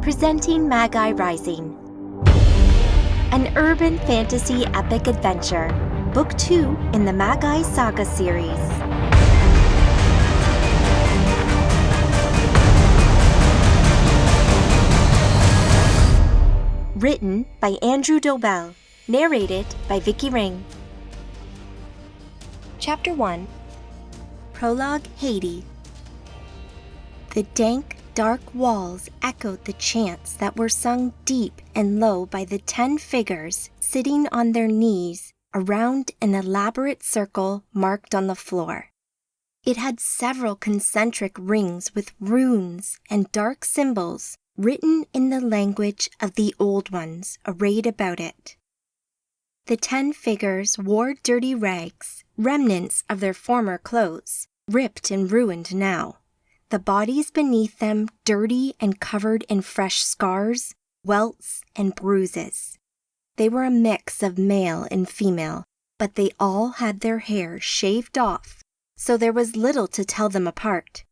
presenting Magi Rising, an urban fantasy epic adventure, Book 2 in the Magi Saga series. Written by Andrew Dobell, narrated by Vicky Ring. Chapter 1. Prologue, Haiti. The dank, dark walls echoed the chants that were sung deep and low by the 10 figures sitting on their knees around an elaborate circle marked on the floor. It had several concentric rings with runes and dark symbols written in the language of the Old Ones arrayed about it. The 10 figures wore dirty rags, remnants of their former clothes, ripped and ruined now. The bodies beneath them dirty and covered in fresh scars, welts, and bruises. They were a mix of male and female, but they all had their hair shaved off, so there was little to tell them apart.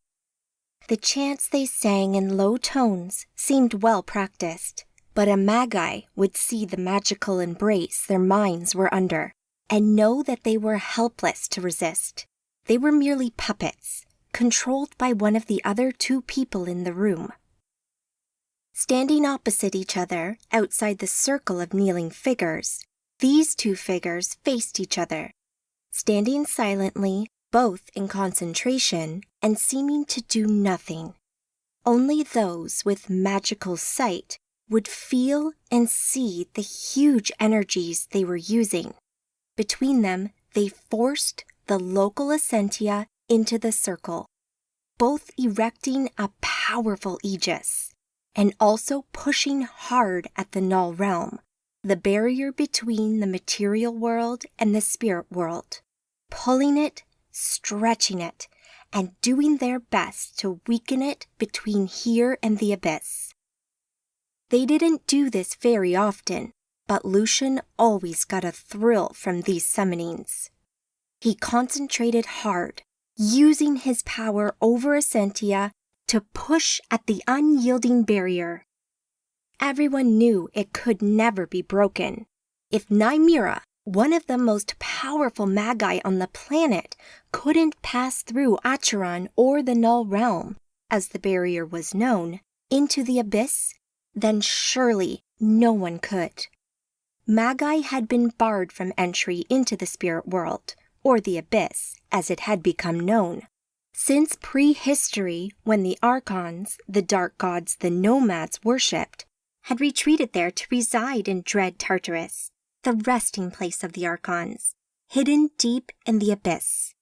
The chants they sang in low tones seemed well practiced, but a Magi would see the magical embrace their minds were under, and know that they were helpless to resist. They were merely puppets, controlled by one of the other 2 people in the room. Standing opposite each other, outside the circle of kneeling figures, these 2 figures faced each other, standing silently, both in concentration and seeming to do nothing. Only those with magical sight would feel and see the huge energies they were using. Between them, they forced the local essentia into the circle, both erecting a powerful aegis, and also pushing hard at the null realm, the barrier between the material world and the spirit world, pulling it, stretching it, and doing their best to weaken it between here and the abyss. They didn't do this very often, but Lucian always got a thrill from these summonings. He concentrated hard, using his power over essentia to push at the unyielding barrier. Everyone knew it could never be broken. If Nymira, one of the most powerful Magi on the planet, couldn't pass through Acheron or the Null Realm, as the barrier was known, into the abyss, then surely no one could. Magi had been barred from entry into the spirit world, or the abyss, as it had become known, since prehistory, when the Archons, the dark gods the nomads worshipped, had retreated there to reside in dread Tartarus, the resting place of the Archons, hidden deep in the abyss.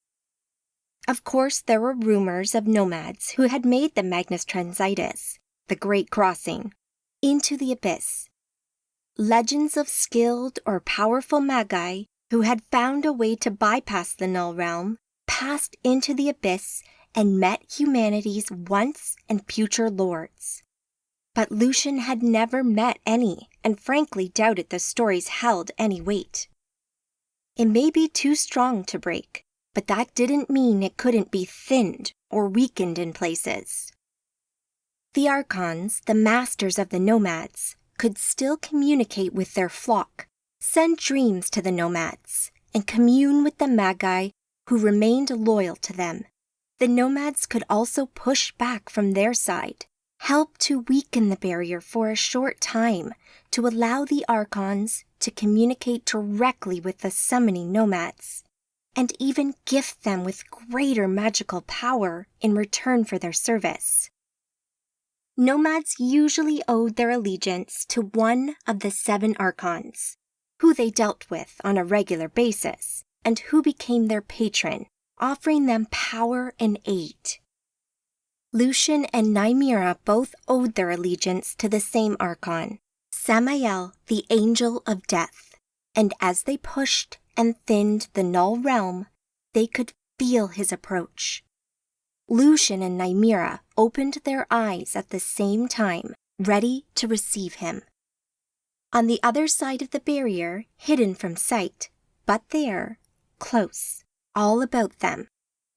Of course, there were rumors of nomads who had made the Magnus Transitus, the Great Crossing, into the abyss. Legends of skilled or powerful Magi who had found a way to bypass the null realm, passed into the abyss, and met humanity's once and future lords. But Lucian had never met any, and frankly doubted the stories held any weight. It may be too strong to break, but that didn't mean it couldn't be thinned or weakened in places. The Archons, the masters of the nomads, could still communicate with their flock, send dreams to the nomads, and commune with the Magi who remained loyal to them. The nomads could also push back from their side, help to weaken the barrier for a short time to allow the Archons to communicate directly with the summoning nomads, and even gift them with greater magical power in return for their service. Nomads usually owed their allegiance to one of the 7 Archons, who they dealt with on a regular basis, and who became their patron, offering them power and aid. Lucian and Nymira both owed their allegiance to the same Archon, Samael, the Angel of Death, and as they pushed and thinned the null realm, they could feel his approach. Lucian and Nymira opened their eyes at the same time, ready to receive him. On the other side of the barrier, hidden from sight, but there, close, all about them,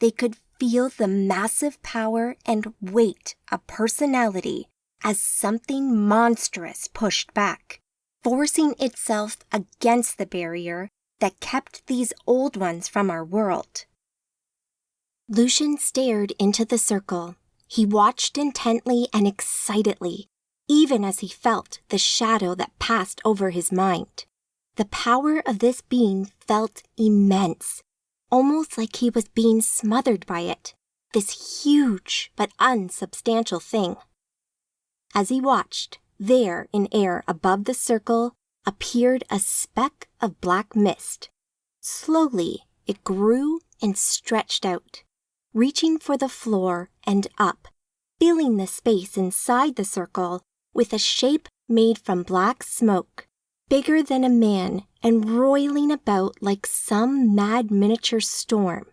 they could feel the massive power and weight of personality as something monstrous pushed back, forcing itself against the barrier that kept these old ones from our world. Lucian stared into the circle. He watched intently and excitedly, even as he felt the shadow that passed over his mind. The power of this being felt immense, almost like he was being smothered by it, this huge but unsubstantial thing. As he watched, there in air above the circle appeared a speck of black mist. Slowly, it grew and stretched out, reaching for the floor and up, filling the space inside the circle with a shape made from black smoke, bigger than a man and roiling about like some mad miniature storm.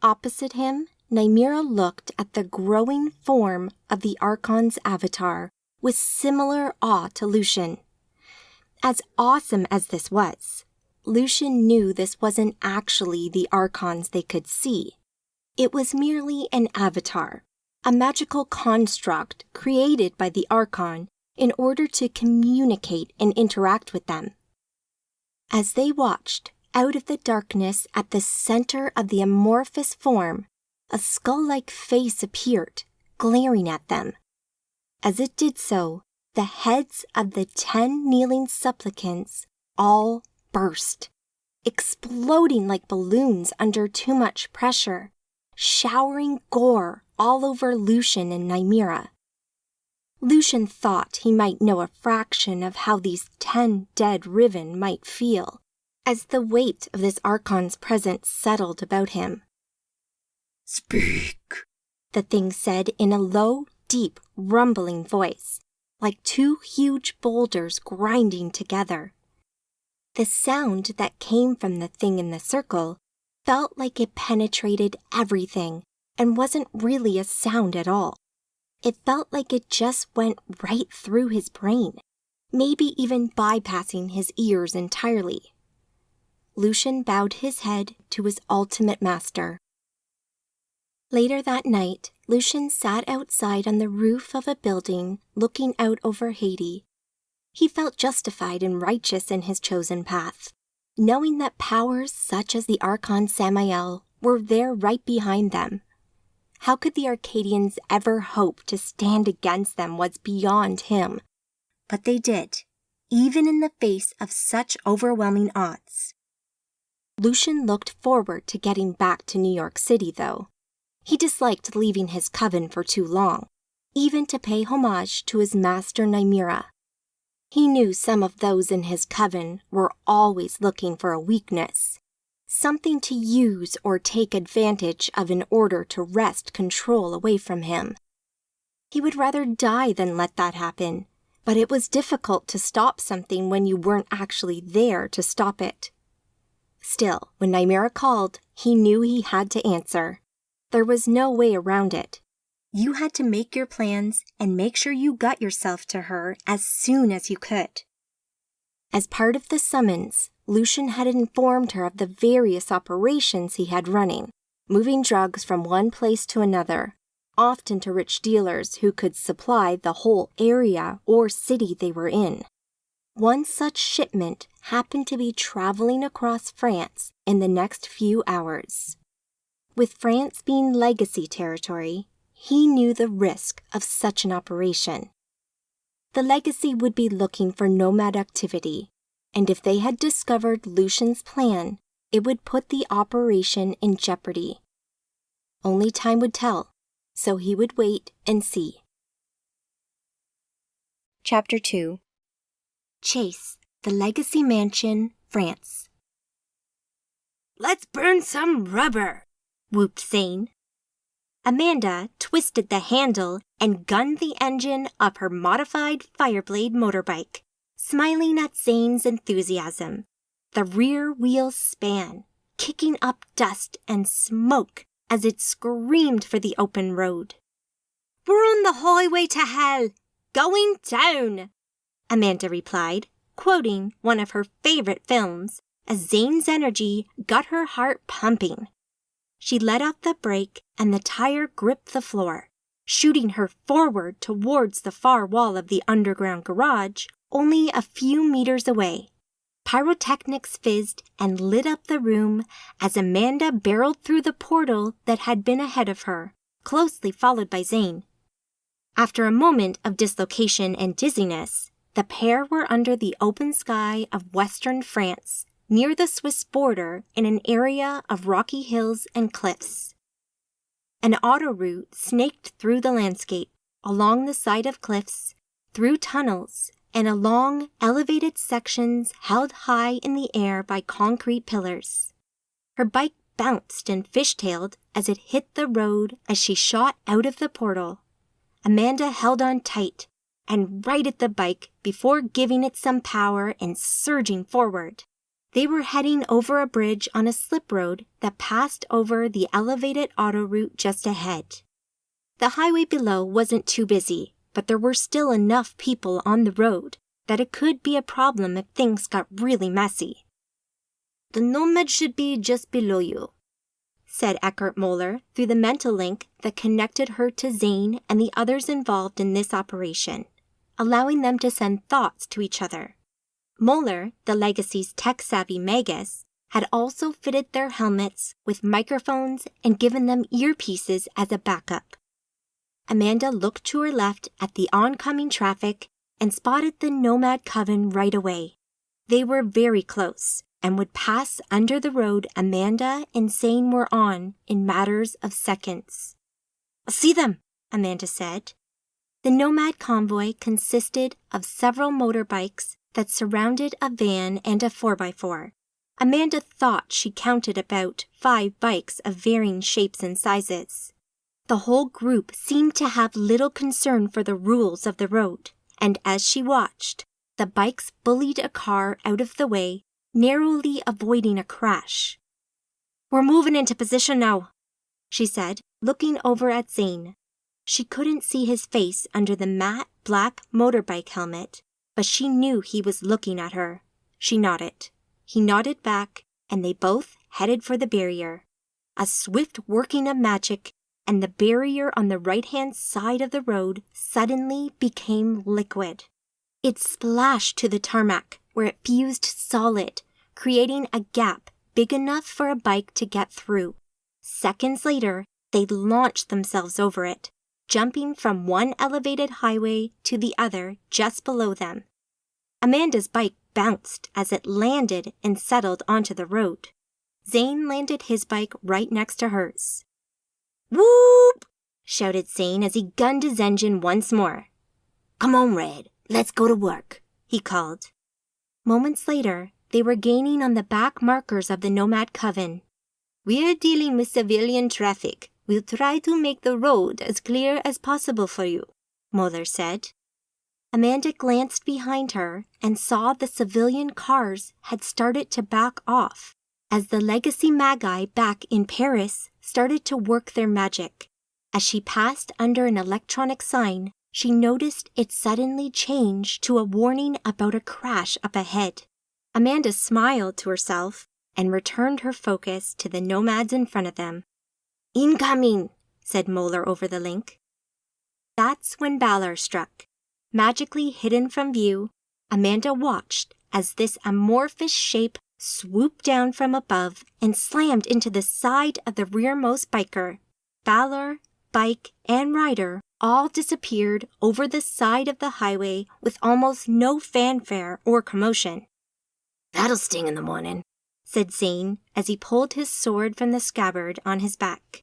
Opposite him, Nymeria looked at the growing form of the Archon's avatar with similar awe to Lucian. As awesome as this was, Lucian knew this wasn't actually the Archons they could see. It was merely an avatar, a magical construct created by the Archon in order to communicate and interact with them. As they watched, out of the darkness at the center of the amorphous form, a skull-like face appeared, glaring at them. As it did so, the heads of the 10 kneeling supplicants all burst, exploding like balloons under too much pressure, showering gore all over Lucian and Nymeria. Lucian thought he might know a fraction of how these 10 dead Riven might feel, as the weight of this Archon's presence settled about him. "Speak," the thing said in a low, deep, rumbling voice, like 2 huge boulders grinding together. The sound that came from the thing in the circle felt like it penetrated everything and wasn't really a sound at all. It felt like it just went right through his brain, maybe even bypassing his ears entirely. Lucian bowed his head to his ultimate master. Later that night, Lucian sat outside on the roof of a building looking out over Haiti. He felt justified and righteous in his chosen path, knowing that powers such as the Archon Samael were there right behind them. How could the Arcadians ever hope to stand against them was beyond him. But they did, even in the face of such overwhelming odds. Lucian looked forward to getting back to New York City, though. He disliked leaving his coven for too long, even to pay homage to his master Nymeria. He knew some of those in his coven were always looking for a weakness, something to use or take advantage of in order to wrest control away from him. He would rather die than let that happen, but it was difficult to stop something when you weren't actually there to stop it. Still, when Nymeria called, he knew he had to answer. There was no way around it. You had to make your plans and make sure you got yourself to her as soon as you could. As part of the summons, Lucian had informed her of the various operations he had running, moving drugs from one place to another, often to rich dealers who could supply the whole area or city they were in. One such shipment happened to be traveling across France in the next few hours. With France being legacy territory, he knew the risk of such an operation. The legacy would be looking for nomad activity, and if they had discovered Lucian's plan, it would put the operation in jeopardy. Only time would tell, so he would wait and see. Chapter 2. Chase, the Legacy Mansion, France. "Let's burn some rubber," whooped Zane. Amanda twisted the handle and gunned the engine of her modified Fireblade motorbike, smiling at Zane's enthusiasm. The rear wheels span, kicking up dust and smoke as it screamed for the open road. "We're on the highway to hell, going down," Amanda replied, quoting one of her favorite films, as Zane's energy got her heart pumping. She let off the brake and the tire gripped the floor, shooting her forward towards the far wall of the underground garage, only a few meters away. Pyrotechnics fizzed and lit up the room as Amanda barreled through the portal that had been ahead of her, closely followed by Zane. After a moment of dislocation and dizziness, the pair were under the open sky of western France, near the Swiss border in an area of rocky hills and cliffs. An auto route snaked through the landscape, along the side of cliffs, through tunnels, and along elevated sections held high in the air by concrete pillars. Her bike bounced and fishtailed as it hit the road as she shot out of the portal. Amanda held on tight and righted the bike before giving it some power and surging forward. They were heading over a bridge on a slip road that passed over the elevated auto route just ahead. The highway below wasn't too busy, but there were still enough people on the road that it could be a problem if things got really messy. "The nomad should be just below you," said Eckert Moeller through the mental link that connected her to Zane and the others involved in this operation, allowing them to send thoughts to each other. Moeller, the Legacy's tech-savvy magus, had also fitted their helmets with microphones and given them earpieces as a backup. Amanda looked to her left at the oncoming traffic and spotted the Nomad Coven right away. They were very close and would pass under the road Amanda and Zane were on in matters of seconds. "I see them," Amanda said. The Nomad convoy consisted of several motorbikes that surrounded a van and a 4x4. Amanda thought she counted about 5 bikes of varying shapes and sizes. The whole group seemed to have little concern for the rules of the road, and as she watched, the bikes bullied a car out of the way, narrowly avoiding a crash. "We're moving into position now," she said, looking over at Zane. She couldn't see his face under the matte black motorbike helmet, but she knew he was looking at her. She nodded. He nodded back, and they both headed for the barrier. A swift working of magic, and the barrier on the right-hand side of the road suddenly became liquid. It splashed to the tarmac, where it fused solid, creating a gap big enough for a bike to get through. Seconds later, they launched themselves over it, jumping from one elevated highway to the other just below them. Amanda's bike bounced as it landed and settled onto the road. Zane landed his bike right next to hers. "Whoop!" shouted Zane as he gunned his engine once more. "Come on, Red, let's go to work," he called. Moments later, they were gaining on the back markers of the Nomad Coven. "We're dealing with civilian traffic. We'll try to make the road as clear as possible for you," Moeller said. Amanda glanced behind her and saw the civilian cars had started to back off as the Legacy Magi back in Paris started to work their magic. As she passed under an electronic sign, she noticed it suddenly changed to a warning about a crash up ahead. Amanda smiled to herself and returned her focus to the nomads in front of them. "Incoming," said Moeller over the link. That's when Balor struck. Magically hidden from view, Amanda watched as this amorphous shape swooped down from above and slammed into the side of the rearmost biker. Balor, bike, and rider all disappeared over the side of the highway with almost no fanfare or commotion. "That'll sting in the morning," said Zane as he pulled his sword from the scabbard on his back.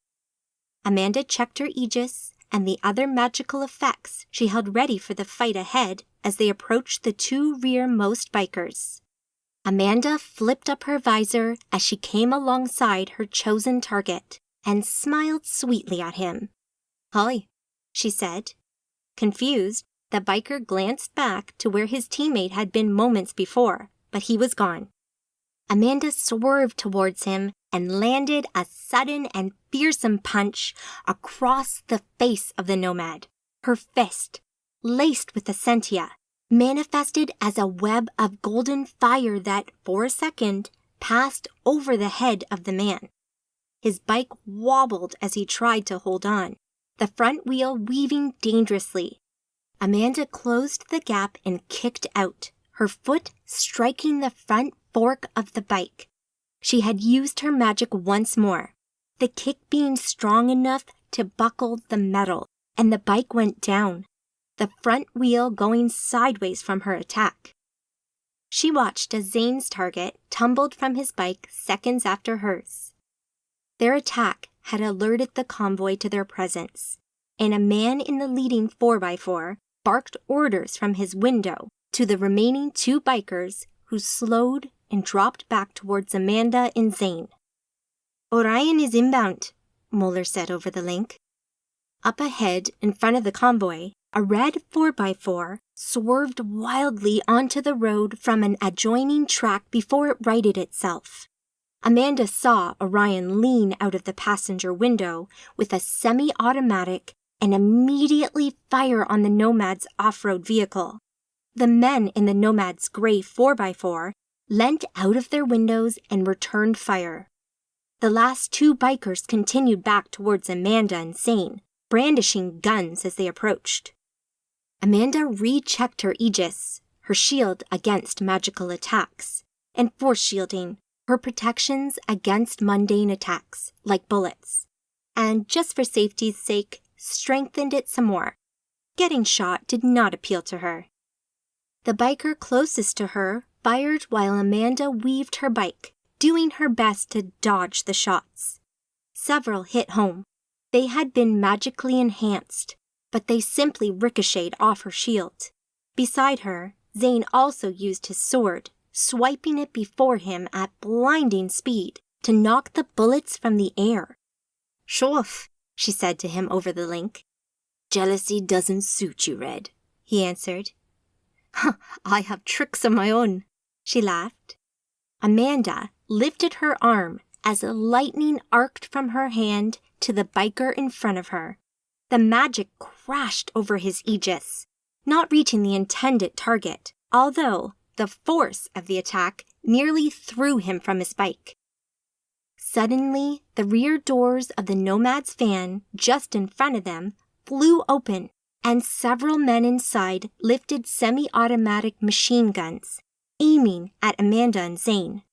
Amanda checked her aegis and the other magical effects she held ready for the fight ahead as they approached the 2 rearmost bikers. Amanda flipped up her visor as she came alongside her chosen target and smiled sweetly at him. "Hi," she said. Confused, the biker glanced back to where his teammate had been moments before, but he was gone. Amanda swerved towards him and landed a sudden and fearsome punch across the face of the nomad. Her fist, laced with essentia, manifested as a web of golden fire that, for a second, passed over the head of the man. His bike wobbled as he tried to hold on. the front wheel weaving dangerously. Amanda closed the gap and kicked out, her foot striking the front fork of the bike. She had used her magic once more, the kick being strong enough to buckle the metal, and the bike went down, the front wheel going sideways from her attack. She watched as Zane's target tumbled from his bike seconds after hers. Their attack had alerted the convoy to their presence, and a man in the leading 4x4 barked orders from his window to the remaining 2 bikers who slowed and dropped back towards Amanda and Zane. "Orion is inbound," Moeller said over the link. Up ahead, in front of the convoy, a red 4x4 swerved wildly onto the road from an adjoining track before it righted itself. Amanda saw Orion lean out of the passenger window with a semi-automatic and immediately fire on the Nomad's off-road vehicle. The men in the Nomad's gray 4x4 leant out of their windows and returned fire. The last 2 bikers continued back towards Amanda and Zane, brandishing guns as they approached. Amanda rechecked her Aegis, her shield against magical attacks, and force shielding, her protections against mundane attacks, like bullets, and just for safety's sake, strengthened it some more. Getting shot did not appeal to her. The biker closest to her fired while Amanda weaved her bike, doing her best to dodge the shots. Several hit home. They had been magically enhanced, but they simply ricocheted off her shield. Beside her, Zane also used his sword, swiping it before him at blinding speed to knock the bullets from the air. "Show off," she said to him over the link. "Jealousy doesn't suit you, Red," he answered. "I have tricks of my own," she laughed. Amanda lifted her arm as the lightning arced from her hand to the biker in front of her. The magic crashed over his Aegis, not reaching the intended target, although the force of the attack nearly threw him from his bike. Suddenly, the rear doors of the Nomad's van, just in front of them, flew open, and several men inside lifted semi-automatic machine guns, aiming at Amanda and Zane.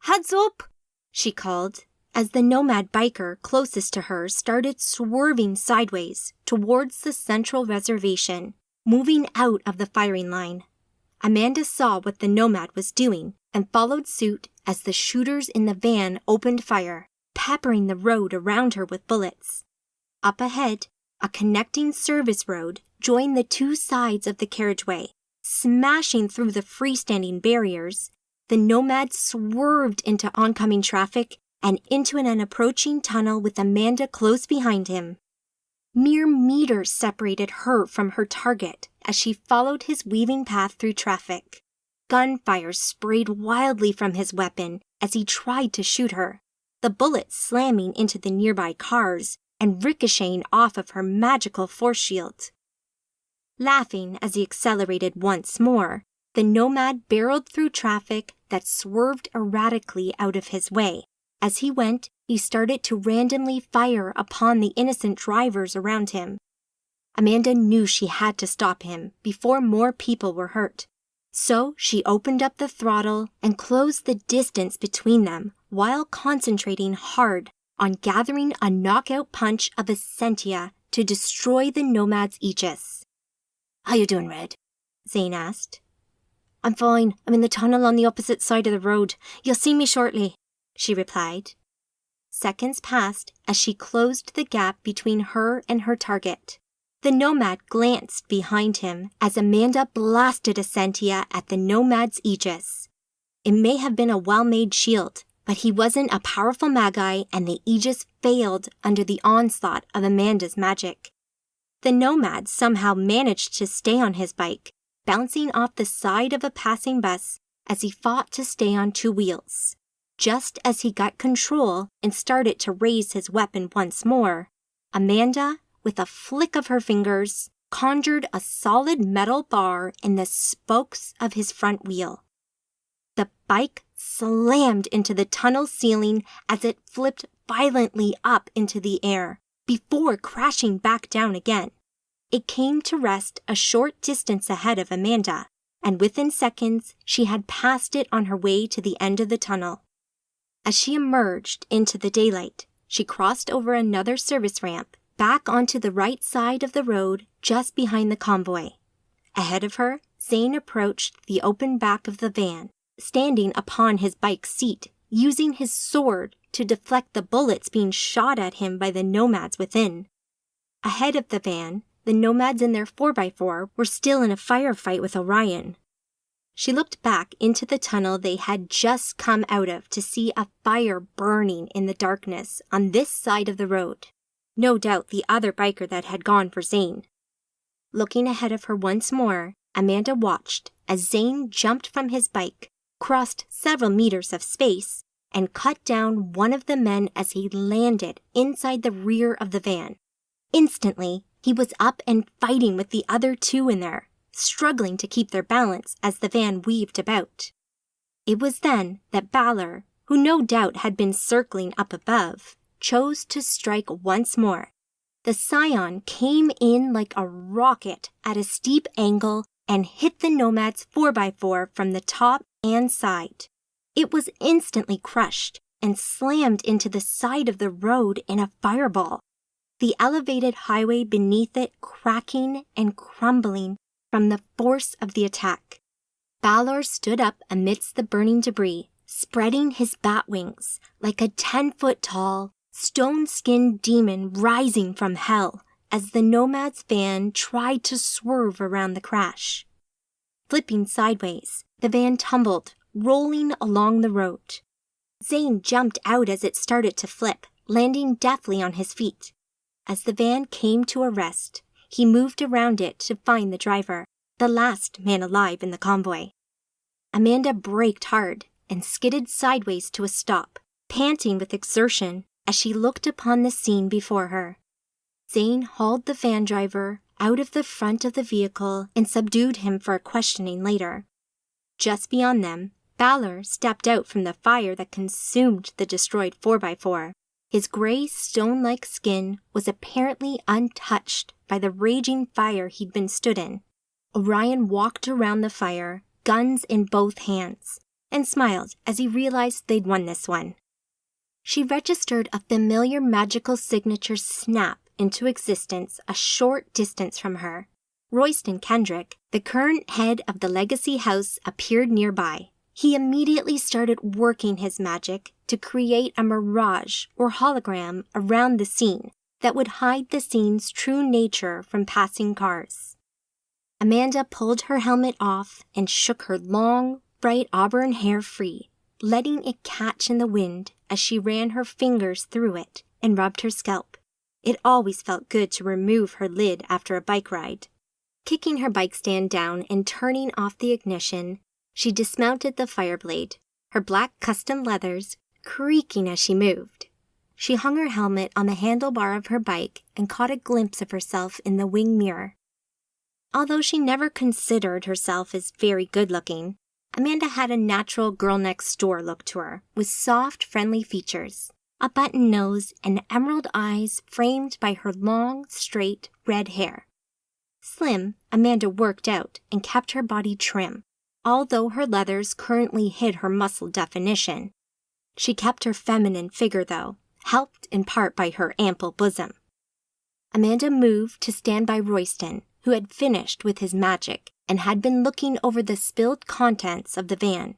"Heads up!" she called, as the Nomad biker closest to her started swerving sideways towards the central reservation, moving out of the firing line. Amanda saw what the Nomad was doing and followed suit as the shooters in the van opened fire, peppering the road around her with bullets. Up ahead, a connecting service road joined the 2 sides of the carriageway. Smashing through the freestanding barriers, the Nomad swerved into oncoming traffic and into an approaching tunnel with Amanda close behind him. Mere meters separated her from her target as she followed his weaving path through traffic. Gunfire sprayed wildly from his weapon as he tried to shoot her, the bullets slamming into the nearby cars and ricocheting off of her magical force shield. Laughing as he accelerated once more, the Nomad barreled through traffic that swerved erratically out of his way. As he went, he started to randomly fire upon the innocent drivers around him. Amanda knew she had to stop him before more people were hurt. So she opened up the throttle and closed the distance between them while concentrating hard on gathering a knockout punch of Essentia to destroy the Nomad's Aegis. "How you doing, Red?" Zane asked. "I'm fine. I'm in the tunnel on the opposite side of the road. You'll see me shortly," she replied. Seconds passed as she closed the gap between her and her target. The Nomad glanced behind him as Amanda blasted Essentia at the Nomad's Aegis. It may have been a well-made shield, but he wasn't a powerful Magi and the Aegis failed under the onslaught of Amanda's magic. The Nomad somehow managed to stay on his bike, bouncing off the side of a passing bus as he fought to stay on 2 wheels. Just as he got control and started to raise his weapon once more, Amanda, with a flick of her fingers, conjured a solid metal bar in the spokes of his front wheel. The bike slammed into the tunnel ceiling as it flipped violently up into the air, before crashing back down again. It came to rest a short distance ahead of Amanda, and within seconds she had passed it on her way to the end of the tunnel. As she emerged into the daylight, she crossed over another service ramp, back onto the right side of the road just behind the convoy. Ahead of her, Zane approached the open back of the van, standing upon his bike seat, using his sword to deflect the bullets being shot at him by the nomads within. Ahead of the van, the nomads in their 4x4 were still in a firefight with Orion. She looked back into the tunnel they had just come out of to see a fire burning in the darkness on this side of the road. No doubt the other biker that had gone for Zane. Looking ahead of her once more, Amanda watched as Zane jumped from his bike, crossed several meters of space, and cut down one of the men as he landed inside the rear of the van. Instantly, he was up and fighting with the other two in there, struggling to keep their balance as the van weaved about. It was then that Balor, who no doubt had been circling up above, chose to strike once more. The Scion came in like a rocket at a steep angle and hit the nomad's 4x4 from the top and side. It was instantly crushed and slammed into the side of the road in a fireball, the elevated highway beneath it cracking and crumbling from the force of the attack. Balor stood up amidst the burning debris, spreading his bat wings like a 10-foot-tall, stone-skinned demon rising from hell as the nomad's van tried to swerve around the crash. Flipping sideways, the van tumbled, rolling along the road. Zane jumped out as it started to flip, landing deftly on his feet. As the van came to a rest, he moved around it to find the driver, the last man alive in the convoy. Amanda braked hard and skidded sideways to a stop, panting with exertion as she looked upon the scene before her. Zane hauled the van driver out of the front of the vehicle and subdued him for questioning later. Just beyond them, Balor stepped out from the fire that consumed the destroyed 4x4. His gray stone-like skin was apparently untouched by the raging fire he'd been stood in. Orion walked around the fire, guns in both hands, and smiled as he realized they'd won this one. She registered a familiar magical signature snap into existence a short distance from her. Royston Kendrick, the current head of the Legacy House, appeared nearby. He immediately started working his magic to create a mirage or hologram around the scene that would hide the scene's true nature from passing cars. Amanda pulled her helmet off and shook her long, bright auburn hair free, letting it catch in the wind as she ran her fingers through it and rubbed her scalp. It always felt good to remove her lid after a bike ride. Kicking her bike stand down and turning off the ignition, she dismounted the Fireblade, her black custom leathers creaking as she moved. She hung her helmet on the handlebar of her bike and caught a glimpse of herself in the wing mirror. Although she never considered herself as very good-looking, Amanda had a natural girl-next-door look to her, with soft, friendly features, a button nose, and emerald eyes framed by her long, straight, red hair. Slim, Amanda worked out and kept her body trim, although her leathers currently hid her muscle definition. She kept her feminine figure, though, helped in part by her ample bosom. Amanda moved to stand by Royston, who had finished with his magic and had been looking over the spilled contents of the van.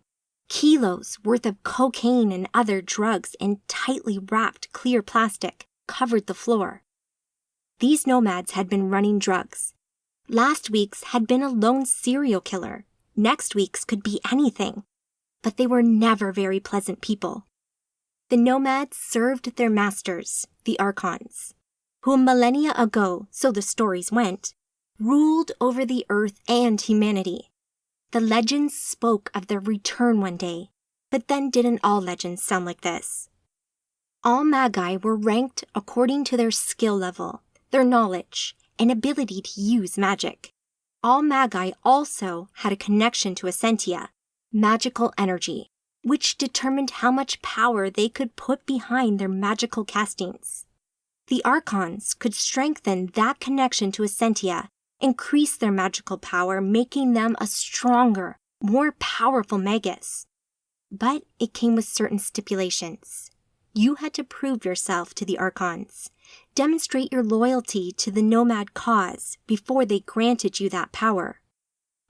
Kilos worth of cocaine and other drugs in tightly wrapped clear plastic covered the floor. These nomads had been running drugs. Last week's had been a lone serial killer. Next week's could be anything. But they were never very pleasant people. The nomads served their masters, the Archons, who millennia ago, so the stories went, ruled over the earth and humanity. The legends spoke of their return one day, but then didn't all legends sound like this? All Magi were ranked according to their skill level, their knowledge, and ability to use magic. All Magi also had a connection to Essentia, magical energy, which determined how much power they could put behind their magical castings. The Archons could strengthen that connection to Essentia, increase their magical power, making them a stronger, more powerful Magus. But it came with certain stipulations. You had to prove yourself to the Archons, demonstrate your loyalty to the Nomad cause before they granted you that power.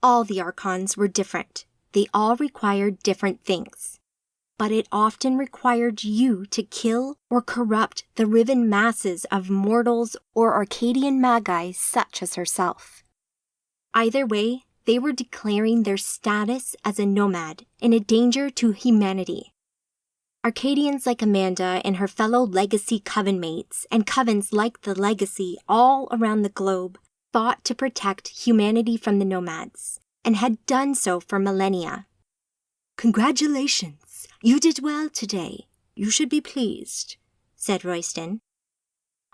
All the Archons were different. They all required different things. But it often required you to kill or corrupt the riven masses of mortals or Arcadian Magi such as herself. Either way, they were declaring their status as a nomad and a danger to humanity. Arcadians like Amanda and her fellow Legacy Coven mates and covens like the Legacy all around the globe fought to protect humanity from the nomads, and had done so for millennia. "Congratulations, you did well today. You should be pleased," said Royston.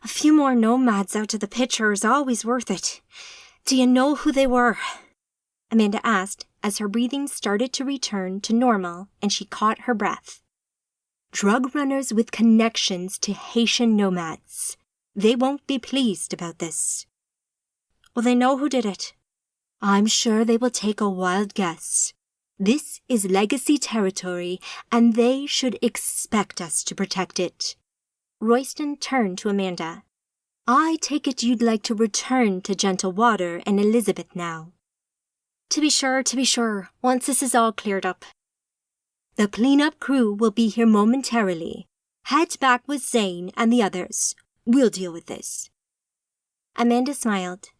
"A few more nomads out of the picture is always worth it. Do you know who they were?" Amanda asked as her breathing started to return to normal and she caught her breath. "Drug runners with connections to Haitian nomads. They won't be pleased about this." "Well, they know who did it." "I'm sure they will take a wild guess. This is Legacy territory, and they should expect us to protect it." Royston turned to Amanda. "I take it you'd like to return to Gentle Water and Elizabeth now." To be sure, once this is all cleared up." "The cleanup crew will be here momentarily. Head back with Zane and the others. We'll deal with this." Amanda smiled.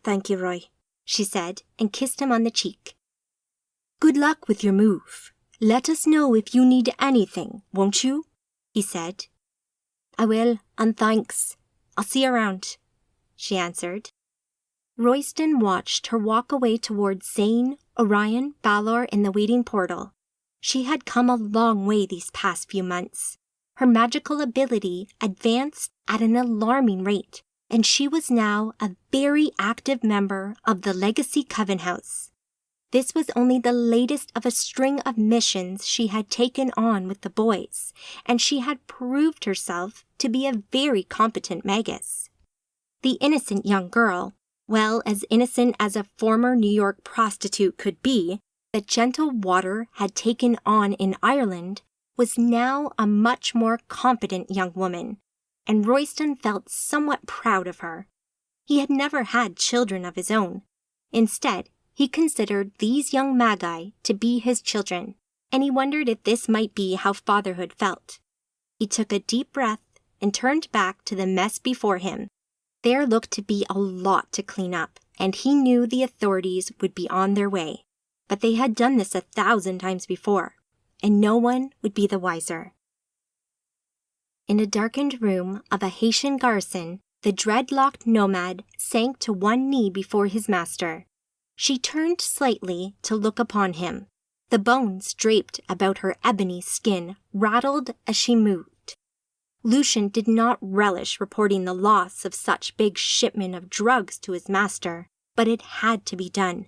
"Thank you, Roy," she said, and kissed him on the cheek. "Good luck with your move. Let us know if you need anything, won't you?" he said. "I will, and thanks. I'll see you around," she answered. Royston watched her walk away towards Zane, Orion, Balor, and the waiting portal. She had come a long way these past few months. Her magical ability advanced at an alarming rate, and she was now a very active member of the Legacy Coven House. This was only the latest of a string of missions she had taken on with the boys, and she had proved herself to be a very competent magus. The innocent young girl, well, as innocent as a former New York prostitute could be, that Gentle Water had taken on in Ireland, was now a much more competent young woman, and Royston felt somewhat proud of her. He had never had children of his own. Instead, he considered these young magi to be his children, and he wondered if this might be how fatherhood felt. He took a deep breath and turned back to the mess before him. There looked to be a lot to clean up, and he knew the authorities would be on their way. But they had done this 1,000 times before, and no one would be the wiser. In a darkened room of a Haitian garrison, the dreadlocked nomad sank to one knee before his master. She turned slightly to look upon him. The bones draped about her ebony skin rattled as she moved. Lucian did not relish reporting the loss of such big shipment of drugs to his master, but it had to be done.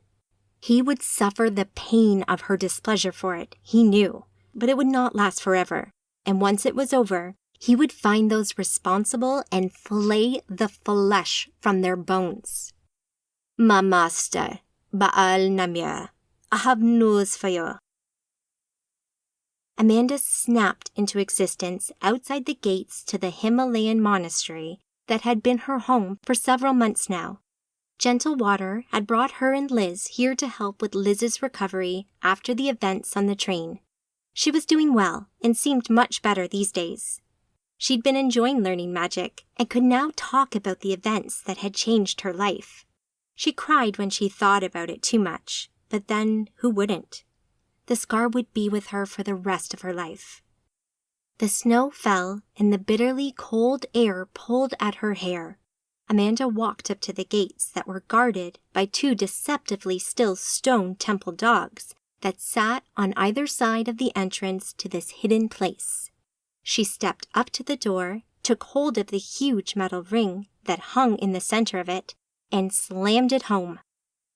He would suffer the pain of her displeasure for it, he knew, but it would not last forever, and once it was over, he would find those responsible and flay the flesh from their bones. "My master, Baal Namir, I have news for you." Amanda snapped into existence outside the gates to the Himalayan monastery that had been her home for several months now. Gentle Water had brought her and Liz here to help with Liz's recovery after the events on the train. She was doing well and seemed much better these days. She'd been enjoying learning magic and could now talk about the events that had changed her life. She cried when she thought about it too much, but then who wouldn't? The scar would be with her for the rest of her life. The snow fell and the bitterly cold air pulled at her hair. Amanda walked up to the gates that were guarded by 2 deceptively still stone temple dogs that sat on either side of the entrance to this hidden place. She stepped up to the door, took hold of the huge metal ring that hung in the center of it, and slammed it home.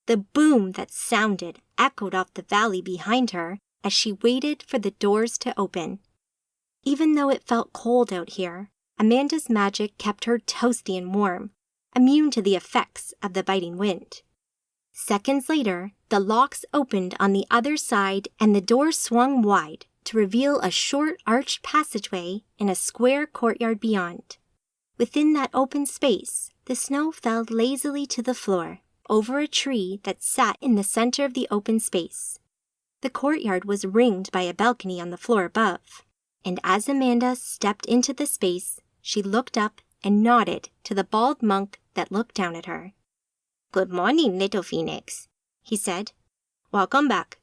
The boom that sounded echoed off the valley behind her as she waited for the doors to open. Even though it felt cold out here, Amanda's magic kept her toasty and warm, immune to the effects of the biting wind. Seconds later, the locks opened on the other side and the door swung wide to reveal a short arched passageway in a square courtyard beyond. Within that open space, the snow fell lazily to the floor, over a tree that sat in the center of the open space. The courtyard was ringed by a balcony on the floor above, and as Amanda stepped into the space, she looked up and nodded to the bald monk that looked down at her. "Good morning, little Phoenix," he said. "Welcome back."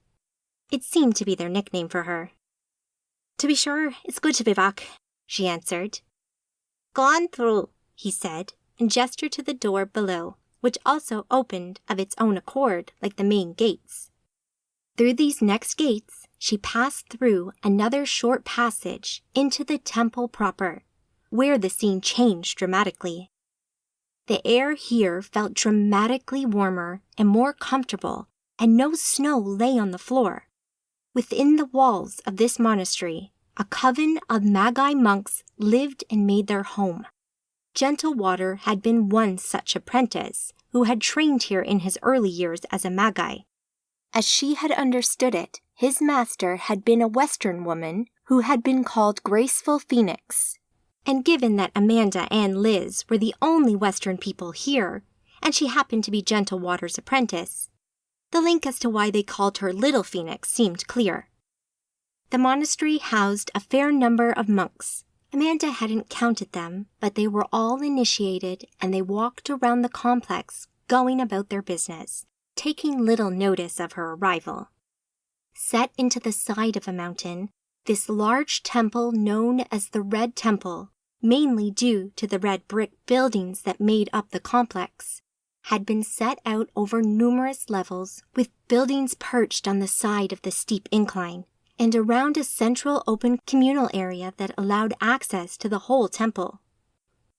It seemed to be their nickname for her. "To be sure, it's good to be back," she answered. "Go on through," he said, and gestured to the door below, which also opened of its own accord like the main gates. Through these next gates, she passed through another short passage into the temple proper, where the scene changed dramatically. The air here felt dramatically warmer and more comfortable, and no snow lay on the floor. Within the walls of this monastery, a coven of Magi monks lived and made their home. Gentlewater had been one such apprentice who had trained here in his early years as a Magi. As she had understood it, his master had been a Western woman who had been called Graceful Phoenix. And given that Amanda and Liz were the only Western people here, and she happened to be Gentlewater's apprentice, the link as to why they called her Little Phoenix seemed clear. The monastery housed a fair number of monks. Amanda hadn't counted them, but they were all initiated, and they walked around the complex, going about their business, taking little notice of her arrival. Set into the side of a mountain, this large temple known as the Red Temple, mainly due to the red brick buildings that made up the complex, had been set out over numerous levels with buildings perched on the side of the steep incline, and around a central open communal area that allowed access to the whole temple.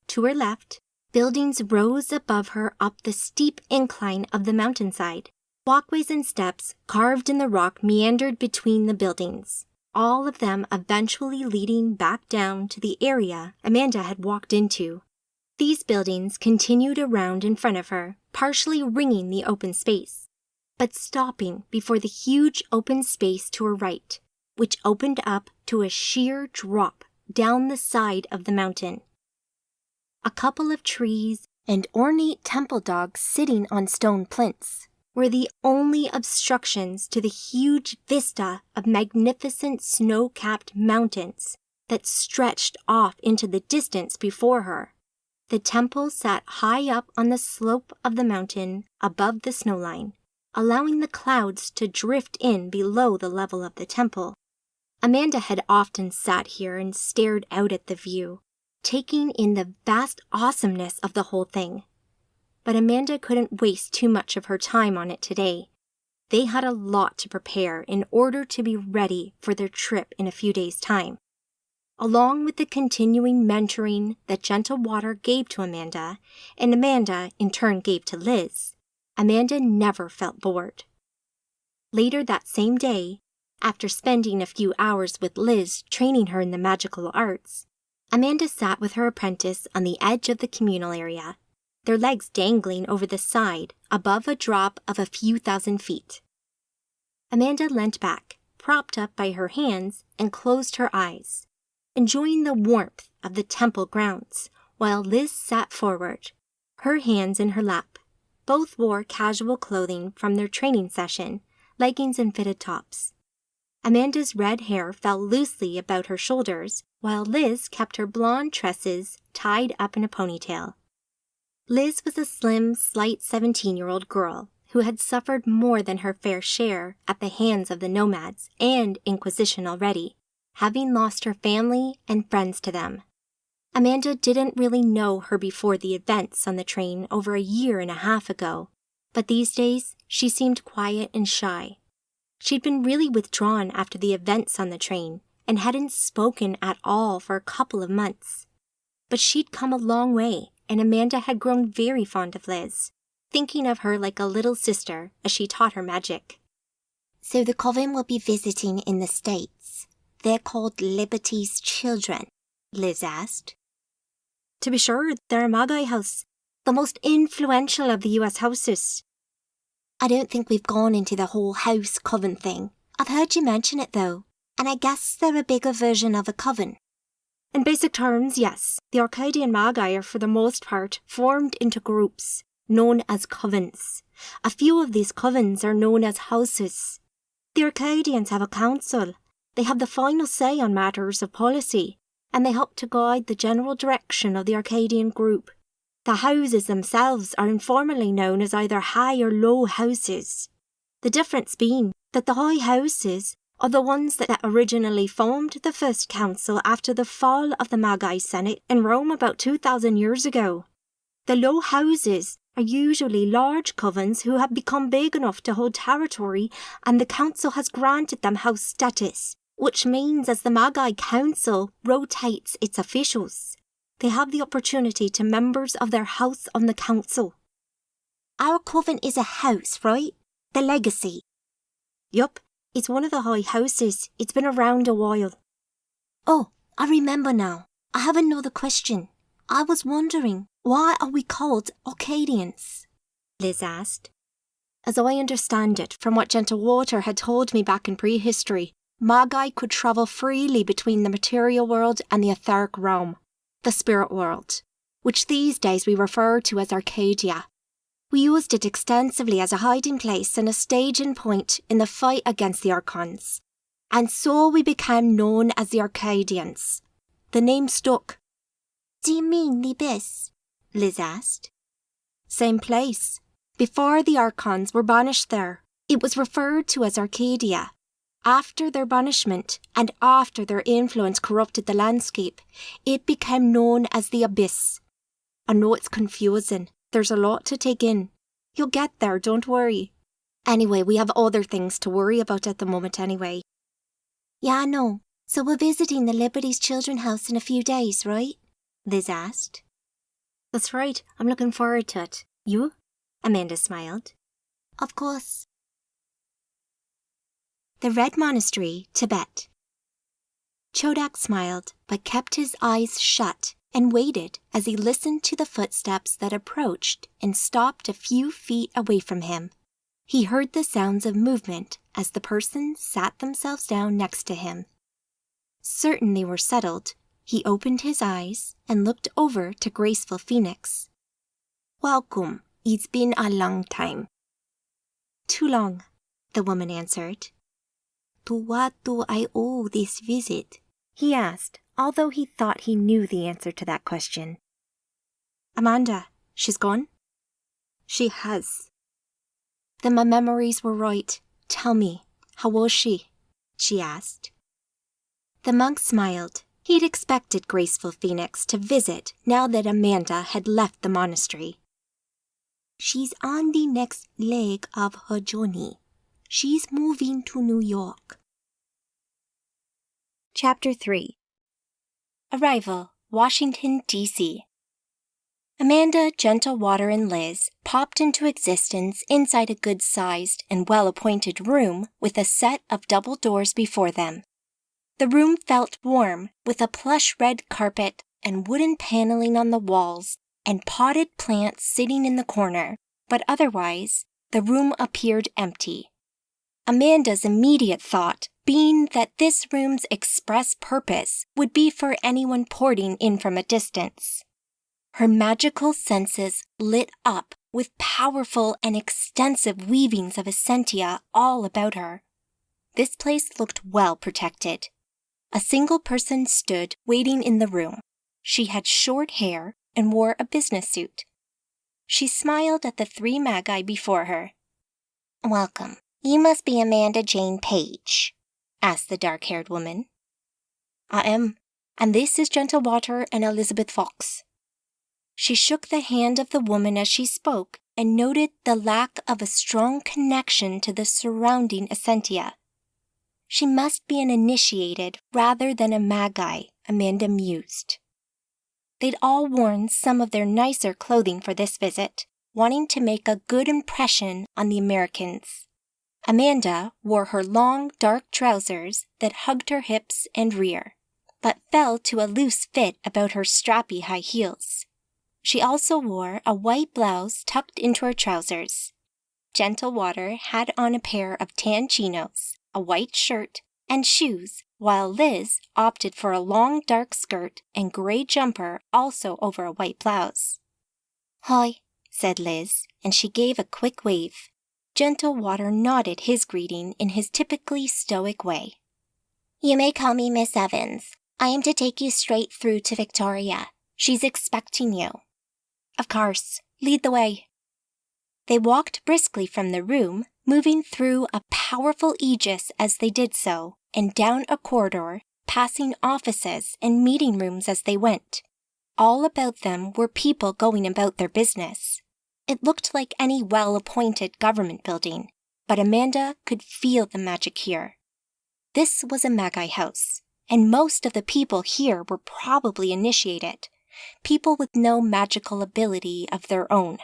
To her left, buildings rose above her up the steep incline of the mountainside. Walkways and steps carved in the rock meandered between the buildings, all of them eventually leading back down to the area Amanda had walked into. These buildings continued around in front of her, partially ringing the open space, but stopping before the huge open space to her right, which opened up to a sheer drop down the side of the mountain. A couple of trees and ornate temple dogs sitting on stone plinths were the only obstructions to the huge vista of magnificent snow-capped mountains that stretched off into the distance before her. The temple sat high up on the slope of the mountain above the snowline, allowing the clouds to drift in below the level of the temple. Amanda had often sat here and stared out at the view, taking in the vast awesomeness of the whole thing. But Amanda couldn't waste too much of her time on it today. They had a lot to prepare in order to be ready for their trip in a few days' time. Along with the continuing mentoring that Gentlewater gave to Amanda, and Amanda in turn gave to Liz, Amanda never felt bored. Later that same day, after spending a few hours with Liz training her in the magical arts, Amanda sat with her apprentice on the edge of the communal area, their legs dangling over the side above a drop of a few thousand feet. Amanda leant back, propped up by her hands, and closed her eyes, enjoying the warmth of the temple grounds, while Liz sat forward, her hands in her lap. Both wore casual clothing from their training session, leggings and fitted tops. Amanda's red hair fell loosely about her shoulders, while Liz kept her blonde tresses tied up in a ponytail. Liz was a slim, slight 17-year-old girl who had suffered more than her fair share at the hands of the nomads and Inquisition already, having lost her family and friends to them. Amanda didn't really know her before the events on the train over a year and a half ago, but these days she seemed quiet and shy. She'd been really withdrawn after the events on the train and hadn't spoken at all for a couple of months. But she'd come a long way, and Amanda had grown very fond of Liz, thinking of her like a little sister as she taught her magic. "So the coven will be visiting in the States. They're called Liberty's Children?" Liz asked. To be sure, they're a Magi house, the most influential of the US houses. I don't think we've gone into the whole house coven thing. I've heard you mention it though, and I guess they're a bigger version of a coven. In basic terms, yes, the Arcadian Magi are for the most part formed into groups, known as covens. A few of these covens are known as houses. The Arcadians have a council. They have the final say on matters of policy, and they help to guide the general direction of the Arcadian group. The houses themselves are informally known as either high or low houses. The difference being that the high houses are the ones that originally formed the first council after the fall of the Magi Senate in Rome about 2,000 years ago. The low houses are usually large covens who have become big enough to hold territory, and the council has granted them house status, which means as the Magi Council rotates its officials, they have the opportunity to members of their house on the council. Our coven is a house, right? The Legacy. Yup, it's one of the high houses. It's been around a while. Oh, I remember now. I have another question. I was wondering, why are we called Arcadians? Liz asked. As I understand it, from what Gentle Water had told me back in prehistory, Magi could travel freely between the material world and the etheric realm, the spirit world, which these days we refer to as Arcadia. We used it extensively as a hiding place and a staging point in the fight against the Archons, and so we became known as the Arcadians. The name stuck. Do you mean the Abyss? Liz asked. Same place. Before the Archons were banished there, it was referred to as Arcadia. After their banishment, and after their influence corrupted the landscape, it became known as the Abyss. I know it's confusing. There's a lot to take in. You'll get there, don't worry. Anyway, we have other things to worry about at the moment anyway. Yeah, I know. So we're visiting the Liberty's Children's House in a few days, right? Liz asked. That's right. I'm looking forward to it. You? Amanda smiled. Of course. The Red Monastery, Tibet. Chodak smiled, but kept his eyes shut and waited as he listened to the footsteps that approached and stopped a few feet away from him. He heard the sounds of movement as the persons sat themselves down next to him. Certain they were settled, he opened his eyes and looked over to Graceful Phoenix. "Welcome. It's been a long time." "Too long," the woman answered. "To what do I owe this visit?" he asked, although he thought he knew the answer to that question. "Amanda, she's gone?" "She has." "Then my memories were right. Tell me, how was she?" she asked. The monk smiled. He'd expected Graceful Phoenix to visit now that Amanda had left the monastery. "She's on the next leg of her journey. She's moving to New York." Chapter 3. Arrival, Washington, D.C. Amanda, Gentle Water, and Liz popped into existence inside a good-sized and well-appointed room with a set of double doors before them. The room felt warm, with a plush red carpet and wooden paneling on the walls and potted plants sitting in the corner, but otherwise, the room appeared empty. Amanda's immediate thought being that this room's express purpose would be for anyone porting in from a distance. Her magical senses lit up with powerful and extensive weavings of essentia all about her. This place looked well protected. A single person stood waiting in the room. She had short hair and wore a business suit. She smiled at the 3 magi before her. "Welcome. You must be Amanda Jane Page," asked the dark-haired woman. "I am, and this is Gentle Water and Elizabeth Fox." She shook the hand of the woman as she spoke and noted the lack of a strong connection to the surrounding essentia. She must be an initiated rather than a magi, Amanda mused. They'd all worn some of their nicer clothing for this visit, wanting to make a good impression on the Americans. Amanda wore her long, dark trousers that hugged her hips and rear. but fell to a loose fit about her strappy high heels. She also wore a white blouse tucked into her trousers. Gentle Water had on a pair of tan chinos, a white shirt, and shoes, while Liz opted for a long dark skirt and gray jumper also over a white blouse. "Hi," said Liz, and she gave a quick wave. Gentle Water nodded his greeting in his typically stoic way. "You may call me Miss Evans. I am to take you straight through to Victoria. She's expecting you." "Of course. Lead the way." They walked briskly from the room, moving through a powerful aegis as they did so, and down a corridor, passing offices and meeting rooms as they went. All about them were people going about their business. It looked like any well-appointed government building, but Amanda could feel the magic here. This was a Magi house, and most of the people here were probably initiated, people with no magical ability of their own,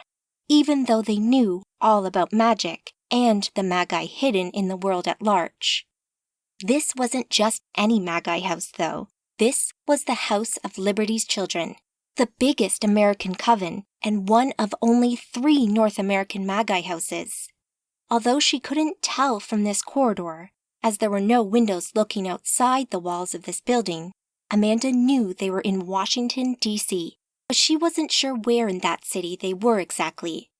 even though they knew all about magic and the Magi hidden in the world at large. This wasn't just any Magi house, though. This was the House of Liberty's Children, the biggest American coven and one of only 3 North American Magi houses. Although she couldn't tell from this corridor, as there were no windows looking outside the walls of this building, Amanda knew they were in Washington, D.C., but she wasn't sure where in that city they were exactly.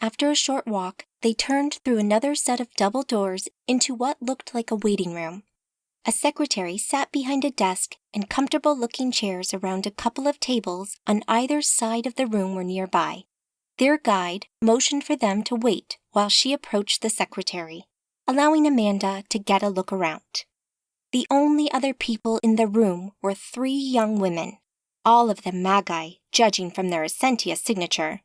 After a short walk, they turned through another set of double doors into what looked like a waiting room. A secretary sat behind a desk, and comfortable-looking chairs around a couple of tables on either side of the room were nearby. Their guide motioned for them to wait while she approached the secretary, allowing Amanda to get a look around. The only other people in the room were 3 young women, all of them Magi, judging from their Essentia signature.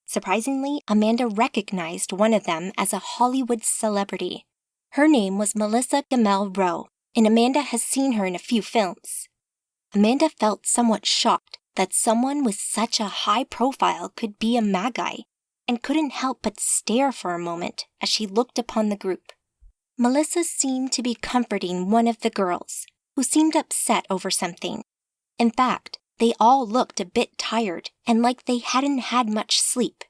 Surprisingly, Amanda recognized one of them as a Hollywood celebrity. Her name was Melissa Gamel Rowe, and Amanda has seen her in a few films. Amanda felt somewhat shocked that someone with such a high profile could be a Magi, and couldn't help but stare for a moment as she looked upon the group. Melissa seemed to be comforting one of the girls, who seemed upset over something. In fact, they all looked a bit tired and like they hadn't had much sleep.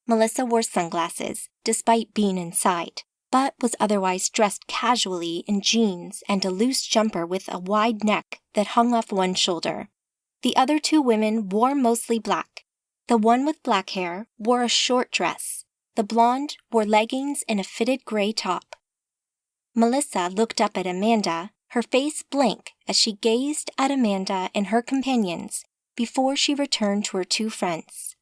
Melissa wore sunglasses, despite being inside, but was otherwise dressed casually in jeans and a loose jumper with a wide neck that hung off one shoulder. The other 2 women wore mostly black. The one with black hair wore a short dress. The blonde wore leggings and a fitted gray top. Melissa looked up at Amanda, her face blank as she gazed at Amanda and her companions before she returned to her 2 friends.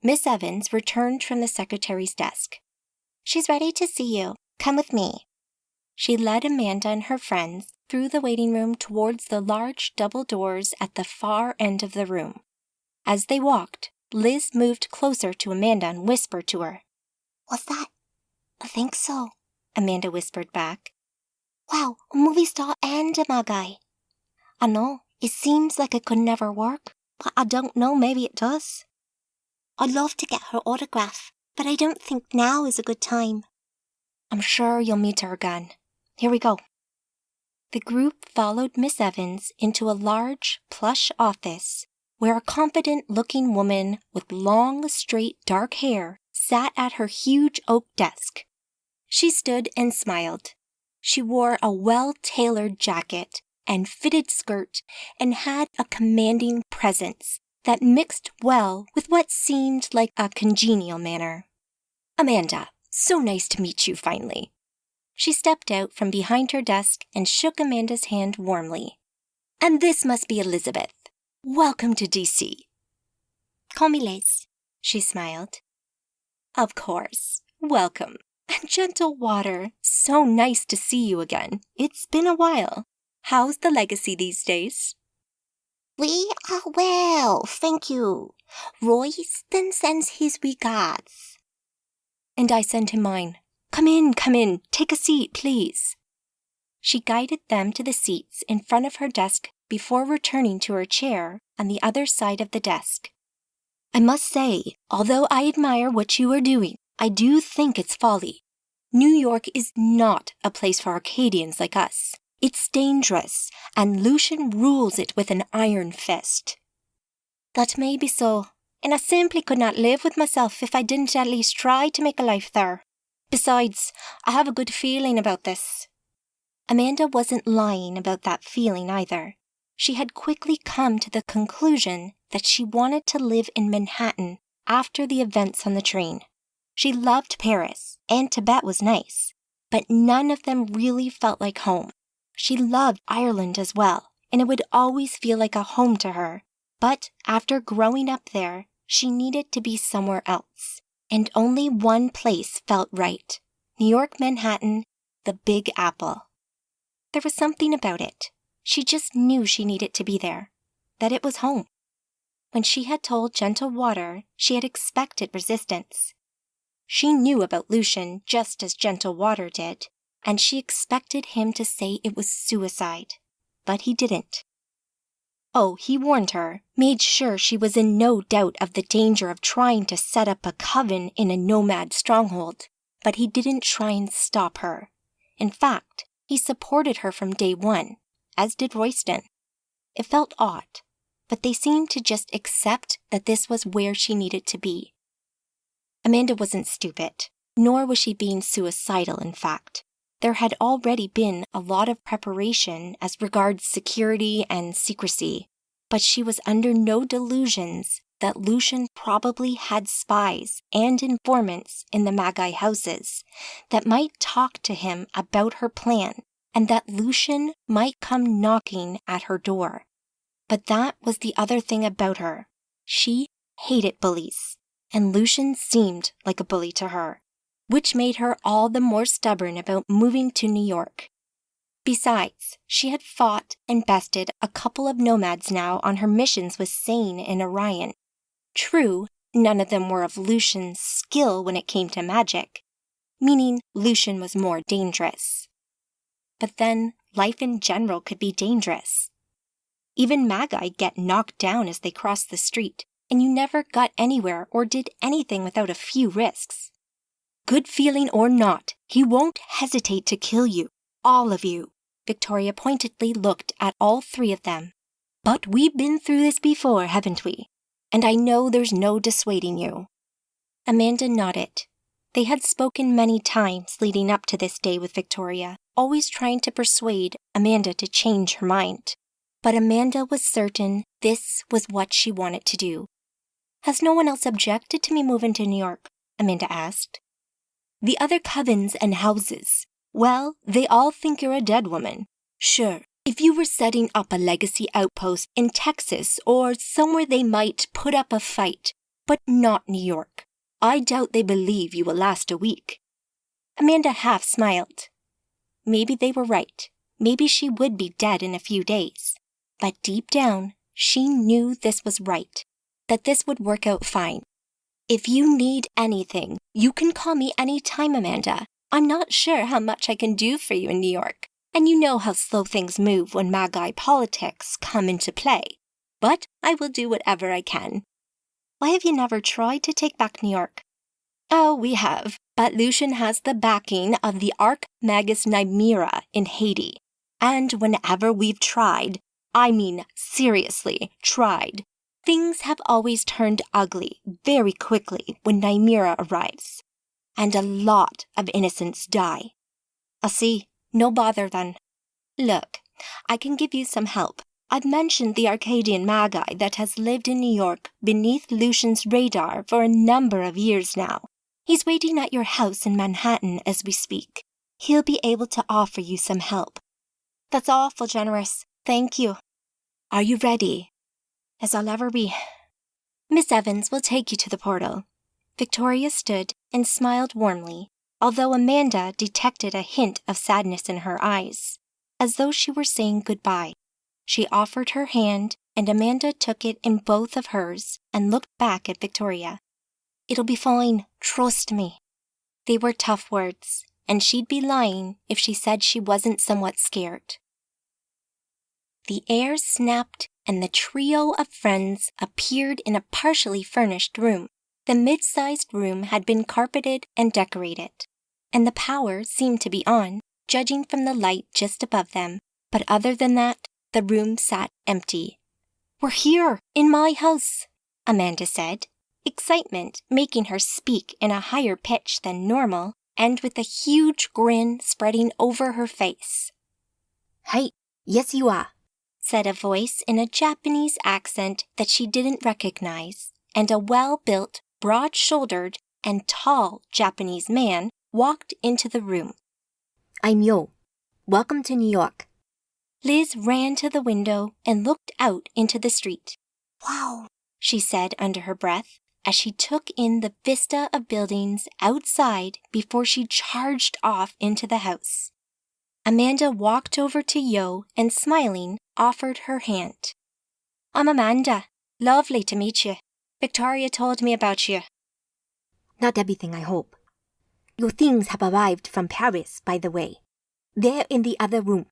Miss Evans returned from the secretary's desk. "She's ready to see you. Come with me." She led Amanda and her friends through the waiting room towards the large double doors at the far end of the room. As they walked, Liz moved closer to Amanda and whispered to her. "What's that?" "I think so," Amanda whispered back. "Wow, a movie star and a Magi." "I know, it seems like it could never work, but I don't know, maybe it does." "I'd love to get her autograph, but I don't think now is a good time." "I'm sure you'll meet her again. Here we go." The group followed Miss Evans into a large, plush office where a confident-looking woman with long, straight, dark hair sat at her huge oak desk. She stood and smiled. She wore a well-tailored jacket and fitted skirt and had a commanding presence that mixed well with what seemed like a congenial manner. "Amanda, so nice to meet you finally." She stepped out from behind her desk and shook Amanda's hand warmly. "And this must be Elizabeth. Welcome to D.C. "Call me Liz," she smiled. "Of course. Welcome. And Gentle Water, so nice to see you again. It's been a while. How's the legacy these days?" "We are well, thank you. Royston sends his regards." "And I send him mine. Come in. Take a seat, please." She guided them to the seats in front of her desk before returning to her chair on the other side of the desk. "I must say, although I admire what you are doing, I do think it's folly. New York is not a place for Arcadians like us. It's dangerous, and Lucian rules it with an iron fist." "That may be so, and I simply could not live with myself if I didn't at least try to make a life there. Besides, I have a good feeling about this." Amanda wasn't lying about that feeling either. She had quickly come to the conclusion that she wanted to live in Manhattan after the events on the train. She loved Paris, and Tibet was nice, but none of them really felt like home. She loved Ireland as well, and it would always feel like a home to her. But after growing up there, she needed to be somewhere else. And only one place felt right: New York, Manhattan, the Big Apple. There was something about it. She just knew she needed to be there, that it was home. When she had told Gentle Water, she had expected resistance. She knew about Lucian just as Gentle Water did, and she expected him to say it was suicide. But he didn't. Oh, he warned her, made sure she was in no doubt of the danger of trying to set up a coven in a nomad stronghold, but he didn't try and stop her. In fact, he supported her from day one, as did Royston. It felt odd, but they seemed to just accept that this was where she needed to be. Amanda wasn't stupid, nor was she being suicidal, in fact. There had already been a lot of preparation as regards security and secrecy, but she was under no delusions that Lucian probably had spies and informants in the Magi houses that might talk to him about her plan, and that Lucian might come knocking at her door. But that was the other thing about her. She hated bullies, and Lucian seemed like a bully to her, which made her all the more stubborn about moving to New York. Besides, she had fought and bested a couple of nomads now on her missions with Sane and Orion. True, none of them were of Lucian's skill when it came to magic, meaning Lucian was more dangerous. But then, life in general could be dangerous. Even Magi get knocked down as they cross the street, and you never got anywhere or did anything without a few risks. Good feeling or not, he won't hesitate to kill you, all of you. Victoria pointedly looked at all three of them. But we've been through this before, haven't we? And I know there's no dissuading you. Amanda nodded. They had spoken many times leading up to this day with Victoria, always trying to persuade Amanda to change her mind. But Amanda was certain this was what she wanted to do. "Has no one else objected to me moving to New York?" Amanda asked. "The other covens and houses. Well, they all think you're a dead woman. Sure, if you were setting up a legacy outpost in Texas or somewhere they might put up a fight, but not New York. I doubt they believe you will last a week." Amanda half smiled. Maybe they were right. Maybe she would be dead in a few days. But deep down, she knew this was right, that this would work out fine. "If you need anything, you can call me any time, Amanda. I'm not sure how much I can do for you in New York, and you know how slow things move when Magi politics come into play. But I will do whatever I can." "Why have you never tried to take back New York?" "Oh, we have, but Lucian has the backing of the Archmagus Nymera in Haiti. And whenever we've tried, I mean seriously tried, things have always turned ugly very quickly when Nymera arrives. And a lot of innocents die." "I see. No bother then." "Look, I can give you some help. I've mentioned the Arcadian Magi that has lived in New York beneath Lucian's radar for a number of years now. He's waiting at your house in Manhattan as we speak. He'll be able to offer you some help." "That's awful generous. Thank you." "Are you ready?" "As I'll ever be." "Miss Evans will take you to the portal." Victoria stood and smiled warmly, although Amanda detected a hint of sadness in her eyes, as though she were saying goodbye. She offered her hand, and Amanda took it in both of hers and looked back at Victoria. "It'll be fine, trust me." They were tough words, and she'd be lying if she said she wasn't somewhat scared. The air snapped, and the trio of friends appeared in a partially furnished room. The mid-sized room had been carpeted and decorated, and the power seemed to be on, judging from the light just above them, But other than that, the room sat empty. "We're here, in my house," Amanda said, excitement making her speak in a higher pitch than normal and with a huge grin spreading over her face. "Hey, yes you are," said a voice in a Japanese accent that she didn't recognize, and a well-built, broad-shouldered, and tall Japanese man walked into the room. "I'm Yo. Welcome to New York." Liz ran to the window and looked out into the street. Wow, she said under her breath as she took in the vista of buildings outside before she charged off into the house. Amanda walked over to Yo and, smiling, offered her hand. "I'm Amanda. Lovely to meet you. Victoria told me about you." "Not everything, I hope. Your things have arrived from Paris, by the way. They're in the other room."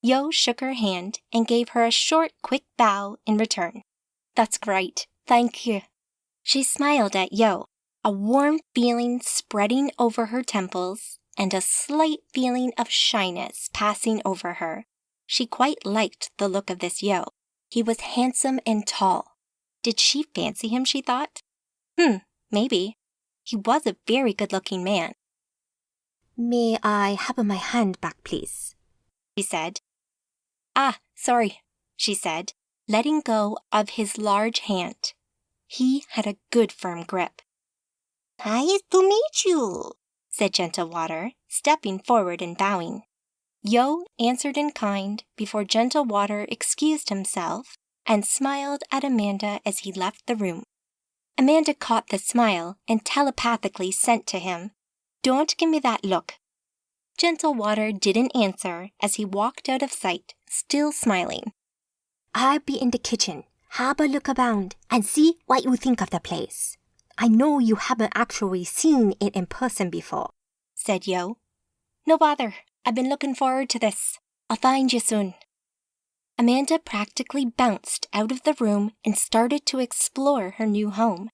Yo shook her hand and gave her a short, quick bow in return. "That's great. Thank you." She smiled at Yo, a warm feeling spreading over her temples and a slight feeling of shyness passing over her. She quite liked the look of this Yo. He was handsome and tall. Did she fancy him, she thought? Maybe. He was a very good-looking man. "May I have my hand back, please?" he said. "Ah, sorry," she said, letting go of his large hand. He had a good firm grip. nice to meet you," said Gentle Water, stepping forward and bowing. Yo answered in kind before Gentle Water excused himself and smiled at Amanda as he left the room. Amanda caught the smile and telepathically sent to him, "Don't give me that look." Gentle Water didn't answer as he walked out of sight, still smiling. "I'll be in the kitchen. Have a look around and see what you think of the place. I know you haven't actually seen it in person before," said Yo. "No bother. I've been looking forward to this. I'll find you soon." Amanda practically bounced out of the room and started to explore her new home.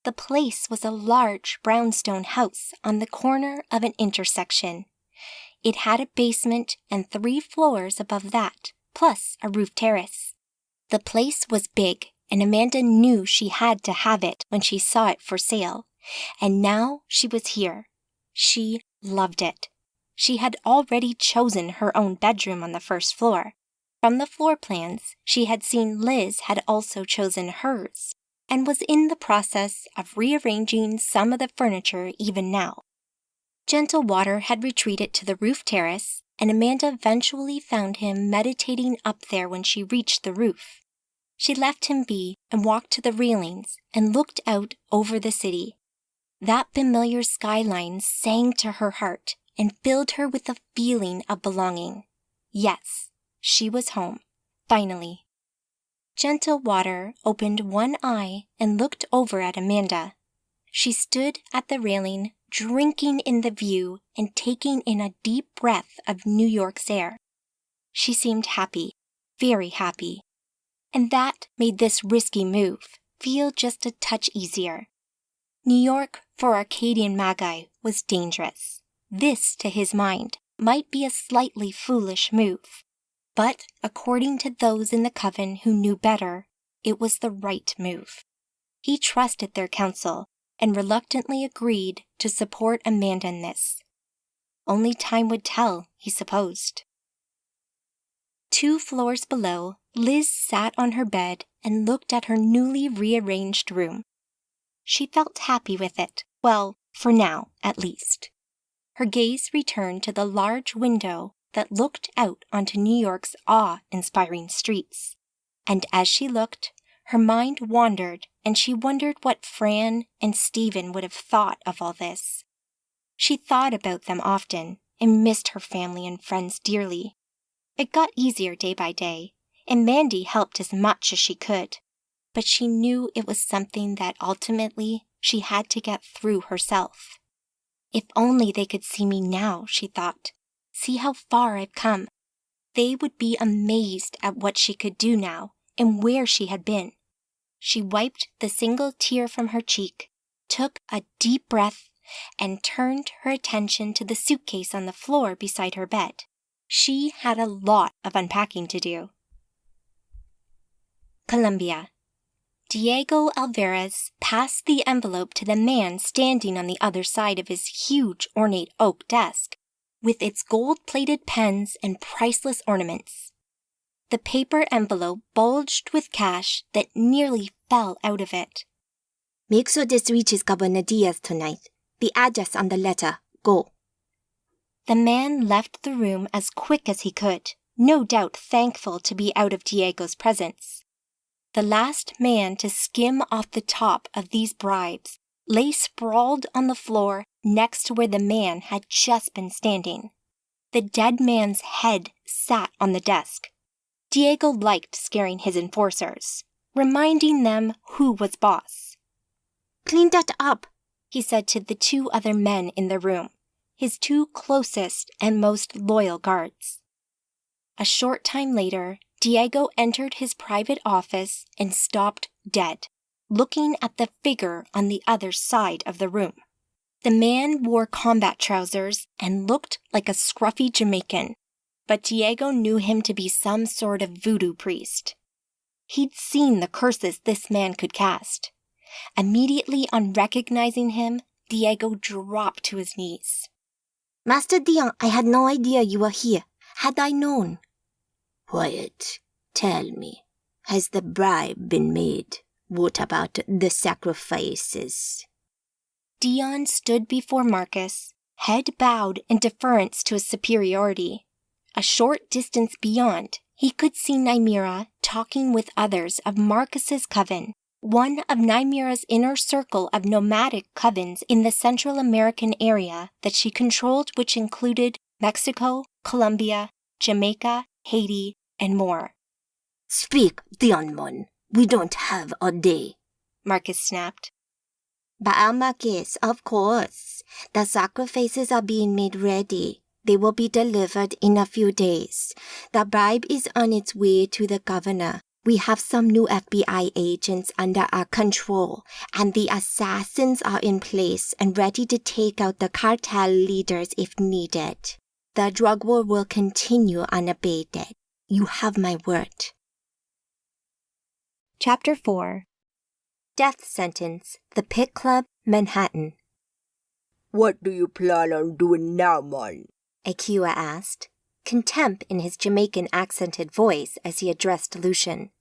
The place was a large brownstone house on the corner of an intersection. It had a basement and 3 floors above that, plus a roof terrace. The place was big, and Amanda knew she had to have it when she saw it for sale. And now she was here. She loved it. She had already chosen her own bedroom on the first floor. From the floor plans, she had seen Liz had also chosen hers, and was in the process of rearranging some of the furniture even now. Gentle Water had retreated to the roof terrace, and Amanda eventually found him meditating up there when she reached the roof. She left him be and walked to the railings and looked out over the city. That familiar skyline sang to her heart and filled her with a feeling of belonging. Yes, she was home, finally. Gentle Water opened one eye and looked over at Amanda. She stood at the railing, drinking in the view and taking in a deep breath of New York's air. She seemed happy, very happy. And that made this risky move feel just a touch easier. New York for Arcadian Magi was dangerous. This, to his mind, might be a slightly foolish move. But according to those in the coven who knew better, it was the right move. He trusted their counsel and reluctantly agreed to support Amanda in this. Only time would tell, he supposed. 2 floors below, Liz sat on her bed and looked at her newly rearranged room. She felt happy with it, well, for now, at least. Her gaze returned to the large window that looked out onto New York's awe-inspiring streets. And as she looked, her mind wandered and she wondered what Fran and Stephen would have thought of all this. She thought about them often and missed her family and friends dearly. It got easier day by day, and Mandy helped as much as she could, but she knew it was something that ultimately she had to get through herself. If only they could see me now, she thought. See how far I've come. They would be amazed at what she could do now and where she had been. She wiped the single tear from her cheek, took a deep breath, and turned her attention to the suitcase on the floor beside her bed. She had a lot of unpacking to do. Columbia. Diego Alvarez passed the envelope to the man standing on the other side of his huge ornate oak desk, with its gold-plated pens and priceless ornaments. The paper envelope bulged with cash that nearly fell out of it. Make sure this reaches Governor Diaz tonight. The address on the letter. Go. The man left the room as quick as he could, no doubt thankful to be out of Diego's presence. The last man to skim off the top of these bribes lay sprawled on the floor next to where the man had just been standing. The dead man's head sat on the desk. Diego liked scaring his enforcers, reminding them who was boss. Clean that up, he said to the two other men in the room, his two closest and most loyal guards. A short time later, Diego entered his private office and stopped dead, looking at the figure on the other side of the room. The man wore combat trousers and looked like a scruffy Jamaican, but Diego knew him to be some sort of voodoo priest. He'd seen the curses this man could cast. Immediately on recognizing him, Diego dropped to his knees. Master Dion, I had no idea you were here. Had I known. Quiet. Tell me, has the bribe been made? What about the sacrifices? Dion stood before Marcus, head bowed in deference to his superiority. A short distance beyond, he could see Nymira talking with others of Marcus's coven, one of Nymira's inner circle of nomadic covens in the Central American area that she controlled, which included Mexico, Colombia, Jamaica, Haiti, and more. Speak, Dionmon. We don't have a day, Marcus snapped. Marcus, of course. The sacrifices are being made ready. They will be delivered in a few days. The bribe is on its way to the governor. We have some new FBI agents under our control, and the assassins are in place and ready to take out the cartel leaders if needed. The drug war will continue unabated. You have my word. Chapter 4. Death Sentence, The Pit Club, Manhattan. What do you plan on doing now, man? Akua asked, contempt in his Jamaican accented voice as he addressed Lucian.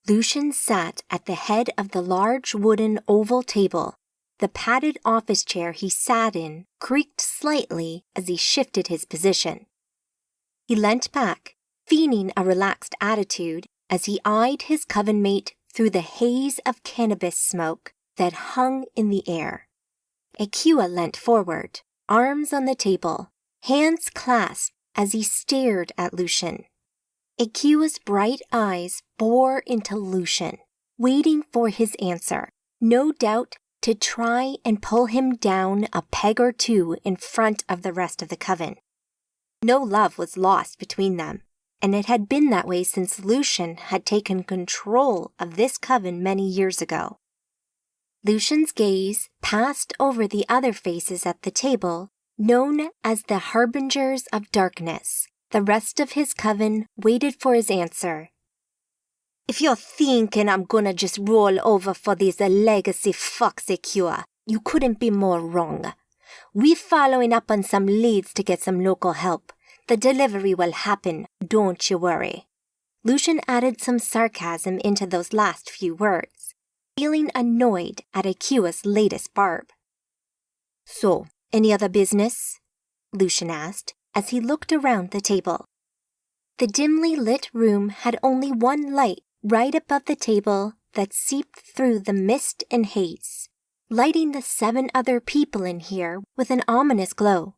Lucian sat at the head of the large wooden oval table. The padded office chair he sat in creaked slightly as he shifted his position. He leant back, feigning a relaxed attitude as he eyed his coven mate through the haze of cannabis smoke that hung in the air. Akua leant forward, arms on the table, hands clasped as he stared at Lucian. Akua's bright eyes bore into Lucian, waiting for his answer, no doubt to try and pull him down a peg or two in front of the rest of the coven. No love was lost between them, and it had been that way since Lucian had taken control of this coven many years ago. Lucian's gaze passed over the other faces at the table, known as the Harbingers of Darkness. The rest of his coven waited for his answer. If you're thinking I'm gonna just roll over for these legacy fucks, Akua, you couldn't be more wrong. We're following up on some leads to get some local help. The delivery will happen, don't you worry. Lucian added some sarcasm into those last few words, feeling annoyed at Akua's latest barb. So, any other business? Lucian asked as he looked around the table. The dimly lit room had only one light right above the table that seeped through the mist and haze, lighting the 7 other people in here with an ominous glow.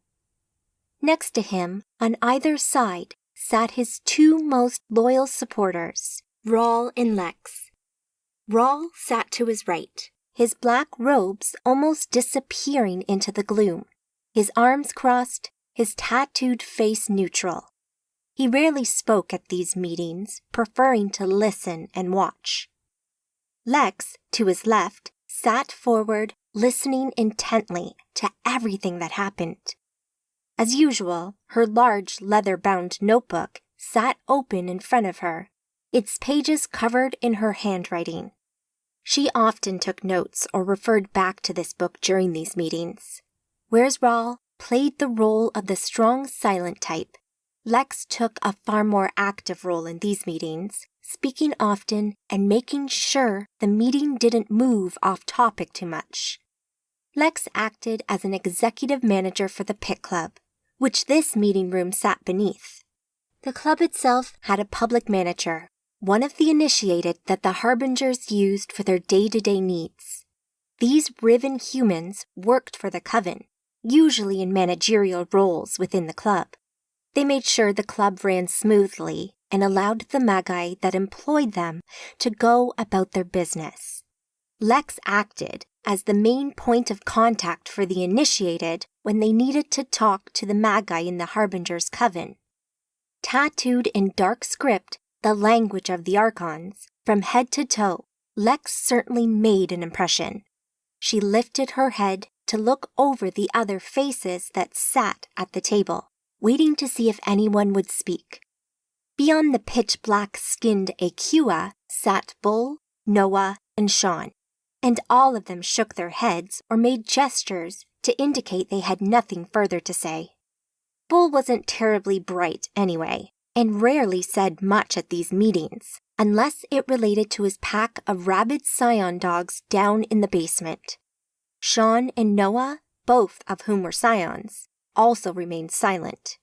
Next to him, on either side, sat his 2 most loyal supporters, Rawl and Lex. Rawl sat to his right, his black robes almost disappearing into the gloom, his arms crossed, his tattooed face neutral. He rarely spoke at these meetings, preferring to listen and watch. Lex, to his left, sat forward, listening intently to everything that happened. As usual, her large leather-bound notebook sat open in front of her, its pages covered in her handwriting. She often took notes or referred back to this book during these meetings. Whereas Rahl played the role of the strong silent type, Lex took a far more active role in these meetings, speaking often and making sure the meeting didn't move off topic too much. Lex acted as an executive manager for the Pit Club, which this meeting room sat beneath. The club itself had a public manager, one of the initiated that the Harbingers used for their day-to-day needs. These Riven humans worked for the Coven, usually in managerial roles within the club. They made sure the club ran smoothly and allowed the Magi that employed them to go about their business. Lex acted as the main point of contact for the initiated when they needed to talk to the Magi in the Harbinger's Coven. Tattooed in dark script, the language of the Archons, from head to toe, Lex certainly made an impression. She lifted her head to look over the other faces that sat at the table, waiting to see if anyone would speak. Beyond the pitch-black-skinned Aqua sat Bull, Noah, and Sean, and all of them shook their heads or made gestures to indicate they had nothing further to say. Bull wasn't terribly bright anyway, and rarely said much at these meetings, unless it related to his pack of rabid scion dogs down in the basement. Sean and Noah, both of whom were scions, also remained silent.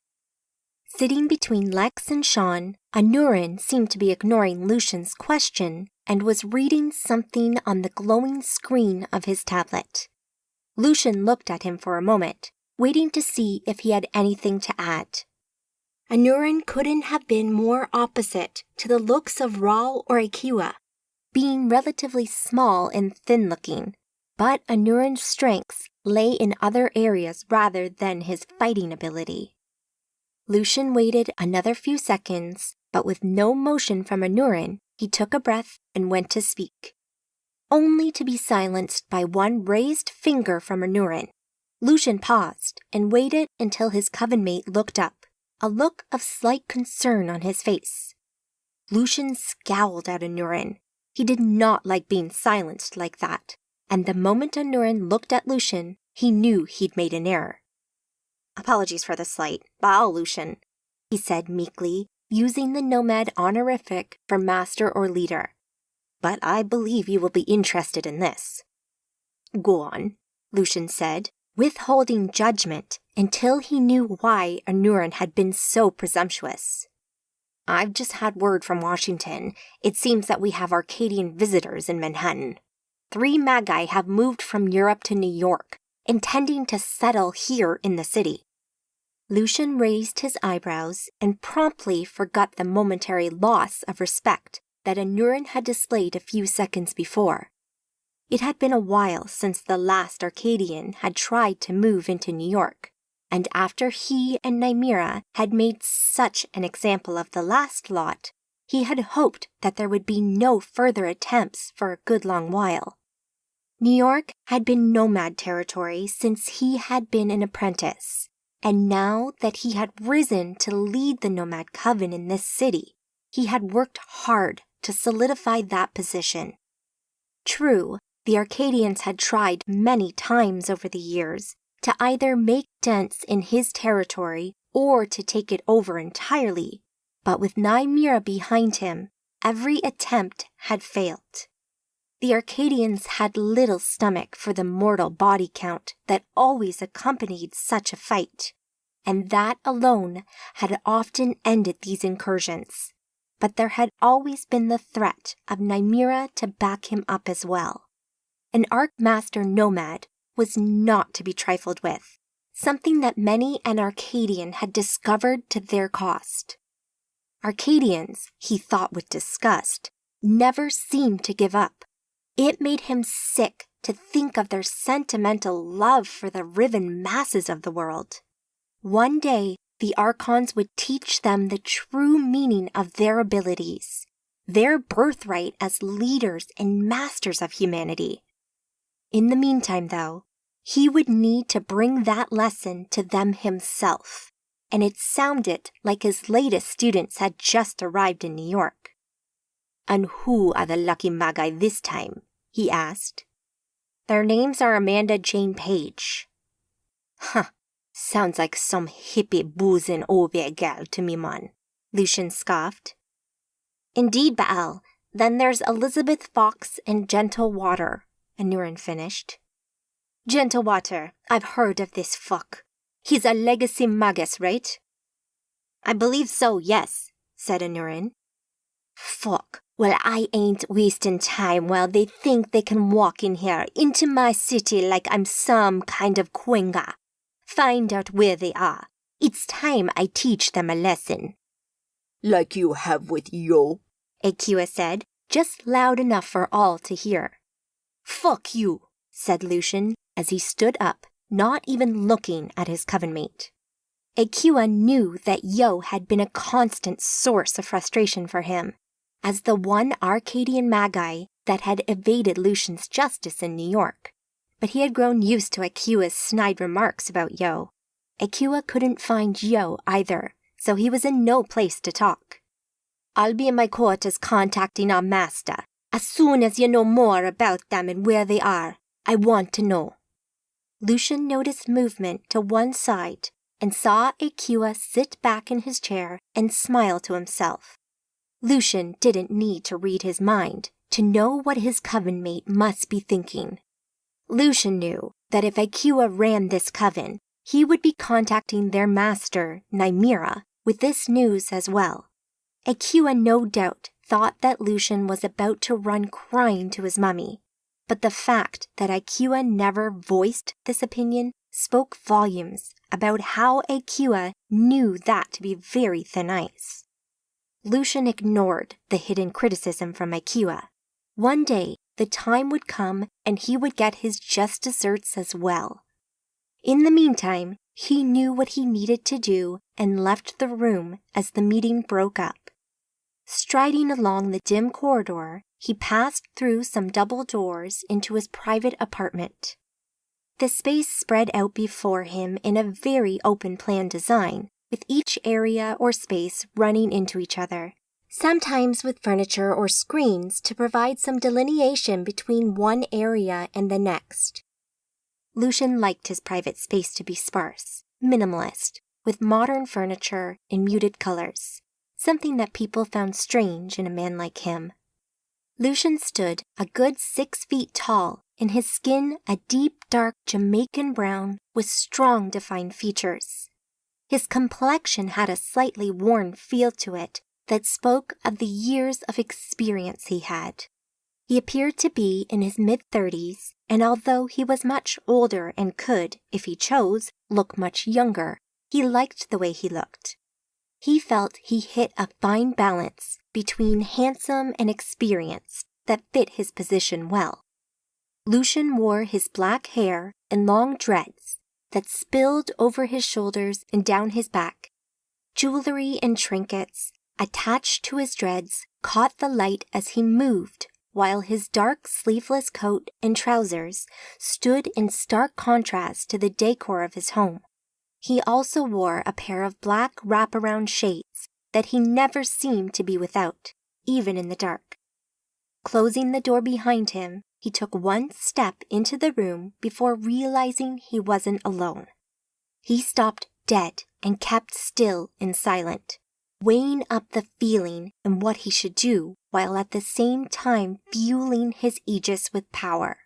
Sitting between Lex and Sean, Anurin seemed to be ignoring Lucian's question and was reading something on the glowing screen of his tablet. Lucian looked at him for a moment, waiting to see if he had anything to add. Anurin couldn't have been more opposite to the looks of Rahl or Aqua, being relatively small and thin-looking, but Anurin's strengths lay in other areas rather than his fighting ability. Lucian waited another few seconds, but with no motion from Anurin, he took a breath and went to speak. Only to be silenced by one raised finger from Anurin. Lucian paused and waited until his coven mate looked up, a look of slight concern on his face. Lucian scowled at Anurin. He did not like being silenced like that, and the moment Anurin looked at Lucian, he knew he'd made an error. "Apologies for the slight. Bow, Lucian," he said meekly, using the nomad honorific for master or leader. "But I believe you will be interested in this." "Go on," Lucian said, withholding judgment until he knew why Anurin had been so presumptuous. "I've just had word from Washington. It seems that we have Arcadian visitors in Manhattan. 3 Magi have moved from Europe to New York, intending to settle here in the city." Lucian raised his eyebrows and promptly forgot the momentary loss of respect that Anurin had displayed a few seconds before. It had been a while since the last Arcadian had tried to move into New York, and after he and Nymeria had made such an example of the last lot, he had hoped that there would be no further attempts for a good long while. New York had been nomad territory since he had been an apprentice, and now that he had risen to lead the nomad coven in this city, he had worked hard to solidify that position. True, the Arcadians had tried many times over the years to either make dents in his territory or to take it over entirely, but with Nymeria behind him, every attempt had failed. The Arcadians had little stomach for the mortal body count that always accompanied such a fight, and that alone had often ended these incursions. But there had always been the threat of Nymeria to back him up as well. An Archmaster Nomad was not to be trifled with, something that many an Arcadian had discovered to their cost. Arcadians, he thought with disgust, never seemed to give up. It made him sick to think of their sentimental love for the riven masses of the world. One day, the Archons would teach them the true meaning of their abilities, their birthright as leaders and masters of humanity. In the meantime, though, he would need to bring that lesson to them himself, and it sounded like his latest students had just arrived in New York. "And who are the lucky Magi this time?" he asked. "Their names are Amanda Jane Page." "Huh, sounds like some hippie boozing over gal to me, man," Lucian scoffed. "Indeed, Baal. Then there's Elizabeth Fox and Gentle Water," Anurin finished. "Gentle Water, I've heard of this fuck. He's a legacy magus, right?" "I believe so, yes," said Anurin. "Fuck. Well, I ain't wasting time while they think they can walk in here into my city like I'm some kind of quenga. Find out where they are. It's time I teach them a lesson." Like you have with Yo. Akua said, just loud enough for all to hear. "Fuck you," said Lucian as he stood up, not even looking at his coven-mate. Akua knew that Yo had been a constant source of frustration for him, as the one Arcadian Magi that had evaded Lucian's justice in New York. But he had grown used to Akua's snide remarks about Yo. Akua couldn't find Yo either, so he was in no place to talk. "I'll be in my quarters contacting our master. As soon as you know more about them and where they are, I want to know." Lucian noticed movement to one side and saw Akua sit back in his chair and smile to himself. Lucian didn't need to read his mind to know what his coven-mate must be thinking. Lucian knew that if Akua ran this coven, he would be contacting their master, Nymira, with this news as well. Akua no doubt thought that Lucian was about to run crying to his mummy, but the fact that Akua never voiced this opinion spoke volumes about how Akua knew that to be very thin ice. Lucian ignored the hidden criticism from Akua. One day, the time would come and he would get his just desserts as well. In the meantime, he knew what he needed to do and left the room as the meeting broke up. Striding along the dim corridor, he passed through some double doors into his private apartment. The space spread out before him in a very open-plan design, with each area or space running into each other, sometimes with furniture or screens to provide some delineation between one area and the next. Lucian liked his private space to be sparse, minimalist, with modern furniture in muted colors, something that people found strange in a man like him. Lucian stood a good 6 feet tall, and his skin a deep dark Jamaican brown with strong defined features. His complexion had a slightly worn feel to it that spoke of the years of experience he had. He appeared to be in his mid-30s, and although he was much older and could, if he chose, look much younger, he liked the way he looked. He felt he hit a fine balance between handsome and experienced that fit his position well. Lucian wore his black hair in long dreads that spilled over his shoulders and down his back. Jewelry and trinkets attached to his dreads caught the light as he moved, while his dark sleeveless coat and trousers stood in stark contrast to the decor of his home. He also wore a pair of black wraparound shades that he never seemed to be without, even in the dark. Closing the door behind him, he took one step into the room before realizing he wasn't alone. He stopped dead and kept still and silent, weighing up the feeling and what he should do, while at the same time fueling his aegis with power.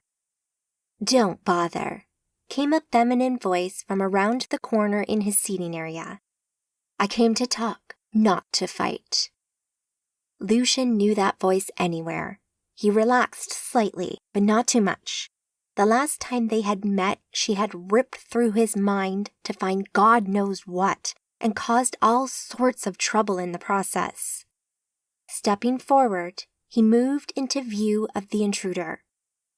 "Don't bother," came a feminine voice from around the corner in his seating area. "I came to talk, not to fight." Lucian knew that voice anywhere. He relaxed slightly, but not too much. The last time they had met, she had ripped through his mind to find God knows what, and caused all sorts of trouble in the process. Stepping forward, he moved into view of the intruder.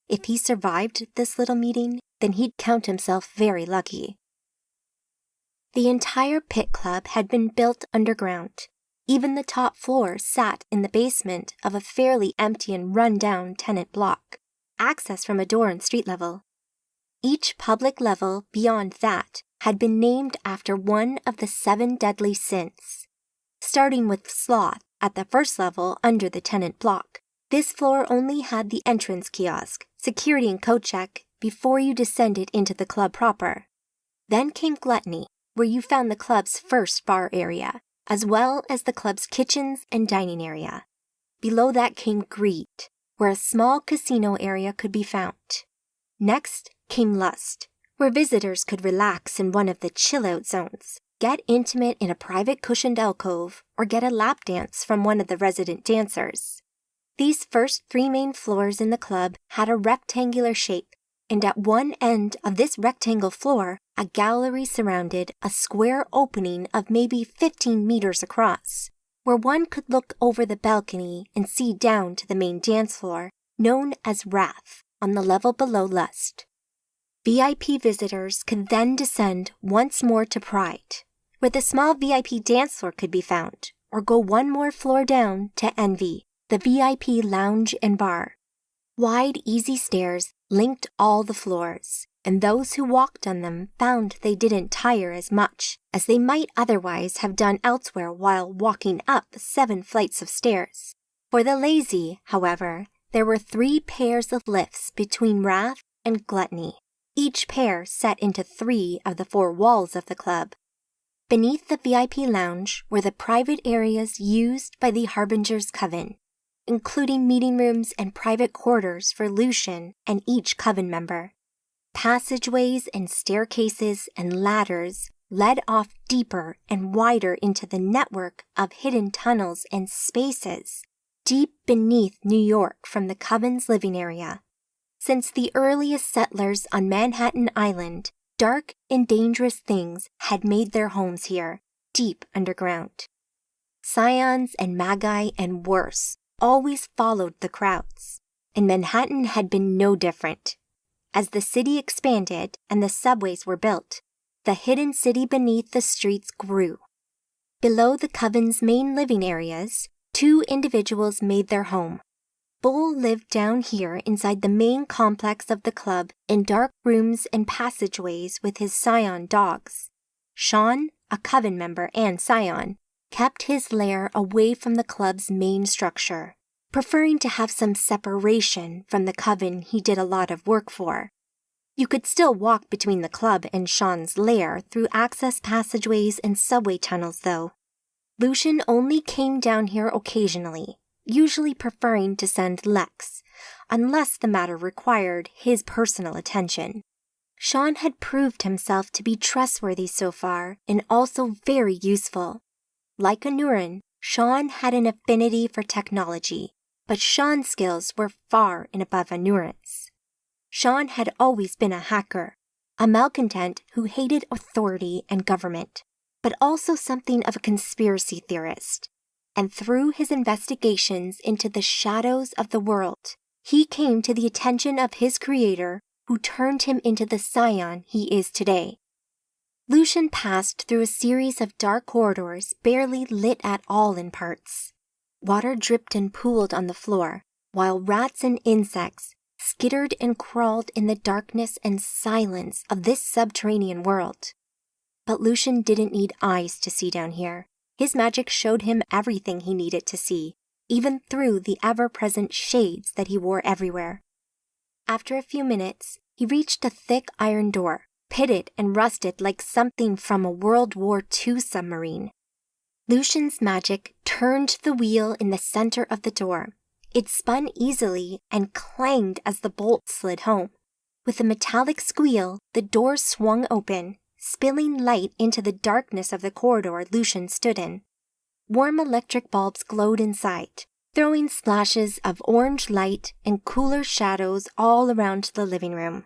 If he survived this little meeting, then he'd count himself very lucky. The entire pit club had been built underground. Even the top floor sat in the basement of a fairly empty and run-down tenant block, access from a door on street level. Each public level beyond that had been named after one of the 7 deadly sins. Starting with sloth at the first level under the tenant block, this floor only had the entrance kiosk, security and code check before you descended into the club proper. Then came gluttony, where you found the club's first bar area, as well as the club's kitchens and dining area. Below that came greed, where a small casino area could be found. Next came lust, where visitors could relax in one of the chill-out zones, get intimate in a private cushioned alcove, or get a lap dance from one of the resident dancers. These first 3 main floors in the club had a rectangular shape, and at one end of this rectangle floor, a gallery surrounded a square opening of maybe 15 meters across, where one could look over the balcony and see down to the main dance floor, known as Wrath, on the level below Lust. VIP visitors could then descend once more to Pride, where the small VIP dance floor could be found, or go one more floor down to Envy, the VIP lounge and bar. Wide, easy stairs linked all the floors, and those who walked on them found they didn't tire as much as they might otherwise have done elsewhere while walking up 7 flights of stairs. For the lazy, however, there were 3 pairs of lifts between Wrath and Gluttony, each pair set into 3 of the 4 walls of the club. Beneath the VIP lounge were the private areas used by the Harbinger's Coven, including meeting rooms and private quarters for Lucian and each Coven member. Passageways and staircases and ladders led off deeper and wider into the network of hidden tunnels and spaces deep beneath New York from the Coven's living area. Since the earliest settlers on Manhattan Island, dark and dangerous things had made their homes here, deep underground. Scions and Magi and worse always followed the crowds, and Manhattan had been no different. As the city expanded and the subways were built, the hidden city beneath the streets grew. Below the Coven's main living areas, 2 individuals made their home. Bull lived down here inside the main complex of the club in dark rooms and passageways with his scion dogs. Sean, a Coven member and scion, kept his lair away from the club's main structure, preferring to have some separation from the Coven he did a lot of work for. You could still walk between the club and Sean's lair through access passageways and subway tunnels, though. Lucian only came down here occasionally, usually preferring to send Lex, unless the matter required his personal attention. Sean had proved himself to be trustworthy so far and also very useful. Like Anurin, Sean had an affinity for technology, but Sean's skills were far and above Anurin's. Sean had always been a hacker, a malcontent who hated authority and government, but also something of a conspiracy theorist. And through his investigations into the shadows of the world, he came to the attention of his creator, who turned him into the scion he is today. Lucian passed through a series of dark corridors barely lit at all in parts. Water dripped and pooled on the floor, while rats and insects skittered and crawled in the darkness and silence of this subterranean world. But Lucian didn't need eyes to see down here. His magic showed him everything he needed to see, even through the ever-present shades that he wore everywhere. After a few minutes, he reached a thick iron door, pitted and rusted like something from a World War II submarine. Lucian's magic turned the wheel in the center of the door. It spun easily and clanged as the bolt slid home. With a metallic squeal, the door swung open, spilling light into the darkness of the corridor Lucian stood in. Warm electric bulbs glowed inside, throwing splashes of orange light and cooler shadows all around the living room.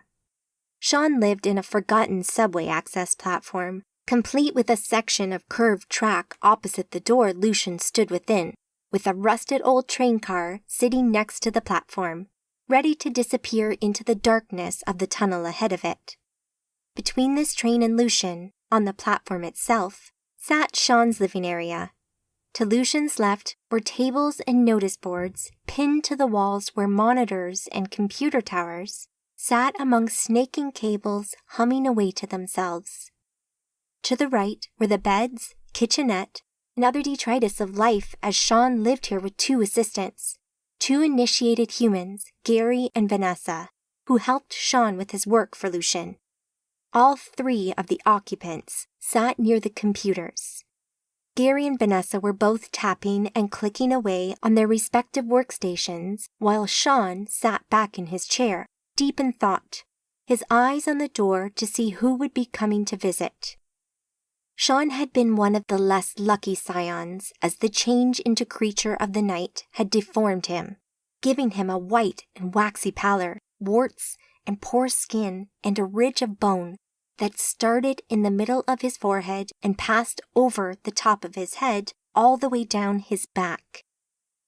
Sean lived in a forgotten subway access platform, complete with a section of curved track opposite the door Lucian stood within, with a rusted old train car sitting next to the platform, ready to disappear into the darkness of the tunnel ahead of it. Between this train and Lucian, on the platform itself, sat Sean's living area. To Lucian's left were tables and notice boards pinned to the walls where monitors and computer towers, sat among snaking cables humming away to themselves. To the right were the beds, kitchenette, and other detritus of life as Sean lived here with 2 assistants, 2 initiated humans, Gary and Vanessa, who helped Sean with his work for Lucian. All 3 of the occupants sat near the computers. Gary and Vanessa were both tapping and clicking away on their respective workstations, while Sean sat back in his chair, deep in thought, his eyes on the door to see who would be coming to visit. Sean had been one of the less lucky scions, as the change into creature of the night had deformed him, giving him a white and waxy pallor, warts and poor skin, and a ridge of bone that started in the middle of his forehead and passed over the top of his head all the way down his back.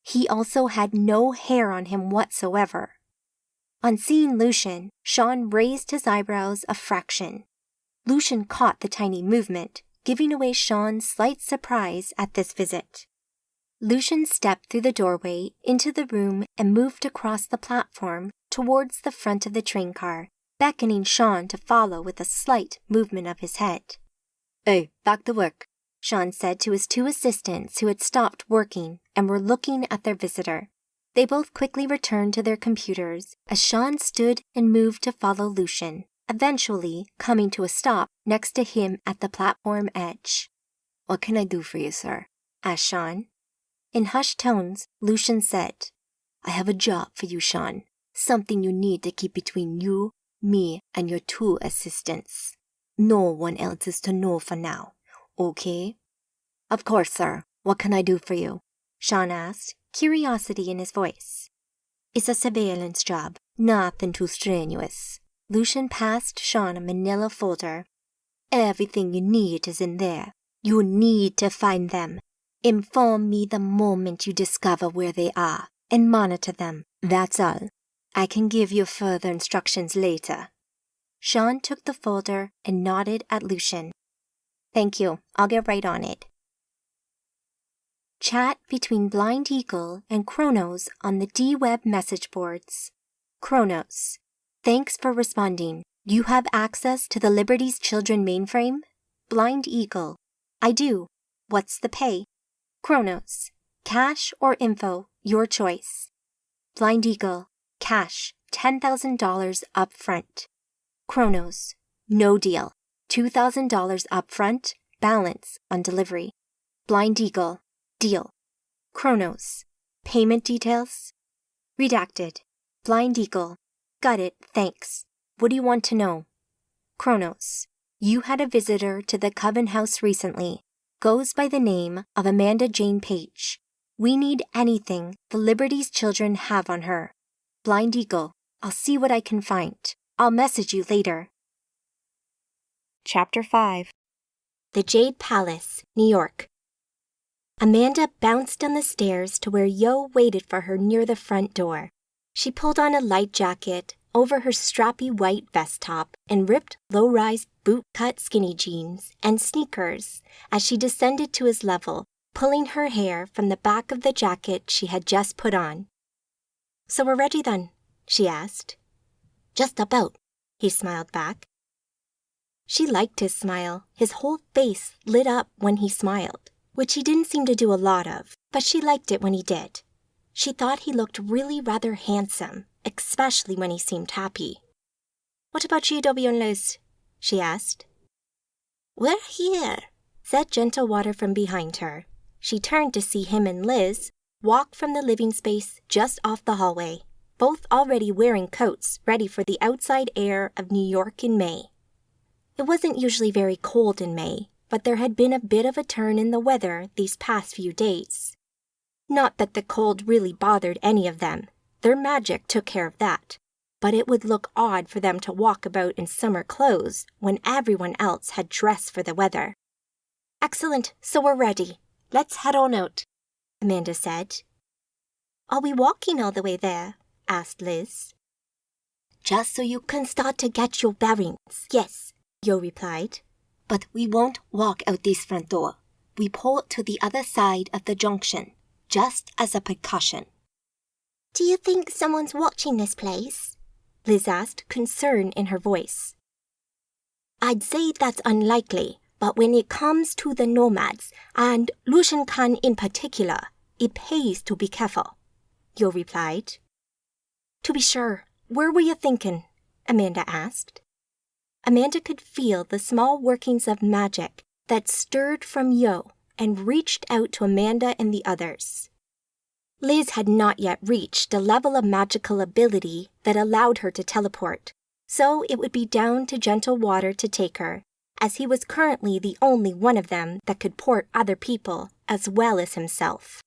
He also had no hair on him whatsoever. On seeing Lucian, Sean raised his eyebrows a fraction. Lucian caught the tiny movement, giving away Sean's slight surprise at this visit. Lucian stepped through the doorway into the room and moved across the platform towards the front of the train car, beckoning Sean to follow with a slight movement of his head. "Hey, back to work," Sean said to his 2 assistants who had stopped working and were looking at their visitor. They both quickly returned to their computers as Sean stood and moved to follow Lucian, eventually coming to a stop next to him at the platform edge. "What can I do for you, sir?" asked Sean. In hushed tones, Lucian said, "I have a job for you, Sean. Something you need to keep between you, me, and your 2 assistants. No one else is to know for now, okay?" "Of course, sir. What can I do for you?" Sean asked, curiosity in his voice. "It's a surveillance job. Nothing too strenuous." Lucian passed Sean a manila folder. "Everything you need is in there. You need to find them. Inform me the moment you discover where they are, and monitor them. That's all. I can give you further instructions later." Sean took the folder and nodded at Lucian. "Thank you. I'll get right on it." Chat between Blind Eagle and Kronos on the D-Web message boards. Kronos: "Thanks for responding. You have access to the Liberty's Children mainframe?" Blind Eagle: "I do. What's the pay?" Kronos: "Cash or info, your choice." Blind Eagle: "Cash, $10,000 up front." Kronos: "No deal. $2,000 up front, balance on delivery." Blind Eagle: "Deal." Kronos: "Payment details?" Redacted. Blind Eagle: "Got it, thanks. What do you want to know?" Kronos: "You had a visitor to the Coven House recently. Goes by the name of Amanda Jane Page. We need anything the Liberty's Children have on her." Blind Eagle: "I'll see what I can find. I'll message you later." Chapter 5. The Jade Palace, New York. Amanda bounced down the stairs to where Yo waited for her near the front door. She pulled on a light jacket over her strappy white vest top and ripped low-rise boot-cut skinny jeans and sneakers as she descended to his level, pulling her hair from the back of the jacket she had just put on. "So we're ready then?" she asked. "Just about," he smiled back. She liked his smile. His whole face lit up when he smiled, which he didn't seem to do a lot of, but she liked it when he did. She thought he looked really rather handsome, especially when he seemed happy. "What about GW and Liz?" she asked. "We're here," said Gentle Water from behind her. She turned to see him and Liz walk from the living space just off the hallway, both already wearing coats ready for the outside air of New York in May. It wasn't usually very cold in May, but there had been a bit of a turn in the weather these past few days. Not that the cold really bothered any of them. Their magic took care of that. But it would look odd for them to walk about in summer clothes when everyone else had dressed for the weather. "Excellent, so we're ready. Let's head on out," Amanda said. "Are we walking all the way there?" asked Liz. "Just so you can start to get your bearings, yes," Yo replied. "But we won't walk out this front door. We pull to the other side of the junction, just as a precaution." "Do you think someone's watching this place?" Liz asked, concern in her voice. I'd say that's unlikely, but when it comes to the nomads, and Lucian in particular, it pays to be careful, Yo replied. To be sure, where were you thinking? Amanda asked. Amanda could feel the small workings of magic that stirred from Yo and reached out to Amanda and the others. Liz had not yet reached a level of magical ability that allowed her to teleport, so it would be down to Gentle Water to take her, as he was currently the only one of them that could port other people as well as himself.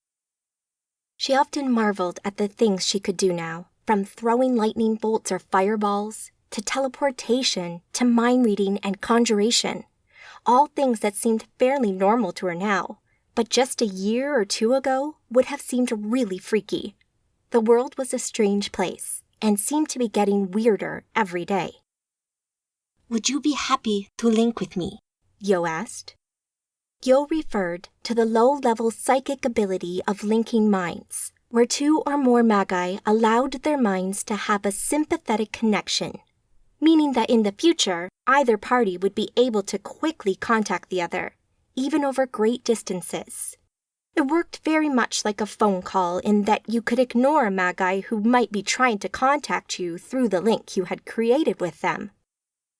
She often marveled at the things she could do now, from throwing lightning bolts or fireballs, to teleportation, to mind reading and conjuration, all things that seemed fairly normal to her now, but just a year or two ago would have seemed really freaky. The world was a strange place, and seemed to be getting weirder every day. Would you be happy to link with me? Yo asked. Yo referred to the low-level psychic ability of linking minds, where two or more magi allowed their minds to have a sympathetic connection, meaning that in the future, either party would be able to quickly contact the other, even over great distances. It worked very much like a phone call in that you could ignore a magi who might be trying to contact you through the link you had created with them.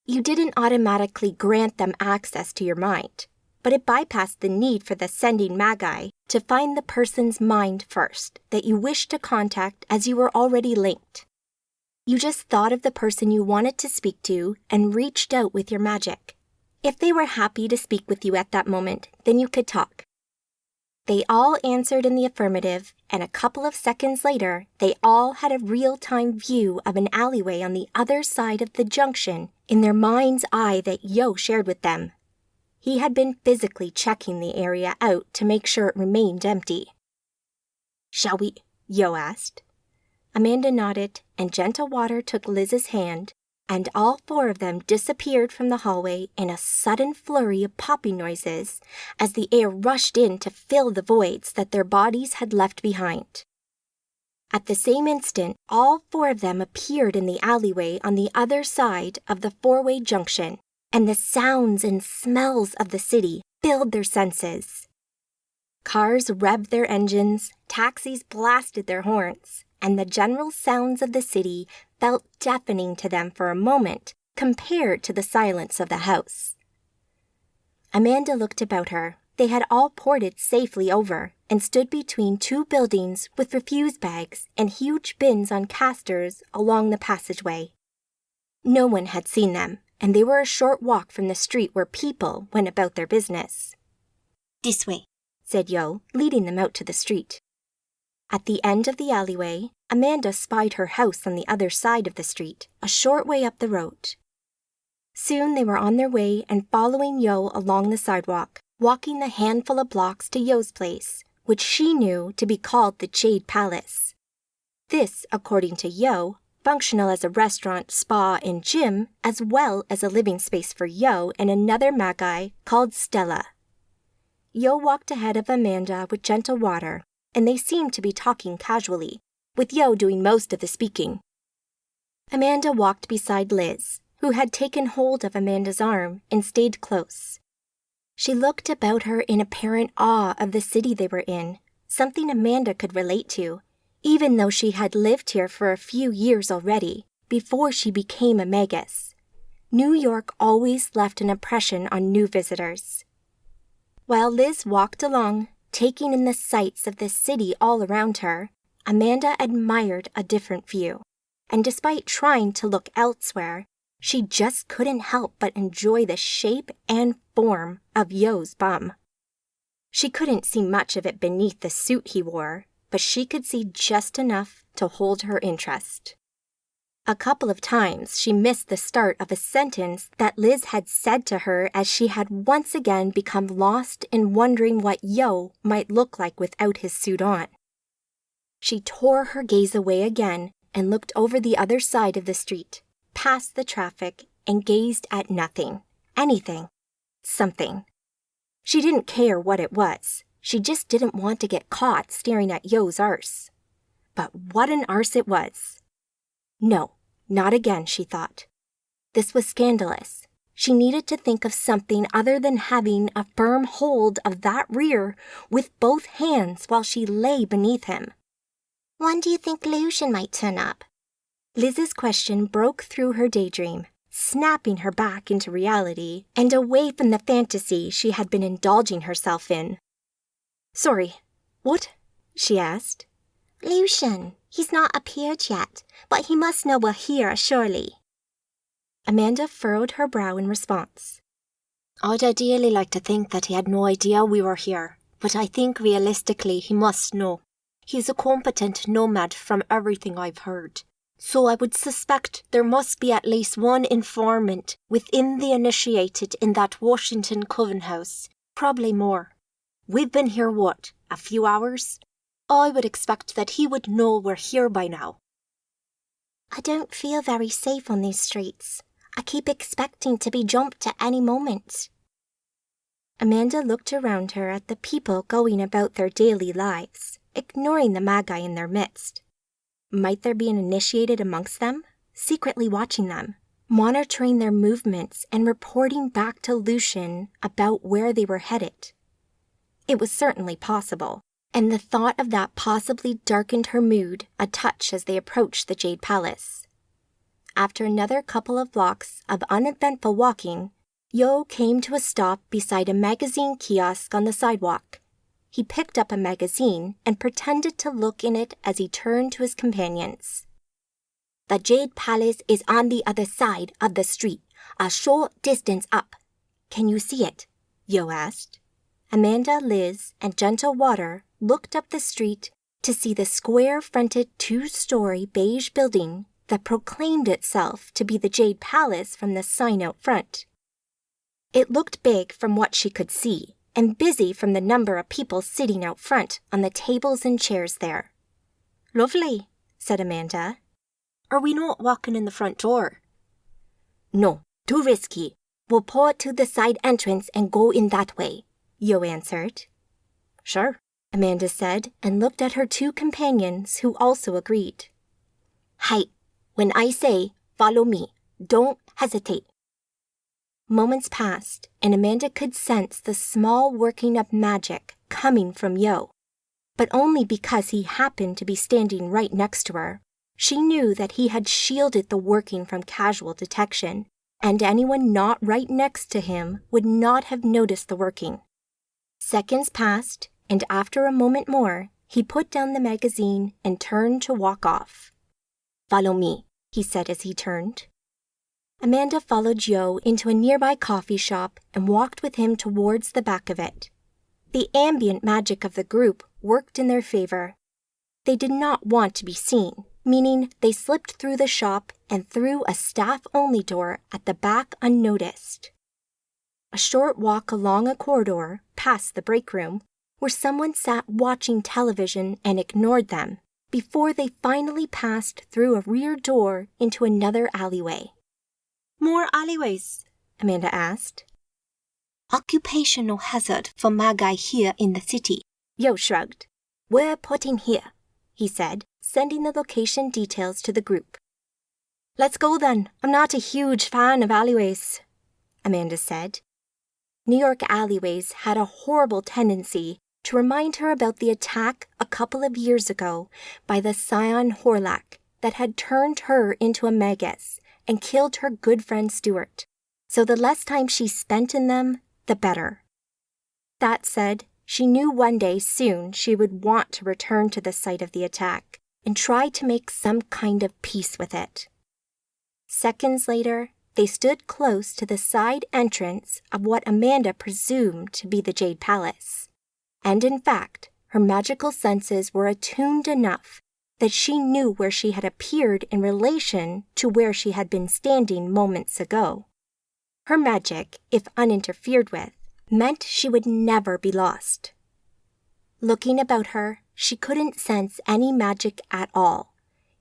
You didn't automatically grant them access to your mind, but it bypassed the need for the sending magi to find the person's mind first that you wished to contact as you were already linked. You just thought of the person you wanted to speak to and reached out with your magic. If they were happy to speak with you at that moment, then you could talk. They all answered in the affirmative, and a couple of seconds later, they all had a real-time view of an alleyway on the other side of the junction in their mind's eye that Yo shared with them. He had been physically checking the area out to make sure it remained empty. Shall we? Yo asked. Amanda nodded, and Gentle Water took Liz's hand, and all four of them disappeared from the hallway in a sudden flurry of popping noises as the air rushed in to fill the voids that their bodies had left behind. At the same instant, all four of them appeared in the alleyway on the other side of the four-way junction, and the sounds and smells of the city filled their senses. Cars revved their engines, taxis blasted their horns, and the general sounds of the city felt deafening to them for a moment compared to the silence of the house. Amanda looked about her. They had all ported safely over and stood between two buildings with refuse bags and huge bins on casters along the passageway. No one had seen them, and they were a short walk from the street where people went about their business. This way, said Yo, leading them out to the street. At the end of the alleyway, Amanda spied her house on the other side of the street, a short way up the road. Soon they were on their way and following Yo along the sidewalk, walking the handful of blocks to Yo's place, which she knew to be called the Jade Palace. This, according to Yo, functional as a restaurant, spa, and gym, as well as a living space for Yo and another magi called Stella. Yo walked ahead of Amanda with Gentle Water, and they seemed to be talking casually, with Yo doing most of the speaking. Amanda walked beside Liz, who had taken hold of Amanda's arm and stayed close. She looked about her in apparent awe of the city they were in, something Amanda could relate to, even though she had lived here for a few years already, before she became a magus. New York always left an impression on new visitors. While Liz walked along, taking in the sights of the city all around her, Amanda admired a different view, and despite trying to look elsewhere, she just couldn't help but enjoy the shape and form of Yo's bum. She couldn't see much of it beneath the suit he wore, but she could see just enough to hold her interest. A couple of times she missed the start of a sentence that Liz had said to her as she had once again become lost in wondering what Yo might look like without his suit on. She tore her gaze away again and looked over the other side of the street, past the traffic, and gazed at nothing, anything, something. She didn't care what it was. She just didn't want to get caught staring at Yo's arse. But what an arse it was. No, Not again, she thought. This was scandalous. She needed to think of something other than having a firm hold of that rear with both hands while she lay beneath him. When do you think Lucian might turn up? Liz's question broke through her daydream, snapping her back into reality and away from the fantasy she had been indulging herself in. Sorry, what? She asked. Lucian. He's not appeared yet, but he must know we're here, surely. Amanda furrowed her brow in response. I'd ideally like to think that he had no idea we were here, but I think realistically he must know. He's a competent nomad from everything I've heard. So I would suspect there must be at least one informant within the initiated in that Washington Coven house, probably more. We've been here, what, a few hours? I would expect that he would know we're here by now. I don't feel very safe on these streets. I keep expecting to be jumped at any moment. Amanda looked around her at the people going about their daily lives, ignoring the Magi in their midst. Might there be an initiated amongst them, secretly watching them, monitoring their movements and reporting back to Lucian about where they were headed? It was certainly possible, and the thought of that possibly darkened her mood a touch as they approached the Jade Palace. After another couple of blocks of uneventful walking, Yo came to a stop beside a magazine kiosk on the sidewalk. He picked up a magazine and pretended to look in it as he turned to his companions. The Jade Palace is on the other side of the street, a short distance up. Can you see it? Yo asked. Amanda, Liz, and Gentle Water looked up the street to see the square-fronted two-story beige building that proclaimed itself to be the Jade Palace from the sign out front. It looked big from what she could see, and busy from the number of people sitting out front on the tables and chairs there. Lovely, said Amanda. Are we not walking in the front door? No, too risky. We'll pour to the side entrance and go in that way, Yo answered. Sure, Amanda said, and looked at her two companions who also agreed. Hey, when I say, follow me, don't hesitate. Moments passed, and Amanda could sense the small working of magic coming from Yo. But only because he happened to be standing right next to her. She knew that he had shielded the working from casual detection, and anyone not right next to him would not have noticed the working. Seconds passed, and after a moment more, he put down the magazine and turned to walk off. Follow me, he said as he turned. Amanda followed Yo into a nearby coffee shop and walked with him towards the back of it. The ambient magic of the group worked in their favor. They did not want to be seen, meaning they slipped through the shop and through a staff-only door at the back unnoticed. A short walk along a corridor, past the break room, where someone sat watching television and ignored them, before they finally passed through a rear door into another alleyway. More alleyways? Amanda asked. Occupational hazard for Magi here in the city. Yo shrugged. We're putting here, he said, sending the location details to the group. Let's go then. I'm not a huge fan of alleyways, Amanda said. New York alleyways had a horrible tendency to remind her about the attack a couple of years ago by the Scion Horlak that had turned her into a magus and killed her good friend Stuart, so the less time she spent in them, the better. That said, she knew one day soon she would want to return to the site of the attack and try to make some kind of peace with it. Seconds later, they stood close to the side entrance of what Amanda presumed to be the Jade Palace. And in fact, her magical senses were attuned enough that she knew where she had appeared in relation to where she had been standing moments ago. Her magic, if uninterfered with, meant she would never be lost. Looking about her, she couldn't sense any magic at all.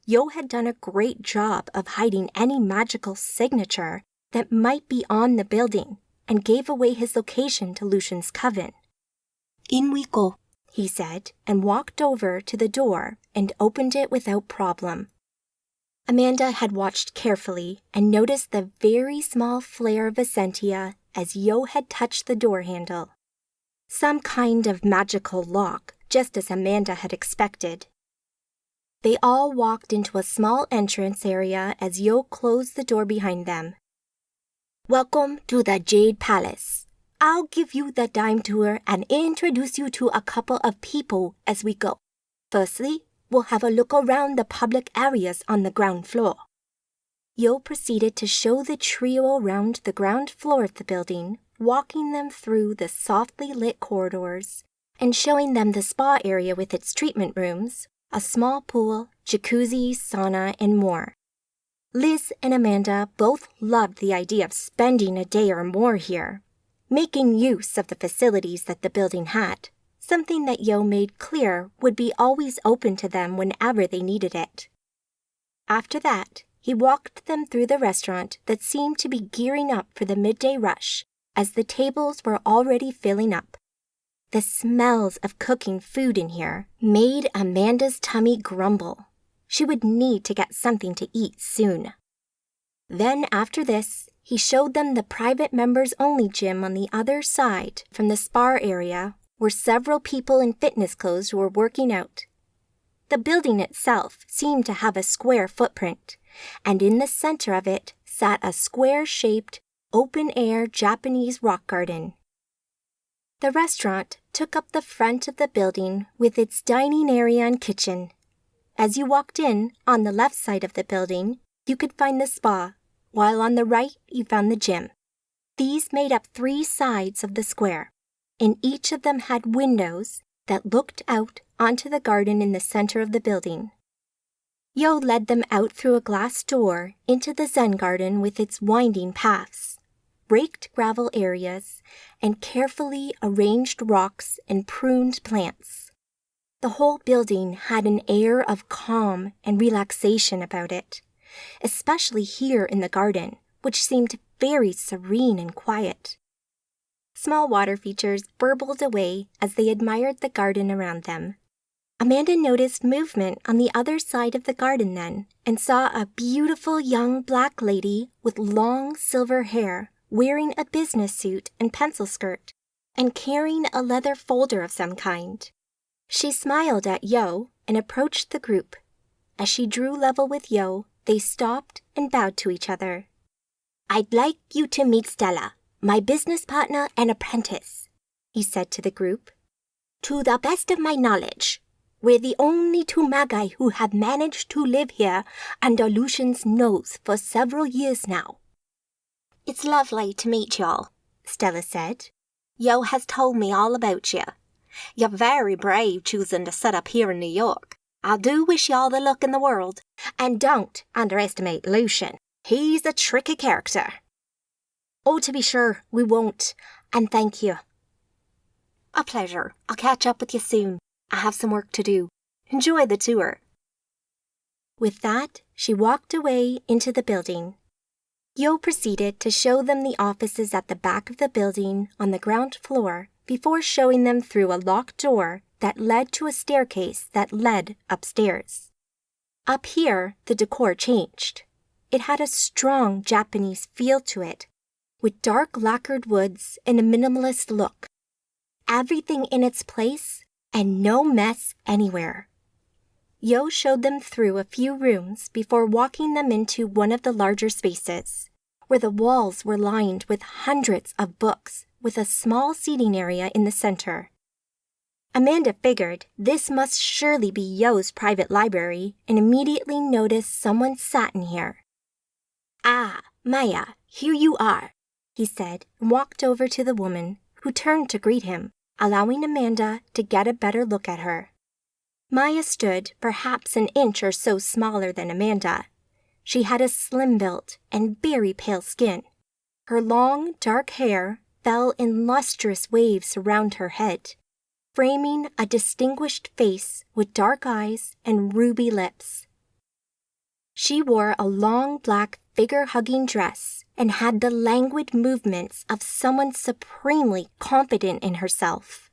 Yo had done a great job of hiding any magical signature that might be on the building and gave away his location to Lucian's coven. In we go, he said, and walked over to the door and opened it without problem. Amanda had watched carefully and noticed the very small flare of Essentia as Yo had touched the door handle. Some kind of magical lock, just as Amanda had expected. They all walked into a small entrance area as Yo closed the door behind them. "Welcome to the Jade Palace. I'll give you the dime tour and introduce you to a couple of people as we go. Firstly, we'll have a look around the public areas on the ground floor." Yo proceeded to show the trio around the ground floor of the building, walking them through the softly lit corridors and showing them the spa area with its treatment rooms, a small pool, jacuzzi, sauna, and more. Liz and Amanda both loved the idea of spending a day or more here, making use of the facilities that the building had, something that Yo made clear would be always open to them whenever they needed it. After that, he walked them through the restaurant that seemed to be gearing up for the midday rush, as the tables were already filling up. The smells of cooking food in here made Amanda's tummy grumble. She would need to get something to eat soon. Then after this, he showed them the private members-only gym on the other side from the spa area where several people in fitness clothes were working out. The building itself seemed to have a square footprint, and in the center of it sat a square-shaped, open-air Japanese rock garden. The restaurant took up the front of the building with its dining area and kitchen. As you walked in, on the left side of the building, you could find the spa, while on the right you found the gym. These made up 3 sides of the square, and each of them had windows that looked out onto the garden in the center of the building. Yo led them out through a glass door into the Zen garden with its winding paths, raked gravel areas, and carefully arranged rocks and pruned plants. The whole building had an air of calm and relaxation about it, especially here in the garden, which seemed very serene and quiet. Small water features burbled away as they admired the garden around them. Amanda noticed movement on the other side of the garden then, and saw a beautiful young black lady with long silver hair, wearing a business suit and pencil skirt, and carrying a leather folder of some kind. She smiled at Yo and approached the group. As she drew level with Yo, they stopped and bowed to each other. "I'd like you to meet Stella, my business partner and apprentice," he said to the group. "To the best of my knowledge, we're the only 2 Magi who have managed to live here under Lucian's nose for several years now." "It's lovely to meet y'all," Stella said. "Yo has told me all about you. You're very brave choosing to set up here in New York. I do wish y'all the luck in the world, and don't underestimate Lucian. He's a tricky character." "Oh, to be sure, we won't, and thank you." "A pleasure. I'll catch up with you soon. I have some work to do. Enjoy the tour." With that, she walked away into the building. Yo proceeded to show them the offices at the back of the building on the ground floor before showing them through a locked door that led to a staircase that led upstairs. Up here, the decor changed. It had a strong Japanese feel to it, with dark lacquered woods and a minimalist look. Everything in its place and no mess anywhere. Yo showed them through a few rooms before walking them into one of the larger spaces, where the walls were lined with hundreds of books with a small seating area in the center. Amanda figured this must surely be Yo's private library and immediately noticed someone sat in here. "Ah, Maya, here you are," he said, and walked over to the woman, who turned to greet him, allowing Amanda to get a better look at her. Maya stood perhaps an inch or so smaller than Amanda. She had a slim build and very pale skin. Her long, dark hair fell in lustrous waves around her head, framing a distinguished face with dark eyes and ruby lips. She wore a long black figure-hugging dress and had the languid movements of someone supremely confident in herself.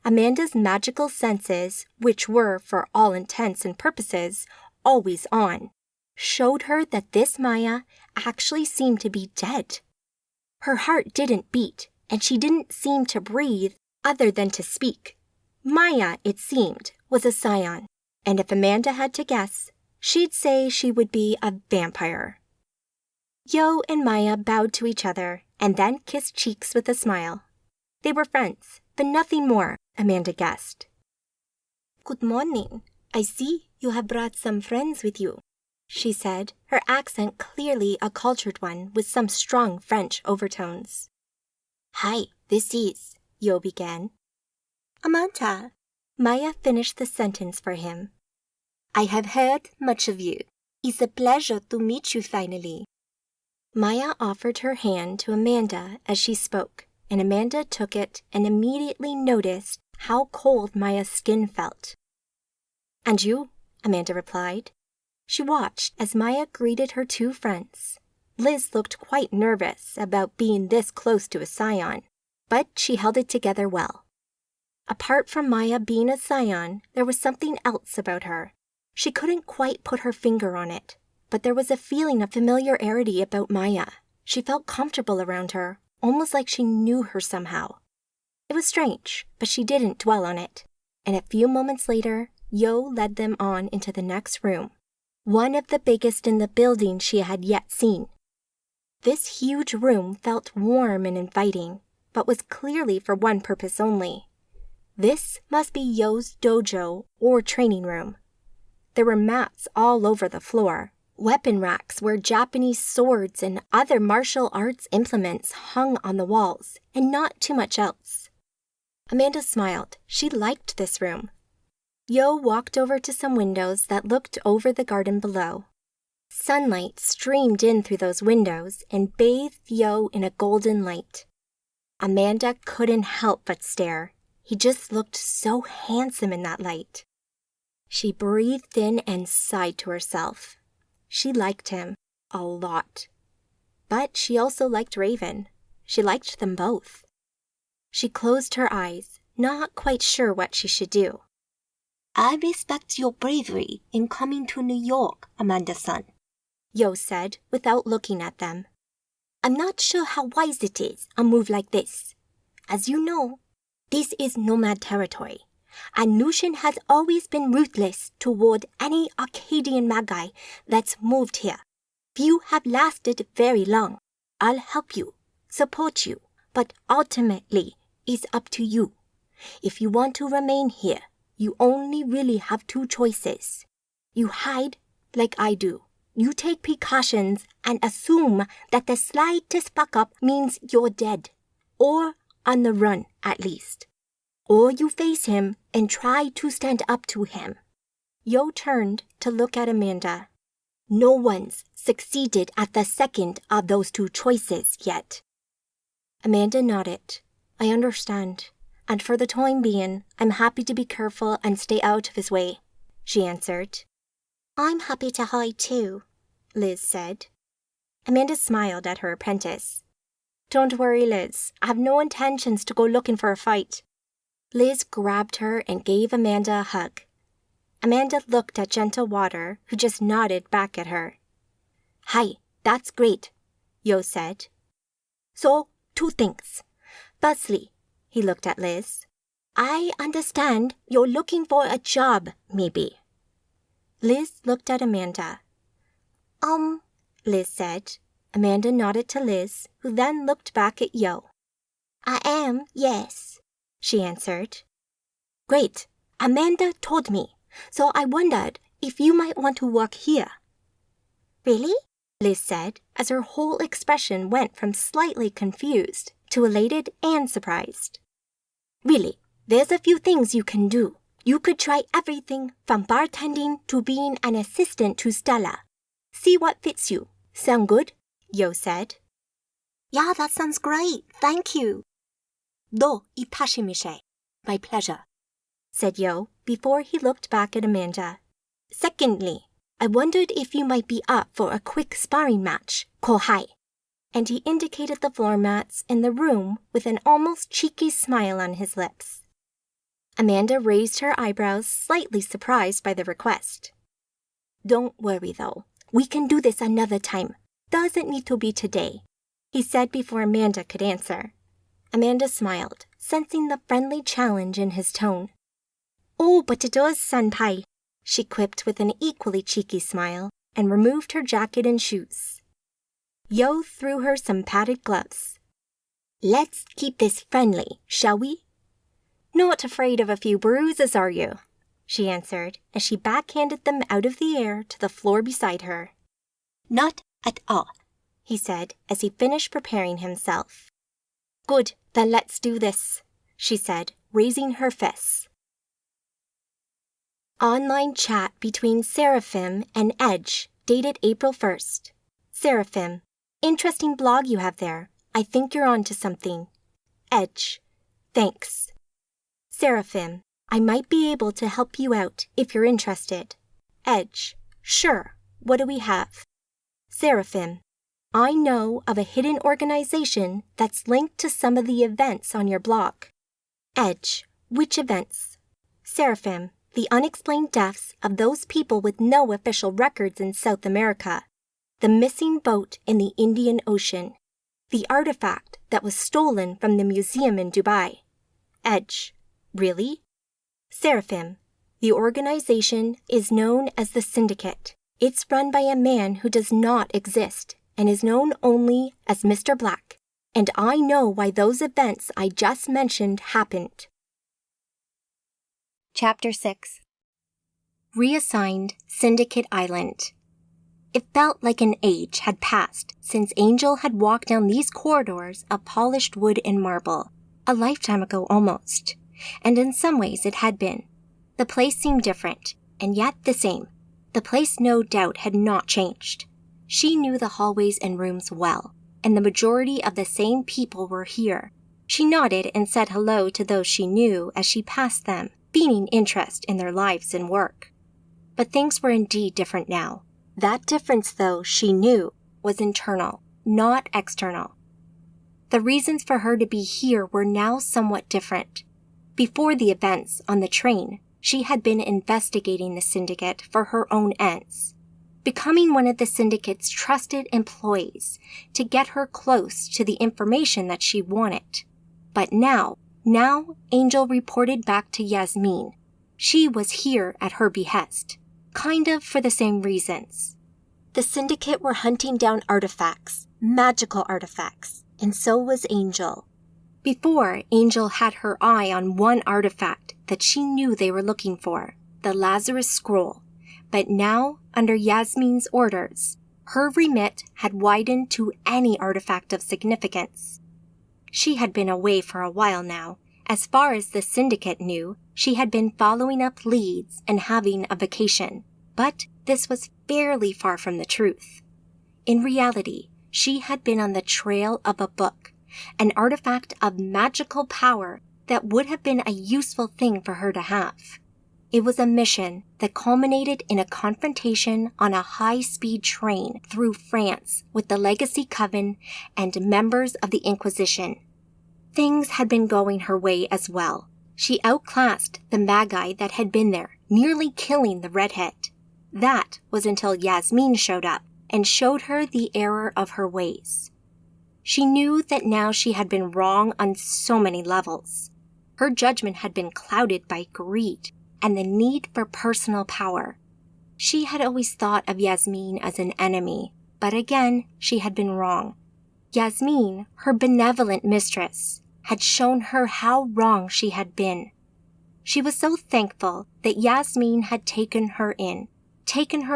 Amanda's magical senses, which were, for all intents and purposes, always on, showed her that this Maya actually seemed to be dead. Her heart didn't beat, and she didn't seem to breathe other than to speak. Maya, it seemed, was a scion, and if Amanda had to guess, she'd say she would be a vampire. Yo and Maya bowed to each other and then kissed cheeks with a smile. They were friends, but nothing more, Amanda guessed. "Good morning. I see you have brought some friends with you," she said, her accent clearly a cultured one with some strong French overtones. "Hi, this is," Yo began. "Amanda," Maya finished the sentence for him. "I have heard much of you. It's a pleasure to meet you finally." Maya offered her hand to Amanda as she spoke, and Amanda took it and immediately noticed how cold Maya's skin felt. "And you?" Amanda replied. She watched as Maya greeted her two friends. Liz looked quite nervous about being this close to a scion, but she held it together well. Apart from Maya being a scion, there was something else about her. She couldn't quite put her finger on it, but there was a feeling of familiarity about Maya. She felt comfortable around her, almost like she knew her somehow. It was strange, but she didn't dwell on it, and a few moments later, Yo led them on into the next room, one of the biggest in the building she had yet seen. This huge room felt warm and inviting, but was clearly for one purpose only. This must be Yo's dojo or training room. There were mats all over the floor, weapon racks where Japanese swords and other martial arts implements hung on the walls, and not too much else. Amanda smiled. She liked this room. Yo walked over to some windows that looked over the garden below. Sunlight streamed in through those windows and bathed Yo in a golden light. Amanda couldn't help but stare. He just looked so handsome in that light. She breathed in and sighed to herself. She liked him a lot. But she also liked Raven. She liked them both. She closed her eyes, not quite sure what she should do. "I respect your bravery in coming to New York, Amanda-san," Yo said without looking at them. "I'm not sure how wise it is, a move like this. As you know, this is nomad territory, and Lucian has always been ruthless toward any Arcadian Magi that's moved here. Few have lasted very long. I'll help you, support you, but ultimately it's up to you. If you want to remain here, you only really have two choices. You hide like I do. You take precautions and assume that the slightest fuck-up means you're dead, or on the run at least. Or you face him and try to stand up to him." Yo turned to look at Amanda. "No one's succeeded at the second of those two choices yet." Amanda nodded. "I understand. And for the time being, I'm happy to be careful and stay out of his way," she answered. "I'm happy to hide too," Liz said. Amanda smiled at her apprentice. "Don't worry, Liz. I have no intentions to go looking for a fight." Liz grabbed her and gave Amanda a hug. Amanda looked at Gentle Water, who just nodded back at her. "Hi, that's great," Yo said. "So, two things. Firstly," he looked at Liz, "I understand you're looking for a job, maybe." Liz looked at Amanda. Liz said. Amanda nodded to Liz, who then looked back at Yo. "I am, yes," she answered. "Great. Amanda told me, so I wondered if you might want to work here." "Really?" Liz said, as her whole expression went from slightly confused to elated and surprised. "Really, there's a few things you can do. You could try everything from bartending to being an assistant to Stella. See what fits you. Sound good?" Yo said. "Yeah, that sounds great. Thank you." "Do ipashimishe. My pleasure," said Yo before he looked back at Amanda. "Secondly, I wondered if you might be up for a quick sparring match, kohai." And he indicated the floor mats in the room with an almost cheeky smile on his lips. Amanda raised her eyebrows, slightly surprised by the request. "Don't worry, though. We can do this another time. Doesn't need to be today," he said before Amanda could answer. Amanda smiled, sensing the friendly challenge in his tone. "Oh, but it does, Senpai," she quipped with an equally cheeky smile and removed her jacket and shoes. Yo threw her some padded gloves. "Let's keep this friendly, shall we?" "Not afraid of a few bruises, are you?" she answered as she backhanded them out of the air to the floor beside her. "Not at all," he said as he finished preparing himself. "Good, then let's do this," she said, raising her fists. Online chat between Seraphim and Edge, dated April 1st. Seraphim, interesting blog you have there. I think you're on to something. Edge, thanks. Seraphim, I might be able to help you out if you're interested. Edge, sure. What do we have? Seraphim, I know of a hidden organization that's linked to some of the events on your blog. Edge, which events? Seraphim, the unexplained deaths of those people with no official records in South America. The missing boat in the Indian Ocean. The artifact that was stolen from the museum in Dubai. Edge, really? Seraphim, the organization is known as the Syndicate. It's run by a man who does not exist and is known only as Mr. Black, and I know why those events I just mentioned happened. Chapter 6. Reassigned, Syndicate Island. It felt like an age had passed since Angel had walked down these corridors of polished wood and marble, a lifetime ago almost, and in some ways it had been. The place seemed different, and yet the same. The place no doubt had not changed. She knew the hallways and rooms well, and the majority of the same people were here. She nodded and said hello to those she knew as she passed them, feigning interest in their lives and work. But things were indeed different now. That difference, though, she knew, was internal, not external. The reasons for her to be here were now somewhat different. Before the events on the train, she had been investigating the Syndicate for her own ends, becoming one of the Syndicate's trusted employees to get her close to the information that she wanted. But now Angel reported back to Yasmin. She was here at her behest, kind of for the same reasons. The Syndicate were hunting down artifacts, magical artifacts, and so was Angel. Before, Angel had her eye on one artifact that she knew they were looking for, the Lazarus Scroll. But now, under Yasmin's orders, her remit had widened to any artifact of significance. She had been away for a while now. As far as the Syndicate knew, she had been following up leads and having a vacation. But this was fairly far from the truth. In reality, she had been on the trail of a book, an artifact of magical power that would have been a useful thing for her to have. It was a mission that culminated in a confrontation on a high-speed train through France with the Legacy Coven and members of the Inquisition. Things had been going her way as well. She outclassed the Magi that had been there, nearly killing the redhead. That was until Yasmin showed up and showed her the error of her ways. She knew that now she had been wrong on so many levels. Her judgment had been clouded by greed and the need for personal power. She had always thought of Yasmin as an enemy, but again, she had been wrong. Yasmin, her benevolent mistress, had shown her how wrong she had been. She was so thankful that Yasmin had taken her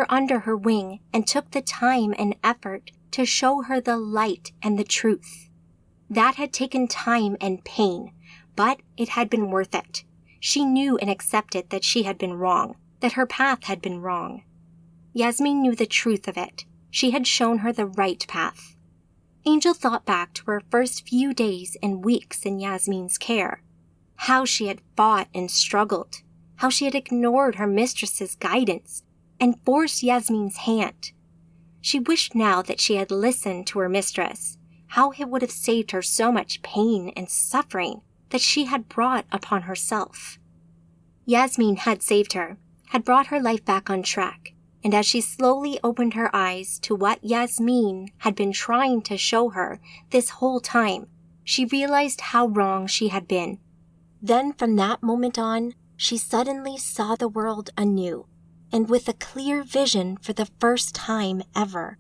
under her wing, and took the time and effort to show her the light and the truth. That had taken time and pain, but it had been worth it. She knew and accepted that she had been wrong, that her path had been wrong. Yasmin knew the truth of it. She had shown her the right path. Angel thought back to her first few days and weeks in Yasmin's care. How she had fought and struggled. How she had ignored her mistress's guidance and forced Yasmin's hand. She wished now that she had listened to her mistress, how it would have saved her so much pain and suffering that she had brought upon herself. Yasmin had saved her, had brought her life back on track. and as she slowly opened her eyes to what Yasmin had been trying to show her this whole time, she realized how wrong she had been. Then from that moment on, she suddenly saw the world anew, and with a clear vision for the first time ever.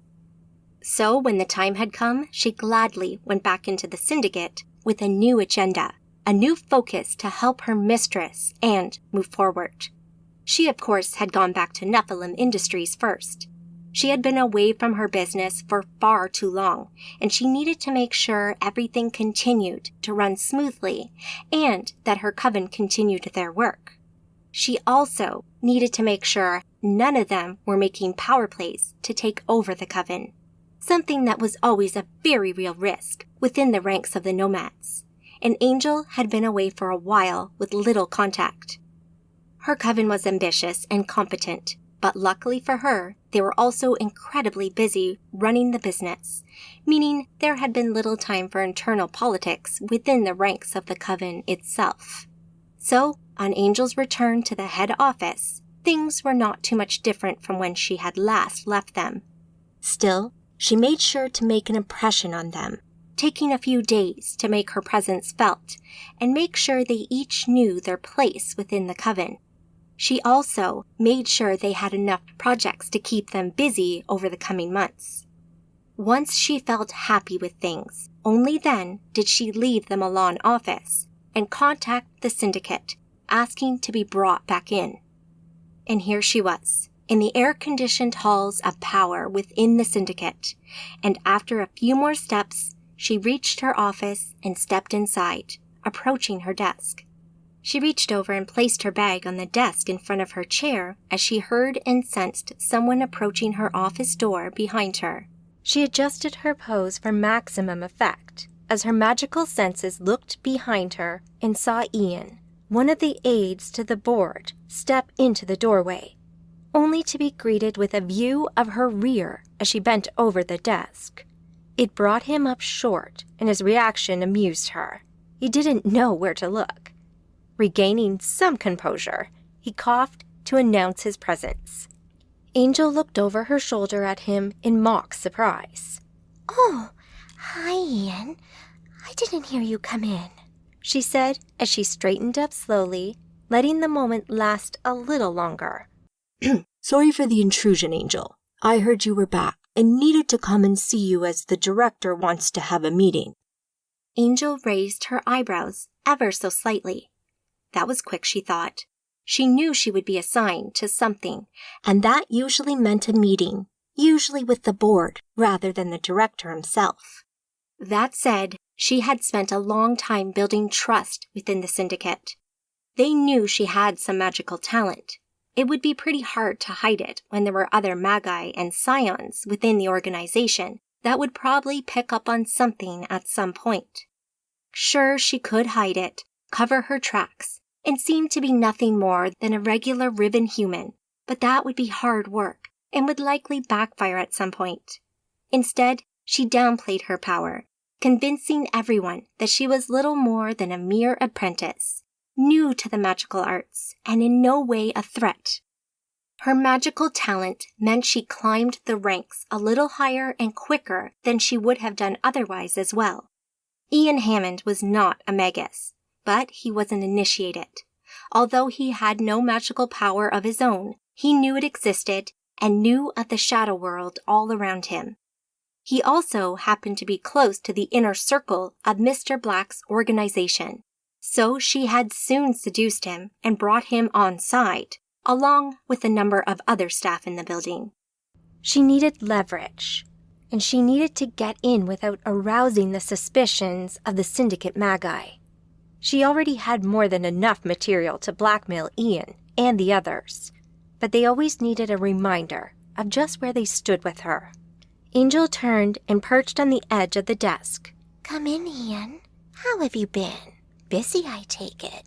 So when the time had come, she gladly went back into the syndicate with a new agenda, a new focus to help her mistress and move forward. She, of course, had gone back to Nephilim Industries first. She had been away from her business for far too long, and she needed to make sure everything continued to run smoothly and that her coven continued their work. She also needed to make sure none of them were making power plays to take over the coven, something that was always a very real risk within the ranks of the nomads. And Angel had been away for a while with little contact. Her coven was ambitious and competent, but luckily for her, they were also incredibly busy running the business, meaning there had been little time for internal politics within the ranks of the coven itself. So, on Angel's return to the head office, things were not too much different from when she had last left them. Still, she made sure to make an impression on them, taking a few days to make her presence felt and make sure they each knew their place within the coven. She also made sure they had enough projects to keep them busy over the coming months. Once she felt happy with things, only then did she leave the Milan office and contact the syndicate, asking to be brought back in. And here she was, in the air-conditioned halls of power within the syndicate, and after a few more steps, she reached her office and stepped inside, approaching her desk. She reached over and placed her bag on the desk in front of her chair as she heard and sensed someone approaching her office door behind her. She adjusted her pose for maximum effect as her magical senses looked behind her and saw Ian, one of the aides to the board, step into the doorway, only to be greeted with a view of her rear as she bent over the desk. It brought him up short, and his reaction amused her. He didn't know where to look. Regaining some composure, he coughed to announce his presence. Angel looked over her shoulder at him in mock surprise. "Oh, hi, Ian. I didn't hear you come in," she said as she straightened up slowly, letting the moment last a little longer. "Sorry for the intrusion, Angel. I heard you were back and needed to come and see you as the director wants to have a meeting." Angel raised her eyebrows ever so slightly. That was quick, she thought. She knew she would be assigned to something, and that usually meant a meeting, usually with the board rather than the director himself. That said, she had spent a long time building trust within the syndicate. They knew she had some magical talent. It would be pretty hard to hide it when there were other Magi and Scions within the organization that would probably pick up on something at some point. Sure, she could hide it, cover her tracks, and seem to be nothing more than a regular ribbon human, but that would be hard work and would likely backfire at some point. Instead, she downplayed her power, convincing everyone that she was little more than a mere apprentice, new to the magical arts, and in no way a threat. Her magical talent meant she climbed the ranks a little higher and quicker than she would have done otherwise as well. Ian Hammond was not a magus, but he wasn't initiated. Although he had no magical power of his own, he knew it existed and knew of the shadow world all around him. He also happened to be close to the inner circle of Mr. Black's organization, so she had soon seduced him and brought him on side, along with a number of other staff in the building. She needed leverage, and she needed to get in without arousing the suspicions of the syndicate Magi. She already had more than enough material to blackmail Ian and the others, but they always needed a reminder of just where they stood with her. Angel turned and perched on the edge of the desk. "Come in, Ian. How have you been? Busy, I take it."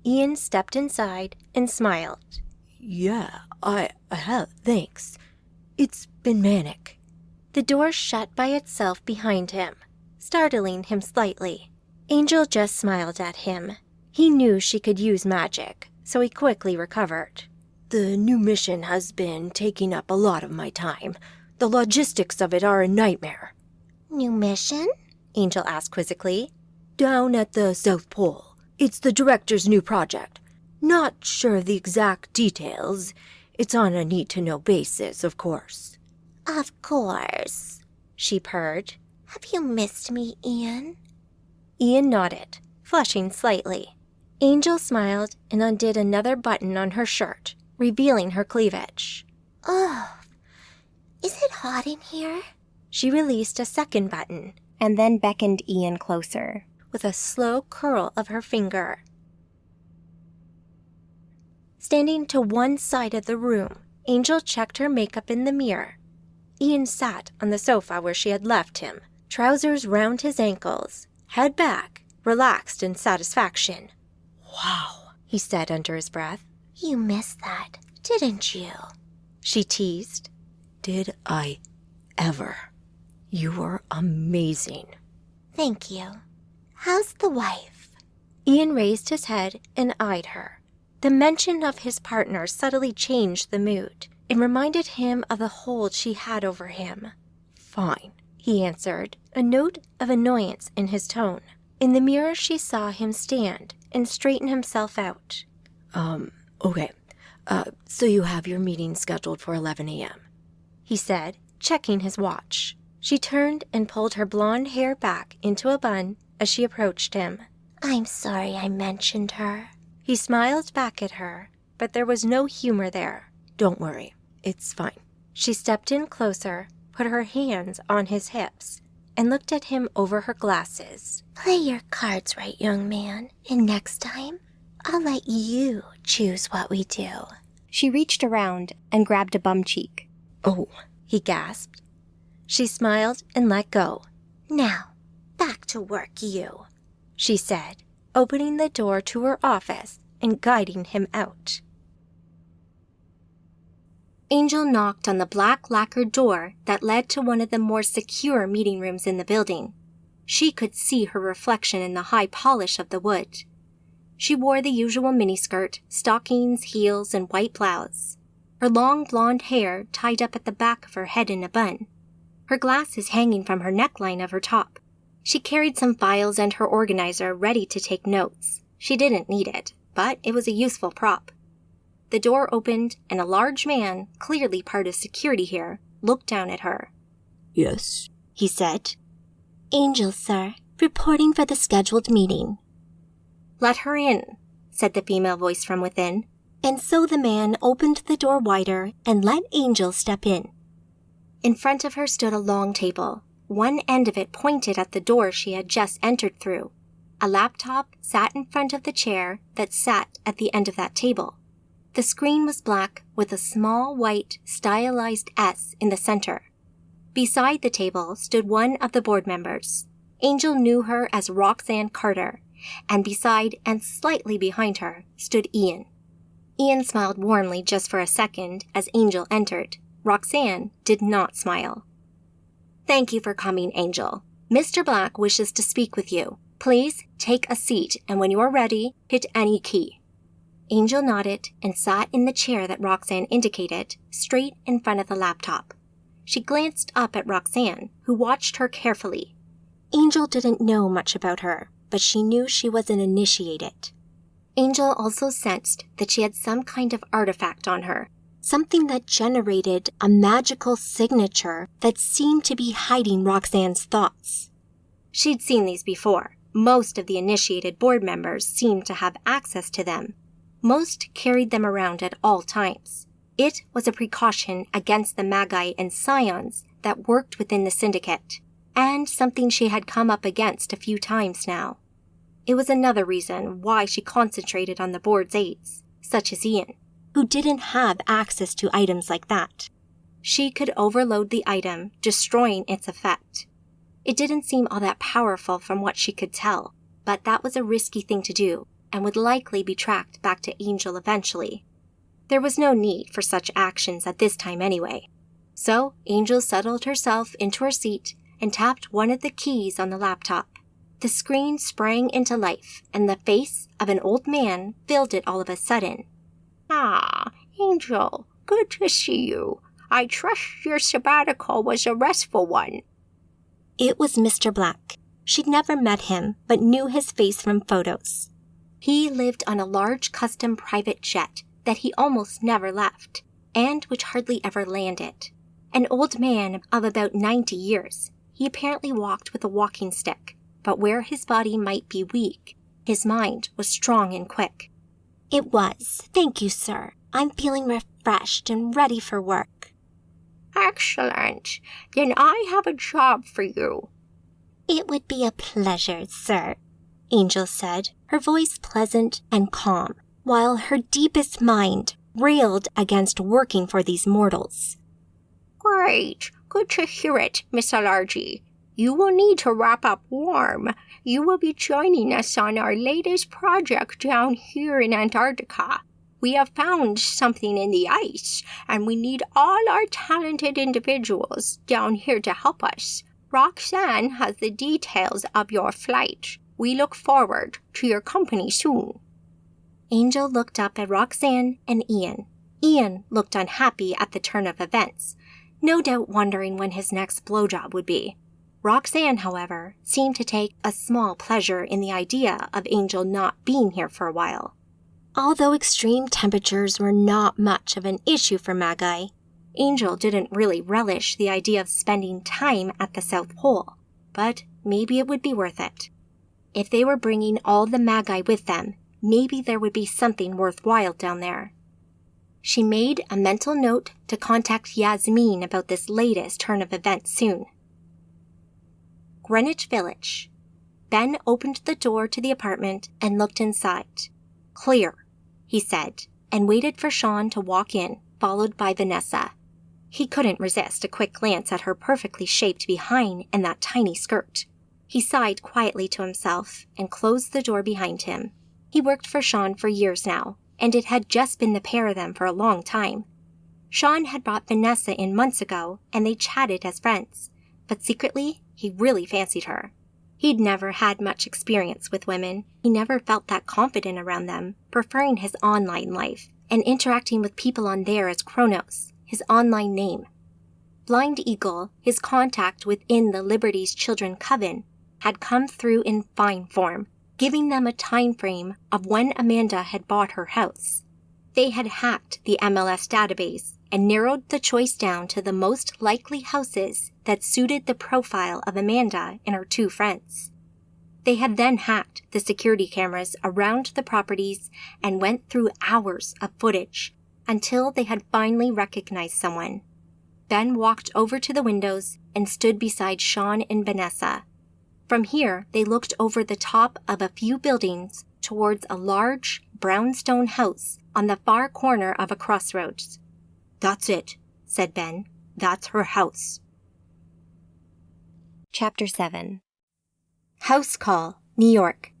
Ian stepped inside and smiled. "Yeah, I have, thanks. It's been manic." The door shut by itself behind him, startling him slightly. Angel just smiled at him. He knew she could use magic, so he quickly recovered. The new mission has been taking up a lot of my time. The logistics of it are a nightmare. New mission? Angel asked quizzically. Down at the South Pole. It's the director's new project. Not sure of the exact details. It's on a need-to-know basis, of course. Of course, she purred. Have you missed me, Ian? Ian nodded, flushing slightly. Angel smiled and undid another button on her shirt, revealing her cleavage. Oh, is it hot in here? She released a second button and then beckoned Ian closer. with a slow curl of her finger. Standing to one side of the room, Angel checked her makeup in the mirror. Ian sat on the sofa where she had left him, trousers round his ankles, head back, relaxed in satisfaction. Wow, he said under his breath. You missed that, didn't you? She teased. Did I ever? You were amazing. Thank you. How's the wife? Ian raised his head and eyed her. The mention of his partner subtly changed the mood. It reminded him of the hold she had over him. Fine, he answered, a note of annoyance in his tone. In the mirror she saw him stand and straighten himself out. Okay. So you have your meeting scheduled for 11 a.m., he said, checking his watch. She turned and pulled her blonde hair back into a bun as she approached him. I'm sorry I mentioned her. He smiled back at her, but there was no humor there. Don't worry, it's fine. She stepped in closer, put her hands on his hips, and looked at him over her glasses. Play your cards right, young man, and next time, I'll let you choose what we do. She reached around and grabbed a bum cheek. Oh, he gasped. She smiled and let go. Now, back to work, you, she said, opening the door to her office and guiding him out. Angel knocked on the black lacquered door that led to one of the more secure meeting rooms in the building. She could see her reflection in the high polish of the wood. She wore the usual miniskirt, stockings, heels, and white blouse. Her long blonde hair tied up at the back of her head in a bun. Her glasses hanging from her neckline of her top. She carried some files and her organizer ready to take notes. She didn't need it, but it was a useful prop. The door opened, and a large man, clearly part of security here, looked down at her. Yes, he said. Angel, sir, reporting for the scheduled meeting. Let her in, said the female voice from within. And so the man opened the door wider and let Angel step in. In front of her stood a long table. One end of it pointed at the door she had just entered through. A laptop sat in front of the chair that sat at the end of that table. The screen was black with a small white stylized S in the center. Beside the table stood one of the board members. Angel knew her as Roxanne Carter, and beside and slightly behind her stood Ian. Ian smiled warmly just for a second as Angel entered. Roxanne did not smile. Thank you for coming, Angel. Mr. Black wishes to speak with you. Please take a seat, and when you are ready, hit any key. Angel nodded and sat in the chair that Roxanne indicated, straight in front of the laptop. She glanced up at Roxanne, who watched her carefully. Angel didn't know much about her, but she knew she was an initiated. Angel also sensed that she had some kind of artifact on her, something that generated a magical signature that seemed to be hiding Roxanne's thoughts. She'd seen these before. Most of the initiated board members seemed to have access to them. Most carried them around at all times. It was a precaution against the Magi and Scions that worked within the syndicate, and something she had come up against a few times now. It was another reason why she concentrated on the board's aides, such as Ian, who didn't have access to items like that. She could overload the item, destroying its effect. It didn't seem all that powerful from what she could tell, but that was a risky thing to do, and would likely be tracked back to Angel eventually. There was no need for such actions at this time anyway. So Angel settled herself into her seat and tapped one of the keys on the laptop. The screen sprang into life, and the face of an old man filled it all of a sudden. Ah, Angel, good to see you. I trust your sabbatical was a restful one. It was Mr. Black. She'd never met him, but knew his face from photos. He lived on a large custom private jet that he almost never left, and which hardly ever landed. An old man of about 90 years, he apparently walked with a walking stick, but where his body might be weak, his mind was strong and quick. It was. Thank you, sir. I'm feeling refreshed and ready for work. Excellent. Then I have a job for you. It would be a pleasure, sir, Angel said, her voice pleasant and calm, while her deepest mind railed against working for these mortals. Great. Good to hear it, Miss Alargy. You will need to wrap up warm. You will be joining us on our latest project down here in Antarctica. We have found something in the ice, and we need all our talented individuals down here to help us. Roxanne has the details of your flight. We look forward to your company soon. Angel looked up at Roxanne and Ian. Ian looked unhappy at the turn of events, no doubt wondering when his next blowjob would be. Roxanne, however, seemed to take a small pleasure in the idea of Angel not being here for a while. Although extreme temperatures were not much of an issue for Magi, Angel didn't really relish the idea of spending time at the South Pole, but maybe it would be worth it. If they were bringing all the Magi with them, maybe there would be something worthwhile down there. She made a mental note to contact Yasmin about this latest turn of events soon. Greenwich Village. Ben opened the door to the apartment and looked inside. Clear, he said, and waited for Sean to walk in, followed by Vanessa. He couldn't resist a quick glance at her perfectly shaped behind and that tiny skirt. He sighed quietly to himself and closed the door behind him. He worked for Sean for years now, and it had just been the pair of them for a long time. Sean had brought Vanessa in months ago, and they chatted as friends, but secretly, he really fancied her. He'd never had much experience with women. He never felt that confident around them, preferring his online life and interacting with people on there as Kronos, his online name. Blind Eagle, his contact within the Liberty's Children Coven, had come through in fine form, giving them a time frame of when Amanda had bought her house. They had hacked the MLS database and narrowed the choice down to the most likely houses that suited the profile of Amanda and her two friends. They had then hacked the security cameras around the properties and went through hours of footage until they had finally recognized someone. Ben walked over to the windows and stood beside Sean and Vanessa. From here, they looked over the top of a few buildings towards a large brownstone house on the far corner of a crossroads. "That's it," said Ben. "That's her house." Chapter 7. House Call, New York.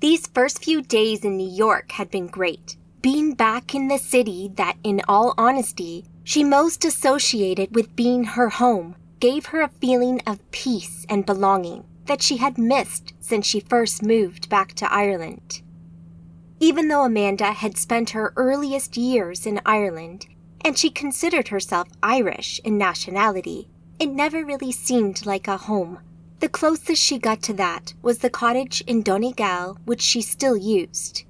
These first few days in New York had been great. Being back in the city that, in all honesty, she most associated with being her home, gave her a feeling of peace and belonging that she had missed since she first moved back to Ireland. Even though Amanda had spent her earliest years in Ireland, and she considered herself Irish in nationality, it never really seemed like a home. The closest she got to that was the cottage in Donegal, which she still used.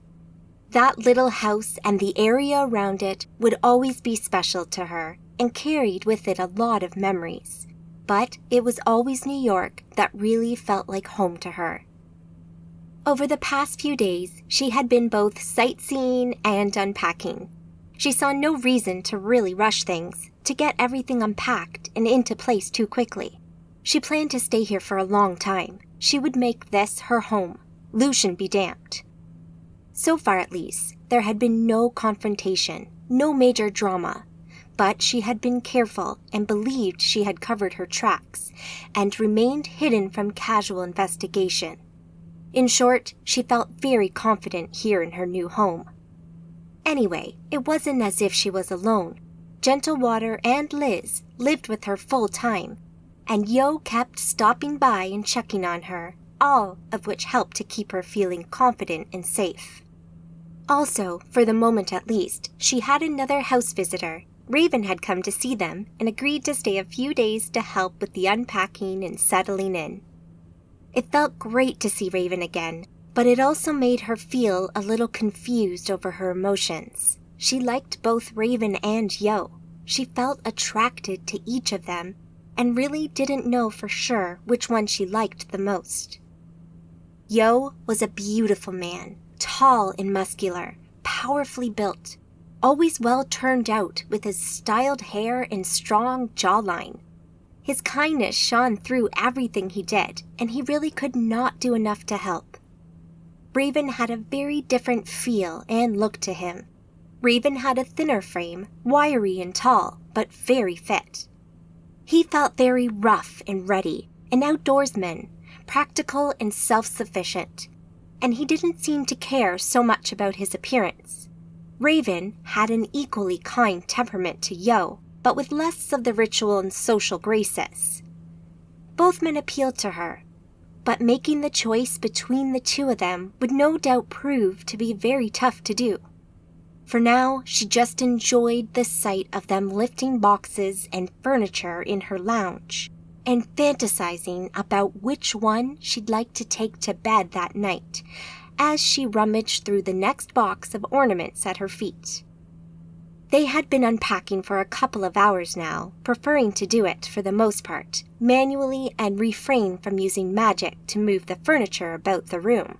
That little house and the area around it would always be special to her and carried with it a lot of memories. But it was always New York that really felt like home to her. Over the past few days, she had been both sightseeing and unpacking. She saw no reason to really rush things, to get everything unpacked and into place too quickly. She planned to stay here for a long time. She would make this her home. Lucian be damned. So far at least, there had been no confrontation, no major drama. But she had been careful and believed she had covered her tracks and remained hidden from casual investigation. In short, she felt very confident here in her new home. Anyway, it wasn't as if she was alone. Gentlewater and Liz lived with her full time, and Yo kept stopping by and checking on her, all of which helped to keep her feeling confident and safe. Also, for the moment at least, she had another house visitor. Raven had come to see them and agreed to stay a few days to help with the unpacking and settling in. It felt great to see Raven again, but it also made her feel a little confused over her emotions. She liked both Raven and Yo. She felt attracted to each of them and really didn't know for sure which one she liked the most. Yo was a beautiful man, tall and muscular, powerfully built, always well turned out with his styled hair and strong jawline. His kindness shone through everything he did, and he really could not do enough to help. Raven had a very different feel and look to him. Raven had a thinner frame, wiry and tall, but very fit. He felt very rough and ready, an outdoorsman, practical and self-sufficient, and he didn't seem to care so much about his appearance. Raven had an equally kind temperament to Yo, but with less of the ritual and social graces. Both men appealed to her, but making the choice between the two of them would no doubt prove to be very tough to do. For now, she just enjoyed the sight of them lifting boxes and furniture in her lounge, and fantasizing about which one she'd like to take to bed that night, as she rummaged through the next box of ornaments at her feet. They had been unpacking for a couple of hours now, preferring to do it, for the most part, manually and refrain from using magic to move the furniture about the room.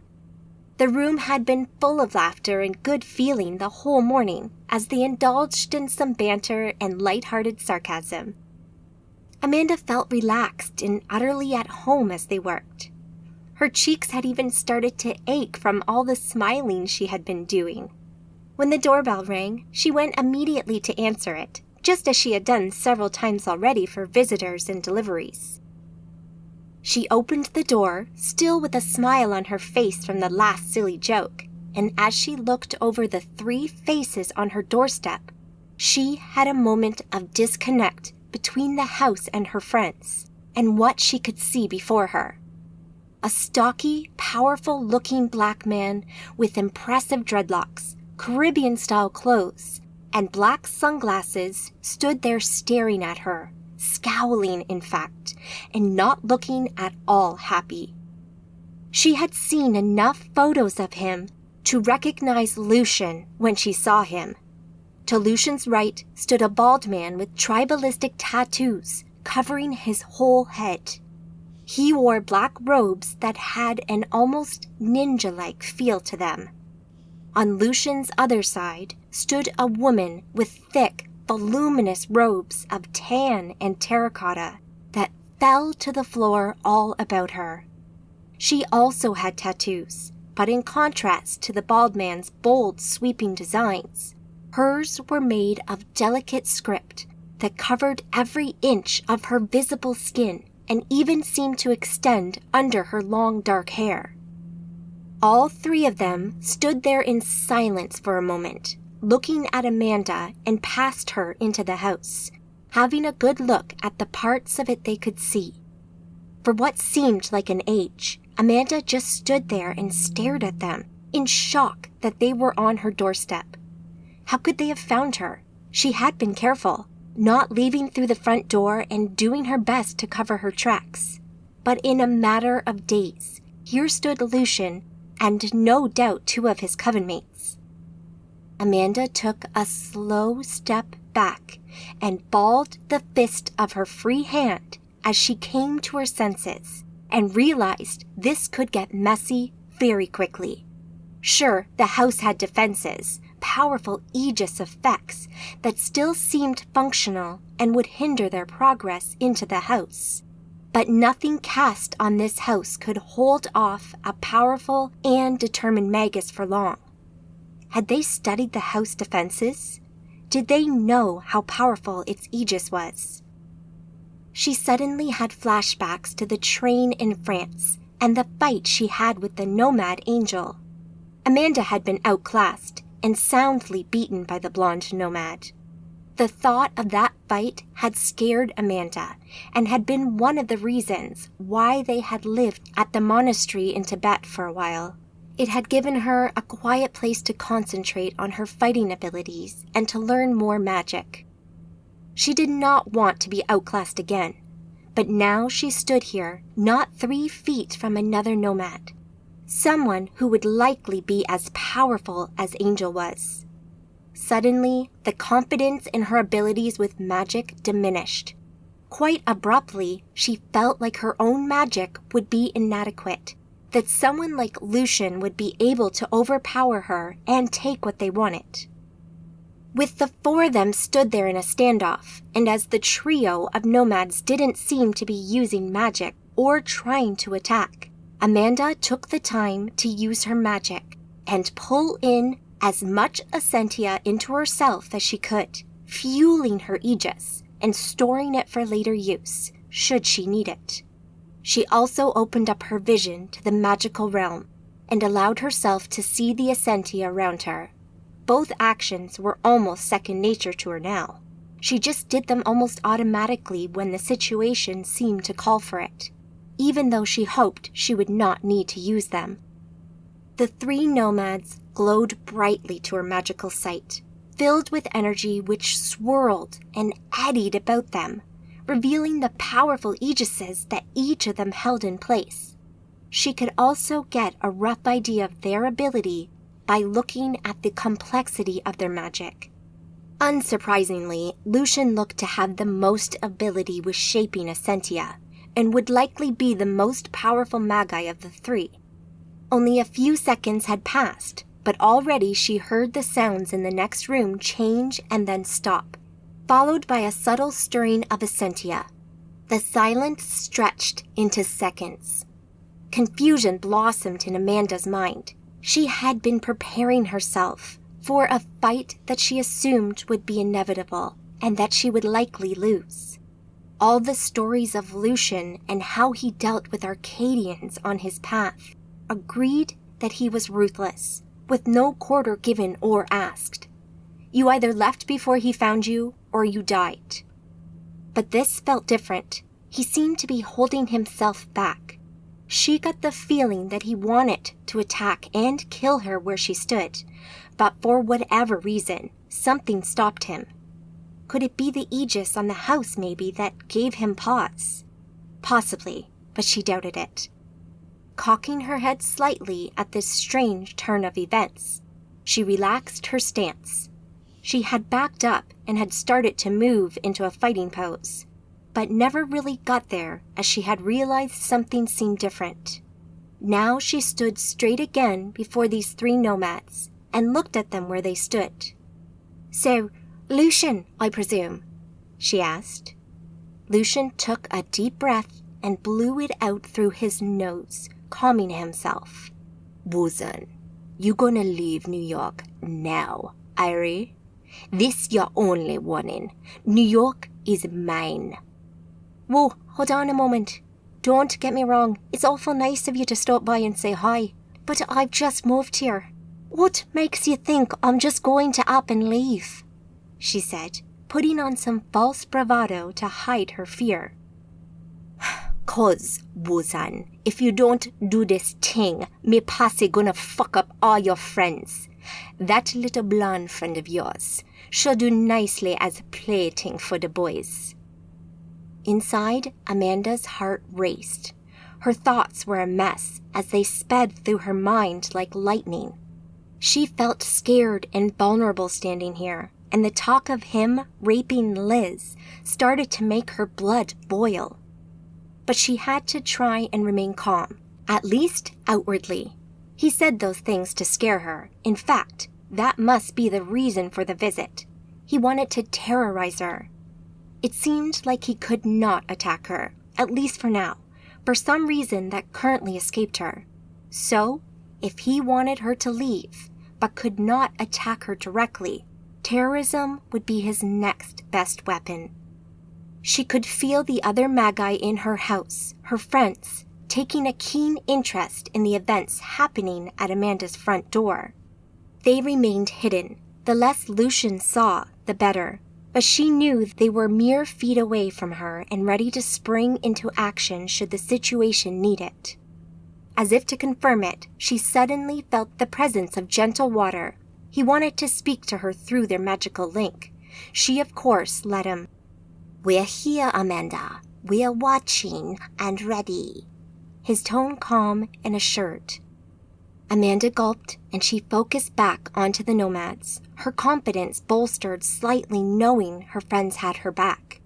The room had been full of laughter and good feeling the whole morning, as they indulged in some banter and light-hearted sarcasm. Amanda felt relaxed and utterly at home as they worked. Her cheeks had even started to ache from all the smiling she had been doing. When the doorbell rang, she went immediately to answer it, just as she had done several times already for visitors and deliveries. She opened the door, still with a smile on her face from the last silly joke, and as she looked over the 3 faces on her doorstep, she had a moment of disconnect between the house and her friends, and what she could see before her. A stocky, powerful-looking black man with impressive dreadlocks, Caribbean-style clothes, and black sunglasses stood there staring at her, scowling in fact, and not looking at all happy. She had seen enough photos of him to recognize Lucian when she saw him. To Lucian's right stood a bald man with tribalistic tattoos covering his whole head. He wore black robes that had an almost ninja-like feel to them. On Lucian's other side stood a woman with thick, voluminous robes of tan and terracotta that fell to the floor all about her. She also had tattoos, but in contrast to the bald man's bold, sweeping designs, hers were made of delicate script that covered every inch of her visible skin and even seemed to extend under her long dark hair. All 3 of them stood there in silence for a moment, looking at Amanda and past her into the house, having a good look at the parts of it they could see. For what seemed like an age, Amanda just stood there and stared at them, in shock that they were on her doorstep. How could they have found her? She had been careful, not leaving through the front door and doing her best to cover her tracks. But in a matter of days, here stood Lucian and no doubt 2 of his coven mates. Amanda took a slow step back and balled the fist of her free hand as she came to her senses and realized this could get messy very quickly. Sure, the house had defenses, powerful Aegis effects that still seemed functional and would hinder their progress into the house. But nothing cast on this house could hold off a powerful and determined magus for long. Had they studied the house defenses? Did they know how powerful its Aegis was? She suddenly had flashbacks to the train in France and the fight she had with the nomad angel. Amanda had been outclassed and soundly beaten by the blonde nomad. The thought of that fight had scared Amanda and had been one of the reasons why they had lived at the monastery in Tibet for a while. It had given her a quiet place to concentrate on her fighting abilities and to learn more magic. She did not want to be outclassed again, but now she stood here not 3 feet from another nomad, someone who would likely be as powerful as Angel was. Suddenly, the confidence in her abilities with magic diminished. Quite abruptly, she felt like her own magic would be inadequate, that someone like Lucian would be able to overpower her and take what they wanted. With the 4 of them stood there in a standoff, and as the trio of nomads didn't seem to be using magic or trying to attack, Amanda took the time to use her magic and pull in as much essentia into herself as she could, fueling her Aegis and storing it for later use, should she need it. She also opened up her vision to the magical realm and allowed herself to see the essentia around her. Both actions were almost second nature to her now. She just did them almost automatically when the situation seemed to call for it, even though she hoped she would not need to use them. The 3 nomads glowed brightly to her magical sight, filled with energy which swirled and eddied about them, revealing the powerful aegises that each of them held in place. She could also get a rough idea of their ability by looking at the complexity of their magic. Unsurprisingly, Lucian looked to have the most ability with shaping essentia, and would likely be the most powerful magi of the 3. Only a few seconds had passed, but already she heard the sounds in the next room change and then stop, followed by a subtle stirring of essentia. The silence stretched into seconds. Confusion blossomed in Amanda's mind. She had been preparing herself for a fight that she assumed would be inevitable and that she would likely lose. All the stories of Lucian and how he dealt with Arcadians on his path agreed that he was ruthless, with no quarter given or asked. You either left before he found you, or you died. But this felt different. He seemed to be holding himself back. She got the feeling that he wanted to attack and kill her where she stood, but for whatever reason, something stopped him. Could it be the aegis on the house, maybe, that gave him pause? Possibly, but she doubted it. Cocking her head slightly at this strange turn of events, she relaxed her stance. She had backed up and had started to move into a fighting pose, but never really got there as she had realized something seemed different. Now she stood straight again before these 3 nomads and looked at them where they stood. "So, Lucian, I presume?" she asked. Lucian took a deep breath and blew it out through his nose, calming himself. "Wuzan, you gonna leave New York now, Irie? This your only warning. New York is mine." "Whoa, hold on a moment. Don't get me wrong, it's awful nice of you to stop by and say hi, but I've just moved here. What makes you think I'm just going to up and leave?" she said, putting on some false bravado to hide her fear. "'Cause, Wuzan, if you don't do this thing, me posse gonna fuck up all your friends. That little blonde friend of yours shall do nicely as plaything for the boys." Inside, Amanda's heart raced. Her thoughts were a mess as they sped through her mind like lightning. She felt scared and vulnerable standing here, and the talk of him raping Liz started to make her blood boil. But she had to try and remain calm, at least outwardly. He said those things to scare her. In fact, that must be the reason for the visit. He wanted to terrorize her. It seemed like he could not attack her, at least for now, for some reason that currently escaped her. So, if he wanted her to leave, but could not attack her directly, terrorism would be his next best weapon. She could feel the other magi in her house, her friends, taking a keen interest in the events happening at Amanda's front door. They remained hidden. The less Lucian saw, the better, but she knew they were mere feet away from her and ready to spring into action should the situation need it. As if to confirm it, she suddenly felt the presence of Gentle Water. He wanted to speak to her through their magical link. She, of course, let him. We're here, Amanda. We're watching and ready. His tone calm and assured. Amanda gulped, and she focused back onto the nomads, her confidence bolstered slightly knowing her friends had her back.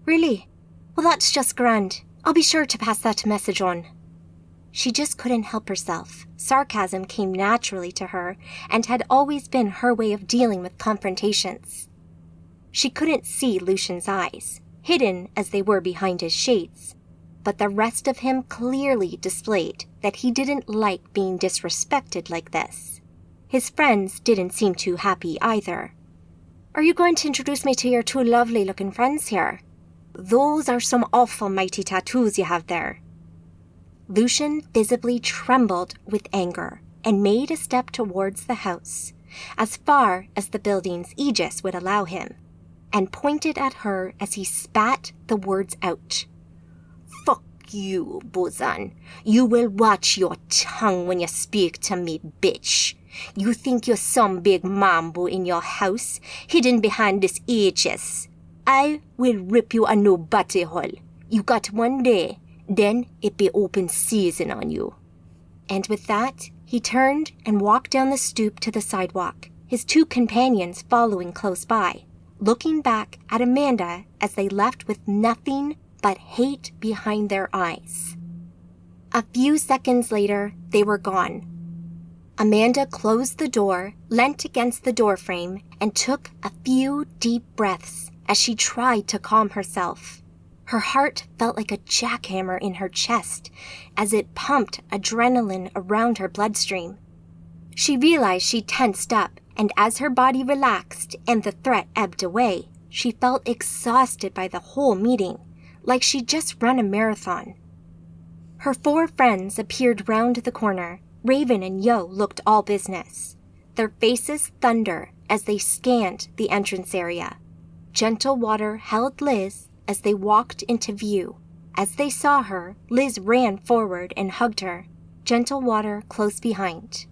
Really? Well, that's just grand. I'll be sure to pass that message on. She just couldn't help herself. Sarcasm came naturally to her and had always been her way of dealing with confrontations. She couldn't see Lucian's eyes, hidden as they were behind his shades, but the rest of him clearly displayed that he didn't like being disrespected like this. His friends didn't seem too happy either. Are you going to introduce me to your two lovely-looking friends here? Those are some awful mighty tattoos you have there. Lucian visibly trembled with anger and made a step towards the house, as far as the building's aegis would allow him, and pointed at her as he spat the words out. Fuck you, Bozan. You will watch your tongue when you speak to me, bitch. You think you're some big mambo in your house, hidden behind this aegis. I will rip you a new butty hole. You got one day. Then it be open season on you. And with that, he turned and walked down the stoop to the sidewalk, his two companions following close by, looking back at Amanda as they left with nothing but hate behind their eyes. A few seconds later, they were gone. Amanda closed the door, leant against the doorframe, and took a few deep breaths as she tried to calm herself. Her heart felt like a jackhammer in her chest as it pumped adrenaline around her bloodstream. She realized she tensed up, and as her body relaxed and the threat ebbed away, she felt exhausted by the whole meeting, like she'd just run a marathon. Her four friends appeared round the corner. Raven and Yo looked all business, their faces thunder as they scanned the entrance area. Gentle Water held Liz as they walked into view. As they saw her, Liz ran forward and hugged her, Gentle Water close behind.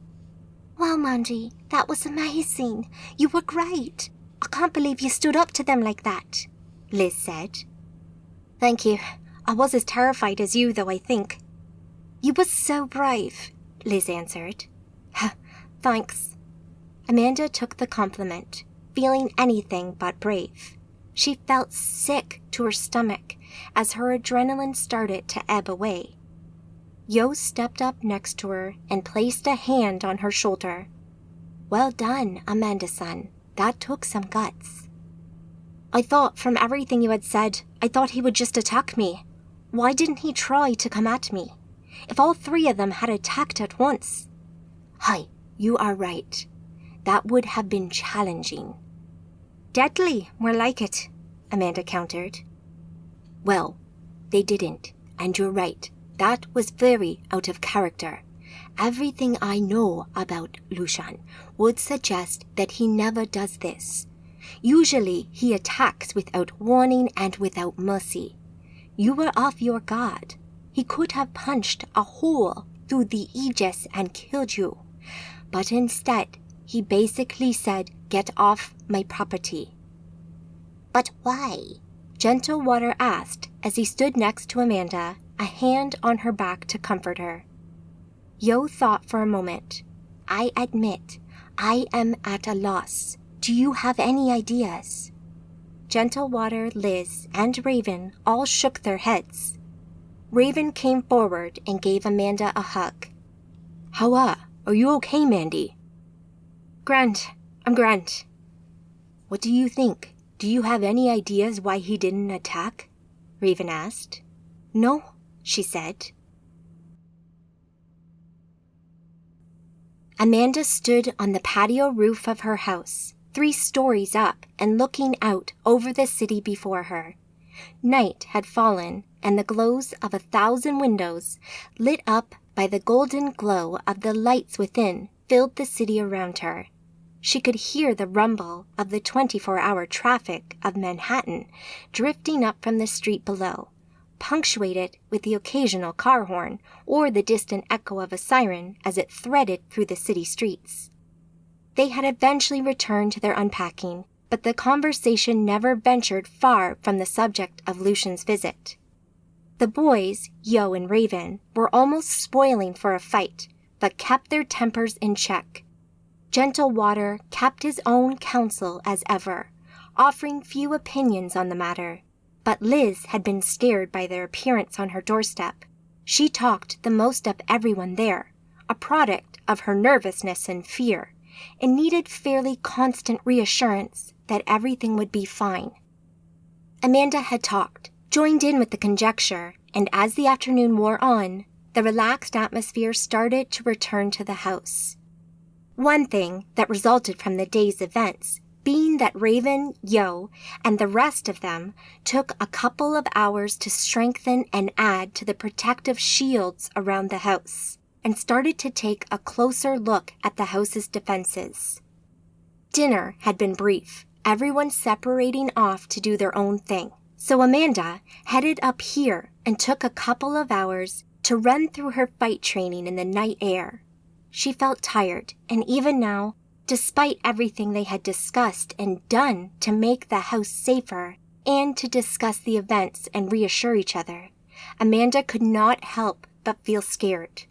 Wow, Manji, that was amazing. You were great. I can't believe you stood up to them like that, Liz said. Thank you. I was as terrified as you, though, I think. You were so brave, Liz answered. Thanks. Amanda took the compliment, feeling anything but brave. She felt sick to her stomach as her adrenaline started to ebb away. Yo stepped up next to her and placed a hand on her shoulder. Well done, Amanda-san. That took some guts. I thought from everything you had said, I thought he would just attack me. Why didn't he try to come at me? If all three of them had attacked at once. Hi, you are right. That would have been challenging. Deadly, more like it, Amanda countered. Well, they didn't, and you're right. That was very out of character. Everything I know about Lucian would suggest that he never does this. Usually he attacks without warning and without mercy. You were off your guard. He could have punched a hole through the aegis and killed you. But instead, he basically said, "Get off my property." But why? Gentle Water asked as he stood next to Amanda, a hand on her back to comfort her. Yo thought for a moment. I admit, I am at a loss. Do you have any ideas? Gentle Water, Liz, and Raven all shook their heads. Raven came forward and gave Amanda a hug. How are you okay, Mandy? Grand. I'm grand. What do you think? Do you have any ideas why he didn't attack? Raven asked. No, she said. Amanda stood on the patio roof of her house, 3 stories up and looking out over the city before her. Night had fallen, and the glows of 1,000 windows, lit up by the golden glow of the lights within, filled the city around her. She could hear the rumble of the 24-hour traffic of Manhattan drifting up from the street below, punctuated with the occasional car horn or the distant echo of a siren as it threaded through the city streets. They had eventually returned to their unpacking, but the conversation never ventured far from the subject of Lucian's visit. The boys, Yo and Raven, were almost spoiling for a fight, but kept their tempers in check. Gentle Water kept his own counsel as ever, offering few opinions on the matter. But Liz had been scared by their appearance on her doorstep. She talked the most of everyone there, a product of her nervousness and fear, and needed fairly constant reassurance that everything would be fine. Amanda had talked, joined in with the conjecture, and as the afternoon wore on, the relaxed atmosphere started to return to the house. One thing that resulted from the day's events being that Raven, Yo, and the rest of them took a couple of hours to strengthen and add to the protective shields around the house, and started to take a closer look at the house's defenses. Dinner had been brief, everyone separating off to do their own thing, so Amanda headed up here and took a couple of hours to run through her fight training in the night air. She felt tired, and even now, despite everything they had discussed and done to make the house safer and to discuss the events and reassure each other, Amanda could not help but feel scared.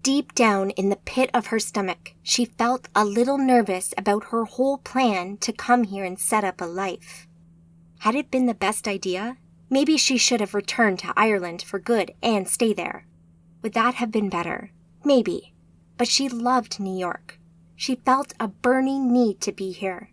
Deep down in the pit of her stomach, she felt a little nervous about her whole plan to come here and set up a life. Had it been the best idea? Maybe she should have returned to Ireland for good and stay there. Would that have been better? Maybe. But she loved New York. She felt a burning need to be here.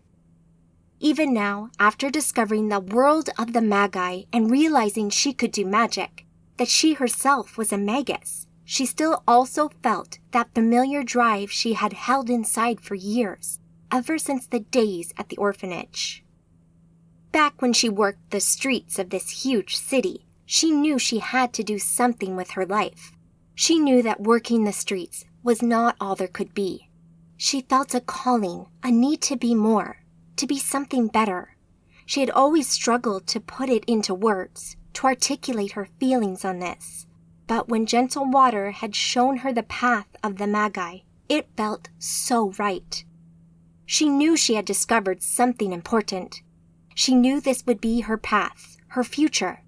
Even now, after discovering the world of the Magi and realizing she could do magic, that she herself was a magus, she still also felt that familiar drive she had held inside for years, ever since the days at the orphanage. Back when she worked the streets of this huge city, she knew she had to do something with her life. She knew that working the streets was not all there could be. She felt a calling, a need to be more, to be something better. She had always struggled to put it into words, to articulate her feelings on this. But when Gentle Water had shown her the path of the Magi, it felt so right. She knew she had discovered something important. She knew this would be her path, her future.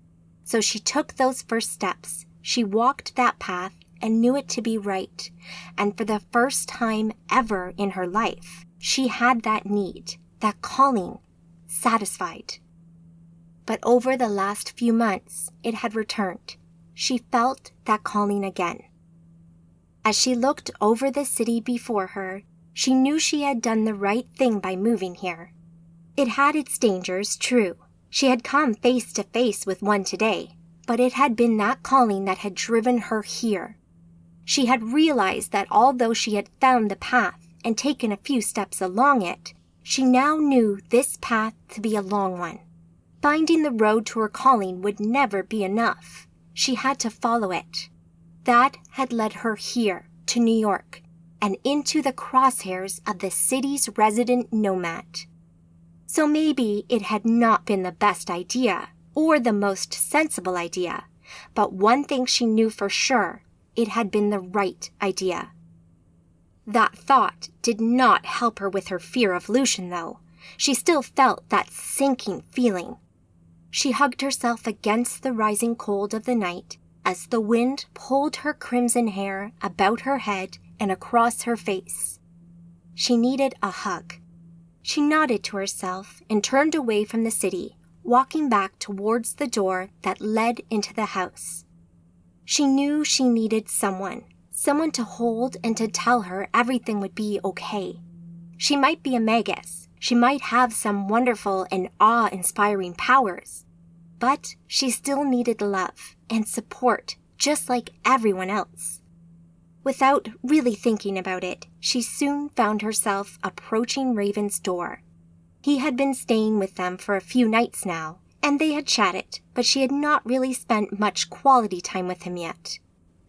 So she took those first steps. She walked that path and knew it to be right. And for the first time ever in her life, she had that need, that calling, satisfied. But over the last few months, it had returned. She felt that calling again. As she looked over the city before her, she knew she had done the right thing by moving here. It had its dangers, true. She had come face to face with one today, but it had been that calling that had driven her here. She had realized that although she had found the path and taken a few steps along it, she now knew this path to be a long one. Finding the road to her calling would never be enough. She had to follow it. That had led her here, to New York, and into the crosshairs of the city's resident nomad. So maybe it had not been the best idea, or the most sensible idea, but one thing she knew for sure, it had been the right idea. That thought did not help her with her fear of Lucian, though. She still felt that sinking feeling. She hugged herself against the rising cold of the night as the wind pulled her crimson hair about her head and across her face. She needed a hug. She nodded to herself and turned away from the city, walking back towards the door that led into the house. She knew she needed someone to hold and to tell her everything would be okay. She might be a magus. She might have some wonderful and awe-inspiring powers. But she still needed love and support, just like everyone else. Without really thinking about it, she soon found herself approaching Raven's door. He had been staying with them for a few nights now, and they had chatted, but she had not really spent much quality time with him yet.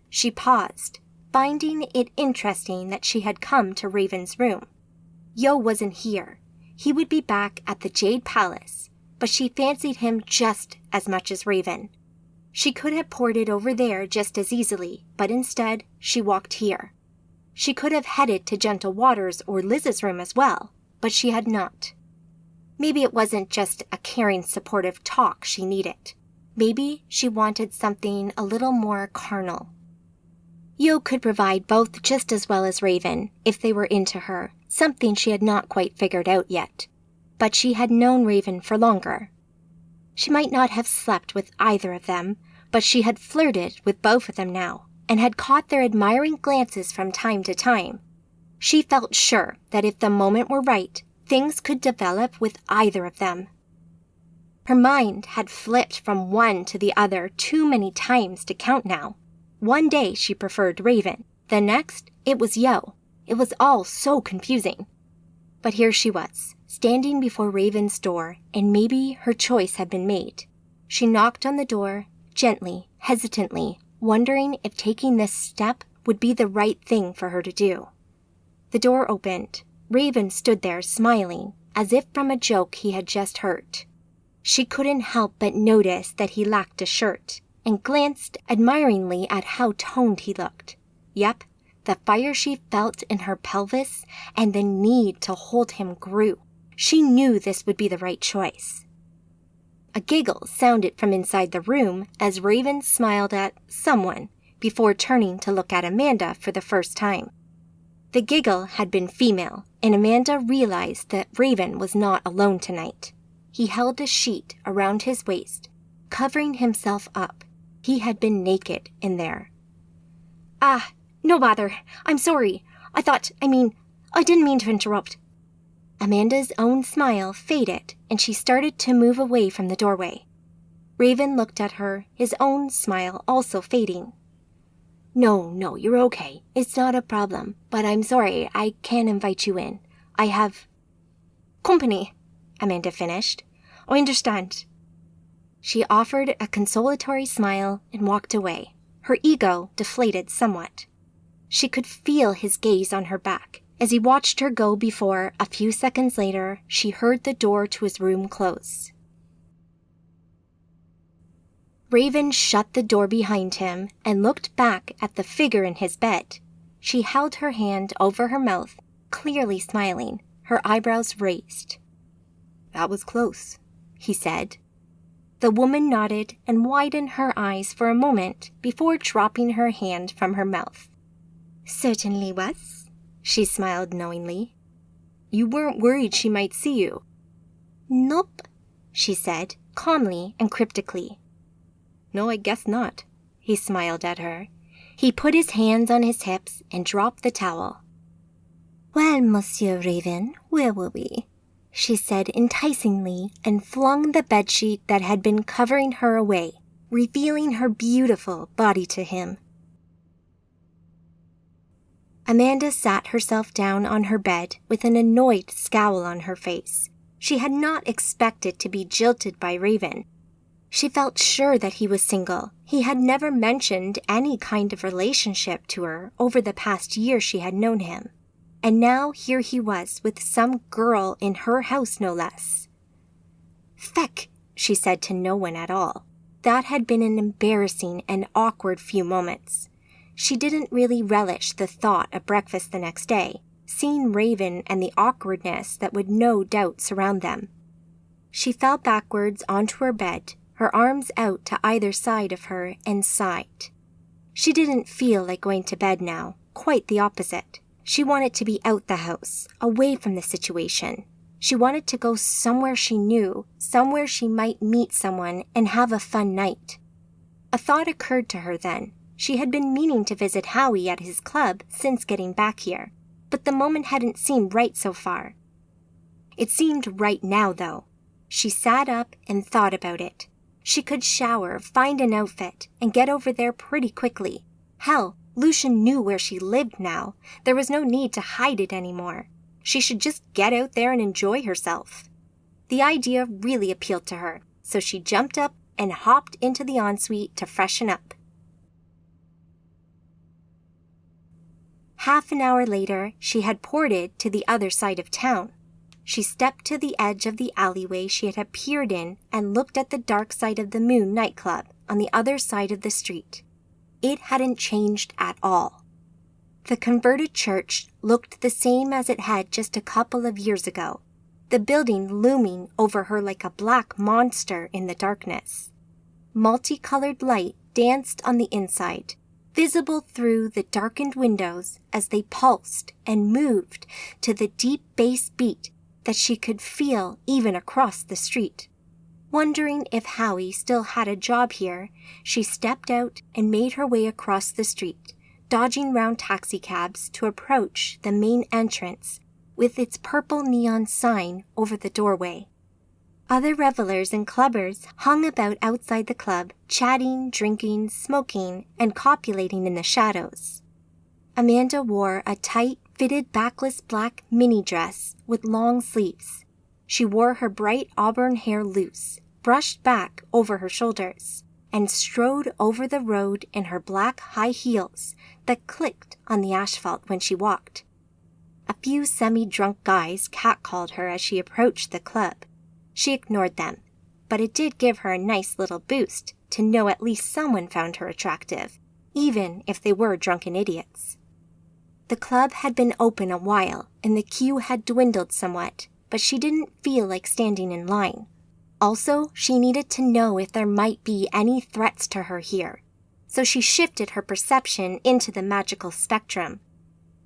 She paused, finding it interesting that she had come to Raven's room. Yo wasn't here. He would be back at the Jade Palace, but she fancied him just as much as Raven. She could have ported over there just as easily, but instead, she walked here. She could have headed to Gentle Waters or Liz's room as well, but she had not. Maybe it wasn't just a caring, supportive talk she needed. Maybe she wanted something a little more carnal. Yo could provide both just as well as Raven, if they were into her, something she had not quite figured out yet. But she had known Raven for longer. She might not have slept with either of them, but she had flirted with both of them now, and had caught their admiring glances from time to time. She felt sure that if the moment were right, things could develop with either of them. Her mind had flipped from one to the other too many times to count now. One day she preferred Raven, the next it was Yo. It was all so confusing. But here she was, standing before Raven's door, and maybe her choice had been made. She knocked on the door, gently, hesitantly, wondering if taking this step would be the right thing for her to do. The door opened. Raven stood there smiling, as if from a joke he had just heard. She couldn't help but notice that he lacked a shirt, and glanced admiringly at how toned he looked. Yep, the fire she felt in her pelvis and the need to hold him grew. She knew this would be the right choice. A giggle sounded from inside the room as Raven smiled at someone before turning to look at Amanda for the first time. The giggle had been female, and Amanda realized that Raven was not alone tonight. He held a sheet around his waist, covering himself up. He had been naked in there. Ah, no bother. I'm sorry. I didn't mean to interrupt. Amanda's own smile faded, and she started to move away from the doorway. Raven looked at her, his own smile also fading. No, you're okay. It's not a problem, but I'm sorry, I can't invite you in. I have company, Amanda finished. I understand. She offered a consolatory smile and walked away, her ego deflated somewhat. She could feel his gaze on her back as he watched her go before, a few seconds later, she heard the door to his room close. Raven shut the door behind him and looked back at the figure in his bed. She held her hand over her mouth, clearly smiling, her eyebrows raised. That was close, he said. The woman nodded and widened her eyes for a moment before dropping her hand from her mouth. Certainly was, she smiled knowingly. You weren't worried she might see you? Nope, she said, calmly and cryptically. No, I guess not, he smiled at her. He put his hands on his hips and dropped the towel. Well, Monsieur Raven, where were we? She said enticingly and flung the bedsheet that had been covering her away, revealing her beautiful body to him. Amanda sat herself down on her bed with an annoyed scowl on her face. She had not expected to be jilted by Raven. She felt sure that he was single. He had never mentioned any kind of relationship to her over the past year she had known him. And now here he was with some girl in her house, no less. Feck, she said to no one at all. That had been an embarrassing and awkward few moments. She didn't really relish the thought of breakfast the next day, seeing Raven and the awkwardness that would no doubt surround them. She fell backwards onto her bed, her arms out to either side of her, and sighed. She didn't feel like going to bed now, quite the opposite. She wanted to be out the house, away from the situation. She wanted to go somewhere she knew, somewhere she might meet someone and have a fun night. A thought occurred to her then. She had been meaning to visit Howie at his club since getting back here, but the moment hadn't seemed right so far. It seemed right now, though. She sat up and thought about it. She could shower, find an outfit, and get over there pretty quickly. Hell, Lucian knew where she lived now. There was no need to hide it anymore. She should just get out there and enjoy herself. The idea really appealed to her, so she jumped up and hopped into the ensuite to freshen up. Half an hour later, she had ported to the other side of town. She stepped to the edge of the alleyway she had appeared in and looked at the Dark Side of the Moon nightclub, on the other side of the street. It hadn't changed at all. The converted church looked the same as it had just a couple of years ago, the building looming over her like a black monster in the darkness. Multicolored light danced on the inside, visible through the darkened windows as they pulsed and moved to the deep bass beat that she could feel even across the street. Wondering if Howie still had a job here, she stepped out and made her way across the street, dodging round taxicabs to approach the main entrance with its purple neon sign over the doorway. Other revelers and clubbers hung about outside the club, chatting, drinking, smoking, and copulating in the shadows. Amanda wore a tight, fitted backless black mini dress with long sleeves. She wore her bright auburn hair loose, brushed back over her shoulders, and strode over the road in her black high heels that clicked on the asphalt when she walked. A few semi-drunk guys catcalled her as she approached the club. She ignored them, but it did give her a nice little boost to know at least someone found her attractive, even if they were drunken idiots. The club had been open a while, and the queue had dwindled somewhat, but she didn't feel like standing in line. Also, she needed to know if there might be any threats to her here, so she shifted her perception into the magical spectrum.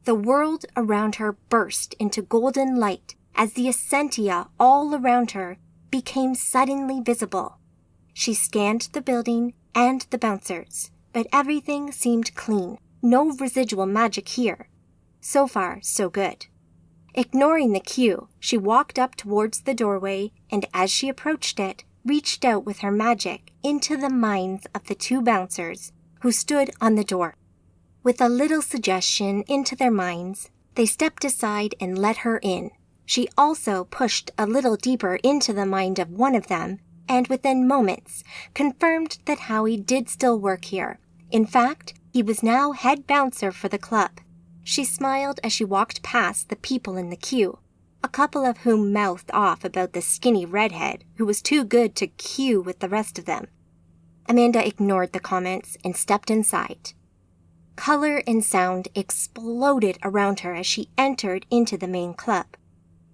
The world around her burst into golden light as the essentia all around her became suddenly visible. She scanned the building and the bouncers, but everything seemed clean, no residual magic here. So far, so good. Ignoring the queue, she walked up towards the doorway and as she approached it, reached out with her magic into the minds of the two bouncers who stood on the door. With a little suggestion into their minds, they stepped aside and let her in. She also pushed a little deeper into the mind of one of them, and within moments, confirmed that Howie did still work here. In fact, he was now head bouncer for the club. She smiled as she walked past the people in the queue, a couple of whom mouthed off about the skinny redhead who was too good to queue with the rest of them. Amanda ignored the comments and stepped inside. Color and sound exploded around her as she entered into the main club.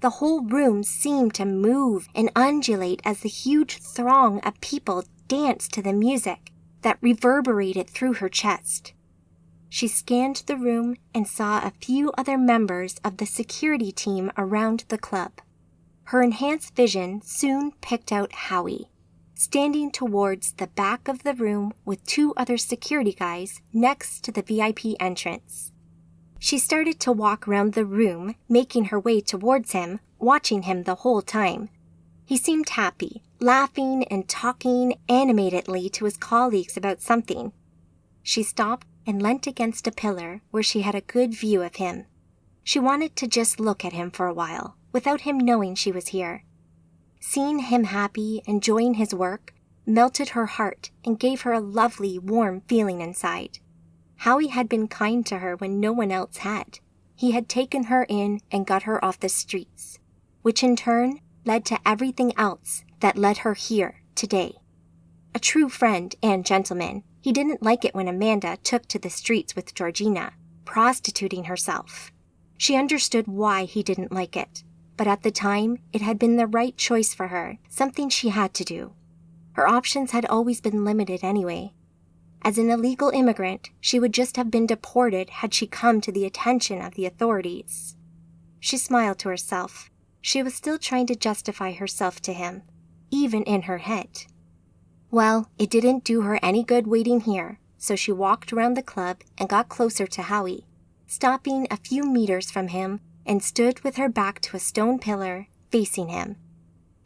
The whole room seemed to move and undulate as the huge throng of people danced to the music that reverberated through her chest. She scanned the room and saw a few other members of the security team around the club. Her enhanced vision soon picked out Howie, standing towards the back of the room with two other security guys next to the VIP entrance. She started to walk around the room, making her way towards him, watching him the whole time. He seemed happy, laughing and talking animatedly to his colleagues about something. She stopped and leant against a pillar where she had a good view of him. She wanted to just look at him for a while, without him knowing she was here. Seeing him happy, enjoying his work, melted her heart and gave her a lovely, warm feeling inside. Howie had been kind to her when no one else had. He had taken her in and got her off the streets, which in turn led to everything else that led her here today. A true friend and gentleman, he didn't like it when Amanda took to the streets with Georgina, prostituting herself. She understood why he didn't like it, but at the time, it had been the right choice for her, something she had to do. Her options had always been limited anyway. As an illegal immigrant, she would just have been deported had she come to the attention of the authorities. She smiled to herself. She was still trying to justify herself to him, even in her head. Well, it didn't do her any good waiting here, so she walked around the club and got closer to Howie, stopping a few meters from him and stood with her back to a stone pillar, facing him.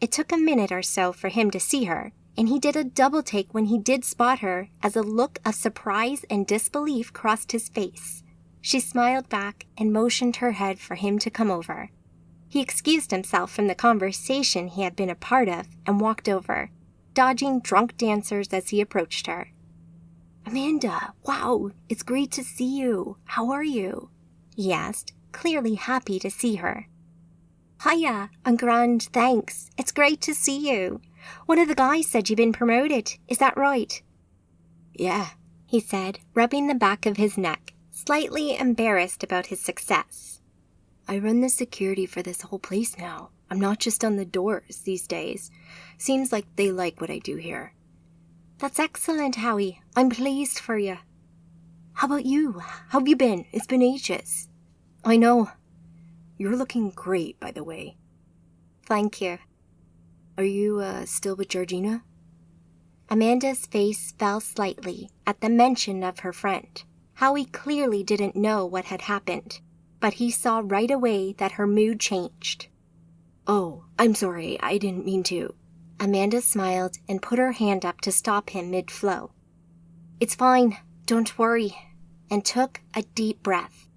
It took a minute or so for him to see her, and he did a double take when he did spot her as a look of surprise and disbelief crossed his face. She smiled back and motioned her head for him to come over. He excused himself from the conversation he had been a part of and walked over, dodging drunk dancers as he approached her. "Amanda, wow, it's great to see you. How are you?" he asked, clearly happy to see her. "Hiya, I'm grand, thanks. It's great to see you. One of the guys said you've been promoted. Is that right?" Yeah, he said, rubbing the back of his neck, slightly embarrassed about his success. I run the security for this whole place now. I'm not just on the doors these days. Seems like they like what I do here. That's excellent, Howie. I'm pleased for you. How about you? How have you been? It's been ages. I know. You're looking great, by the way. Thank you. Are you, still with Georgina? Amanda's face fell slightly at the mention of her friend. Howie clearly didn't know what had happened, but he saw right away that her mood changed. Oh, I'm sorry. I didn't mean to. Amanda smiled and put her hand up to stop him mid-flow. It's fine. Don't worry. And took a deep breath.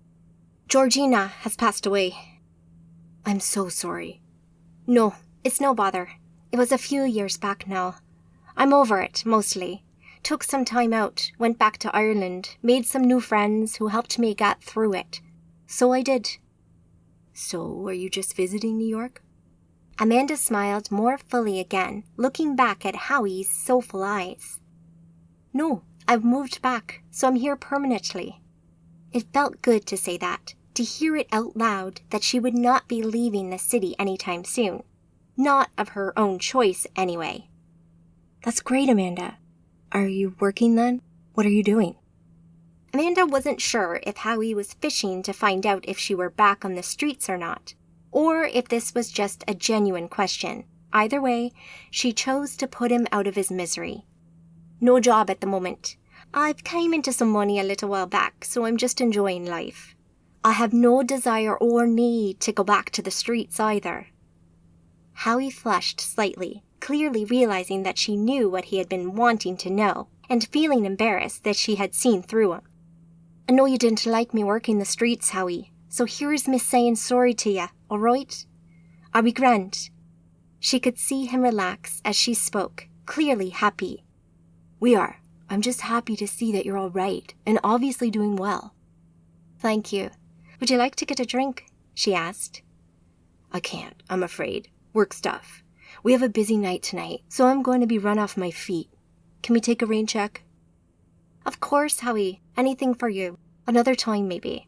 Georgina has passed away. I'm so sorry. No, it's no bother. It was a few years back now. I'm over it, mostly. Took some time out, went back to Ireland, made some new friends who helped me get through it. So I did. So, are you just visiting New York? Amanda smiled more fully again, looking back at Howie's soulful eyes. No, I've moved back, so I'm here permanently. It felt good to say that, to hear it out loud that she would not be leaving the city anytime soon. Not of her own choice, anyway. That's great, Amanda. Are you working then? What are you doing? Amanda wasn't sure if Howie was fishing to find out if she were back on the streets or not, or if this was just a genuine question. Either way, she chose to put him out of his misery. No job at the moment. I've came into some money a little while back, so I'm just enjoying life. I have no desire or need to go back to the streets either. Howie flushed slightly, clearly realizing that she knew what he had been wanting to know, and feeling embarrassed that she had seen through him. I know you didn't like me working the streets, Howie, so here's me saying sorry to ya, all right? Are we grand? She could see him relax as she spoke, clearly happy. We are. I'm just happy to see that you're all right, and obviously doing well. Thank you. Would you like to get a drink? She asked. I can't, I'm afraid. Work stuff. We have a busy night tonight, so I'm going to be run off my feet. Can we take a rain check? Of course, Howie. Anything for you. Another time, maybe.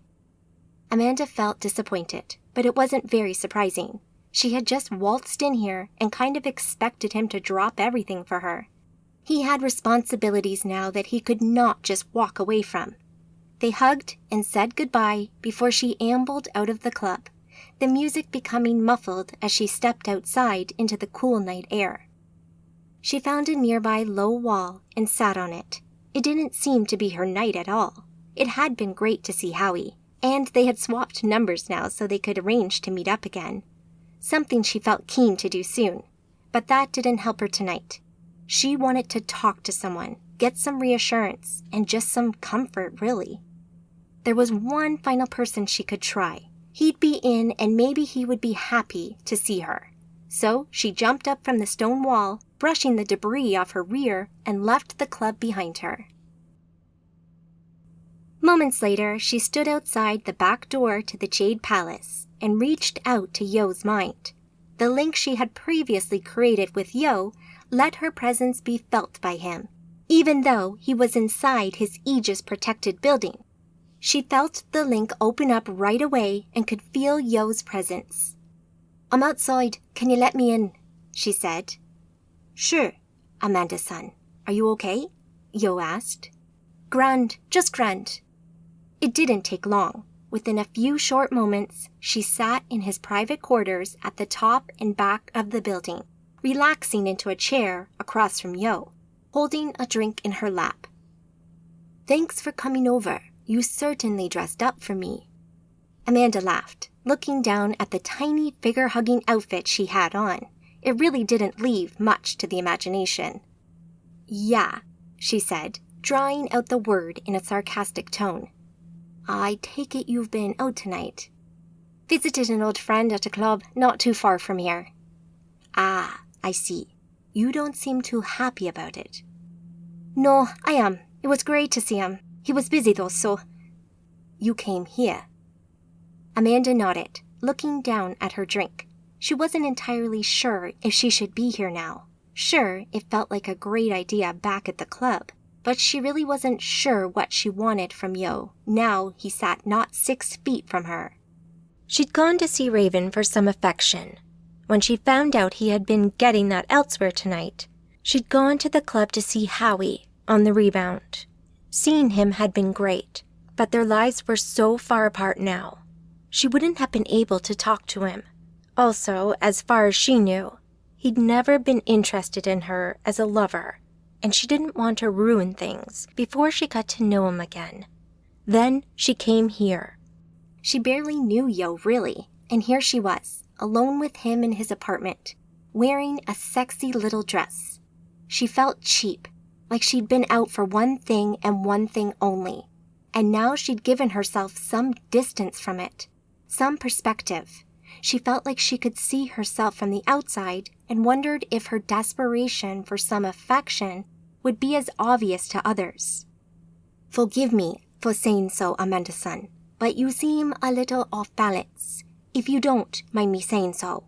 Amanda felt disappointed, but it wasn't very surprising. She had just waltzed in here and kind of expected him to drop everything for her. He had responsibilities now that he could not just walk away from. They hugged and said goodbye before she ambled out of the club, the music becoming muffled as she stepped outside into the cool night air. She found a nearby low wall and sat on it. It didn't seem to be her night at all. It had been great to see Howie, and they had swapped numbers now so they could arrange to meet up again. Something she felt keen to do soon, but that didn't help her tonight. She wanted to talk to someone, get some reassurance, and just some comfort, really. There was one final person she could try. He'd be in, and maybe he would be happy to see her. So she jumped up from the stone wall, brushing the debris off her rear, and left the club behind her. Moments later, she stood outside the back door to the Jade Palace and reached out to Yo's mind. The link she had previously created with Yo let her presence be felt by him, even though he was inside his Aegis-protected building. She felt the link open up right away and could feel Yo's presence. I'm outside. Can you let me in? She said. Sure, Amanda-san. Are you okay? Yo asked. Grand, just grand. It didn't take long. Within a few short moments, she sat in his private quarters at the top and back of the building, relaxing into a chair across from Yo, holding a drink in her lap. Thanks for coming over. You certainly dressed up for me. Amanda laughed, looking down at the tiny figure-hugging outfit she had on. It really didn't leave much to the imagination. Yeah, she said, drawing out the word in a sarcastic tone. I take it you've been out tonight. Visited an old friend at a club not too far from here. Ah, I see. You don't seem too happy about it. No, I am. It was great to see him. He was busy though, so... You came here. Amanda nodded, looking down at her drink. She wasn't entirely sure if she should be here now. Sure, it felt like a great idea back at the club. but she really wasn't sure what she wanted from Yo. Now he sat not 6 feet from her. She'd gone to see Raven for some affection. When she found out he had been getting that elsewhere tonight, she'd gone to the club to see Howie on the rebound. Seeing him had been great, but their lives were so far apart now. She wouldn't have been able to talk to him. Also, as far as she knew, he'd never been interested in her as a lover, and she didn't want to ruin things before she got to know him again. Then she came here. She barely knew Yo, really, and here she was, alone with him in his apartment, wearing a sexy little dress. She felt cheap, like she'd been out for one thing and one thing only, and now she'd given herself some distance from it, some perspective. She felt like she could see herself from the outside and wondered if her desperation for some affection would be as obvious to others. "Forgive me for saying so, Amanda-san, but you seem a little off balance, if you don't mind me saying so."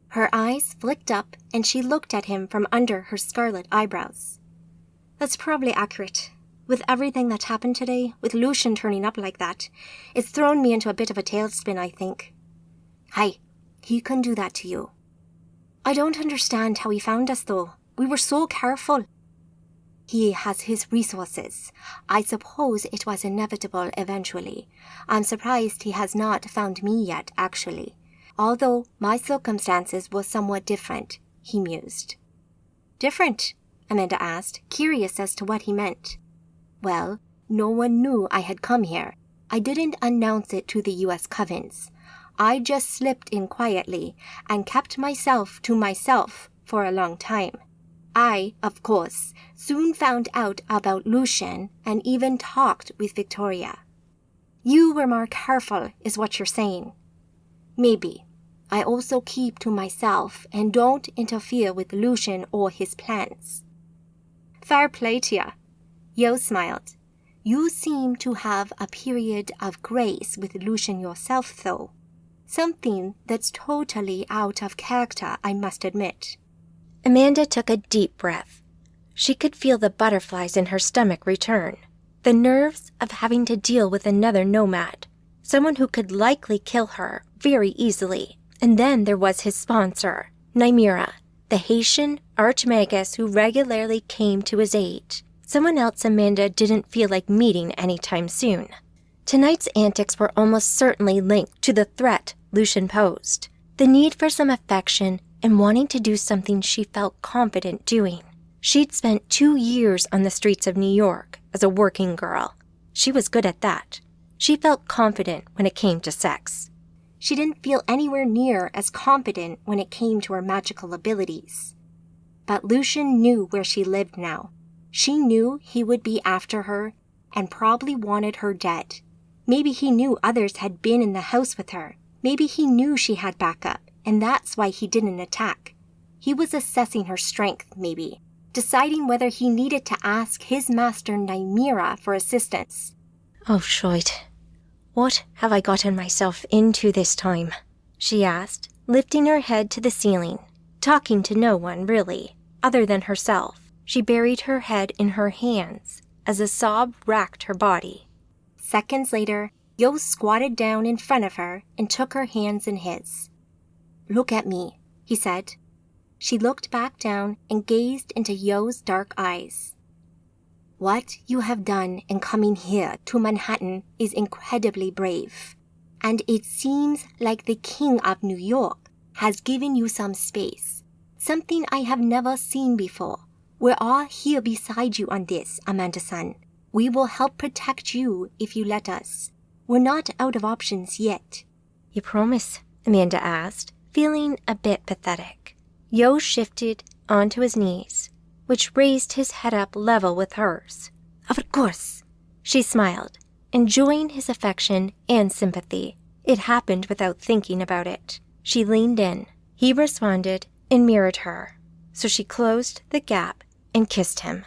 Her eyes flicked up and she looked at him from under her scarlet eyebrows. "That's probably accurate. With everything that happened today, with Lucian turning up like that, it's thrown me into a bit of a tailspin, I think." "Hi, he can do that to you." "I don't understand how he found us, though. We were so careful." "He has his resources. I suppose it was inevitable eventually. I'm surprised he has not found me yet, actually. Although my circumstances were somewhat different," he mused. "Different?" Amanda asked, curious as to what he meant. "Well, no one knew I had come here. I didn't announce it to the U.S. covens. I just slipped in quietly and kept myself to myself for a long time. I, of course, soon found out about Lucian and even talked with Victoria." "You were more careful, is what you're saying." "Maybe. I also keep to myself and don't interfere with Lucian or his plans." "Fair play to you." Yo smiled. "You seem to have a period of grace with Lucian yourself, though. Something that's totally out of character, I must admit." Amanda took a deep breath. She could feel the butterflies in her stomach return. The nerves of having to deal with another nomad, someone who could likely kill her very easily. And then there was his sponsor, Nymira, the Haitian archmagus who regularly came to his aid. Someone else Amanda didn't feel like meeting anytime soon. Tonight's antics were almost certainly linked to the threat Lucian posed, the need for some affection and wanting to do something she felt confident doing. She'd spent 2 years on the streets of New York as a working girl. She was good at that. She felt confident when it came to sex. She didn't feel anywhere near as confident when it came to her magical abilities. But Lucian knew where she lived now. She knew he would be after her and probably wanted her dead. Maybe he knew others had been in the house with her. Maybe he knew she had backup, and that's why he didn't attack. He was assessing her strength, maybe, deciding whether he needed to ask his master Nymira for assistance. "Oh, shite. What have I gotten myself into this time?" she asked, lifting her head to the ceiling, talking to no one, really, other than herself. She buried her head in her hands as a sob racked her body. Seconds later, Yo squatted down in front of her and took her hands in his. "Look at me," he said. She looked back down and gazed into Yo's dark eyes. "What you have done in coming here to Manhattan is incredibly brave, and it seems like the King of New York has given you some space, something I have never seen before. We're all here beside you on this, Amanda-san. We will help protect you if you let us. We're not out of options yet." "You promise?" Amanda asked, feeling a bit pathetic. Yo shifted onto his knees, which raised his head up level with hers. "Of course," she smiled, enjoying his affection and sympathy. It happened without thinking about it. She leaned in. He responded and mirrored her, so she closed the gap and kissed him.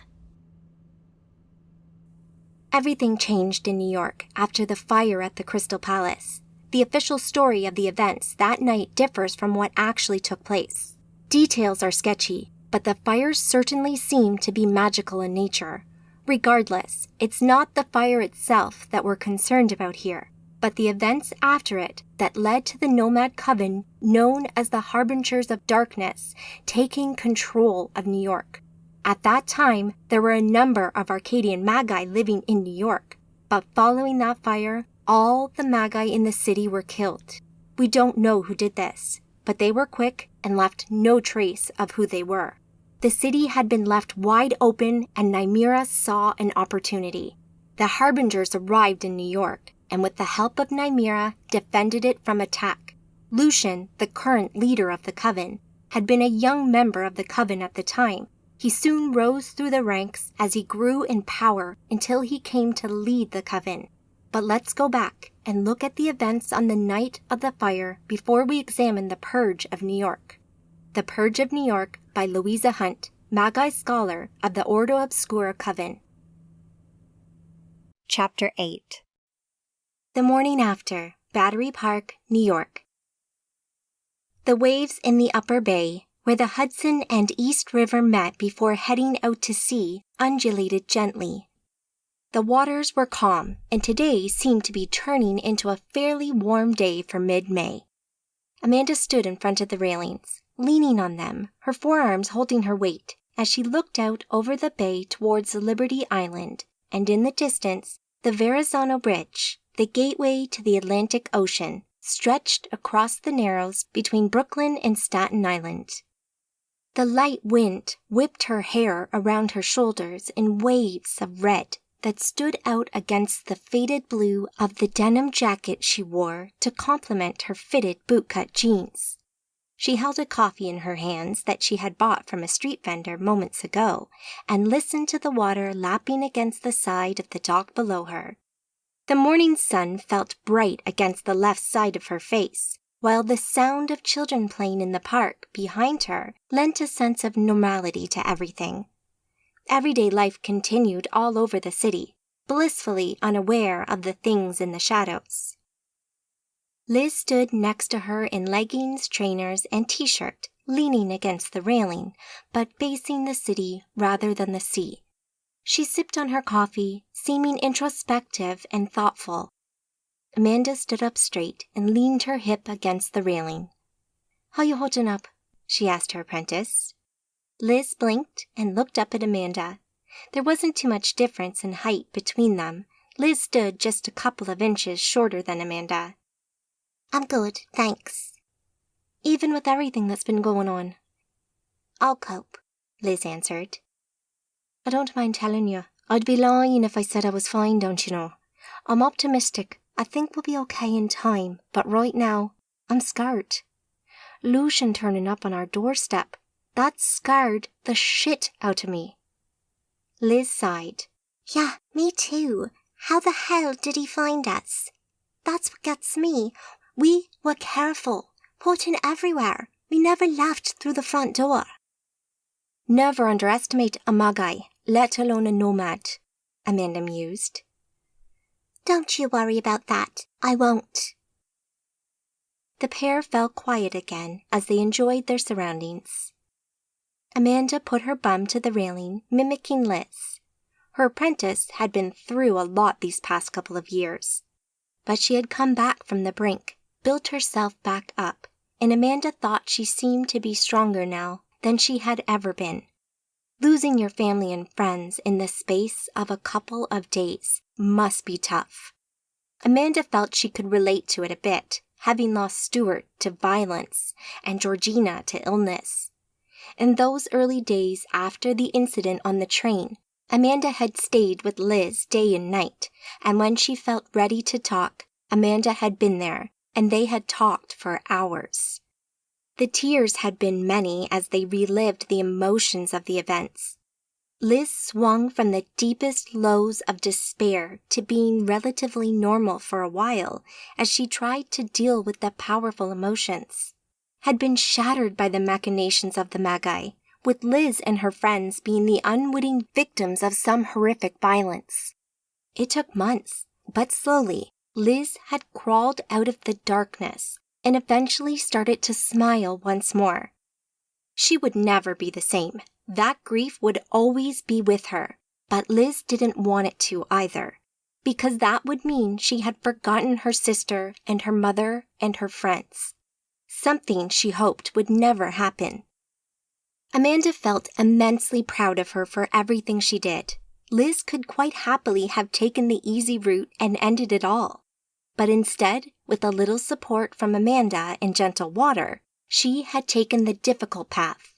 Everything changed in New York after the fire at the Crystal Palace. The official story of the events that night differs from what actually took place. Details are sketchy, but the fires certainly seemed to be magical in nature. Regardless, it's not the fire itself that we're concerned about here, but the events after it that led to the Nomad Coven known as the Harbingers of Darkness taking control of New York. At that time, there were a number of Arcadian Magi living in New York, but following that fire, all the Magi in the city were killed. We don't know who did this, but they were quick and left no trace of who they were. The city had been left wide open, and Nymeria saw an opportunity. The Harbingers arrived in New York, and with the help of Nymeria, defended it from attack. Lucian, the current leader of the Coven, had been a young member of the Coven at the time. He soon rose through the ranks as he grew in power until he came to lead the Coven. But let's go back and look at the events on the night of the fire before we examine the Purge of New York. The Purge of New York by Louisa Hunt, Magi Scholar of the Ordo Obscura Coven. Chapter 8. The morning after, Battery Park, New York. The waves in the upper bay, where the Hudson and East River met before heading out to sea, undulated gently. The waters were calm, and today seemed to be turning into a fairly warm day for mid-May. Amanda stood in front of the railings, leaning on them, her forearms holding her weight, as she looked out over the bay towards Liberty Island, and in the distance, the Verrazano Bridge, the gateway to the Atlantic Ocean, stretched across the Narrows between Brooklyn and Staten Island. The light wind whipped her hair around her shoulders in waves of red that stood out against the faded blue of the denim jacket she wore to complement her fitted bootcut jeans. She held a coffee in her hands that she had bought from a street vendor moments ago and listened to the water lapping against the side of the dock below her. The morning sun felt bright against the left side of her face, while the sound of children playing in the park behind her lent a sense of normality to everything. Everyday life continued all over the city, blissfully unaware of the things in the shadows. Liz stood next to her in leggings, trainers, and t-shirt, leaning against the railing, but facing the city rather than the sea. She sipped on her coffee, seeming introspective and thoughtful. Amanda stood up straight and leaned her hip against the railing. "How you holding up?" she asked her apprentice. Liz blinked and looked up at Amanda. There wasn't too much difference in height between them. Liz stood just a couple of inches shorter than Amanda. "I'm good, thanks." "Even with everything that's been going on?" "I'll cope," Liz answered. "I don't mind telling you. I'd be lying if I said I was fine, don't you know. I'm optimistic. I think we'll be okay in time, but right now, I'm scared. Lucian turning up on our doorstep, that scared the shit out of me." Liz sighed. Yeah, me too. How the hell did he find us? That's what gets me. We were careful, put in everywhere. We never left through the front door. "Never underestimate a Magi, let alone a nomad," Amanda mused. "Don't you worry about that. I won't." The pair fell quiet again as they enjoyed their surroundings. Amanda put her bum to the railing, mimicking Liz. Her apprentice had been through a lot these past couple of years, but she had come back from the brink, built herself back up, and Amanda thought she seemed to be stronger now than she had ever been. Losing your family and friends in the space of a couple of days must be tough. Amanda felt she could relate to it a bit, having lost Stuart to violence and Georgina to illness. In those early days after the incident on the train, Amanda had stayed with Liz day and night, and when she felt ready to talk, Amanda had been there, and they had talked for hours. The tears had been many as they relived the emotions of the events. Liz swung from the deepest lows of despair to being relatively normal for a while as she tried to deal with the powerful emotions. Had been shattered by the machinations of the Magi, with Liz and her friends being the unwitting victims of some horrific violence. It took months, but slowly, Liz had crawled out of the darkness and eventually started to smile once more. She would never be the same. That grief would always be with her, but Liz didn't want it to either, because that would mean she had forgotten her sister and her mother and her friends. Something she hoped would never happen. Amanda felt immensely proud of her for everything she did. Liz could quite happily have taken the easy route and ended it all. But instead, with a little support from Amanda and Gentle Water, she had taken the difficult path.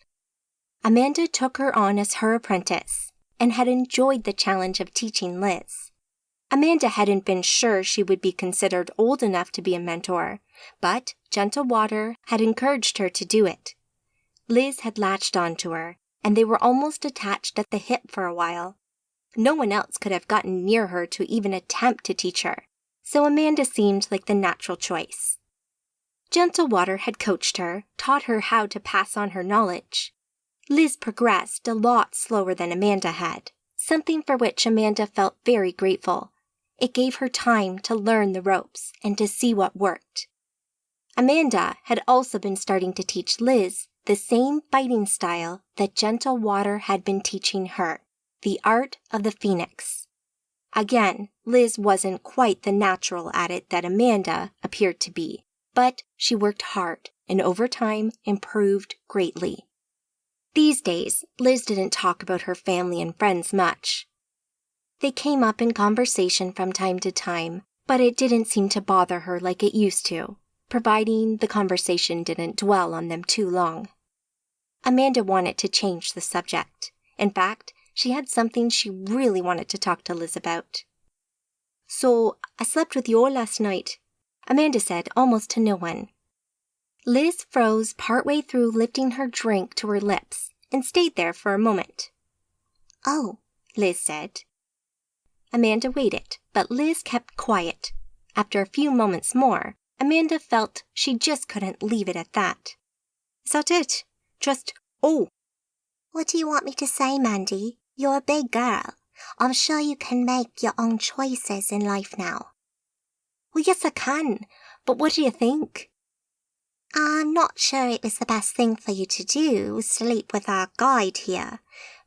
Amanda took her on as her apprentice and had enjoyed the challenge of teaching Liz. Amanda hadn't been sure she would be considered old enough to be a mentor, but Gentle Water had encouraged her to do it. Liz had latched onto her, and they were almost attached at the hip for a while. No one else could have gotten near her to even attempt to teach her, so Amanda seemed like the natural choice. Gentle Water had coached her, taught her how to pass on her knowledge. Liz progressed a lot slower than Amanda had, something for which Amanda felt very grateful. It gave her time to learn the ropes and to see what worked. Amanda had also been starting to teach Liz the same fighting style that Gentle Water had been teaching her, the art of the phoenix. Again, Liz wasn't quite the natural at it that Amanda appeared to be, but she worked hard and over time improved greatly. These days, Liz didn't talk about her family and friends much. They came up in conversation from time to time, but it didn't seem to bother her like it used to, providing the conversation didn't dwell on them too long. Amanda wanted to change the subject. In fact, she had something she really wanted to talk to Liz about. "So, I slept with you all last night," Amanda said almost to no one. Liz froze partway through lifting her drink to her lips and stayed there for a moment. "Oh," Liz said. Amanda waited, but Liz kept quiet. After a few moments more, Amanda felt she just couldn't leave it at that. "Is that it? Just, oh." "What do you want me to say, Mandy? You're a big girl. I'm sure you can make your own choices in life now." "Well, yes, I can. But what do you think?" "I'm not sure it was the best thing for you to do, sleep with our guide here.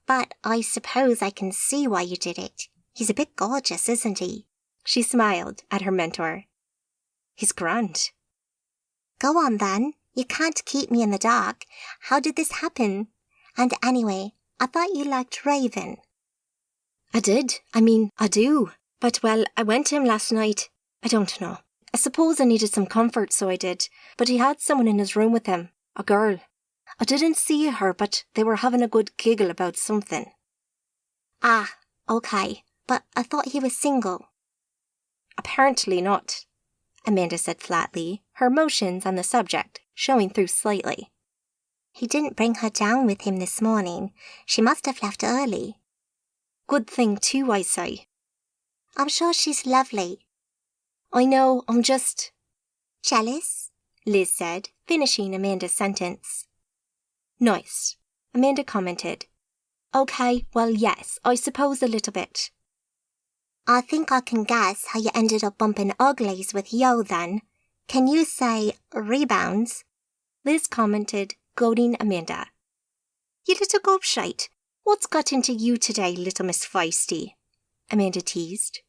But I suppose I can see why you did it. He's a bit gorgeous, isn't he?" She smiled at her mentor. "He's grand." "Go on then. You can't keep me in the dark. How did this happen? And anyway, I thought you liked Raven." "I did. I do. But, well, I went to him last night. I don't know. I suppose I needed some comfort, so I did. But he had someone in his room with him, a girl. I didn't see her, but they were having a good giggle about something." "Ah, okay. But I thought he was single." "Apparently not," Amanda said flatly, her emotions on the subject showing through slightly. "He didn't bring her down with him this morning. She must have left early." "Good thing too, I say." "I'm sure she's lovely." "I know, I'm just..." "Jealous?" Liz said, finishing Amanda's sentence. "Nice," Amanda commented. "Okay, well, yes, I suppose a little bit." "I think I can guess how you ended up bumping uglies with Yo then. Can you say rebounds?" Liz commented, goading Amanda. "You little gobshite. What's got into you today, little Miss Feisty?" Amanda teased.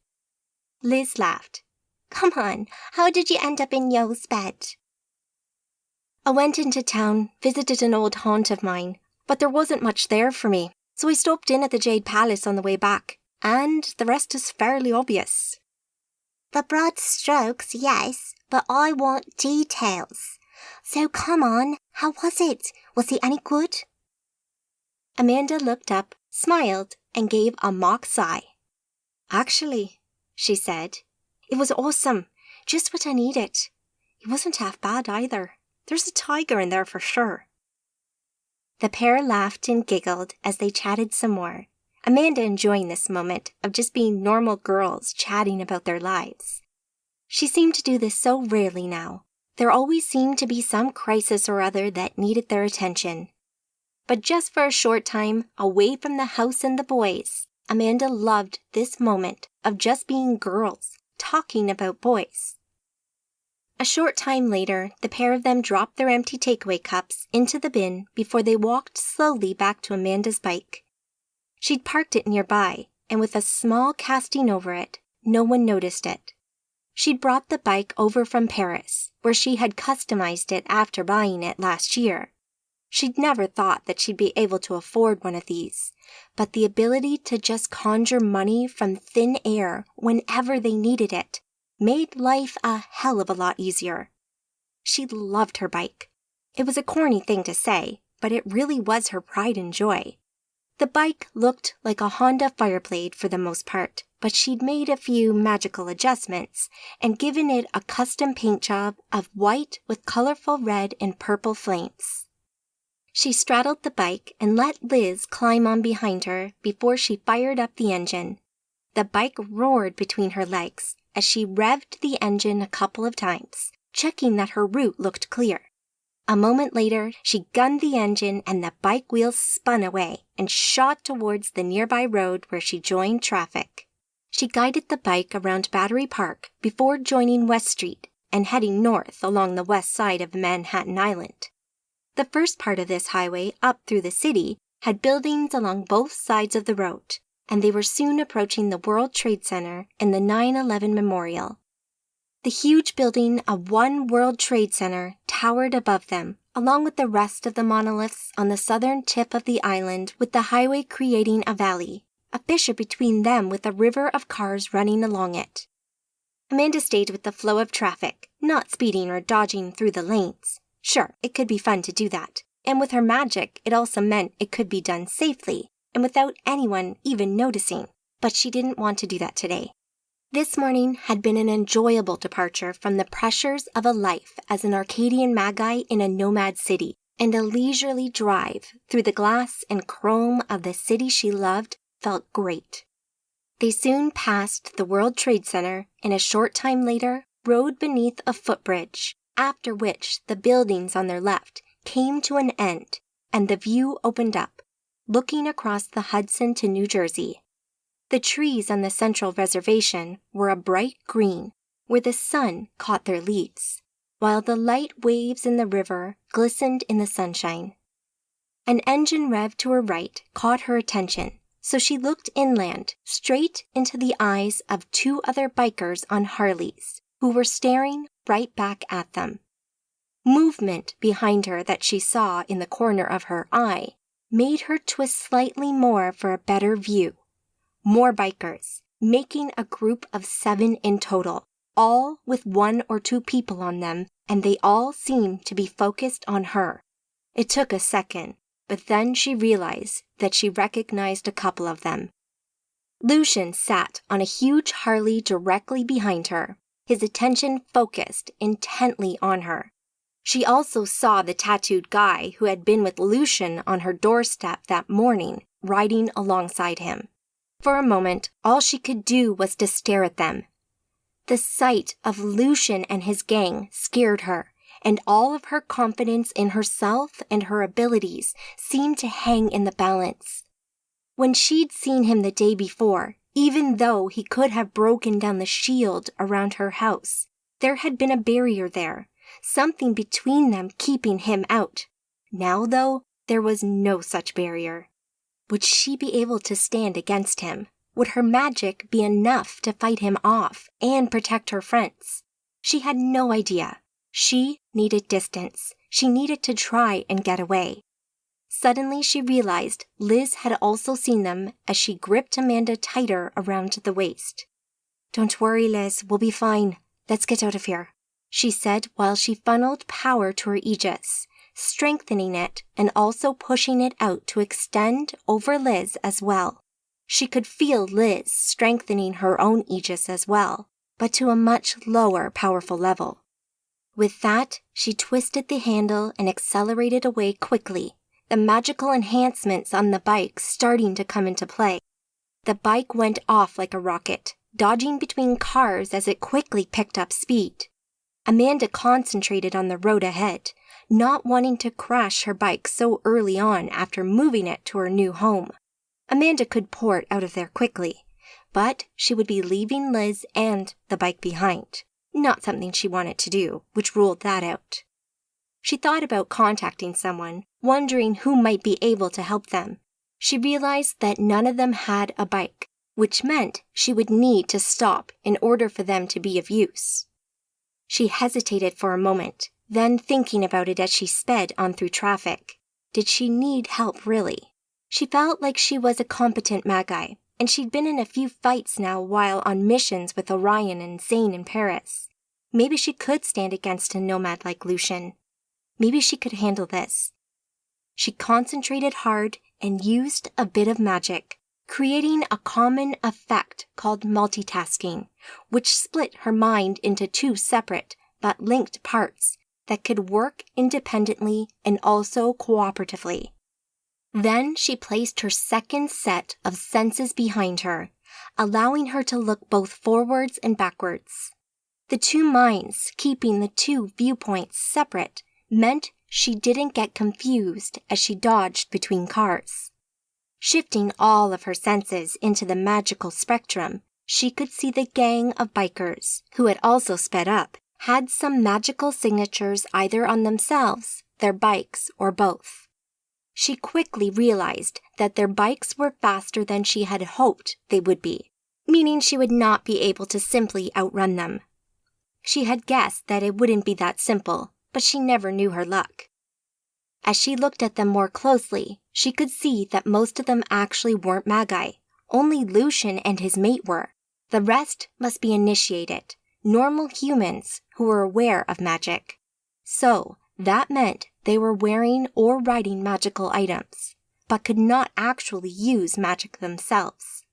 Liz laughed. "Come on, how did you end up in Yo's bed?" "I went into town, visited an old haunt of mine, but there wasn't much there for me, so I stopped in at the Jade Palace on the way back, and the rest is fairly obvious." "The broad strokes, yes, but I want details. So come on, how was it? Was he any good?" Amanda looked up, smiled, and gave a mock sigh. "Actually," she said, "it was awesome. Just what I needed. He wasn't half bad either. There's a tiger in there for sure." The pair laughed and giggled as they chatted some more, Amanda enjoying this moment of just being normal girls chatting about their lives. She seemed to do this so rarely now. There always seemed to be some crisis or other that needed their attention. But just for a short time, away from the house and the boys, Amanda loved this moment of just being girls, talking about boys. A short time later, the pair of them dropped their empty takeaway cups into the bin before they walked slowly back to Amanda's bike. She'd parked it nearby, and with a small casting over it, no one noticed it. She'd brought the bike over from Paris, where she had customized it after buying it last year. She'd never thought that she'd be able to afford one of these, but the ability to just conjure money from thin air whenever they needed it made life a hell of a lot easier. She loved her bike. It was a corny thing to say, but it really was her pride and joy. The bike looked like a Honda Fireblade for the most part, but she'd made a few magical adjustments and given it a custom paint job of white with colorful red and purple flames. She straddled the bike and let Liz climb on behind her before she fired up the engine. The bike roared between her legs as she revved the engine a couple of times, checking that her route looked clear. A moment later, she gunned the engine and the bike wheels spun away and shot towards the nearby road where she joined traffic. She guided the bike around Battery Park before joining West Street and heading north along the west side of Manhattan Island. The first part of this highway up through the city had buildings along both sides of the road, and they were soon approaching the World Trade Center and the 9/11 Memorial. The huge building of One World Trade Center towered above them, along with the rest of the monoliths on the southern tip of the island, with the highway creating a valley, a fissure between them with a river of cars running along it. Amanda stayed with the flow of traffic, not speeding or dodging through the lanes. Sure, it could be fun to do that, and with her magic, it also meant it could be done safely and without anyone even noticing, but she didn't want to do that today. This morning had been an enjoyable departure from the pressures of a life as an Arcadian Magi in a nomad city, and a leisurely drive through the glass and chrome of the city she loved felt great. They soon passed the World Trade Center and a short time later rode beneath a footbridge, after which the buildings on their left came to an end and the view opened up, looking across the Hudson to New Jersey. The trees on the central reservation were a bright green, where the sun caught their leaves, while the light waves in the river glistened in the sunshine. An engine rev to her right caught her attention, so she looked inland, straight into the eyes of two other bikers on Harleys, who were staring right back at them. Movement behind her that she saw in the corner of her eye made her twist slightly more for a better view. More bikers, making a group of 7 in total, all with 1 or 2 people on them, and they all seemed to be focused on her. It took a second, but then she realized that she recognized a couple of them. Lucian sat on a huge Harley directly behind her, his attention focused intently on her. She also saw the tattooed guy who had been with Lucian on her doorstep that morning, riding alongside him. For a moment, all she could do was to stare at them. The sight of Lucian and his gang scared her, and all of her confidence in herself and her abilities seemed to hang in the balance. When she'd seen him the day before, even though he could have broken down the shield around her house, there had been a barrier there, something between them keeping him out. Now, though, there was no such barrier. Would she be able to stand against him? Would her magic be enough to fight him off and protect her friends? She had no idea. She needed distance. She needed to try and get away. Suddenly she realized Liz had also seen them as she gripped Amanda tighter around the waist. "Don't worry, Liz, we'll be fine. Let's get out of here," she said while she funneled power to her aegis, strengthening it and also pushing it out to extend over Liz as well. She could feel Liz strengthening her own aegis as well, but to a much lower powerful level. With that, she twisted the handle and accelerated away quickly, the magical enhancements on the bike starting to come into play. The bike went off like a rocket, dodging between cars as it quickly picked up speed. Amanda concentrated on the road ahead, not wanting to crash her bike so early on after moving it to her new home. Amanda could port out of there quickly, but she would be leaving Liz and the bike behind. Not something she wanted to do, which ruled that out. She thought about contacting someone, wondering who might be able to help them. She realized that none of them had a bike, which meant she would need to stop in order for them to be of use. She hesitated for a moment, then thinking about it as she sped on through traffic. Did she need help, really? She felt like she was a competent Magi, and she'd been in a few fights now while on missions with Orion and Zane in Paris. Maybe she could stand against a nomad like Lucian. Maybe she could handle this. She concentrated hard and used a bit of magic, creating a common effect called multitasking, which split her mind into two separate but linked parts that could work independently and also cooperatively. Then she placed her second set of senses behind her, allowing her to look both forwards and backwards. The two minds keeping the two viewpoints separate meant she didn't get confused as she dodged between cars. Shifting all of her senses into the magical spectrum, she could see the gang of bikers, who had also sped up, had some magical signatures either on themselves, their bikes, or both. She quickly realized that their bikes were faster than she had hoped they would be, meaning she would not be able to simply outrun them. She had guessed that it wouldn't be that simple, but she never knew her luck. As she looked at them more closely, she could see that most of them actually weren't Magi. Only Lucian and his mate were. The rest must be initiated, normal humans who were aware of magic. So, that meant they were wearing or riding magical items, but could not actually use magic themselves.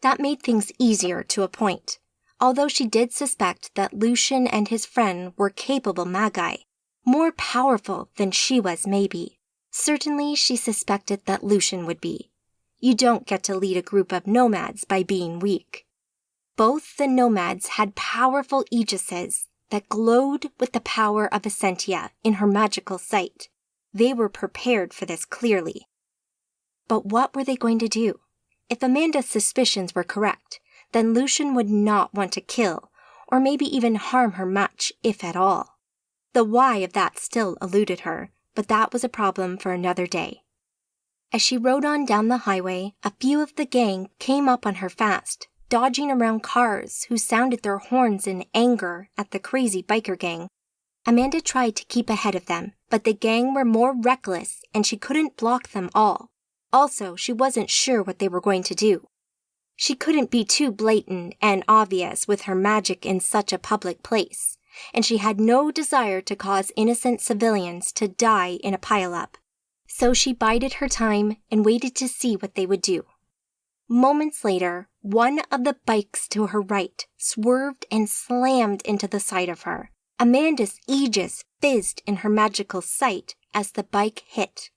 That made things easier to a point, although she did suspect that Lucian and his friend were capable Magi, more powerful than she was maybe. Certainly she suspected that Lucian would be. You don't get to lead a group of nomads by being weak. Both the nomads had powerful aegises that glowed with the power of Essentia in her magical sight. They were prepared for this clearly. But what were they going to do? If Amanda's suspicions were correct, then Lucian would not want to kill, or maybe even harm her much, if at all. The why of that still eluded her, but that was a problem for another day. As she rode on down the highway, a few of the gang came up on her fast, dodging around cars who sounded their horns in anger at the crazy biker gang. Amanda tried to keep ahead of them, but the gang were more reckless and she couldn't block them all. Also, she wasn't sure what they were going to do. She couldn't be too blatant and obvious with her magic in such a public place, and she had no desire to cause innocent civilians to die in a pileup. So she bided her time and waited to see what they would do. Moments later, one of the bikes to her right swerved and slammed into the side of her. Amanda's aegis fizzed in her magical sight as the bike hit.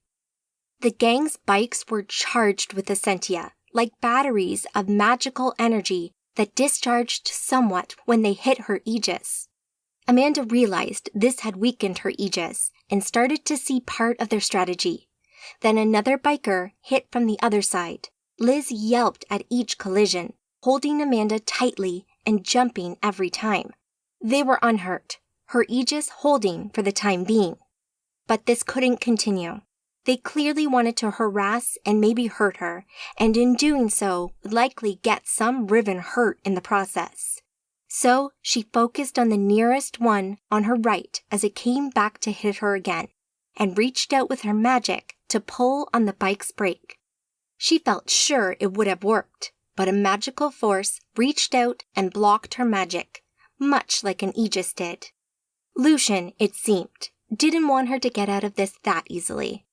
The gang's bikes were charged with Essentia, like batteries of magical energy that discharged somewhat when they hit her aegis. Amanda realized this had weakened her aegis and started to see part of their strategy. Then another biker hit from the other side. Liz yelped at each collision, holding Amanda tightly and jumping every time. They were unhurt, her aegis holding for the time being. But this couldn't continue. They clearly wanted to harass and maybe hurt her, and in doing so, would likely get some Riven hurt in the process. So she focused on the nearest one on her right as it came back to hit her again, and reached out with her magic to pull on the bike's brake. She felt sure it would have worked, but a magical force reached out and blocked her magic, much like an aegis did. Lucian, it seemed, didn't want her to get out of this that easily.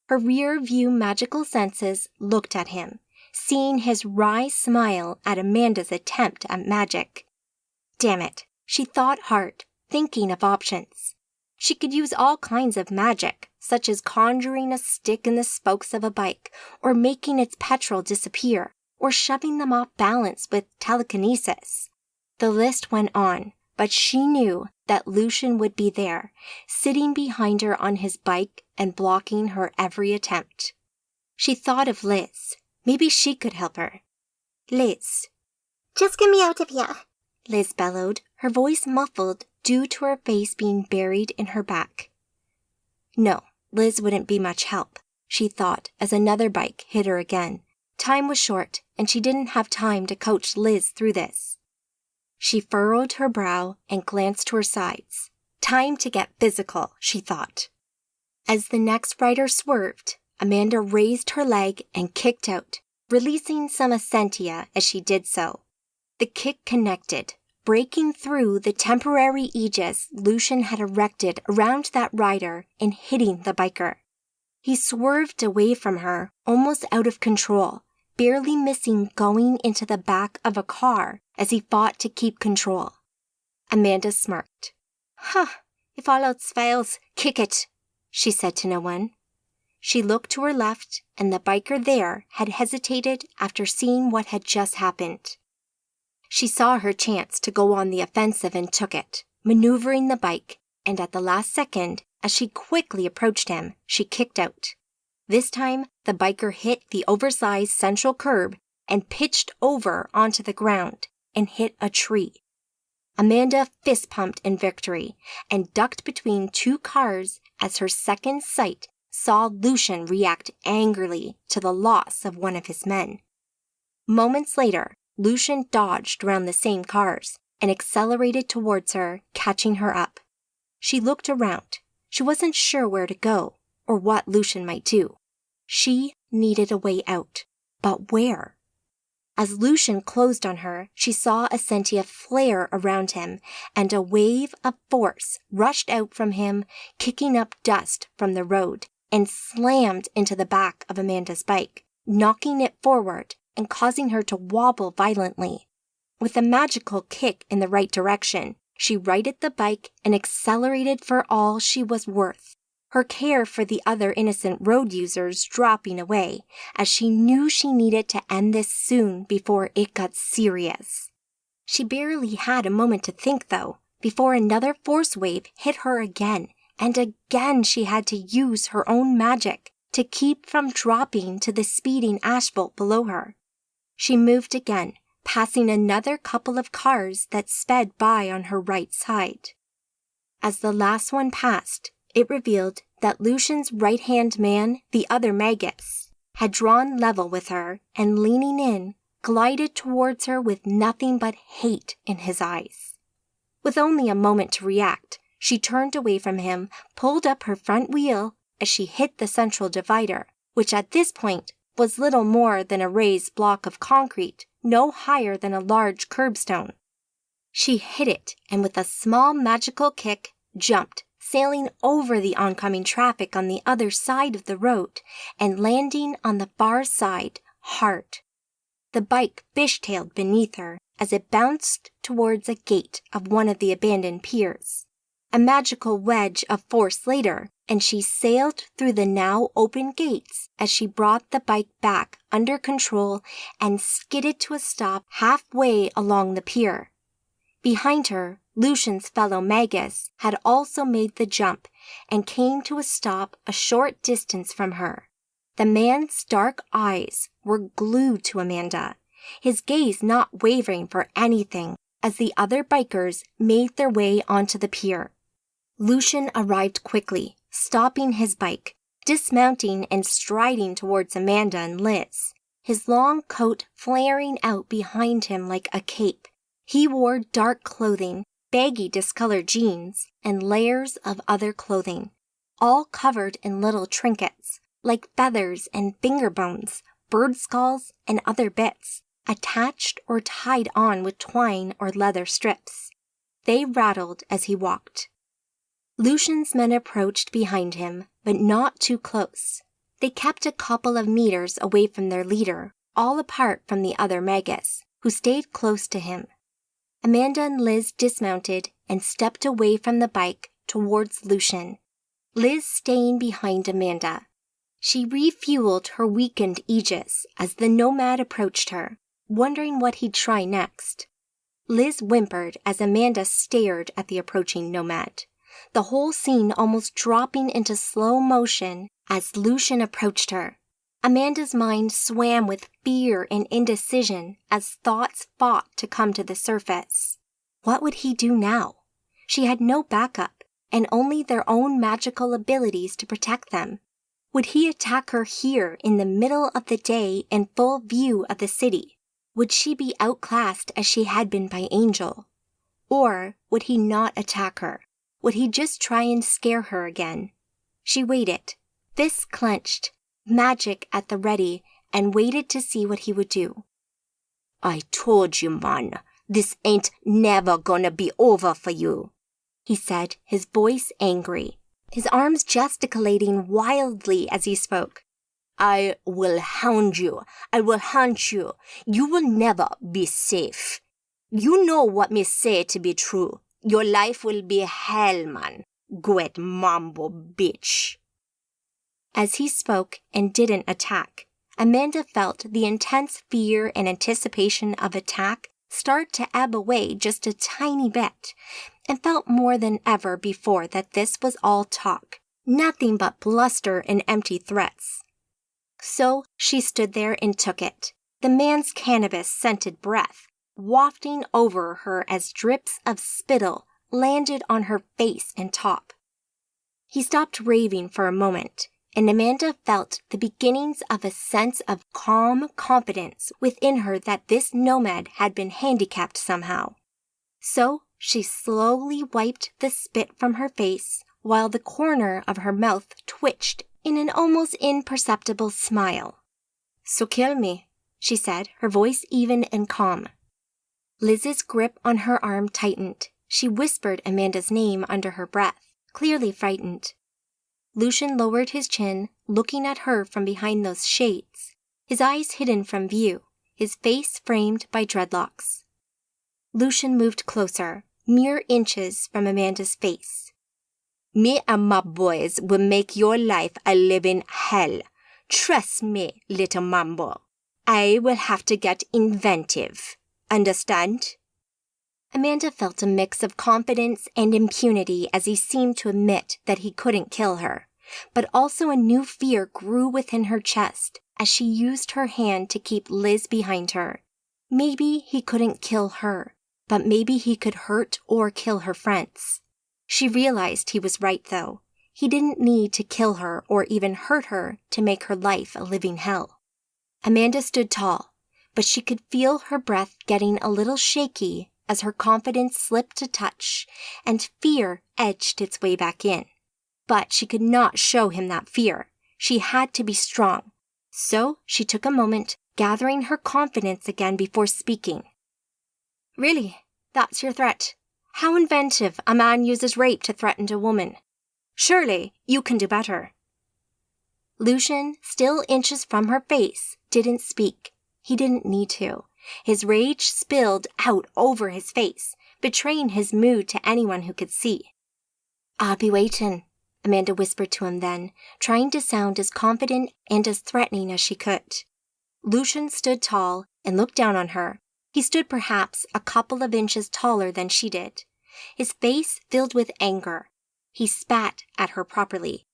Her rear-view magical senses looked at him, seeing his wry smile at Amanda's attempt at magic. Damn it, she thought hard, thinking of options. She could use all kinds of magic, such as conjuring a stick in the spokes of a bike, or making its petrol disappear, or shoving them off balance with telekinesis. The list went on, but she knew that Lucian would be there, sitting behind her on his bike and blocking her every attempt. She thought of Liz. Maybe she could help her. Liz. Just get me out of here, Liz bellowed, her voice muffled due to her face being buried in her back. No, Liz wouldn't be much help, she thought as another bike hit her again, Time was short, and she didn't have time to coach Liz through this. She furrowed her brow and glanced to her sides. Time to get physical, she thought. As the next rider swerved, Amanda raised her leg and kicked out, releasing some Essentia as she did so. The kick connected, breaking through the temporary aegis Lucian had erected around that rider and hitting the biker. He swerved away from her, almost out of control, barely missing going into the back of a car as he fought to keep control. Amanda smirked. If all else fails, kick it, she said to no one. She looked to her left, and the biker there had hesitated after seeing what had just happened. She saw her chance to go on the offensive and took it, maneuvering the bike, and at the last second, as she quickly approached him, she kicked out. This time, the biker hit the oversized central curb and pitched over onto the ground and hit a tree. Amanda fist-pumped in victory and ducked between two cars as her second sight saw Lucian react angrily to the loss of one of his men. Moments later, Lucian dodged around the same cars and accelerated towards her, catching her up. She looked around. She wasn't sure where to go or what Lucian might do. She needed a way out. But where? As Lucian closed on her, she saw Essentia flare around him, and a wave of force rushed out from him, kicking up dust from the road, and slammed into the back of Amanda's bike, knocking it forward and causing her to wobble violently. With a magical kick in the right direction, she righted the bike and accelerated for all she was worth, her care for the other innocent road users dropping away, as she knew she needed to end this soon before it got serious. She barely had a moment to think, though, before another force wave hit her again, and again she had to use her own magic to keep from dropping to the speeding asphalt below her. She moved again, passing another couple of cars that sped by on her right side. As the last one passed, it revealed that Lucian's right-hand man, the other Magus, had drawn level with her and, leaning in, glided towards her with nothing but hate in his eyes. With only a moment to react, she turned away from him, pulled up her front wheel as she hit the central divider, which at this point was little more than a raised block of concrete, no higher than a large curbstone. She hit it and with a small magical kick, jumped, sailing over the oncoming traffic on the other side of the road and landing on the far side hard. The bike fishtailed beneath her as it bounced towards a gate of one of the abandoned piers. A magical wedge of force later, and she sailed through the now open gates as she brought the bike back under control and skidded to a stop halfway along the pier. Behind her, Lucian's fellow Magus had also made the jump and came to a stop a short distance from her. The man's dark eyes were glued to Amanda, his gaze not wavering for anything as the other bikers made their way onto the pier. Lucian arrived quickly, stopping his bike, dismounting and striding towards Amanda and Liz, his long coat flaring out behind him like a cape. He wore dark clothing, baggy discolored jeans, and layers of other clothing, all covered in little trinkets, like feathers and finger bones, bird skulls, and other bits, attached or tied on with twine or leather strips. They rattled as he walked. Lucian's men approached behind him, but not too close. They kept a couple of meters away from their leader, all apart from the other Magus, who stayed close to him. Amanda and Liz dismounted and stepped away from the bike towards Lucian, Liz staying behind Amanda. She refueled her weakened aegis as the nomad approached her, wondering what he'd try next. Liz whimpered as Amanda stared at the approaching nomad, the whole scene almost dropping into slow motion as Lucian approached her. Amanda's mind swam with fear and indecision as thoughts fought to come to the surface. What would he do now? She had no backup, and only their own magical abilities to protect them. Would he attack her here in the middle of the day in full view of the city? Would she be outclassed as she had been by Angel? Or would he not attack her? Would he just try and scare her again? She waited, fists clenched, magic at the ready, and waited to see what he would do. I told you, man, this ain't never gonna be over for you, he said, his voice angry, his arms gesticulating wildly as he spoke. I will hound you. I will hunt you. You will never be safe. You know what me say to be true. Your life will be hell, man. Great mambo bitch. As he spoke and didn't attack, Amanda felt the intense fear and anticipation of attack start to ebb away just a tiny bit, and felt more than ever before that this was all talk, nothing but bluster and empty threats. So she stood there and took it, the man's cannabis-scented breath wafting over her as drips of spittle landed on her face and top. He stopped raving for a moment, and Amanda felt the beginnings of a sense of calm confidence within her that this nomad had been handicapped somehow. So she slowly wiped the spit from her face while the corner of her mouth twitched in an almost imperceptible smile. "So kill me," she said, her voice even and calm. Liz's grip on her arm tightened. She whispered Amanda's name under her breath, clearly frightened. Lucian lowered his chin, looking at her from behind those shades, his eyes hidden from view, his face framed by dreadlocks. Lucian moved closer, mere inches from Amanda's face. Me and my boys will make your life a living hell. Trust me, little mambo. I will have to get inventive. Understand? Amanda felt a mix of confidence and impunity as he seemed to admit that he couldn't kill her, but also a new fear grew within her chest as she used her hand to keep Liz behind her. Maybe he couldn't kill her, but maybe he could hurt or kill her friends. She realized he was right, though. He didn't need to kill her or even hurt her to make her life a living hell. Amanda stood tall, but she could feel her breath getting a little shaky as her confidence slipped a touch and fear edged its way back in. But she could not show him that fear. She had to be strong. So she took a moment, gathering her confidence again before speaking. "Really? That's your threat? How inventive a man uses rape to threaten a woman. Surely you can do better." Lucian, still inches from her face, didn't speak. He didn't need to. His rage spilled out over his face, betraying his mood to anyone who could see. "I'll be waiting," Amanda whispered to him then, trying to sound as confident and as threatening as she could. Lucian stood tall and looked down on her. He stood perhaps a couple of inches taller than she did. His face filled with anger. He spat at her properly.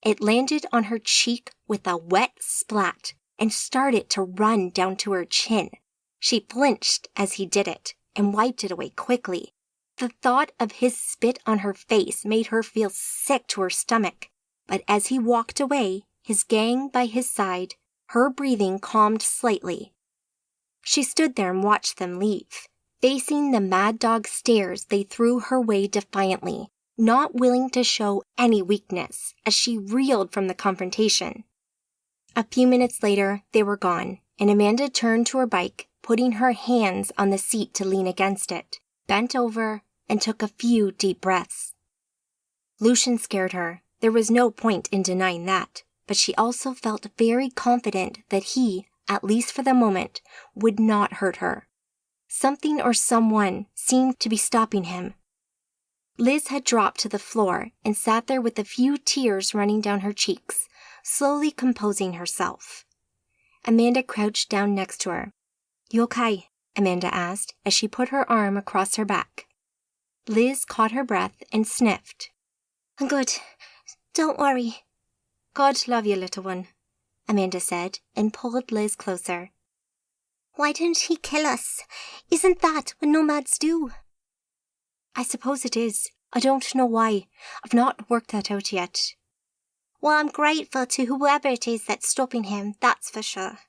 It landed on her cheek with a wet splat and started to run down to her chin. She flinched as he did it and wiped it away quickly. The thought of his spit on her face made her feel sick to her stomach. But as he walked away, his gang by his side, her breathing calmed slightly. She stood there and watched them leave, facing the mad dog stares they threw her way defiantly, not willing to show any weakness as she reeled from the confrontation. A few minutes later, they were gone, and Amanda turned to her bike, putting her hands on the seat to lean against it, bent over, and took a few deep breaths. Lucian scared her. There was no point in denying that, but she also felt very confident that he, at least for the moment, would not hurt her. Something or someone seemed to be stopping him. Liz had dropped to the floor and sat there with a few tears running down her cheeks, slowly composing herself. Amanda crouched down next to her. "You okay?" Amanda asked as she put her arm across her back. Liz caught her breath and sniffed. "I'm good. Don't worry." "God love you, little one," Amanda said and pulled Liz closer. "Why didn't he kill us? Isn't that what nomads do?" "I suppose it is. I don't know why. I've not worked that out yet." Well, I'm grateful to whoever it is that's stopping him, that's for sure.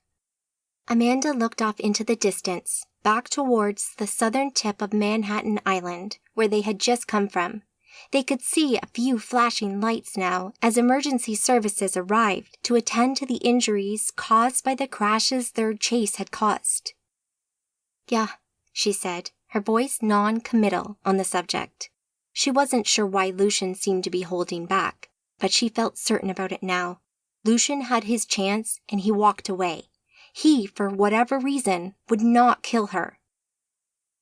Amanda looked off into the distance, back towards the southern tip of Manhattan Island, where they had just come from. They could see a few flashing lights now as emergency services arrived to attend to the injuries caused by the crashes their chase had caused. Yeah, she said, her voice non-committal on the subject. She wasn't sure why Lucian seemed to be holding back, but she felt certain about it now. Lucian had his chance and he walked away. He, for whatever reason, would not kill her.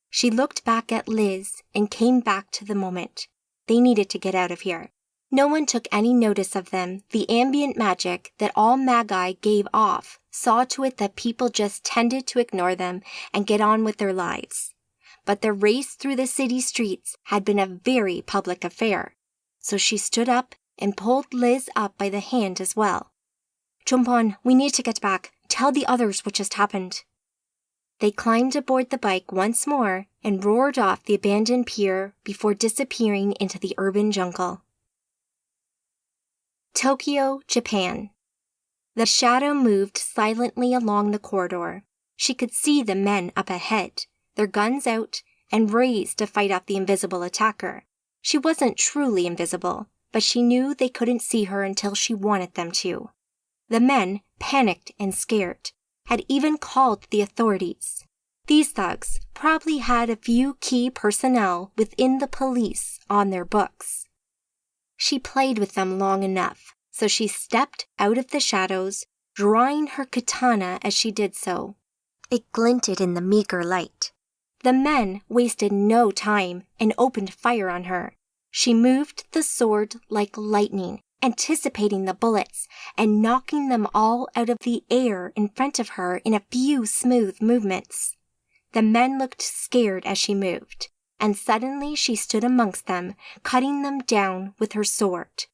She looked back at Liz and came back to the moment. They needed to get out of here. No one took any notice of them. The ambient magic that all Magi gave off saw to it that people just tended to ignore them and get on with their lives. But the race through the city streets had been a very public affair, so she stood up and pulled Liz up by the hand as well. Jump on, we need to get back. Tell the others what just happened. They climbed aboard the bike once more and roared off the abandoned pier before disappearing into the urban jungle. Tokyo, Japan. The shadow moved silently along the corridor. She could see the men up ahead, their guns out and raised to fight off the invisible attacker. She wasn't truly invisible, but she knew they couldn't see her until she wanted them to. The men, panicked and scared, had even called the authorities. These thugs probably had a few key personnel within the police on their books. She played with them long enough, so she stepped out of the shadows, drawing her katana as she did so. It glinted in the meager light. The men wasted no time and opened fire on her. She moved the sword like lightning, anticipating the bullets and knocking them all out of the air in front of her in a few smooth movements. The men looked scared as she moved, and suddenly she stood amongst them, cutting them down with her sword.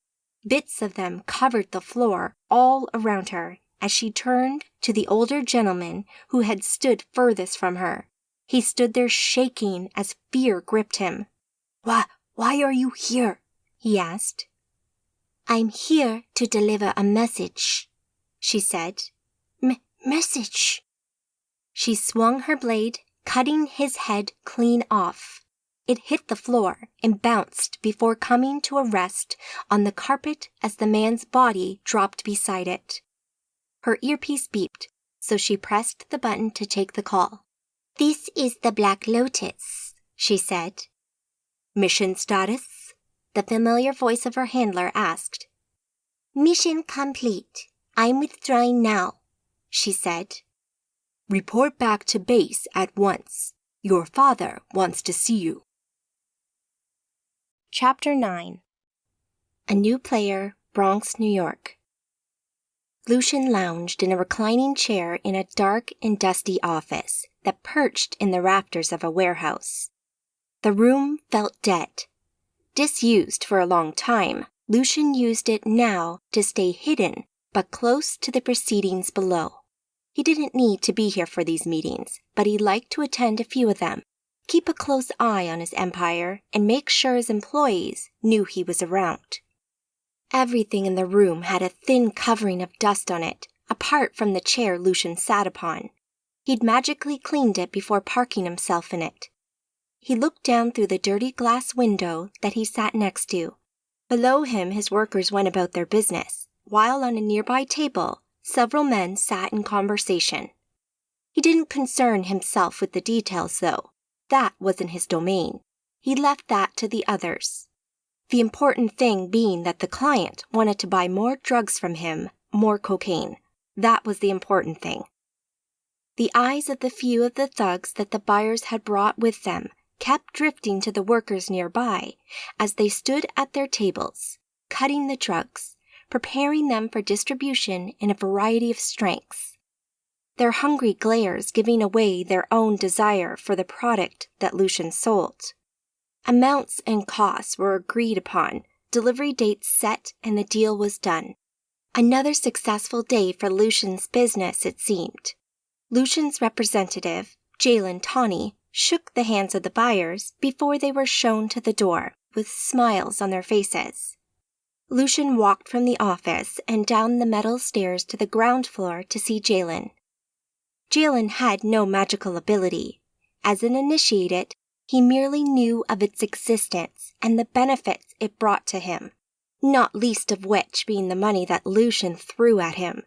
Bits of them covered the floor all around her as she turned to the older gentleman who had stood furthest from her. He stood there shaking as fear gripped him. Why are you here? He asked. I'm here to deliver a message, she said. Message? She swung her blade, cutting his head clean off. It hit the floor and bounced before coming to a rest on the carpet as the man's body dropped beside it. Her earpiece beeped, so she pressed the button to take the call. This is the Black Lotus, she said. Mission status? The familiar voice of her handler asked. Mission complete. I'm withdrawing now, she said. Report back to base at once. Your father wants to see you. Chapter 9. A New Player, Bronx, New York. Lucian lounged in a reclining chair in a dark and dusty office that perched in the rafters of a warehouse. The room felt dead. Disused for a long time, Lucian used it now to stay hidden, but close to the proceedings below. He didn't need to be here for these meetings, but he liked to attend a few of them, keep a close eye on his empire, and make sure his employees knew he was around. Everything in the room had a thin covering of dust on it, apart from the chair Lucian sat upon. He'd magically cleaned it before parking himself in it. He looked down through the dirty glass window that he sat next to. Below him, his workers went about their business, while on a nearby table, several men sat in conversation. He didn't concern himself with the details, though. That wasn't his domain. He left that to the others. The important thing being that the client wanted to buy more drugs from him, more cocaine. That was the important thing. The eyes of the few of the thugs that the buyers had brought with them kept drifting to the workers nearby as they stood at their tables, cutting the drugs, preparing them for distribution in a variety of strengths. Their hungry glares giving away their own desire for the product that Lucian sold. Amounts and costs were agreed upon, delivery dates set, and the deal was done. Another successful day for Lucian's business, it seemed. Lucian's representative, Jalen Tawney, shook the hands of the buyers before they were shown to the door, with smiles on their faces. Lucian walked from the office and down the metal stairs to the ground floor to see Jalen. Jalen had no magical ability. As an initiated, he merely knew of its existence and the benefits it brought to him, not least of which being the money that Lucian threw at him.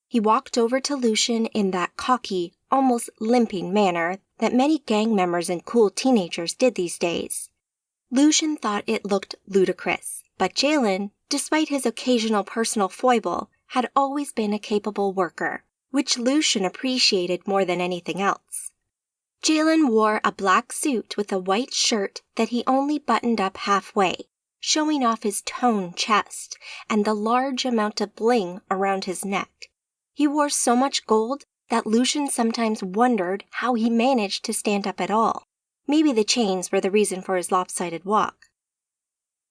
He walked over to Lucian in that cocky, almost limping manner that many gang members and cool teenagers did these days. Lucian thought it looked ludicrous, but Jalen, despite his occasional personal foible, had always been a capable worker, which Lucian appreciated more than anything else. Jalen wore a black suit with a white shirt that he only buttoned up halfway, showing off his toned chest and the large amount of bling around his neck. He wore so much gold that Lucian sometimes wondered how he managed to stand up at all. Maybe the chains were the reason for his lopsided walk.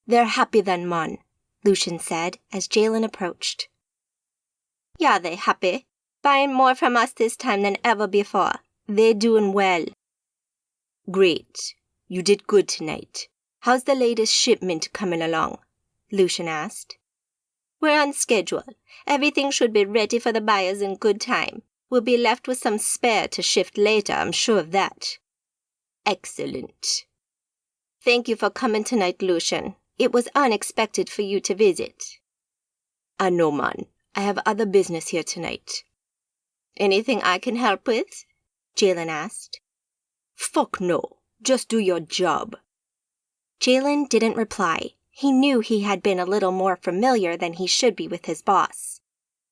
"They're happy then, mon," Lucian said as Jalen approached. "Yeah, they happy. Buying more from us this time than ever before. They doing well." "Great. You did good tonight. How's the latest shipment coming along?" Lucian asked. "We're on schedule. Everything should be ready for the buyers in good time. We'll be left with some spare to shift later, I'm sure of that." "Excellent. Thank you for coming tonight, Lucian. It was unexpected for you to visit." "I know, man. I have other business here tonight." "Anything I can help with?" Jalen asked. "Fuck no. Just do your job." Jalen didn't reply. He knew he had been a little more familiar than he should be with his boss.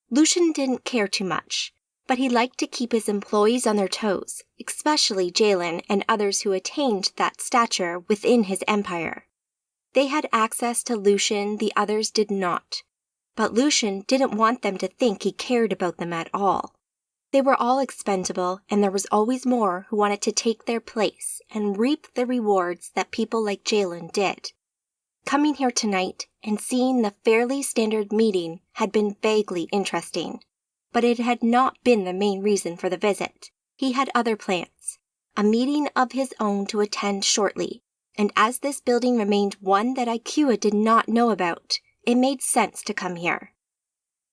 Lucian didn't care too much, but he liked to keep his employees on their toes, especially Jalen and others who attained that stature within his empire. They had access to Lucian the others did not, but Lucian didn't want them to think he cared about them at all. They were all expendable, and there was always more who wanted to take their place and reap the rewards that people like Jalen did. Coming here tonight and seeing the fairly standard meeting had been vaguely interesting, but it had not been the main reason for the visit. He had other plans, a meeting of his own to attend shortly, and as this building remained one that Ikea did not know about, it made sense to come here.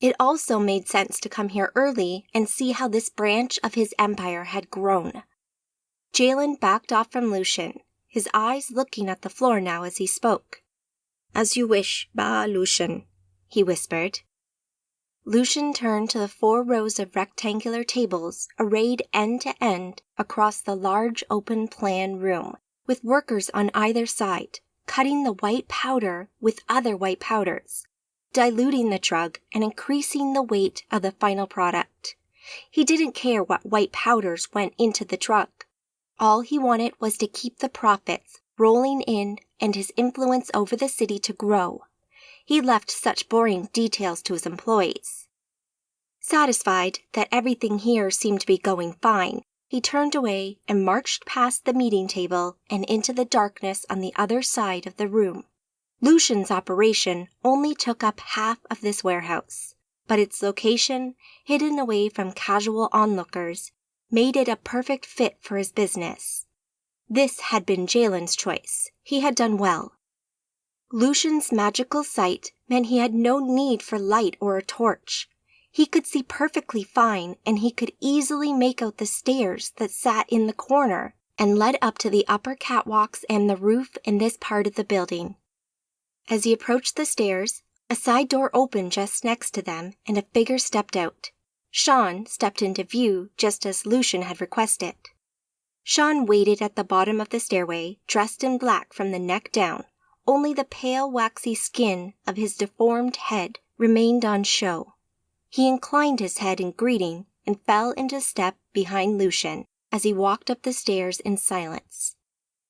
It also made sense to come here early and see how this branch of his empire had grown. Jalen backed off from Lucian, his eyes looking at the floor now as he spoke. "As you wish, Lucian," he whispered. Lucian turned to the 4 rows of rectangular tables arrayed end to end across the large open plan room, with workers on either side, cutting the white powder with other white powders, diluting the drug and increasing the weight of the final product. He didn't care what white powders went into the drug. All he wanted was to keep the profits rolling in and his influence over the city to grow. He left such boring details to his employees. Satisfied that everything here seemed to be going fine, he turned away and marched past the meeting table and into the darkness on the other side of the room. Lucian's operation only took up half of this warehouse, but its location, hidden away from casual onlookers, made it a perfect fit for his business. This had been Jalen's choice. He had done well. Lucian's magical sight meant he had no need for light or a torch. He could see perfectly fine, and he could easily make out the stairs that sat in the corner and led up to the upper catwalks and the roof in this part of the building. As he approached the stairs, a side door opened just next to them, and a figure stepped out. Sean stepped into view just as Lucian had requested. Sean waited at the bottom of the stairway, dressed in black from the neck down. Only the pale, waxy skin of his deformed head remained on show. He inclined his head in greeting and fell into step behind Lucian as he walked up the stairs in silence.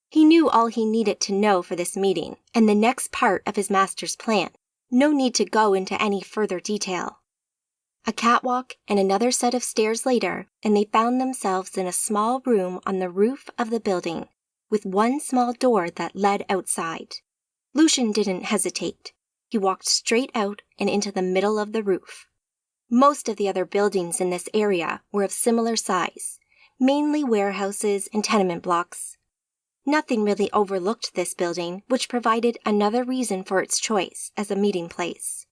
He knew all he needed to know for this meeting and the next part of his master's plan. No need to go into any further detail. A catwalk and another set of stairs later, and they found themselves in a small room on the roof of the building, with one small door that led outside. Lucian didn't hesitate. He walked straight out and into the middle of the roof. Most of the other buildings in this area were of similar size, mainly warehouses and tenement blocks. Nothing really overlooked this building, which provided another reason for its choice as a meeting place.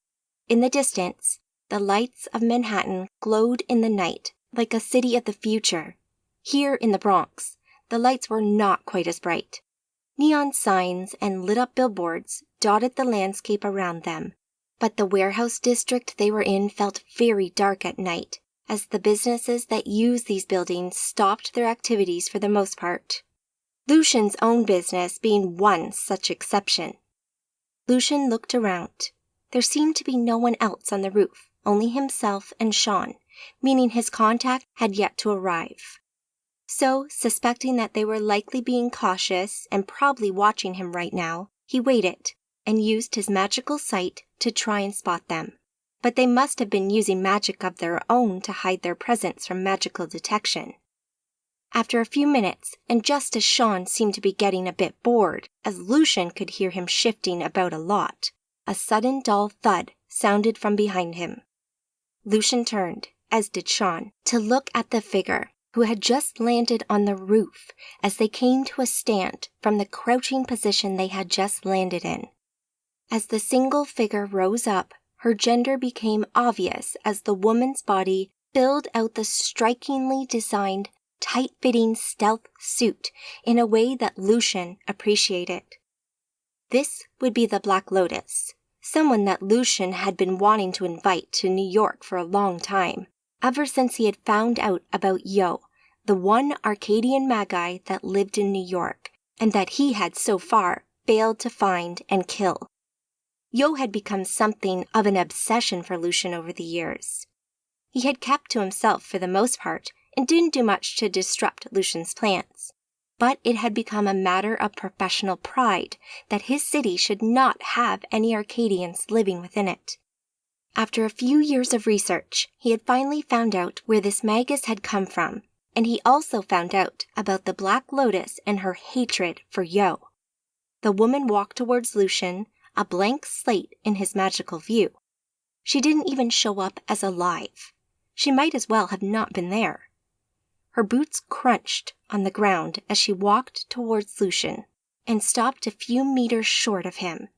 In the distance, the lights of Manhattan glowed in the night like a city of the future. Here in the Bronx, the lights were not quite as bright. Neon signs and lit-up billboards dotted the landscape around them, but the warehouse district they were in felt very dark at night, as the businesses that use these buildings stopped their activities for the most part. Lucian's own business being one such exception. Lucian looked around. There seemed to be no one else on the roof, only himself and Sean, meaning his contact had yet to arrive. So, suspecting that they were likely being cautious and probably watching him right now, he waited and used his magical sight to try and spot them. But they must have been using magic of their own to hide their presence from magical detection. After a few minutes, and just as Sean seemed to be getting a bit bored, as Lucian could hear him shifting about a lot, a sudden dull thud sounded from behind him. Lucian turned, as did Sean, to look at the figure who had just landed on the roof as they came to a stand from the crouching position they had just landed in. As the single figure rose up, her gender became obvious as the woman's body filled out the strikingly designed, tight-fitting stealth suit in a way that Lucian appreciated. This would be the Black Lotus, someone that Lucian had been wanting to invite to New York for a long time, ever since he had found out about Yo, the one Arcadian Magi that lived in New York, and that he had so far failed to find and kill. Yo had become something of an obsession for Lucian over the years. He had kept to himself for the most part, and didn't do much to disrupt Lucian's plans. But it had become a matter of professional pride that his city should not have any Arcadians living within it. After a few years of research, he had finally found out where this Magus had come from, and he also found out about the Black Lotus and her hatred for Yo. The woman walked towards Lucian, a blank slate in his magical view. She didn't even show up as alive. She might as well have not been there. Her boots crunched on the ground as she walked towards Lucian, and stopped a few meters short of him.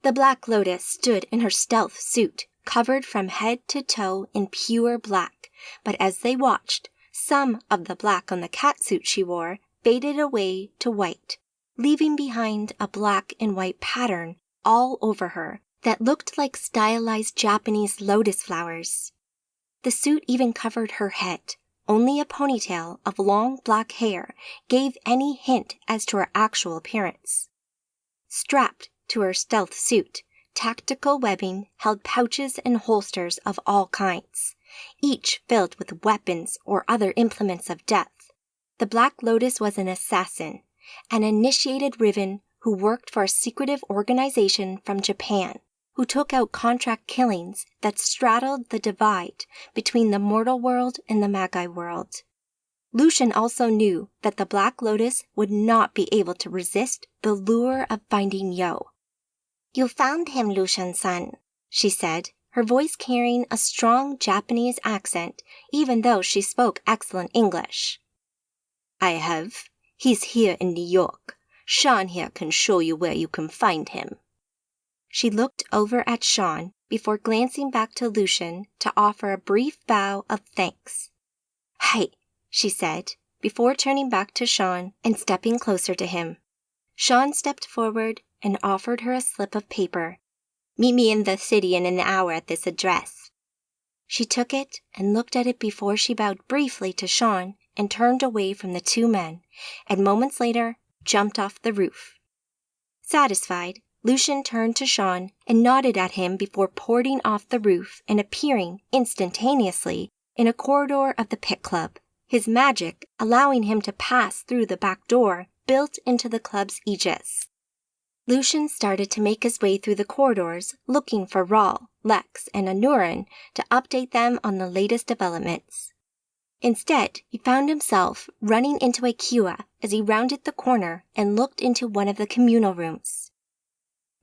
The Black Lotus stood in her stealth suit, covered from head to toe in pure black, but as they watched, some of the black on the catsuit she wore faded away to white, leaving behind a black and white pattern all over her that looked like stylized Japanese lotus flowers. The suit even covered her head. Only a ponytail of long black hair gave any hint as to her actual appearance. Strapped to her stealth suit, tactical webbing held pouches and holsters of all kinds, each filled with weapons or other implements of death. The Black Lotus was an assassin, an initiated Riven who worked for a secretive organization from Japan, who took out contract killings that straddled the divide between the mortal world and the Magi world. Lucian also knew that the Black Lotus would not be able to resist the lure of finding Yo. "You found him, Lucian-san," she said, her voice carrying a strong Japanese accent, even though she spoke excellent English. "I have. He's here in New York. Sean here can show you where you can find him." She looked over at Sean before glancing back to Lucian to offer a brief bow of thanks. "Hey," she said, before turning back to Sean and stepping closer to him. Sean stepped forward and offered her a slip of paper. "Meet me in the city in an hour at this address." She took it and looked at it before she bowed briefly to Sean and turned away from the two men, and moments later jumped off the roof. Satisfied, Lucian turned to Sean and nodded at him before porting off the roof and appearing instantaneously in a corridor of the Pit Club, his magic allowing him to pass through the back door built into the club's aegis. Lucian started to make his way through the corridors, looking for Rahl, Lex, and Anurin to update them on the latest developments. Instead, he found himself running into a Kua as he rounded the corner and looked into one of the communal rooms.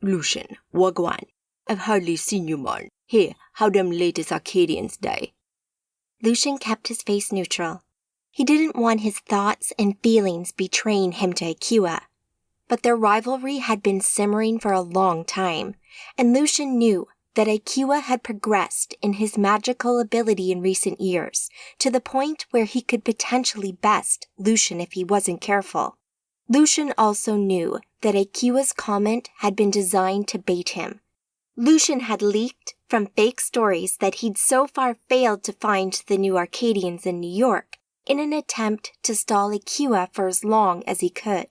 "Lucian, wagwan. I've hardly seen you, man. Hey, how them latest Arcadians die?" Lucian kept his face neutral. He didn't want his thoughts and feelings betraying him to Akua. But their rivalry had been simmering for a long time, and Lucian knew that Akua had progressed in his magical ability in recent years, to the point where he could potentially best Lucian if he wasn't careful. Lucian also knew that Akua's comment had been designed to bait him. Lucian had leaked from fake stories that he'd so far failed to find the new Arcadians in New York in an attempt to stall Akua for as long as he could.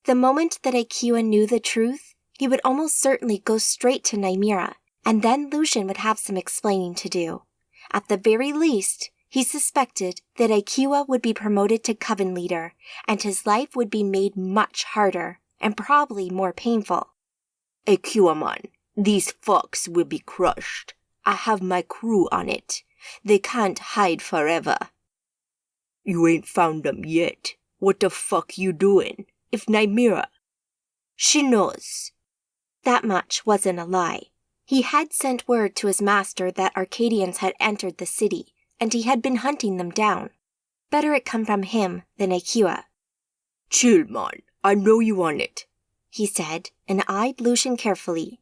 The moment that Akua knew the truth, he would almost certainly go straight to Nymira, and then Lucian would have some explaining to do. At the very least, he suspected that Akua would be promoted to coven leader, and his life would be made much harder, and probably more painful. Akua-man, these fucks will be crushed. I have my crew on it. They can't hide forever. You ain't found them yet. What the fuck you doing? If Nymira... She knows. That much wasn't a lie. He had sent word to his master that Arcadians had entered the city, and he had been hunting them down. Better it come from him than Akua. Chill, man. I know you on it, he said, and eyed Lucian carefully.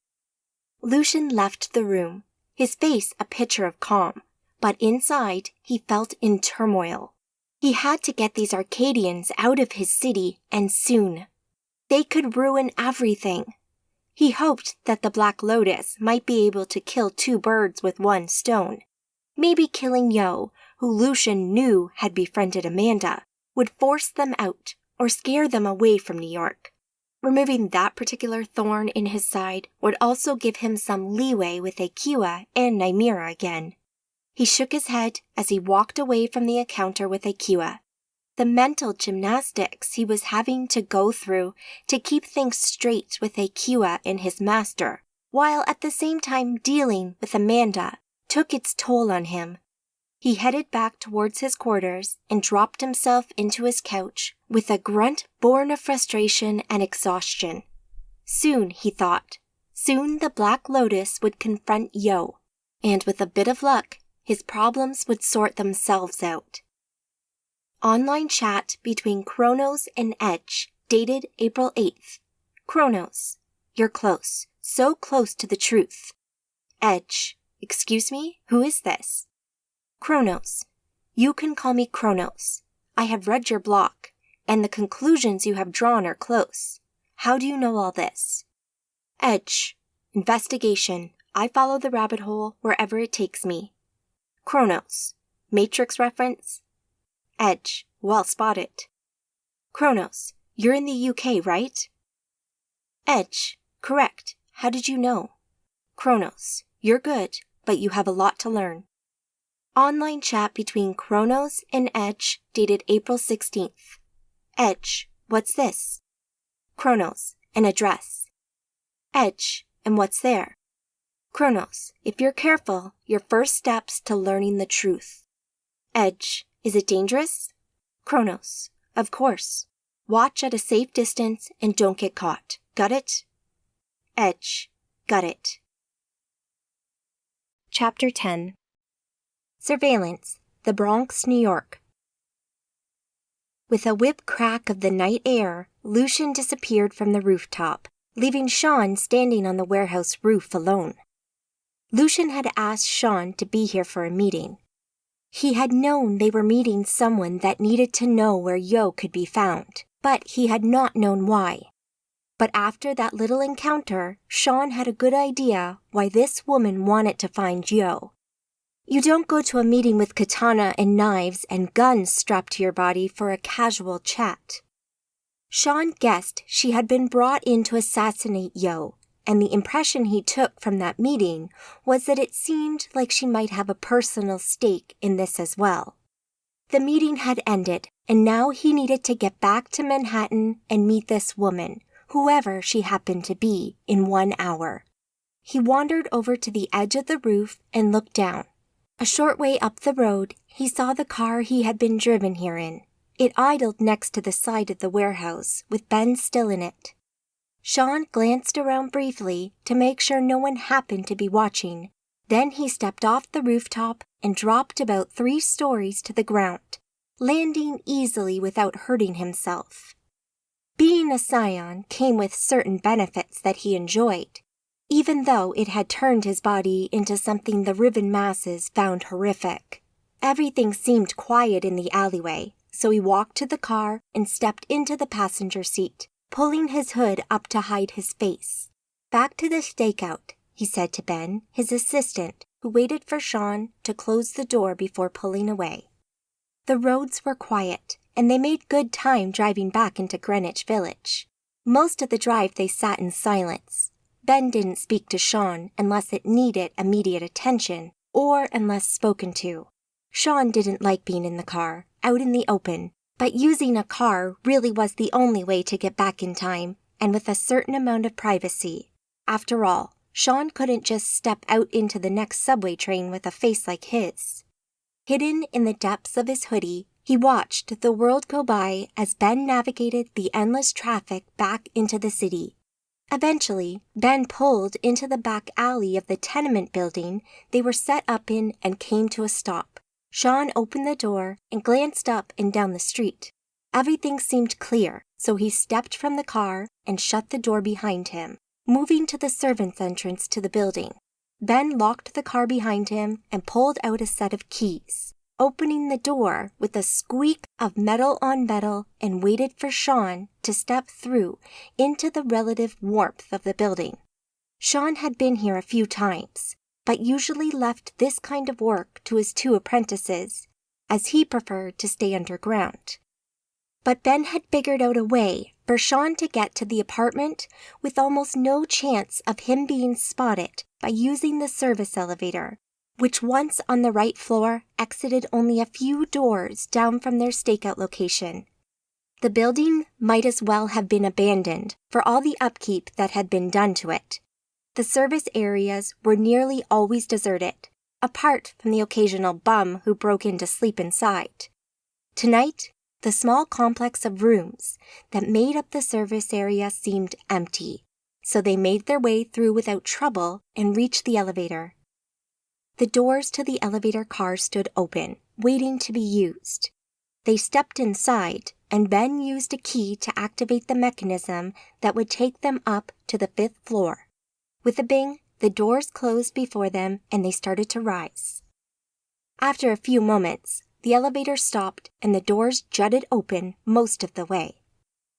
Lucian left the room, his face a picture of calm, but inside he felt in turmoil. He had to get these Arcadians out of his city, and soon. They could ruin everything. He hoped that the Black Lotus might be able to kill 2 birds with 1 stone. Maybe killing Yo, who Lucian knew had befriended Amanda, would force them out or scare them away from New York. Removing that particular thorn in his side would also give him some leeway with Akua and Nymira again. He shook his head as he walked away from the encounter with Akua. The mental gymnastics he was having to go through to keep things straight with Akua and his master, while at the same time dealing with Amanda, took its toll on him. He headed back towards his quarters and dropped himself into his couch with a grunt born of frustration and exhaustion. Soon, he thought, soon the Black Lotus would confront Yo, and with a bit of luck, his problems would sort themselves out. Online chat between Kronos and Edge, dated April 8th. Kronos, you're close, so close to the truth. Edge, excuse me, who is this? Kronos, you can call me Kronos. I have read your blog, and the conclusions you have drawn are close. How do you know all this? Edge, investigation. I follow the rabbit hole wherever it takes me. Kronos, Matrix reference? Edge, well spotted. Kronos, you're in the UK, right? Edge, correct. How did you know? Kronos, you're good, but you have a lot to learn. Online chat between Kronos and Edge, dated April 16th. Edge, what's this? Kronos, an address. Edge, and what's there? Kronos, if you're careful, your first steps to learning the truth. Edge, is it dangerous? Kronos, of course. Watch at a safe distance and don't get caught. Got it? Edge, got it. Chapter 10. Surveillance, the Bronx, New York. With a whip crack of the night air, Lucian disappeared from the rooftop, leaving Sean standing on the warehouse roof alone. Lucian had asked Sean to be here for a meeting. He had known they were meeting someone that needed to know where Yo could be found, but he had not known why. But after that little encounter, Sean had a good idea why this woman wanted to find Yo. You don't go to a meeting with katana and knives and guns strapped to your body for a casual chat. Sean guessed she had been brought in to assassinate Yo, and the impression he took from that meeting was that it seemed like she might have a personal stake in this as well. The meeting had ended, and now he needed to get back to Manhattan and meet this woman, whoever she happened to be, in 1 hour. He wandered over to the edge of the roof and looked down. A short way up the road, he saw the car he had been driven here in. It idled next to the side of the warehouse, with Ben still in it. Sean glanced around briefly to make sure no one happened to be watching. Then he stepped off the rooftop and dropped about 3 stories to the ground, landing easily without hurting himself. Being a scion came with certain benefits that he enjoyed, even though it had turned his body into something the Riven masses found horrific. Everything seemed quiet in the alleyway, so he walked to the car and stepped into the passenger seat, pulling his hood up to hide his face. "Back to the stakeout," he said to Ben, his assistant, who waited for Sean to close the door before pulling away. The roads were quiet, and they made good time driving back into Greenwich Village. Most of the drive they sat in silence. Ben didn't speak to Sean unless it needed immediate attention or unless spoken to. Sean didn't like being in the car, out in the open, but using a car really was the only way to get back in time and with a certain amount of privacy. After all, Sean couldn't just step out into the next subway train with a face like his. Hidden in the depths of his hoodie, he watched the world go by as Ben navigated the endless traffic back into the city. Eventually, Ben pulled into the back alley of the tenement building they were set up in and came to a stop. Sean opened the door and glanced up and down the street. Everything seemed clear, so he stepped from the car and shut the door behind him, moving to the servants' entrance to the building. Ben locked the car behind him and pulled out a set of keys, opening the door with a squeak of metal on metal, and waited for Sean to step through into the relative warmth of the building. Sean had been here a few times, but usually left this kind of work to his 2 apprentices, as he preferred to stay underground. But Ben had figured out a way for Sean to get to the apartment with almost no chance of him being spotted by using the service elevator, which once on the right floor exited only a few doors down from their stakeout location. The building might as well have been abandoned for all the upkeep that had been done to it. The service areas were nearly always deserted, apart from the occasional bum who broke in to sleep inside. Tonight, the small complex of rooms that made up the service area seemed empty, so they made their way through without trouble and reached the elevator. The doors to the elevator car stood open, waiting to be used. They stepped inside, and Ben used a key to activate the mechanism that would take them up to the 5th floor. With a bing, the doors closed before them and they started to rise. After a few moments, the elevator stopped and the doors jutted open most of the way.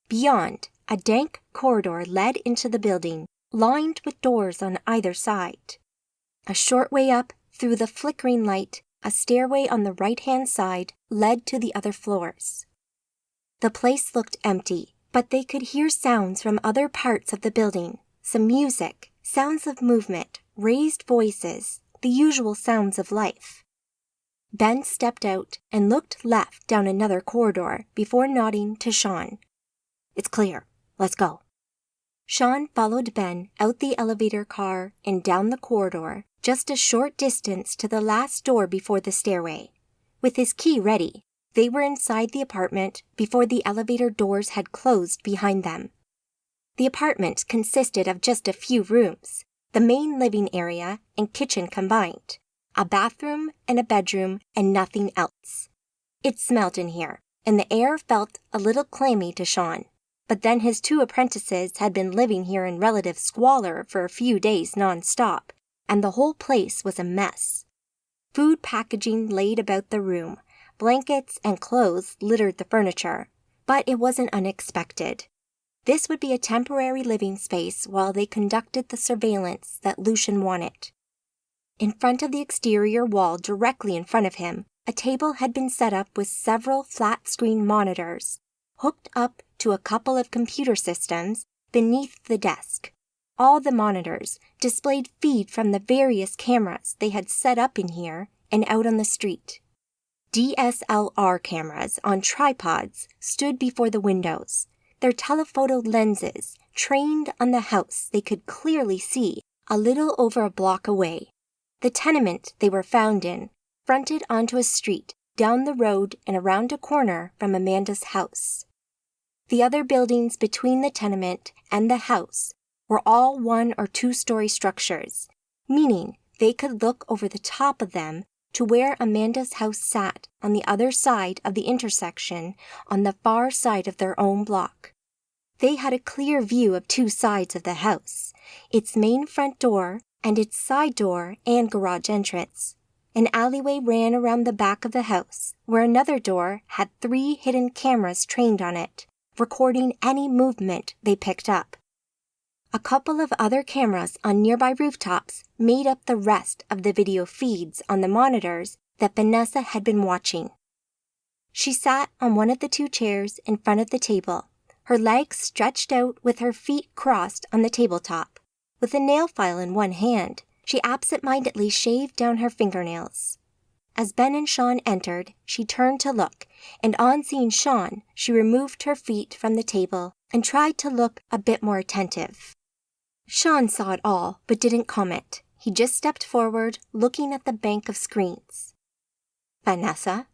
Beyond, a dank corridor led into the building, lined with doors on either side. A short way up, through the flickering light, a stairway on the right-hand side led to the other floors. The place looked empty, but they could hear sounds from other parts of the building, some music, sounds of movement, raised voices, the usual sounds of life. Ben stepped out and looked left down another corridor before nodding to Sean. "It's clear. Let's go." Sean followed Ben out the elevator car and down the corridor, just a short distance to the last door before the stairway. With his key ready, they were inside the apartment before the elevator doors had closed behind them. The apartment consisted of just a few rooms, the main living area and kitchen combined, a bathroom and a bedroom and nothing else. It smelled in here, and the air felt a little clammy to Sean. But then his 2 apprentices had been living here in relative squalor for a few days non-stop, and the whole place was a mess. Food packaging laid about the room, blankets and clothes littered the furniture, but it wasn't unexpected. This would be a temporary living space while they conducted the surveillance that Lucian wanted. In front of the exterior wall directly in front of him, a table had been set up with several flat-screen monitors, hooked up to a couple of computer systems beneath the desk. All the monitors displayed feed from the various cameras they had set up in here and out on the street. DSLR cameras on tripods stood before the windows, their telephoto lenses trained on the house they could clearly see a little over a block away. The tenement they were found in fronted onto a street down the road and around a corner from Amanda's house. The other buildings between the tenement and the house were all 1- or 2-story structures, meaning they could look over the top of them to where Amanda's house sat on the other side of the intersection on the far side of their own block. They had a clear view of two sides of the house, its main front door and its side door and garage entrance. An alleyway ran around the back of the house, where another door had 3 hidden cameras trained on it, recording any movement they picked up. A couple of other cameras on nearby rooftops made up the rest of the video feeds on the monitors that Vanessa had been watching. She sat on one of the 2 chairs in front of the table, her legs stretched out with her feet crossed on the tabletop. With a nail file in one hand, she absent-mindedly shaved down her fingernails. As Ben and Sean entered, she turned to look, and on seeing Sean, she removed her feet from the table and tried to look a bit more attentive. Sean saw it all, but didn't comment. He just stepped forward, looking at the bank of screens. "Vanessa,"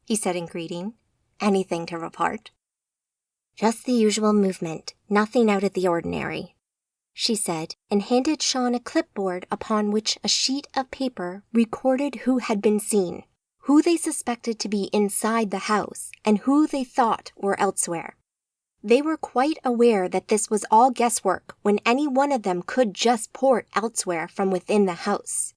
he said in greeting. "Anything to report?" "Just the usual movement, nothing out of the ordinary," she said, and handed Sean a clipboard upon which a sheet of paper recorded who had been seen, who they suspected to be inside the house, and who they thought were elsewhere. They were quite aware that this was all guesswork when any one of them could just port elsewhere from within the house.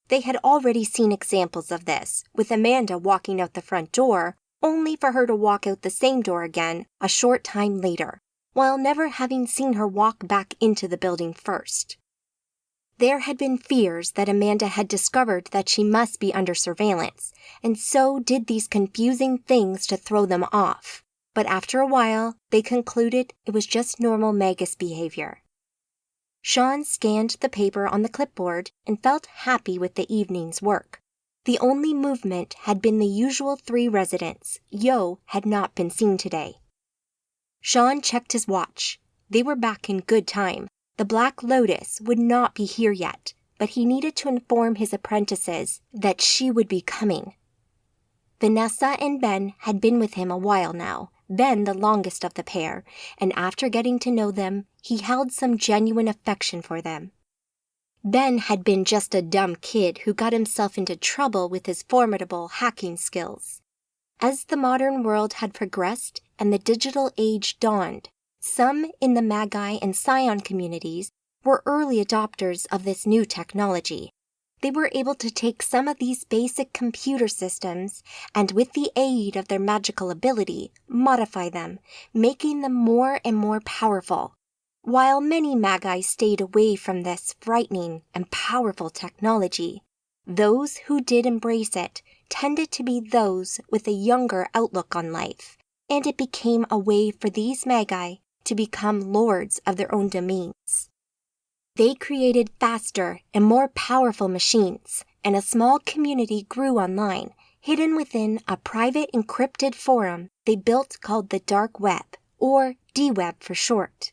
They had already seen examples of this, with Amanda walking out the front door, only for her to walk out the same door again a short time later, while never having seen her walk back into the building first. There had been fears that Amanda had discovered that she must be under surveillance, and so did these confusing things to throw them off. But after a while, they concluded it was just normal Magus behavior. Sean scanned the paper on the clipboard and felt happy with the evening's work. The only movement had been the usual 3 residents. Yo had not been seen today. Sean checked his watch. They were back in good time. The Black Lotus would not be here yet, but he needed to inform his apprentices that she would be coming. Vanessa and Ben had been with him a while now, Ben the longest of the pair, and after getting to know them, he held some genuine affection for them. Ben had been just a dumb kid who got himself into trouble with his formidable hacking skills. As the modern world had progressed and the digital age dawned, some in the Magi and Scion communities were early adopters of this new technology. They were able to take some of these basic computer systems and, with the aid of their magical ability, modify them, making them more and more powerful. While many Magi stayed away from this frightening and powerful technology, those who did embrace it tended to be those with a younger outlook on life, and it became a way for these Magi to become lords of their own domains. They created faster and more powerful machines, and a small community grew online, hidden within a private encrypted forum they built called the Dark Web, or D-Web for short.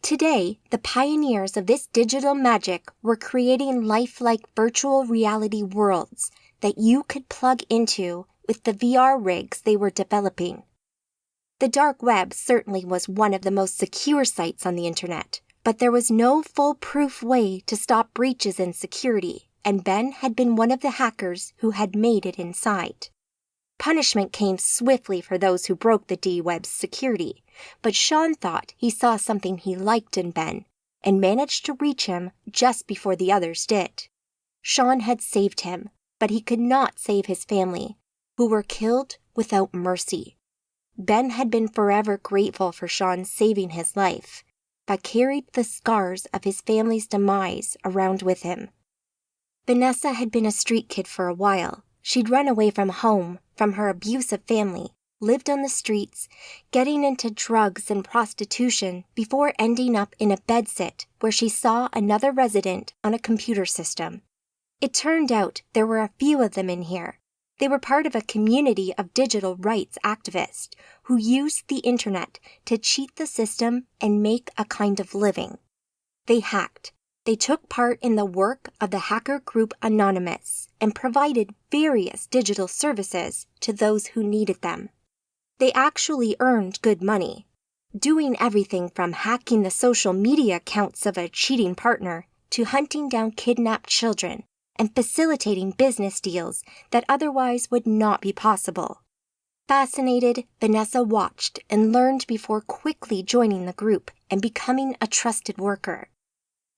Today, the pioneers of this digital magic were creating lifelike virtual reality worlds that you could plug into with the VR rigs they were developing. The Dark Web certainly was one of the most secure sites on the internet, but there was no foolproof way to stop breaches in security, and Ben had been one of the hackers who had made it inside. Punishment came swiftly for those who broke the D-Web's security, but Sean thought he saw something he liked in Ben, and managed to reach him just before the others did. Sean had saved him, but he could not save his family, who were killed without mercy. Ben had been forever grateful for Sean saving his life, but carried the scars of his family's demise around with him. Vanessa had been a street kid for a while. She'd run away from home, from her abusive family, lived on the streets, getting into drugs and prostitution before ending up in a bedsit where she saw another resident on a computer system. It turned out there were a few of them in here. They were part of a community of digital rights activists who used the internet to cheat the system and make a kind of living. They hacked. They took part in the work of the hacker group Anonymous and provided various digital services to those who needed them. They actually earned good money, doing everything from hacking the social media accounts of a cheating partner to hunting down kidnapped children and facilitating business deals that otherwise would not be possible. Fascinated, Vanessa watched and learned before quickly joining the group and becoming a trusted worker.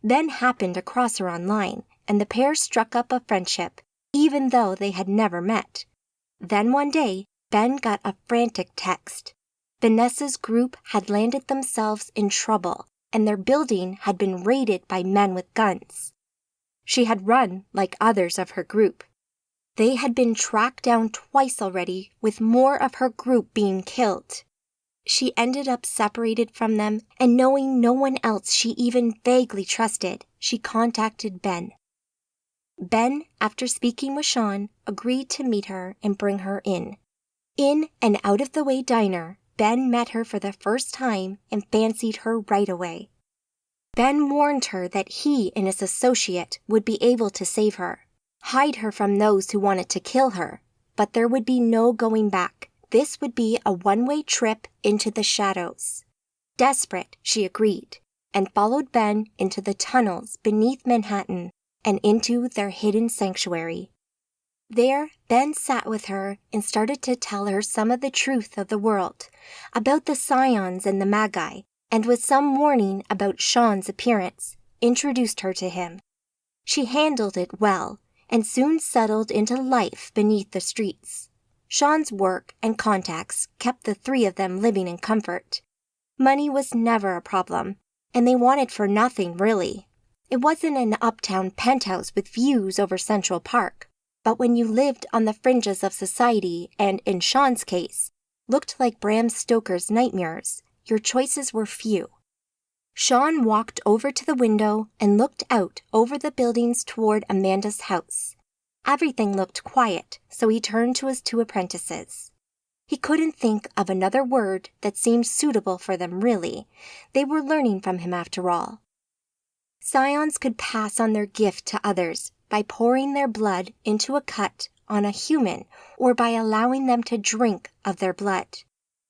Ben happened across her online, and the pair struck up a friendship, even though they had never met. Then one day, Ben got a frantic text. Vanessa's group had landed themselves in trouble, and their building had been raided by men with guns. She had run like others of her group. They had been tracked down twice already, with more of her group being killed. She ended up separated from them, and knowing no one else she even vaguely trusted, she contacted Ben. Ben, after speaking with Sean, agreed to meet her and bring her in. In an out-of-the-way diner, Ben met her for the first time and fancied her right away. Ben warned her that he and his associate would be able to save her, hide her from those who wanted to kill her, but there would be no going back. This would be a one-way trip into the shadows. Desperate, she agreed, and followed Ben into the tunnels beneath Manhattan and into their hidden sanctuary. There, Ben sat with her and started to tell her some of the truth of the world, about the scions and the Magi, and with some warning about Sean's appearance, introduced her to him. She handled it well, and soon settled into life beneath the streets. Sean's work and contacts kept the three of them living in comfort. Money was never a problem, and they wanted for nothing, really. It wasn't an uptown penthouse with views over Central Park, but when you lived on the fringes of society and, in Sean's case, looked like Bram Stoker's nightmares, your choices were few. Sean walked over to the window and looked out over the buildings toward Amanda's house. Everything looked quiet, so he turned to his two apprentices. He couldn't think of another word that seemed suitable for them, really. They were learning from him after all. Scions could pass on their gift to others by pouring their blood into a cut on a human or by allowing them to drink of their blood.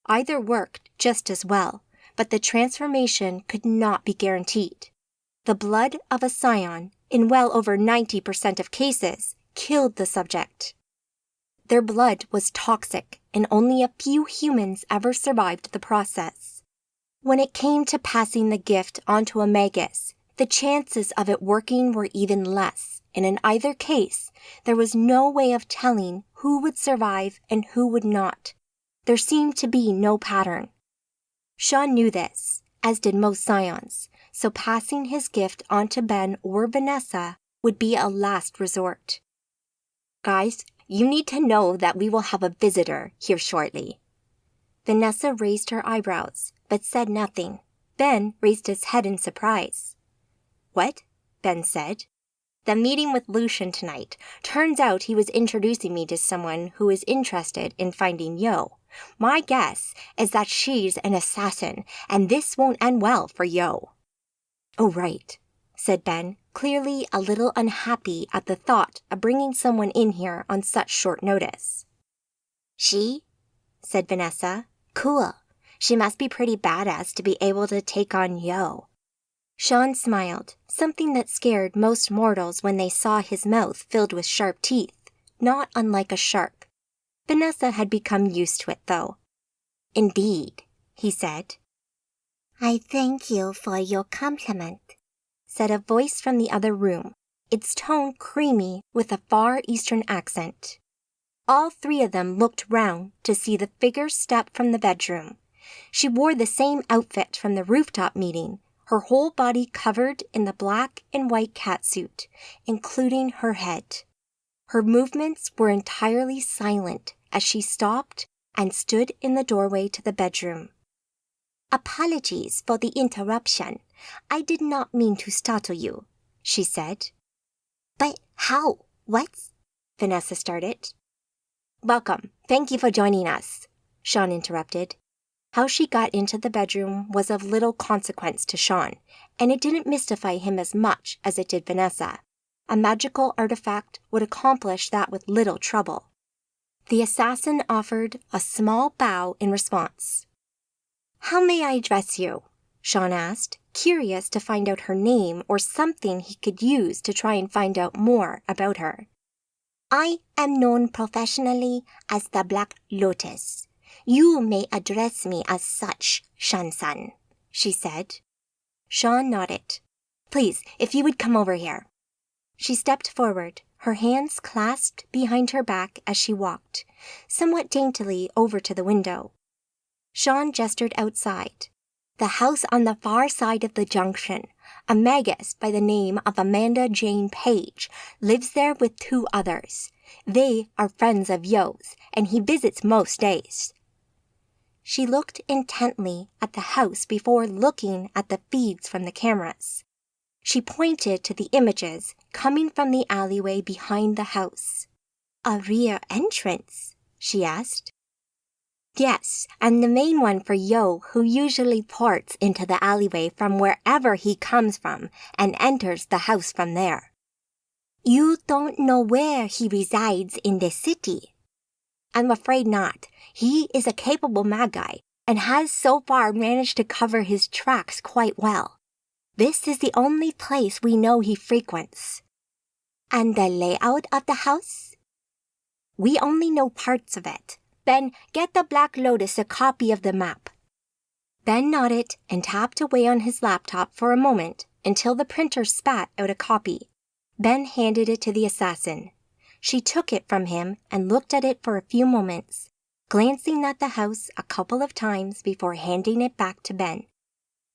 Either worked just as well, but the transformation could not be guaranteed. The blood of a scion, in well over 90% of cases, killed the subject. Their blood was toxic, and only a few humans ever survived the process. When it came to passing the gift onto a magus, the chances of it working were even less, and in either case, there was no way of telling who would survive and who would not. There seemed to be no pattern. Sean knew this, as did most scions, so passing his gift onto Ben or Vanessa would be a last resort. Guys, you need to know that we will have a visitor here shortly. Vanessa raised her eyebrows, but said nothing. Ben raised his head in surprise. What? Ben said. The meeting with Lucian tonight. Turns out he was introducing me to someone who is interested in finding Yo. My guess is that she's an assassin, and this won't end well for Yo. Oh, right, said Ben, clearly a little unhappy at the thought of bringing someone in here on such short notice. She? Said Vanessa. Cool. She must be pretty badass to be able to take on Yo. Sean smiled, something that scared most mortals when they saw his mouth filled with sharp teeth, not unlike a shark. Vanessa had become used to it, though. Indeed, he said. I thank you for your compliment, said a voice from the other room, its tone creamy with a Far Eastern accent. All three of them looked round to see the figure step from the bedroom. She wore the same outfit from the rooftop meeting, her whole body covered in the black and white catsuit, including her head. Her movements were entirely silent as she stopped and stood in the doorway to the bedroom. Apologies for the interruption. I did not mean to startle you, she said. But how? What? Vanessa started. Welcome. Thank you for joining us, Sean interrupted. How she got into the bedroom was of little consequence to Sean, and it didn't mystify him as much as it did Vanessa. A magical artifact would accomplish that with little trouble. The assassin offered a small bow in response. How may I address you? Sean asked, curious to find out her name or something he could use to try and find out more about her. I am known professionally as the Black Lotus. You may address me as such, Shan-san, she said. Shan nodded. Please, if you would come over here. She stepped forward, her hands clasped behind her back as she walked, somewhat daintily over to the window. Shan gestured outside. The house on the far side of the junction, a magus by the name of Amanda Jane Page, lives there with 2 others. They are friends of Yo's, and he visits most days. She looked intently at the house before looking at the feeds from the cameras. She pointed to the images coming from the alleyway behind the house. A rear entrance? She asked. Yes, and the main one for Yo, who usually ports into the alleyway from wherever he comes from and enters the house from there. You don't know where he resides in the city? I'm afraid not. He is a capable Magi and has so far managed to cover his tracks quite well. This is the only place we know he frequents. And the layout of the house? We only know parts of it. Ben, get the Black Lotus a copy of the map. Ben nodded and tapped away on his laptop for a moment until the printer spat out a copy. Ben handed it to the assassin. She took it from him and looked at it for a few moments, glancing at the house a couple of times before handing it back to Ben.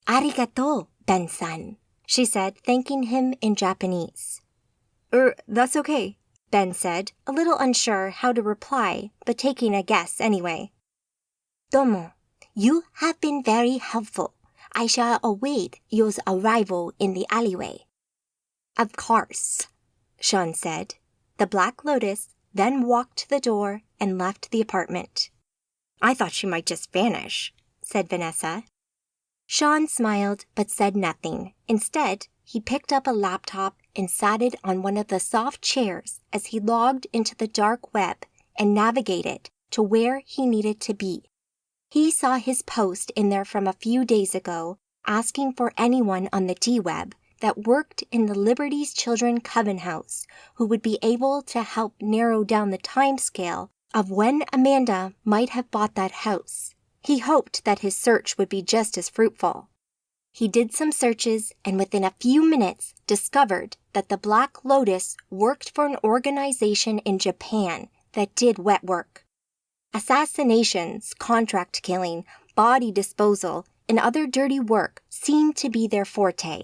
Arigato, Ben-san, she said, thanking him in Japanese. That's okay, Ben said, a little unsure how to reply, but taking a guess anyway. Domo, you have been very helpful. I shall await your arrival in the alleyway. Of course, Shan said. The Black Lotus then walked to the door and left the apartment. I thought she might just vanish, said Vanessa. Shan smiled but said nothing. Instead, he picked up a laptop and sat it on one of the soft chairs as he logged into the dark web and navigated to where he needed to be. He saw his post in there from a few days ago asking for anyone on the D-Web that worked in the Liberty's Children Coven House who would be able to help narrow down the timescale of when Amanda might have bought that house. He hoped that his search would be just as fruitful. He did some searches and within a few minutes discovered that the Black Lotus worked for an organization in Japan that did wet work. Assassinations, contract killing, body disposal, and other dirty work seemed to be their forte.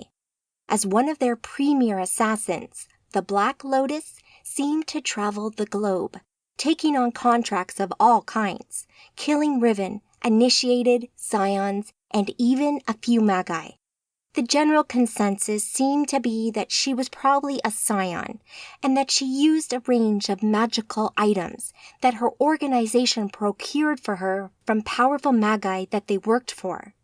As one of their premier assassins, the Black Lotus seemed to travel the globe, taking on contracts of all kinds, killing Riven, initiated, scions, and even a few Magi. The general consensus seemed to be that she was probably a scion, and that she used a range of magical items that her organization procured for her from powerful Magi that they worked for.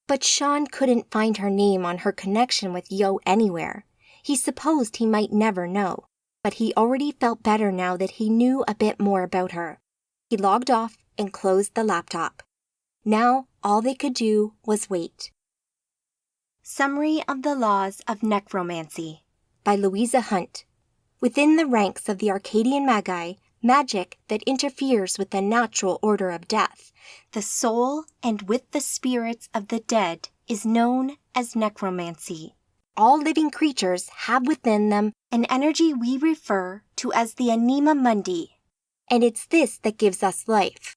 But Shan couldn't find her name on her connection with Yo anywhere. He supposed he might never know, but he already felt better now that he knew a bit more about her. He logged off and closed the laptop. Now, all they could do was wait. Summary of the Laws of Necromancy by Louisa Hunt. Within the ranks of the Arcadian Magi, magic that interferes with the natural order of death, the soul, and with the spirits of the dead is known as necromancy. All living creatures have within them an energy we refer to as the anima mundi, and it's this that gives us life.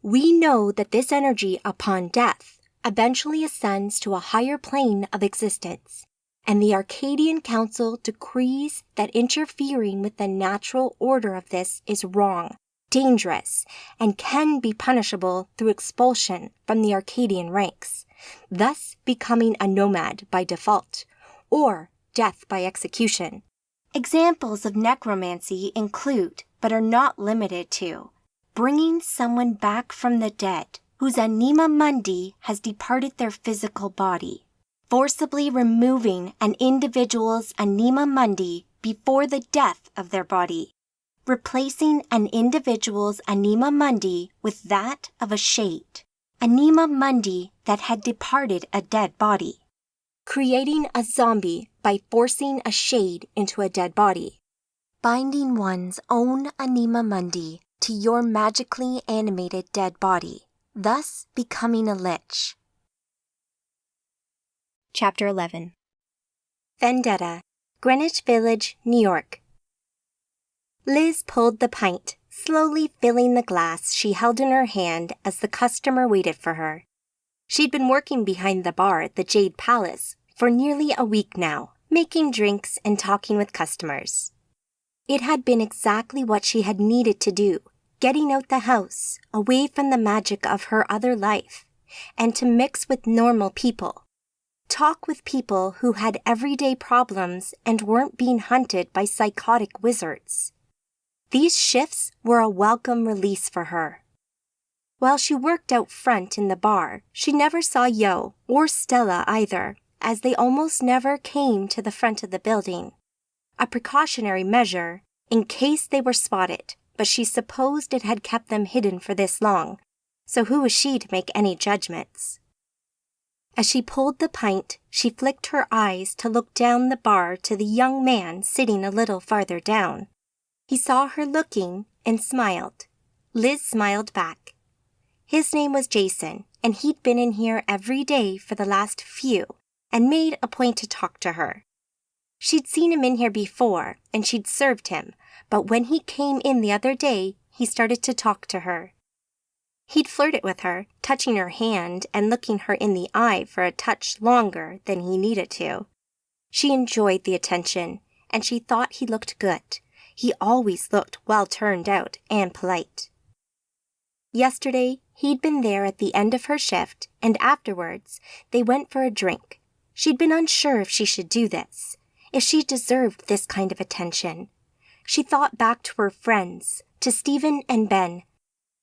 We know that this energy upon death eventually ascends to a higher plane of existence, and the Arcadian Council decrees that interfering with the natural order of this is wrong, dangerous, and can be punishable through expulsion from the Arcadian ranks, thus becoming a nomad by default, or death by execution. Examples of necromancy include, but are not limited to, bringing someone back from the dead whose anima mundi has departed their physical body, forcibly removing an individual's anima mundi before the death of their body, replacing an individual's anima mundi with that of a shade, anima mundi that had departed a dead body, creating a zombie by forcing a shade into a dead body, binding one's own anima mundi to your magically animated dead body, thus becoming a lich. Chapter 11. Vendetta, Greenwich Village, New York. Liz pulled the pint, slowly filling the glass she held in her hand as the customer waited for her. She'd been working behind the bar at the Jade Palace for nearly a week now, making drinks and talking with customers. It had been exactly what she had needed to do, getting out the house, away from the magic of her other life, and to mix with normal people. Talk with people who had everyday problems and weren't being hunted by psychotic wizards. These shifts were a welcome release for her. While she worked out front in the bar, she never saw Yo or Stella either, as they almost never came to the front of the building. A precautionary measure, in case they were spotted, but she supposed it had kept them hidden for this long, so who was she to make any judgments? As she pulled the pint, she flicked her eyes to look down the bar to the young man sitting a little farther down. He saw her looking and smiled. Liz smiled back. His name was Jason, and he'd been in here every day for the last few and made a point to talk to her. She'd seen him in here before, and she'd served him, but when he came in the other day, he started to talk to her. He'd flirted with her, touching her hand and looking her in the eye for a touch longer than he needed to. She enjoyed the attention, and she thought he looked good. He always looked well turned out and polite. Yesterday, he'd been there at the end of her shift, and afterwards, they went for a drink. She'd been unsure if she should do this, if she deserved this kind of attention. She thought back to her friends, to Stephen and Ben.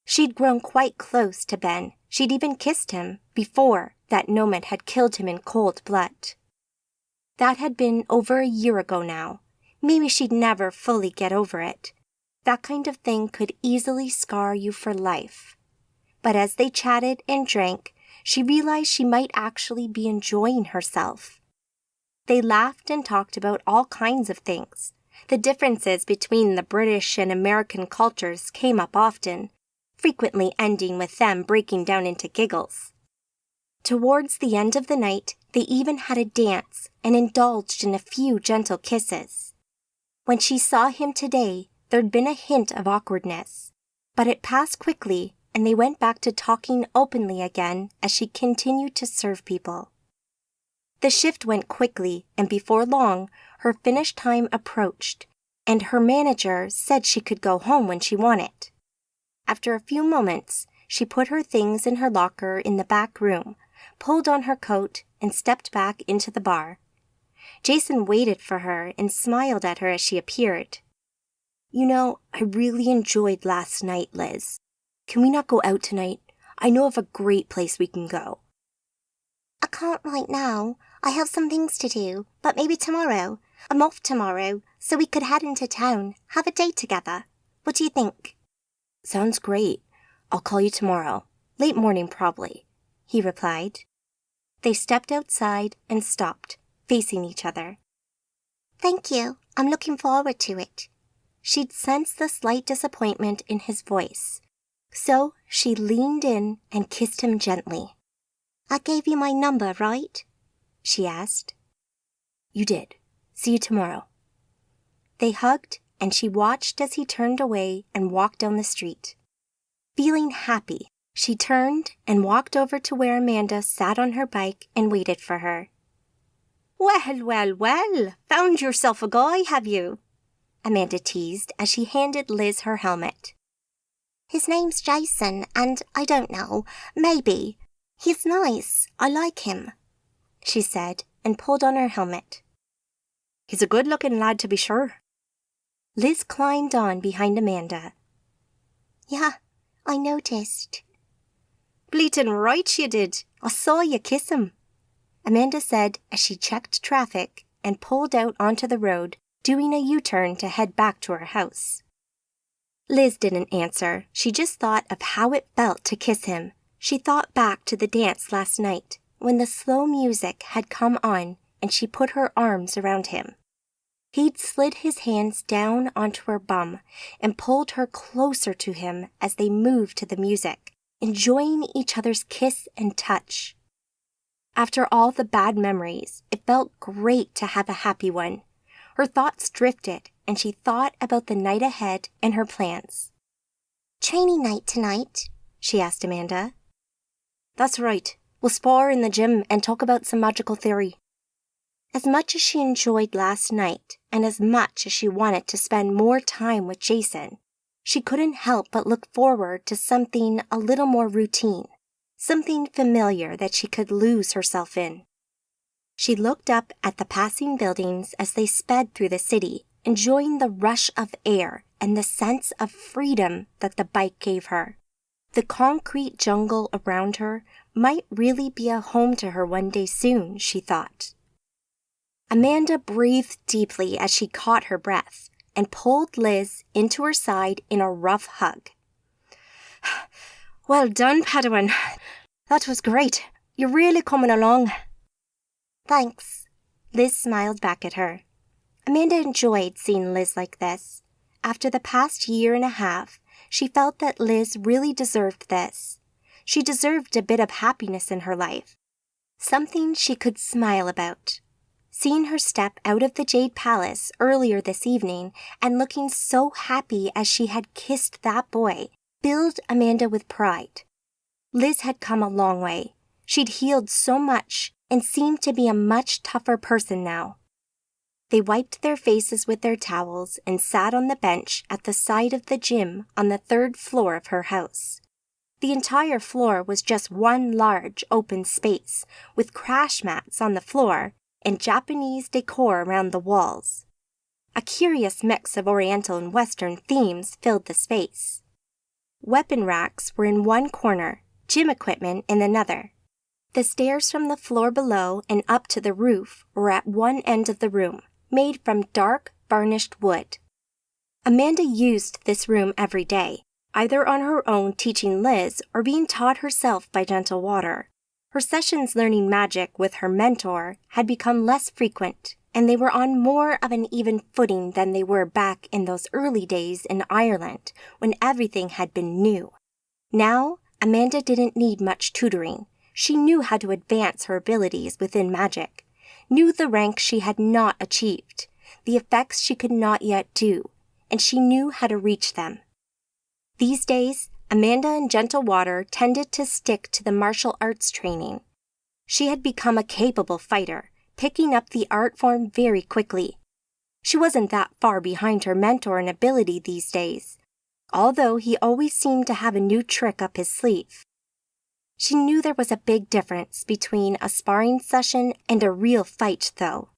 She'd grown quite close to Ben. She'd even kissed him before that nomad had killed him in cold blood. That had been over a year ago now. Maybe she'd never fully get over it. That kind of thing could easily scar you for life. But as they chatted and drank, she realized she might actually be enjoying herself. They laughed and talked about all kinds of things. The differences between the British and American cultures came up often, frequently ending with them breaking down into giggles. Towards the end of the night, they even had a dance and indulged in a few gentle kisses. When she saw him today, there'd been a hint of awkwardness, but it passed quickly and they went back to talking openly again as she continued to serve people. The shift went quickly, and before long, her finish time approached, and her manager said she could go home when she wanted. After a few moments, she put her things in her locker in the back room, pulled on her coat, and stepped back into the bar. Jason waited for her and smiled at her as she appeared. "You know, I really enjoyed last night, Liz. Can we not go out tonight? I know of a great place we can go." I can't right now. I have some things to do, but maybe tomorrow. I'm off tomorrow, so we could head into town, have a date together. What do you think? "Sounds great. I'll call you tomorrow. Late morning, probably," he replied. They stepped outside and stopped, facing each other. "Thank you. I'm looking forward to it." She'd sensed the slight disappointment in his voice, so she leaned in and kissed him gently. "I gave you my number, right?" she asked. "You did. See you tomorrow." They hugged, and she watched as he turned away and walked down the street. Feeling happy, she turned and walked over to where Amanda sat on her bike and waited for her. "Well, well, well, found yourself a guy, have you?" Amanda teased as she handed Liz her helmet. "His name's Jason, and I don't know, maybe. He's nice. I like him," she said and pulled on her helmet. "He's a good-looking lad, to be sure." Liz climbed on behind Amanda. "Yeah, I noticed." "Bleatin' right you did. I saw you kiss him," Amanda said as she checked traffic and pulled out onto the road, doing a U-turn to head back to her house. Liz didn't answer. She just thought of how it felt to kiss him. She thought back to the dance last night, when the slow music had come on and she put her arms around him. He'd slid his hands down onto her bum and pulled her closer to him as they moved to the music, enjoying each other's kiss and touch. After all the bad memories, it felt great to have a happy one. Her thoughts drifted, and she thought about the night ahead and her plans. Training night tonight? She asked Amanda. That's right. We'll spar in the gym and talk about some magical theory. As much as she enjoyed last night, and as much as she wanted to spend more time with Jason, she couldn't help but look forward to something a little more routine, something familiar that she could lose herself in. She looked up at the passing buildings as they sped through the city, enjoying the rush of air and the sense of freedom that the bike gave her. The concrete jungle around her might really be a home to her one day soon, she thought. Amanda breathed deeply as she caught her breath and pulled Liz into her side in a rough hug. Well done, Padawan. That was great. You're really coming along. Thanks. Liz smiled back at her. Amanda enjoyed seeing Liz like this. After the past year and a half, she felt that Liz really deserved this. She deserved a bit of happiness in her life. Something she could smile about. Seeing her step out of the Jade Palace earlier this evening and looking so happy as she had kissed that boy filled Amanda with pride. Liz had come a long way. She'd healed so much and seemed to be a much tougher person now. They wiped their faces with their towels and sat on the bench at the side of the gym on the 3rd floor of her house. The entire floor was just one large open space with crash mats on the floor and Japanese decor around the walls. A curious mix of Oriental and Western themes filled the space. Weapon racks were in one corner, gym equipment in another. The stairs from the floor below and up to the roof were at one end of the room, made from dark, varnished wood. Amanda used this room every day, either on her own teaching Liz or being taught herself by Gentle Water. Her sessions learning magic with her mentor had become less frequent, and they were on more of an even footing than they were back in those early days in Ireland when everything had been new. Now, Amanda didn't need much tutoring. She knew how to advance her abilities within magic, knew the rank she had not achieved, the effects she could not yet do, and she knew how to reach them. These days, Amanda and Gentle Water tended to stick to the martial arts training. She had become a capable fighter, picking up the art form very quickly. She wasn't that far behind her mentor in ability these days, although he always seemed to have a new trick up his sleeve. She knew there was a big difference between a sparring session and a real fight, though.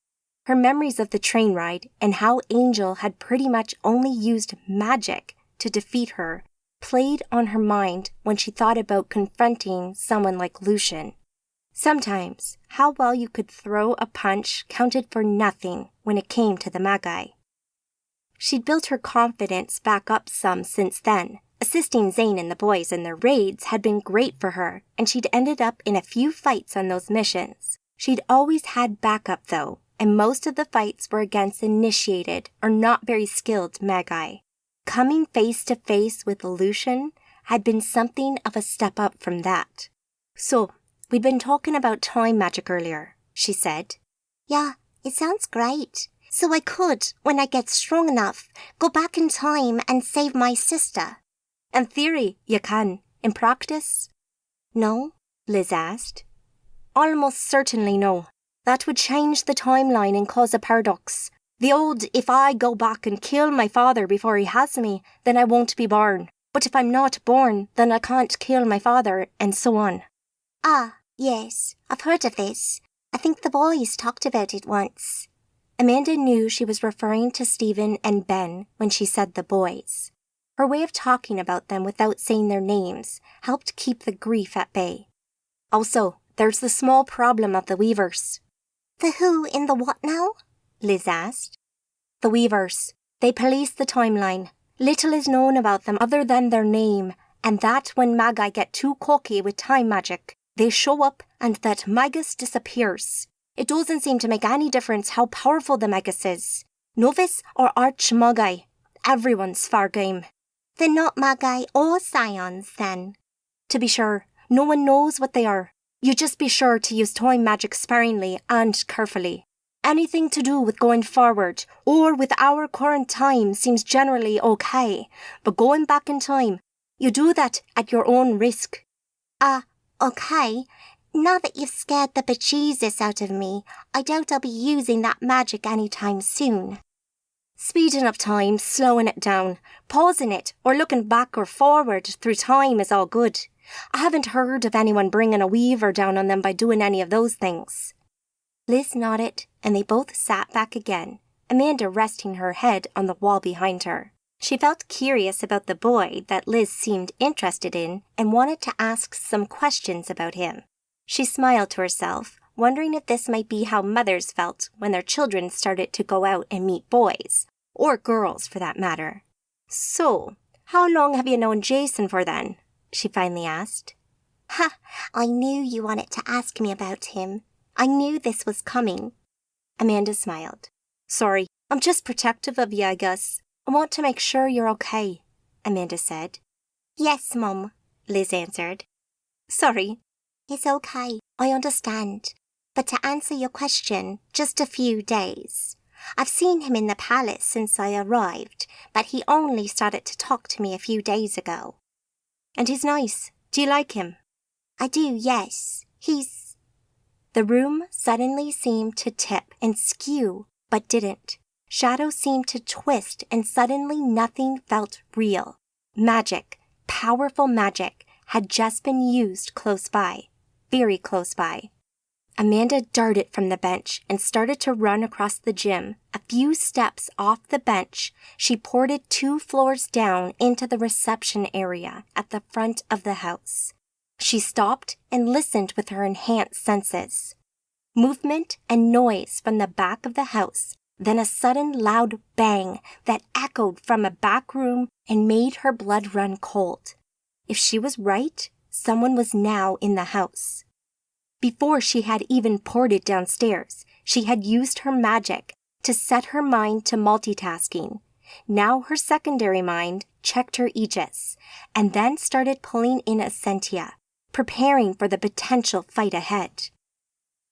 Her memories of the train ride and how Angel had pretty much only used magic to defeat her played on her mind when she thought about confronting someone like Lucian. Sometimes, how well you could throw a punch counted for nothing when it came to the Magi. She'd built her confidence back up some since then. Assisting Zane and the boys in their raids had been great for her, and she'd ended up in a few fights on those missions. She'd always had backup, though, and most of the fights were against initiated or not very skilled Magi. Coming face to face with Lucian had been something of a step up from that. So, we'd been talking about time magic earlier, she said. Yeah, it sounds great. So I could, when I get strong enough, go back in time and save my sister. In theory, you can. In practice? No? Liz asked. Almost certainly no. That would change the timeline and cause a paradox. The old, if I go back and kill my father before he has me, then I won't be born. But if I'm not born, then I can't kill my father, and so on. Ah, yes, I've heard of this. I think the boys talked about it once. Amanda knew she was referring to Stephen and Ben when she said the boys. Her way of talking about them without saying their names helped keep the grief at bay. Also, there's the small problem of the Weavers. The who in the what now? Liz asked. The Weavers. They police the timeline. Little is known about them other than their name, and that when Magi get too cocky with time magic, They show up and that Magus disappears. It doesn't seem to make any difference how powerful the Magus is. Novice or Arch Magi, everyone's fair game. They're not Magi or Scions, then. To be sure, no one knows what they are. You just be sure to use time magic sparingly and carefully. Anything to do with going forward or with our current time seems generally okay, but going back in time, you do that at your own risk. Okay. Now that you've scared the bejesus out of me, I doubt I'll be using that magic anytime soon. Speeding up time, slowing it down, pausing it, or looking back or forward through time is all good. I haven't heard of anyone bringing a weaver down on them by doing any of those things. Liz nodded, and they both sat back again, Amanda resting her head on the wall behind her. She felt curious about the boy that Liz seemed interested in and wanted to ask some questions about him. She smiled to herself, wondering if this might be how mothers felt when their children started to go out and meet boys, or girls for that matter. "So, how long have you known Jason for then?" she finally asked. Ha! I knew you wanted to ask me about him. I knew this was coming. Amanda smiled. "Sorry, I'm just protective of you, I guess. I want to make sure you're okay," Amanda said. Yes, Mum, Liz answered. "Sorry." It's okay, I understand. But to answer your question, just a few days. I've seen him in the palace since I arrived, but he only started to talk to me a few days ago. "And he's nice. Do you like him?" I do, yes. He's... The room suddenly seemed to tip and skew, but didn't. Shadows seemed to twist, and suddenly nothing felt real. Magic, powerful magic, had just been used close by. Very close by. Amanda darted from the bench and started to run across the gym. A few steps off the bench, she ported 2 floors down into the reception area at the front of the house. She stopped and listened with her enhanced senses. Movement and noise from the back of the house, then a sudden loud bang that echoed from a back room and made her blood run cold. If she was right, someone was now in the house. Before she had even ported downstairs, she had used her magic to set her mind to multitasking. Now her secondary mind checked her Aegis, and then started pulling in Essentia, preparing for the potential fight ahead.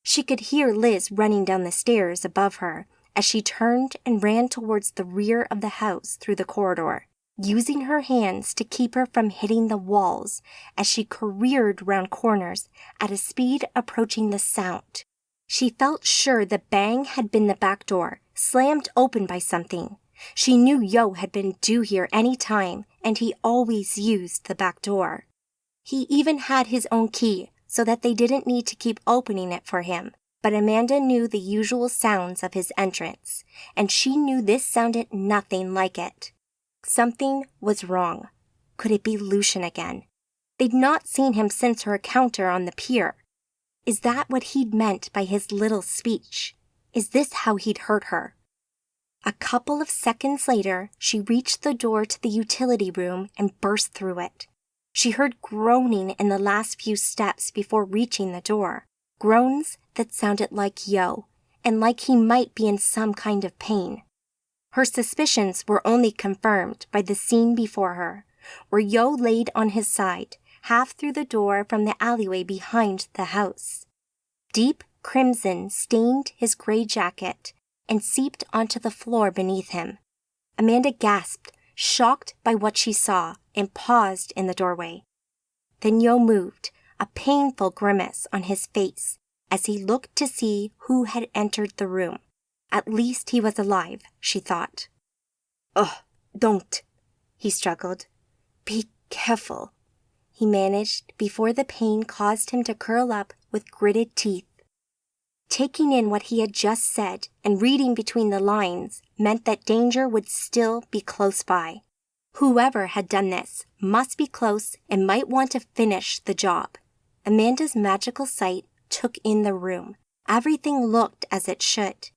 She could hear Liz running down the stairs above her as she turned and ran towards the rear of the house through the corridor, using her hands to keep her from hitting the walls as she careered round corners at a speed approaching the sound. She felt sure the bang had been the back door, slammed open by something. She knew Yo had been due here any time, and he always used the back door. He even had his own key, so that they didn't need to keep opening it for him. But Amanda knew the usual sounds of his entrance, and she knew this sounded nothing like it. Something was wrong. Could it be Lucian again? They'd not seen him since her encounter on the pier. Is that what he'd meant by his little speech? Is this how he'd hurt her? A couple of seconds later, she reached the door to the utility room and burst through it. She heard groaning in the last few steps before reaching the door. Groans that sounded like Yo, and like he might be in some kind of pain. Her suspicions were only confirmed by the scene before her, where Yo laid on his side, half through the door from the alleyway behind the house. Deep crimson stained his gray jacket and seeped onto the floor beneath him. Amanda gasped, shocked by what she saw, and paused in the doorway. Then Yo moved, a painful grimace on his face, as he looked to see who had entered the room. At least he was alive, she thought. "Ugh, don't," he struggled. "Be careful," he managed before the pain caused him to curl up with gritted teeth. Taking in what he had just said and reading between the lines meant that danger would still be close by. Whoever had done this must be close and might want to finish the job. Amanda's magical sight took in the room. Everything looked as it should.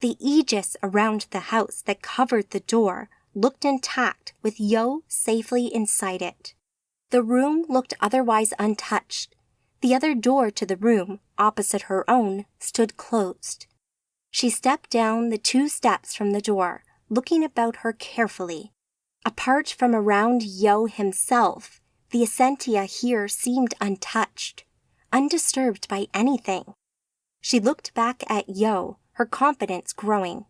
The aegis around the house that covered the door looked intact with Yo safely inside it. The room looked otherwise untouched. The other door to the room, opposite her own, stood closed. She stepped down the 2 steps from the door, looking about her carefully. Apart from around Yo himself, the essentia here seemed untouched, undisturbed by anything. She looked back at Yo, her confidence growing.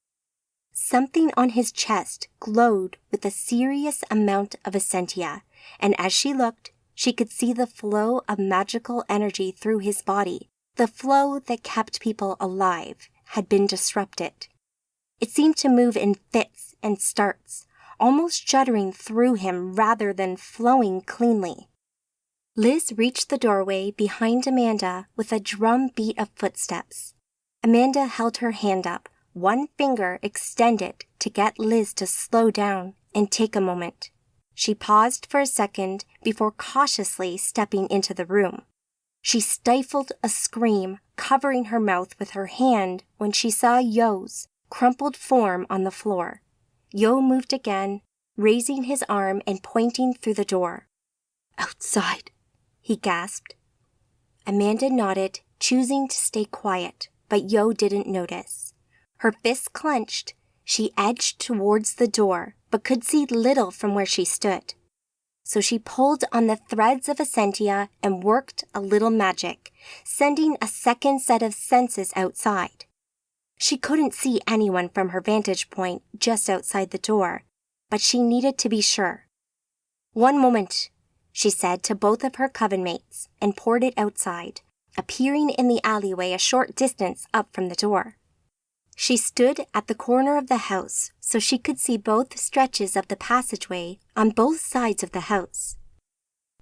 Something on his chest glowed with a serious amount of essentia, and as she looked, she could see the flow of magical energy through his body. The flow that kept people alive had been disrupted. It seemed to move in fits and starts, almost juddering through him rather than flowing cleanly. Liz reached the doorway behind Amanda with a drum beat of footsteps. Amanda held her hand up, one finger extended to get Liz to slow down and take a moment. She paused for a second before cautiously stepping into the room. She stifled a scream, covering her mouth with her hand when she saw Yo's crumpled form on the floor. Yo moved again, raising his arm and pointing through the door. "Outside," he gasped. Amanda nodded, choosing to stay quiet, but Yo didn't notice. Her fists clenched, she edged towards the door, but could see little from where she stood. So she pulled on the threads of essentia and worked a little magic, sending a second set of senses outside. She couldn't see anyone from her vantage point just outside the door, but she needed to be sure. "One moment," she said to both of her coven mates, and poured it outside, appearing in the alleyway a short distance up from the door. She stood at the corner of the house so she could see both stretches of the passageway on both sides of the house.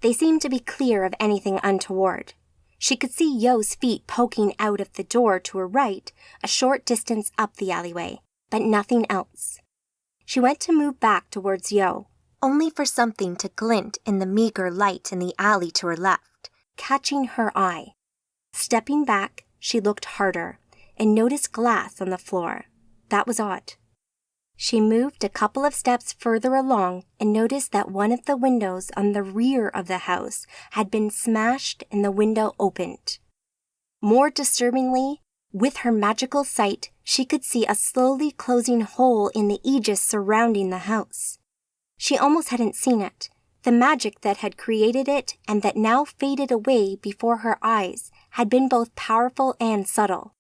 They seemed to be clear of anything untoward. She could see Yo's feet poking out of the door to her right, a short distance up the alleyway, but nothing else. She went to move back towards Yo, only for something to glint in the meager light in the alley to her left, catching her eye. Stepping back, she looked harder and noticed glass on the floor. That was odd. She moved a couple of steps further along and noticed that one of the windows on the rear of the house had been smashed and the window opened. More disturbingly, with her magical sight, she could see a slowly closing hole in the aegis surrounding the house. She almost hadn't seen it. The magic that had created it and that now faded away before her eyes had been both powerful and subtle.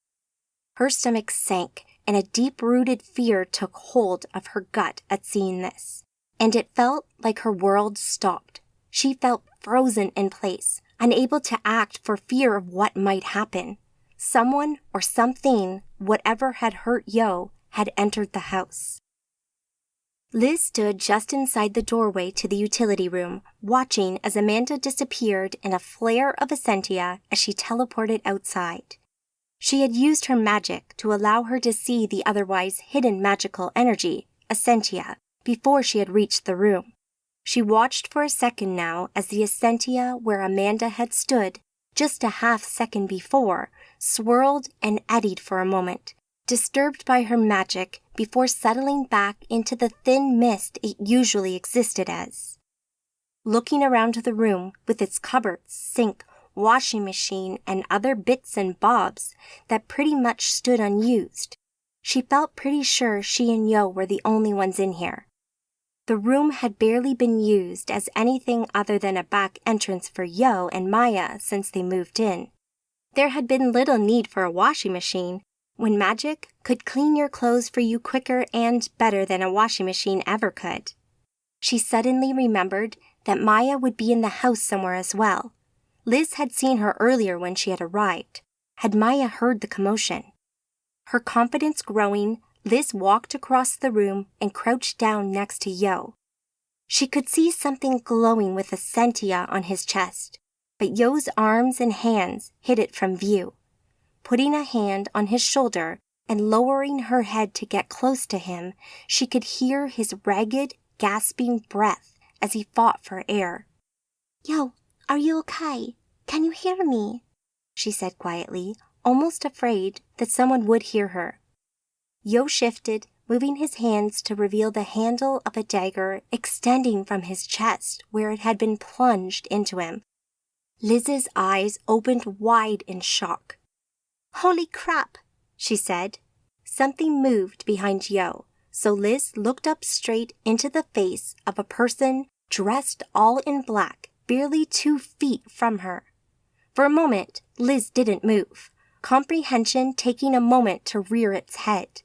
Her stomach sank, and a deep-rooted fear took hold of her gut at seeing this. And it felt like her world stopped. She felt frozen in place, unable to act for fear of what might happen. Someone or something, whatever had hurt Yo, had entered the house. Liz stood just inside the doorway to the utility room, watching as Amanda disappeared in a flare of essentia as she teleported outside. She had used her magic to allow her to see the otherwise hidden magical energy, essentia, before she had reached the room. She watched for a second now as the essentia where Amanda had stood just a half-second before swirled and eddied for a moment, disturbed by her magic before settling back into the thin mist it usually existed as. Looking around the room with its cupboards, sink, washing machine, and other bits and bobs that pretty much stood unused, she felt pretty sure she and Yo were the only ones in here. The room had barely been used as anything other than a back entrance for Yo and Maya since they moved in. There had been little need for a washing machine when magic could clean your clothes for you quicker and better than a washing machine ever could. She suddenly remembered that Maya would be in the house somewhere as well. Liz had seen her earlier when she had arrived. Had Maya heard the commotion? Her confidence growing, Liz walked across the room and crouched down next to Yo. She could see something glowing with essentia on his chest, but Yo's arms and hands hid it from view. Putting a hand on his shoulder and lowering her head to get close to him, she could hear his ragged, gasping breath as he fought for air. "Yo, are you okay? Can you hear me?" she said quietly, almost afraid that someone would hear her. Yo shifted, moving his hands to reveal the handle of a dagger extending from his chest where it had been plunged into him. Liz's eyes opened wide in shock. "Holy crap," she said. Something moved behind Yo, so Liz looked up straight into the face of a person dressed all in black, barely 2 feet from her. For a moment, Liz didn't move, comprehension taking a moment to rear its head.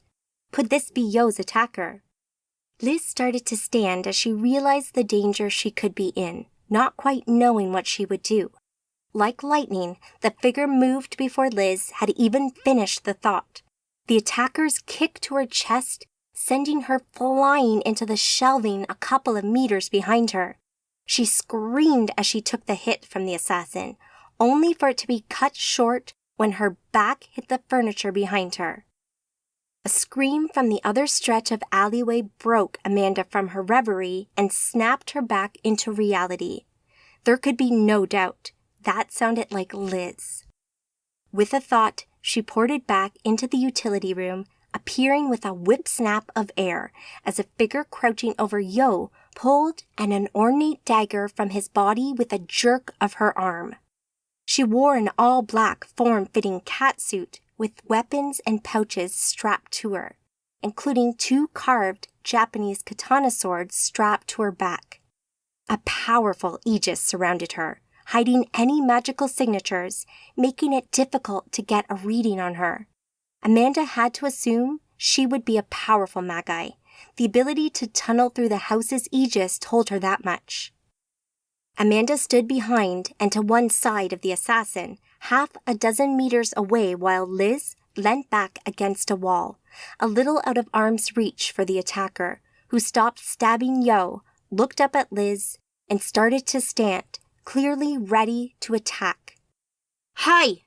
Could this be Yo's attacker? Liz started to stand as she realized the danger she could be in, not quite knowing what she would do. Like lightning, the figure moved before Liz had even finished the thought. The attacker's kick to her chest, sending her flying into the shelving a couple of meters behind her. She screamed as she took the hit from the assassin, only for it to be cut short when her back hit the furniture behind her. A scream from the other stretch of alleyway broke Amanda from her reverie and snapped her back into reality. There could be no doubt. That sounded like Liz. With a thought, she ported back into the utility room, appearing with a whip snap of air as a figure crouching over Yo pulled an ornate dagger from his body with a jerk of her arm. She wore an all-black form-fitting catsuit with weapons and pouches strapped to her, including 2 carved Japanese katana swords strapped to her back. A powerful aegis surrounded her, hiding any magical signatures, making it difficult to get a reading on her. Amanda had to assume she would be a powerful Magi. The ability to tunnel through the house's aegis told her that much. Amanda stood behind and to one side of the assassin, 6 meters away while Liz leant back against a wall, a little out of arm's reach for the attacker, who stopped stabbing Yo, looked up at Liz, and started to stand, clearly ready to attack. "Hi!"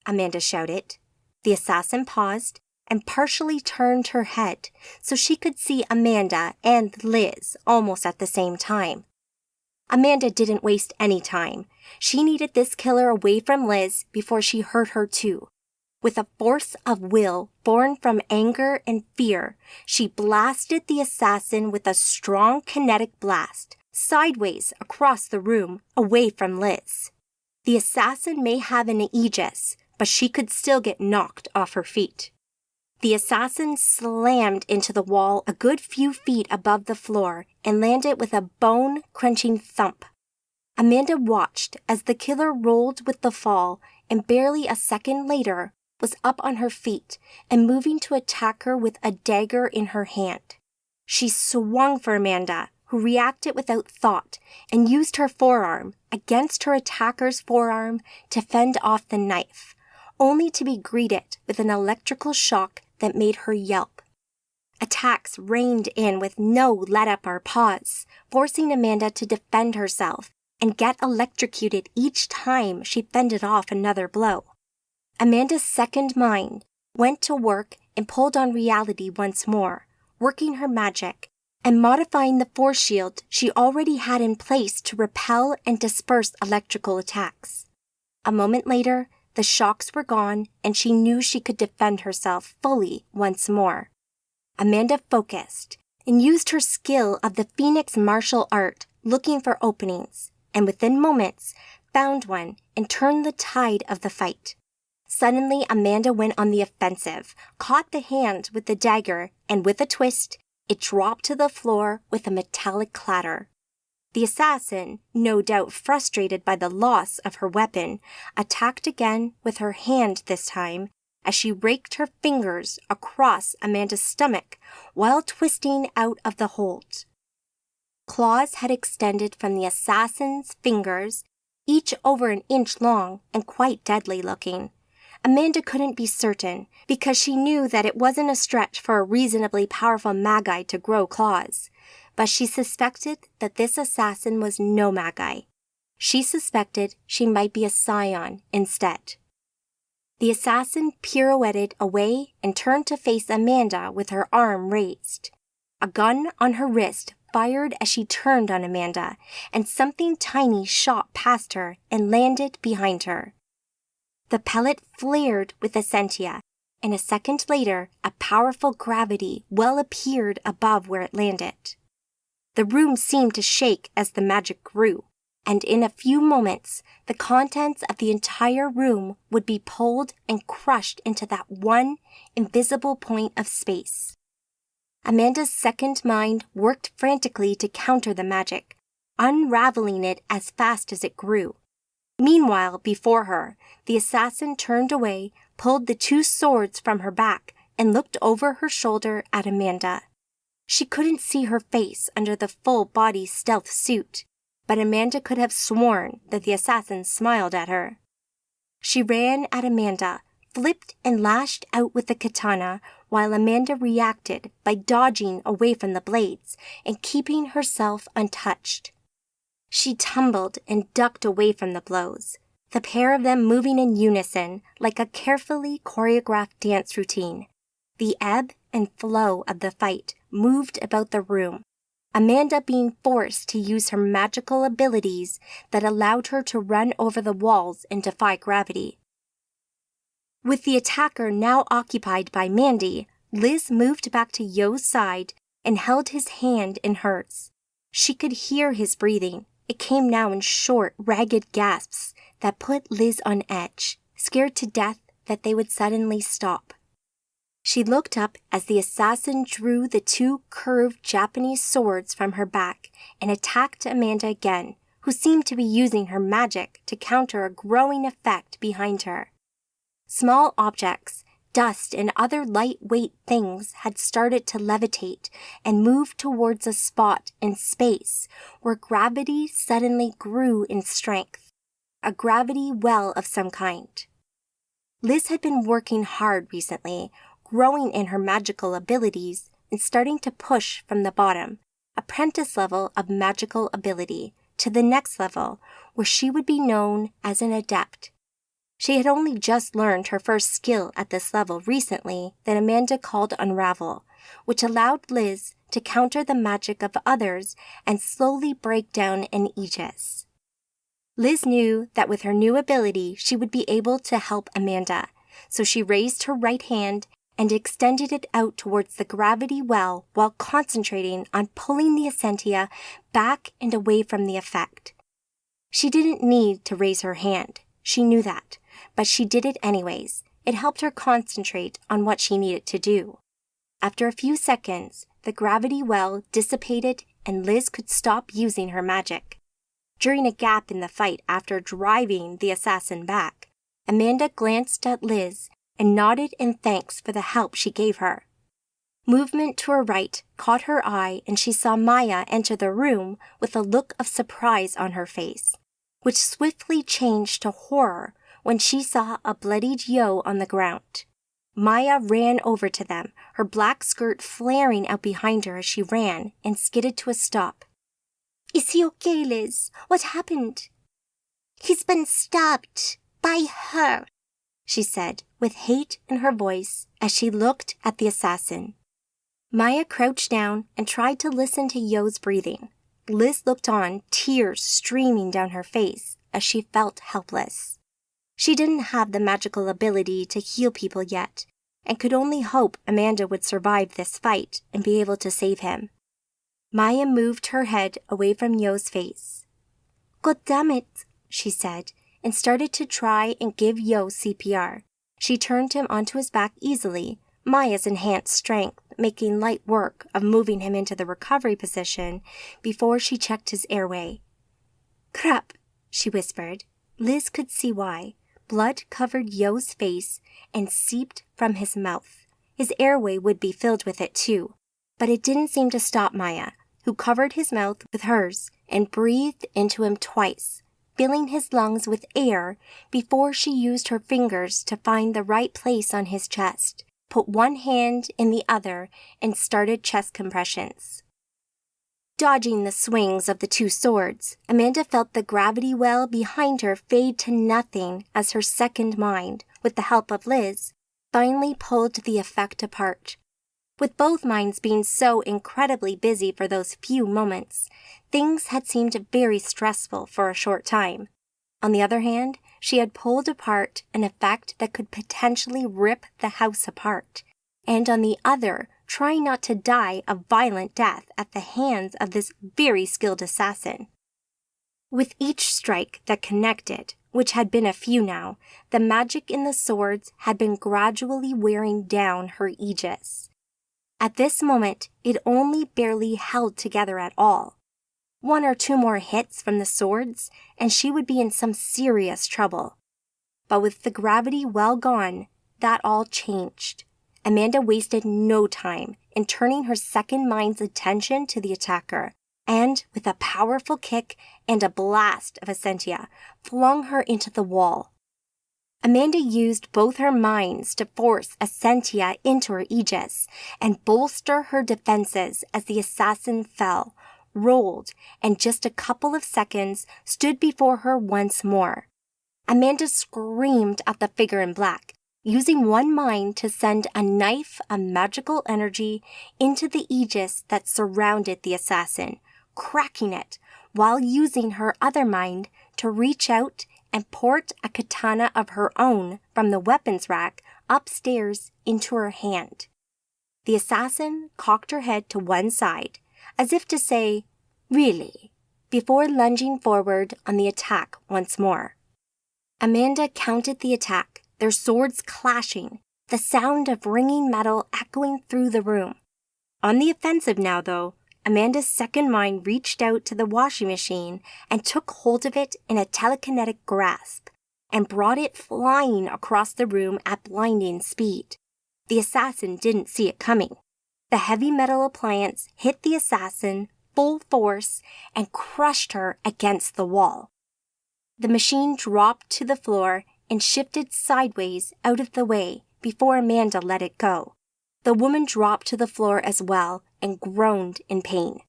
Amanda shouted. The assassin paused and partially turned her head so she could see Amanda and Liz almost at the same time. Amanda didn't waste any time. She needed this killer away from Liz before she hurt her too. With a force of will born from anger and fear, she blasted the assassin with a strong kinetic blast, sideways across the room, away from Liz. The assassin may have an aegis, but she could still get knocked off her feet. The assassin slammed into the wall a good few feet above the floor and landed with a bone-crunching thump. Amanda watched as the killer rolled with the fall and barely a second later was up on her feet and moving to attack her with a dagger in her hand. She swung for Amanda, who reacted without thought and used her forearm against her attacker's forearm to fend off the knife, only to be greeted with an electrical shock that made her yelp. Attacks rained in with no let-up or pause, forcing Amanda to defend herself and get electrocuted each time she fended off another blow. Amanda's second mind went to work and pulled on reality once more, working her magic and modifying the force shield she already had in place to repel and disperse electrical attacks. A moment later, the shocks were gone, and she knew she could defend herself fully once more. Amanda focused and used her skill of the Phoenix martial art, looking for openings, and within moments found one and turned the tide of the fight. Suddenly, Amanda went on the offensive, caught the hand with the dagger, and with a twist, it dropped to the floor with a metallic clatter. The assassin, no doubt frustrated by the loss of her weapon, attacked again with her hand this time as she raked her fingers across Amanda's stomach while twisting out of the hold. Claws had extended from the assassin's fingers, each over an inch long and quite deadly looking. Amanda couldn't be certain because she knew that it wasn't a stretch for a reasonably powerful Magi to grow claws. But she suspected that this assassin was no Magi. She suspected she might be a scion instead. The assassin pirouetted away and turned to face Amanda with her arm raised. A gun on her wrist fired as she turned on Amanda, and something tiny shot past her and landed behind her. The pellet flared with essentia, and a second later a powerful gravity well appeared above where it landed. The room seemed to shake as the magic grew, and in a few moments, the contents of the entire room would be pulled and crushed into that one invisible point of space. Amanda's second mind worked frantically to counter the magic, unraveling it as fast as it grew. Meanwhile, before her, the assassin turned away, pulled the two swords from her back, and looked over her shoulder at Amanda. She couldn't see her face under the full-body stealth suit, but Amanda could have sworn that the assassin smiled at her. She ran at Amanda, flipped and lashed out with the katana, while Amanda reacted by dodging away from the blades and keeping herself untouched. She tumbled and ducked away from the blows, the pair of them moving in unison like a carefully choreographed dance routine. The ebb and flow of the fight moved about the room, Amanda being forced to use her magical abilities that allowed her to run over the walls and defy gravity. With the attacker now occupied by Mandy, Liz moved back to Yo's side and held his hand in hers. She could hear his breathing. It came now in short, ragged gasps that put Liz on edge, scared to death that they would suddenly stop. She looked up as the assassin drew the two curved Japanese swords from her back and attacked Amanda again, who seemed to be using her magic to counter a growing effect behind her. Small objects, dust and other lightweight things had started to levitate and move towards a spot in space where gravity suddenly grew in strength, a gravity well of some kind. Liz had been working hard recently, growing in her magical abilities and starting to push from the bottom, apprentice level of magical ability, to the next level where she would be known as an adept. She had only just learned her first skill at this level recently that Amanda called Unravel, which allowed Liz to counter the magic of others and slowly break down an Aegis. Liz knew that with her new ability she would be able to help Amanda, so she raised her right hand and extended it out towards the gravity well while concentrating on pulling the Essentia back and away from the effect. She didn't need to raise her hand. She knew that, but she did it anyways. It helped her concentrate on what she needed to do. After a few seconds, the gravity well dissipated and Liz could stop using her magic. During a gap in the fight after driving the assassin back, Amanda glanced at Liz and nodded in thanks for the help she gave her. Movement to her right caught her eye and she saw Maya enter the room with a look of surprise on her face, which swiftly changed to horror when she saw a bloodied Yo on the ground. Maya ran over to them, her black skirt flaring out behind her as she ran and skidded to a stop. Is he okay, Liz? What happened? He's been stabbed by her, she said, with hate in her voice as she looked at the assassin. Maya crouched down and tried to listen to Yo's breathing. Liz looked on, tears streaming down her face as she felt helpless. She didn't have the magical ability to heal people yet, and could only hope Amanda would survive this fight and be able to save him. Maya moved her head away from Yo's face. "God damn it," she said, and started to try and give Yo CPR. She turned him onto his back easily, Maya's enhanced strength making light work of moving him into the recovery position before she checked his airway. "Crap," she whispered. Liz could see why. Blood covered Yo's face and seeped from his mouth. His airway would be filled with it too, but it didn't seem to stop Maya, who covered his mouth with hers and breathed into him twice, filling his lungs with air before she used her fingers to find the right place on his chest, put one hand in the other, and started chest compressions. Dodging the swings of the two swords, Amanda felt the gravity well behind her fade to nothing as her second mind, with the help of Liz, finally pulled the effect apart. With both minds being so incredibly busy for those few moments, things had seemed very stressful for a short time. On the other hand, she had pulled apart an effect that could potentially rip the house apart, and on the other, trying not to die a violent death at the hands of this very skilled assassin. With each strike that connected, which had been a few now, the magic in the swords had been gradually wearing down her aegis. At this moment, it only barely held together at all. 1 or 2 more hits from the swords, and she would be in some serious trouble. But with the gravity well gone, that all changed. Amanda wasted no time in turning her second mind's attention to the attacker, and with a powerful kick and a blast of Essentia, flung her into the wall. Amanda used both her minds to force Essentia into her aegis and bolster her defenses as the assassin fell, rolled, and just a couple of seconds stood before her once more. Amanda screamed at the figure in black, using one mind to send a knife of magical energy into the aegis that surrounded the assassin, cracking it, while using her other mind to reach out and port a katana of her own from the weapons rack upstairs into her hand. The assassin cocked her head to one side, as if to say, "Really?" before lunging forward on the attack once more. Amanda counted the attack, their swords clashing, the sound of ringing metal echoing through the room. On the offensive now, though, Amanda's second mind reached out to the washing machine and took hold of it in a telekinetic grasp and brought it flying across the room at blinding speed. The assassin didn't see it coming. The heavy metal appliance hit the assassin full force and crushed her against the wall. The machine dropped to the floor and shifted sideways out of the way before Amanda let it go. The woman dropped to the floor as well and groaned in pain.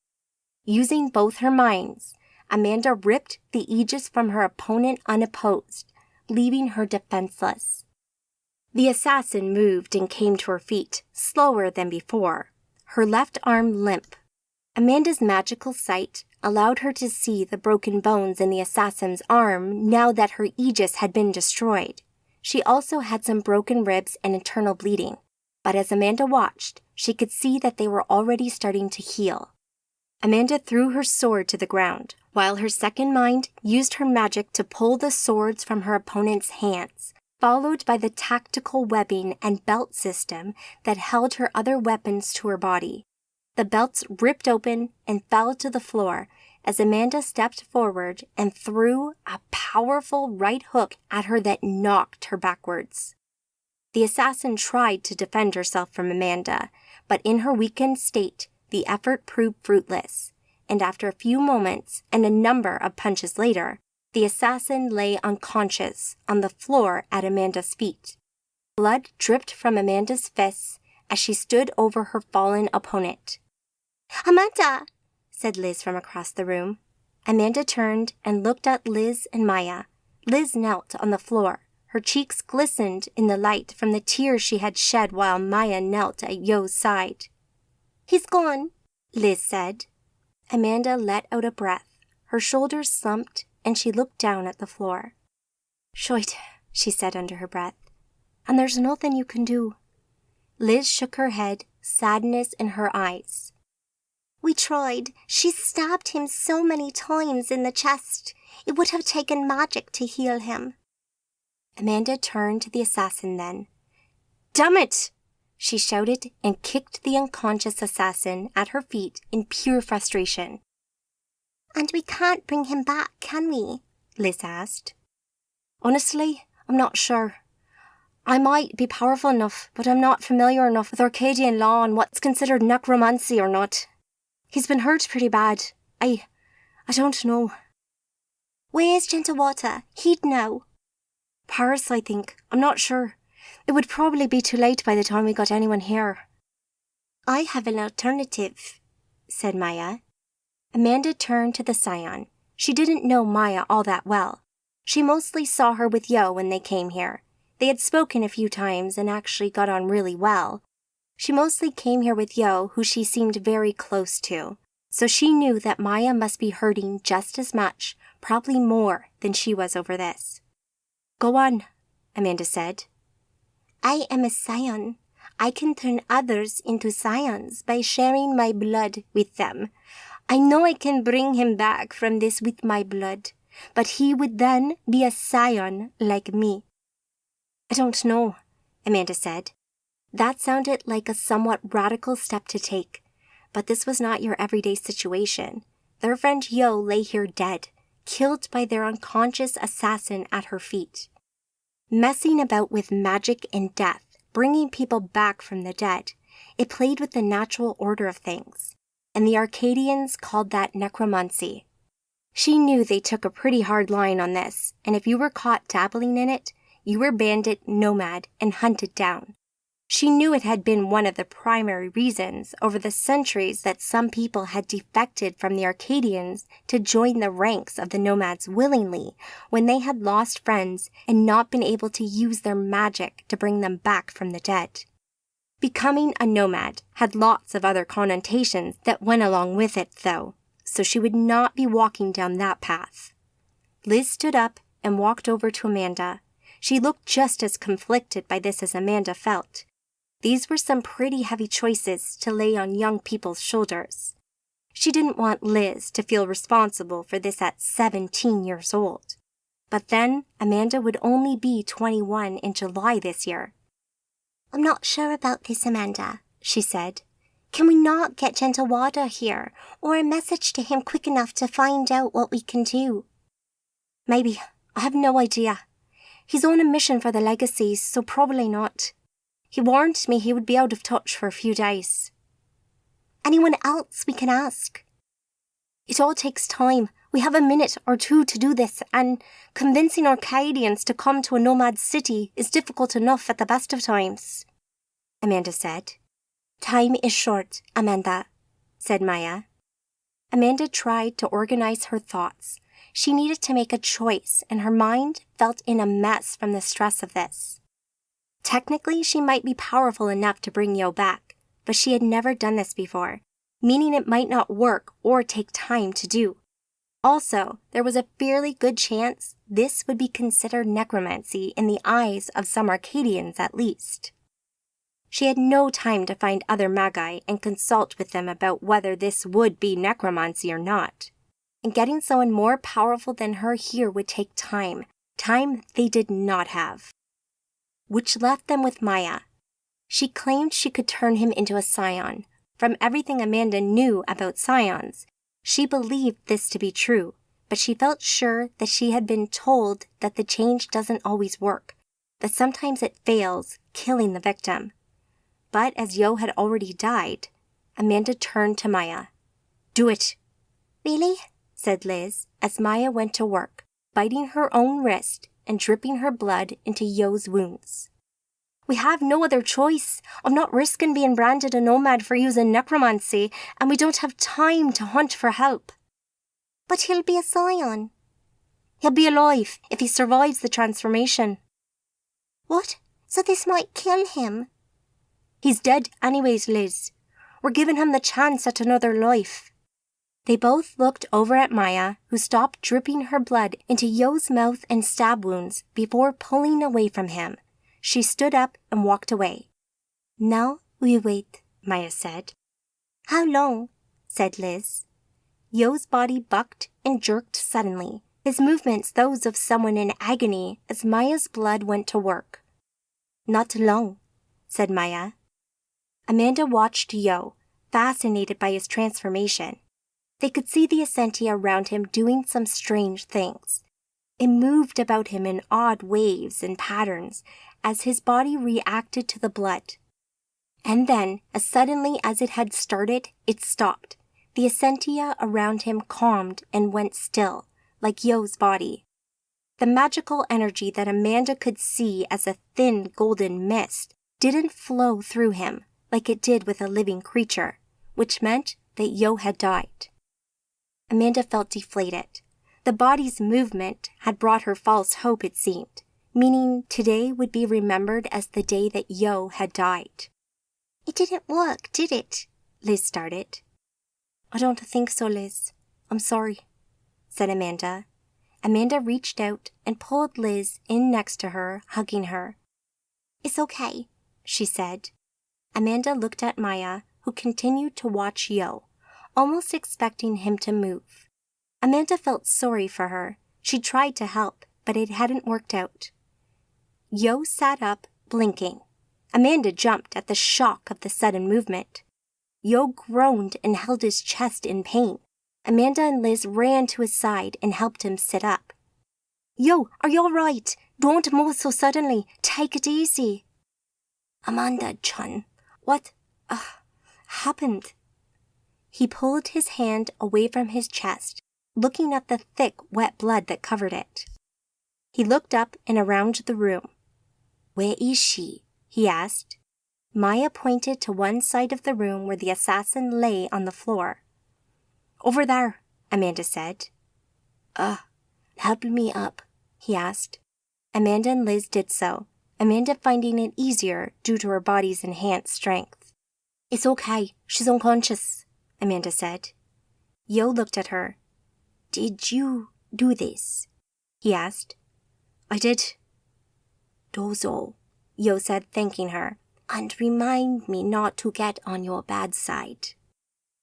Using both her minds, Amanda ripped the aegis from her opponent unopposed, leaving her defenseless. The assassin moved and came to her feet, slower than before, her left arm limp. Amanda's magical sight allowed her to see the broken bones in the assassin's arm now that her aegis had been destroyed. She also had some broken ribs and internal bleeding, but as Amanda watched, she could see that they were already starting to heal. Amanda threw her sword to the ground, while her second mind used her magic to pull the swords from her opponent's hands, followed by the tactical webbing and belt system that held her other weapons to her body. The belts ripped open and fell to the floor as Amanda stepped forward and threw a powerful right hook at her that knocked her backwards. The assassin tried to defend herself from Amanda, but in her weakened state, the effort proved fruitless, and after a few moments and a number of punches later, the assassin lay unconscious on the floor at Amanda's feet. Blood dripped from Amanda's fists as she stood over her fallen opponent. "Amanda!" said Liz from across the room. Amanda turned and looked at Liz and Maya. Liz knelt on the floor. Her cheeks glistened in the light from the tears she had shed while Maya knelt at Yo's side. "He's gone," Liz said. Amanda let out a breath. Her shoulders slumped, and she looked down at the floor. "Shoit," she said under her breath. "And there's nothing you can do." Liz shook her head, sadness in her eyes. "We tried. She stabbed him so many times in the chest. It would have taken magic to heal him." Amanda turned to the assassin then. "Damn it!" she shouted and kicked the unconscious assassin at her feet in pure frustration. "And we can't bring him back, can we?" Liz asked. "Honestly, I'm not sure. I might be powerful enough, but I'm not familiar enough with Arcadian law and what's considered necromancy or not. He's been hurt pretty bad. I don't know." "Where's Gentle Water? He'd know." "Paris, I think. I'm not sure. It would probably be too late by the time we got anyone here." "I have an alternative," said Maya. Amanda turned to the scion. She didn't know Maya all that well. She mostly saw her with Yo when they came here. They had spoken a few times and actually got on really well. She mostly came here with Yo, who she seemed very close to, so she knew that Maya must be hurting just as much, probably more, than she was over this. "Go on," Amanda said. "I am a scion. I can turn others into scions by sharing my blood with them. I know I can bring him back from this with my blood, but he would then be a scion like me." "I don't know," Amanda said. That sounded like a somewhat radical step to take, but this was not your everyday situation. Their friend Yo lay here dead, killed by their unconscious assassin at her feet. Messing about with magic and death, bringing people back from the dead, it played with the natural order of things, and the Arcadians called that necromancy. She knew they took a pretty hard line on this, and if you were caught dabbling in it, you were banded nomad and hunted down. She knew it had been one of the primary reasons over the centuries that some people had defected from the Arcadians to join the ranks of the nomads willingly when they had lost friends and not been able to use their magic to bring them back from the dead. Becoming a nomad had lots of other connotations that went along with it, though, so she would not be walking down that path. Liz stood up and walked over to Amanda. She looked just as conflicted by this as Amanda felt. These were some pretty heavy choices to lay on young people's shoulders. She didn't want Liz to feel responsible for this at 17 years old. But then Amanda would only be 21 in July this year. "I'm not sure about this, Amanda," she said. "Can we not get Gentle Water here, or a message to him quick enough to find out what we can do?" "Maybe. I have no idea. He's on a mission for the legacies, so probably not. He warned me he would be out of touch for a few days." "Anyone else we can ask?" "It all takes time. We have a minute or two to do this, and convincing Arcadians to come to a nomad city is difficult enough at the best of times," Amanda said. "Time is short, Amanda," said Maya. Amanda tried to organize her thoughts. She needed to make a choice, and her mind felt in a mess from the stress of this. Technically, she might be powerful enough to bring Yo back, but she had never done this before, meaning it might not work or take time to do. Also, there was a fairly good chance this would be considered necromancy in the eyes of some Arcadians at least. She had no time to find other Magi and consult with them about whether this would be necromancy or not. And getting someone more powerful than her here would take time they did not have. Which left them with Maya. She claimed she could turn him into a scion. From everything Amanda knew about scions, she believed this to be true, but she felt sure that she had been told that the change doesn't always work, that sometimes it fails, killing the victim. But as Yo had already died, Amanda turned to Maya. "Do it." "Really?" said Liz, as Maya went to work, biting her own wrist and dripping her blood into Yo's wounds. "We have no other choice. I'm not risking being branded a nomad for using necromancy, and we don't have time to hunt for help." "But he'll be a scion." "He'll be alive if he survives the transformation." "What? So this might kill him?" "He's dead anyways, Liz. We're giving him the chance at another life." They both looked over at Maya, who stopped dripping her blood into Yo's mouth and stab wounds before pulling away from him. She stood up and walked away. "Now we wait," Maya said. "How long?" said Liz. Yo's body bucked and jerked suddenly, his movements those of someone in agony as Maya's blood went to work. "Not long," said Maya. Amanda watched Yo, fascinated by his transformation. They could see the Essentia around him doing some strange things. It moved about him in odd waves and patterns as his body reacted to the blood. And then, as suddenly as it had started, it stopped. The Essentia around him calmed and went still, like Yo's body. The magical energy that Amanda could see as a thin golden mist didn't flow through him like it did with a living creature, which meant that Yo had died. Amanda felt deflated. The body's movement had brought her false hope, it seemed, meaning today would be remembered as the day that Yo had died. "It didn't work, did it?" Liz started. "I don't think so, Liz. I'm sorry," said Amanda. Amanda reached out and pulled Liz in next to her, hugging her. "It's okay," she said. Amanda looked at Maya, who continued to watch Yo. almost expecting him to move. Amanda felt sorry for her. She tried to help, but it hadn't worked out. Yo sat up, blinking. Amanda jumped at the shock of the sudden movement. Yo groaned and held his chest in pain. Amanda and Liz ran to his side and helped him sit up. Yo, are you all right? Don't move so suddenly. Take it easy. Amanda-chan, What happened? He pulled his hand away from his chest, looking at the thick, wet blood that covered it. He looked up and around the room. where is she? He asked. Maya pointed to one side of the room where the assassin lay on the floor. Over there, Amanda said. Help me up, He asked. Amanda and Liz did so, Amanda finding it easier due to her body's enhanced strength. It's okay, she's unconscious, Amanda said. Yo looked at her. Did you do this? He asked. I did. Dozo, Yo said, thanking her. and remind me not to get on your bad side.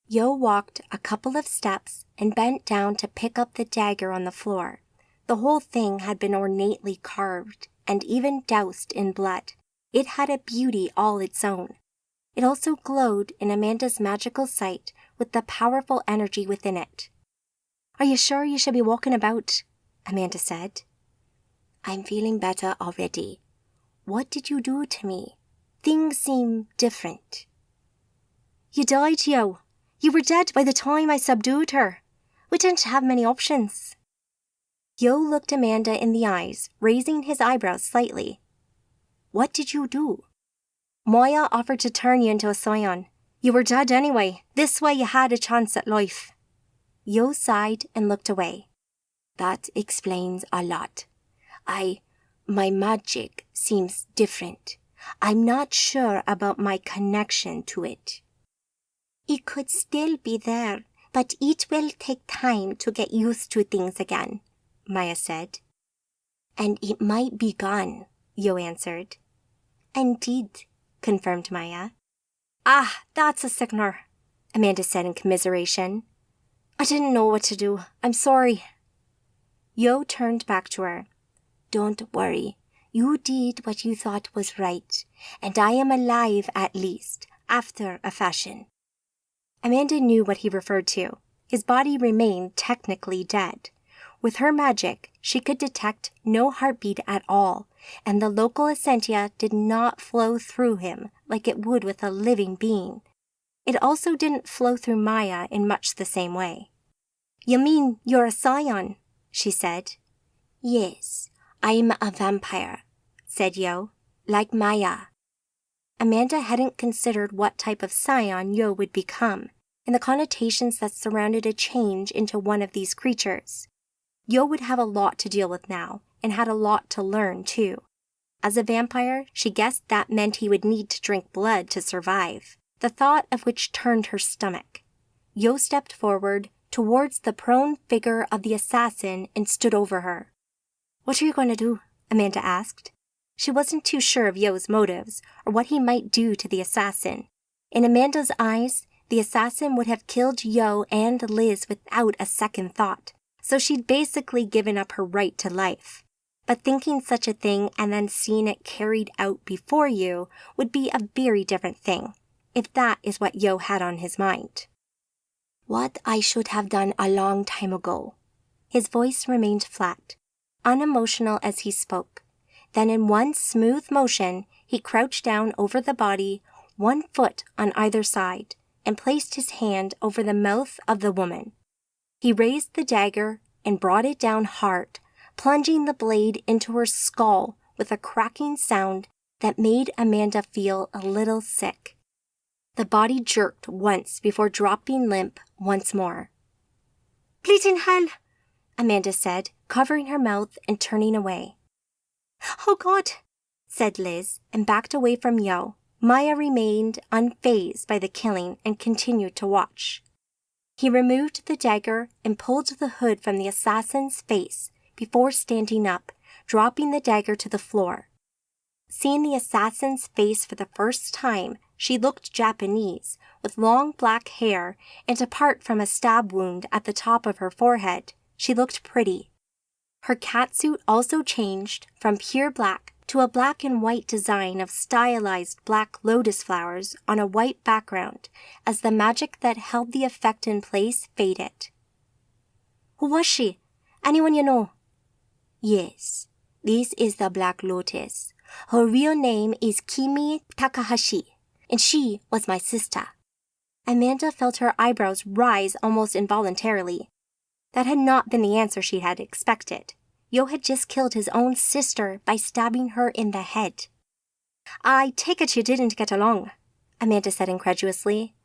Yo walked a couple of steps and bent down to pick up the dagger on the floor. The whole thing had been ornately carved and even doused in blood. It had a beauty all its own. It also glowed in Amanda's magical sight with the powerful energy within it. Are you sure you should be walking about? Amanda said. I'm feeling better already. What did you do to me? Things seem different. You died, Yo. You were dead by the time I subdued her. We didn't have many options. Yo looked Amanda in the eyes, raising his eyebrows slightly. What did you do? Maya offered to turn you into a scion. You were dead anyway. This way you had a chance at life. Yo sighed and looked away. That explains a lot. My magic seems different. I'm not sure about my connection to it. It could still be there, but it will take time to get used to things again, Maya said. And it might be gone, Yo answered. Indeed, confirmed Maya. Ah, that's a sickener, Amanda said in commiseration. I didn't know what to do. I'm sorry. Yo turned back to her. Don't worry. You did what you thought was right, and I am alive at least, after a fashion. Amanda knew what he referred to. His body remained technically dead. With her magic, she could detect no heartbeat at all, and the local essentia did not flow through him like it would with a living being. It also didn't flow through Maya in much the same way. You mean you're a scion? She said. Yes, I'm a vampire, said Yo. like Maya. Amanda hadn't considered what type of scion Yo would become, and the connotations that surrounded a change into one of these creatures. Yo would have a lot to deal with now, and had a lot to learn, too. As a vampire, she guessed that meant he would need to drink blood to survive, the thought of which turned her stomach. Yo stepped forward towards the prone figure of the assassin and stood over her. What are you going to do? Amanda asked. She wasn't too sure of Yo's motives, or what he might do to the assassin. In Amanda's eyes, the assassin would have killed Yo and Liz without a second thought, so she'd basically given up her right to life. But thinking such a thing and then seeing it carried out before you would be a very different thing, if that is what Yo had on his mind. What I should have done a long time ago. His voice remained flat, unemotional as he spoke. Then in one smooth motion, he crouched down over the body, one foot on either side, and placed his hand over the mouth of the woman. He raised the dagger and brought it down hard, plunging the blade into her skull with a cracking sound that made Amanda feel a little sick. The body jerked once before dropping limp once more. Bleeding hell, Amanda said, covering her mouth and turning away. Oh God, said Liz, and backed away from Yo. Maya remained unfazed by the killing and continued to watch. He removed the dagger and pulled the hood from the assassin's face before standing up, dropping the dagger to the floor. Seeing the assassin's face for the first time, She looked Japanese, with long black hair, and apart from a stab wound at the top of her forehead, she looked pretty. Her catsuit also changed from pure black to a black and white design of stylized black lotus flowers on a white background as the magic that held the effect in place faded. Who was she? Anyone you know? Yes, this is the Black Lotus. Her real name is Kimi Takahashi, and she was my sister. Amanda felt her eyebrows rise almost involuntarily. That had not been the answer she had expected. Yo had just killed his own sister by stabbing her in the head. I take it you didn't get along, Amanda said incredulously.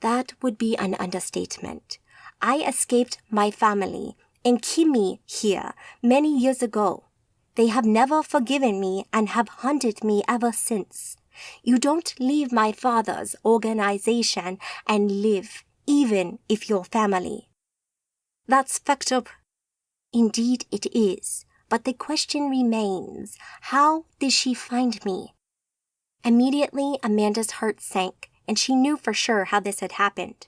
That would be an understatement. I escaped my family and Kimi here many years ago. They have never forgiven me and have hunted me ever since. You don't leave my father's organization and live, even if you're family. That's fucked up. Indeed it is, but the question remains, how did she find me? Immediately, Amanda's heart sank, and she knew for sure how this had happened.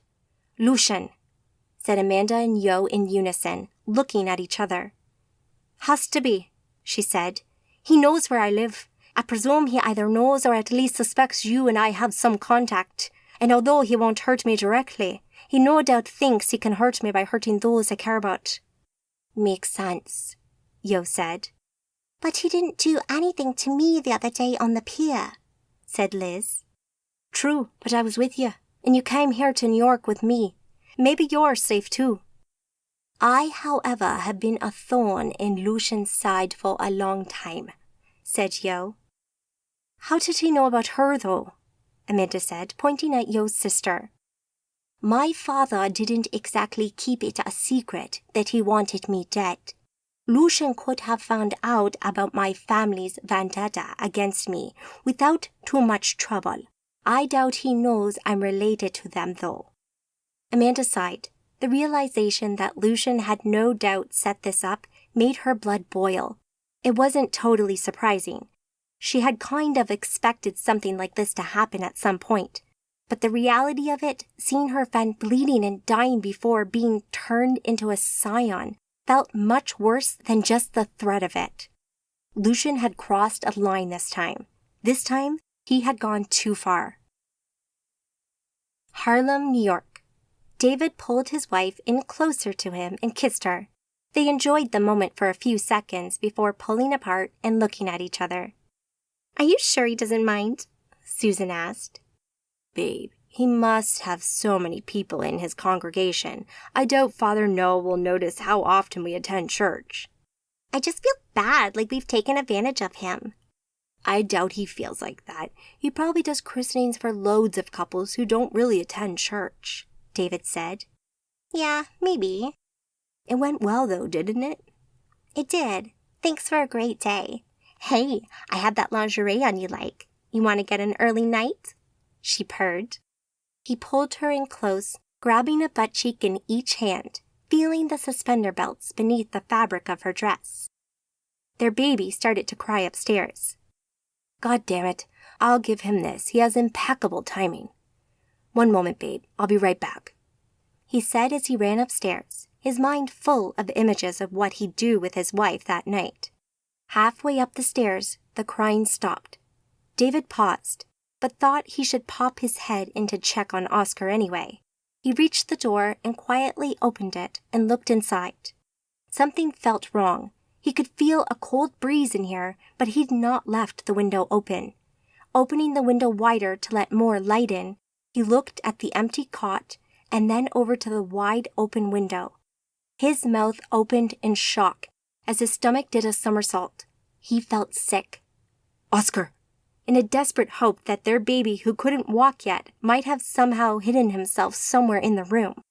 Lucian, said Amanda and Yo in unison, looking at each other. Has to be, she said. He knows where I live. I presume he either knows or at least suspects you and I have some contact. And although he won't hurt me directly, he no doubt thinks he can hurt me by hurting those I care about. Makes sense, Yo said. But he didn't do anything to me the other day on the pier, said Liz. True, but I was with you, and you came here to New York with me. Maybe you're safe too. I, however, have been a thorn in Lucian's side for a long time, said Yo. How did he know about her, though? Amanda said, pointing at Yo's sister. My father didn't exactly keep it a secret that he wanted me dead. Lucian could have found out about my family's vendetta against me without too much trouble. I doubt he knows I'm related to them, though. Amanda sighed. The realization that Lucian had no doubt set this up made her blood boil. It wasn't totally surprising. She had kind of expected something like this to happen at some point. But the reality of it, seeing her friend bleeding and dying before being turned into a scion, felt much worse than just the threat of it. Lucian had crossed a line this time. This time, he had gone too far. Harlem, New York. David pulled his wife in closer to him and kissed her. They enjoyed the moment for a few seconds before pulling apart and looking at each other. Are you sure he doesn't mind? Susan asked. Babe, he must have so many people in his congregation. I doubt Father Noah will notice how often we attend church. I just feel bad, like we've taken advantage of him. I doubt he feels like that. He probably does christenings for loads of couples who don't really attend church, David said. Yeah, maybe. It went well, though, didn't it? It did. Thanks for a great day. Hey, I had that lingerie on you like. You want to get an early night? She purred. He pulled her in close, grabbing a butt cheek in each hand, feeling the suspender belts beneath the fabric of her dress. Their baby started to cry upstairs. God damn it, I'll give him this. He has impeccable timing. One moment, babe. I'll be right back, he said as he ran upstairs, his mind full of images of what he'd do with his wife that night. Halfway up the stairs, the crying stopped. David paused, but thought he should pop his head in to check on Oscar anyway. He reached the door and quietly opened it and looked inside. Something felt wrong. He could feel a cold breeze in here, but he'd not left the window open. Opening the window wider to let more light in, he looked at the empty cot and then over to the wide open window. His mouth opened in shock as his stomach did a somersault. He felt sick. Oscar! In a desperate hope that their baby who couldn't walk yet might have somehow hidden himself somewhere in the room.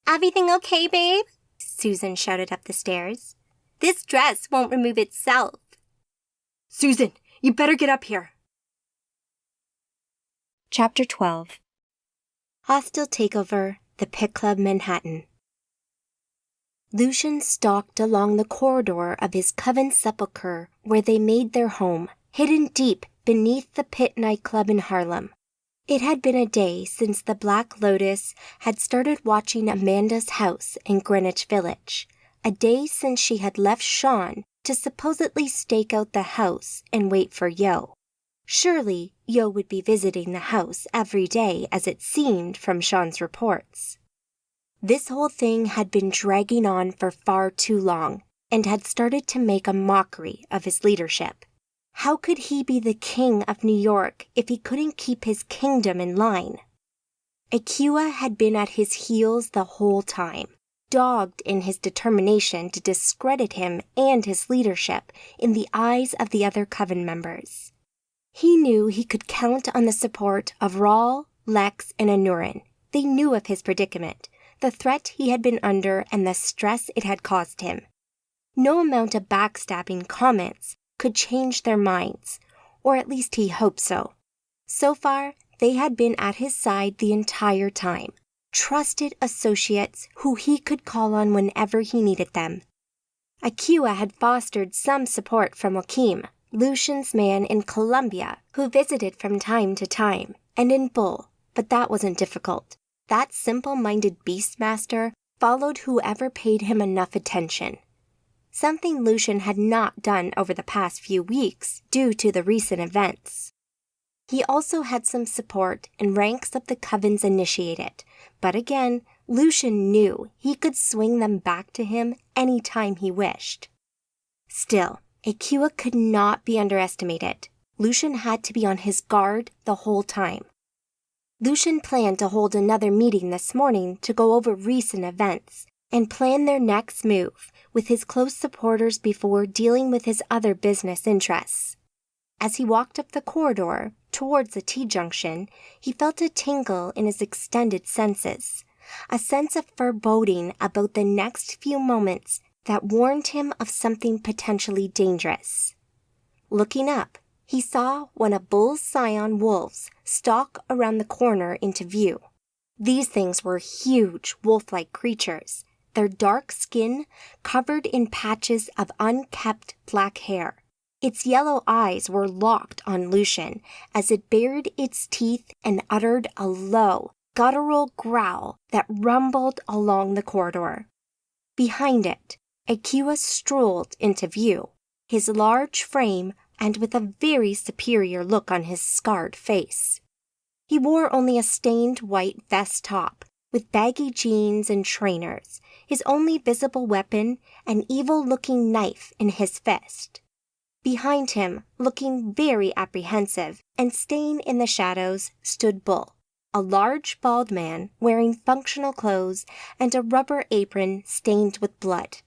Everything okay, babe? Susan shouted up the stairs. This dress won't remove itself. Susan, you better get up here. Chapter 12. Hostile Takeover, the Pit Club, Manhattan. Lucian stalked along the corridor of his coven sepulchre where they made their home, hidden deep beneath the Pit nightclub in Harlem. It had been a day since the Black Lotus had started watching Amanda's house in Greenwich Village, a day since she had left Sean to supposedly stake out the house and wait for Yo. Surely, Yo would be visiting the house every day as it seemed from Sean's reports. This whole thing had been dragging on for far too long and had started to make a mockery of his leadership. How could he be the king of New York if he couldn't keep his kingdom in line? Akua had been at his heels the whole time, dogged in his determination to discredit him and his leadership in the eyes of the other coven members. He knew he could count on the support of Rahl, Lex, and Anurin. They knew of his predicament, the threat he had been under, and the stress it had caused him. No amount of backstabbing comments could change their minds, or at least he hoped so. So far, they had been at his side the entire time, trusted associates who he could call on whenever he needed them. Akua had fostered some support from Joachim, Lucian's man in Colombia, who visited from time to time, and in Bull, but that wasn't difficult. That simple-minded beastmaster followed whoever paid him enough attention. Something Lucian had not done over the past few weeks due to the recent events. He also had some support in ranks of the Coven's initiated, but again, Lucian knew he could swing them back to him any time he wished. Still, Akua could not be underestimated. Lucian had to be on his guard the whole time. Lucian planned to hold another meeting this morning to go over recent events and plan their next move with his close supporters before dealing with his other business interests. As he walked up the corridor towards the T-junction, he felt a tingle in his extended senses, a sense of foreboding about the next few moments that warned him of something potentially dangerous. Looking up, he saw one of Bull's scion wolves stalk around the corner into view. These things were huge wolf-like creatures, their dark skin covered in patches of unkempt black hair. Its yellow eyes were locked on Lucian as it bared its teeth and uttered a low, guttural growl that rumbled along the corridor. Behind it, Akua strolled into view, his large frame and with a very superior look on his scarred face. He wore only a stained white vest top, with baggy jeans and trainers, his only visible weapon an evil-looking knife in his fist. Behind him, looking very apprehensive and staying in the shadows, stood Bull, a large bald man wearing functional clothes and a rubber apron stained with blood.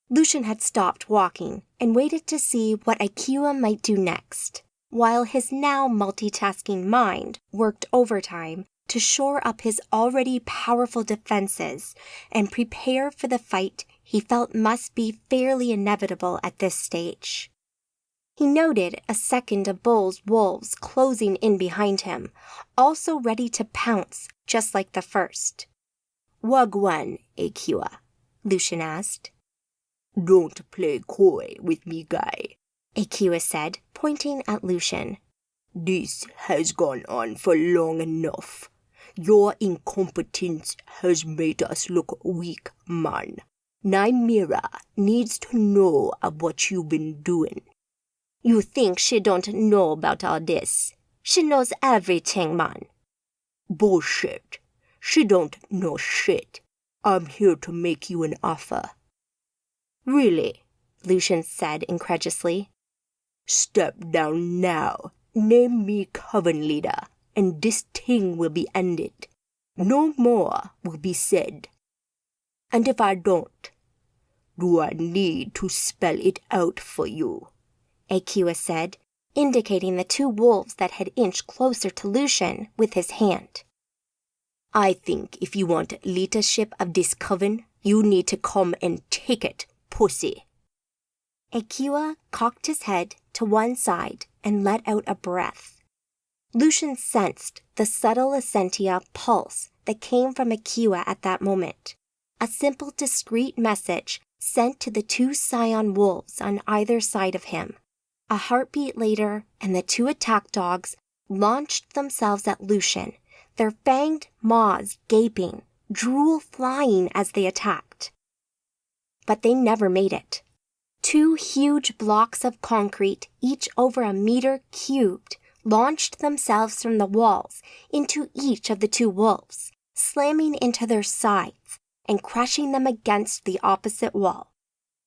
Lucian had stopped walking and waited to see what Akua might do next, while his now multitasking mind worked overtime to shore up his already powerful defenses and prepare for the fight he felt must be fairly inevitable at this stage. He noted a second of Bull's wolves closing in behind him, also ready to pounce just like the first. "Wagwan, Akua?" Lucian asked. "Don't play coy with me, guy," Akua said, pointing at Lucian. "This has gone on for long enough. Your incompetence has made us look weak, man. Nymeria needs to know of what you've been doing." "You think she don't know about all this? She knows everything, man." "Bullshit. She don't know shit. I'm here to make you an offer." "Really?" Lucian said incredulously. "Step down now, name me coven leader, and this thing will be ended. No more will be said. And if I don't, do I need to spell it out for you?" Akua said, indicating the two wolves that had inched closer to Lucian with his hand. "I think if you want leadership of this coven, you need to come and take it, pussy." Akua cocked his head to one side and let out a breath. Lucian sensed the subtle Essentia pulse that came from Akua at that moment, a simple discreet message sent to the two scion wolves on either side of him. A heartbeat later, and the two attack dogs launched themselves at Lucian, their fanged maws gaping, drool flying as they attacked. But they never made it. Two huge blocks of concrete, each over a meter cubed, launched themselves from the walls into each of the two wolves, slamming into their sides and crushing them against the opposite wall.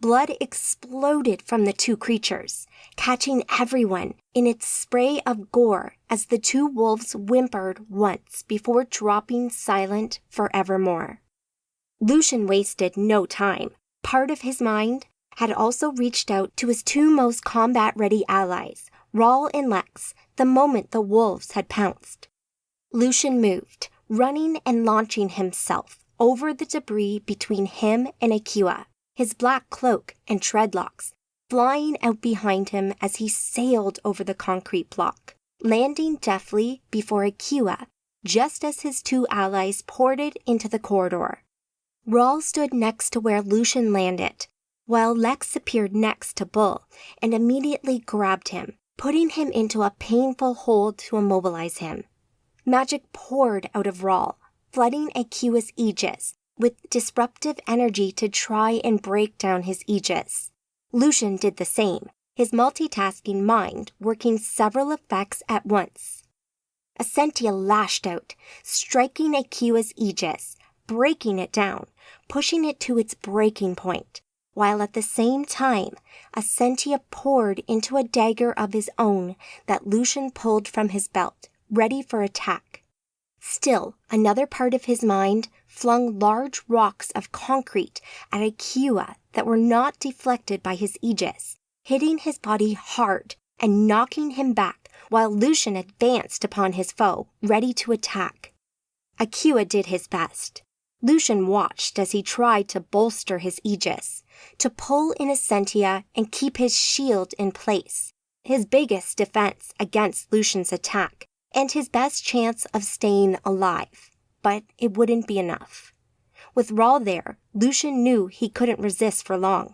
Blood exploded from the two creatures, catching everyone in its spray of gore as the two wolves whimpered once before dropping silent forevermore. Lucian wasted no time. Part of his mind had also reached out to his two most combat-ready allies, Rawl and Lex, the moment the wolves had pounced. Lucian moved, running and launching himself over the debris between him and Akua, his black cloak and treadlocks flying out behind him as he sailed over the concrete block, landing deftly before Akua just as his two allies ported into the corridor. Rawl stood next to where Lucian landed, while Lex appeared next to Bull and immediately grabbed him, putting him into a painful hold to immobilize him. Magic poured out of Rawl, flooding Akua's aegis with disruptive energy to try and break down his aegis. Lucian did the same, his multitasking mind working several effects at once. Essentia lashed out, striking Akua's aegis, breaking it down, pushing it to its breaking point, while at the same time, Essentia poured into a dagger of his own that Lucian pulled from his belt, ready for attack. Still, another part of his mind flung large rocks of concrete at Akua that were not deflected by his aegis, hitting his body hard and knocking him back while Lucian advanced upon his foe, ready to attack. Akua did his best. Lucian watched as he tried to bolster his aegis, to pull in Essentia and keep his shield in place, his biggest defense against Lucian's attack, and his best chance of staying alive. But it wouldn't be enough. With Rawl there, Lucian knew he couldn't resist for long.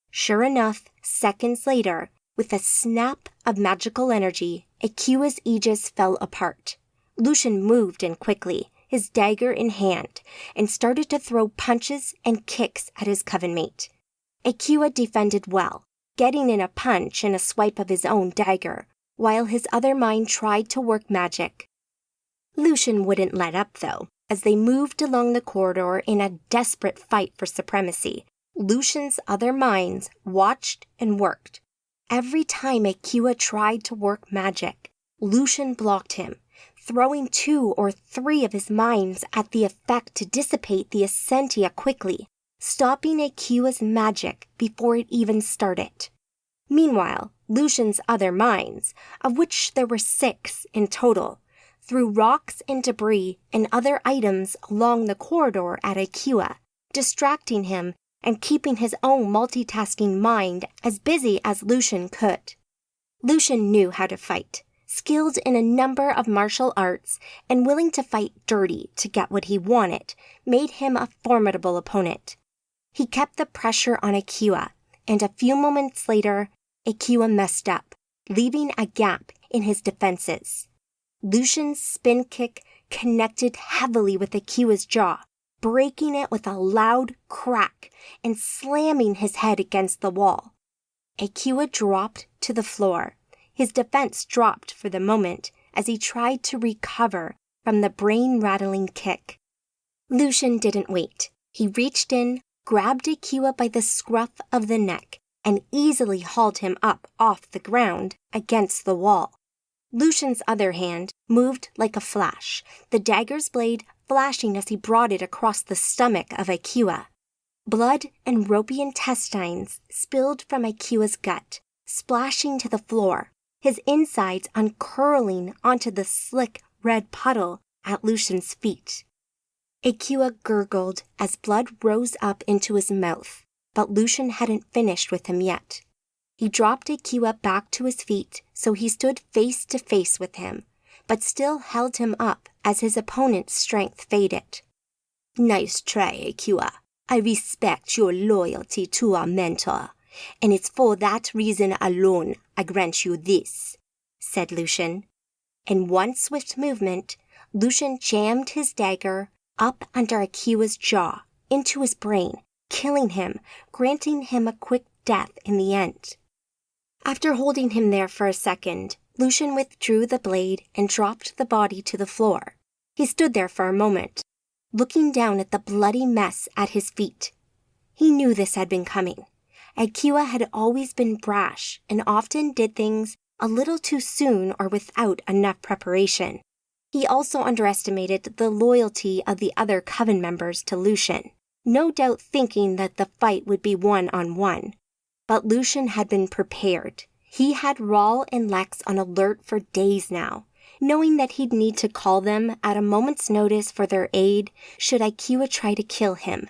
Sure enough, seconds later, with a snap of magical energy, Akua's aegis fell apart. Lucian moved in quickly, his dagger in hand, and started to throw punches and kicks at his coven-mate. Akua defended well, getting in a punch and a swipe of his own dagger, while his other mind tried to work magic. Lucian wouldn't let up, though, as they moved along the corridor in a desperate fight for supremacy. Lucian's other minds watched and worked. Every time Akua tried to work magic, Lucian blocked him, throwing 2 or 3 of his minds at the effect to dissipate the Essentia quickly, stopping Akua's magic before it even started. Meanwhile, Lucian's other minds, of which there were 6 in total, threw rocks and debris and other items along the corridor at Akua, distracting him and keeping his own multitasking mind as busy as Lucian could. Lucian knew how to fight, skilled in a number of martial arts and willing to fight dirty to get what he wanted, made him a formidable opponent. He kept the pressure on Akua, and a few moments later, Akua messed up, leaving a gap in his defenses. Lucian's spin kick connected heavily with Akua's jaw, breaking it with a loud crack and slamming his head against the wall. Akua dropped to the floor. His defense dropped for the moment as he tried to recover from the brain-rattling kick. Lucian didn't wait. He reached in, grabbed Akua by the scruff of the neck, and easily hauled him up off the ground against the wall. Lucian's other hand moved like a flash, the dagger's blade flashing as he brought it across the stomach of Akua. Blood and ropey intestines spilled from Akua's gut, splashing to the floor, his insides uncurling onto the slick red puddle at Lucian's feet. Akua gurgled as blood rose up into his mouth, but Lucian hadn't finished with him yet. He dropped Akua back to his feet so he stood face to face with him, but still held him up as his opponent's strength faded. Nice try, Akua. I respect your loyalty to our mentor, and it's for that reason alone I grant you this," said Lucian. In one swift movement, Lucian jammed his dagger up under Akiwa's jaw, into his brain, killing him, granting him a quick death in the end. After holding him there for a second, Lucian withdrew the blade and dropped the body to the floor. He stood there for a moment, looking down at the bloody mess at his feet. He knew this had been coming. Akiwa had always been brash and often did things a little too soon or without enough preparation. He also underestimated the loyalty of the other coven members to Lucian, no doubt thinking that the fight would be one-on-one. But Lucian had been prepared. He had Rawl and Lex on alert for days now, knowing that he'd need to call them at a moment's notice for their aid should Akiwa try to kill him.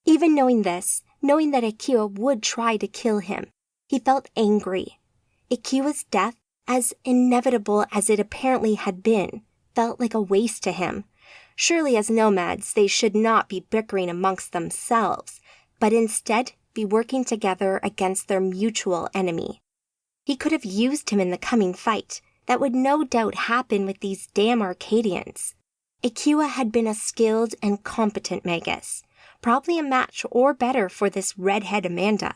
Even knowing this, knowing that Akiwa would try to kill him, he felt angry. Akiwa's death, as inevitable as it apparently had been, felt like a waste to him. Surely as nomads, they should not be bickering amongst themselves, but instead be working together against their mutual enemy. He could have used him in the coming fight that would no doubt happen with these damn Arcadians. Akiwa had been a skilled and competent magus, probably a match or better for this redhead Amanda.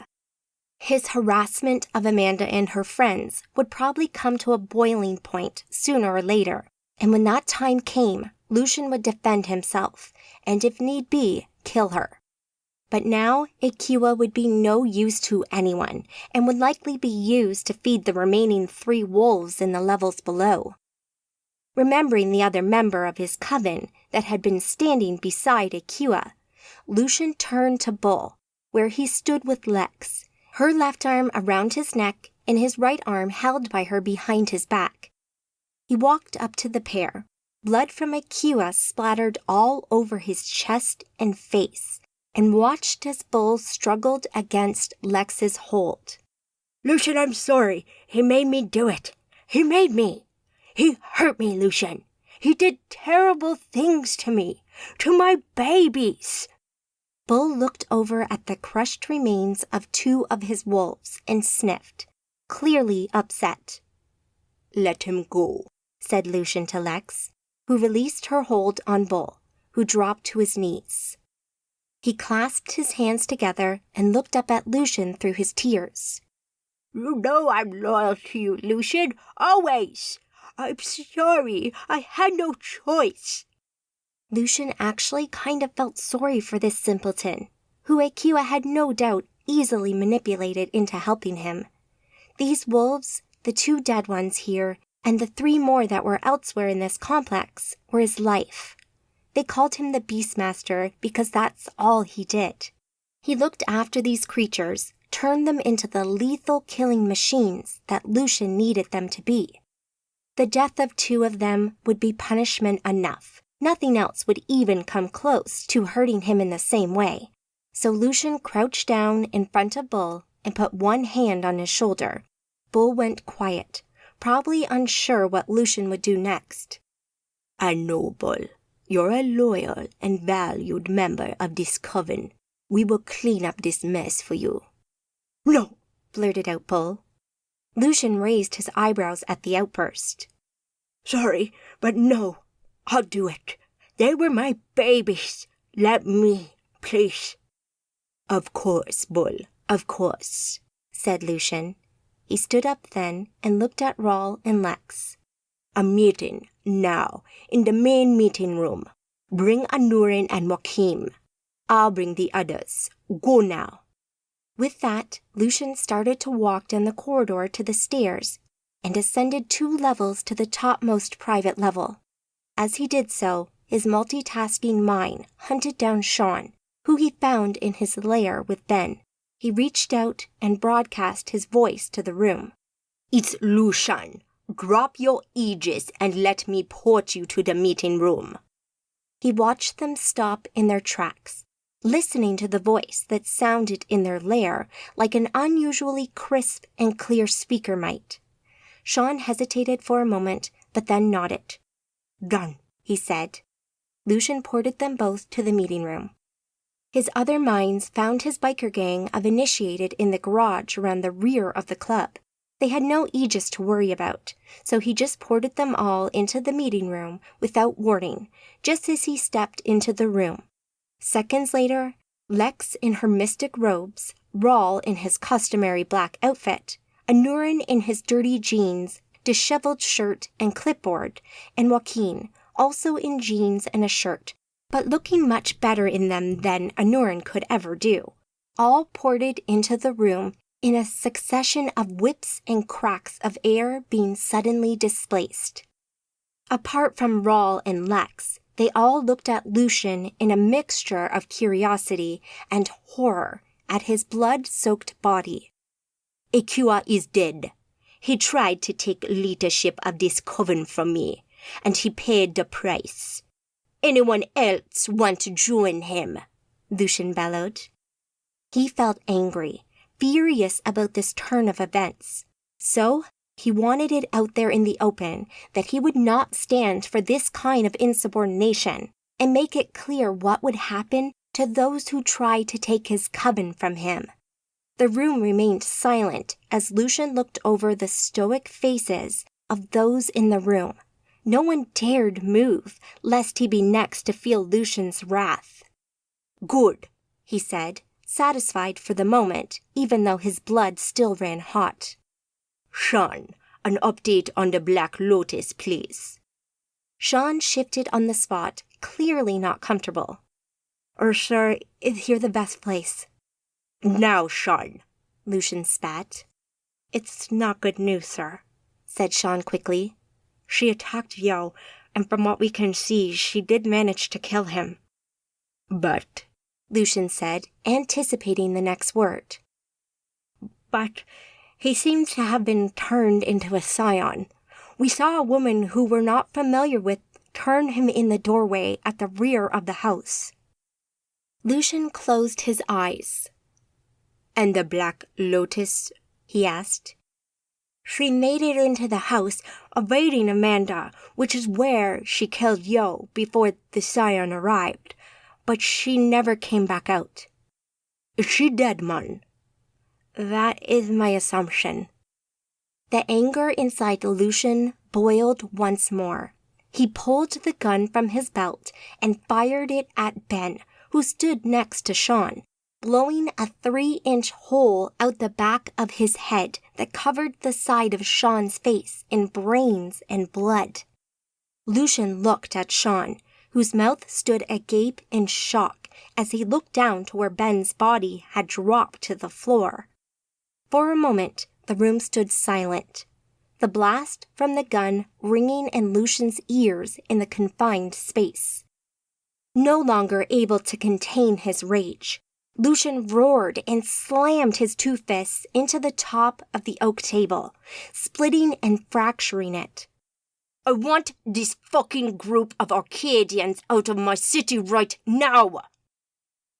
His harassment of Amanda and her friends would probably come to a boiling point sooner or later, and when that time came, Lucian would defend himself, and if need be, kill her. But now, Akiwa would be no use to anyone, and would likely be used to feed the remaining 3 wolves in the levels below. Remembering the other member of his coven that had been standing beside Akiwa, Lucian turned to Bull, where he stood with Lex, her left arm around his neck and his right arm held by her behind his back. He walked up to the pair. Blood from Akiwa splattered all over his chest and face, and watched as Bull struggled against Lex's hold. "Lucian, I'm sorry. He made me do it. He made me. He hurt me, Lucian. He did terrible things to me, to my babies." Bull looked over at the crushed remains of 2 of his wolves and sniffed, clearly upset. "Let him go," said Lucian to Lex, who released her hold on Bull, who dropped to his knees. He clasped his hands together and looked up at Lucian through his tears. "You know I'm loyal to you, Lucian, always. I'm sorry. I had no choice." Lucian actually kind of felt sorry for this simpleton, who Akiwa had no doubt easily manipulated into helping him. These wolves, the 2 dead ones here, and the 3 more that were elsewhere in this complex, were his life. They called him the Beastmaster because that's all he did. He looked after these creatures, turned them into the lethal killing machines that Lucian needed them to be. The death of 2 of them would be punishment enough. Nothing else would even come close to hurting him in the same way. So Lucian crouched down in front of Bull and put one hand on his shoulder. Bull went quiet, probably unsure what Lucian would do next. "I know, Bull. You're a loyal and valued member of this coven. We will clean up this mess for you." "No," blurted out Bull. Lucian raised his eyebrows at the outburst. "Sorry, but no. I'll do it. They were my babies. Let me, please." "Of course, Bull, of course," said Lucian. He stood up then and looked at Rawl and Lex. "A meeting, now, in the main meeting room. Bring Anurin and Joachim. I'll bring the others. Go now." With that, Lucian started to walk down the corridor to the stairs and ascended 2 levels to the topmost private level. As he did so, his multitasking mind hunted down Sean, who he found in his lair with Ben. He reached out and broadcast his voice to the room. "It's Lucian. Drop your aegis and let me port you to the meeting room." He watched them stop in their tracks, listening to the voice that sounded in their lair like an unusually crisp and clear speaker might. Sean hesitated for a moment, but then nodded. "Done," he said. Lucian ported them both to the meeting room. His other minds found his biker gang of initiated in the garage around the rear of the club. They had no Aegis to worry about, so he just ported them all into the meeting room without warning, just as he stepped into the room. Seconds later, Lex in her mystic robes, Rawl in his customary black outfit, Anurin in his dirty jeans, disheveled shirt and clipboard, and Joaquin, also in jeans and a shirt, but looking much better in them than Anurin could ever do, all ported into the room in a succession of whips and cracks of air being suddenly displaced. Apart from Rawl and Lex, they all looked at Lucian in a mixture of curiosity and horror at his blood-soaked body. Akua is dead. He tried to take leadership of this coven from me, and he paid the price. Anyone else want to join him? Lucian bellowed. He felt angry, furious about this turn of events. So, he wanted it out there in the open that he would not stand for this kind of insubordination, and make it clear what would happen to those who tried to take his coven from him. The room remained silent as Lucian looked over the stoic faces of those in the room. No one dared move, lest he be next to feel Lucian's wrath. Good, he said, satisfied for the moment, even though his blood still ran hot. Sean, an update on the Black Lotus, please. Sean shifted on the spot, clearly not comfortable. Sir, is here the best place? Now, Sean, Lucian spat. It's not good news, sir, said Sean quickly. She attacked Yo, and from what we can see, she did manage to kill him. But, Lucian said, anticipating the next word. But he seems to have been turned into a scion. We saw a woman who we're not familiar with turn him in the doorway at the rear of the house. Lucian closed his eyes. And the Black Lotus? He asked. She made it into the house, evading Amanda, which is where she killed Yo before the scion arrived. But she never came back out. Is she dead, man? That is my assumption. The anger inside Lucian boiled once more. He pulled the gun from his belt and fired it at Ben, who stood next to Sean, blowing a 3-inch hole out the back of his head that covered the side of Sean's face in brains and blood. Lucian looked at Sean, whose mouth stood agape in shock as he looked down to where Ben's body had dropped to the floor. For a moment, the room stood silent, the blast from the gun ringing in Lucian's ears in the confined space. No longer able to contain his rage, Lucian roared and slammed his 2 fists into the top of the oak table, splitting and fracturing it. I want this fucking group of Arcadians out of my city right now!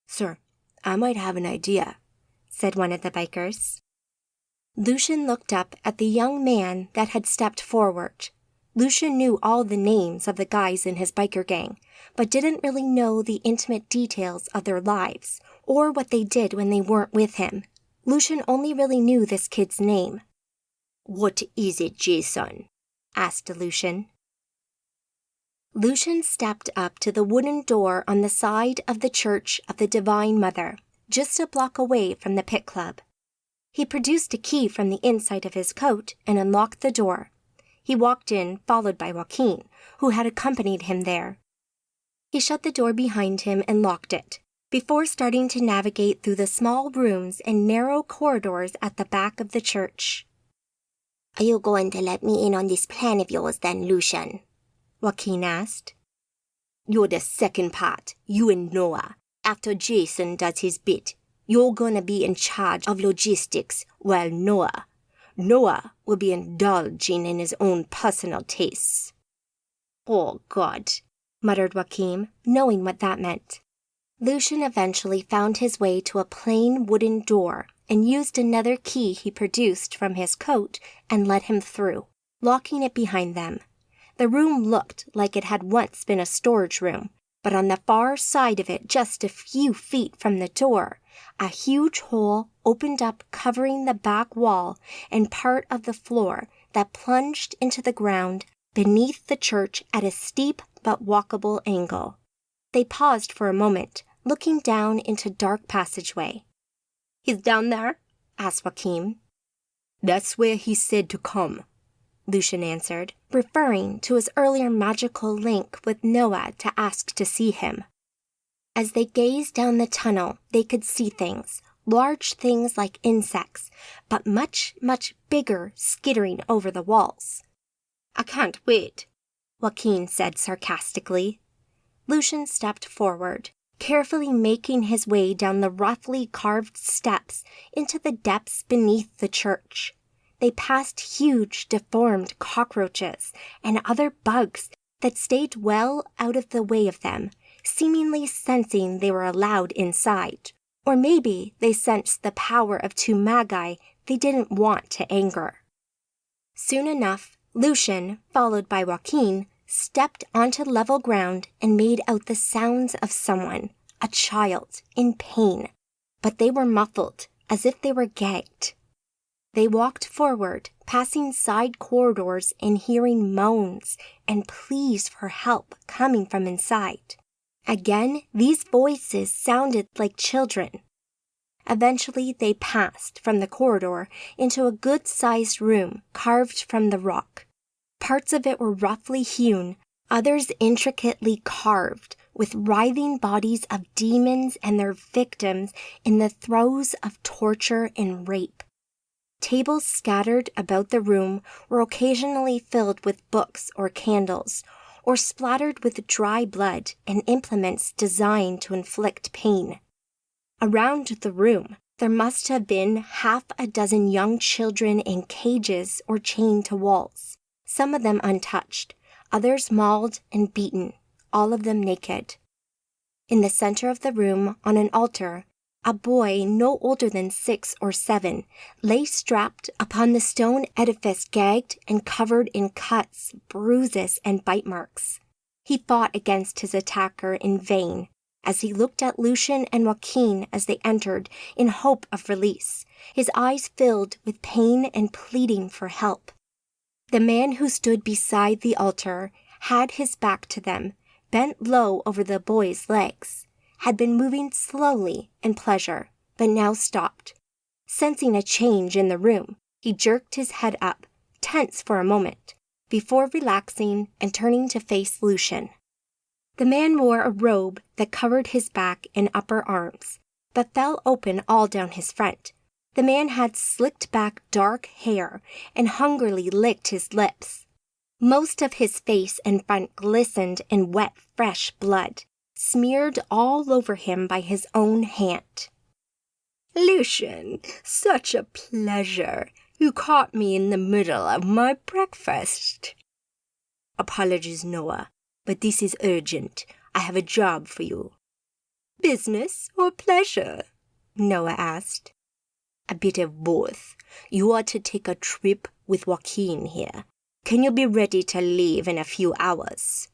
Sir, I might have an idea, said one of the bikers. Lucian looked up at the young man that had stepped forward. Lucian knew all the names of the guys in his biker gang, but didn't really know the intimate details of their lives, or what they did when they weren't with him. Lucian only really knew this kid's name. What is it, Jason? Asked Lucian. Lucian stepped up to the wooden door on the side of the Church of the Divine Mother, just a block away from the pit club. He produced a key from the inside of his coat and unlocked the door. He walked in, followed by Joaquin, who had accompanied him there. He shut the door behind him and locked it, before starting to navigate through the small rooms and narrow corridors at the back of the church. Are you going to let me in on this plan of yours then, Lucian? Joaquin asked. You're the second part, you and Noah. After Jason does his bit, you're gonna be in charge of logistics, while Noah will be indulging in his own personal tastes. Oh, God, muttered Joaquin, knowing what that meant. Lucian eventually found his way to a plain wooden door and used another key he produced from his coat and let him through, locking it behind them. The room looked like it had once been a storage room, but on the far side of it, just a few feet from the door, a huge hole opened up, covering the back wall and part of the floor that plunged into the ground beneath the church at a steep but walkable angle. They paused for a moment, looking down into dark passageway. "He's down there?" asked Joaquin. "That's where he said to come," Lucian answered, referring to his earlier magical link with Noah to ask to see him. As they gazed down the tunnel, they could see things, large things like insects, but much, much bigger, skittering over the walls. "I can't wait," Joaquin said sarcastically. Lucian stepped forward, carefully making his way down the roughly carved steps into the depths beneath the church. They passed huge, deformed cockroaches and other bugs that stayed well out of the way of them, seemingly sensing they were allowed inside. Or maybe they sensed the power of two magi they didn't want to anger. Soon enough, Lucian, followed by Joaquin, stepped onto level ground and made out the sounds of someone, a child, in pain, but they were muffled, as if they were gagged. They walked forward, passing side corridors and hearing moans and pleas for help coming from inside. Again, these voices sounded like children. Eventually, they passed from the corridor into a good-sized room carved from the rock. Parts of it were roughly hewn, others intricately carved, with writhing bodies of demons and their victims in the throes of torture and rape. Tables scattered about the room were occasionally filled with books or candles, or splattered with dry blood and implements designed to inflict pain. Around the room, there must have been half a dozen young children in cages or chained to walls, some of them untouched, others mauled and beaten, all of them naked. In the center of the room, on an altar, a boy no older than 6 or 7 lay strapped upon the stone edifice, gagged and covered in cuts, bruises, and bite marks. He fought against his attacker in vain as he looked at Lucian and Joaquin as they entered in hope of release, his eyes filled with pain and pleading for help. The man who stood beside the altar had his back to them, bent low over the boy's legs, had been moving slowly in pleasure, but now stopped. Sensing a change in the room, he jerked his head up, tense for a moment, before relaxing and turning to face Lucian. The man wore a robe that covered his back and upper arms, but fell open all down his front. The man had slicked back dark hair and hungrily licked his lips. Most of his face and front glistened in wet, fresh blood, smeared all over him by his own hand. "Lucian, such a pleasure. You caught me in the middle of my breakfast." "Apologies, Noah, but this is urgent. I have a job for you." "Business or pleasure?" Noah asked. "A bit of both. You are to take a trip with Joaquin here. Can you be ready to leave in a few hours?"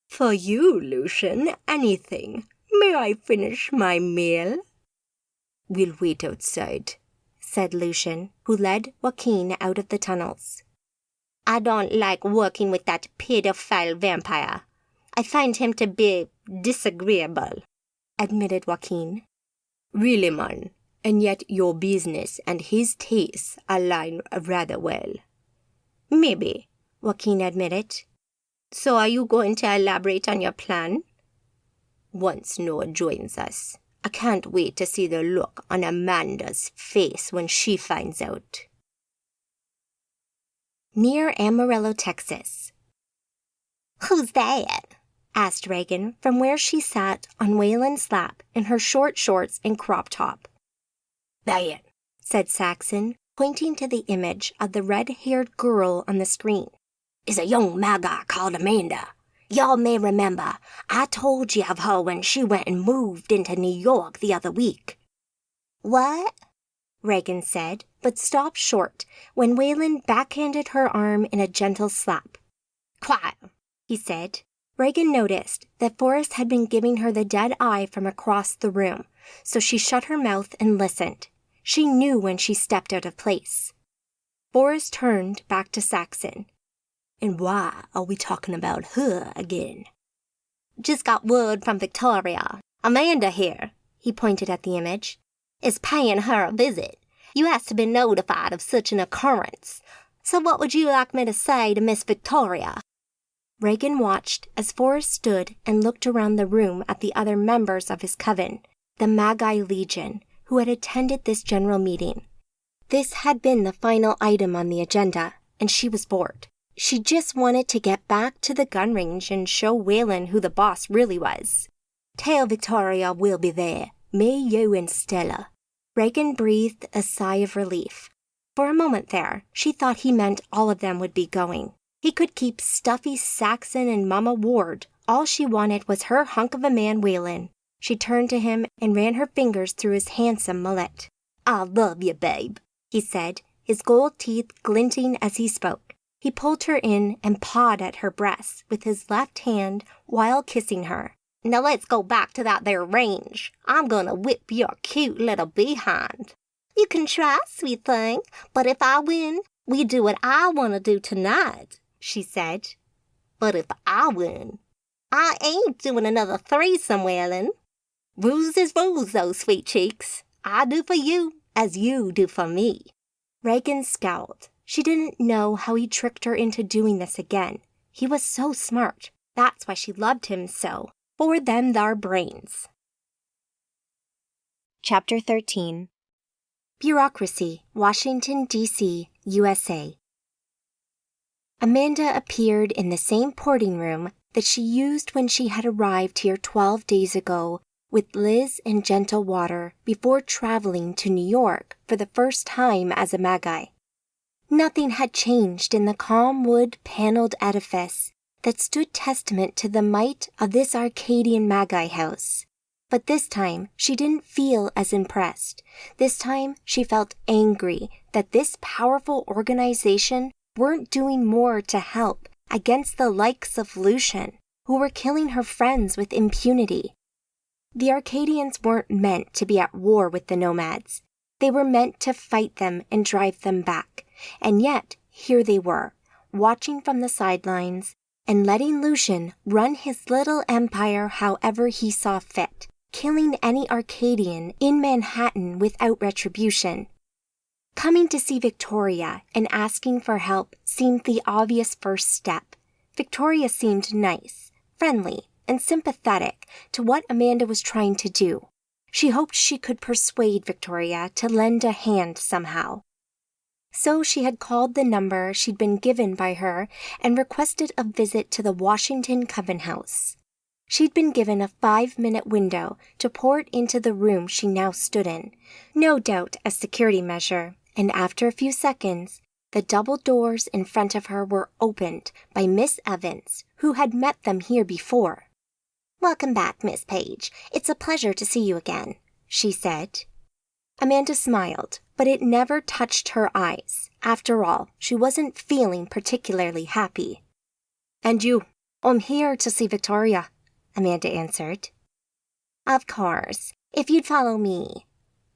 "For you, Lucian, anything. May I finish my meal?" "We'll wait outside," said Lucian, who led Joaquin out of the tunnels. "I don't like working with that pedophile vampire. I find him to be disagreeable," admitted Joaquin. "Really, man, and yet your business and his tastes align rather well." "Maybe," Joaquin admitted. "So are you going to elaborate on your plan?" "Once Noah joins us, I can't wait to see the look on Amanda's face when she finds out." Near Amarillo, Texas. "Who's that?" asked Reagan from where she sat on Waylon's lap in her short shorts and crop top. "That," said Saxon, pointing to the image of the red-haired girl on the screen, "is a young magi called Amanda. Y'all may remember, I told you of her when she went and moved into New York the other week." "What?" Reagan said, but stopped short when Waylon backhanded her arm in a gentle slap. "Quiet," he said. Reagan noticed that Forrest had been giving her the dead eye from across the room, so she shut her mouth and listened. She knew when she stepped out of place. Forrest turned back to Saxon. And why are we talking about her again? Just got word from Victoria. Amanda here, he pointed at the image, is paying her a visit. You asked to be notified of such an occurrence. So what would you like me to say to Miss Victoria? Reagan watched as Forrest stood and looked around the room at the other members of his coven, the Magi Legion, who had attended this general meeting. This had been the final item on the agenda, and she was bored. She just wanted to get back to the gun range and show Waylon who the boss really was. Tell Victoria we'll be there, me, you, and Stella. Reagan breathed a sigh of relief. For a moment there, she thought he meant all of them would be going. He could keep stuffy Saxon and Mama Ward. All she wanted was her hunk of a man, Waylon. She turned to him and ran her fingers through his handsome mullet. I love you, babe, he said, his gold teeth glinting as he spoke. He pulled her in and pawed at her breasts with his left hand while kissing her. Now let's go back to that there range. I'm gonna whip your cute little behind. You can try, sweet thing, but if I win, we do what I want to do tonight, she said. But if I win, I ain't doing another threesome, Waylon. Rules is rules, though, sweet cheeks. I do for you as you do for me. Reagan scowled. She didn't know how he tricked her into doing this again. He was so smart. That's why she loved him so. For them thar brains. Chapter 13. Bureaucracy, Washington, D.C., USA. Amanda appeared in the same porting room that she used when she had arrived here 12 days ago with Liz and Gentle Water before traveling to New York for the first time as a Magi. Nothing had changed in the calm wood paneled edifice that stood testament to the might of this Arcadian Magi house. But this time, she didn't feel as impressed. This time, she felt angry that this powerful organization weren't doing more to help against the likes of Lucian, who were killing her friends with impunity. The Arcadians weren't meant to be at war with the nomads. They were meant to fight them and drive them back. And yet, here they were, watching from the sidelines and letting Lucian run his little empire however he saw fit, killing any Arcadian in Manhattan without retribution. Coming to see Victoria and asking for help seemed the obvious first step. Victoria seemed nice, friendly, and sympathetic to what Amanda was trying to do. She hoped she could persuade Victoria to lend a hand somehow. So she had called the number she'd been given by her and requested a visit to the Washington Coven House. She'd been given a 5-minute window to port into the room she now stood in, no doubt a security measure, and after a few seconds, the double doors in front of her were opened by Miss Evans, who had met them here before. Welcome back, Miss Page. It's a pleasure to see you again, she said. Amanda smiled, but it never touched her eyes. After all, she wasn't feeling particularly happy. And you? I'm here to see Victoria, Amanda answered. Of course, if you'd follow me,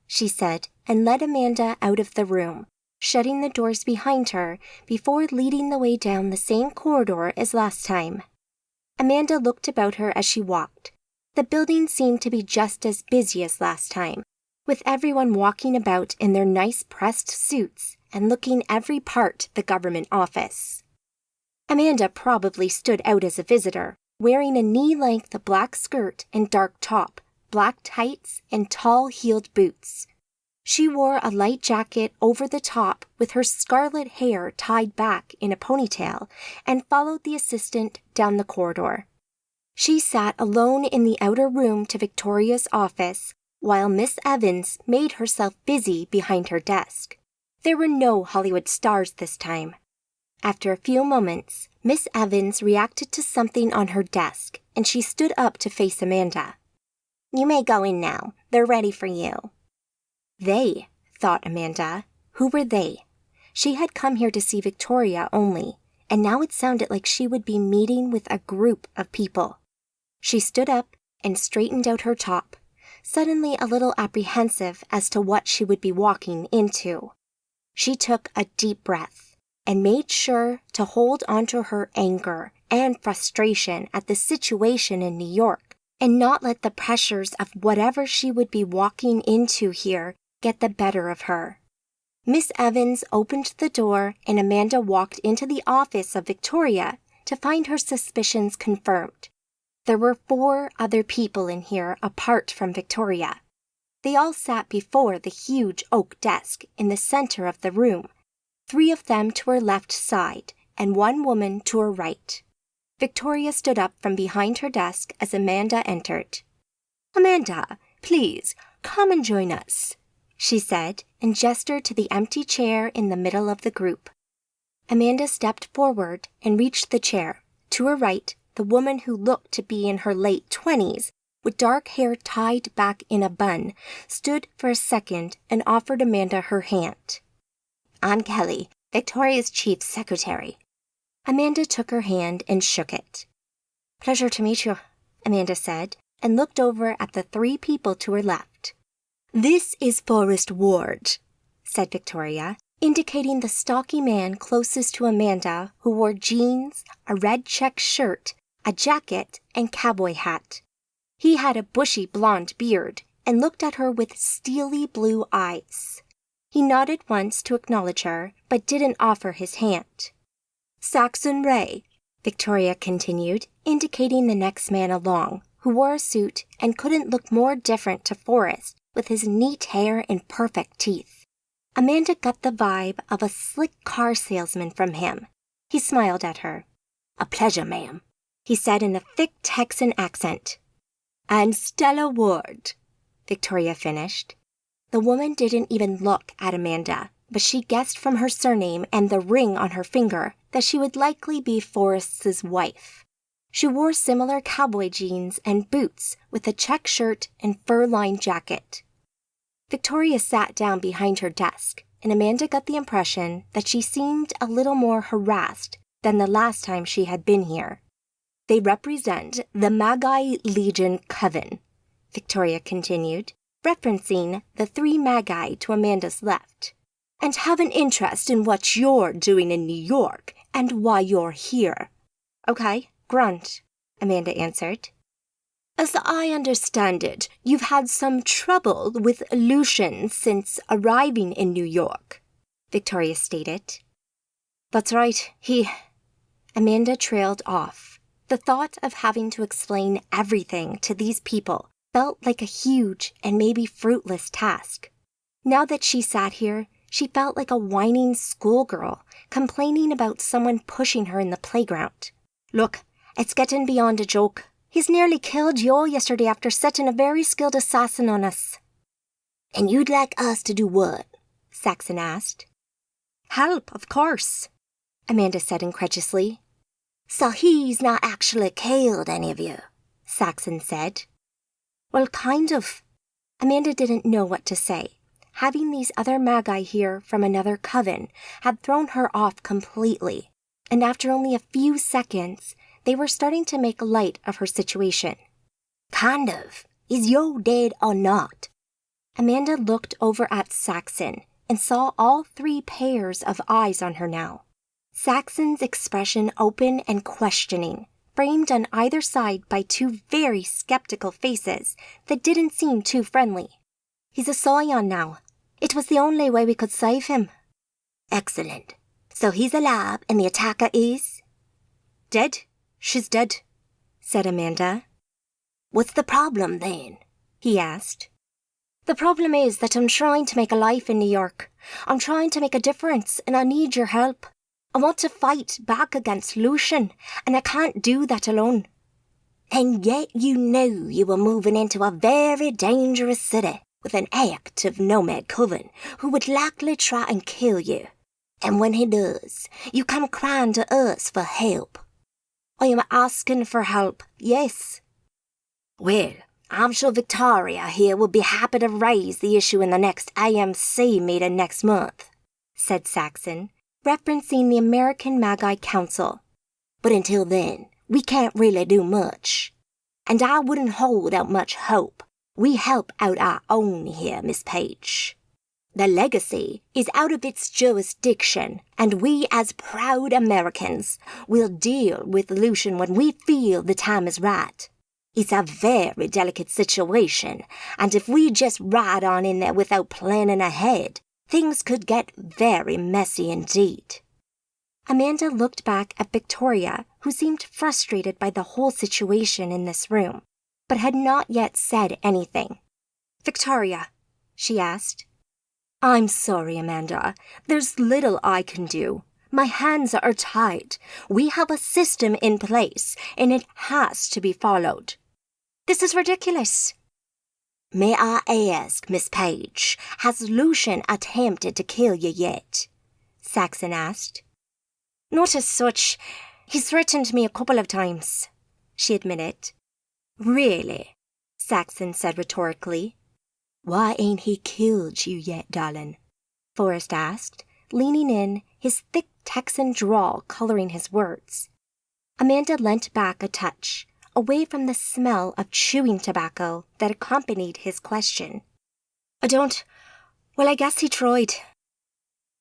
she said, and led Amanda out of the room, shutting the doors behind her before leading the way down the same corridor as last time. Amanda looked about her as she walked. The building seemed to be just as busy as last time, with everyone walking about in their nice pressed suits and looking every part the government office. Amanda probably stood out as a visitor, wearing a knee-length black skirt and dark top, black tights, and tall-heeled boots. She wore a light jacket over the top with her scarlet hair tied back in a ponytail and followed the assistant down the corridor. She sat alone in the outer room to Victoria's office while Miss Evans made herself busy behind her desk. There were no Hollywood stars this time. After a few moments, Miss Evans reacted to something on her desk, and she stood up to face Amanda. You may go in now. They're ready for you. They, thought Amanda. Who were they? She had come here to see Victoria only, and now it sounded like she would be meeting with a group of people. She stood up and straightened out her top, suddenly a little apprehensive as to what she would be walking into. She took a deep breath and made sure to hold onto her anger and frustration at the situation in New York and not let the pressures of whatever she would be walking into here get the better of her. Miss Evans opened the door and Amanda walked into the office of Victoria to find her suspicions confirmed. There were 4 other people in here apart from Victoria. They all sat before the huge oak desk in the center of the room, 3 of them to her left side and 1 woman to her right. Victoria stood up from behind her desk as Amanda entered. "Amanda, please, come and join us," she said, and gestured to the empty chair in the middle of the group. Amanda stepped forward and reached the chair. To her right, the woman who looked to be in her late 20s, with dark hair tied back in a bun, stood for a second and offered Amanda her hand. "I'm Kelly, Victoria's chief secretary." Amanda took her hand and shook it. "Pleasure to meet you," Amanda said, and looked over at the 3 people to her left. "This is Forrest Ward," said Victoria, indicating the stocky man closest to Amanda who wore jeans, a red check shirt, a jacket, and cowboy hat. He had a bushy blonde beard and looked at her with steely blue eyes. He nodded once to acknowledge her, but didn't offer his hand. "Saxon Ray," Victoria continued, indicating the next man along, who wore a suit and couldn't look more different to Forrest with his neat hair and perfect teeth. Amanda got the vibe of a slick car salesman from him. He smiled at her. "A pleasure, ma'am," he said in a thick Texan accent. "And Stella Ward," Victoria finished. The woman didn't even look at Amanda, but she guessed from her surname and the ring on her finger that she would likely be Forrest's wife. She wore similar cowboy jeans and boots with a check shirt and fur-lined jacket. Victoria sat down behind her desk, and Amanda got the impression that she seemed a little more harassed than the last time she had been here. "They represent the Magi Legion Coven," Victoria continued, referencing the 3 Magi to Amanda's left, "and have an interest in what you're doing in New York and why you're here." "Okay, grunt," Amanda answered. "As I understand it, you've had some trouble with Lucian since arriving in New York," Victoria stated. "That's right, Amanda trailed off. The thought of having to explain everything to these people felt like a huge and maybe fruitless task. Now that she sat here, she felt like a whining schoolgirl complaining about someone pushing her in the playground. "Look, it's getting beyond a joke. He's nearly killed Yo yesterday after setting a very skilled assassin on us." "And you'd like us to do what?" Saxon asked. "Help, of course," Amanda said incredulously. "So he's not actually killed any of you," Saxon said. "Well, kind of." Amanda didn't know what to say. Having these other Magi here from another coven had thrown her off completely, and after only a few seconds, they were starting to make light of her situation. "Kind of. Is Yo dead or not?" Amanda looked over at Saxon and saw all 3 pairs of eyes on her now. Saxon's expression open and questioning, framed on either side by 2 very skeptical faces that didn't seem too friendly. "He's a Scion now. It was the only way we could save him." "Excellent. So he's alive and the attacker is?" "Dead. She's dead," said Amanda. "What's the problem then?" he asked. "The problem is that I'm trying to make a life in New York. I'm trying to make a difference and I need your help. I want to fight back against Lucian, and I can't do that alone." "And yet you knew you were moving into a very dangerous city with an active nomad coven who would likely try and kill you. And when he does, you come crying to us for help." "I am asking for help, yes." "Well, I'm sure Victoria here will be happy to raise the issue in the next AMC meeting next month," said Saxon, referencing the American Magi Council. But until then, we can't really do much. And I wouldn't hold out much hope. We help out our own here, Miss Page. The legacy is out of its jurisdiction, and we as proud Americans will deal with Lucian when we feel the time is right. It's a very delicate situation, and if we just ride on in there without planning ahead, things could get very messy indeed. Amanda looked back at Victoria, who seemed frustrated by the whole situation in this room, but had not yet said anything. Victoria, she asked. I'm sorry, Amanda. There's little I can do. My hands are tied. We have a system in place, and it has to be followed. This is ridiculous. May I ask, Miss Page, has Lucian attempted to kill you yet? Saxon asked. Not as such. He's threatened me a couple of times, she admitted. Really? Saxon said rhetorically. Why ain't he killed you yet, darling? Forrest asked, leaning in, his thick Texan drawl coloring his words. Amanda leant back a touch, away from the smell of chewing tobacco that accompanied his question. I guess he tried.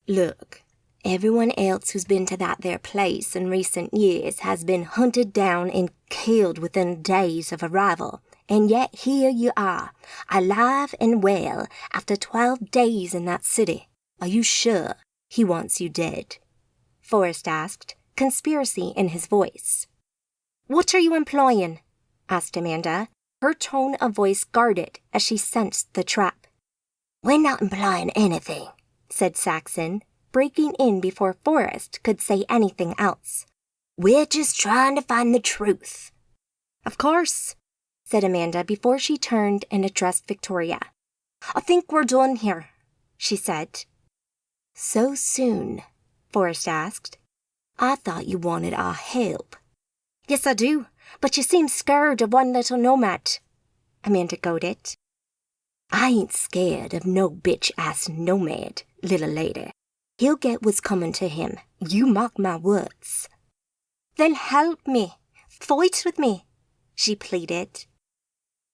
Look, everyone else who's been to that there place in recent years has been hunted down and killed within days of arrival. And yet here you are, alive and well, after 12 days in that city. Are you sure he wants you dead? Forrest asked, conspiracy in his voice. What are you implying? Asked Amanda, her tone of voice guarded as she sensed the trap. We're not implying anything, said Saxon, breaking in before Forrest could say anything else. We're just trying to find the truth. Of course, said Amanda before she turned and addressed Victoria. I think we're done here, she said. So soon? Forrest asked. I thought you wanted our help. Yes, I do, but you seem scared of one little nomad, Amanda goaded. I ain't scared of no bitch-ass nomad, little lady. He'll get what's coming to him. You mark my words. Then help me. Fight with me, she pleaded.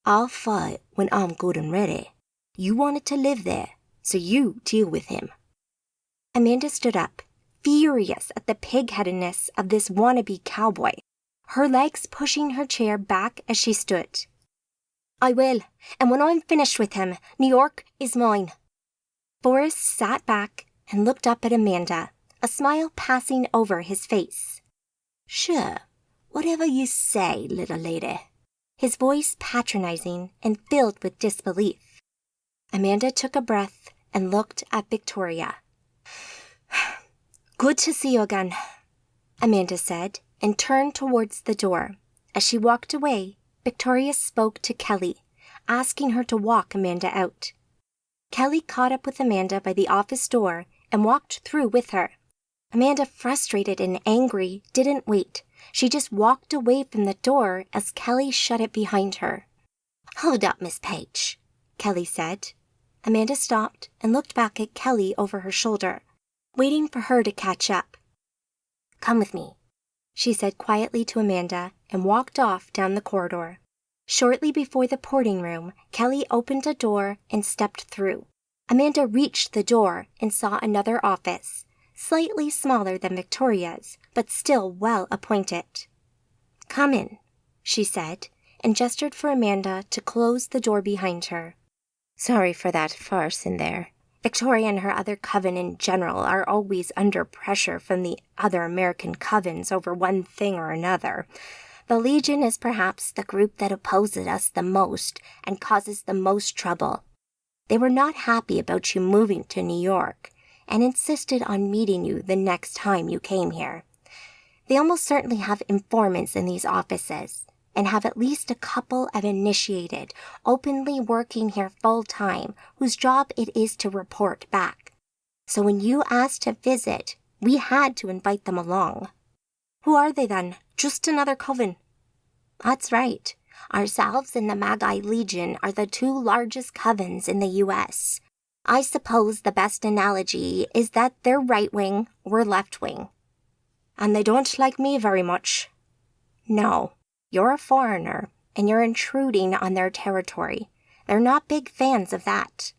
I'll fight when I'm good and ready. You wanted to live there, so you deal with him. Amanda stood up, furious at the pig-headedness of this wannabe cowboy, her legs pushing her chair back as she stood. I will, and when I'm finished with him, New York is mine. Forrest sat back and looked up at Amanda, a smile passing over his face. Sure, whatever you say, little lady. His voice patronizing and filled with disbelief. Amanda took a breath and looked at Victoria. Good to see you again, Amanda said, and turned towards the door. As she walked away, Victoria spoke to Kelly, asking her to walk Amanda out. Kelly caught up with Amanda by the office door and walked through with her. Amanda, frustrated and angry, didn't wait. She just walked away from the door as Kelly shut it behind her. Hold up, Miss Page, Kelly said. Amanda stopped and looked back at Kelly over her shoulder, waiting for her to catch up. Come with me, she said quietly to Amanda and walked off down the corridor. Shortly before the porting room, Kelly opened a door and stepped through. Amanda reached the door and saw another office, slightly smaller than Victoria's, but still well appointed. Come in, she said, and gestured for Amanda to close the door behind her. Sorry for that farce in there. Victoria and her other coven in general are always under pressure from the other American covens over one thing or another. The Legion is perhaps the group that opposes us the most and causes the most trouble. They were not happy about you moving to New York and insisted on meeting you the next time you came here. They almost certainly have informants in these offices and have at least a couple of initiated, openly working here full-time, whose job it is to report back. So when you asked to visit, we had to invite them along. Who are they then? Just another coven? That's right. Ourselves and the Magi Legion are the two largest covens in the U.S. I suppose the best analogy is that they're right-wing, we're left-wing. And they don't like me very much. No, you're a foreigner, and you're intruding on their territory. They're not big fans of that.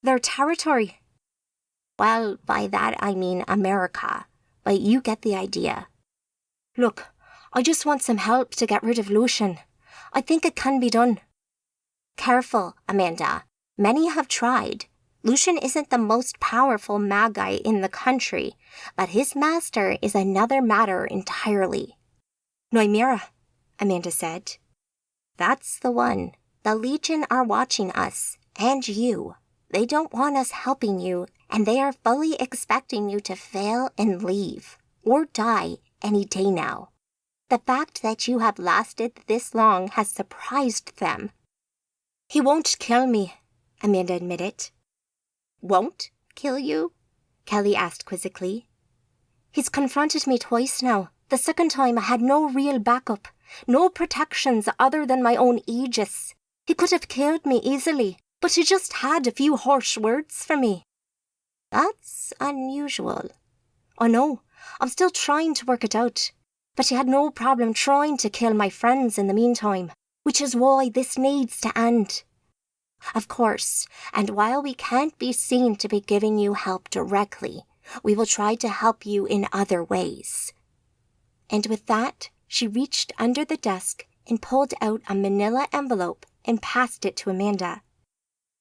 Their territory? Well, by that I mean America, but you get the idea. Look, I just want some help to get rid of Lucian. I think it can be done. Careful, Amanda. Many have tried. Lucian isn't the most powerful Magi in the country, but his master is another matter entirely. Noimira, Amanda said. That's the one. The Legion are watching us, and you. They don't want us helping you, and they are fully expecting you to fail and leave, or die any day now. The fact that you have lasted this long has surprised them. He won't kill me, Amanda admitted. Won't kill you? Kelly asked quizzically. He's confronted me twice now. The second time I had no real backup, no protections other than my own aegis. He could have killed me easily, but he just had a few harsh words for me. That's unusual. I know. I'm still trying to work it out. But he had no problem trying to kill my friends in the meantime, which is why this needs to end. Of course, and while we can't be seen to be giving you help directly, we will try to help you in other ways. And with that, she reached under the desk and pulled out a manila envelope and passed it to Amanda.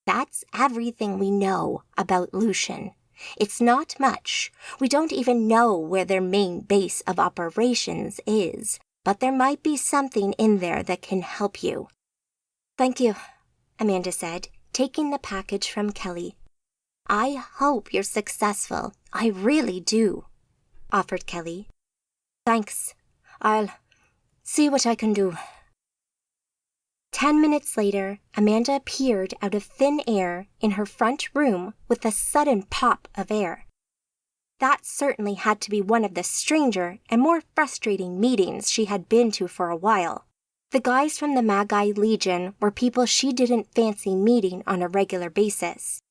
That's everything we know about Lucian. It's not much. We don't even know where their main base of operations is, but there might be something in there that can help you. Thank you, Amanda said, taking the package from Kelly. I hope you're successful. I really do, offered Kelly. Thanks. I'll see what I can do. 10 minutes later, Amanda appeared out of thin air in her front room with a sudden pop of air. That certainly had to be one of the stranger and more frustrating meetings she had been to for a while. The guys from the Magi Legion were people she didn't fancy meeting on a regular basis.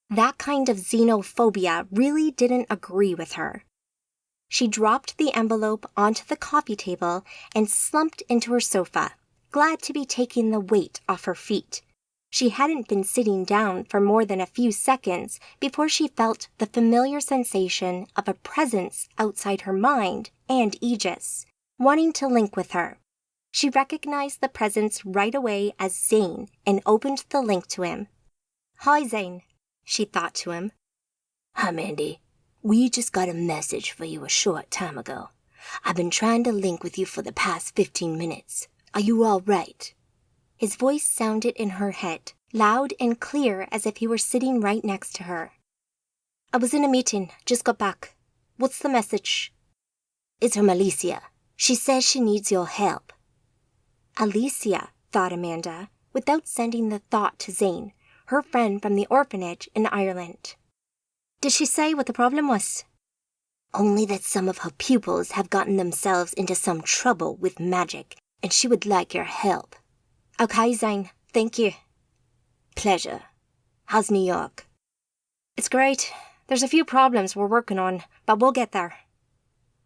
That kind of xenophobia really didn't agree with her. She dropped the envelope onto the coffee table and slumped into her sofa, glad to be taking the weight off her feet. She hadn't been sitting down for more than a few seconds before she felt the familiar sensation of a presence outside her mind and Aegis, wanting to link with her. She recognized the presence right away as Zane and opened the link to him. "Hi, Zane," she thought to him. "Hi, Mandy. We just got a message for you a short time ago. I've been trying to link with you for the past 15 minutes. Are you all right?" His voice sounded in her head, loud and clear as if he were sitting right next to her. "I was in a meeting, just got back. What's the message?" "It's from Alicia. She says she needs your help." Alicia, thought Amanda, without sending the thought to Zane, her friend from the orphanage in Ireland. "Did she say what the problem was?" "Only that some of her pupils have gotten themselves into some trouble with magic, and she would like your help." "Okay, Zane. Thank you." "Pleasure. How's New York?" "It's great. There's a few problems we're working on, but we'll get there."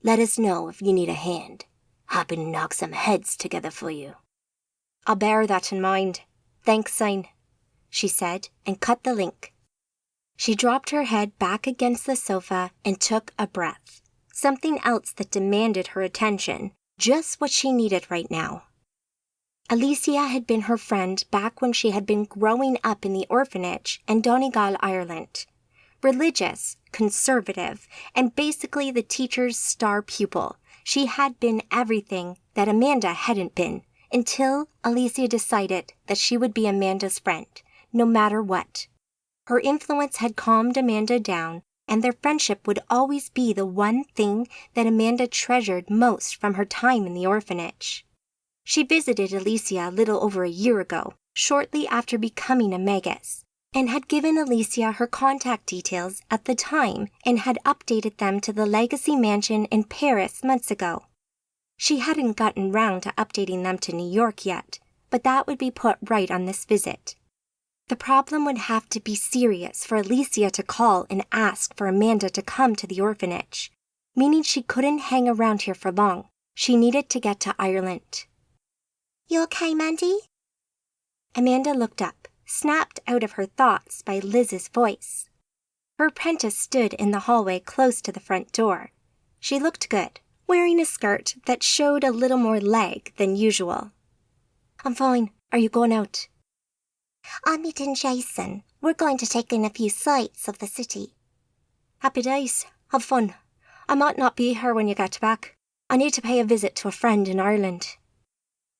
"Let us know if you need a hand. Happy to knock some heads together for you." "I'll bear that in mind. Thanks, Zane," she said, and cut the link. She dropped her head back against the sofa and took a breath. Something else that demanded her attention, just what she needed right now. Alicia had been her friend back when she had been growing up in the orphanage in Donegal, Ireland. Religious, conservative, and basically the teacher's star pupil, she had been everything that Amanda hadn't been, until Alicia decided that she would be Amanda's friend, no matter what. Her influence had calmed Amanda down, and their friendship would always be the one thing that Amanda treasured most from her time in the orphanage. She visited Alicia a little over a year ago, shortly after becoming a magus, and had given Alicia her contact details at the time and had updated them to the Legacy Mansion in Paris months ago. She hadn't gotten round to updating them to New York yet, but that would be put right on this visit. The problem would have to be serious for Alicia to call and ask for Amanda to come to the orphanage, meaning she couldn't hang around here for long. She needed to get to Ireland. You okay, Mandy? Amanda looked up, snapped out of her thoughts by Liz's voice. Her apprentice stood in the hallway close to the front door. She looked good, wearing a skirt that showed a little more leg than usual. I'm fine. Are you going out? I'm meeting Jason. We're going to take in a few sights of the city. Happy days. Have fun. I might not be here when you get back. I need to pay a visit to a friend in Ireland.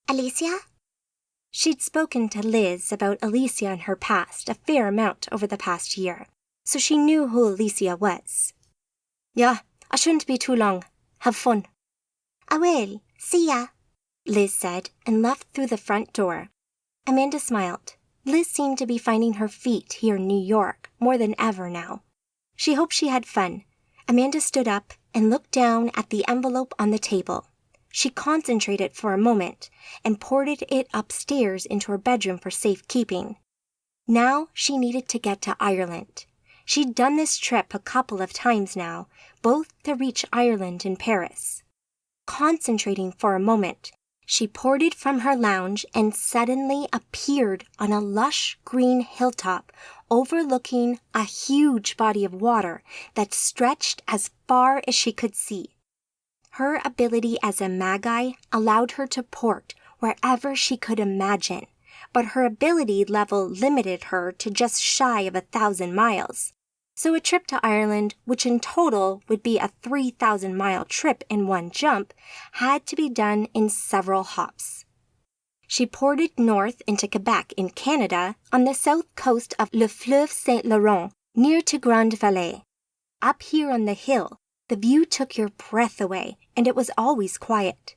Alicia? She'd spoken to Liz about Alicia and her past a fair amount over the past year, so she knew who Alicia was. Yeah, I shouldn't be too long. Have fun. I will. See ya, Liz said and left through the front door. Amanda smiled. Liz seemed to be finding her feet here in New York more than ever now. She hoped she had fun. Amanda stood up and looked down at the envelope on the table. She concentrated for a moment and ported it upstairs into her bedroom for safekeeping. Now she needed to get to Ireland. She'd done this trip a couple of times now, both to reach Ireland and Paris. Concentrating for a moment, she ported from her lounge and suddenly appeared on a lush green hilltop overlooking a huge body of water that stretched as far as she could see. Her ability as a Magi allowed her to port wherever she could imagine, but her ability level limited her to just shy of 1,000 miles. So a trip to Ireland, which in total would be a 3,000-mile trip in one jump, had to be done in several hops. She ported north into Quebec in Canada on the south coast of Le Fleuve Saint-Laurent, near to Grande Vallée. Up here on the hill, the view took your breath away, and it was always quiet.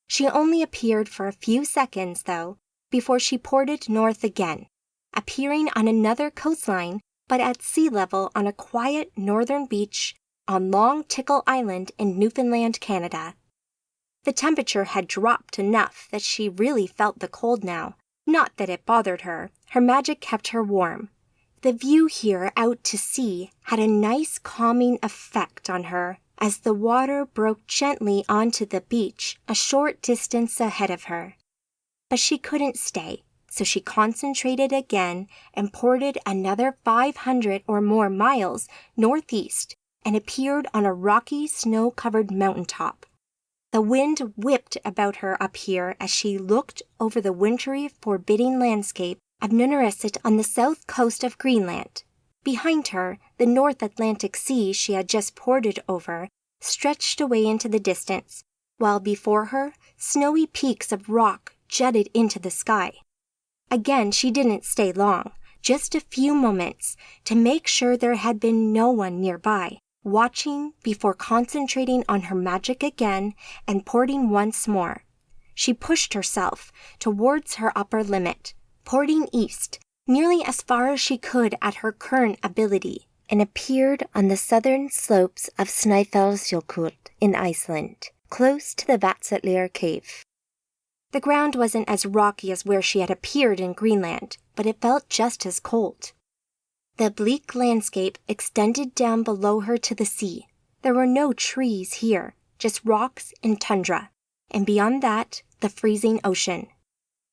She only appeared for a few seconds, though, before she ported north again, appearing on another coastline, but at sea level on a quiet northern beach on Long Tickle Island in Newfoundland, Canada. The temperature had dropped enough that she really felt the cold now. Not that it bothered her. Her magic kept her warm. The view here out to sea had a nice calming effect on her as the water broke gently onto the beach a short distance ahead of her. But she couldn't stay, so she concentrated again and ported another 500 or more miles northeast and appeared on a rocky, snow-covered mountaintop. The wind whipped about her up here as she looked over the wintry, forbidding landscape of Nunavut on the south coast of Greenland. Behind her, the North Atlantic Sea she had just ported over stretched away into the distance, while before her, snowy peaks of rock jutted into the sky. Again, she didn't stay long, just a few moments, to make sure there had been no one nearby, watching before concentrating on her magic again and porting once more. She pushed herself towards her upper limit, porting east, nearly as far as she could at her current ability, and appeared on the southern slopes of Snæfellsjökull in Iceland, close to the Vatnsdalur cave. The ground wasn't as rocky as where she had appeared in Greenland, but it felt just as cold. The bleak landscape extended down below her to the sea. There were no trees here, just rocks and tundra, and beyond that, the freezing ocean.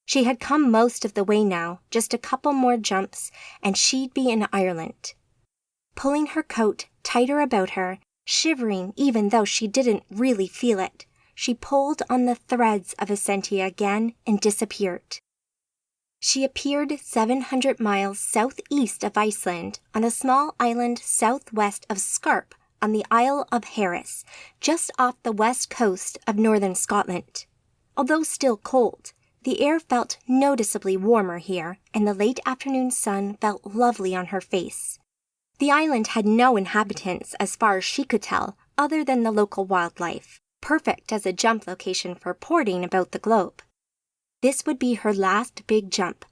She had come most of the way now, just a couple more jumps, and she'd be in Ireland. Pulling her coat tighter about her, shivering even though she didn't really feel it, she pulled on the threads of Essentia again and disappeared. She appeared 700 miles southeast of Iceland on a small island southwest of Skarp on the Isle of Harris, just off the west coast of northern Scotland. Although still cold, the air felt noticeably warmer here, and the late afternoon sun felt lovely on her face. The island had no inhabitants as far as she could tell, other than the local wildlife, perfect as a jump location for porting about the globe. This would be her last big jump,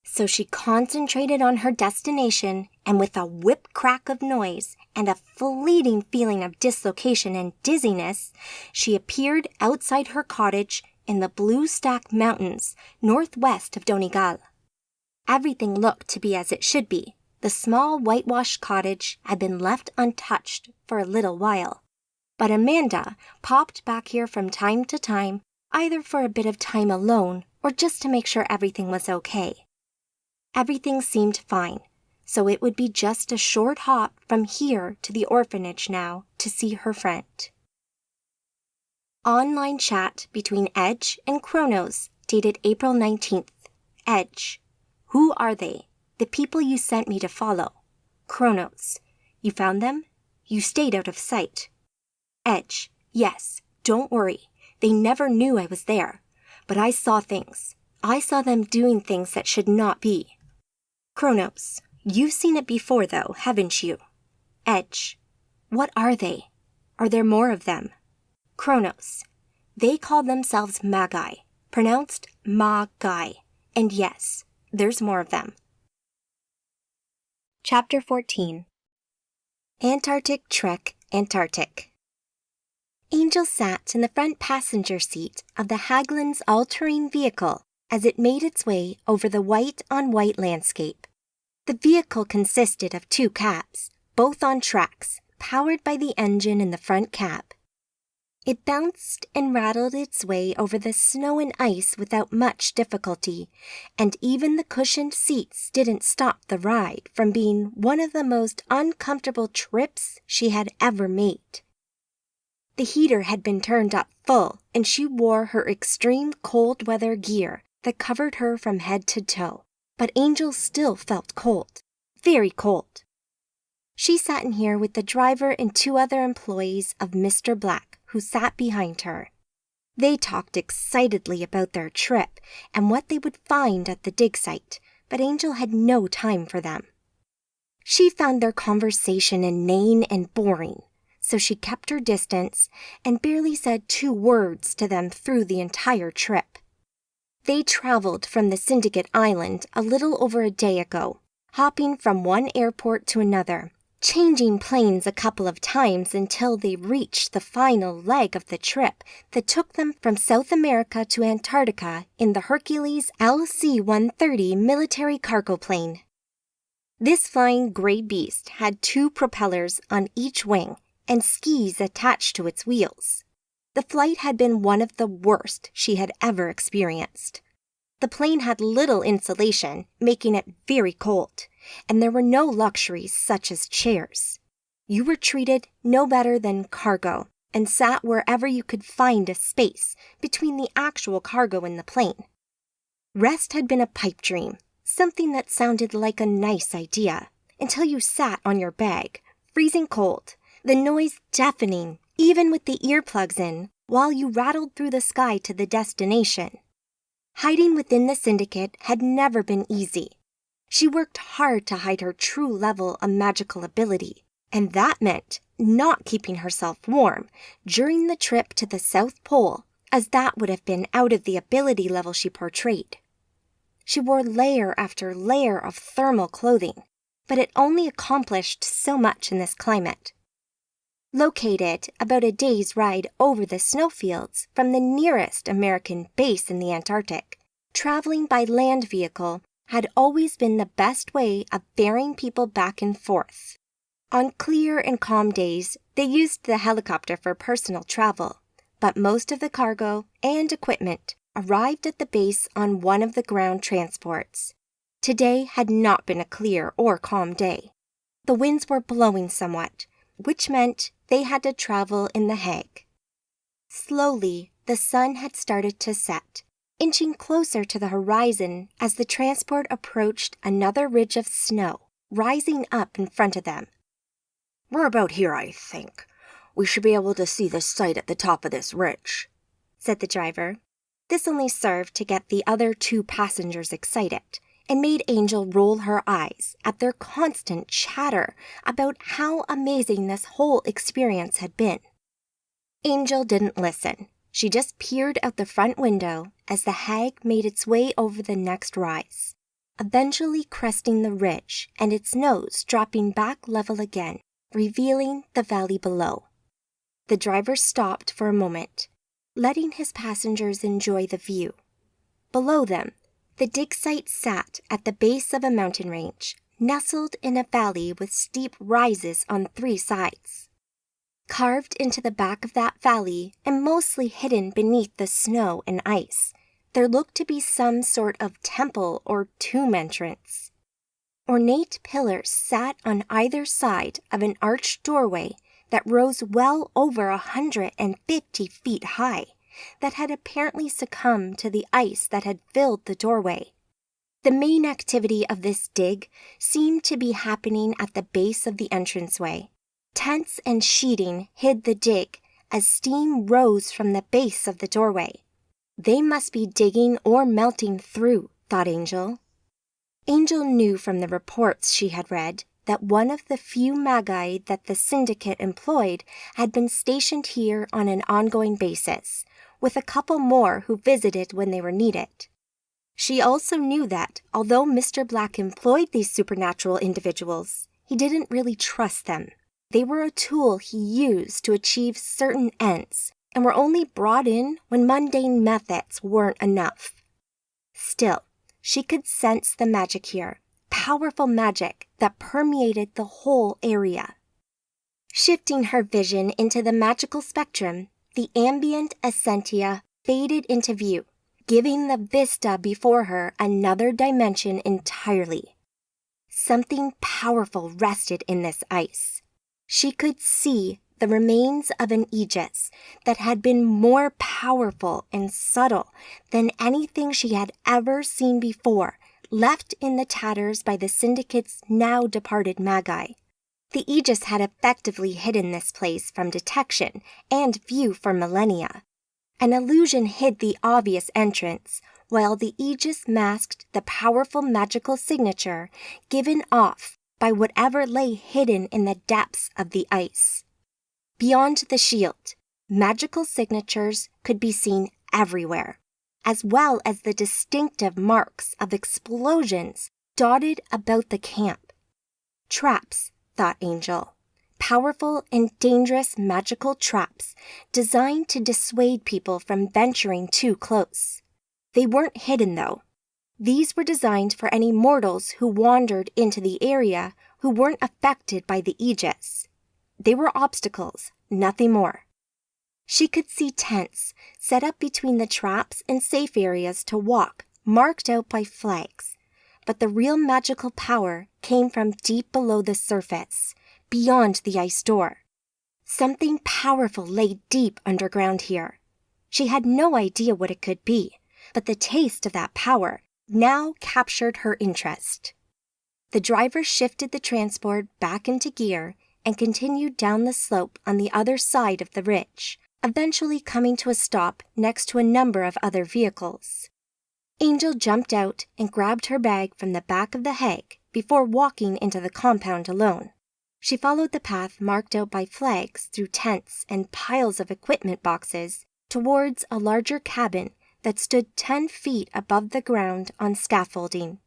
so she concentrated on her destination, and with a whip-crack of noise and a fleeting feeling of dislocation and dizziness, she appeared outside her cottage in the Blue Stack Mountains, northwest of Donegal. Everything looked to be as it should be. The small whitewashed cottage had been left untouched for a little while. But Amanda popped back here from time to time, either for a bit of time alone or just to make sure everything was okay. Everything seemed fine, so it would be just a short hop from here to the orphanage now to see her friend. Online chat between Edge and Kronos, dated April 19th. Edge: who are they? The people you sent me to follow. Kronos: you found them? You stayed out of sight. Edge: yes, don't worry. They never knew I was there. But I saw things. I saw them doing things that should not be. Kronos: you've seen it before though, haven't you? Edge: what are they? Are there more of them? Kronos: they call themselves Magi, pronounced Ma-Gai. And yes, there's more of them. Chapter 14. Antarctic Trek, Antarctic. Angel sat in the front passenger seat of the Haglund's all-terrain vehicle as it made its way over the white-on-white landscape. The vehicle consisted of 2 cabs, both on tracks, powered by the engine in the front cab. It bounced and rattled its way over the snow and ice without much difficulty, and even the cushioned seats didn't stop the ride from being one of the most uncomfortable trips she had ever made. The heater had been turned up full, and she wore her extreme cold weather gear that covered her from head to toe, but Angel still felt cold, very cold. She sat in here with the driver and 2 other employees of Mr. Black, who sat behind her. They talked excitedly about their trip and what they would find at the dig site, but Angel had no time for them. She found their conversation inane and boring, so she kept her distance and barely said 2 words to them through the entire trip. They traveled from the Syndicate Island a little over a day ago, hopping from one airport to another, changing planes a couple of times until they reached the final leg of the trip that took them from South America to Antarctica in the Hercules LC-130 military cargo plane. This flying gray beast had 2 propellers on each wing and skis attached to its wheels. The flight had been one of the worst she had ever experienced. The plane had little insulation, making it very cold, and there were no luxuries such as chairs. You were treated no better than cargo and sat wherever you could find a space between the actual cargo and the plane. Rest had been a pipe dream, something that sounded like a nice idea, until you sat on your bag, freezing cold, the noise deafening, even with the earplugs in, while you rattled through the sky to the destination. Hiding within the Syndicate had never been easy. She worked hard to hide her true level of magical ability, and that meant not keeping herself warm during the trip to the South Pole, as that would have been out of the ability level she portrayed. She wore layer after layer of thermal clothing, but it only accomplished so much in this climate. Located about a day's ride over the snowfields from the nearest American base in the Antarctic, traveling by land vehicle had always been the best way of bearing people back and forth. On clear and calm days, they used the helicopter for personal travel, but most of the cargo and equipment arrived at the base on one of the ground transports. Today had not been a clear or calm day. The winds were blowing somewhat, which meant they had to travel in the Hague. Slowly, the sun had started to set, inching closer to the horizon as the transport approached another ridge of snow, rising up in front of them. "We're about here, I think. We should be able to see the site at the top of this ridge," said the driver. This only served to get the other 2 passengers excited, and made Angel roll her eyes at their constant chatter about how amazing this whole experience had been. Angel didn't listen. She just peered out the front window as the hag made its way over the next rise, eventually cresting the ridge and its nose dropping back level again, revealing the valley below. The driver stopped for a moment, letting his passengers enjoy the view. Below them, The dig site sat at the base of a mountain range, nestled in a valley with steep rises on 3 sides. Carved into the back of that valley and mostly hidden beneath the snow and ice, there looked to be some sort of temple or tomb entrance. Ornate pillars sat on either side of an arched doorway that rose well over 150 feet high, that had apparently succumbed to the ice that had filled the doorway. The main activity of this dig seemed to be happening at the base of the entranceway. Tents and sheeting hid the dig as steam rose from the base of the doorway. They must be digging or melting through, thought Angel. Angel knew from the reports she had read that one of the few Magi that the syndicate employed had been stationed here on an ongoing basis, with a couple more who visited when they were needed. She also knew that, although Mr. Black employed these supernatural individuals, he didn't really trust them. They were a tool he used to achieve certain ends, and were only brought in when mundane methods weren't enough. Still, she could sense the magic here, powerful magic that permeated the whole area. Shifting her vision into the magical spectrum, the ambient essentia faded into view, giving the vista before her another dimension entirely. Something powerful rested in this ice. She could see the remains of an aegis that had been more powerful and subtle than anything she had ever seen before, left in the tatters by the syndicate's now departed Magi. The aegis had effectively hidden this place from detection and view for millennia. An illusion hid the obvious entrance, while the aegis masked the powerful magical signature given off by whatever lay hidden in the depths of the ice. Beyond the shield, magical signatures could be seen everywhere, as well as the distinctive marks of explosions dotted about the camp. Traps, thought Angel. Powerful and dangerous magical traps designed to dissuade people from venturing too close. They weren't hidden, though. These were designed for any mortals who wandered into the area who weren't affected by the aegis. They were obstacles, nothing more. She could see tents set up between the traps and safe areas to walk, marked out by flags. But the real magical power came from deep below the surface, beyond the ice door. Something powerful lay deep underground here. She had no idea what it could be, but the taste of that power now captured her interest. The driver shifted the transport back into gear and continued down the slope on the other side of the ridge, eventually coming to a stop next to a number of other vehicles. Angel jumped out and grabbed her bag from the back of the hag before walking into the compound alone. She followed the path marked out by flags through tents and piles of equipment boxes towards a larger cabin that stood 10 feet above the ground on scaffolding.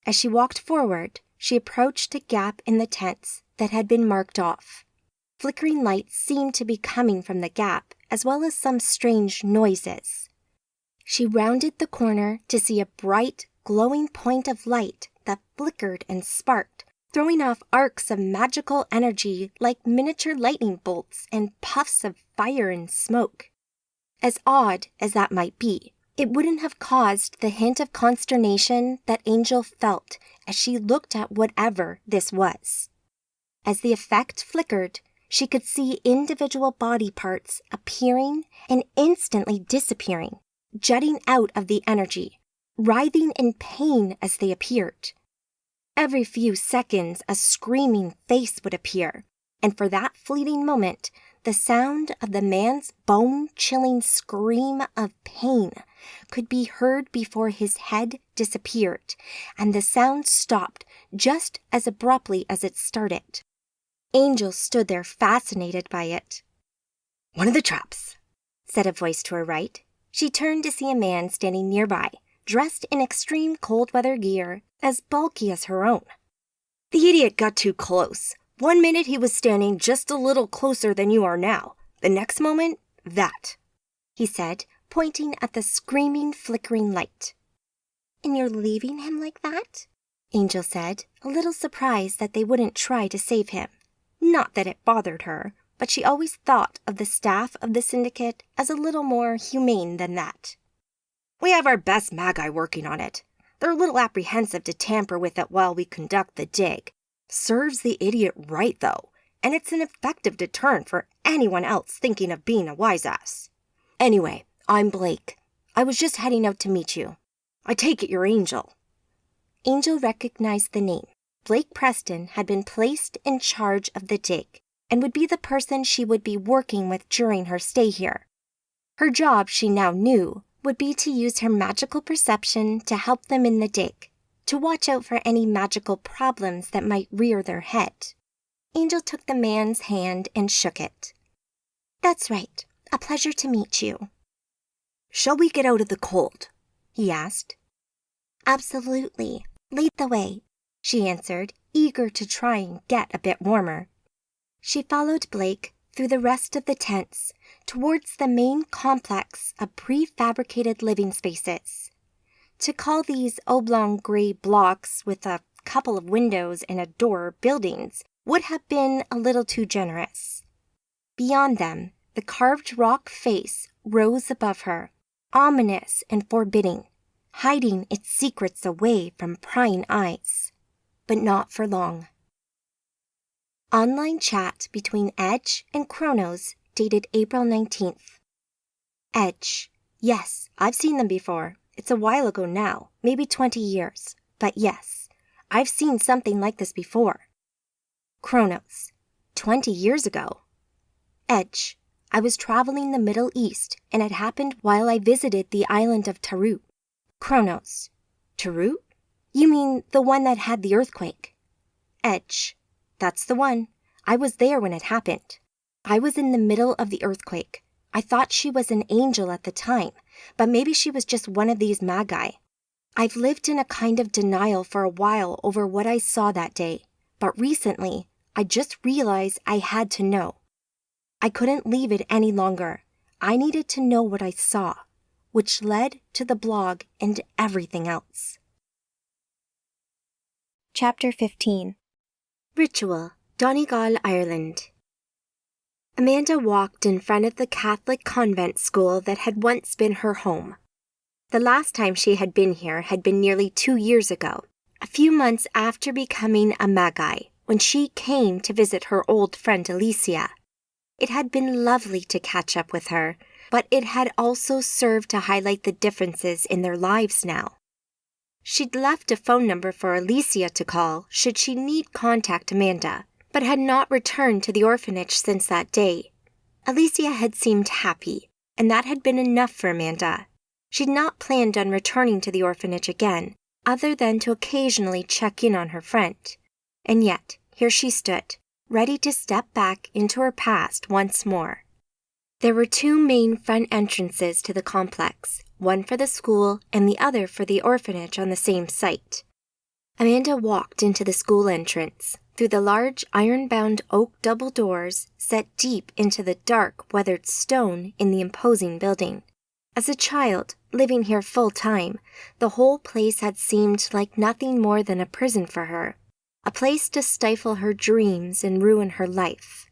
As she walked forward, she approached a gap in the tents that had been marked off. Flickering lights seemed to be coming from the gap, as well as some strange noises. She rounded the corner to see a bright, glowing point of light that flickered and sparked, throwing off arcs of magical energy like miniature lightning bolts and puffs of fire and smoke. As odd as that might be, it wouldn't have caused the hint of consternation that Angel felt as she looked at whatever this was. As the effect flickered, she could see individual body parts appearing and instantly disappearing, jutting out of the energy, writhing in pain as they appeared. Every few seconds, a screaming face would appear, and for that fleeting moment, the sound of the man's bone-chilling scream of pain could be heard before his head disappeared, and the sound stopped just as abruptly as it started. Angel stood there fascinated by it. "One of the traps," said a voice to her right. She turned to see a man standing nearby, dressed in extreme cold-weather gear, as bulky as her own. "The idiot got too close. One minute he was standing just a little closer than you are now. The next moment, that," he said, pointing at the screaming, flickering light. And you're leaving him like that? Angel said, a little surprised that they wouldn't try to save him. Not that it bothered her, but she always thought of the staff of the syndicate as a little more humane than that. We have our best Magi working on it. They're a little apprehensive to tamper with it while we conduct the dig. Serves the idiot right, though, and it's an effective deterrent for anyone else thinking of being a wise-ass. Anyway, I'm Blake. I was just heading out to meet you. I take it you're Angel. Angel recognized the name. Blake Preston had been placed in charge of the dig and would be the person she would be working with during her stay here. Her job, she now knew, would be to use her magical perception to help them in the dig, to watch out for any magical problems that might rear their head. Angel took the man's hand and shook it. That's right. A pleasure to meet you. Shall we get out of the cold? He asked. Absolutely. Lead the way, she answered, eager to try and get a bit warmer. She followed Blake through the rest of the tents towards the main complex of prefabricated living spaces. To call these oblong gray blocks with a couple of windows and a door buildings would have been a little too generous. Beyond them, the carved rock face rose above her, ominous and forbidding, hiding its secrets away from prying eyes. But not for long. Online chat between Edge and Kronos dated April 19th. Edge. Yes, I've seen them before. It's a while ago now, maybe 20 years. But yes, I've seen something like this before. Kronos. 20 years ago. Edge. I was traveling the Middle East, and it happened while I visited the island of Tarut. Kronos. Tarut? You mean the one that had the earthquake? Edge. That's the one. I was there when it happened. I was in the middle of the earthquake. I thought she was an angel at the time, but maybe she was just one of these Magi. I've lived in a kind of denial for a while over what I saw that day, but recently, I just realized I had to know. I couldn't leave it any longer. I needed to know what I saw, which led to the blog and everything else. Chapter 15. Ritual, Donegal, Ireland. Amanda walked in front of the Catholic convent school that had once been her home. The last time she had been here had been nearly 2 years ago, a few months after becoming a Magi, when she came to visit her old friend Alicia. It had been lovely to catch up with her, but it had also served to highlight the differences in their lives now. She'd left a phone number for Alicia to call should she need contact Amanda, but had not returned to the orphanage since that day. Alicia had seemed happy, and that had been enough for Amanda. She'd not planned on returning to the orphanage again, other than to occasionally check in on her friend. And yet, here she stood, ready to step back into her past once more. There were 2 main front entrances to the complex, one for the school and the other for the orphanage on the same site. Amanda walked into the school entrance, through the large iron-bound oak double doors set deep into the dark, weathered stone in the imposing building. As a child, living here full-time, the whole place had seemed like nothing more than a prison for her, a place to stifle her dreams and ruin her life.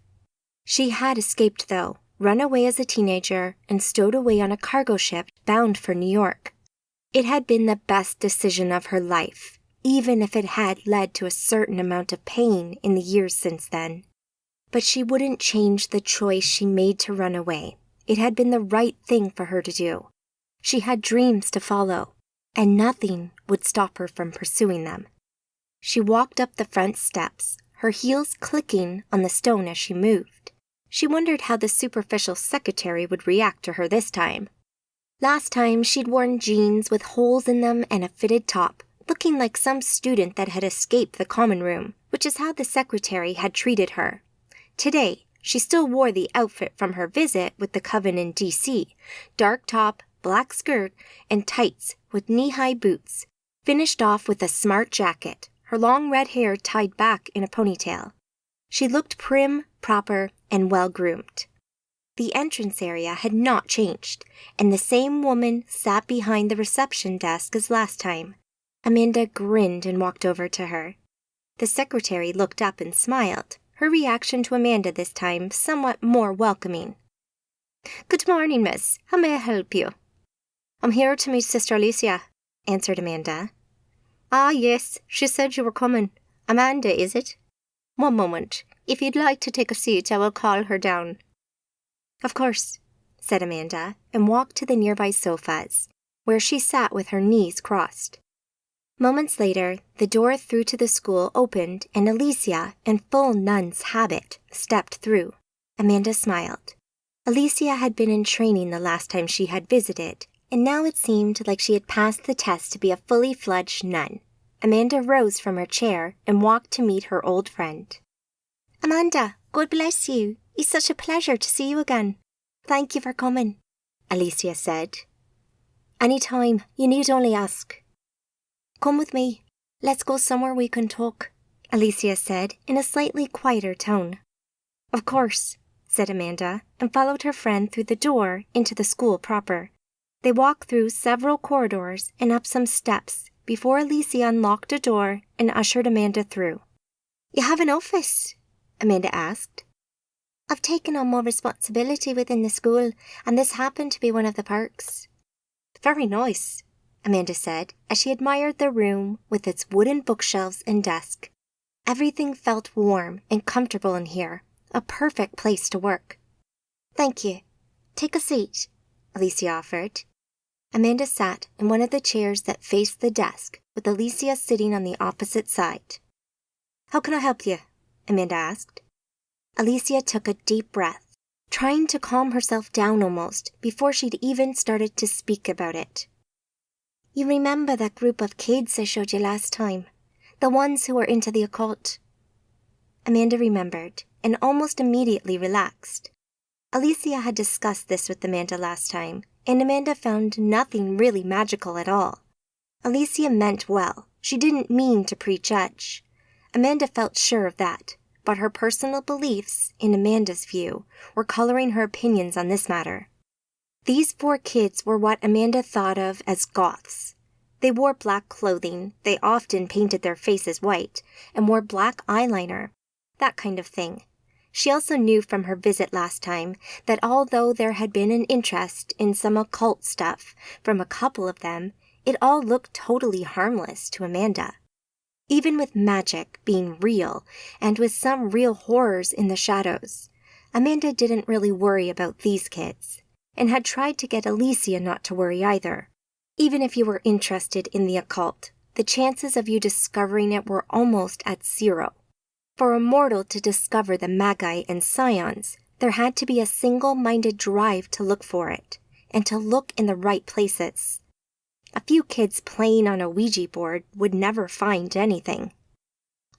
She had escaped, though, run away as a teenager, and stowed away on a cargo ship bound for New York. It had been the best decision of her life, even if it had led to a certain amount of pain in the years since then. But she wouldn't change the choice she made to run away. It had been the right thing for her to do. She had dreams to follow, and nothing would stop her from pursuing them. She walked up the front steps, her heels clicking on the stone as she moved. She wondered how the superficial secretary would react to her this time. Last time, she'd worn jeans with holes in them and a fitted top, looking like some student that had escaped the common room, which is how the secretary had treated her. Today, she still wore the outfit from her visit with the coven in D.C., dark top, black skirt, and tights with knee-high boots, finished off with a smart jacket, her long red hair tied back in a ponytail. She looked prim, proper, and well-groomed. The entrance area had not changed, and the same woman sat behind the reception desk as last time, Amanda grinned and walked over to her. The secretary looked up and smiled, her reaction to Amanda this time somewhat more welcoming. "Good morning, miss. How may I help you?" "I'm here to meet Sister Alicia," answered Amanda. "Ah, yes, she said you were coming. Amanda, is it? One moment. If you'd like to take a seat, I will call her down." "Of course," said Amanda, and walked to the nearby sofas, where she sat with her knees crossed. Moments later, the door through to the school opened and Alicia, in full nun's habit, stepped through. Amanda smiled. Alicia had been in training the last time she had visited, and now it seemed like she had passed the test to be a fully fledged nun. Amanda rose from her chair and walked to meet her old friend. "Amanda, God bless you. It's such a pleasure to see you again. Thank you for coming," Alicia said. "Any time. You need only ask." "Come with me. Let's go somewhere we can talk," Alicia said in a slightly quieter tone. "Of course," said Amanda, and followed her friend through the door into the school proper. They walked through several corridors and up some steps before Alicia unlocked a door and ushered Amanda through. "You have an office?" Amanda asked. "I've taken on more responsibility within the school, and this happened to be one of the perks." "Very nice," Amanda said as she admired the room with its wooden bookshelves and desk. Everything felt warm and comfortable in here, a perfect place to work. "Thank you. Take a seat," Alicia offered. Amanda sat in one of the chairs that faced the desk, with Alicia sitting on the opposite side. "How can I help you?" Amanda asked. Alicia took a deep breath, trying to calm herself down almost before she'd even started to speak about it. "You remember that group of kids I showed you last time? The ones who were into the occult?" Amanda remembered, and almost immediately relaxed. Alicia had discussed this with Amanda last time, and Amanda found nothing really magical at all. Alicia meant well. She didn't mean to prejudge. Amanda felt sure of that, but her personal beliefs, in Amanda's view, were coloring her opinions on this matter. These 4 kids were what Amanda thought of as goths. They wore black clothing, they often painted their faces white, and wore black eyeliner, that kind of thing. She also knew from her visit last time that although there had been an interest in some occult stuff from a couple of them, it all looked totally harmless to Amanda. Even with magic being real, and with some real horrors in the shadows, Amanda didn't really worry about these kids, and had tried to get Alicia not to worry either. Even if you were interested in the occult, the chances of you discovering it were almost at 0. For a mortal to discover the Magi and Scions, there had to be a single-minded drive to look for it, and to look in the right places. A few kids playing on a Ouija board would never find anything.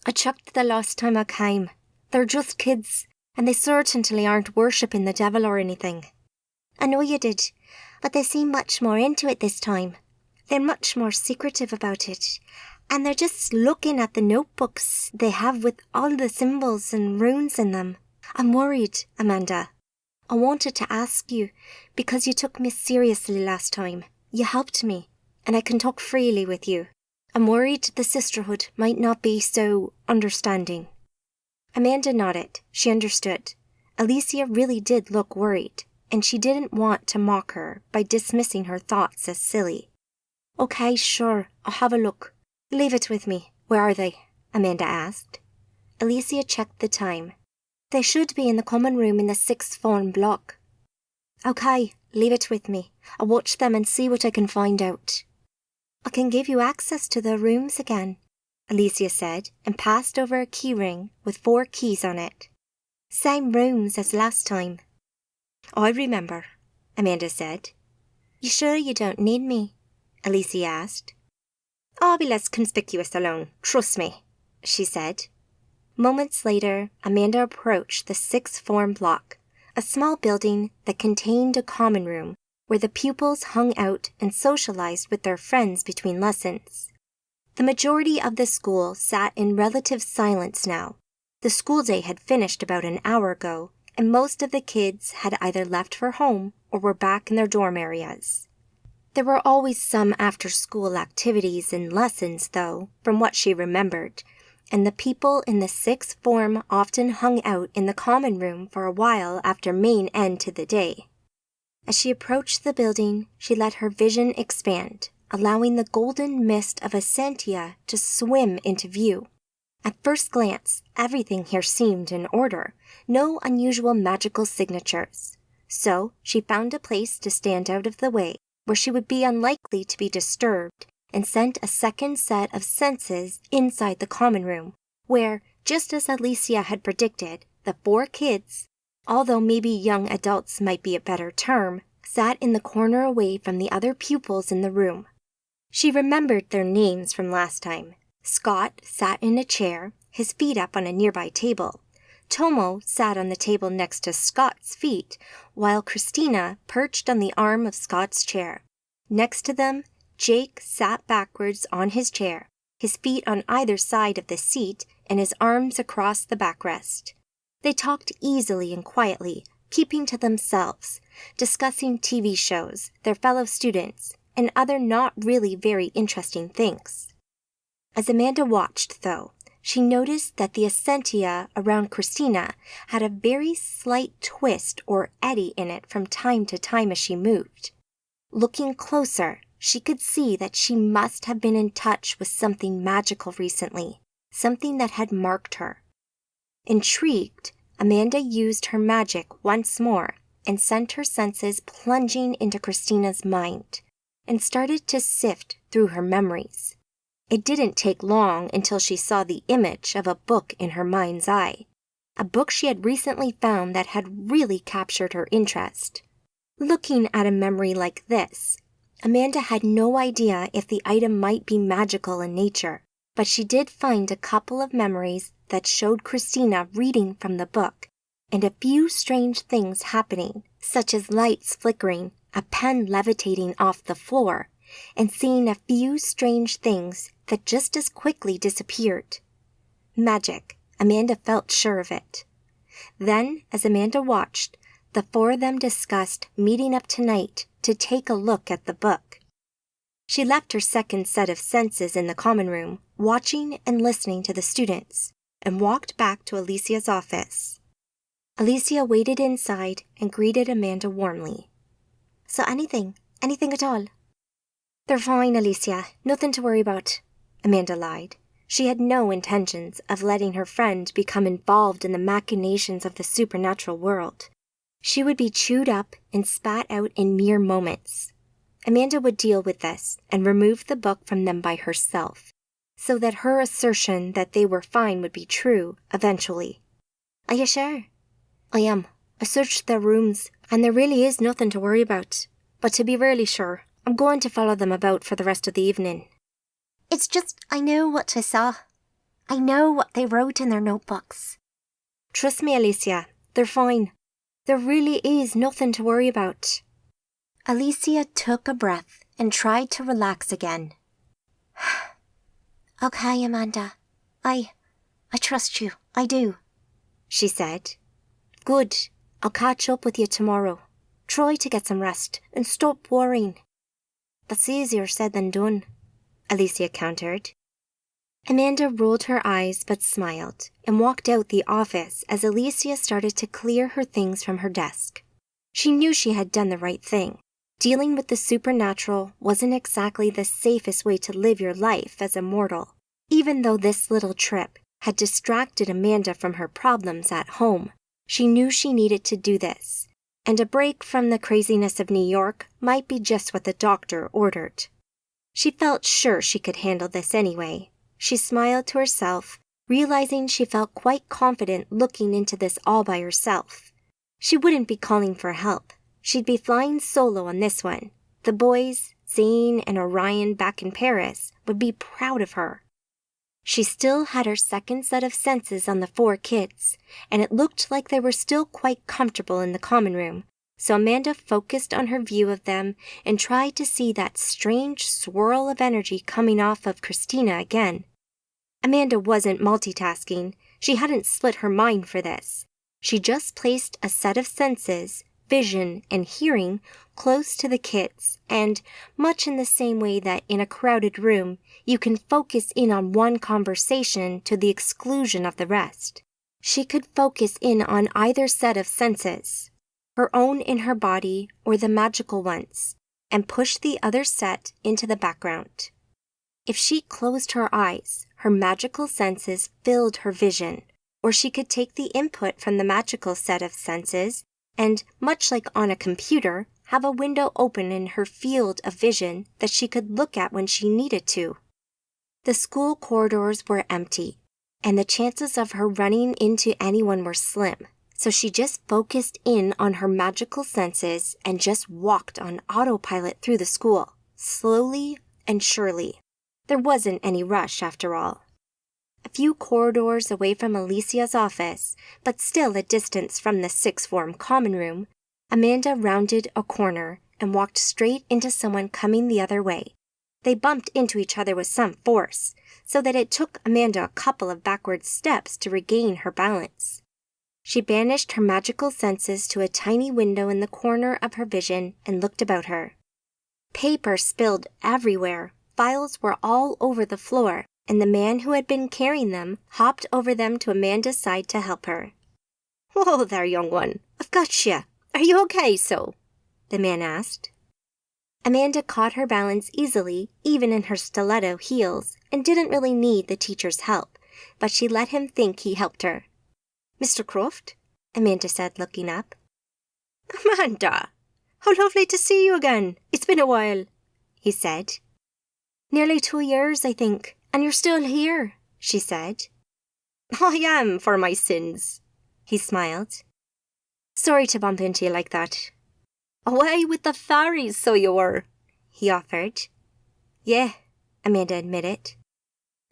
"I checked the last time I came. They're just kids, and they certainly aren't worshipping the devil or anything." "I know you did, but they seem much more into it this time. They're much more secretive about it, and they're just looking at the notebooks they have with all the symbols and runes in them. I'm worried, Amanda. I wanted to ask you, because you took me seriously last time. You helped me, and I can talk freely with you. I'm worried the sisterhood might not be so understanding." Amanda nodded. She understood. Alicia really did look worried, and she didn't want to mock her by dismissing her thoughts as silly. "Okay, sure, I'll have a look. Leave it with me. Where are they?" Amanda asked. Alicia checked the time. "They should be in the common room in the 6th form block." "Okay, leave it with me. I'll watch them and see what I can find out." "I can give you access to their rooms again," Alicia said, and passed over a key ring with 4 keys on it. "Same rooms as last time." "I remember," Amanda said. "You sure you don't need me?" Alicia asked. "I'll be less conspicuous alone, trust me," she said. Moments later, Amanda approached the 6th form block, a small building that contained a common room where the pupils hung out and socialized with their friends between lessons. The majority of the school sat in relative silence now. The school day had finished about an hour ago, and most of the kids had either left for home or were back in their dorm areas. There were always some after-school activities and lessons, though, from what she remembered, and the people in the sixth form often hung out in the common room for a while after main end to the day. As she approached the building, she let her vision expand, allowing the golden mist of Essentia to swim into view. At first glance, everything here seemed in order, no unusual magical signatures. So she found a place to stand out of the way, where she would be unlikely to be disturbed, and sent a second set of senses inside the common room, where, just as Alicia had predicted, the 4 kids, although maybe young adults might be a better term, sat in the corner away from the other pupils in the room. She remembered their names from last time. Scott sat in a chair, his feet up on a nearby table. Tomo sat on the table next to Scott's feet, while Christina perched on the arm of Scott's chair. Next to them, Jake sat backwards on his chair, his feet on either side of the seat and his arms across the backrest. They talked easily and quietly, keeping to themselves, discussing TV shows, their fellow students, and other not really very interesting things. As Amanda watched, though, she noticed that the Essentia around Christina had a very slight twist or eddy in it from time to time as she moved. Looking closer, she could see that she must have been in touch with something magical recently, something that had marked her. Intrigued, Amanda used her magic once more and sent her senses plunging into Christina's mind, and started to sift through her memories. It didn't take long until she saw the image of a book in her mind's eye, a book she had recently found that had really captured her interest. Looking at a memory like this, Amanda had no idea if the item might be magical in nature, but she did find a couple of memories that showed Christina reading from the book, and a few strange things happening, such as lights flickering, a pen levitating off the floor, and seeing a few strange things that just as quickly disappeared. Magic, Amanda felt sure of it. Then, as Amanda watched, the 4 of them discussed meeting up tonight to take a look at the book. She left her second set of senses in the common room, watching and listening to the students, and walked back to Alicia's office. Alicia waited inside and greeted Amanda warmly. "So anything at all?" "They're fine, Alicia. Nothing to worry about," Amanda lied. She had no intentions of letting her friend become involved in the machinations of the supernatural world. She would be chewed up and spat out in mere moments. Amanda would deal with this and remove the book from them by herself, so that her assertion that they were fine would be true eventually. "Are you sure?" "I am. I searched their rooms, and there really is nothing to worry about. But to be really sure, I'm going to follow them about for the rest of the evening." It's just I know what I saw. I know what they wrote in their notebooks. "Trust me, Alicia, they're fine. There really is nothing to worry about." Alicia took a breath and tried to relax again. "Okay, Amanda. I trust you. I do," she said. "Good. I'll catch up with you tomorrow. Try to get some rest and stop worrying." "That's easier said than done," Alicia countered. Amanda rolled her eyes but smiled and walked out the office as Alicia started to clear her things from her desk. She knew she had done the right thing. Dealing with the supernatural wasn't exactly the safest way to live your life as a mortal, even though this little trip had distracted Amanda from her problems at home. She knew she needed to do this, and a break from the craziness of New York might be just what the doctor ordered. She felt sure she could handle this anyway. She smiled to herself, realizing she felt quite confident looking into this all by herself. She wouldn't be calling for help. She'd be flying solo on this one. The boys, Zane and Orion back in Paris, would be proud of her. She still had her second set of senses on the 4 kids, and it looked like they were still quite comfortable in the common room, so Amanda focused on her view of them and tried to see that strange swirl of energy coming off of Christina again. Amanda wasn't multitasking. She hadn't split her mind for this. She just placed a set of senses vision and hearing close to the kids, and much in the same way that in a crowded room, you can focus in on one conversation to the exclusion of the rest. She could focus in on either set of senses, her own in her body or the magical ones, and push the other set into the background. If she closed her eyes, her magical senses filled her vision, or she could take the input from the magical set of senses and, much like on a computer, have a window open in her field of vision that she could look at when she needed to. The school corridors were empty, and the chances of her running into anyone were slim, so she just focused in on her magical senses and just walked on autopilot through the school, slowly and surely. There wasn't any rush, after all. A few corridors away from Alicia's office, but still a distance from the sixth form common room, Amanda rounded a corner and walked straight into someone coming the other way. They bumped into each other with some force, so that it took Amanda a couple of backward steps to regain her balance. She banished her magical senses to a tiny window in the corner of her vision and looked about her. Paper spilled everywhere, files were all over the floor, and the man who had been carrying them hopped over them to Amanda's side to help her. "Whoa there, young one. I've got you. Are you okay, so?" the man asked. Amanda caught her balance easily, even in her stiletto heels, and didn't really need the teacher's help, but she let him think he helped her. "Mr. Croft?" Amanda said, looking up. "Amanda, how lovely to see you again. It's been a while," he said. "Nearly 2 years, I think, and you're still here," she said. "I am, for my sins," he smiled. "Sorry to bump into you like that." "Away with the fairies, so you were," he offered. "Yeah," Amanda admitted.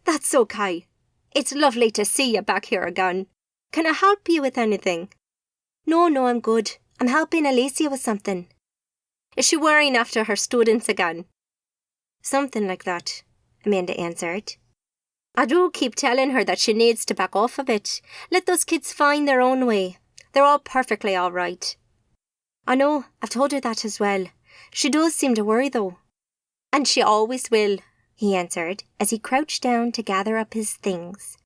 "That's okay. It's lovely to see you back here again. Can I help you with anything?" No, I'm good. I'm helping Alicia with something." "Is she worrying after her students again?" "Something like that," Amanda answered. "I do keep telling her that she needs to back off a bit. Let those kids find their own way. They're all perfectly all right." "I know, I've told her that as well. She does seem to worry, though." "And she always will," he answered as he crouched down to gather up his things.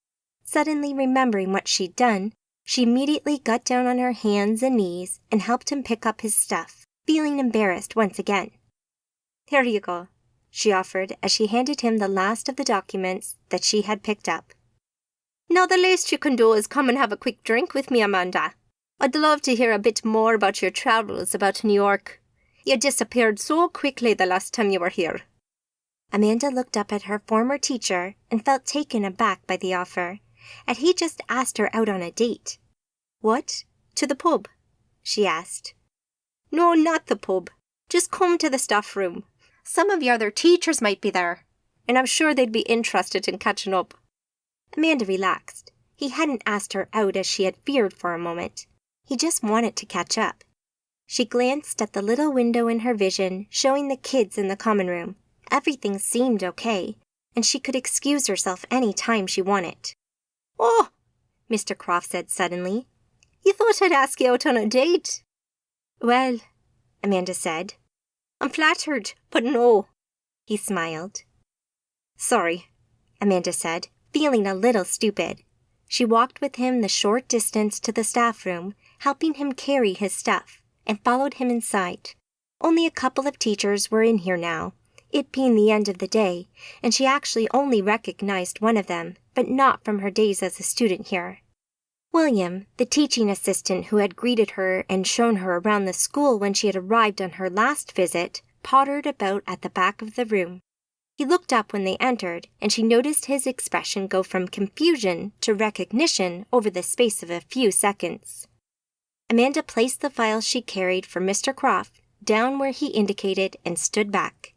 Suddenly remembering what she'd done, she immediately got down on her hands and knees and helped him pick up his stuff, feeling embarrassed once again. "Here you go," she offered as she handed him the last of the documents that she had picked up. "Now the least you can do is come and have a quick drink with me, Amanda. I'd love to hear a bit more about your travels about New York. You disappeared so quickly the last time you were here." Amanda looked up at her former teacher and felt taken aback by the offer, and he just asked her out on a date. "What? To the pub?" she asked. "No, not the pub. Just come to the staff room. Some of your other teachers might be there, and I'm sure they'd be interested in catching up." Amanda relaxed. He hadn't asked her out as she had feared for a moment. He just wanted to catch up. She glanced at the little window in her vision, showing the kids in the common room. Everything seemed okay, and she could excuse herself any time she wanted. "Oh," Mr. Croft said suddenly. "You thought I'd ask you out on a date?" "Well," Amanda said. "I'm flattered, but no." He smiled. "Sorry," Amanda said, feeling a little stupid. She walked with him the short distance to the staff room, helping him carry his stuff, and followed him inside. Only a couple of teachers were in here now, it being the end of the day, and she actually only recognized one of them, but not from her days as a student here. William, the teaching assistant who had greeted her and shown her around the school when she had arrived on her last visit, pottered about at the back of the room. He looked up when they entered, and she noticed his expression go from confusion to recognition over the space of a few seconds. Amanda placed the file she carried for Mr. Croft down where he indicated and stood back.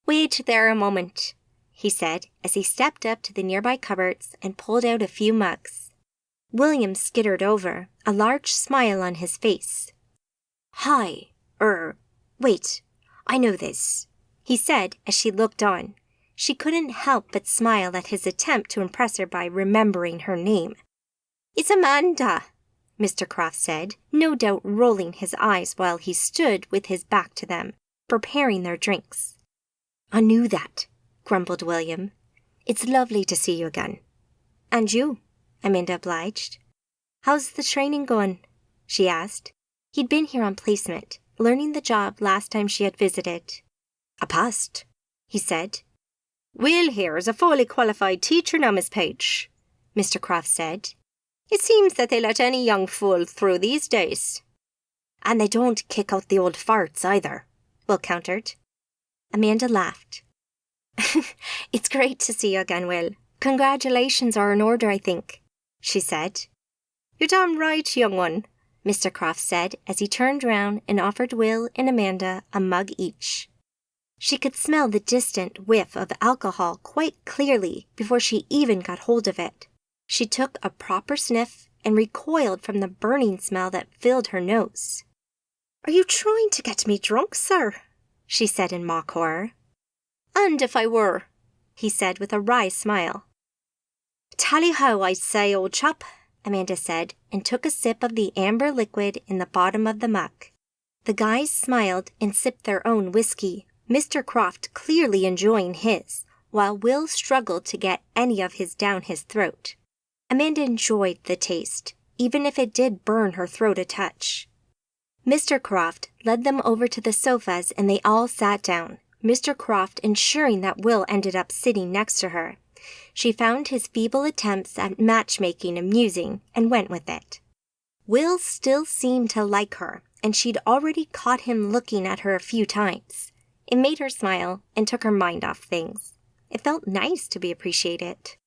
"Wait there a moment," he said as he stepped up to the nearby cupboards and pulled out a few mugs. William skittered over, a large smile on his face. "Hi, wait, I know this," he said as she looked on. She couldn't help but smile at his attempt to impress her by remembering her name. "It's Amanda," Mr. Croft said, no doubt rolling his eyes while he stood with his back to them, preparing their drinks. I knew that, grumbled William. It's lovely to see you again. And you, Amanda obliged. How's the training going? She asked. He'd been here on placement, learning the job last time she had visited. I passed, he said. Will here is a fully qualified teacher now, Miss Page, Mr. Croft said. It seems that they let any young fool through these days. And they don't kick out the old farts either, Will countered. Amanda laughed. It's great to see you again, Will. Congratulations are in order, I think, she said. You're damn right, young one, Mr. Croft said as he turned round and offered Will and Amanda a mug each. She could smell the distant whiff of alcohol quite clearly before she even got hold of it. She took a proper sniff and recoiled from the burning smell that filled her nose. "Are you trying to get me drunk, sir?" she said in mock horror. "And if I were," he said with a wry smile. "Tally ho, I say, old chap," Amanda said, and took a sip of the amber liquid in the bottom of the mug. The guys smiled and sipped their own whiskey, Mr. Croft clearly enjoying his, while Will struggled to get any of his down his throat. Amanda enjoyed the taste, even if it did burn her throat a touch. Mr. Croft led them over to the sofas and they all sat down, Mr. Croft ensuring that Will ended up sitting next to her. She found his feeble attempts at matchmaking amusing and went with it. Will still seemed to like her, and she'd already caught him looking at her a few times. It made her smile and took her mind off things. It felt nice to be appreciated.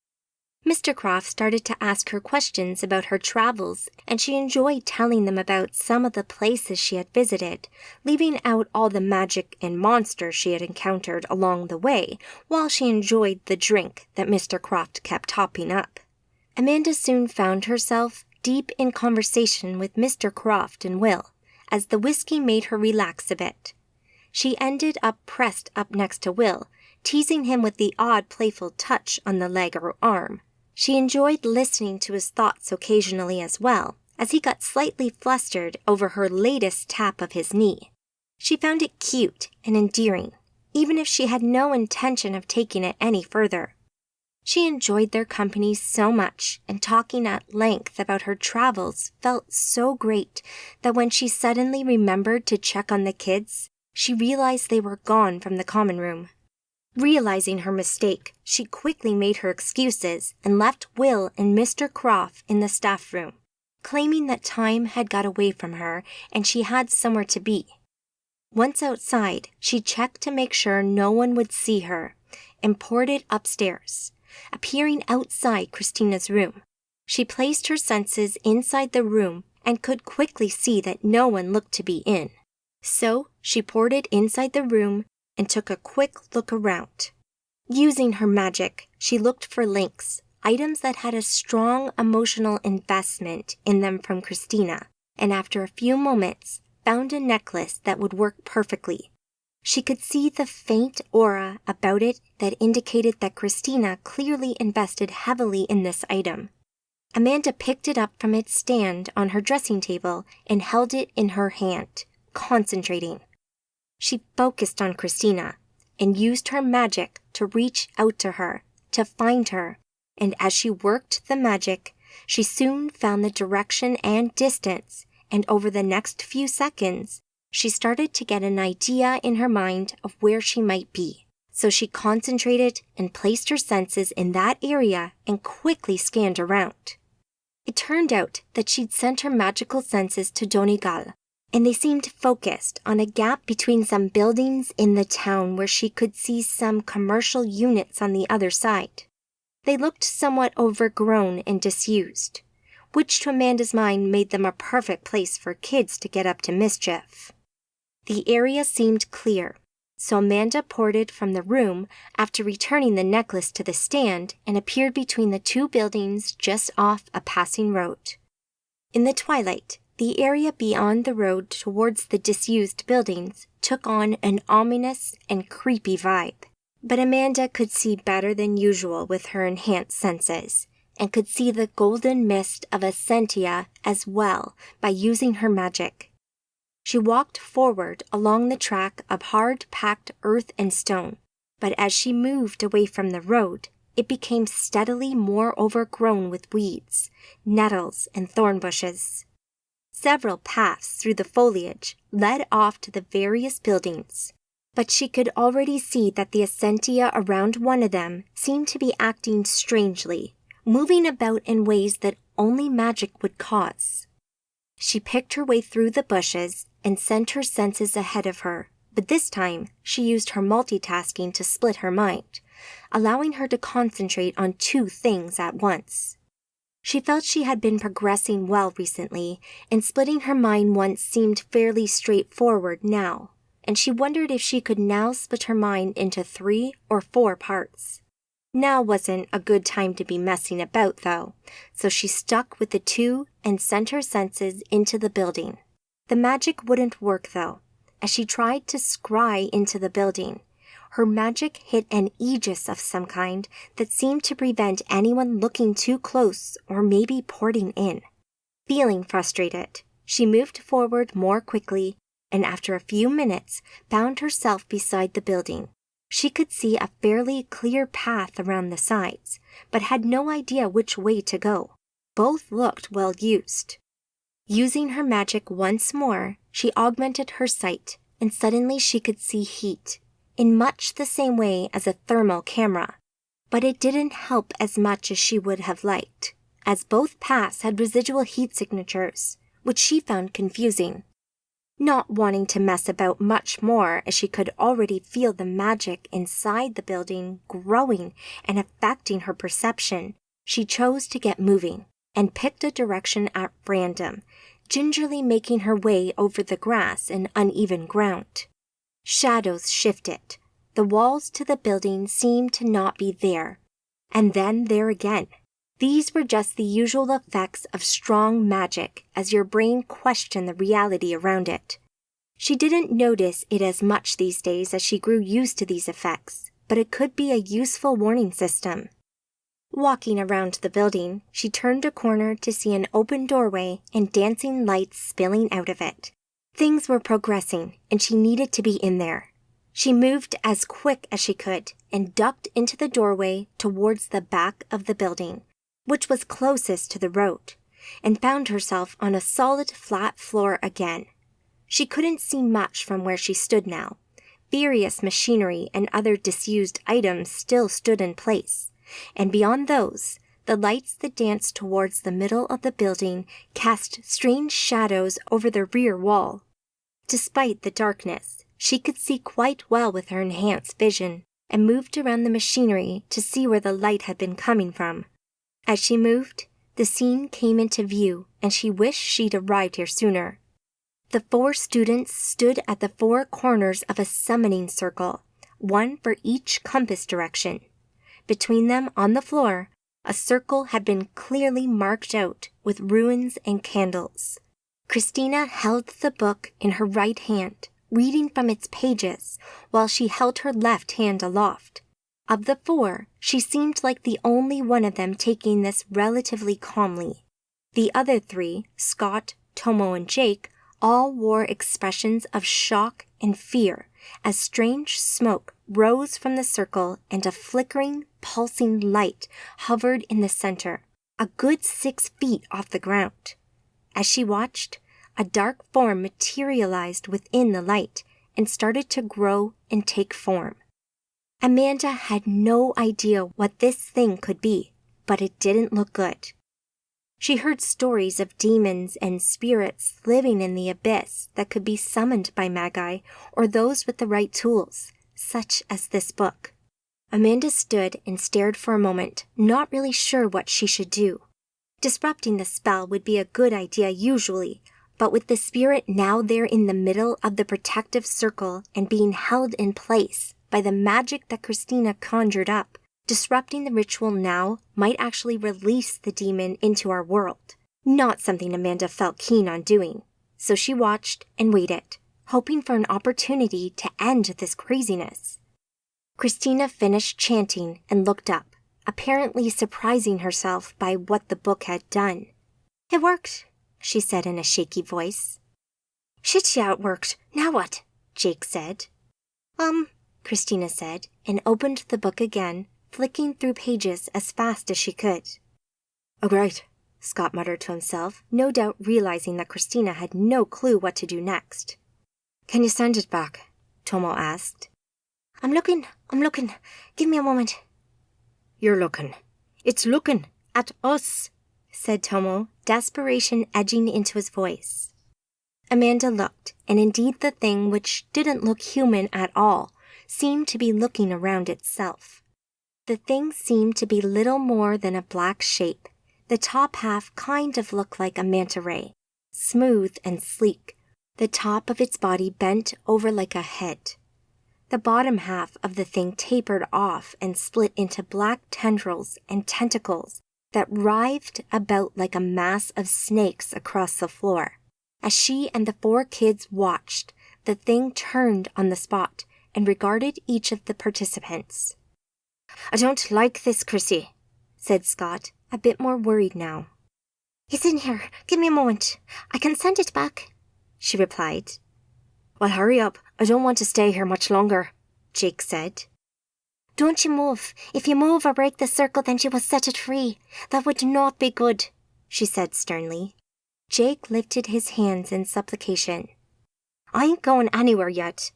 Mr. Croft started to ask her questions about her travels, and she enjoyed telling them about some of the places she had visited, leaving out all the magic and monsters she had encountered along the way, while she enjoyed the drink that Mr. Croft kept topping up. Amanda soon found herself deep in conversation with Mr. Croft and Will, as the whiskey made her relax a bit. She ended up pressed up next to Will, teasing him with the odd playful touch on the leg or arm. She enjoyed listening to his thoughts occasionally as well, as he got slightly flustered over her latest tap of his knee. She found it cute and endearing, even if she had no intention of taking it any further. She enjoyed their company so much, and talking at length about her travels felt so great that when she suddenly remembered to check on the kids, she realized they were gone from the common room. Realizing her mistake, she quickly made her excuses and left Will and Mr. Croft in the staff room, claiming that time had got away from her and she had somewhere to be. Once outside, she checked to make sure no one would see her and poured it upstairs, appearing outside Christina's room. She placed her senses inside the room and could quickly see that no one looked to be in. So she poured it inside the room and took a quick look around. Using her magic, she looked for links, items that had a strong emotional investment in them from Christina, and after a few moments, found a necklace that would work perfectly. She could see the faint aura about it that indicated that Christina clearly invested heavily in this item. Amanda picked it up from its stand on her dressing table and held it in her hand, concentrating. She focused on Christina and used her magic to reach out to her, to find her, and as she worked the magic, she soon found the direction and distance, and over the next few seconds, she started to get an idea in her mind of where she might be. So she concentrated and placed her senses in that area and quickly scanned around. It turned out that she'd sent her magical senses to Donegal, and they seemed focused on a gap between some buildings in the town where she could see some commercial units on the other side. They looked somewhat overgrown and disused, which to Amanda's mind made them a perfect place for kids to get up to mischief. The area seemed clear, so Amanda ported from the room after returning the necklace to the stand and appeared between the two buildings just off a passing road. In the twilight, the area beyond the road towards the disused buildings took on an ominous and creepy vibe. But Amanda could see better than usual with her enhanced senses, and could see the golden mist of Essentia as well by using her magic. She walked forward along the track of hard-packed earth and stone, but as she moved away from the road, it became steadily more overgrown with weeds, nettles, and thorn bushes. Several paths through the foliage led off to the various buildings, but she could already see that the Essentia around one of them seemed to be acting strangely, moving about in ways that only magic would cause. She picked her way through the bushes and sent her senses ahead of her, but this time she used her multitasking to split her mind, allowing her to concentrate on 2 things at once. She felt she had been progressing well recently, and splitting her mind once seemed fairly straightforward now, and she wondered if she could now split her mind into 3 or 4 parts. Now wasn't a good time to be messing about, though, so she stuck with the 2 and sent her senses into the building. The magic wouldn't work, though, as she tried to scry into the building. Her magic hit an aegis of some kind that seemed to prevent anyone looking too close or maybe porting in. Feeling frustrated, she moved forward more quickly and after a few minutes found herself beside the building. She could see a fairly clear path around the sides, but had no idea which way to go. Both looked well used. Using her magic once more, she augmented her sight, and suddenly she could see heat, in much the same way as a thermal camera. But it didn't help as much as she would have liked, as both paths had residual heat signatures, which she found confusing. Not wanting to mess about much more as she could already feel the magic inside the building growing and affecting her perception, she chose to get moving and picked a direction at random, gingerly making her way over the grass and uneven ground. Shadows shifted. The walls to the building seemed to not be there, and then there again. These were just the usual effects of strong magic as your brain questioned the reality around it. She didn't notice it as much these days as she grew used to these effects, but it could be a useful warning system. Walking around the building, she turned a corner to see an open doorway and dancing lights spilling out of it. Things were progressing, and she needed to be in there. She moved as quick as she could and ducked into the doorway towards the back of the building, which was closest to the road, and found herself on a solid flat floor again. She couldn't see much from where she stood now. Various machinery and other disused items still stood in place, and beyond those, the lights that danced towards the middle of the building cast strange shadows over the rear wall. Despite the darkness, she could see quite well with her enhanced vision, and moved around the machinery to see where the light had been coming from. As she moved, the scene came into view, and she wished she'd arrived here sooner. The 4 students stood at the 4 corners of a summoning circle, one for each compass direction. Between them on the floor, a circle had been clearly marked out with runes and candles. Christina held the book in her right hand, reading from its pages, while she held her left hand aloft. Of the 4, she seemed like the only one of them taking this relatively calmly. The other 3, Scott, Tomo, and Jake, all wore expressions of shock and fear as strange smoke rose from the circle and a flickering, pulsing light hovered in the center, a good 6 feet off the ground. As she watched, a dark form materialized within the light and started to grow and take form. Amanda had no idea what this thing could be, but it didn't look good. She heard stories of demons and spirits living in the abyss that could be summoned by Magi or those with the right tools, such as this book. Amanda stood and stared for a moment, not really sure what she should do. Disrupting the spell would be a good idea usually, but with the spirit now there in the middle of the protective circle and being held in place by the magic that Christina conjured up, disrupting the ritual now might actually release the demon into our world. Not something Amanda felt keen on doing, so she watched and waited, hoping for an opportunity to end this craziness. Christina finished chanting and looked up. apparently surprising herself by what the book had done. "It worked," she said in a shaky voice. "Shit, yeah, it worked. Now what?" Jake said. Christina said, and opened the book again, flicking through pages as fast as she could. "Oh, great," Scott muttered to himself, no doubt realizing that Christina had no clue what to do next. "Can you send it back?" Tomo asked. I'm looking. Give me a moment." "You're looking. It's looking at us," said Tomo, desperation edging into his voice. Amanda looked, and indeed the thing, which didn't look human at all, seemed to be looking around itself. The thing seemed to be little more than a black shape. The top half kind of looked like a manta ray, smooth and sleek, the top of its body bent over like a head. The bottom half of the thing tapered off and split into black tendrils and tentacles that writhed about like a mass of snakes across the floor. As she and the 4 kids watched, the thing turned on the spot and regarded each of the participants. "I don't like this, Chrissy," said Scott, a bit more worried now. "He's in here. Give me a moment. I can send it back," she replied. "Well, hurry up. I don't want to stay here much longer," Jake said. "Don't you move. If you move or break the circle, then you will set it free. That would not be good," she said sternly. Jake lifted his hands in supplication. "I ain't going anywhere yet."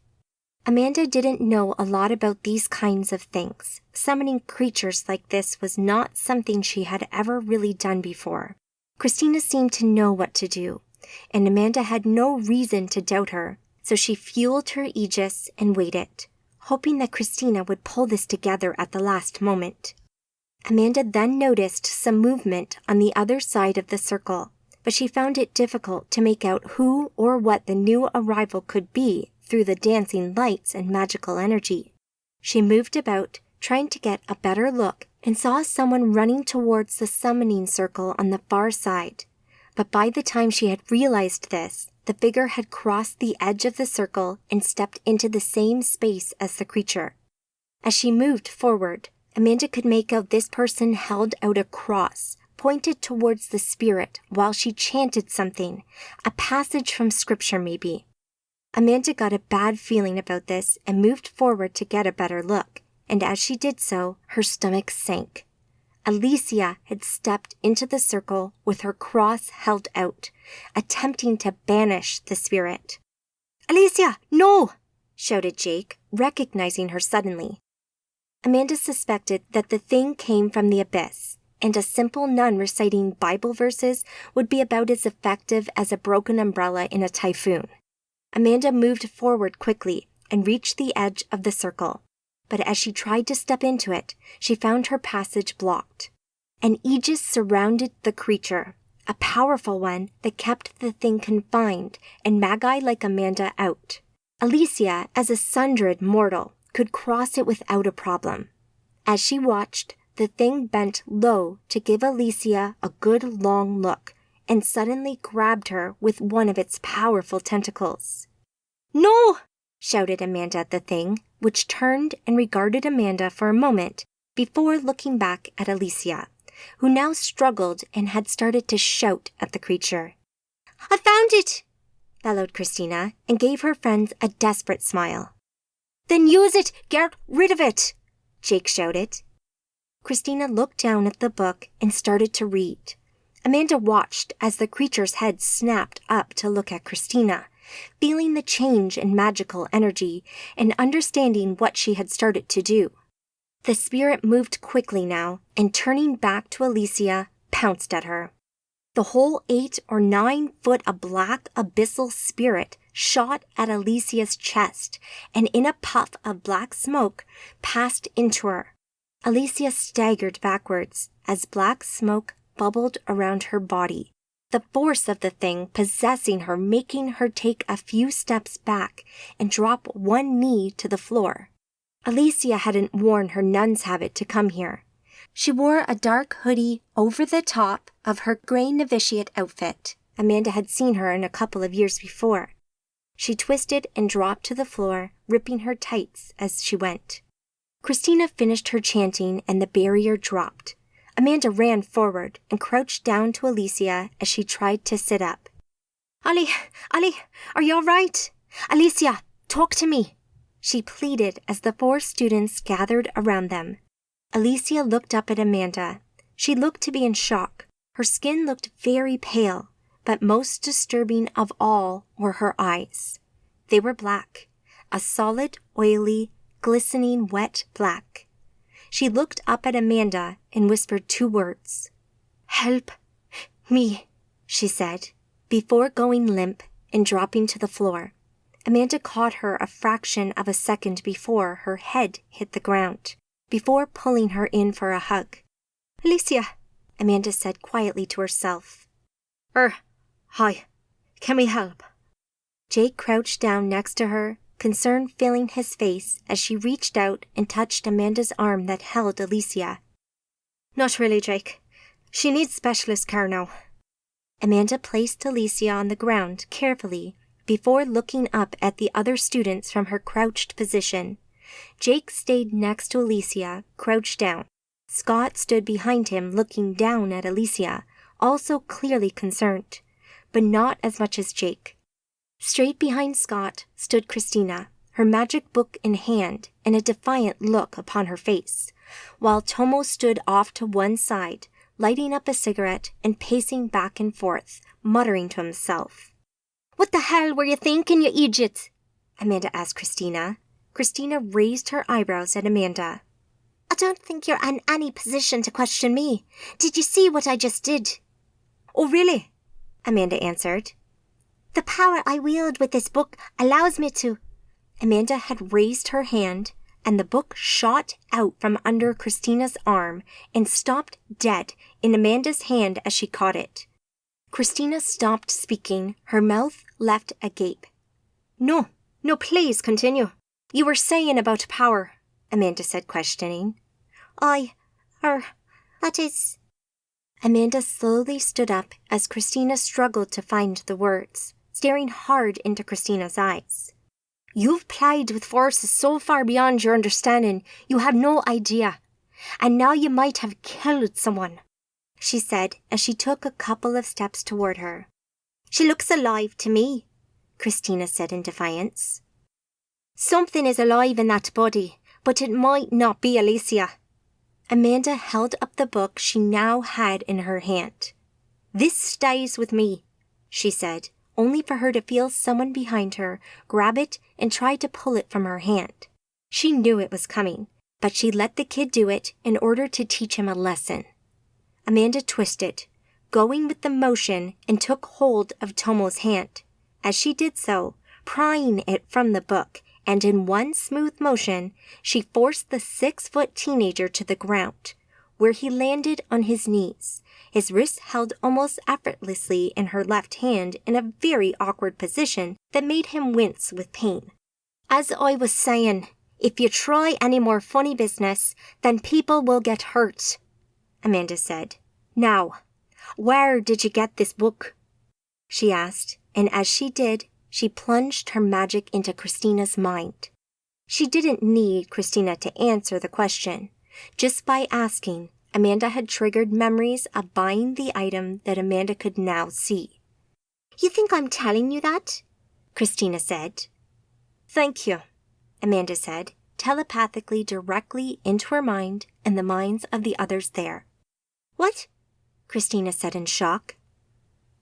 Amanda didn't know a lot about these kinds of things. Summoning creatures like this was not something she had ever really done before. Christina seemed to know what to do, and Amanda had no reason to doubt her, so she fueled her aegis and waited, hoping that Christina would pull this together at the last moment. Amanda then noticed some movement on the other side of the circle, but she found it difficult to make out who or what the new arrival could be through the dancing lights and magical energy. She moved about, trying to get a better look, and saw someone running towards the summoning circle on the far side. But by the time she had realized this, the figure had crossed the edge of the circle and stepped into the same space as the creature. As she moved forward, Amanda could make out this person held out a cross, pointed towards the spirit while she chanted something, a passage from scripture maybe. Amanda got a bad feeling about this and moved forward to get a better look, and as she did so, her stomach sank. Alicia had stepped into the circle with her cross held out, attempting to banish the spirit. "Alicia, no!" shouted Jake, recognizing her suddenly. Amanda suspected that the thing came from the abyss, and a simple nun reciting Bible verses would be about as effective as a broken umbrella in a typhoon. Amanda moved forward quickly and reached the edge of the circle, but as she tried to step into it, she found her passage blocked. An aegis surrounded the creature, a powerful one that kept the thing confined and Magi like Amanda out. Alicia, as a sundred mortal, could cross it without a problem. As she watched, the thing bent low to give Alicia a good long look, and suddenly grabbed her with one of its powerful tentacles. "No!" shouted Amanda at the thing, which turned and regarded Amanda for a moment before looking back at Alicia, who now struggled and had started to shout at the creature. "I found it!" bellowed Christina, and gave her friends a desperate smile. "Then use it! Get rid of it!" Jake shouted. Christina looked down at the book and started to read. Amanda watched as the creature's head snapped up to look at Christina, feeling the change in magical energy and understanding what she had started to do. The spirit moved quickly now, and turning back to Alicia, pounced at her. The whole 8 or 9 foot of black abyssal spirit shot at Alicia's chest, and in a puff of black smoke, passed into her. Alicia staggered backwards as black smoke bubbled around her body, the force of the thing possessing her, making her take a few steps back and drop one knee to the floor. Alicia hadn't worn her nun's habit to come here. She wore a dark hoodie over the top of her gray novitiate outfit. Amanda had seen her in a couple of years before. She twisted and dropped to the floor, ripping her tights as she went. Christina finished her chanting and the barrier dropped. Amanda ran forward and crouched down to Alicia as she tried to sit up. Ali, are you all right? Alicia, talk to me, she pleaded as the 4 students gathered around them. Alicia looked up at Amanda. She looked to be in shock. Her skin looked very pale, but most disturbing of all were her eyes. They were black, a solid, oily, glistening, wet black. She looked up at Amanda and whispered 2 words. "Help me," she said, before going limp and dropping to the floor. Amanda caught her a fraction of a second before her head hit the ground, before pulling her in for a hug. "Alicia," Amanda said quietly to herself. Hi. Can we help?" Jake crouched down next to her, concern filling his face as she reached out and touched Amanda's arm that held Alicia. "Not really, Jake. She needs specialist care now." Amanda placed Alicia on the ground carefully before looking up at the other students from her crouched position. Jake stayed next to Alicia, crouched down. Scott stood behind him looking down at Alicia, also clearly concerned, but not as much as Jake. Straight behind Scott stood Christina, her magic book in hand and a defiant look upon her face, while Tomo stood off to one side, lighting up a cigarette and pacing back and forth, muttering to himself. "What the hell were you thinking, you idiot?" Amanda asked Christina. Christina raised her eyebrows at Amanda. "I don't think you're in any position to question me. Did you see what I just did?" "Oh, really?" Amanda answered. "The power I wield with this book allows me to—" Amanda had raised her hand, and the book shot out from under Christina's arm and stopped dead in Amanda's hand as she caught it. Christina stopped speaking, her mouth left agape. No, please continue. You were saying about power," Amanda said, questioning. That is—" Amanda slowly stood up as Christina struggled to find the words, staring hard into Christina's eyes. "You've played with forces so far beyond your understanding, you have no idea. And now you might have killed someone," she said as she took a couple of steps toward her. "She looks alive to me," Christina said in defiance. "Something is alive in that body, but it might not be Alicia." Amanda held up the book she now had in her hand. "This stays with me," she said, only for her to feel someone behind her grab it and try to pull it from her hand. She knew it was coming, but she let the kid do it in order to teach him a lesson. Amanda twisted, going with the motion, and took hold of Tomo's hand. As she did so, prying it from the book, and in one smooth motion, she forced the 6-foot teenager to the ground, where he landed on his knees, his wrists held almost effortlessly in her left hand in a very awkward position that made him wince with pain. "As I was saying, if you try any more funny business, then people will get hurt," Amanda said. "Now, where did you get this book?" she asked, and as she did, she plunged her magic into Christina's mind. She didn't need Christina to answer the question. Just by asking, Amanda had triggered memories of buying the item that Amanda could now see. "You think I'm telling you that?" Christina said. "Thank you," Amanda said, telepathically directly into her mind and the minds of the others there. "What?" Christina said in shock.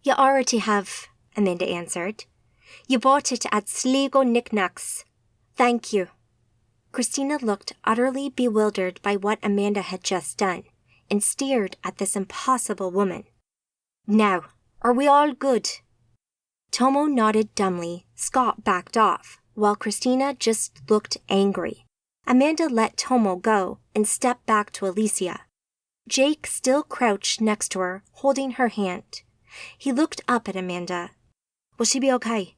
"You already have," Amanda answered. "You bought it at Sligo Knickknacks. Thank you." Christina looked utterly bewildered by what Amanda had just done, and stared at this impossible woman. "Now, are we all good?" Tomo nodded dumbly. Scott backed off, while Christina just looked angry. Amanda let Tomo go and stepped back to Alicia. Jake still crouched next to her, holding her hand. He looked up at Amanda. "Will she be okay?"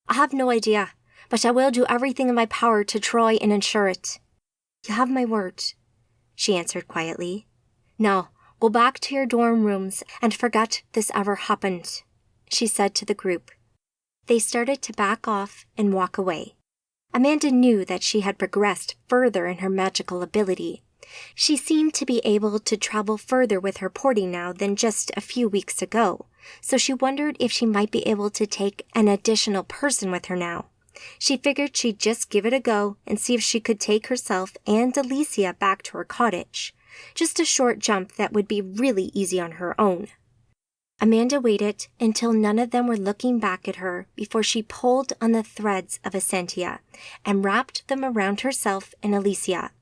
"I have no idea, but I will do everything in my power to try and ensure it." "You have my word," she answered quietly. "Now, go back to your dorm rooms and forget this ever happened," she said to the group. They started to back off and walk away. Amanda knew that she had progressed further in her magical ability. She seemed to be able to travel further with her porting now than just a few weeks ago, so she wondered if she might be able to take an additional person with her now. She figured she'd just give it a go and see if she could take herself and Alicia back to her cottage. Just a short jump that would be really easy on her own. Amanda waited until none of them were looking back at her before she pulled on the threads of Essentia and wrapped them around herself and Alicia,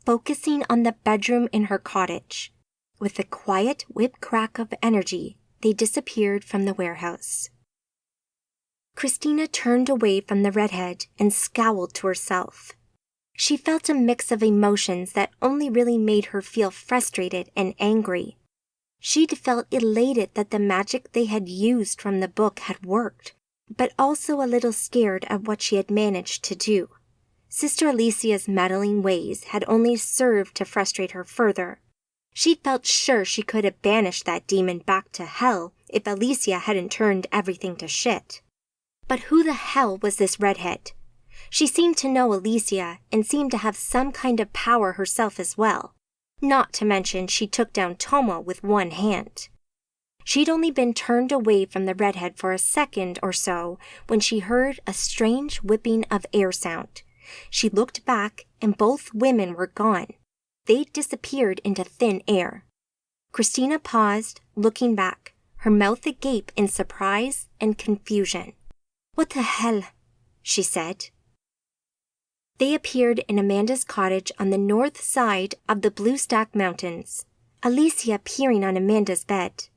focusing on the bedroom in her cottage. With a quiet whip-crack of energy, they disappeared from the warehouse. Christina turned away from the redhead and scowled to herself. She felt a mix of emotions that only really made her feel frustrated and angry. She'd felt elated that the magic they had used from the book had worked, but also a little scared at what she had managed to do. Sister Alicia's meddling ways had only served to frustrate her further. She felt sure she could have banished that demon back to hell if Alicia hadn't turned everything to shit. But who the hell was this redhead? She seemed to know Alicia and seemed to have some kind of power herself as well. Not to mention she took down Tomo with one hand. She'd only been turned away from the redhead for a second or so when she heard a strange whipping of air sound. She looked back and both women were gone. They'd disappeared into thin air. Christina paused, looking back, her mouth agape in surprise and confusion. "What the hell?" she said. They appeared in Amanda's cottage on the north side of the Blue Stack Mountains, Alicia peering on Amanda's bed.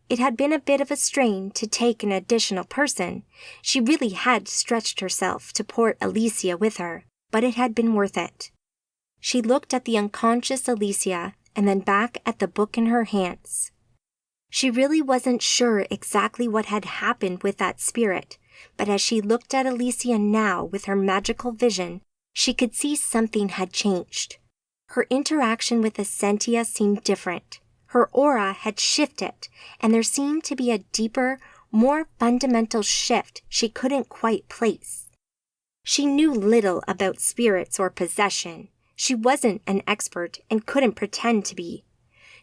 It had been a bit of a strain to take an additional person. She really had stretched herself to port Alicia with her, but it had been worth it. She looked at the unconscious Alicia and then back at the book in her hands. She really wasn't sure exactly what had happened with that spirit, but as she looked at Alicia now with her magical vision, she could see something had changed. Her interaction with Essentia seemed different. Her aura had shifted, and there seemed to be a deeper, more fundamental shift she couldn't quite place. She knew little about spirits or possession. She wasn't an expert and couldn't pretend to be.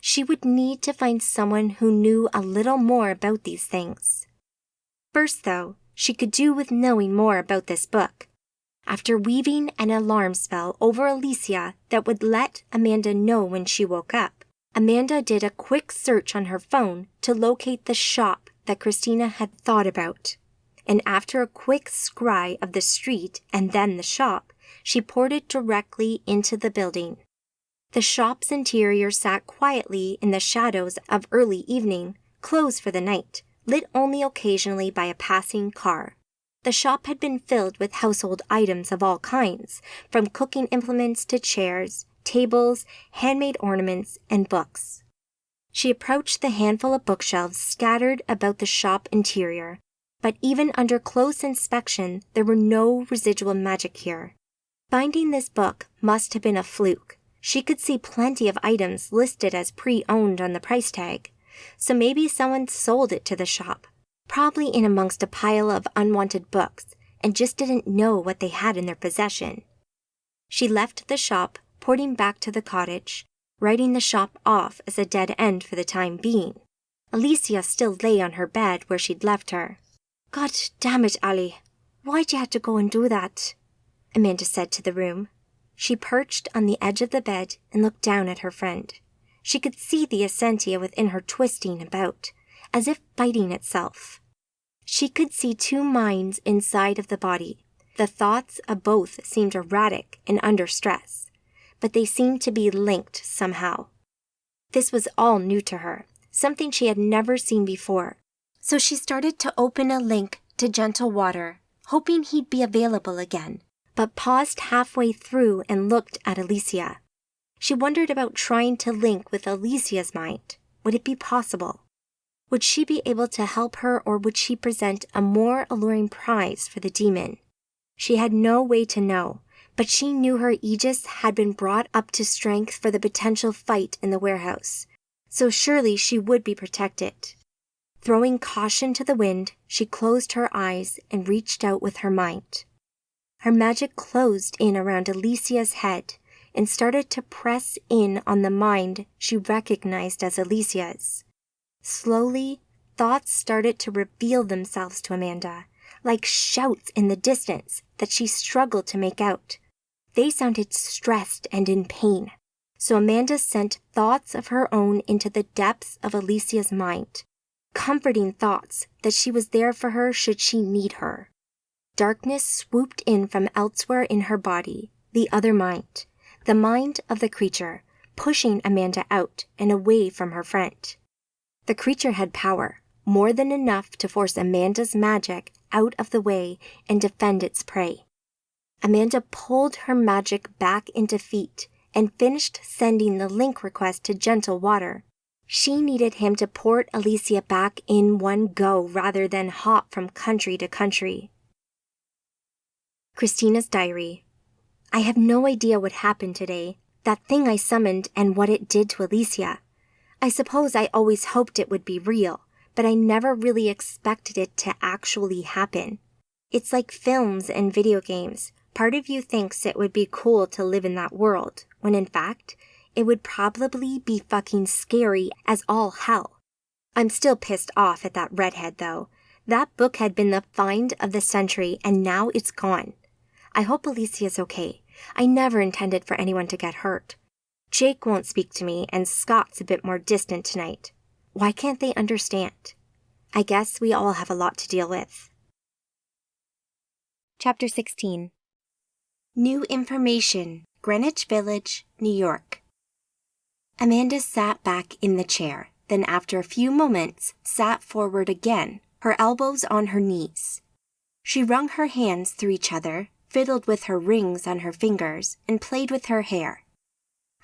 She would need to find someone who knew a little more about these things. First, though, she could do with knowing more about this book. After weaving an alarm spell over Alicia that would let Amanda know when she woke up, Amanda did a quick search on her phone to locate the shop that Christina had thought about. And after a quick scry of the street and then the shop, she ported directly into the building. The shop's interior sat quietly in the shadows of early evening, closed for the night, lit only occasionally by a passing car. The shop had been filled with household items of all kinds, from cooking implements to chairs, tables, handmade ornaments, and books. She approached the handful of bookshelves scattered about the shop interior, but even under close inspection, there were no residual magic here. Finding this book must have been a fluke. She could see plenty of items listed as pre-owned on the price tag, so maybe someone sold it to the shop, probably in amongst a pile of unwanted books, and just didn't know what they had in their possession. She left the shop, porting back to the cottage, writing the shop off as a dead end for the time being. Alicia still lay on her bed where she'd left her. "God damn it, Ali. Why'd you have to go and do that?" Amanda said to the room. She perched on the edge of the bed and looked down at her friend. She could see the Essentia within her twisting about, as if fighting itself. She could see two minds inside of the body. The thoughts of both seemed erratic and under stress, but they seemed to be linked somehow. This was all new to her, something she had never seen before. So she started to open a link to Gentle Water, hoping he'd be available again, but paused halfway through and looked at Alicia. She wondered about trying to link with Alicia's mind. Would it be possible? Would she be able to help her, or would she present a more alluring prize for the demon? She had no way to know, but she knew her Aegis had been brought up to strength for the potential fight in the warehouse, so surely she would be protected. Throwing caution to the wind, she closed her eyes and reached out with her mind. Her magic closed in around Alicia's head and started to press in on the mind she recognized as Alicia's. Slowly, thoughts started to reveal themselves to Amanda, like shouts in the distance that she struggled to make out. They sounded stressed and in pain, so Amanda sent thoughts of her own into the depths of Alicia's mind, comforting thoughts that she was there for her should she need her. Darkness swooped in from elsewhere in her body, the other mind, the mind of the creature, pushing Amanda out and away from her friend. The creature had power, more than enough to force Amanda's magic out of the way and defend its prey. Amanda pulled her magic back into feet and finished sending the link request to Gentle Water. She needed him to port Alicia back in one go rather than hop from country to country. Christina's diary. I have no idea what happened today, that thing I summoned and what it did to Alicia. I suppose I always hoped it would be real, but I never really expected it to actually happen. It's like films and video games. Part of you thinks it would be cool to live in that world, when in fact, it would probably be fucking scary as all hell. I'm still pissed off at that redhead, though. That book had been the find of the century, and now it's gone. I hope Alicia's okay. I never intended for anyone to get hurt. Jake won't speak to me, and Scott's a bit more distant tonight. Why can't they understand? I guess we all have a lot to deal with. Chapter 16. New information. Greenwich Village, New York. Amanda sat back in the chair, then after a few moments sat forward again, her elbows on her knees. She wrung her hands through each other, fiddled with her rings on her fingers, and played with her hair.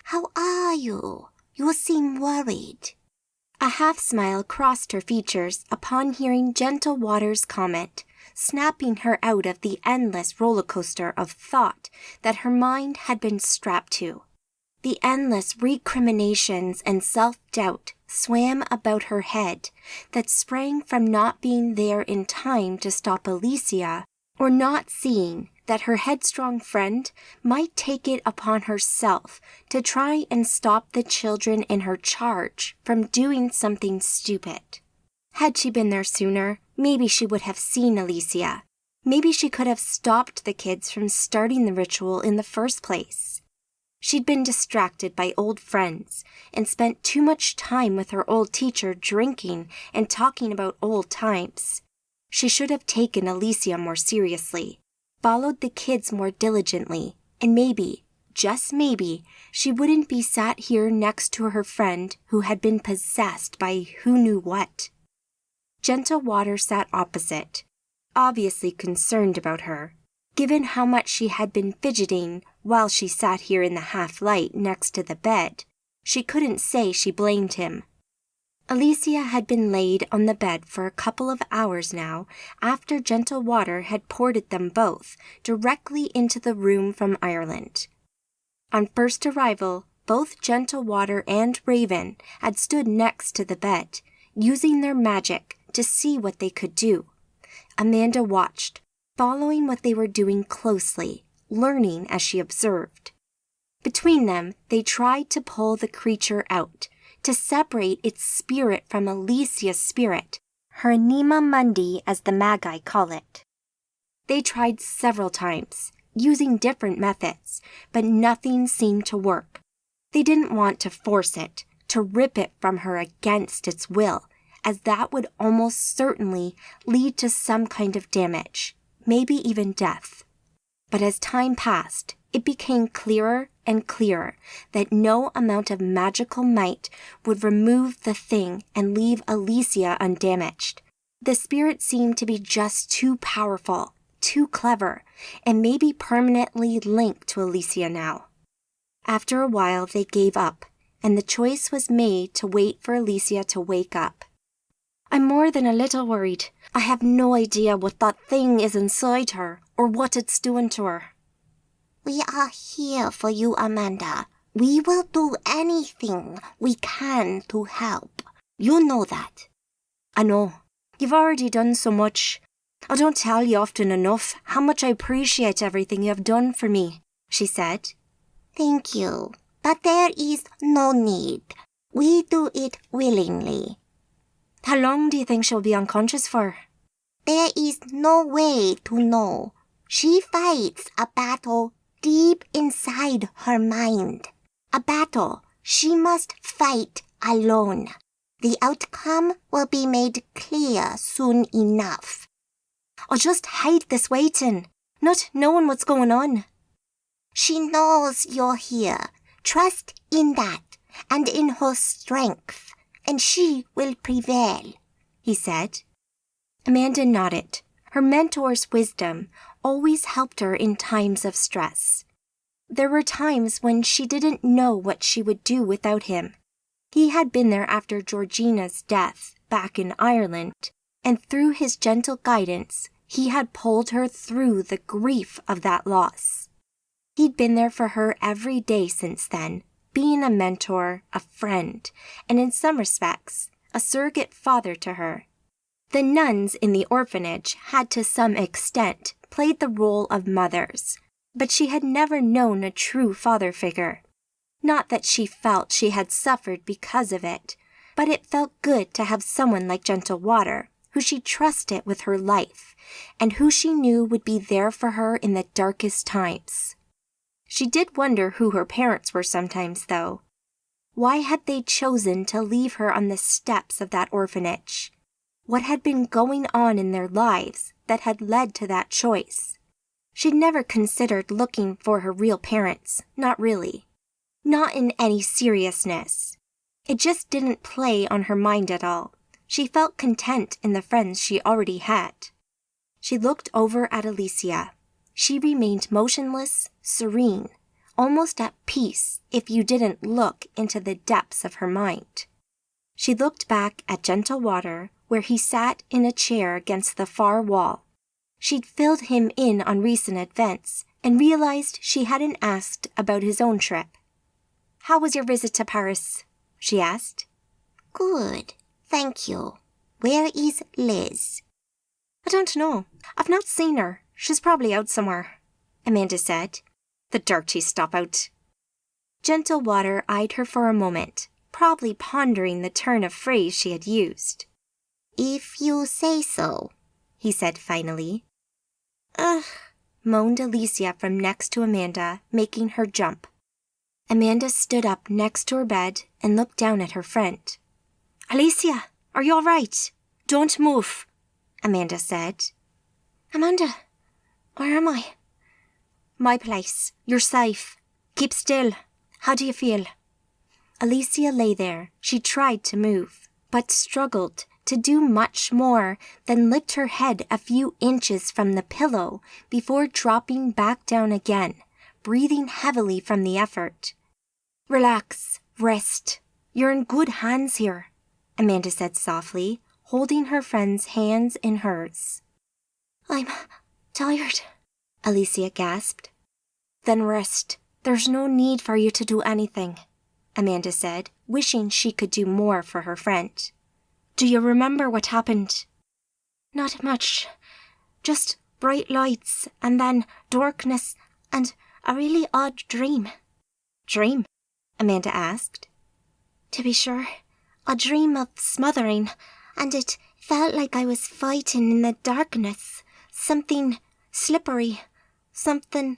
How are you? You seem worried. A half-smile crossed her features upon hearing Gentle Water's comment, snapping her out of the endless roller coaster of thought that her mind had been strapped to. The endless recriminations and self-doubt swam about her head that sprang from not being there in time to stop Alicia, or not seeing that her headstrong friend might take it upon herself to try and stop the children in her charge from doing something stupid. Had she been there sooner, maybe she would have seen Alicia. Maybe she could have stopped the kids from starting the ritual in the first place. She'd been distracted by old friends and spent too much time with her old teacher drinking and talking about old times. She should have taken Alicia more seriously, followed the kids more diligently, and maybe, just maybe, she wouldn't be sat here next to her friend who had been possessed by who knew what. Gentle Water sat opposite, obviously concerned about her, given how much she had been fidgeting while she sat here in the half-light next to the bed. She couldn't say she blamed him. Alicia had been laid on the bed for a couple of hours now after Gentle Water had ported them both directly into the room from Ireland. On first arrival, both Gentle Water and Raven had stood next to the bed, using their magic to see what they could do. Amanda watched, following what they were doing closely, learning as she observed. Between them, they tried to pull the creature out, to separate its spirit from Alicia's spirit, her anima mundi as the Magi call it. They tried several times, using different methods, but nothing seemed to work. They didn't want to force it, to rip it from her against its will, as that would almost certainly lead to some kind of damage, maybe even death. But as time passed, it became clearer and clearer that no amount of magical might would remove the thing and leave Alicia undamaged. The spirit seemed to be just too powerful, too clever, and maybe permanently linked to Alicia now. After a while, they gave up, and the choice was made to wait for Alicia to wake up. I'm more than a little worried. I have no idea what that thing is inside her, or what it's doing to her. We are here for you, Amanda. We will do anything we can to help. You know that. I know. You've already done so much. I don't tell you often enough how much I appreciate everything you have done for me, she said. Thank you, but there is no need. We do it willingly. How long do you think she'll be unconscious for? There is no way to know. She fights a battle deep inside her mind. A battle she must fight alone. The outcome will be made clear soon enough. I just hate this waiting, not knowing what's going on. She knows you're here. Trust in that and in her strength, and she will prevail, he said. Amanda nodded. Her mentor's wisdom always helped her in times of stress. There were times when she didn't know what she would do without him. He had been there after Georgina's death back in Ireland, and through his gentle guidance, he had pulled her through the grief of that loss. He'd been there for her every day since then, being a mentor, a friend, and in some respects, a surrogate father to her. The nuns in the orphanage had to some extent played the role of mothers, but she had never known a true father figure. Not that she felt she had suffered because of it, but it felt good to have someone like Gentle Water, who she trusted with her life, and who she knew would be there for her in the darkest times. She did wonder who her parents were sometimes, though. Why had they chosen to leave her on the steps of that orphanage? What had been going on in their lives that had led to that choice? She'd never considered looking for her real parents, not really. Not in any seriousness. It just didn't play on her mind at all. She felt content in the friends she already had. She looked over at Alicia. She remained motionless, serene, almost at peace if you didn't look into the depths of her mind. She looked back at Gentle Water, where he sat in a chair against the far wall. She'd filled him in on recent events and realized she hadn't asked about his own trip. "How was your visit to Paris?" she asked. Good, thank you. Where is Liz? "I don't know. I've not seen her. She's probably out somewhere," Amanda said. "The dirty stop-out." Gentle Water eyed her for a moment, probably pondering the turn of phrase she had used. If you say so, he said finally. Ugh, moaned Alicia from next to Amanda, making her jump. Amanda stood up next to her bed and looked down at her friend. "Alicia, are you all right? Don't move," Amanda said. "Amanda, where am I?" "My place. You're safe. Keep still. How do you feel?" Alicia lay there. She tried to move, but struggled to do much more than lift her head a few inches from the pillow before dropping back down again, breathing heavily from the effort. "Relax. Rest. You're in good hands here," Amanda said softly, holding her friend's hands in hers. "I'm tired," Alicia gasped. "Then rest. There's no need for you to do anything," Amanda said, wishing she could do more for her friend. "Do you remember what happened?" "Not much. Just bright lights, and then darkness, and a really odd dream." "Dream?" Amanda asked. To be sure, a dream of smothering, and it felt like I was fighting in the darkness. Something slippery, something...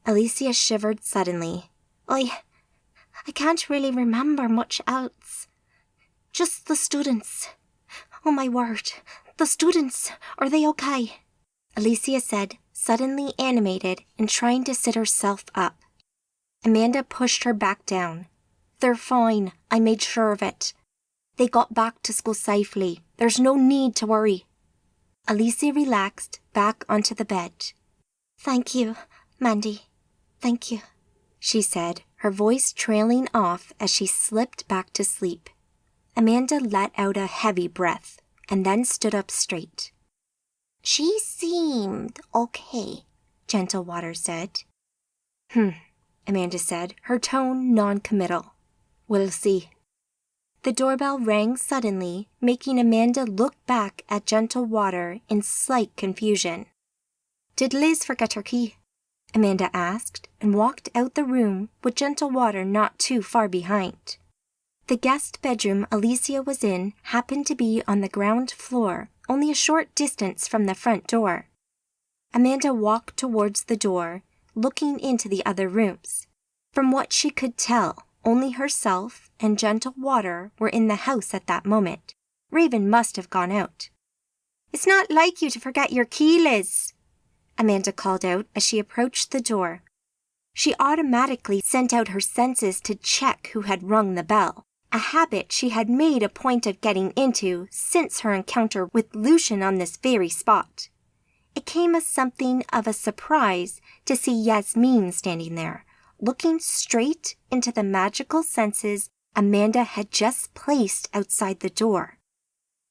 Alicia shivered suddenly. I can't really remember much else. Just the students. Oh my word, the students, are they okay? Alicia said, suddenly animated and trying to sit herself up. Amanda pushed her back down. "They're fine. I made sure of it. They got back to school safely. There's no need to worry." Alicia relaxed back onto the bed. "Thank you, Mandy. Thank you," she said, her voice trailing off as she slipped back to sleep. Amanda let out a heavy breath and then stood up straight. "She seemed okay," Gentle Water said. Amanda said, her tone non-committal. "We'll see." The doorbell rang suddenly, making Amanda look back at Gentle Water in slight confusion. "Did Liz forget her key?" Amanda asked, and walked out the room with Gentle Water not too far behind. The guest bedroom Alicia was in happened to be on the ground floor, only a short distance from the front door. Amanda walked towards the door, looking into the other rooms. From what she could tell, only herself and Gentle Water were in the house at that moment. Raven must have gone out. "It's not like you to forget your key, Liz," Amanda called out as she approached the door. She automatically sent out her senses to check who had rung the bell, a habit she had made a point of getting into since her encounter with Lucian on this very spot. It came as something of a surprise to see Yasmin standing there, looking straight into the magical senses Amanda had just placed outside the door.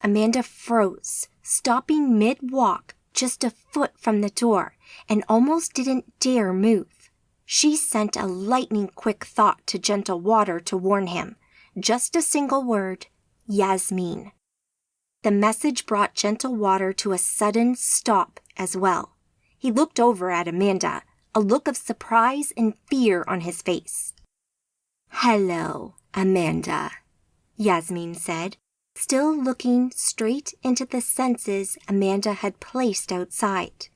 Amanda froze, stopping mid-walk just a foot from the door, and almost didn't dare move. She sent a lightning-quick thought to Gentle Water to warn him. Just a single word, Yasmin. The message brought Gentle Water to a sudden stop as well. He looked over at Amanda, a look of surprise and fear on his face. "Hello, Amanda," Yasmin said, still looking straight into the senses Amanda had placed outside.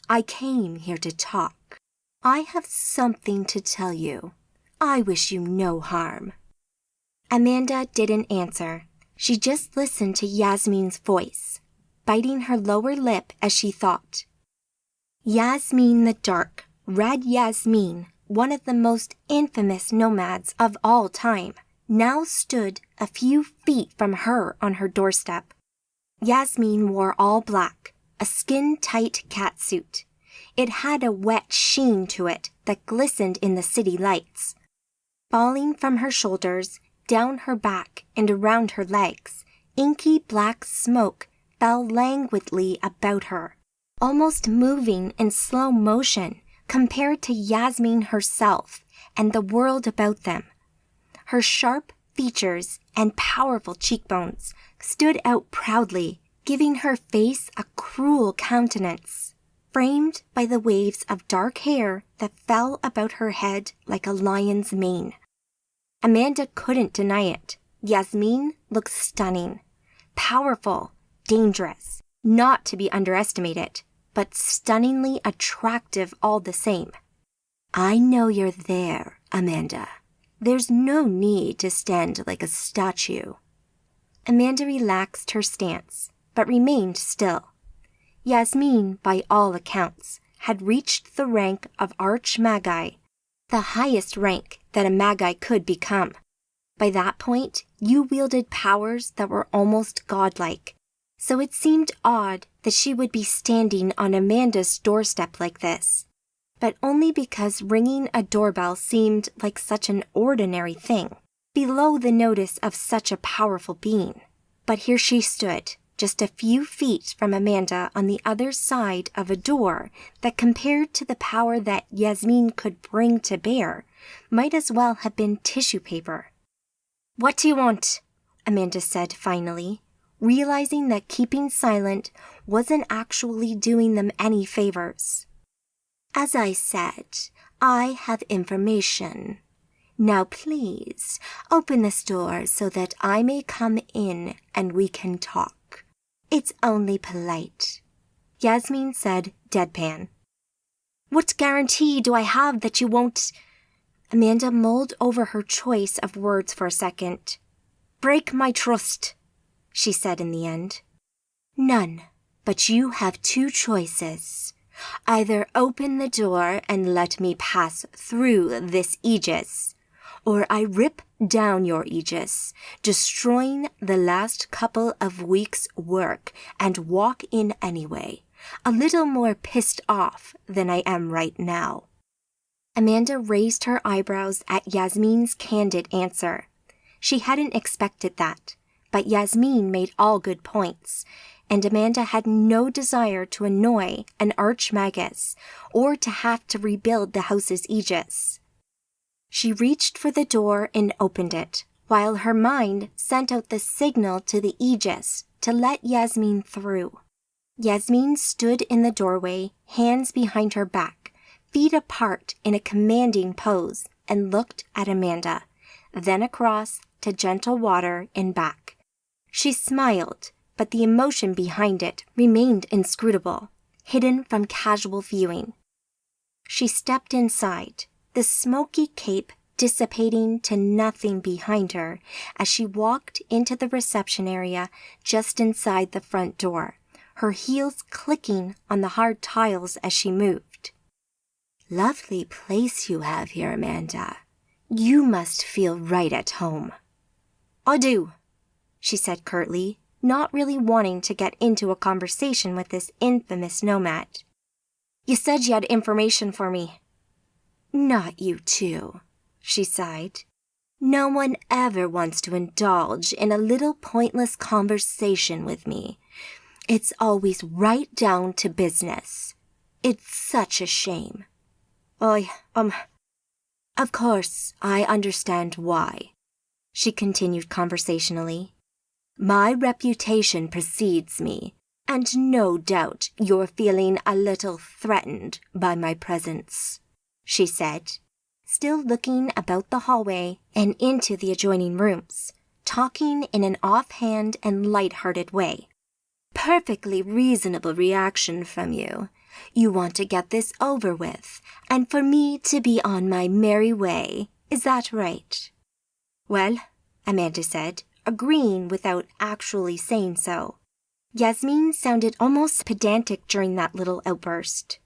"I came here to talk. I have something to tell you. I wish you no harm." Amanda didn't answer. She just listened to Yasmin's voice, biting her lower lip as she thought. Yasmin the Dark, Red Yasmin, one of the most infamous nomads of all time, now stood a few feet from her on her doorstep. Yasmin wore all black, a skin-tight catsuit. It had a wet sheen to it that glistened in the city lights. Falling from her shoulders, down her back and around her legs, inky black smoke fell languidly about her, almost moving in slow motion compared to Yasmin herself and the world about them. Her sharp features and powerful cheekbones stood out proudly, giving her face a cruel countenance, framed by the waves of dark hair that fell about her head like a lion's mane. Amanda couldn't deny it. Yasmin looked stunning, powerful, dangerous, not to be underestimated, but stunningly attractive all the same. "I know you're there, Amanda. There's no need to stand like a statue." Amanda relaxed her stance, but remained still. Yasmin, by all accounts, had reached the rank of Arch-Magi, the highest rank that a Magi could become. By that point, you wielded powers that were almost godlike, so it seemed odd that she would be standing on Amanda's doorstep like this, but only because ringing a doorbell seemed like such an ordinary thing, below the notice of such a powerful being. But here she stood, just a few feet from Amanda on the other side of a door that, compared to the power that Yasmin could bring to bear, might as well have been tissue paper. "What do you want?" Amanda said finally, realizing that keeping silent wasn't actually doing them any favors. "As I said, I have information. Now please, open this door so that I may come in and we can talk. It's only polite," Yasmin said, deadpan. "What guarantee do I have that you won't—" Amanda mulled over her choice of words for a second. "Break my trust," she said in the end. "None, but you have two choices. Either open the door and let me pass through this aegis, or I rip down your aegis, destroying the last couple of weeks' work, and walk in anyway, a little more pissed off than I am right now." Amanda raised her eyebrows at Yasmin's candid answer. She hadn't expected that, but Yasmin made all good points, and Amanda had no desire to annoy an archmagus or to have to rebuild the house's aegis. She reached for the door and opened it, while her mind sent out the signal to the Aegis to let Yasmin through. Yasmin stood in the doorway, hands behind her back, feet apart in a commanding pose, and looked at Amanda, then across to Gentle Water and back. She smiled, but the emotion behind it remained inscrutable, hidden from casual viewing. She stepped inside, the smoky cape dissipating to nothing behind her as she walked into the reception area just inside the front door, her heels clicking on the hard tiles as she moved. Lovely place you have here, Amanda. You must feel right at home. I do, she said curtly, not really wanting to get into a conversation with this infamous nomad. You said you had information for me. Not you too, she sighed. No one ever wants to indulge in a little pointless conversation with me. It's always right down to business. It's such a shame. Of course, I understand why, she continued conversationally. My reputation precedes me, and no doubt you're feeling a little threatened by my presence, she said, still looking about the hallway and into the adjoining rooms, talking in an offhand and light-hearted way. Perfectly reasonable reaction from you. You want to get this over with, and for me to be on my merry way. Is that right? Well, Amanda said, agreeing without actually saying so. Yasmin sounded almost pedantic during that little outburst.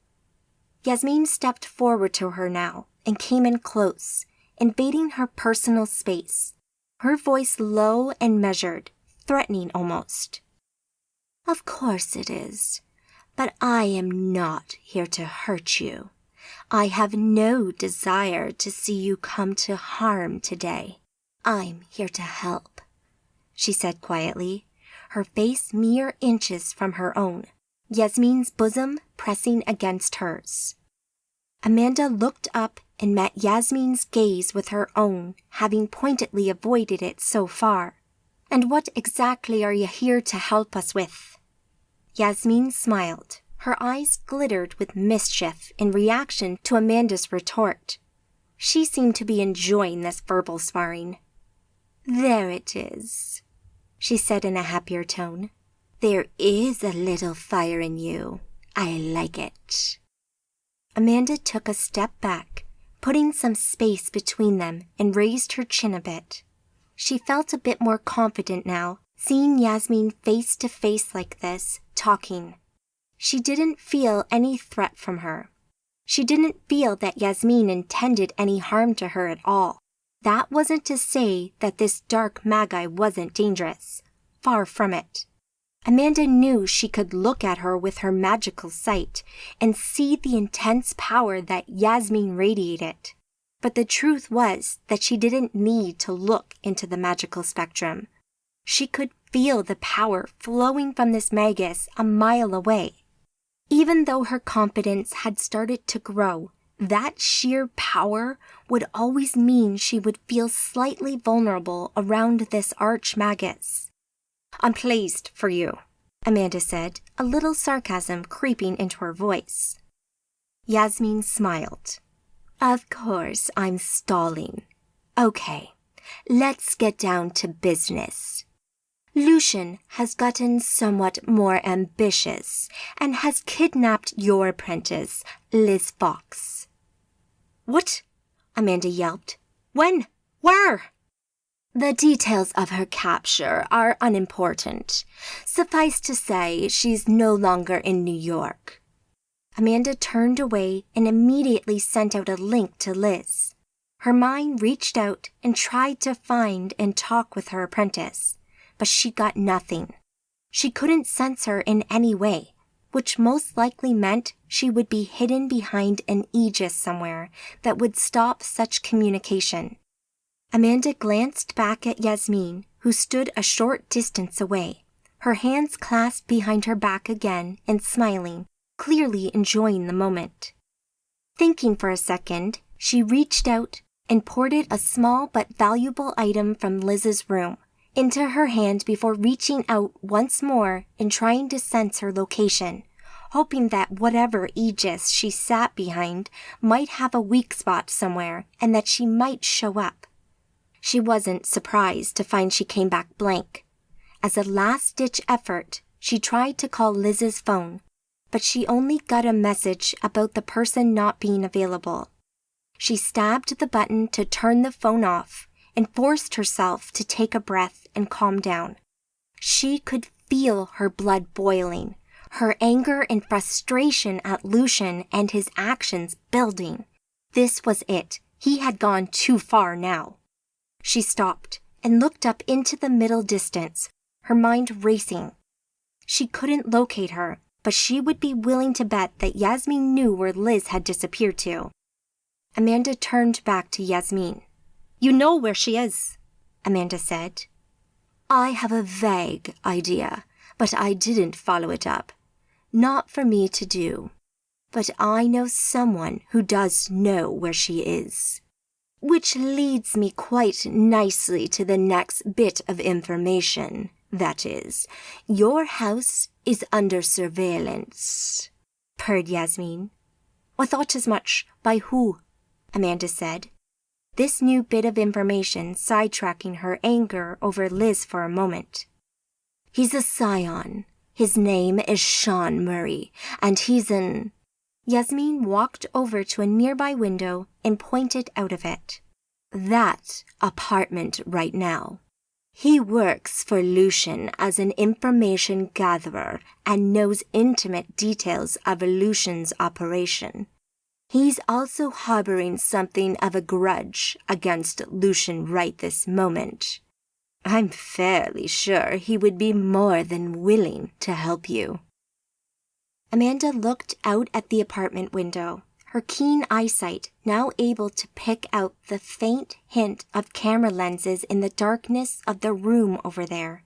Yasmin stepped forward to her now and came in close, invading her personal space, her voice low and measured, threatening almost. Of course it is, but I am not here to hurt you. I have no desire to see you come to harm today. I'm here to help, she said quietly, her face mere inches from her own, Yasmin's bosom pressing against hers. Amanda looked up and met Yasmin's gaze with her own, having pointedly avoided it so far. And what exactly are you here to help us with? Yasmin smiled. Her eyes glittered with mischief in reaction to Amanda's retort. She seemed to be enjoying this verbal sparring. There it is, she said in a happier tone. There is a little fire in you. I like it. Amanda took a step back, putting some space between them, and raised her chin a bit. She felt a bit more confident now, seeing Yasmin face to face like this, talking. She didn't feel any threat from her. She didn't feel that Yasmin intended any harm to her at all. That wasn't to say that this Dark Magi wasn't dangerous. Far from it. Amanda knew she could look at her with her magical sight and see the intense power that Yasmin radiated. But the truth was that she didn't need to look into the magical spectrum. She could feel the power flowing from this magus a mile away. Even though her confidence had started to grow, that sheer power would always mean she would feel slightly vulnerable around this arch-magus. I'm pleased for you, Amanda said, a little sarcasm creeping into her voice. Yasmin smiled. Of course, I'm stalling. Okay, let's get down to business. Lucian has gotten somewhat more ambitious and has kidnapped your apprentice, Liz Fox. What? Amanda yelped. When? Where? The details of her capture are unimportant. Suffice to say, she's no longer in New York. Amanda turned away and immediately sent out a link to Liz. Her mind reached out and tried to find and talk with her apprentice, but she got nothing. She couldn't sense her in any way, which most likely meant she would be hidden behind an aegis somewhere that would stop such communication. Amanda glanced back at Yasmin, who stood a short distance away, her hands clasped behind her back again and smiling, clearly enjoying the moment. Thinking for a second, she reached out, and ported a small but valuable item from Liz's room into her hand before reaching out once more and trying to sense her location, hoping that whatever aegis she sat behind might have a weak spot somewhere and that she might show up. She wasn't surprised to find she came back blank. As a last-ditch effort, she tried to call Liz's phone, but she only got a message about the person not being available. She stabbed the button to turn the phone off and forced herself to take a breath and calm down. She could feel her blood boiling, her anger and frustration at Lucian and his actions building. This was it. He had gone too far now. She stopped and looked up into the middle distance, her mind racing. She couldn't locate her, but she would be willing to bet that Yasmin knew where Liz had disappeared to. Amanda turned back to Yasmin. You know where she is, Amanda said. I have a vague idea, but I didn't follow it up. Not for me to do. But I know someone who does know where she is. Which leads me quite nicely to the next bit of information. That is, your house is under surveillance, purred Yasmin. I thought as much. By who? Amanda said. This new bit of information sidetracking her anger over Liz for a moment. He's a scion. His name is Sean Murray, and he's an... Yasmin walked over to a nearby window and pointed out of it. That apartment right now. He works for Lucian as an information gatherer and knows intimate details of Lucian's operation. He's also harboring something of a grudge against Lucian right this moment. I'm fairly sure he would be more than willing to help you. Amanda looked out at the apartment window, her keen eyesight now able to pick out the faint hint of camera lenses in the darkness of the room over there.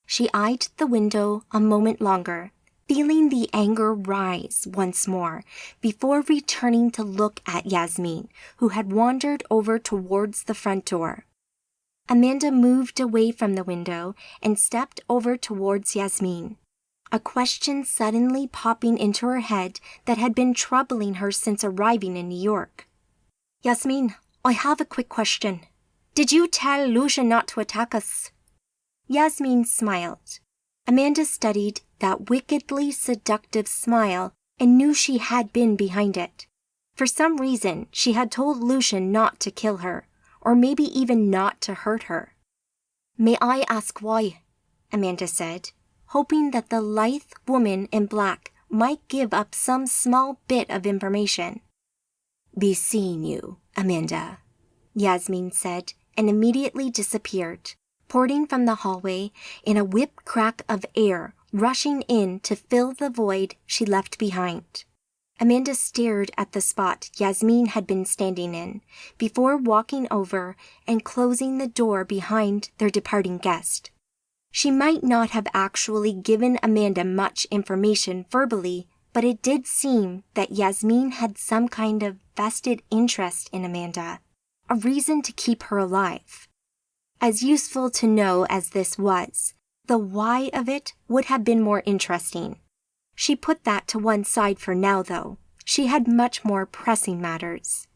She eyed the window a moment longer, feeling the anger rise once more, before returning to look at Yasmin, who had wandered over towards the front door. Amanda moved away from the window and stepped over towards Yasmin, a question suddenly popping into her head that had been troubling her since arriving in New York. Yasmin, I have a quick question. Did you tell Lucian not to attack us? Yasmin smiled. Amanda studied that wickedly seductive smile and knew she had been behind it. For some reason, she had told Lucian not to kill her, or maybe even not to hurt her. May I ask why? Amanda said, hoping that the lithe woman in black might give up some small bit of information. Be seeing you, Amanda, Yasmin said, and immediately disappeared, porting from the hallway in a whip crack of air rushing in to fill the void she left behind. Amanda stared at the spot Yasmin had been standing in, before walking over and closing the door behind their departing guest. She might not have actually given Amanda much information verbally, but it did seem that Yasmin had some kind of vested interest in Amanda, a reason to keep her alive. As useful to know as this was, the why of it would have been more interesting. She put that to one side for now, though. She had much more pressing matters.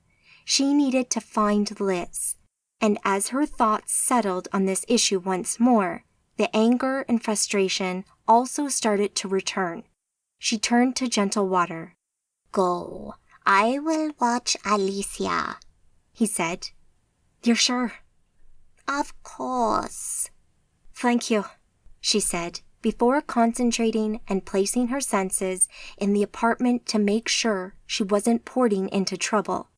She needed to find Liz, and as her thoughts settled on this issue once more, the anger and frustration also started to return. She turned to Gentle Water. Go. I will watch Alicia, he said. You're sure? Of course. Thank you, she said, before concentrating and placing her senses in the apartment to make sure she wasn't porting into trouble.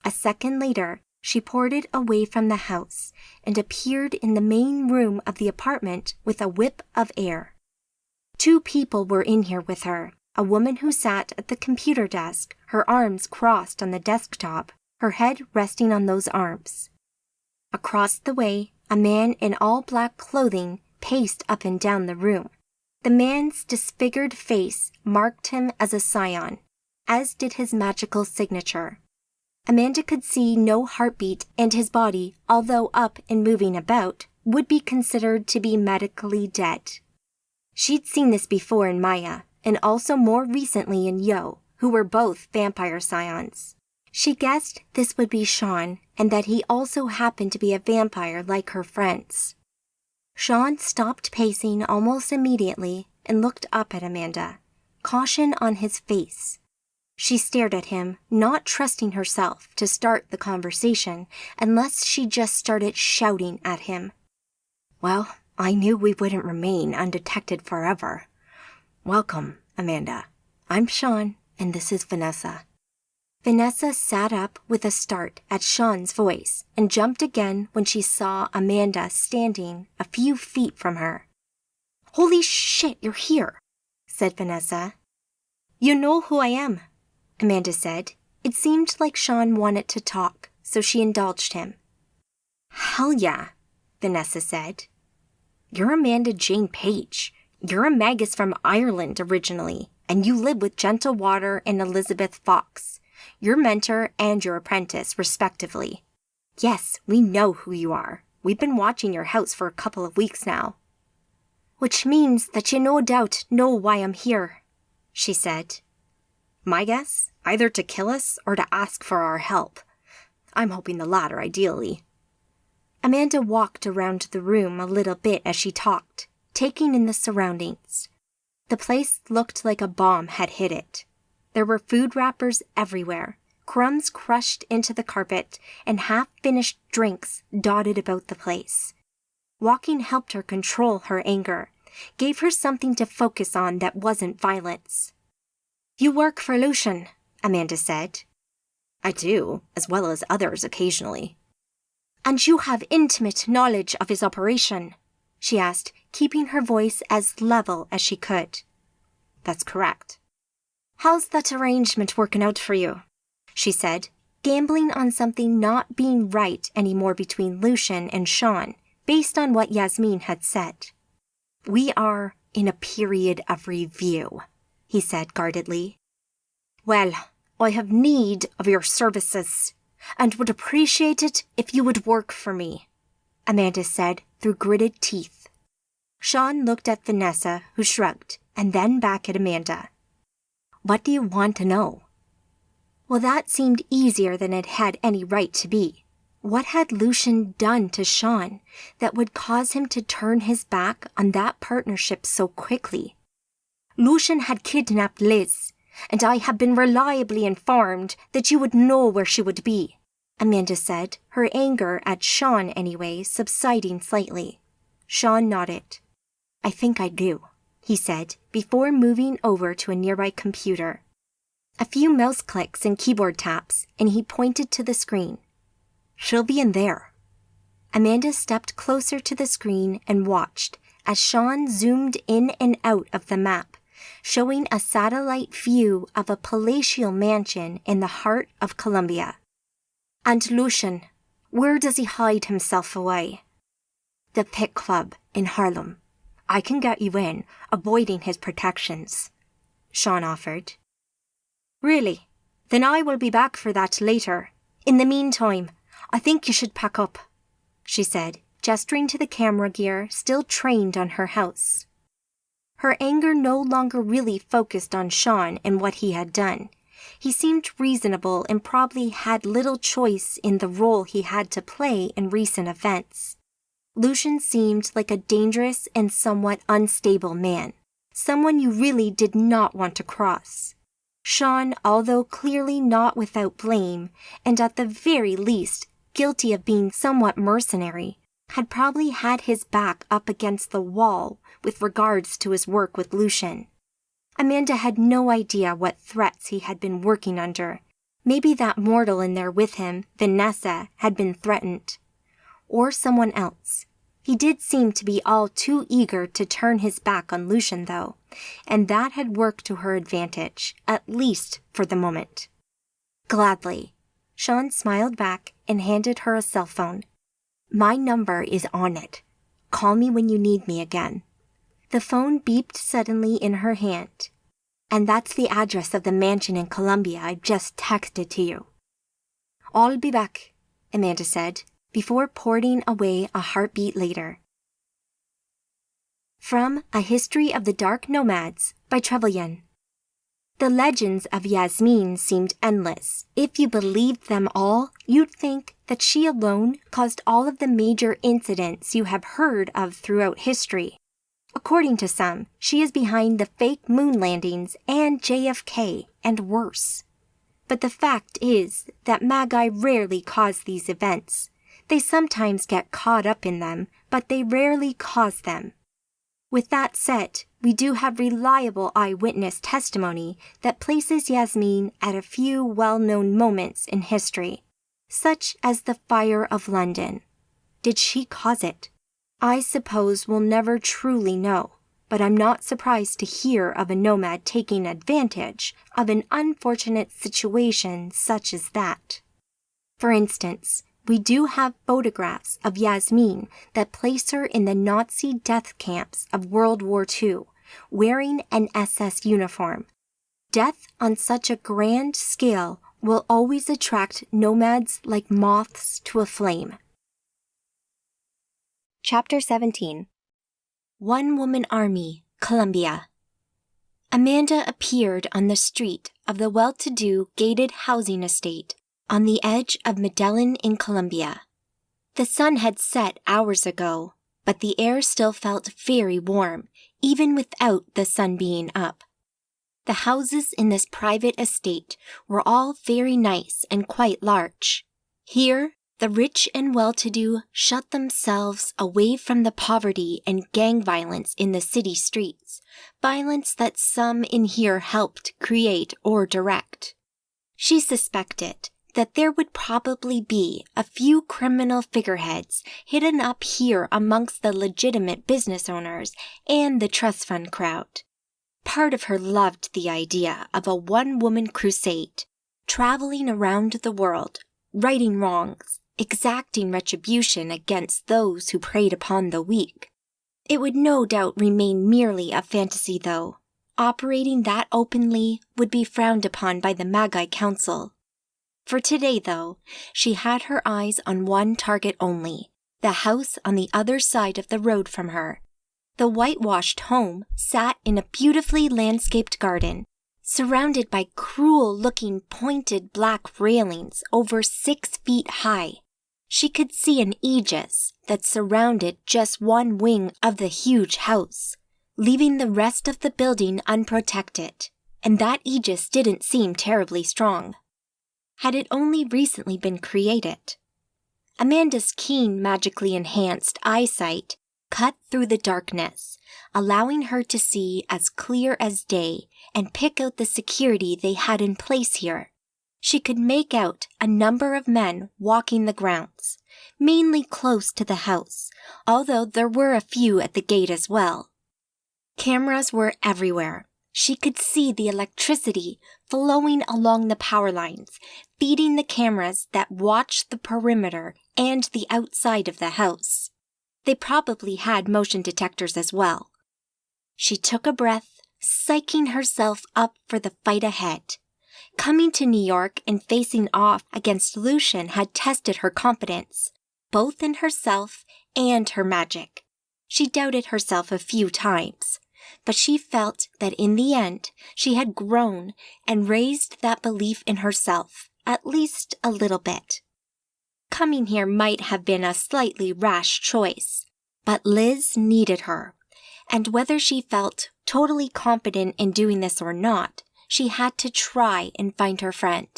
A second later, she ported away from the house and appeared in the main room of the apartment with a whip of air. 2 people were in here with her, a woman who sat at the computer desk, her arms crossed on the desktop, her head resting on those arms. Across the way, a man in all black clothing paced up and down the room. The man's disfigured face marked him as a scion, as did his magical signature. Amanda could see no heartbeat, and his body, although up and moving about, would be considered to be medically dead. She'd seen this before in Maya, and also more recently in Yo, who were both vampire scions. She guessed this would be Sean, and that he also happened to be a vampire like her friends. Sean stopped pacing almost immediately and looked up at Amanda, caution on his face. She stared at him, not trusting herself to start the conversation unless she just started shouting at him. "Well, I knew we wouldn't remain undetected forever. Welcome, Amanda. I'm Sean, and this is Vanessa." Vanessa sat up with a start at Sean's voice and jumped again when she saw Amanda standing a few feet from her. "Holy shit, you're here," said Vanessa. "You know who I am," Amanda said. It seemed like Sean wanted to talk, so she indulged him. "Hell yeah," Vanessa said. "You're Amanda Jane Page. You're a magus from Ireland originally, and you live with Gentle Water and Elizabeth Fox, your mentor and your apprentice, respectively. Yes, we know who you are. We've been watching your house for a couple of weeks now." "Which means that you no doubt know why I'm here," she said. "My guess? Either to kill us or to ask for our help. I'm hoping the latter, ideally." Amanda walked around the room a little bit as she talked, taking in the surroundings. The place looked like a bomb had hit it. There were food wrappers everywhere, crumbs crushed into the carpet, and half-finished drinks dotted about the place. Walking helped her control her anger, gave her something to focus on that wasn't violence. "You work for Lucian," Amanda said. "I do, as well as others occasionally." "And you have intimate knowledge of his operation?" she asked, keeping her voice as level as she could. "That's correct." "How's that arrangement working out for you?" she said, gambling on something not being right anymore between Lucian and Sean, based on what Yasmin had said. "We are in a period of review," he said guardedly. "Well, I have need of your services, and would appreciate it if you would work for me," Amanda said through gritted teeth. Sean looked at Vanessa, who shrugged, and then back at Amanda. "What do you want to know?" Well, that seemed easier than it had any right to be. What had Lucian done to Sean that would cause him to turn his back on that partnership so quickly? "Lucian had kidnapped Liz, and I have been reliably informed that you would know where she would be," Amanda said, her anger at Sean anyway subsiding slightly. Sean nodded. "I think I do," he said, before moving over to a nearby computer. A few mouse clicks and keyboard taps, and he pointed to the screen. "She'll be in there." Amanda stepped closer to the screen and watched as Sean zoomed in and out of the map, showing a satellite view of a palatial mansion in the heart of Columbia. "And Lucian, where does he hide himself away?" "The Pit Club in Harlem. I can get you in, avoiding his protections," Sean offered. "Really? Then I will be back for that later. In the meantime, I think you should pack up," she said, gesturing to the camera gear still trained on her house. Her anger no longer really focused on Sean and what he had done. He seemed reasonable and probably had little choice in the role he had to play in recent events. Lucian seemed like a dangerous and somewhat unstable man, someone you really did not want to cross. Sean, although clearly not without blame, and at the very least guilty of being somewhat mercenary, had probably had his back up against the wall with regards to his work with Lucian. Amanda had no idea what threats he had been working under. Maybe that mortal in there with him, Vanessa, had been threatened. Or someone else. He did seem to be all too eager to turn his back on Lucian, though, and that had worked to her advantage, at least for the moment. "Gladly." Sean smiled back and handed her a cell phone. "My number is on it. Call me when you need me again." The phone beeped suddenly in her hand. "And that's the address of the mansion in Columbia I just texted to you." I'll be back, Amanda said, before porting away a heartbeat later. From A History of the Dark Nomads by Trevelyan. The legends of Yasmin seemed endless. If you believed them all, you'd think that she alone caused all of the major incidents you have heard of throughout history. According to some, she is behind the fake moon landings and JFK, and worse. But the fact is that Magi rarely cause these events. They sometimes get caught up in them, but they rarely cause them. With that said, we do have reliable eyewitness testimony that places Yasmin at a few well-known moments in history, such as the Fire of London. Did she cause it? I suppose we'll never truly know, but I'm not surprised to hear of a nomad taking advantage of an unfortunate situation such as that. For instance, we do have photographs of Yasmin that place her in the Nazi death camps of World War II, wearing an SS uniform. Death on such a grand scale will always attract nomads like moths to a flame. Chapter 17. One-Woman Army, Columbia. Amanda appeared on the street of the well-to-do gated housing estate on the edge of Medellin in Colombia. The sun had set hours ago, but the air still felt very warm, even without the sun being up. The houses in this private estate were all very nice and quite large. Here, the rich and well-to-do shut themselves away from the poverty and gang violence in the city streets, violence that some in here helped create or direct. She suspected that there would probably be a few criminal figureheads hidden up here amongst the legitimate business owners and the trust fund crowd. Part of her loved the idea of a one-woman crusade, traveling around the world, righting wrongs, exacting retribution against those who preyed upon the weak. It would no doubt remain merely a fantasy, though. Operating that openly would be frowned upon by the Magi Council. For today, though, she had her eyes on one target only, the house on the other side of the road from her. The whitewashed home sat in a beautifully landscaped garden, surrounded by cruel-looking pointed black railings over 6 feet high. She could see an aegis that surrounded just one wing of the huge house, leaving the rest of the building unprotected, and that aegis didn't seem terribly strong. Had it only recently been created? Amanda's keen, magically enhanced eyesight cut through the darkness, allowing her to see as clear as day and pick out the security they had in place here. She could make out a number of men walking the grounds, mainly close to the house, although there were a few at the gate as well. Cameras were everywhere. She could see the electricity flowing along the power lines, feeding the cameras that watched the perimeter and the outside of the house. They probably had motion detectors as well. She took a breath, psyching herself up for the fight ahead. Coming to New York and facing off against Lucian had tested her confidence, both in herself and her magic. She doubted herself a few times, but she felt that in the end she had grown and raised that belief in herself, at least a little bit. Coming here might have been a slightly rash choice, but Liz needed her, and whether she felt totally confident in doing this or not, she had to try and find her friend.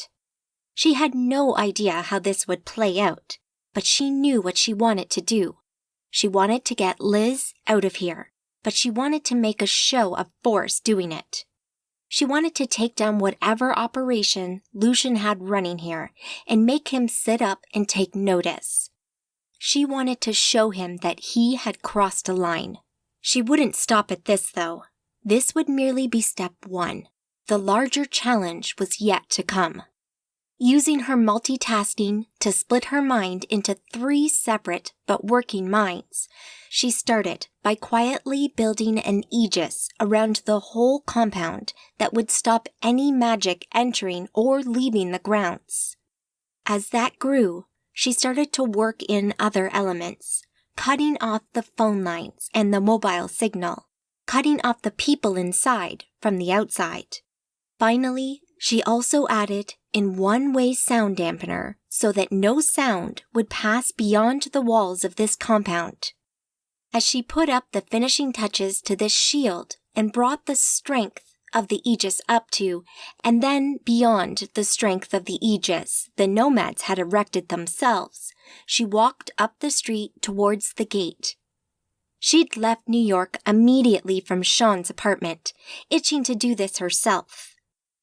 She had no idea how this would play out, but she knew what she wanted to do. She wanted to get Liz out of here, but she wanted to make a show of force doing it. She wanted to take down whatever operation Lucian had running here and make him sit up and take notice. She wanted to show him that he had crossed a line. She wouldn't stop at this, though. This would merely be step 1. The larger challenge was yet to come. Using her multitasking to split her mind into 3 separate but working minds, she started by quietly building an aegis around the whole compound that would stop any magic entering or leaving the grounds. As that grew, she started to work in other elements, cutting off the phone lines and the mobile signal, cutting off the people inside from the outside. Finally, she also added in one-way sound dampener so that no sound would pass beyond the walls of this compound. As she put up the finishing touches to this shield and brought the strength of the Aegis up to, and then beyond the strength of the Aegis the nomads had erected themselves, she walked up the street towards the gate. She'd left New York immediately from Sean's apartment, itching to do this herself.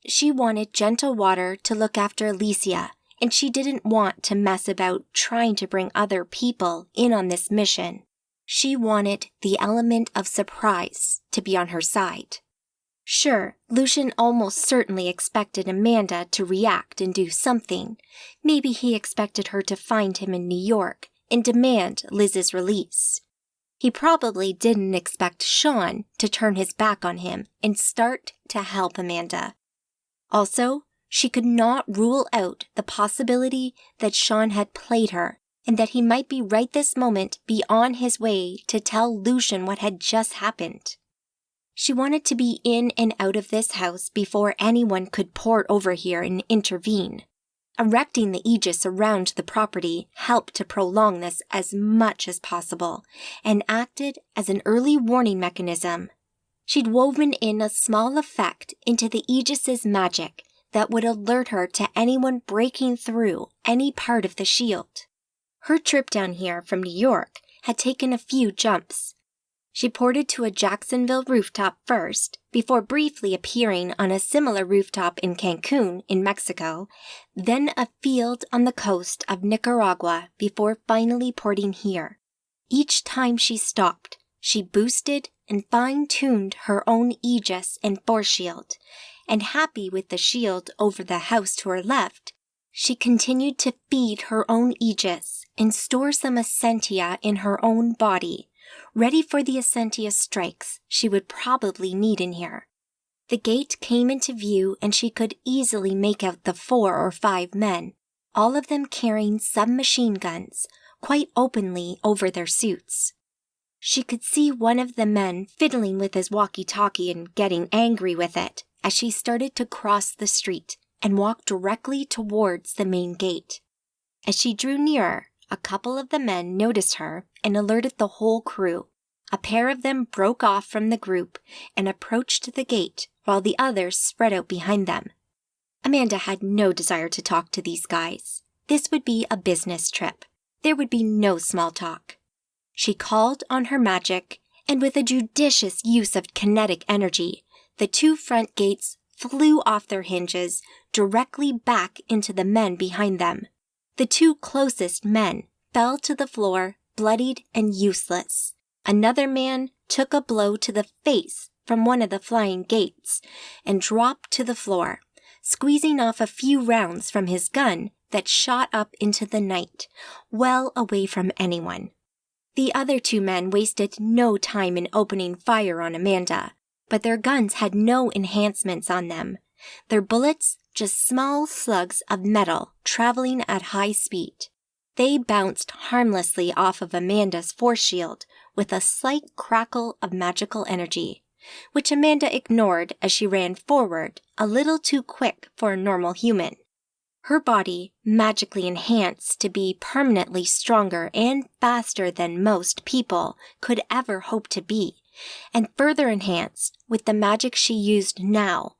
She wanted gentle water to look after Alicia, and she didn't want to mess about trying to bring other people in on this mission. She wanted the element of surprise to be on her side. Sure, Lucian almost certainly expected Amanda to react and do something. Maybe he expected her to find him in New York and demand Liz's release. He probably didn't expect Sean to turn his back on him and start to help Amanda. Also, she could not rule out the possibility that Sean had played her and that he might be right this moment be on his way to tell Lucian what had just happened. She wanted to be in and out of this house before anyone could port over here and intervene. Erecting the Aegis around the property helped to prolong this as much as possible and acted as an early warning mechanism. She'd woven in a small effect into the Aegis's magic that would alert her to anyone breaking through any part of the shield. Her trip down here from New York had taken a few jumps. She ported to a Jacksonville rooftop first, before briefly appearing on a similar rooftop in Cancun, in Mexico, then a field on the coast of Nicaragua before finally porting here. Each time she stopped, she boosted and fine-tuned her own Aegis and force shield, and happy with the shield over the house to her left, she continued to feed her own Aegis and store some Essentia in her own body, ready for the Essentia strikes she would probably need in here. The gate came into view and she could easily make out the 4 or 5 men, all of them carrying submachine guns, quite openly over their suits. She could see one of the men fiddling with his walkie-talkie and getting angry with it as she started to cross the street and walk directly towards the main gate. As she drew nearer, a couple of the men noticed her and alerted the whole crew. A pair of them broke off from the group and approached the gate while the others spread out behind them. Amanda had no desire to talk to these guys. This would be a business trip. There would be no small talk. She called on her magic, and with a judicious use of kinetic energy, the 2 front gates flew off their hinges directly back into the men behind them. The 2 closest men fell to the floor, bloodied and useless. Another man took a blow to the face from one of the flying gates and dropped to the floor, squeezing off a few rounds from his gun that shot up into the night, well away from anyone. The other 2 men wasted no time in opening fire on Amanda, but their guns had no enhancements on them. Their bullets just small slugs of metal traveling at high speed. They bounced harmlessly off of Amanda's force shield with a slight crackle of magical energy, which Amanda ignored as she ran forward, a little too quick for a normal human. Her body, magically enhanced to be permanently stronger and faster than most people could ever hope to be, and further enhanced with the magic she used now,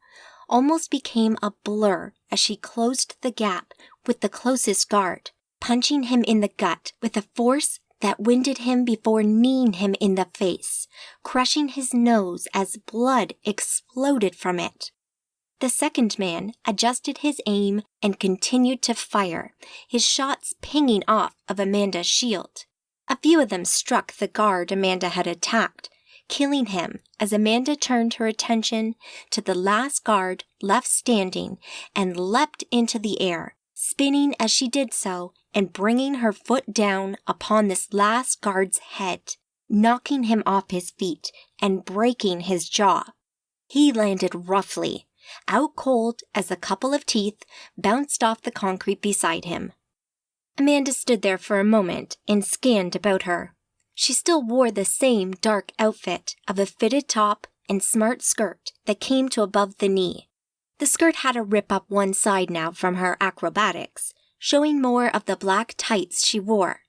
almost became a blur as she closed the gap with the closest guard, punching him in the gut with a force that winded him before kneeing him in the face, crushing his nose as blood exploded from it. The second man adjusted his aim and continued to fire, his shots pinging off of Amanda's shield. A few of them struck the guard Amanda had attacked, killing him as Amanda turned her attention to the last guard left standing and leapt into the air, spinning as she did so and bringing her foot down upon this last guard's head, knocking him off his feet and breaking his jaw. He landed roughly, out cold as a couple of teeth bounced off the concrete beside him. Amanda stood there for a moment and scanned about her. She still wore the same dark outfit of a fitted top and smart skirt that came to above the knee. The skirt had a rip up one side now from her acrobatics, showing more of the black tights she wore.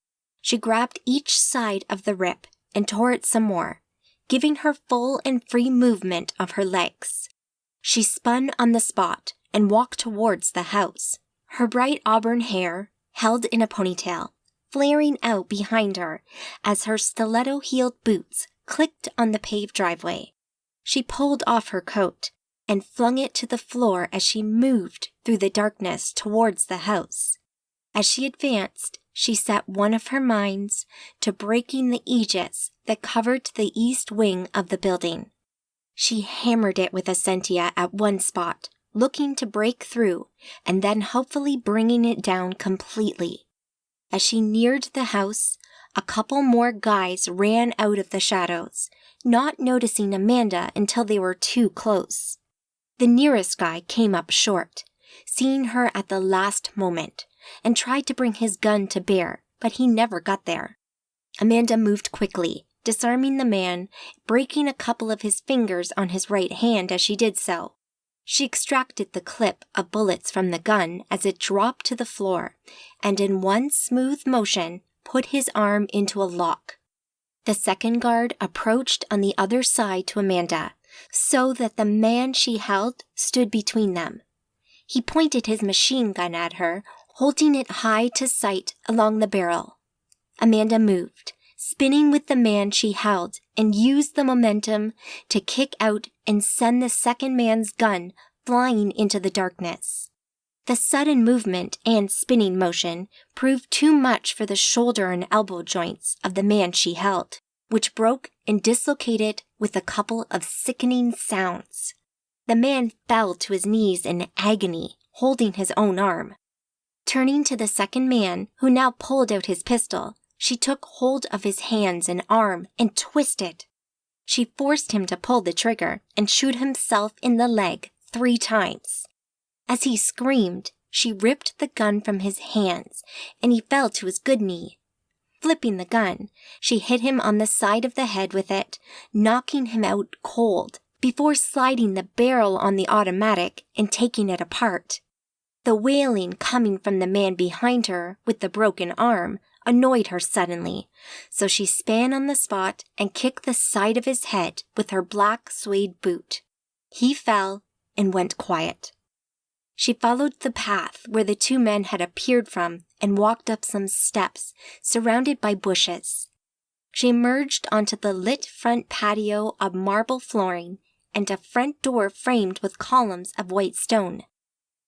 She grabbed each side of the rip and tore it some more, giving her full and free movement of her legs. She spun on the spot and walked towards the house, her bright auburn hair held in a ponytail, flaring out behind her as her stiletto-heeled boots clicked on the paved driveway. She pulled off her coat and flung it to the floor as she moved through the darkness towards the house. As she advanced, she set one of her minds to breaking the aegis that covered the east wing of the building. She hammered it with a sentia at one spot, looking to break through, and then hopefully bringing it down completely. As she neared the house, a couple more guys ran out of the shadows, not noticing Amanda until they were too close. The nearest guy came up short, seeing her at the last moment, and tried to bring his gun to bear, but he never got there. Amanda moved quickly, disarming the man, breaking a couple of his fingers on his right hand as she did so. She extracted the clip of bullets from the gun as it dropped to the floor, and in one smooth motion put his arm into a lock. The second guard approached on the other side to Amanda, so that the man she held stood between them. He pointed his machine gun at her, holding it high to sight along the barrel. Amanda moved, spinning with the man she held, and used the momentum to kick out and send the second man's gun flying into the darkness. The sudden movement and spinning motion proved too much for the shoulder and elbow joints of the man she held, which broke and dislocated with a couple of sickening sounds. The man fell to his knees in agony, holding his own arm. Turning to the second man, who now pulled out his pistol, she took hold of his hands and arm and twisted. She forced him to pull the trigger and shoot himself in the leg 3 times. As he screamed, she ripped the gun from his hands, and he fell to his good knee. Flipping the gun, she hit him on the side of the head with it, knocking him out cold, before sliding the barrel on the automatic and taking it apart. The wailing coming from the man behind her with the broken arm annoyed her suddenly, so she span on the spot and kicked the side of his head with her black suede boot. He fell and went quiet. She followed the path where the 2 men had appeared from and walked up some steps surrounded by bushes. She emerged onto the lit front patio of marble flooring and a front door framed with columns of white stone.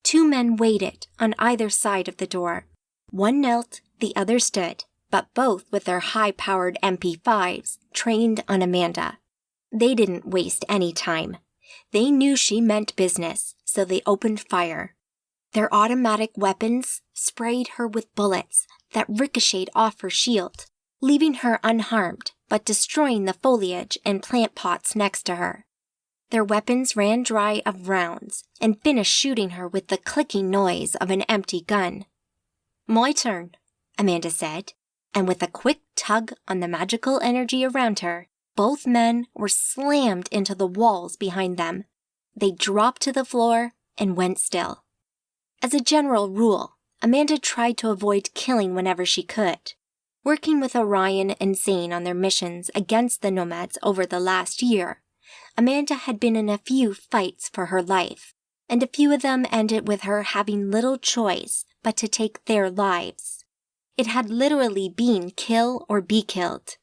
2 men waited on either side of the door. One knelt, the other stood, but both with their high-powered MP5s trained on Amanda. They didn't waste any time. They knew she meant business, so they opened fire. Their automatic weapons sprayed her with bullets that ricocheted off her shield, leaving her unharmed, but destroying the foliage and plant pots next to her. Their weapons ran dry of rounds and finished shooting her with the clicking noise of an empty gun. "My turn," Amanda said, and with a quick tug on the magical energy around her, both men were slammed into the walls behind them. They dropped to the floor and went still. As a general rule, Amanda tried to avoid killing whenever she could. Working with Orion and Zane on their missions against the Nomads over the last year, Amanda had been in a few fights for her life, and a few of them ended with her having little choice but to take their lives. It had literally been kill or be killed.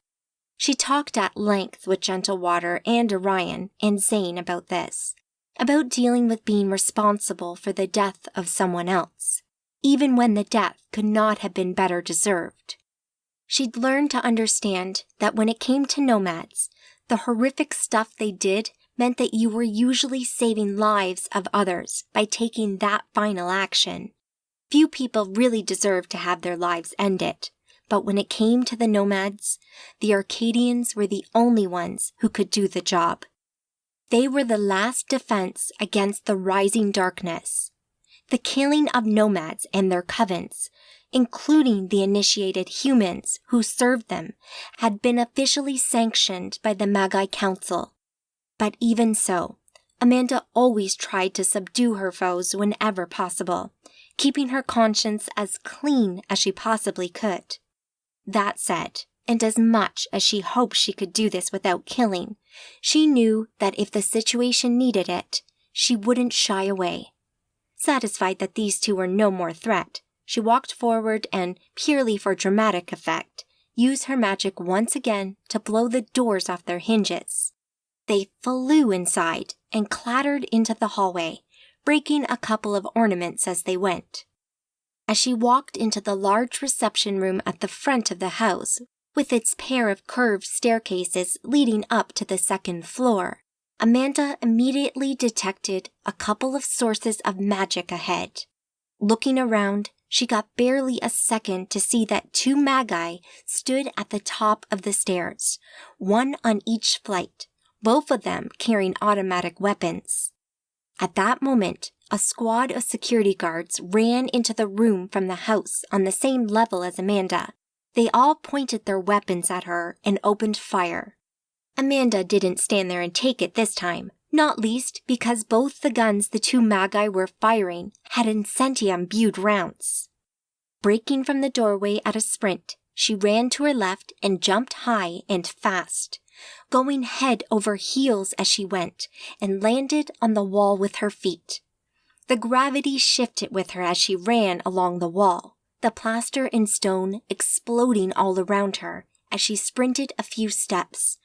She talked at length with Gentlewater and Orion and Zane about this, about dealing with being responsible for the death of someone else, even when the death could not have been better deserved. She'd learned to understand that when it came to Nomads, the horrific stuff they did meant that you were usually saving lives of others by taking that final action. Few people really deserved to have their lives ended, but when it came to the Nomads, the Arcadians were the only ones who could do the job. They were the last defense against the rising darkness. The killing of nomads and their covens, including the initiated humans who served them, had been officially sanctioned by the Magi Council. But even so, Amanda always tried to subdue her foes whenever possible, keeping her conscience as clean as she possibly could. That said, and as much as she hoped she could do this without killing, she knew that if the situation needed it, she wouldn't shy away. Satisfied that these two were no more threat, she walked forward and, purely for dramatic effect, used her magic once again to blow the doors off their hinges. They flew inside and clattered into the hallway, breaking a couple of ornaments as they went. As she walked into the large reception room at the front of the house, with its pair of curved staircases leading up to the second floor, Amanda immediately detected a couple of sources of magic ahead. Looking around, she got barely a second to see that 2 Magi stood at the top of the stairs, one on each flight, both of them carrying automatic weapons. At that moment, a squad of security guards ran into the room from the house on the same level as Amanda. They all pointed their weapons at her and opened fire. Amanda didn't stand there and take it this time, not least because both the guns the 2 Magi were firing had incendium-imbued rounds. Breaking from the doorway at a sprint, she ran to her left and jumped high and fast, going head over heels as she went, and landed on the wall with her feet. The gravity shifted with her as she ran along the wall, the plaster and stone exploding all around her as she sprinted a few steps,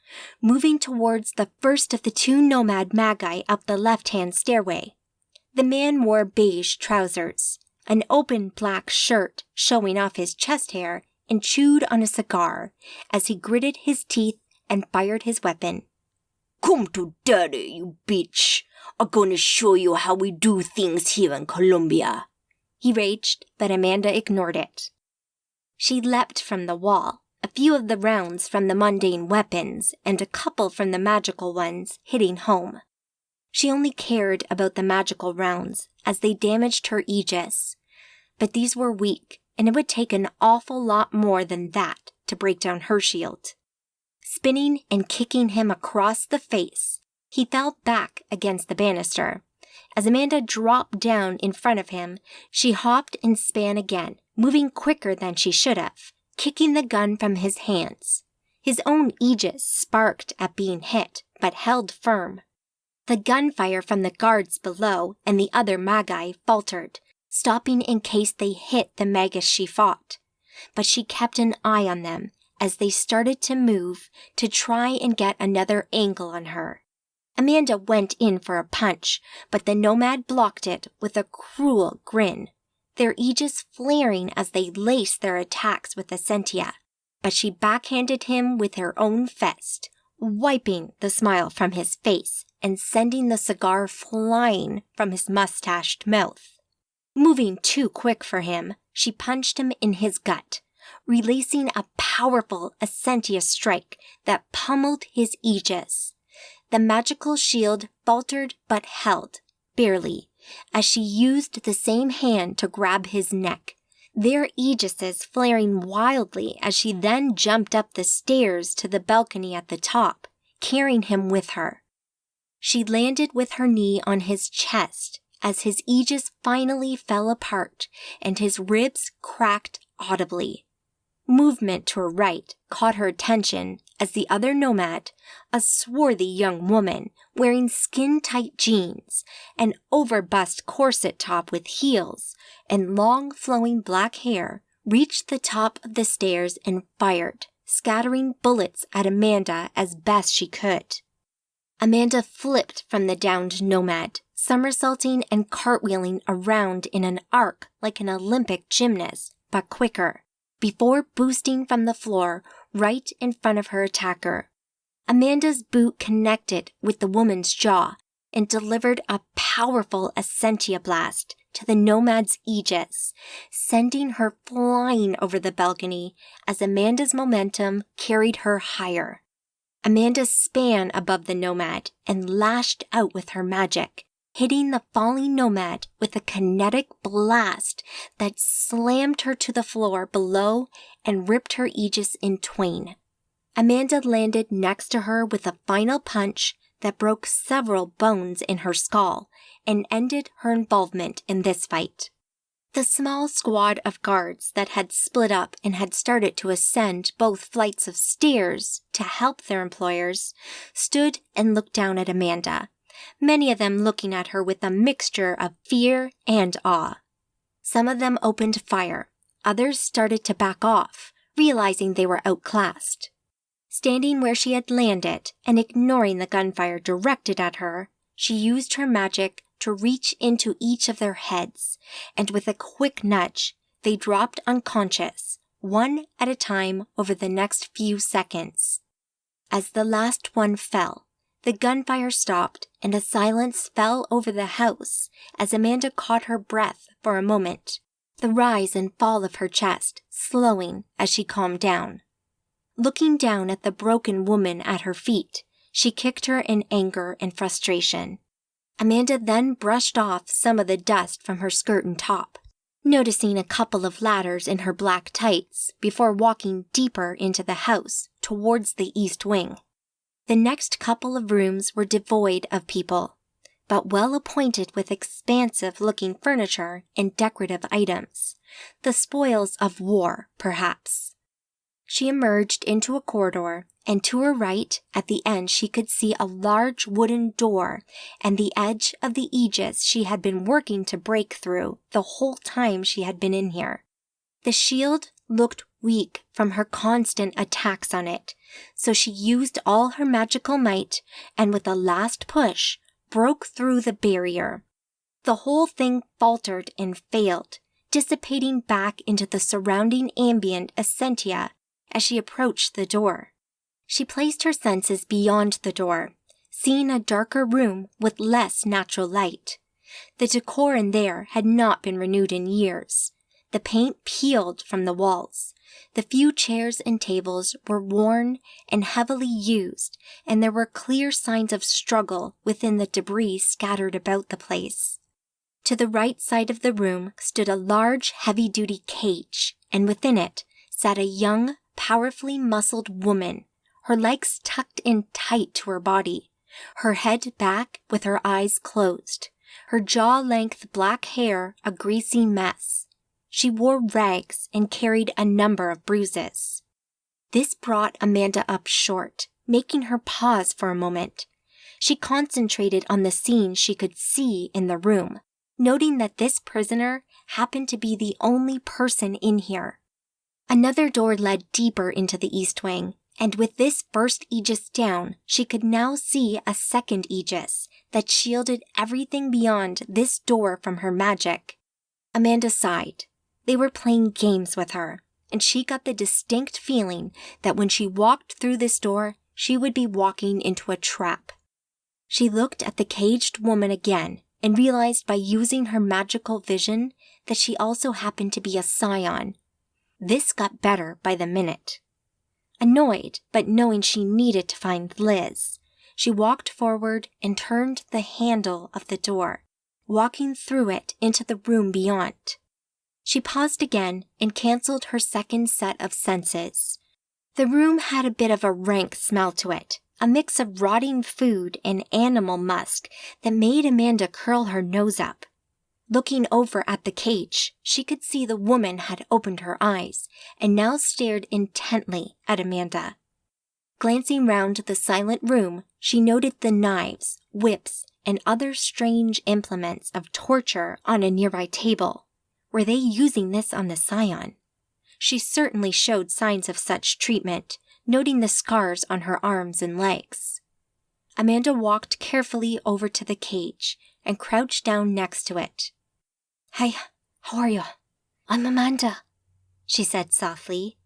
moving towards the first of the 2 nomad Magi up the left-hand stairway. The man wore beige trousers, an open black shirt showing off his chest hair, and chewed on a cigar as he gritted his teeth and fired his weapon. "Come to daddy, you bitch. I'm gonna show you how we do things here in Colombia," he raged, but Amanda ignored it. She leapt from the wall, a few of the rounds from the mundane weapons and a couple from the magical ones hitting home. She only cared about the magical rounds as they damaged her aegis, but these were weak, and it would take an awful lot more than that to break down her shield. Spinning and kicking him across the face, he fell back against the banister. As Amanda dropped down in front of him, she hopped and span again, moving quicker than she should have, kicking the gun from his hands. His own aegis sparked at being hit, but held firm. The gunfire from the guards below and the other Magi faltered, stopping in case they hit the Magus she fought. But she kept an eye on them as they started to move to try and get another angle on her. Amanda went in for a punch, but the nomad blocked it with a cruel grin, their aegis flaring as they laced their attacks with essentia. But she backhanded him with her own fist, wiping the smile from his face and sending the cigar flying from his mustached mouth. Moving too quick for him, she punched him in his gut, releasing a powerful essentia strike that pummeled his aegis. The magical shield faltered but held, barely, as she used the same hand to grab his neck, their aegises flaring wildly as she then jumped up the stairs to the balcony at the top, carrying him with her. She landed with her knee on his chest as his aegis finally fell apart and his ribs cracked audibly. Movement to her right caught her attention as the other nomad, a swarthy young woman wearing skin-tight jeans, an overbust corset top with heels, and long flowing black hair, reached the top of the stairs and fired, scattering bullets at Amanda as best she could. Amanda flipped from the downed nomad, somersaulting and cartwheeling around in an arc like an Olympic gymnast, but quicker, before boosting from the floor right in front of her attacker. Amanda's boot connected with the woman's jaw and delivered a powerful essentia blast to the nomad's aegis, sending her flying over the balcony as Amanda's momentum carried her higher. Amanda span above the nomad and lashed out with her magic, hitting the falling nomad with a kinetic blast that slammed her to the floor below and ripped her aegis in twain. Amanda landed next to her with a final punch that broke several bones in her skull and ended her involvement in this fight. The small squad of guards that had split up and had started to ascend both flights of stairs to help their employers stood and looked down at Amanda, many of them looking at her with a mixture of fear and awe. Some of them opened fire, others started to back off, realizing they were outclassed. Standing where she had landed and ignoring the gunfire directed at her, she used her magic to reach into each of their heads, and with a quick nudge, they dropped unconscious, one at a time over the next few seconds. As the last one fell, the gunfire stopped and a silence fell over the house as Amanda caught her breath for a moment, the rise and fall of her chest slowing as she calmed down. Looking down at the broken woman at her feet, she kicked her in anger and frustration. Amanda then brushed off some of the dust from her skirt and top, noticing a couple of ladders in her black tights before walking deeper into the house towards the east wing. The next couple of rooms were devoid of people, but well appointed with expansive-looking furniture and decorative items, the spoils of war, perhaps. She emerged into a corridor, and to her right, at the end she could see a large wooden door and the edge of the aegis she had been working to break through the whole time she had been in here. The shield looked weak from her constant attacks on it, so she used all her magical might and with a last push, broke through the barrier. The whole thing faltered and failed, dissipating back into the surrounding ambient essentia as she approached the door. She placed her senses beyond the door, seeing a darker room with less natural light. The decor in there had not been renewed in years. The paint peeled from the walls. The few chairs and tables were worn and heavily used, and there were clear signs of struggle within the debris scattered about the place. To the right side of the room stood a large, heavy-duty cage, and within it sat a young, powerfully muscled woman, her legs tucked in tight to her body, her head back with her eyes closed, her jaw-length black hair a greasy mess. She wore rags and carried a number of bruises. This brought Amanda up short, making her pause for a moment. She concentrated on the scene she could see in the room, noting that this prisoner happened to be the only person in here. Another door led deeper into the east wing, and with this first aegis down, she could now see a second aegis that shielded everything beyond this door from her magic. Amanda sighed. They were playing games with her, and she got the distinct feeling that when she walked through this door, she would be walking into a trap. She looked at the caged woman again and realized by using her magical vision that she also happened to be a scion. This got better by the minute. Annoyed, but knowing she needed to find Liz, she walked forward and turned the handle of the door, walking through it into the room beyond. She paused again and canceled her second set of senses. The room had a bit of a rank smell to it, a mix of rotting food and animal musk that made Amanda curl her nose up. Looking over at the cage, she could see the woman had opened her eyes and now stared intently at Amanda. Glancing round the silent room, she noted the knives, whips, and other strange implements of torture on a nearby table. Were they using this on the scion? She certainly showed signs of such treatment, noting the scars on her arms and legs. Amanda walked carefully over to the cage and crouched down next to it. "Hey, how are you?" "I'm Amanda," she said softly.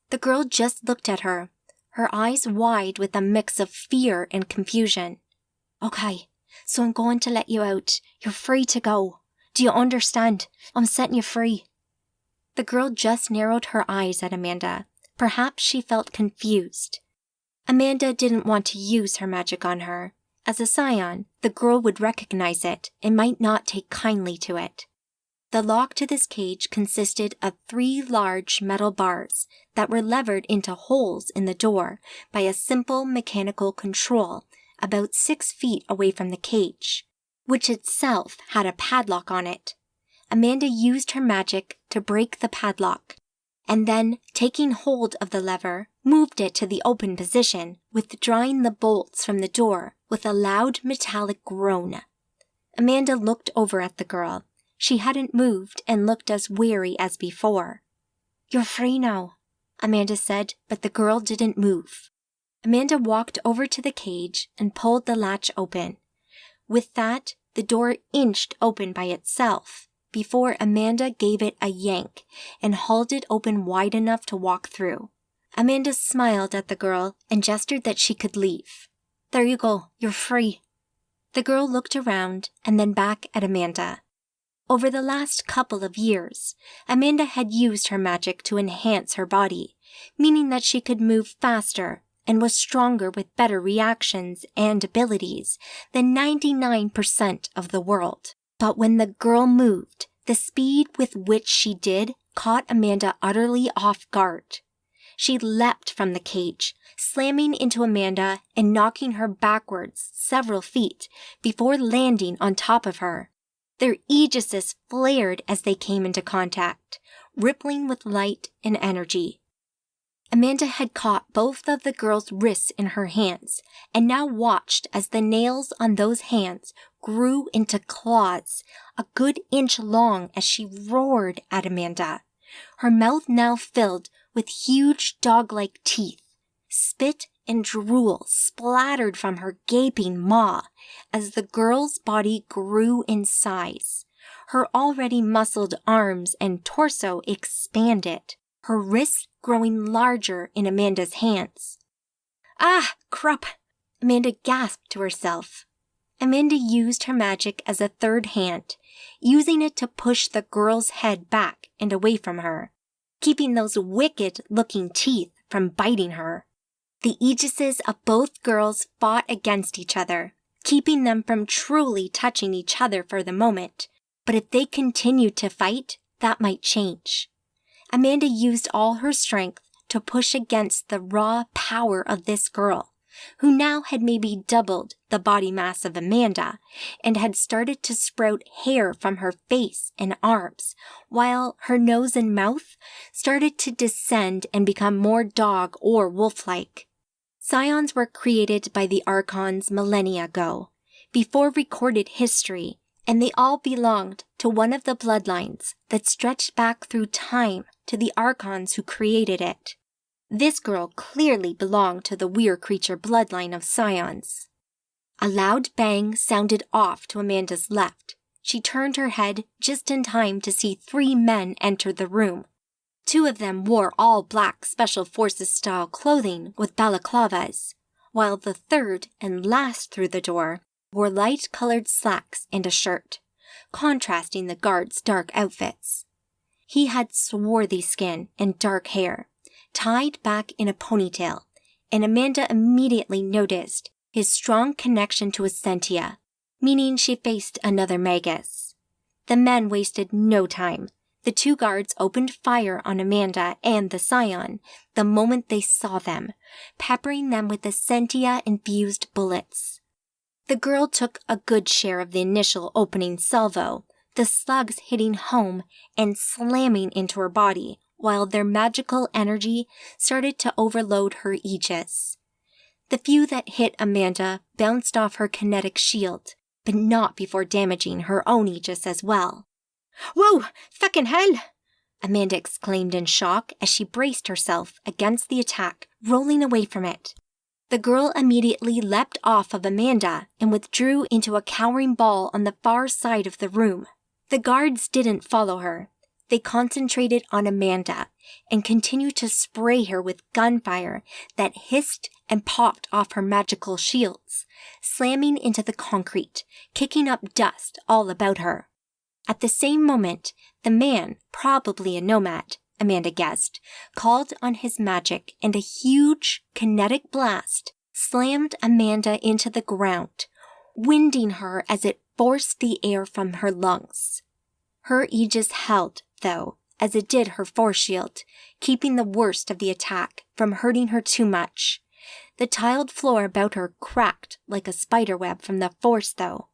The girl just looked at her, her eyes wide with a mix of fear and confusion. "Okay, so I'm going to let you out. You're free to go. Do you understand? I'm setting you free." The girl just narrowed her eyes at Amanda. Perhaps she felt confused. Amanda didn't want to use her magic on her. As a scion, the girl would recognize it and might not take kindly to it. The lock to this cage consisted of 3 large metal bars that were levered into holes in the door by a simple mechanical control about 6 feet away from the cage, which itself had a padlock on it. Amanda used her magic to break the padlock, and then, taking hold of the lever, moved it to the open position, withdrawing the bolts from the door with a loud metallic groan. Amanda looked over at the girl. She hadn't moved and looked as weary as before. "You're free now," Amanda said, but the girl didn't move. Amanda walked over to the cage and pulled the latch open. With that, the door inched open by itself before Amanda gave it a yank and hauled it open wide enough to walk through. Amanda smiled at the girl and gestured that she could leave. "There you go, you're free." The girl looked around and then back at Amanda. Over the last couple of years, Amanda had used her magic to enhance her body, meaning that she could move faster and was stronger with better reactions and abilities than 99% of the world. But when the girl moved, the speed with which she did caught Amanda utterly off guard. She leapt from the cage, slamming into Amanda and knocking her backwards several feet before landing on top of her. Their aegises flared as they came into contact, rippling with light and energy. Amanda had caught both of the girl's wrists in her hands and now watched as the nails on those hands grew into claws, a good inch long as she roared at Amanda, her mouth now filled with huge dog-like teeth. Spit and drool splattered from her gaping maw as the girl's body grew in size. Her already muscled arms and torso expanded, her wrists growing larger in Amanda's hands. "Ah, crap!" Amanda gasped to herself. Amanda used her magic as a third hand, using it to push the girl's head back and away from her, keeping those wicked-looking teeth from biting her. The aegises of both girls fought against each other, keeping them from truly touching each other for the moment. But if they continued to fight, that might change. Amanda used all her strength to push against the raw power of this girl, who now had maybe doubled the body mass of Amanda and had started to sprout hair from her face and arms, while her nose and mouth started to descend and become more dog or wolf-like. Scions were created by the Archons millennia ago, before recorded history, and they all belonged to one of the bloodlines that stretched back through time to the Archons who created it. This girl clearly belonged to the weird creature bloodline of Scions. A loud bang sounded off to Amanda's left. She turned her head just in time to see 3 men enter the room. 2 of them wore all black Special Forces-style clothing with balaclavas, while the third and last through the door wore light-colored slacks and a shirt, contrasting the guards' dark outfits. He had swarthy skin and dark hair, tied back in a ponytail, and Amanda immediately noticed his strong connection to Essentia, meaning she faced another magus. The men wasted no time. The 2 guards opened fire on Amanda and the Scion the moment they saw them, peppering them with Essentia-infused bullets. The girl took a good share of the initial opening salvo, the slugs hitting home and slamming into her body, while their magical energy started to overload her aegis. The few that hit Amanda bounced off her kinetic shield, but not before damaging her own aegis as well. "Whoa! Fucking hell!" Amanda exclaimed in shock as she braced herself against the attack, rolling away from it. The girl immediately leapt off of Amanda and withdrew into a cowering ball on the far side of the room. The guards didn't follow her. They concentrated on Amanda and continued to spray her with gunfire that hissed and popped off her magical shields, slamming into the concrete, kicking up dust all about her. At the same moment, the man, probably a nomad, Amanda guessed, called on his magic, and a huge kinetic blast slammed Amanda into the ground, winding her as it forced the air from her lungs. Her aegis held, though, as it did her force shield, keeping the worst of the attack from hurting her too much. The tiled floor about her cracked like a spiderweb from the force, though.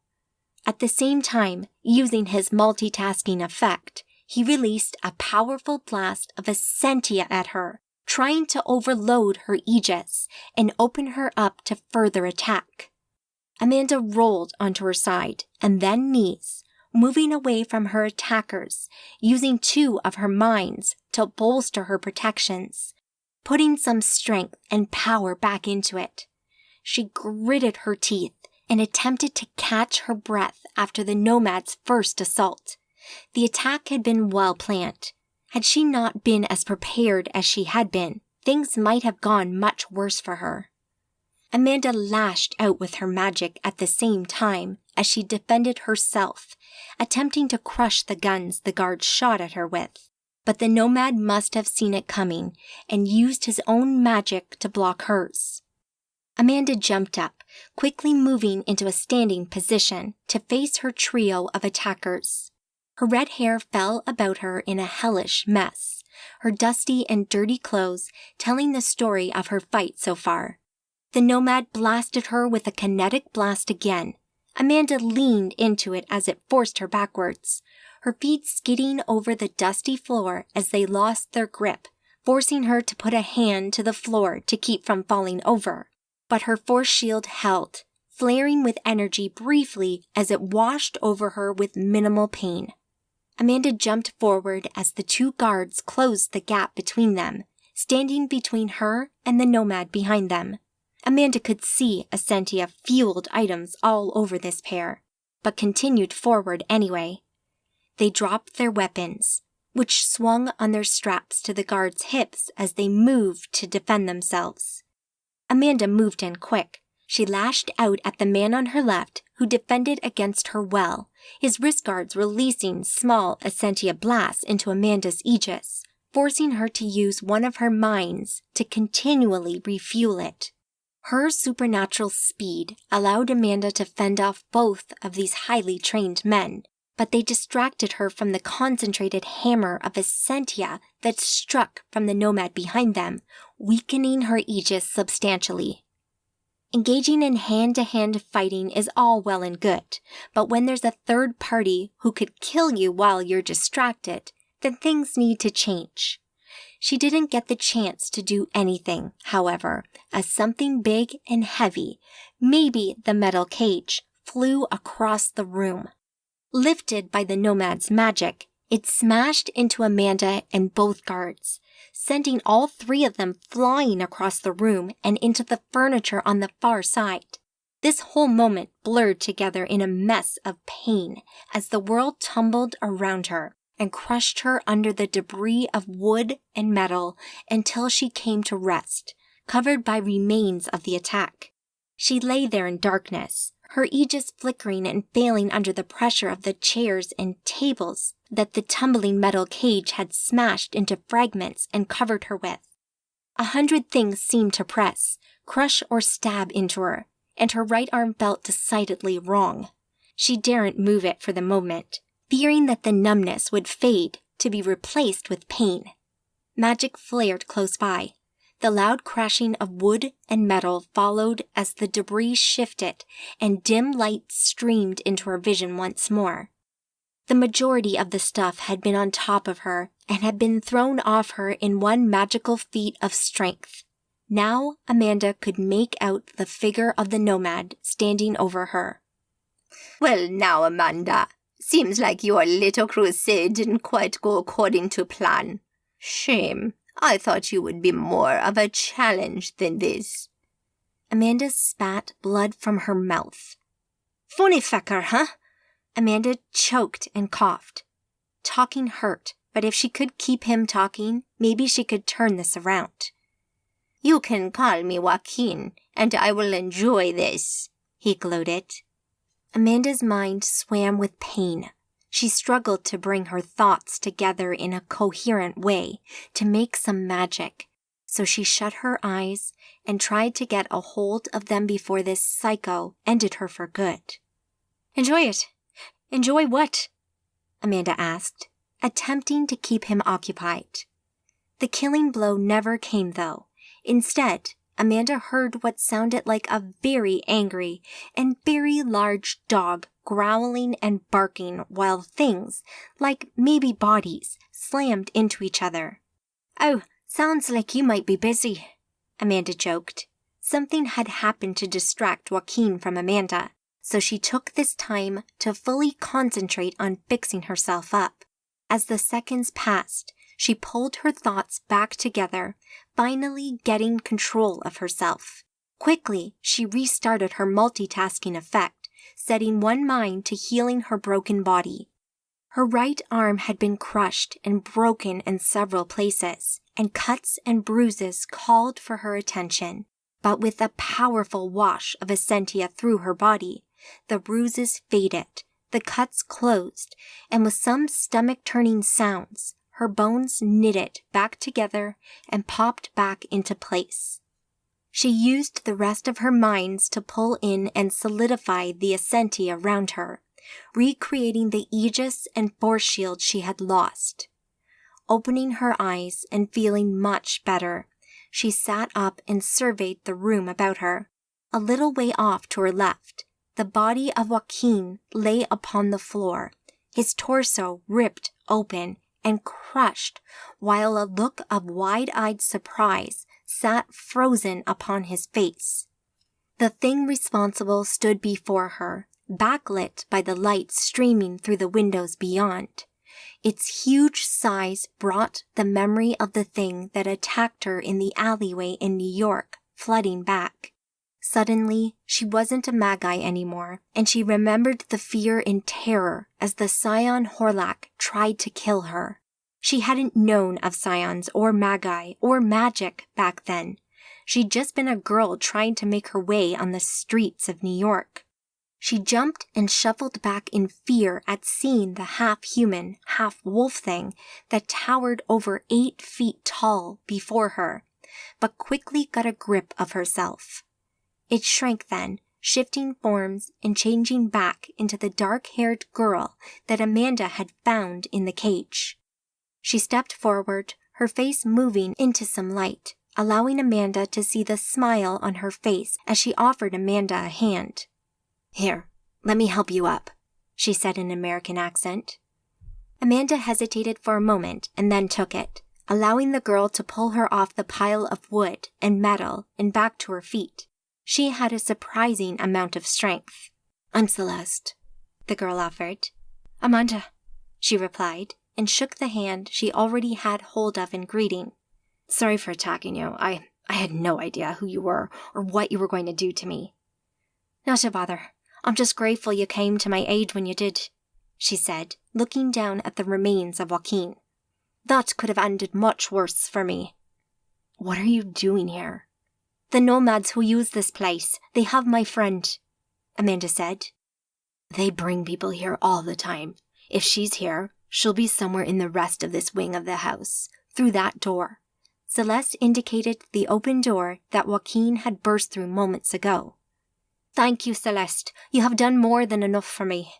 At the same time, using his multitasking effect, he released a powerful blast of Essentia at her, trying to overload her aegis and open her up to further attack. Amanda rolled onto her side and then knees, moving away from her attackers, using 2 of her minds to bolster her protections, putting some strength and power back into it. She gritted her teeth and attempted to catch her breath after the nomad's first assault. The attack had been well planned. Had she not been as prepared as she had been, things might have gone much worse for her. Amanda lashed out with her magic at the same time as she defended herself, attempting to crush the guns the guards shot at her with. But the nomad must have seen it coming and used his own magic to block hers. Amanda jumped up, quickly moving into a standing position to face her trio of attackers. Her red hair fell about her in a hellish mess, her dusty and dirty clothes telling the story of her fight so far. The nomad blasted her with a kinetic blast again. Amanda leaned into it as it forced her backwards, her feet skidding over the dusty floor as they lost their grip, forcing her to put a hand to the floor to keep from falling over. But her force shield held, flaring with energy briefly as it washed over her with minimal pain. Amanda jumped forward as the 2 guards closed the gap between them, standing between her and the nomad behind them. Amanda could see Essentia-fueled items all over this pair, but continued forward anyway. They dropped their weapons, which swung on their straps to the guards' hips as they moved to defend themselves. Amanda moved in quick. She lashed out at the man on her left who defended against her well, his wrist guards releasing small Essentia blasts into Amanda's aegis, forcing her to use one of her minds to continually refuel it. Her supernatural speed allowed Amanda to fend off both of these highly trained men, but they distracted her from the concentrated hammer of Essentia that struck from the nomad behind them, weakening her aegis substantially. Engaging in hand-to-hand fighting is all well and good, but when there's a third party who could kill you while you're distracted, then things need to change. She didn't get the chance to do anything, however, as something big and heavy, maybe the metal cage, flew across the room. Lifted by the nomad's magic, it smashed into Amanda and both guards, sending all 3 of them flying across the room and into the furniture on the far side. This whole moment blurred together in a mess of pain as the world tumbled around her and crushed her under the debris of wood and metal until she came to rest, covered by remains of the attack. She lay there in darkness, her aegis flickering and failing under the pressure of the chairs and tables that the tumbling metal cage had smashed into fragments and covered her with. 100 things seemed to press, crush or stab into her, and her right arm felt decidedly wrong. She daren't move it for the moment, fearing that the numbness would fade to be replaced with pain. Magic flared close by. The loud crashing of wood and metal followed as the debris shifted and dim light streamed into her vision once more. The majority of the stuff had been on top of her and had been thrown off her in one magical feat of strength. Now Amanda could make out the figure of the nomad standing over her. Well, now, Amanda, seems like your little crusade didn't quite go according to plan. Shame. I thought you would be more of a challenge than this. Amanda spat blood from her mouth. Funny fecker, huh? Amanda choked and coughed. Talking hurt, but if she could keep him talking, maybe she could turn this around. You can call me Joaquin, and I will enjoy this, he gloated. Amanda's mind swam with pain. She struggled to bring her thoughts together in a coherent way to make some magic, so she shut her eyes and tried to get a hold of them before this psycho ended her for good. "Enjoy it. Enjoy what?" Amanda asked, attempting to keep him occupied. The killing blow never came, though. Instead, Amanda heard what sounded like a very angry and very large dog growling and barking while things, like maybe bodies, slammed into each other. "Oh, sounds like you might be busy," Amanda joked. Something had happened to distract Joaquin from Amanda, so she took this time to fully concentrate on fixing herself up. As the seconds passed, she pulled her thoughts back together, finally getting control of herself. Quickly, she restarted her multitasking effect, setting one mind to healing her broken body. Her right arm had been crushed and broken in several places, and cuts and bruises called for her attention. But with a powerful wash of Essentia through her body, the bruises faded, the cuts closed, and with some stomach-turning sounds, her bones knitted back together and popped back into place. She used the rest of her minds to pull in and solidify the Essentia around her, recreating the aegis and force shield she had lost. Opening her eyes and feeling much better, she sat up and surveyed the room about her. A little way off to her left, the body of Joaquin lay upon the floor, his torso ripped open and crushed, while a look of wide-eyed surprise sat frozen upon his face. The thing responsible stood before her, backlit by the light streaming through the windows beyond. Its huge size brought the memory of the thing that attacked her in the alleyway in New York flooding back. Suddenly, she wasn't a Magi anymore, and she remembered the fear and terror as the Scion Horlak tried to kill her. She hadn't known of Scions or Magi or magic back then. She'd just been a girl trying to make her way on the streets of New York. She jumped and shuffled back in fear at seeing the half-human, half-wolf thing that towered over 8 feet tall before her, but quickly got a grip of herself. It shrank then, shifting forms and changing back into the dark-haired girl that Amanda had found in the cage. She stepped forward, her face moving into some light, allowing Amanda to see the smile on her face as she offered Amanda a hand. "Here, let me help you up," she said in an American accent. Amanda hesitated for a moment and then took it, allowing the girl to pull her off the pile of wood and metal and back to her feet. She had a surprising amount of strength. "I'm Celeste," the girl offered. "Amanda," she replied, and shook the hand she already had hold of in greeting. "Sorry for attacking you. I had no idea who you were or what you were going to do to me." "Not a bother. I'm just grateful you came to my aid when you did," she said, looking down at the remains of Joaquin. "That could have ended much worse for me." "What are you doing here?" "The nomads who use this place, they have my friend," Amanda said. "They bring people here all the time. If she's here, she'll be somewhere in the rest of this wing of the house, through that door." Celeste indicated the open door that Joaquin had burst through moments ago. "Thank you, Celeste. You have done more than enough for me."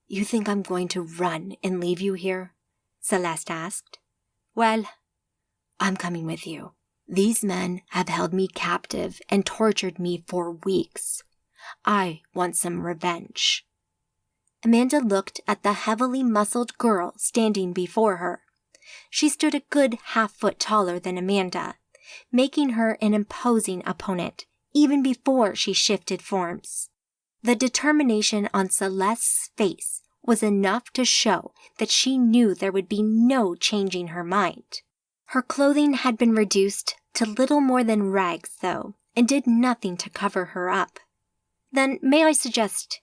"You think I'm going to run and leave you here?" Celeste asked. "Well, I'm coming with you. These men have held me captive and tortured me for weeks. I want some revenge." Amanda looked at the heavily muscled girl standing before her. She stood a good half-foot taller than Amanda, making her an imposing opponent, even before she shifted forms. The determination on Celeste's face was enough to show that she knew there would be no changing her mind. Her clothing had been reduced to little more than rags, though, and did nothing to cover her up. "Then may I suggest,"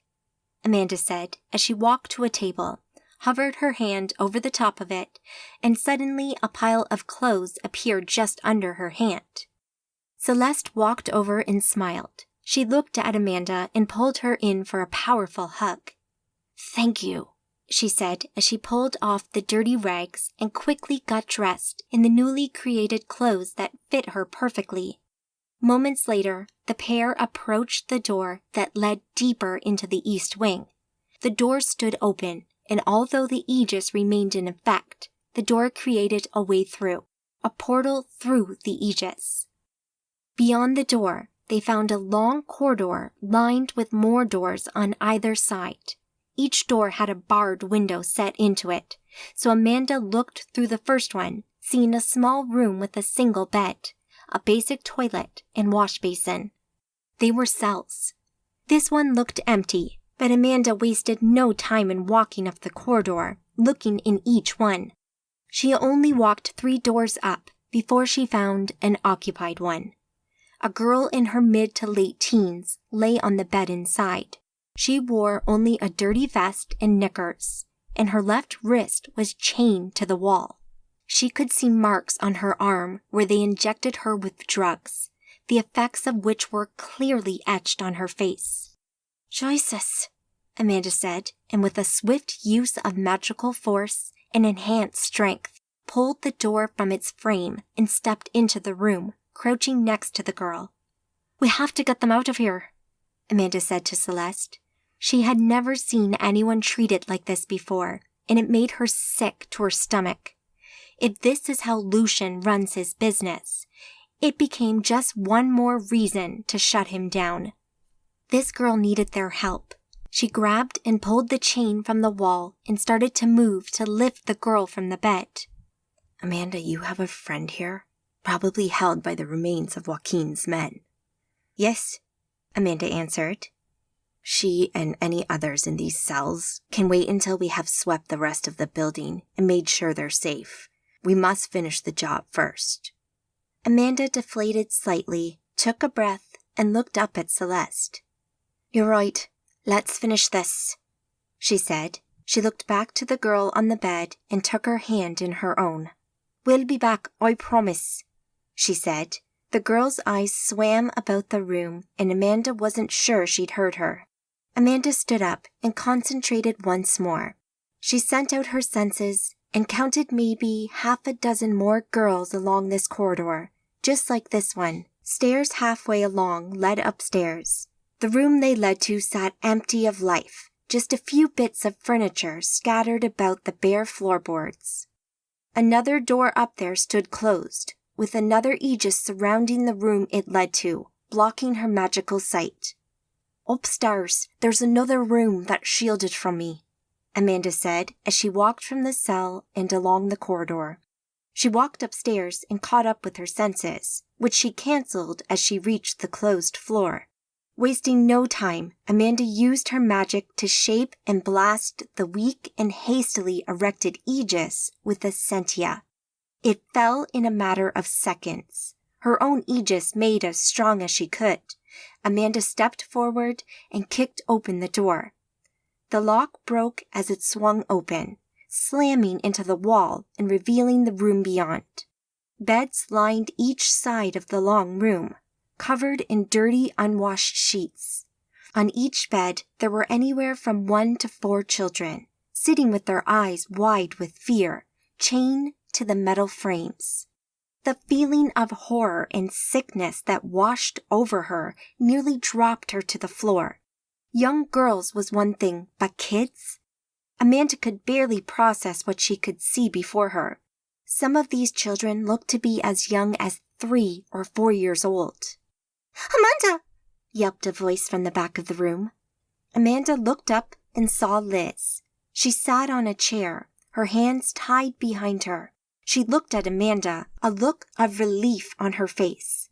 Amanda said as she walked to a table, hovered her hand over the top of it, and suddenly a pile of clothes appeared just under her hand. Celeste walked over and smiled. She looked at Amanda and pulled her in for a powerful hug. "Thank you," she said as she pulled off the dirty rags and quickly got dressed in the newly created clothes that fit her perfectly. Moments later, the pair approached the door that led deeper into the east wing. The door stood open, and although the aegis remained in effect, the door created a way through, a portal through the aegis. Beyond the door, they found a long corridor lined with more doors on either side. Each door had a barred window set into it, so Amanda looked through the first one, seeing a small room with a single bed, a basic toilet, and wash basin. They were cells. This one looked empty, but Amanda wasted no time in walking up the corridor, looking in each one. She only walked 3 doors up before she found an occupied one. A girl in her mid to late teens lay on the bed inside. She wore only a dirty vest and knickers, and her left wrist was chained to the wall. She could see marks on her arm where they injected her with drugs, the effects of which were clearly etched on her face. "Jesus," Amanda said, and with a swift use of magical force and enhanced strength, pulled the door from its frame and stepped into the room, crouching next to the girl. "We have to get them out of here," Amanda said to Celeste. She had never seen anyone treated like this before, and it made her sick to her stomach. If this is how Lucian runs his business, it became just one more reason to shut him down. This girl needed their help. She grabbed and pulled the chain from the wall and started to move to lift the girl from the bed. "Amanda, you have a friend here? Probably held by the remains of Joaquin's men." "Yes," Amanda answered. "She and any others in these cells can wait until we have swept the rest of the building and made sure they're safe. We must finish the job first." Amanda deflated slightly, took a breath, and looked up at Celeste. "You're right. Let's finish this," she said. She looked back to the girl on the bed and took her hand in her own. "We'll be back, I promise," she said. The girl's eyes swam about the room, and Amanda wasn't sure she'd heard her. Amanda stood up and concentrated once more. She sent out her senses and counted maybe 6 more girls along this corridor, just like this one. Stairs halfway along led upstairs. The room they led to sat empty of life, just a few bits of furniture scattered about the bare floorboards. Another door up there stood closed, with another aegis surrounding the room it led to, blocking her magical sight. "Upstairs, there's another room that's shielded from me," Amanda said as she walked from the cell and along the corridor. She walked upstairs and caught up with her senses, which she cancelled as she reached the closed floor. Wasting no time, Amanda used her magic to shape and blast the weak and hastily erected aegis with a sentia. It fell in a matter of seconds. Her own aegis made as strong as she could. Amanda stepped forward and kicked open the door. The lock broke as it swung open, slamming into the wall and revealing the room beyond. Beds lined each side of the long room, covered in dirty, unwashed sheets. On each bed, there were anywhere from 1 to 4 children, sitting with their eyes wide with fear, chained to the metal frames. The feeling of horror and sickness that washed over her nearly dropped her to the floor. Young girls was one thing, but kids? Amanda could barely process what she could see before her. Some of these children looked to be as young as 3 or 4 years old. "Amanda!" yelped a voice from the back of the room. Amanda looked up and saw Liz. She sat on a chair, her hands tied behind her. She looked at Amanda, a look of relief on her face.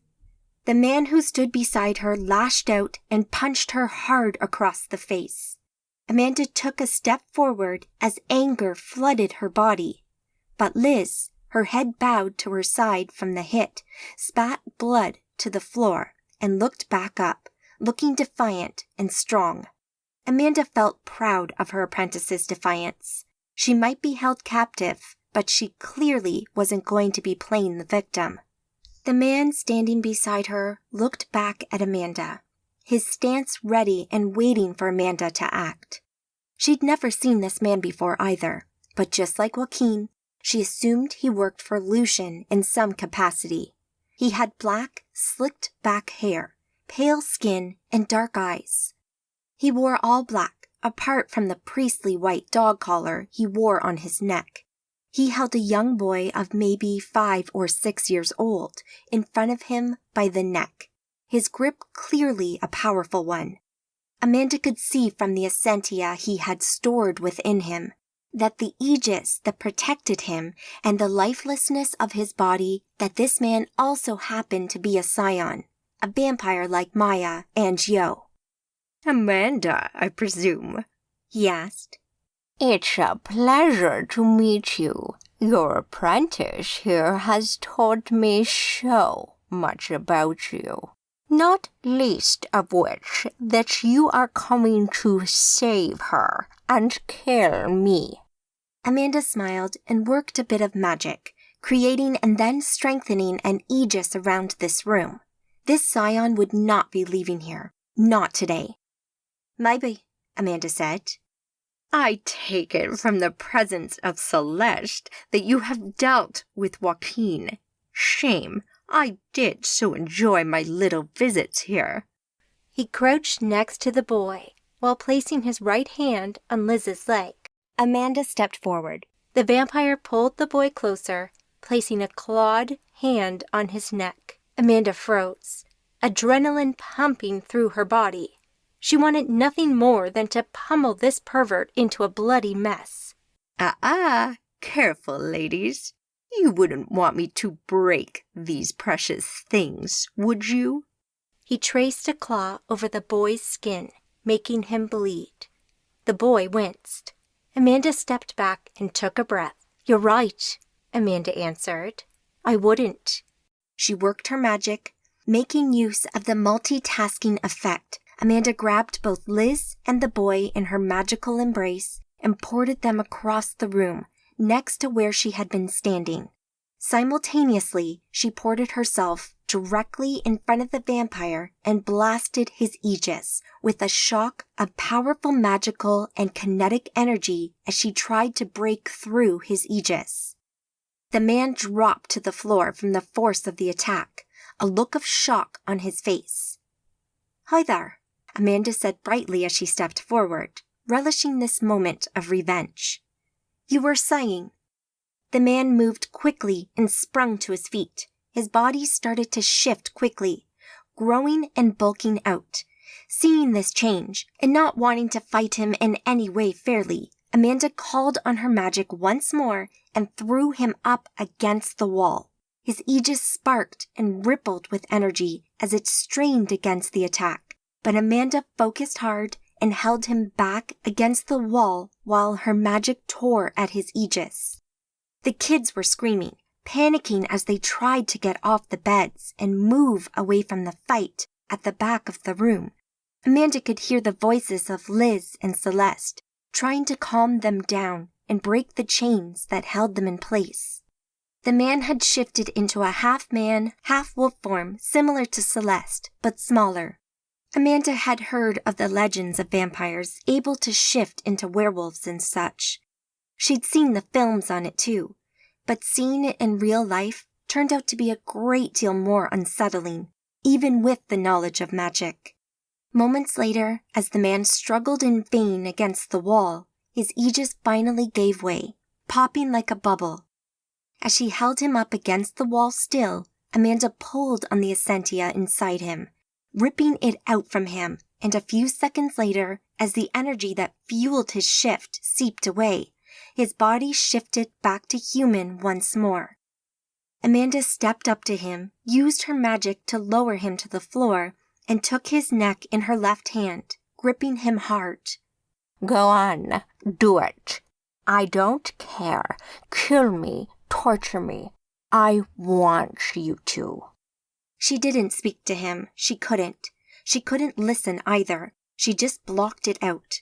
The man who stood beside her lashed out and punched her hard across the face. Amanda took a step forward as anger flooded her body. But Liz, her head bowed to her side from the hit, spat blood to the floor and looked back up, looking defiant and strong. Amanda felt proud of her apprentice's defiance. She might be held captive, but she clearly wasn't going to be playing the victim. The man standing beside her looked back at Amanda, his stance ready and waiting for Amanda to act. She'd never seen this man before either, but just like Joaquin, she assumed he worked for Lucian in some capacity. He had black, slicked-back hair, pale skin, and dark eyes. He wore all black, apart from the priestly white dog collar he wore on his neck. He held a young boy of maybe 5 or 6 years old in front of him by the neck, his grip clearly a powerful one. Amanda could see from the essentia he had stored within him that the aegis that protected him and the lifelessness of his body that this man also happened to be a scion, a vampire like Maya and Yo. Amanda, I presume? He asked. It's a pleasure to meet you. Your apprentice here has taught me so much about you. Not least of which that you are coming to save her and kill me. Amanda smiled and worked a bit of magic, creating and then strengthening an aegis around this room. This scion would not be leaving here. Not today. Maybe, Amanda said. I take it from the presence of Celeste that you have dealt with Joaquin. Shame. I did so enjoy my little visits here. He crouched next to the boy while placing his right hand on Liz's leg. Amanda stepped forward. The vampire pulled the boy closer, placing a clawed hand on his neck. Amanda froze, adrenaline pumping through her body. She wanted nothing more than to pummel this pervert into a bloody mess. Careful, ladies. You wouldn't want me to break these precious things, would you? He traced a claw over the boy's skin, making him bleed. The boy winced. Amanda stepped back and took a breath. You're right, Amanda answered. I wouldn't. She worked her magic, making use of the multitasking effect. Amanda grabbed both Liz and the boy in her magical embrace and ported them across the room, next to where she had been standing. Simultaneously, she ported herself directly in front of the vampire and blasted his aegis with a shock of powerful magical and kinetic energy as she tried to break through his aegis. The man dropped to the floor from the force of the attack, a look of shock on his face. Hi there, Amanda said brightly as she stepped forward, relishing this moment of revenge. You were saying. The man moved quickly and sprung to his feet. His body started to shift quickly, growing and bulking out. Seeing this change, and not wanting to fight him in any way fairly, Amanda called on her magic once more and threw him up against the wall. His aegis sparked and rippled with energy as it strained against the attack, but Amanda focused hard and held him back against the wall while her magic tore at his aegis. The kids were screaming, panicking as they tried to get off the beds and move away from the fight at the back of the room. Amanda could hear the voices of Liz and Celeste, trying to calm them down and break the chains that held them in place. The man had shifted into a half-man, half-wolf form similar to Celeste, but smaller. Amanda had heard of the legends of vampires able to shift into werewolves and such. She'd seen the films on it too, but seeing it in real life turned out to be a great deal more unsettling, even with the knowledge of magic. Moments later, as the man struggled in vain against the wall, his aegis finally gave way, popping like a bubble. As she held him up against the wall still, Amanda pulled on the essentia inside him, ripping it out from him, and a few seconds later, as the energy that fueled his shift seeped away, his body shifted back to human once more. Amanda stepped up to him, used her magic to lower him to the floor, and took his neck in her left hand, gripping him hard. Go on, do it. I don't care. Kill me, torture me. I want you to. She didn't speak to him. She couldn't. She couldn't listen either. She just blocked it out.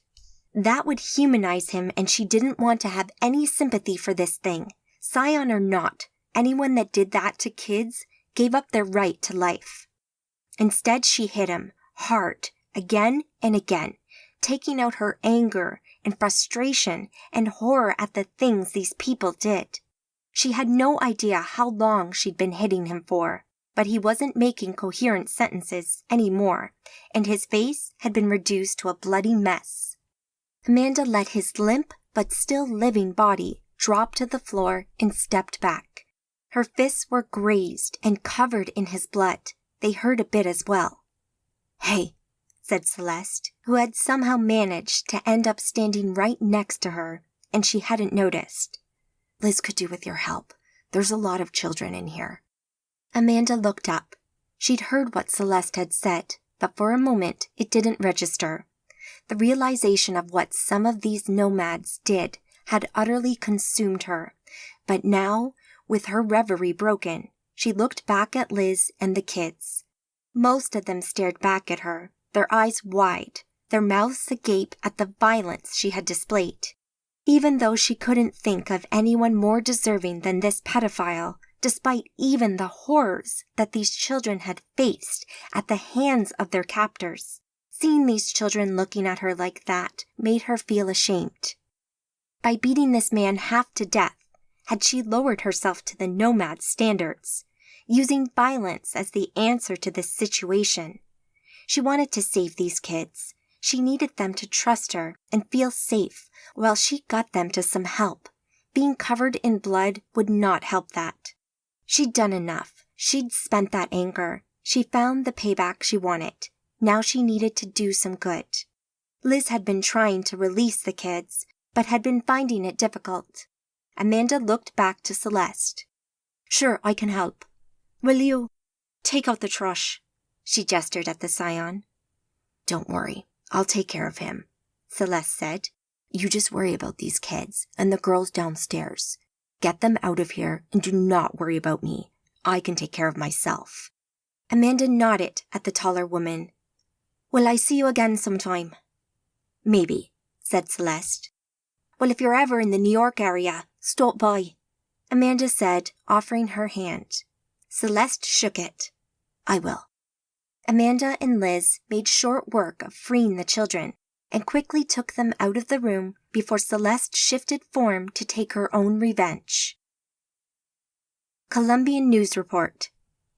That would humanize him, and she didn't want to have any sympathy for this thing. Scion or not, anyone that did that to kids gave up their right to life. Instead, she hit him, hard, again and again, taking out her anger and frustration and horror at the things these people did. She had no idea how long she'd been hitting him for, but he wasn't making coherent sentences anymore, and his face had been reduced to a bloody mess. Amanda let his limp but still living body drop to the floor and stepped back. Her fists were grazed and covered in his blood. They hurt a bit as well. "Hey," said Celeste, who had somehow managed to end up standing right next to her, and she hadn't noticed. "Liz could do with your help. There's a lot of children in here." Amanda looked up. She'd heard what Celeste had said, but for a moment it didn't register. The realization of what some of these nomads did had utterly consumed her, but now, with her reverie broken, she looked back at Liz and the kids. Most of them stared back at her, their eyes wide, their mouths agape at the violence she had displayed. Even though she couldn't think of anyone more deserving than this pedophile, despite even the horrors that these children had faced at the hands of their captors, seeing these children looking at her like that made her feel ashamed. By beating this man half to death, had she lowered herself to the nomad's standards, using violence as the answer to this situation? She wanted to save these kids. She needed them to trust her and feel safe while she got them to some help. Being covered in blood would not help that. She'd done enough. She'd spent that anger. She found the payback she wanted. Now she needed to do some good. Liz had been trying to release the kids, but had been finding it difficult. Amanda looked back to Celeste. "Sure, I can help. Will you take out the trash?" She gestured at the scion. "Don't worry, I'll take care of him," Celeste said. "You just worry about these kids and the girls downstairs. Get them out of here and do not worry about me. I can take care of myself." Amanda nodded at the taller woman. "Will I see you again sometime?" "Maybe," said Celeste. "Well, if you're ever in the New York area, stop by," Amanda said, offering her hand. Celeste shook it. "I will." Amanda and Liz made short work of freeing the children and quickly took them out of the room before Celeste shifted form to take her own revenge. Colombian News Report.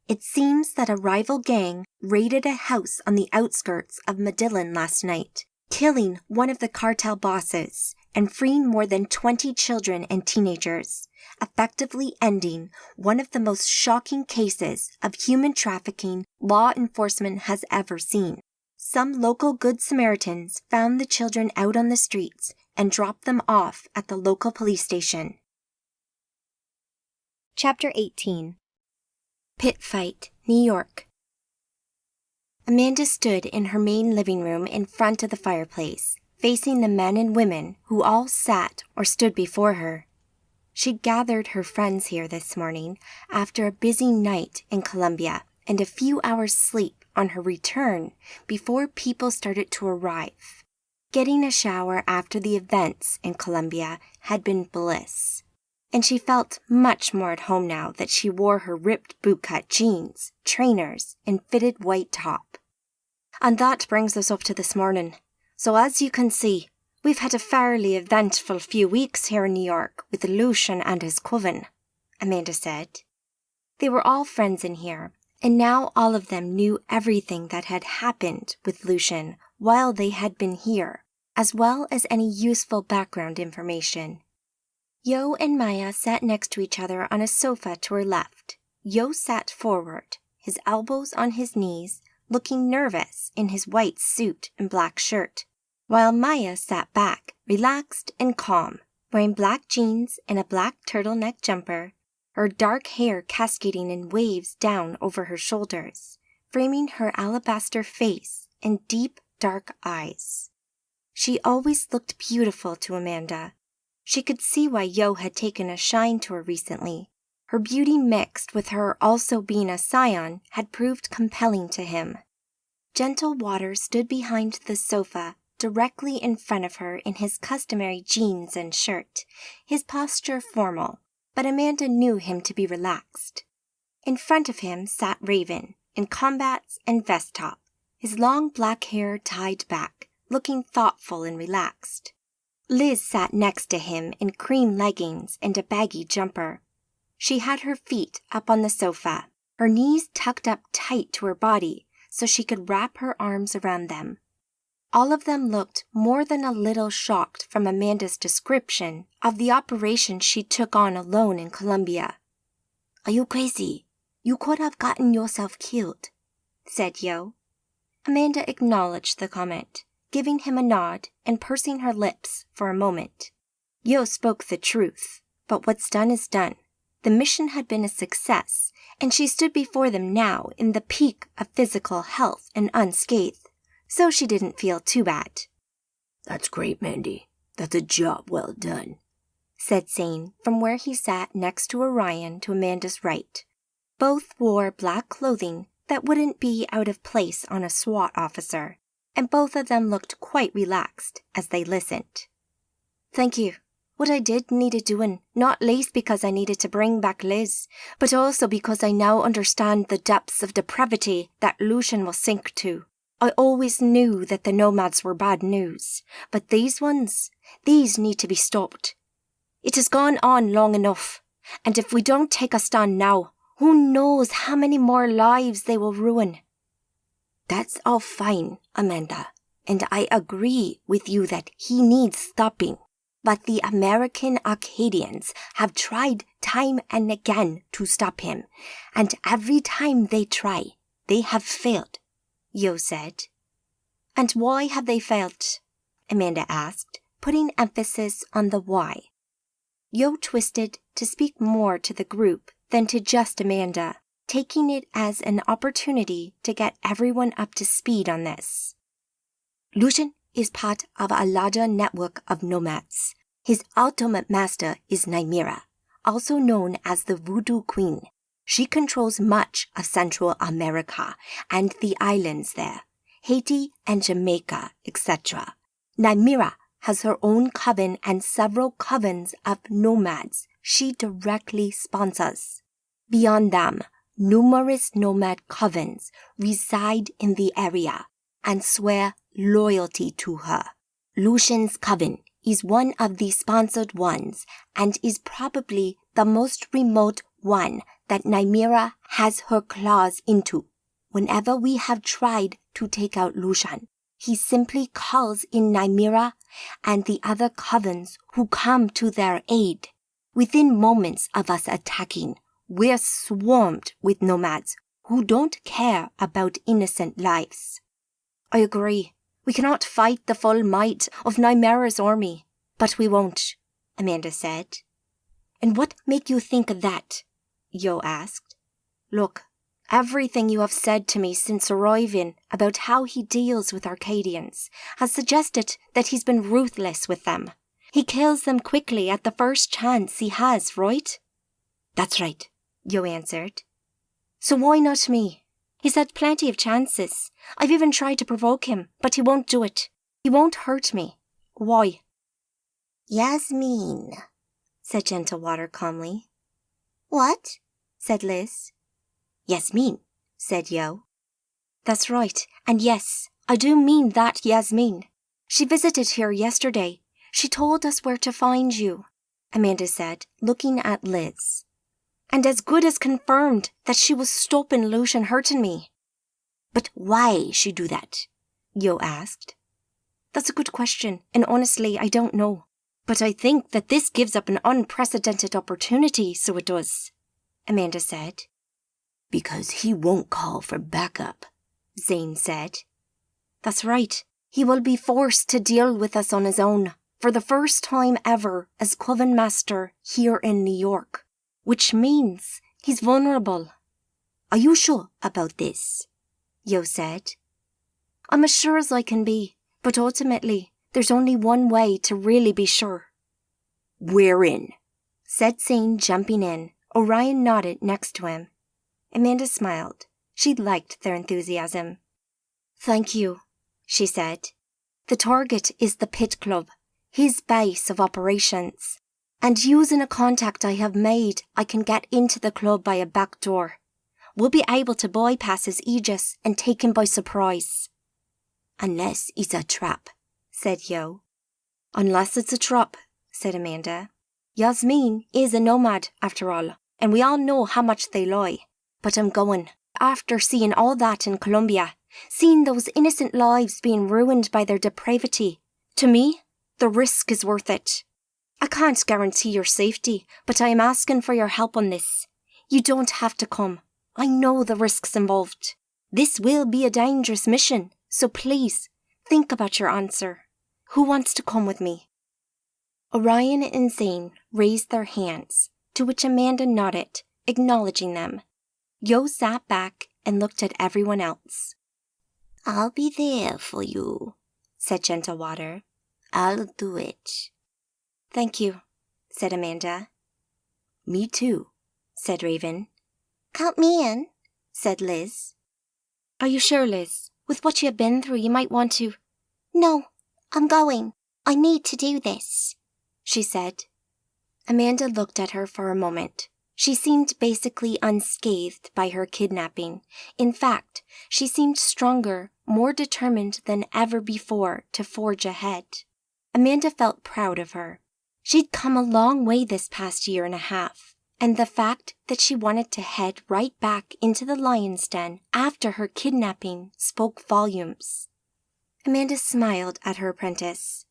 It seems that a rival gang raided a house on the outskirts of Medellin last night, killing one of the cartel bosses and freeing more than 20 children and teenagers, effectively ending one of the most shocking cases of human trafficking law enforcement has ever seen. Some local Good Samaritans found the children out on the streets and dropped them off at the local police station. Chapter 18. Pit Fight, New York. Amanda stood in her main living room in front of the fireplace, facing the men and women who all sat or stood before her. She'd gathered her friends here this morning after a busy night in Columbia and a few hours' sleep on her return before people started to arrive. Getting a shower after the events in Columbia had been bliss, and she felt much more at home now that she wore her ripped bootcut jeans, trainers, and fitted white top. And that brings us up to this morning. So as you can see, we've had a fairly eventful few weeks here in New York with Lucian and his coven, Amanda said. They were all friends in here, and now all of them knew everything that had happened with Lucian while they had been here, as well as any useful background information. Yo and Maya sat next to each other on a sofa to her left. Yo sat forward, his elbows on his knees, looking nervous in his white suit and black shirt, while Maya sat back, relaxed and calm, wearing black jeans and a black turtleneck jumper, her dark hair cascading in waves down over her shoulders, framing her alabaster face and deep, dark eyes. She always looked beautiful to Amanda. She could see why Yo had taken a shine to her recently. Her beauty mixed with her also being a scion had proved compelling to him. Gentle Water stood behind the sofa, directly in front of her in his customary jeans and shirt, his posture formal, but Amanda knew him to be relaxed. In front of him sat Raven, in combats and vest top, his long black hair tied back, looking thoughtful and relaxed. Liz sat next to him in cream leggings and a baggy jumper. She had her feet up on the sofa, her knees tucked up tight to her body so she could wrap her arms around them. All of them looked more than a little shocked from Amanda's description of the operation she took on alone in Colombia. "Are you crazy? You could have gotten yourself killed," said Yo. Amanda acknowledged the comment, giving him a nod and pursing her lips for a moment. Yo spoke the truth, but what's done is done. The mission had been a success, and she stood before them now in the peak of physical health and unscathed, so she didn't feel too bad. "That's great, Mandy. That's a job well done," said Zane from where he sat next to Orion to Amanda's right. Both wore black clothing that wouldn't be out of place on a SWAT officer, and both of them looked quite relaxed as they listened. "Thank you. What I did needed doing, not least because I needed to bring back Liz, but also because I now understand the depths of depravity that Lucian will sink to. I always knew that the nomads were bad news, but these need to be stopped. It has gone on long enough, and if we don't take a stand now, who knows how many more lives they will ruin." "That's all fine, Amanda, and I agree with you that he needs stopping. But the American Arcadians have tried time and again to stop him, and every time they try, they have failed," Yo said. "And why have they failed?" Amanda asked, putting emphasis on the why. Yo twisted to speak more to the group than to just Amanda, taking it as an opportunity to get everyone up to speed on this. "Lucian is part of a larger network of nomads. His ultimate master is Nymera, also known as the Voodoo Queen. She controls much of Central America and the islands there, Haiti and Jamaica, etc. Nymera has her own coven and several covens of nomads she directly sponsors. Beyond them, numerous nomad covens reside in the area and swear loyalty to her. Lucian's coven is one of the sponsored ones and is probably the most remote one that Nymera has her claws into. Whenever we have tried to take out Lucian, he simply calls in Nymera and the other covens who come to their aid. Within moments of us attacking, we're swarmed with nomads who don't care about innocent lives." "I agree. We cannot fight the full might of Nymera's army, but we won't," Amanda said. "And what make you think of that?" Yo asked. "Look, everything you have said to me since arriving about how he deals with Arcadians has suggested that he's been ruthless with them. He kills them quickly at the first chance he has, right?" "That's right," Yo answered. "So why not me? He's had plenty of chances. I've even tried to provoke him, but he won't do it. He won't hurt me. Why?" "Yasmin," said Gentlewater calmly. "What?" said Liz. "Yasmin," said Yo. "That's right, and yes, I do mean that Yasmin. She visited here yesterday. She told us where to find you," Amanda said, looking at Liz. "And as good as confirmed that she was stopping Lucian hurting me." "But why she do that?" Yo asked. "That's a good question, and honestly, I don't know. But I think that this gives up an unprecedented opportunity, so it does," Amanda said. "Because he won't call for backup," Zane said. "That's right. He will be forced to deal with us on his own, for the first time ever as Coven Master here in New York, which means he's vulnerable." "Are you sure about this?" Yo said. "I'm as sure as I can be, but ultimately, there's only one way to really be sure." "We're in," said Zane, jumping in. Orion nodded next to him. Amanda smiled. She liked their enthusiasm. "Thank you," she said. "The target is the Pit Club, his base of operations. And using a contact I have made, I can get into the club by a back door. We'll be able to bypass his aegis and take him by surprise." "Unless it's a trap," said Yo. Unless it's a trap, said Amanda. Yasmin is a nomad, after all, and we all know how much they lie. But I'm going. After seeing all that in Colombia, seeing those innocent lives being ruined by their depravity, to me, the risk is worth it. I can't guarantee your safety, but I am asking for your help on this. You don't have to come. I know the risks involved. This will be a dangerous mission, so please, think about your answer. Who wants to come with me? Orion and Zane raised their hands, to which Amanda nodded, acknowledging them. Yo sat back and looked at everyone else. I'll be there for you, said Gentlewater. I'll do it. Thank you, said Amanda. Me too, said Raven. Count me in, said Liz. Are you sure, Liz? With what you have been through, you might want to... No, I'm going. I need to do this, she said. Amanda looked at her for a moment. She seemed basically unscathed by her kidnapping. In fact, she seemed stronger, more determined than ever before to forge ahead. Amanda felt proud of her. She'd come a long way this past year and a half, and the fact that she wanted to head right back into the lion's den after her kidnapping spoke volumes. Amanda smiled at her apprentice.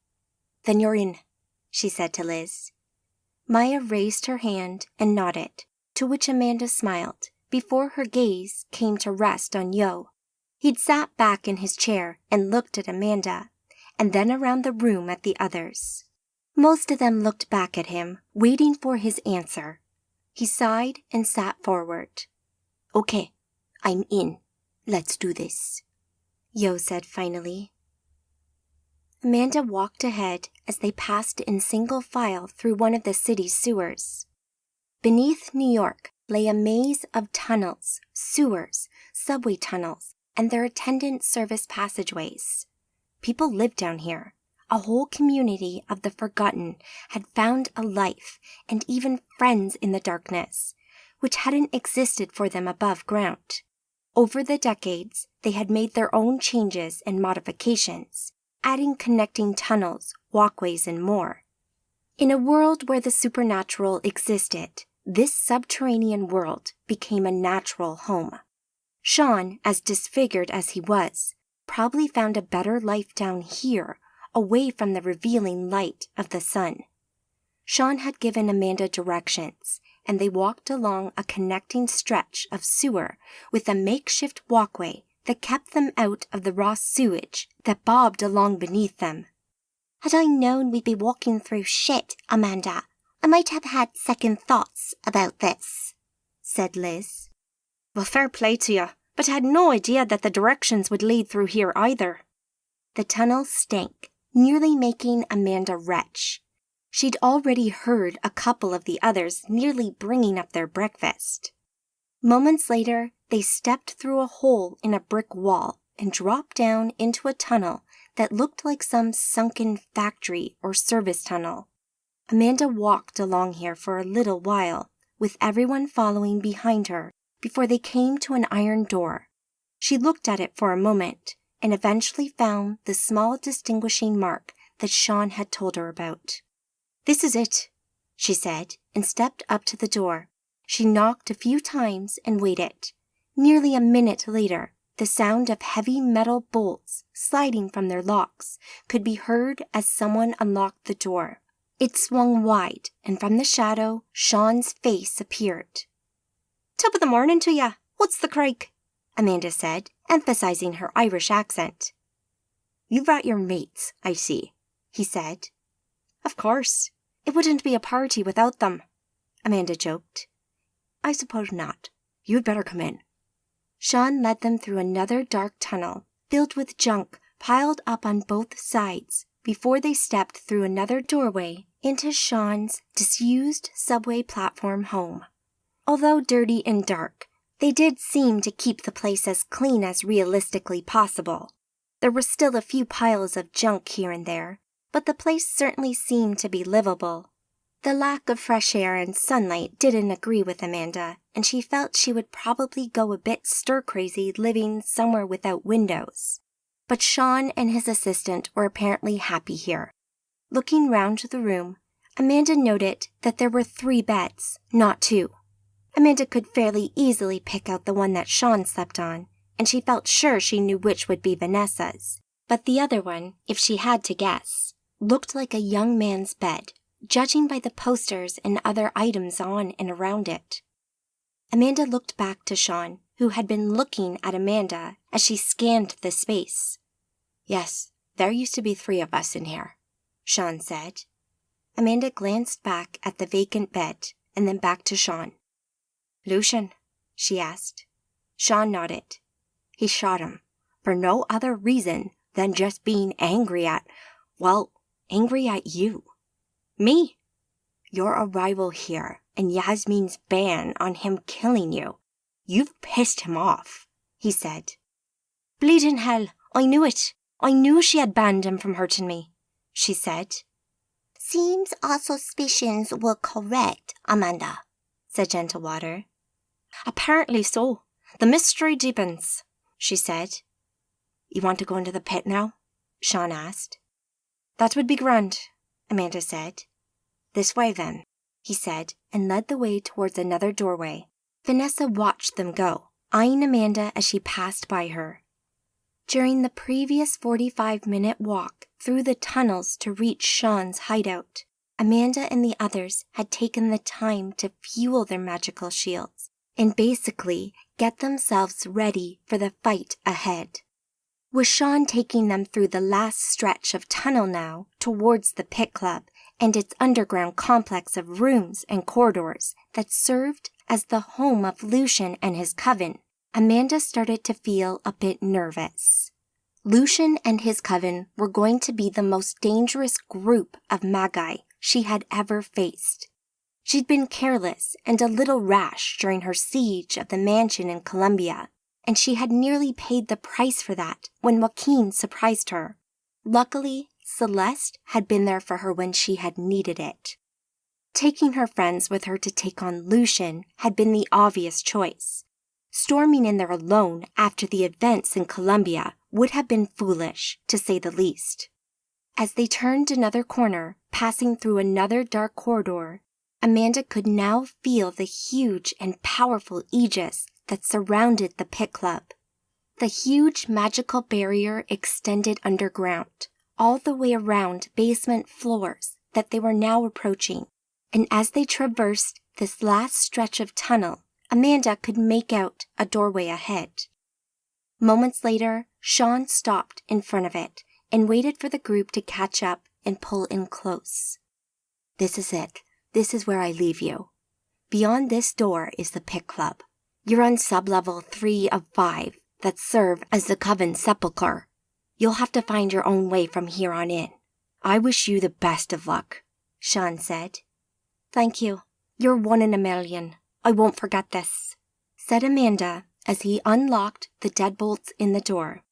Then you're in, she said to Liz. Maya raised her hand and nodded, to which Amanda smiled, before her gaze came to rest on Yo. He'd sat back in his chair and looked at Amanda, and then around the room at the others. Most of them looked back at him, waiting for his answer. He sighed and sat forward. Okay, I'm in. Let's do this, Yo said finally. Amanda walked ahead as they passed in single file through one of the city's sewers. Beneath New York lay a maze of tunnels, sewers, subway tunnels, and their attendant service passageways. People lived down here. A whole community of the forgotten had found a life and even friends in the darkness, which hadn't existed for them above ground. Over the decades, they had made their own changes and modifications, adding connecting tunnels, walkways, and more. In a world where the supernatural existed, this subterranean world became a natural home. Sean, as disfigured as he was, probably found a better life down here, away from the revealing light of the sun. Sean had given Amanda directions, and they walked along a connecting stretch of sewer with a makeshift walkway that kept them out of the raw sewage that bobbed along beneath them. Had I known we'd be walking through shit, Amanda, I might have had second thoughts about this, said Liz. Well, fair play to you, but I had no idea that the directions would lead through here either. The tunnel stank, nearly making Amanda retch. She'd already heard a couple of the others nearly bringing up their breakfast. Moments later, they stepped through a hole in a brick wall and dropped down into a tunnel that looked like some sunken factory or service tunnel. Amanda walked along here for a little while, with everyone following behind her, before they came to an iron door. She looked at it for a moment, and eventually found the small distinguishing mark that Sean had told her about. "This is it," she said, and stepped up to the door. She knocked a few times and waited. Nearly a minute later, the sound of heavy metal bolts sliding from their locks could be heard as someone unlocked the door. It swung wide, and from the shadow, Sean's face appeared. "Top of the morning to ya. What's the crack?" Amanda said, emphasizing her Irish accent. "You brought your mates, I see," he said. "Of course. It wouldn't be a party without them," Amanda joked. "I suppose not. You'd better come in." Sean led them through another dark tunnel, filled with junk piled up on both sides, before they stepped through another doorway into Sean's disused subway platform home. Although dirty and dark, they did seem to keep the place as clean as realistically possible. There were still a few piles of junk here and there, but the place certainly seemed to be livable. The lack of fresh air and sunlight didn't agree with Amanda, and she felt she would probably go a bit stir-crazy living somewhere without windows. But Sean and his assistant were apparently happy here. Looking round the room, Amanda noted that there were 3 beds, not 2. Amanda could fairly easily pick out the one that Sean slept on, and she felt sure she knew which would be Vanessa's. But the other one, if she had to guess, looked like a young man's bed, judging by the posters and other items on and around it. Amanda looked back to Sean, who had been looking at Amanda as she scanned the space. "Yes, there used to be 3 of us in here," Sean said. Amanda glanced back at the vacant bed and then back to Sean. "Lucian?" she asked. Sean nodded. "He shot him, for no other reason than just being angry at you." "Me?" "Your arrival here and Yasmin's ban on him killing you. You've pissed him off," he said. "Bleeding hell, I knew it. I knew she had banned him from hurting me," she said. "Seems our suspicions were correct, Amanda," said Gentlewater. "Apparently so. The mystery deepens," she said. "You want to go into the pit now?" Sean asked. "That would be grand," Amanda said. "This way, then," he said, and led the way towards another doorway. Vanessa watched them go, eyeing Amanda as she passed by her. During the previous 45-minute walk through the tunnels to reach Sean's hideout, Amanda and the others had taken the time to fuel their magical shields and basically get themselves ready for the fight ahead. With Sean taking them through the last stretch of tunnel now towards the Pit Club and its underground complex of rooms and corridors that served as the home of Lucian and his coven, Amanda started to feel a bit nervous. Lucian and his coven were going to be the most dangerous group of Magi she had ever faced. She'd been careless and a little rash during her siege of the mansion in Columbia, and she had nearly paid the price for that when Joaquin surprised her. Luckily, Celeste had been there for her when she had needed it. Taking her friends with her to take on Lucian had been the obvious choice. Storming in there alone after the events in Columbia would have been foolish, to say the least. As they turned another corner, passing through another dark corridor, Amanda could now feel the huge and powerful aegis that surrounded the Pit Club. The huge magical barrier extended underground, all the way around basement floors that they were now approaching, and as they traversed this last stretch of tunnel, Amanda could make out a doorway ahead. Moments later, Sean stopped in front of it and waited for the group to catch up and pull in close. "This is it. This is where I leave you. Beyond this door is the Pit Club. You're on sublevel 3 of 5 that serve as the Coven's sepulchre. You'll have to find your own way from here on in. I wish you the best of luck," Sean said. "Thank you. You're 1 in a million. I won't forget this," said Amanda as he unlocked the deadbolts in the door.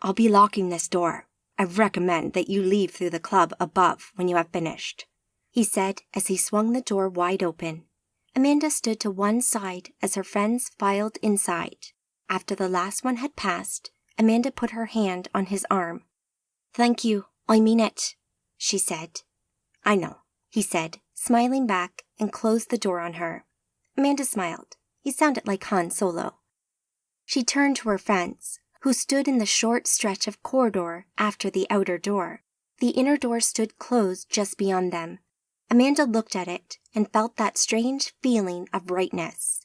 "I'll be locking this door. I recommend that you leave through the club above when you have finished," he said as he swung the door wide open. Amanda stood to one side as her friends filed inside. After the last one had passed, Amanda put her hand on his arm. "Thank you, I mean it," she said. "I know," he said, smiling back and closed the door on her. Amanda smiled. He sounded like Han Solo. She turned to her friends, who stood in the short stretch of corridor after the outer door. The inner door stood closed just beyond them. Amanda looked at it and felt that strange feeling of rightness.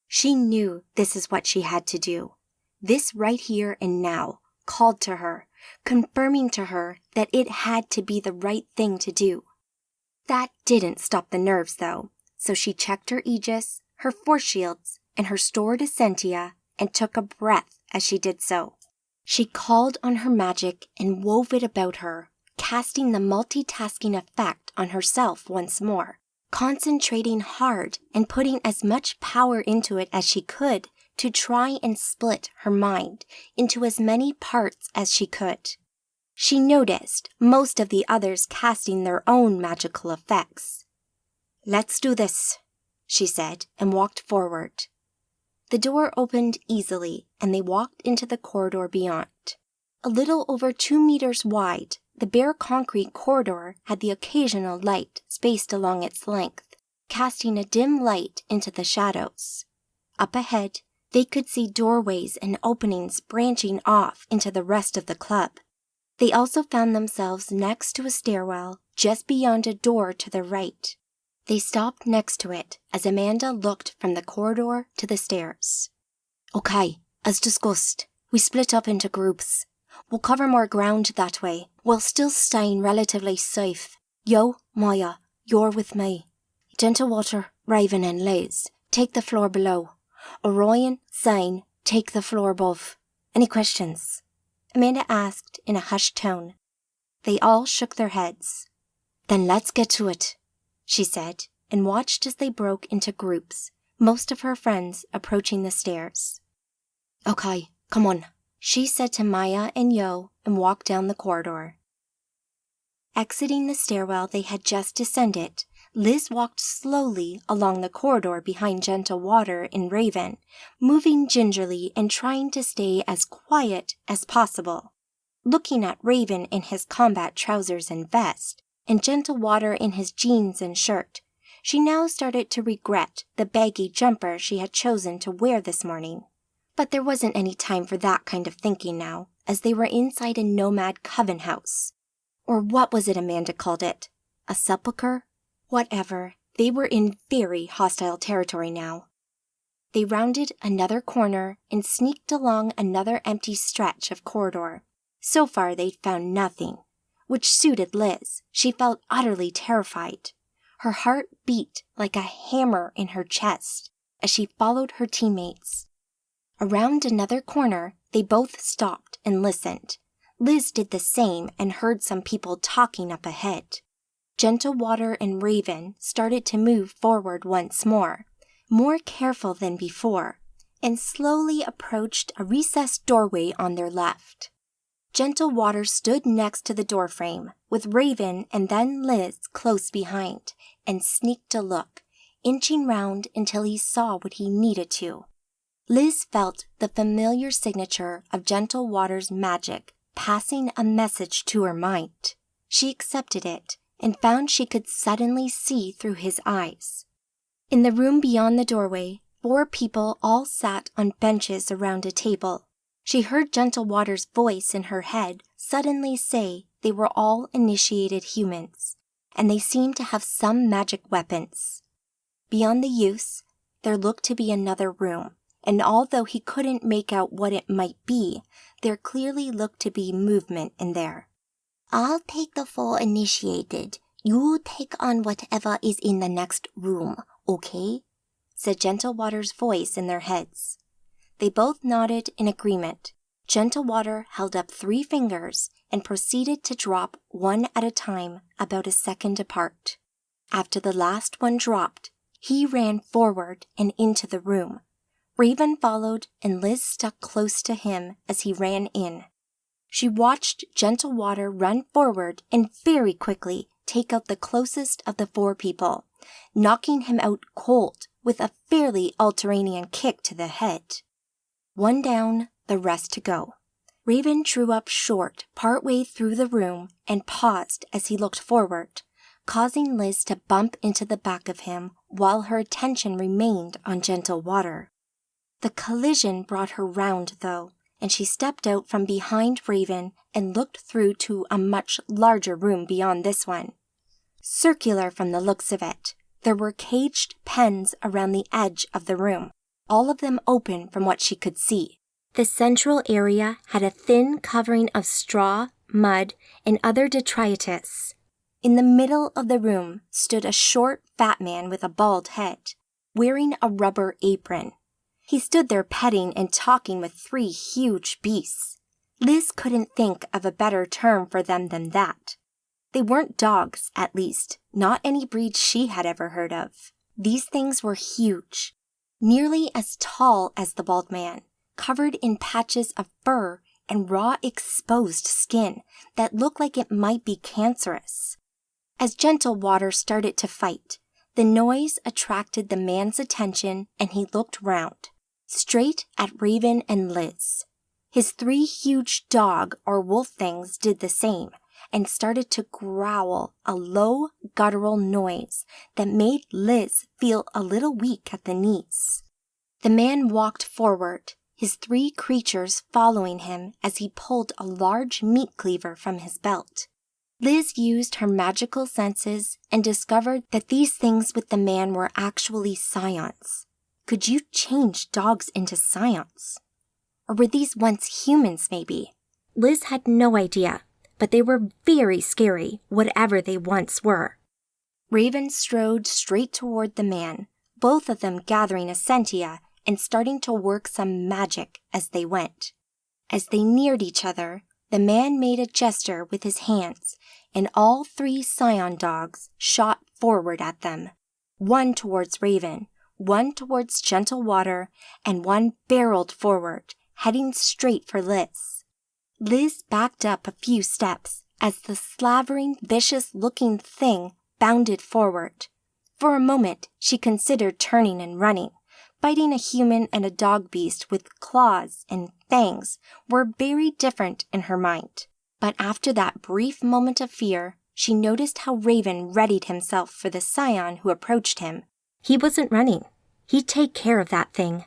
She knew this is what she had to do. This right here and now called to her, confirming to her that it had to be the right thing to do. That didn't stop the nerves, though, so she checked her aegis, her force shields, and her stored essentia, and took a breath as she did so. She called on her magic and wove it about her, casting the multitasking effect on herself once more, concentrating hard and putting as much power into it as she could to try and split her mind into as many parts as she could. She noticed most of the others casting their own magical effects. "Let's do this," she said, and walked forward. The door opened easily, and they walked into the corridor beyond. A little over 2 meters wide, The bare concrete corridor had the occasional light spaced along its length, casting a dim light into the shadows. Up ahead, they could see doorways and openings branching off into the rest of the club. They also found themselves next to a stairwell just beyond a door to the right. They stopped next to it as Amanda looked from the corridor to the stairs. Okay, as discussed, we split up into groups. We'll cover more ground that way, while still staying relatively safe. Yo, Maya, you're with me. Gentlewater, Raven and Liz, take the floor below. Orion, Zane, take the floor above. Any questions? Amanda asked in a hushed tone. They all shook their heads. Then let's get to it, she said, and watched as they broke into groups, most of her friends approaching the stairs. Okay, come on, she said to Maya and Yo and walked down the corridor. Exiting the stairwell they had just descended, Liz walked slowly along the corridor behind Gentlewater and Raven, moving gingerly and trying to stay as quiet as possible. Looking at Raven in his combat trousers and vest, and Gentlewater in his jeans and shirt, she now started to regret the baggy jumper she had chosen to wear this morning. But there wasn't any time for that kind of thinking now, as they were inside a nomad coven house. Or what was it Amanda called it? A sepulcher? Whatever, they were in very hostile territory now. They rounded another corner and sneaked along another empty stretch of corridor. So far they'd found nothing, which suited Liz. She felt utterly terrified. Her heart beat like a hammer in her chest as she followed her teammates. Around another corner, they both stopped and listened. Liz did the same and heard some people talking up ahead. Gentlewater and Raven started to move forward once more careful than before, and slowly approached a recessed doorway on their left. Gentlewater stood next to the doorframe, with Raven and then Liz close behind, and sneaked a look, inching round until he saw what he needed to. Liz felt the familiar signature of Gentlewater's magic passing a message to her mind. She accepted it and found she could suddenly see through his eyes. In the room beyond the doorway, 4 people all sat on benches around a table. She heard Gentlewater's voice in her head suddenly say they were all initiated humans, and they seemed to have some magic weapons. Beyond the use, there looked to be another room, and although he couldn't make out what it might be, there clearly looked to be movement in there. I'll take the 4 initiated. You take on whatever is in the next room, okay? Said Gentlewater's voice in their heads. They both nodded in agreement. Gentlewater held up 3 fingers and proceeded to drop one at a time about a second apart. After the last one dropped, he ran forward and into the room. Raven followed and Liz stuck close to him as he ran in. She watched Gentlewater run forward and very quickly take out the closest of the 4 people, knocking him out cold with a fairly Alteranian kick to the head. 1 down, the rest to go. Raven drew up short partway through the room and paused as he looked forward, causing Liz to bump into the back of him while her attention remained on Gentlewater. The collision brought her round, though, and she stepped out from behind Raven and looked through to a much larger room beyond this one. Circular from the looks of it, there were caged pens around the edge of the room, all of them open from what she could see. The central area had a thin covering of straw, mud, and other detritus. In the middle of the room stood a short, fat man with a bald head, wearing a rubber apron. He stood there petting and talking with 3 huge beasts. Liz couldn't think of a better term for them than that. They weren't dogs, at least, not any breed she had ever heard of. These things were huge, nearly as tall as the bald man, covered in patches of fur and raw exposed skin that looked like it might be cancerous. As Gentlewater started to fight, the noise attracted the man's attention and he looked round, straight at Raven and Liz. His 3 huge dog or wolf things did the same, and started to growl a low, guttural noise that made Liz feel a little weak at the knees. The man walked forward, his 3 creatures following him as he pulled a large meat cleaver from his belt. Liz used her magical senses and discovered that these things with the man were actually scions. Could you change dogs into scions? Or were these once humans, maybe? Liz had no idea, but they were very scary, whatever they once were. Raven strode straight toward the man, both of them gathering essentia and starting to work some magic as they went. As they neared each other, the man made a gesture with his hands, and all 3 scion dogs shot forward at them, one towards Raven, one towards Gentle Water, and one barreled forward, heading straight for Liz. Liz backed up a few steps as the slavering, vicious-looking thing bounded forward. For a moment, she considered turning and running. Fighting a human and a dog beast with claws and fangs were very different in her mind. But after that brief moment of fear, she noticed how Raven readied himself for the scion who approached him. He wasn't running. He'd take care of that thing.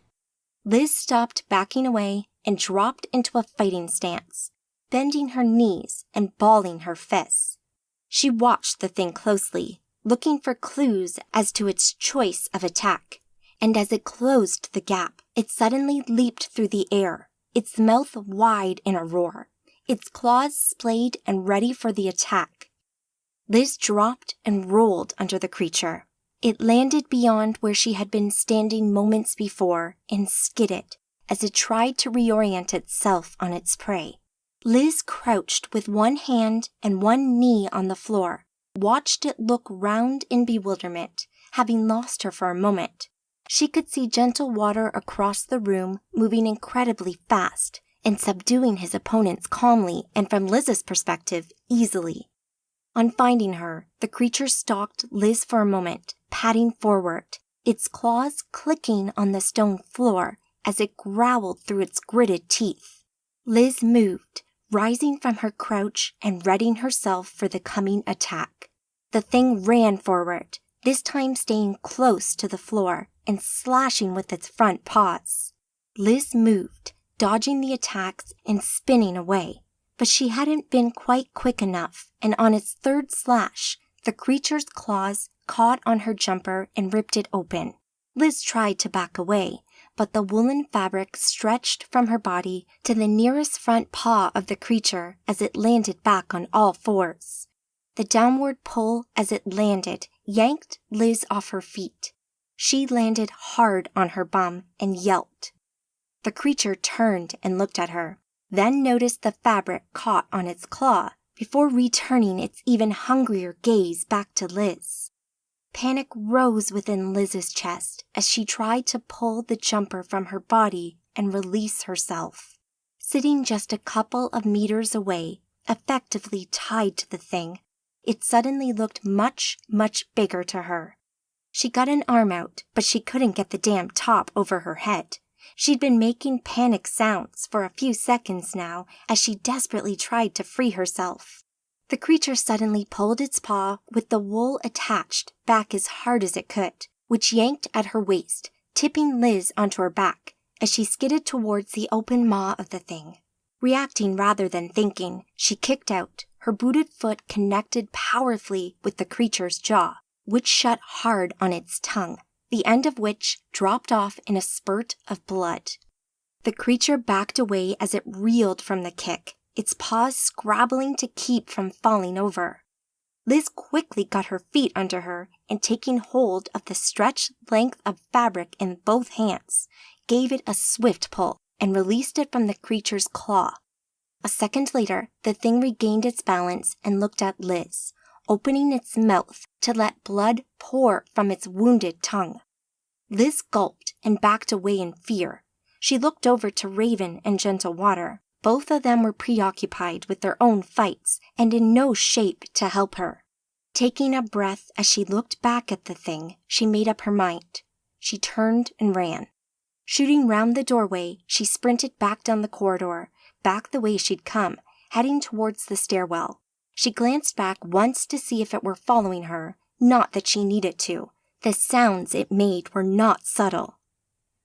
Liz stopped backing away and dropped into a fighting stance, bending her knees and balling her fists. She watched the thing closely, looking for clues as to its choice of attack. And as it closed the gap, it suddenly leaped through the air, its mouth wide in a roar, its claws splayed and ready for the attack. Liz dropped and rolled under the creature. It landed beyond where she had been standing moments before and skidded as it tried to reorient itself on its prey. Liz crouched with one hand and one knee on the floor, watched it look round in bewilderment, having lost her for a moment. She could see Gentle Water across the room moving incredibly fast and subduing his opponents calmly and, from Liz's perspective, easily. On finding her, the creature stalked Liz for a moment, padding forward, its claws clicking on the stone floor as it growled through its gritted teeth. Liz moved, rising from her crouch and readying herself for the coming attack. The thing ran forward, this time staying close to the floor and slashing with its front paws. Liz moved, dodging the attacks and spinning away, but she hadn't been quite quick enough, and on its 3rd slash, the creature's claws caught on her jumper and ripped it open. Liz tried to back away, but the woolen fabric stretched from her body to the nearest front paw of the creature as it landed back on all 4s. The downward pull as it landed yanked Liz off her feet. She landed hard on her bum and yelped. The creature turned and looked at her, then noticed the fabric caught on its claw before returning its even hungrier gaze back to Liz. Panic rose within Liz's chest as she tried to pull the jumper from her body and release herself. Sitting just a couple of meters away, effectively tied to the thing, it suddenly looked much, much bigger to her. She got an arm out, but she couldn't get the damn top over her head. She'd been making panic sounds for a few seconds now as she desperately tried to free herself. The creature suddenly pulled its paw with the wool attached back as hard as it could, which yanked at her waist, tipping Liz onto her back as she skidded towards the open maw of the thing. Reacting rather than thinking, she kicked out, her booted foot connected powerfully with the creature's jaw, which shut hard on its tongue, the end of which dropped off in a spurt of blood. The creature backed away as it reeled from the kick, its paws scrabbling to keep from falling over. Liz quickly got her feet under her and, taking hold of the stretched length of fabric in both hands, gave it a swift pull and released it from the creature's claw. A second later, the thing regained its balance and looked at Liz, opening its mouth to let blood pour from its wounded tongue. Liz gulped and backed away in fear. She looked over to Raven and Gentle Water. Both of them were preoccupied with their own fights and in no shape to help her. Taking a breath as she looked back at the thing, she made up her mind. She turned and ran. Shooting round the doorway, she sprinted back down the corridor, back the way she'd come, heading towards the stairwell. She glanced back once to see if it were following her, not that she needed to. The sounds it made were not subtle.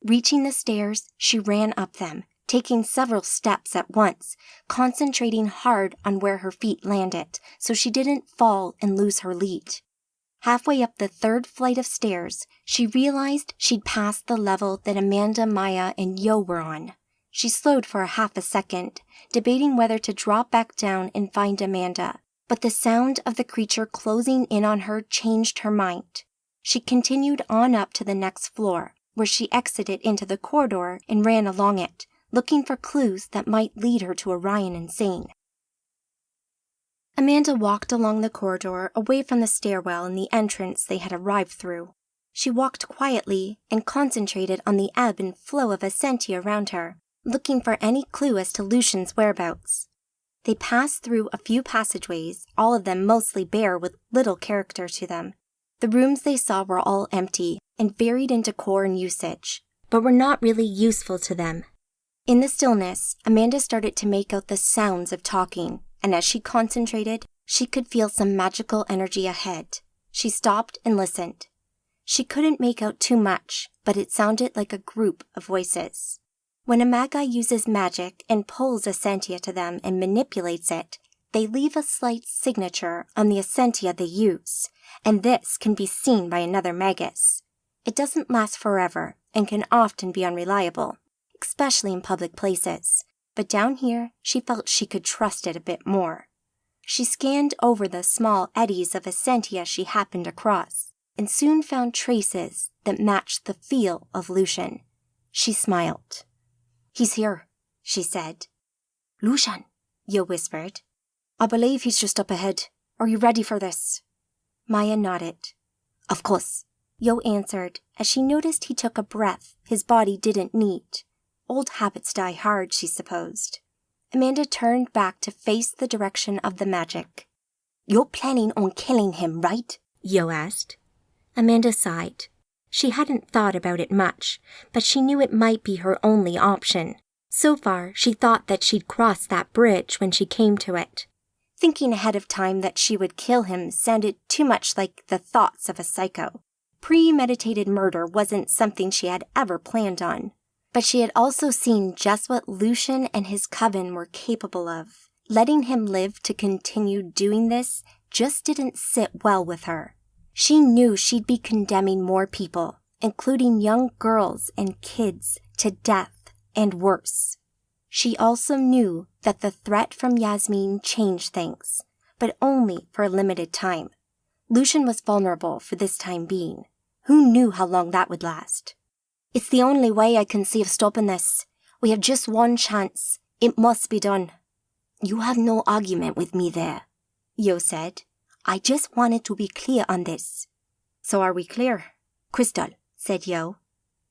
Reaching the stairs, she ran up them, taking several steps at once, concentrating hard on where her feet landed so she didn't fall and lose her lead. Halfway up the 3rd flight of stairs, she realized she'd passed the level that Amanda, Maya, and Yo were on. She slowed for a half a second, debating whether to drop back down and find Amanda, but the sound of the creature closing in on her changed her mind. She continued on up to the next floor, where she exited into the corridor and ran along it, looking for clues that might lead her to Orion Insane. Amanda walked along the corridor away from the stairwell and the entrance they had arrived through. She walked quietly and concentrated on the ebb and flow of Essentia around her, looking for any clue as to Lucian's whereabouts. They passed through a few passageways, all of them mostly bare with little character to them. The rooms they saw were all empty and varied in decor and usage, but were not really useful to them. In the stillness, Amanda started to make out the sounds of talking, and as she concentrated, she could feel some magical energy ahead. She stopped and listened. She couldn't make out too much, but it sounded like a group of voices. When a Magi uses magic and pulls Essentia to them and manipulates it, they leave a slight signature on the Essentia they use, and this can be seen by another Magus. It doesn't last forever and can often be unreliable, especially in public places, but down here she felt she could trust it a bit more. She scanned over the small eddies of Essentia she happened across, and soon found traces that matched the feel of Lucian. She smiled. "He's here," she said. "Lucian," Yo whispered. "I believe he's just up ahead. Are you ready for this?" Maya nodded. "Of course," Yo answered as she noticed he took a breath his body didn't need. Old habits die hard, she supposed. Amanda turned back to face the direction of the magic. "You're planning on killing him, right?" Yo asked. Amanda sighed. She hadn't thought about it much, but she knew it might be her only option. So far, she thought that she'd cross that bridge when she came to it. Thinking ahead of time that she would kill him sounded too much like the thoughts of a psycho. Premeditated murder wasn't something she had ever planned on. But she had also seen just what Lucian and his coven were capable of. Letting him live to continue doing this just didn't sit well with her. She knew she'd be condemning more people, including young girls and kids, to death and worse. She also knew that the threat from Yasmin changed things, but only for a limited time. Lucian was vulnerable for this time being. Who knew how long that would last? "It's the only way I can see of stopping this. We have just one chance. It must be done." "You have no argument with me there," Yo said. "I just wanted to be clear on this." "So are we clear?" "Crystal," said Yo.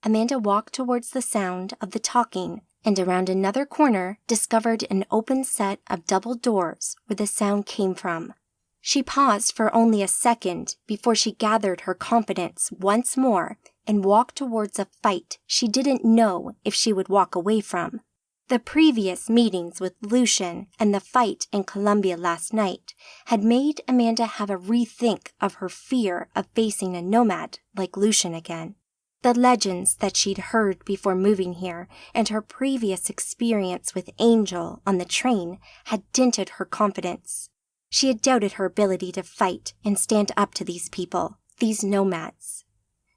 Amanda walked towards the sound of the talking and around another corner discovered an open set of double doors where the sound came from. She paused for only a second before she gathered her confidence once more and walked towards a fight she didn't know if she would walk away from. The previous meetings with Lucian and the fight in Columbia last night had made Amanda have a rethink of her fear of facing a nomad like Lucian again. The legends that she'd heard before moving here and her previous experience with Angel on the train had dented her confidence. She had doubted her ability to fight and stand up to these people, these nomads.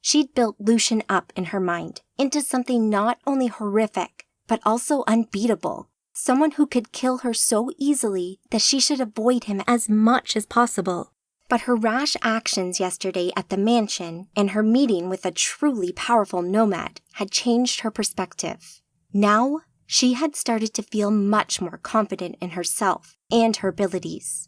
She'd built Lucian up in her mind into something not only horrific, but also unbeatable, someone who could kill her so easily that she should avoid him as much as possible. But her rash actions yesterday at the mansion and her meeting with a truly powerful nomad had changed her perspective. Now, she had started to feel much more confident in herself and her abilities.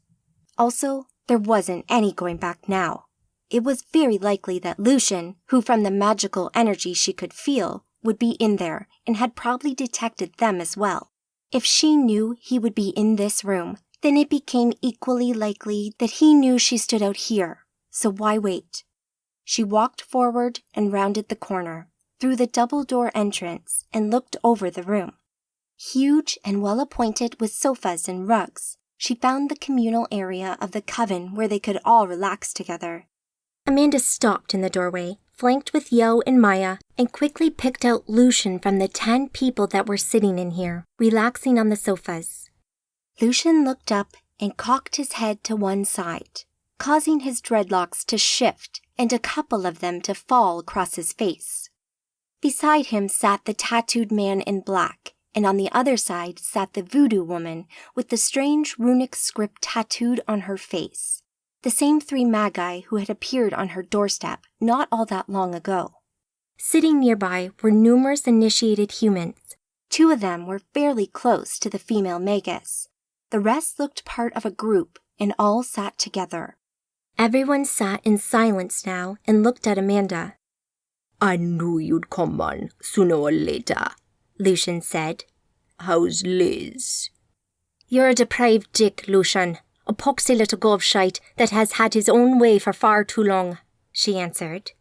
Also, there wasn't any going back now. It was very likely that Lucian, who from the magical energy she could feel, would be in there and had probably detected them as well. If she knew he would be in this room, then it became equally likely that he knew she stood out here, so why wait? She walked forward and rounded the corner, through the double-door entrance, and looked over the room. Huge and well-appointed with sofas and rugs, She found the communal area of the coven where they could all relax together. Amanda stopped in the doorway, flanked with Yo and Maya, and quickly picked out Lucian from the 10 people that were sitting in here, relaxing on the sofas. Lucian looked up and cocked his head to one side, causing his dreadlocks to shift and a couple of them to fall across his face. Beside him sat the tattooed man in black, and on the other side sat the voodoo woman with the strange runic script tattooed on her face, the same 3 magi who had appeared on her doorstep not all that long ago. Sitting nearby were numerous initiated humans. 2 of them were fairly close to the female magus. The rest looked part of a group and all sat together. Everyone sat in silence now and looked at Amanda. I knew you'd come on, sooner or later, Lucian said. How's Liz? You're a depraved dick, Lucian. A poxy little gobshite that has had his own way for far too long, she answered.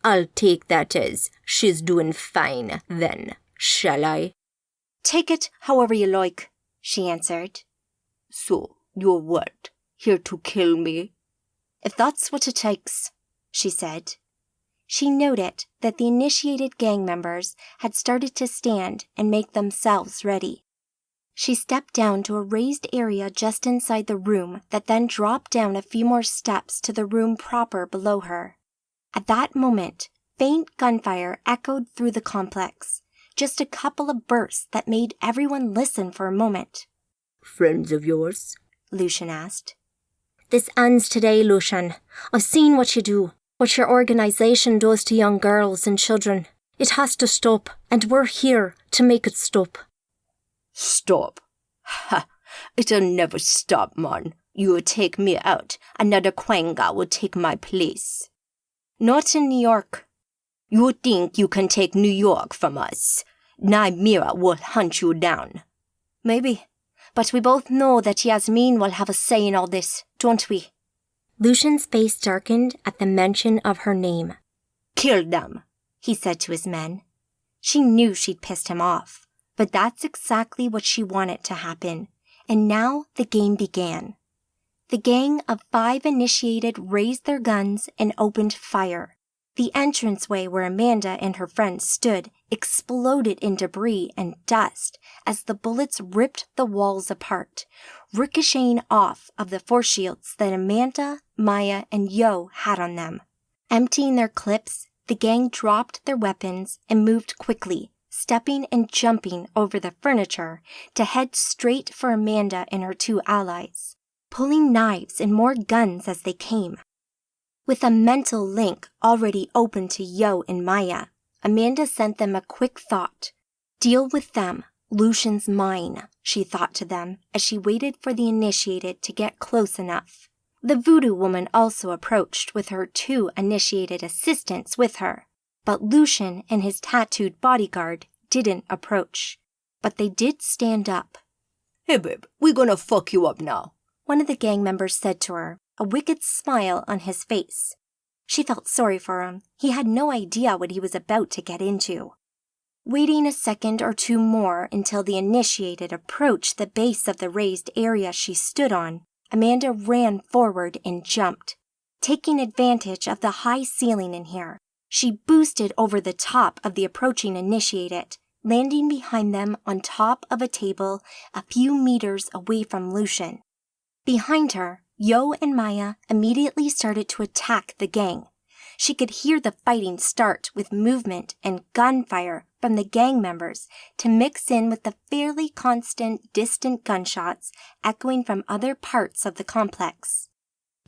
I'll take that as she's doing fine, then, shall I? Take it however you like, she answered. So, you're what? Here to kill me? If that's what it takes, she said. She noted that the initiated gang members had started to stand and make themselves ready. She stepped down to a raised area just inside the room that then dropped down a few more steps to the room proper below her. At that moment, faint gunfire echoed through the complex, just a couple of bursts that made everyone listen for a moment. Friends of yours? Lucian asked. This ends today, Lucian. I've seen what you do, what your organization does to young girls and children. It has to stop, and we're here to make it stop. Stop? Ha! It'll never stop, man. You'll take me out. Another Quanga will take my place. Not in New York. You think you can take New York from us? Nymira will hunt you down. Maybe. But we both know that Yasmin will have a say in all this, don't we? Lucian's face darkened at the mention of her name. Kill them, he said to his men. She knew she'd pissed him off, but that's exactly what she wanted to happen, and now the game began. The gang of 5 initiated raised their guns and opened fire. The entranceway where Amanda and her friends stood exploded in debris and dust as the bullets ripped the walls apart, ricocheting off of the force shields that Amanda, Maya, and Yo had on them. Emptying their clips, the gang dropped their weapons and moved quickly, stepping and jumping over the furniture to head straight for Amanda and her 2 allies, pulling knives and more guns as they came. With a mental link already open to Yo and Maya, Amanda sent them a quick thought. Deal with them, Lucian's mine, she thought to them as she waited for the initiated to get close enough. The voodoo woman also approached with her 2 initiated assistants with her, but Lucian and his tattooed bodyguard didn't approach. But they did stand up. Hey babe, we're gonna fuck you up now, one of the gang members said to her, a wicked smile on his face. She felt sorry for him. He had no idea what he was about to get into. Waiting a second or 2 more until the initiated approached the base of the raised area she stood on, Amanda ran forward and jumped. Taking advantage of the high ceiling in here, she boosted over the top of the approaching initiated, landing behind them on top of a table a few meters away from Lucian. Behind her, Yo and Maya immediately started to attack the gang. She could hear the fighting start with movement and gunfire from the gang members to mix in with the fairly constant distant gunshots echoing from other parts of the complex.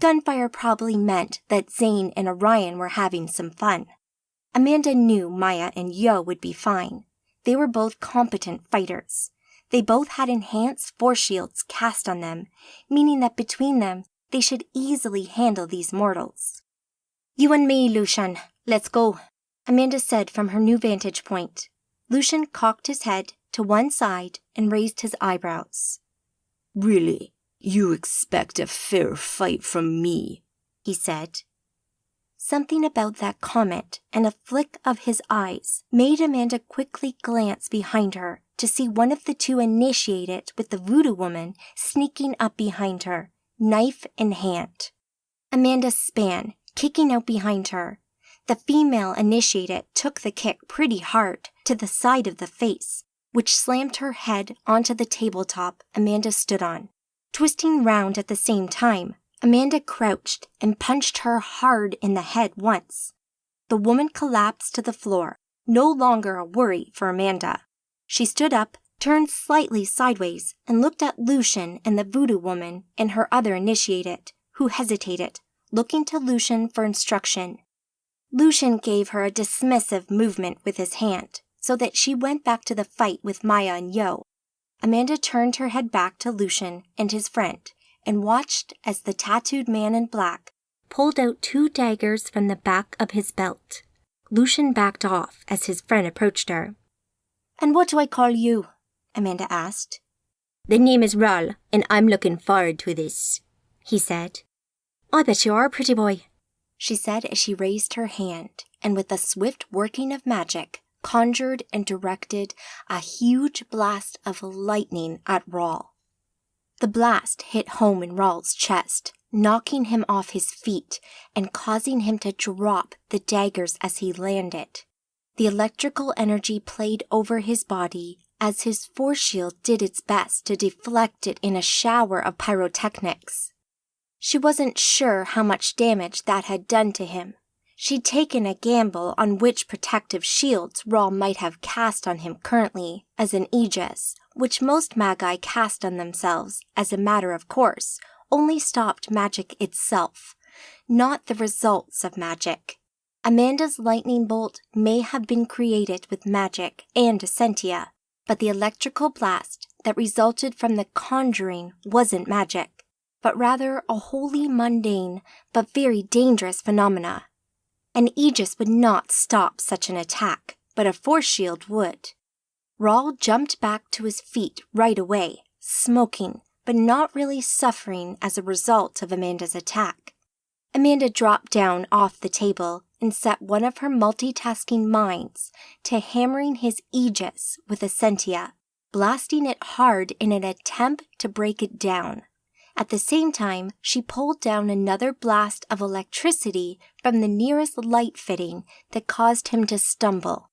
Gunfire probably meant that Zane and Orion were having some fun. Amanda knew Maya and Yo would be fine. They were both competent fighters. They both had enhanced force shields cast on them, meaning that between them, they should easily handle these mortals. You and me, Lucian. Let's go, Amanda said from her new vantage point. Lucian cocked his head to one side and raised his eyebrows. Really? You expect a fair fight from me? He said. Something about that comment and a flick of his eyes made Amanda quickly glance behind her to see one of the two initiate it with the voodoo woman sneaking up behind her, knife in hand. Amanda span, kicking out behind her. The female initiated took the kick pretty hard to the side of the face, which slammed her head onto the tabletop Amanda stood on. Twisting round at the same time, Amanda crouched and punched her hard in the head once. The woman collapsed to the floor, no longer a worry for Amanda. She stood up, turned slightly sideways, and looked at Lucian and the voodoo woman and her other initiated, who hesitated, looking to Lucian for instruction. Lucian gave her a dismissive movement with his hand, so that she went back to the fight with Maya and Yo. Amanda turned her head back to Lucian and his friend, and watched as the tattooed man in black pulled out 2 daggers from the back of his belt. Lucian backed off as his friend approached her. "And what do I call you?" Amanda asked. "The name is Ral, and I'm looking forward to this," he said. "I bet you are, pretty boy," she said as she raised her hand, and with a swift working of magic, conjured and directed a huge blast of lightning at Rawl. The blast hit home in Rawl's chest, knocking him off his feet and causing him to drop the daggers as he landed. The electrical energy played over his body as his force shield did its best to deflect it in a shower of pyrotechnics. She wasn't sure how much damage that had done to him. She'd taken a gamble on which protective shields Rawl might have cast on him currently as an Aegis, which most Magi cast on themselves as a matter of course, only stopped magic itself, not the results of magic. Amanda's lightning bolt may have been created with magic and essentia, but the electrical blast that resulted from the conjuring wasn't magic, but rather a wholly mundane but very dangerous phenomena. An Aegis would not stop such an attack, but a force shield would. Rawl jumped back to his feet right away, smoking, but not really suffering as a result of Amanda's attack. Amanda dropped down off the table and set one of her multitasking minds to hammering his Aegis with essentia, blasting it hard in an attempt to break it down. At the same time, she pulled down another blast of electricity from the nearest light fitting that caused him to stumble.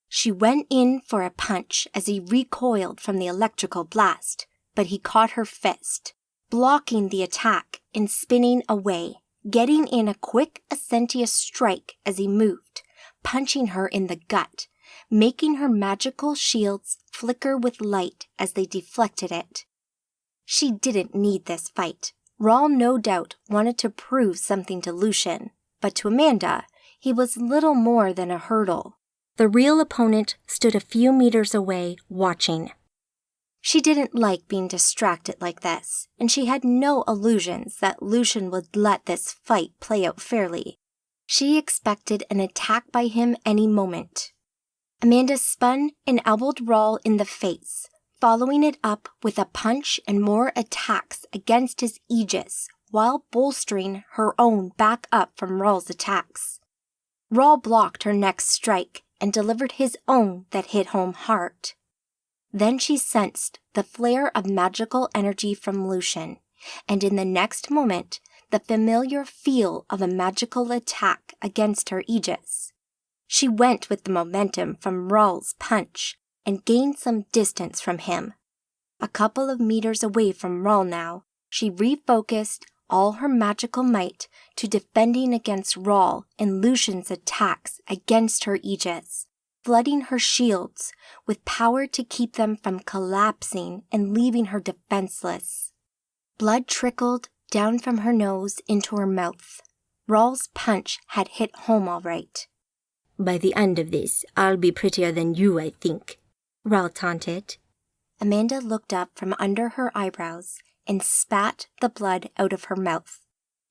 She went in for a punch as he recoiled from the electrical blast, but he caught her fist, blocking the attack and spinning away, getting in a quick essentia strike as he moved, punching her in the gut, making her magical shields flicker with light as they deflected it. She didn't need this fight. Rawl no doubt wanted to prove something to Lucian, but to Amanda, he was little more than a hurdle. The real opponent stood a few meters away, watching. She didn't like being distracted like this, and she had no illusions that Lucian would let this fight play out fairly. She expected an attack by him any moment. Amanda spun and elbowed Rawl in the face, following it up with a punch and more attacks against his Aegis, while bolstering her own back up from Rawl's attacks. Rawl blocked her next strike and delivered his own that hit home hard. Then she sensed the flare of magical energy from Lucian, and in the next moment, the familiar feel of a magical attack against her Aegis. She went with the momentum from Rawl's punch and gained some distance from him. A couple of meters away from Rawl now, she refocused all her magical might to defending against Rawl and Lucian's attacks against her Aegis, flooding her shields with power to keep them from collapsing and leaving her defenseless. Blood trickled down from her nose into her mouth. Rawl's punch had hit home all right. "By the end of this, I'll be prettier than you, I think," Rawl taunted. Amanda looked up from under her eyebrows and spat the blood out of her mouth.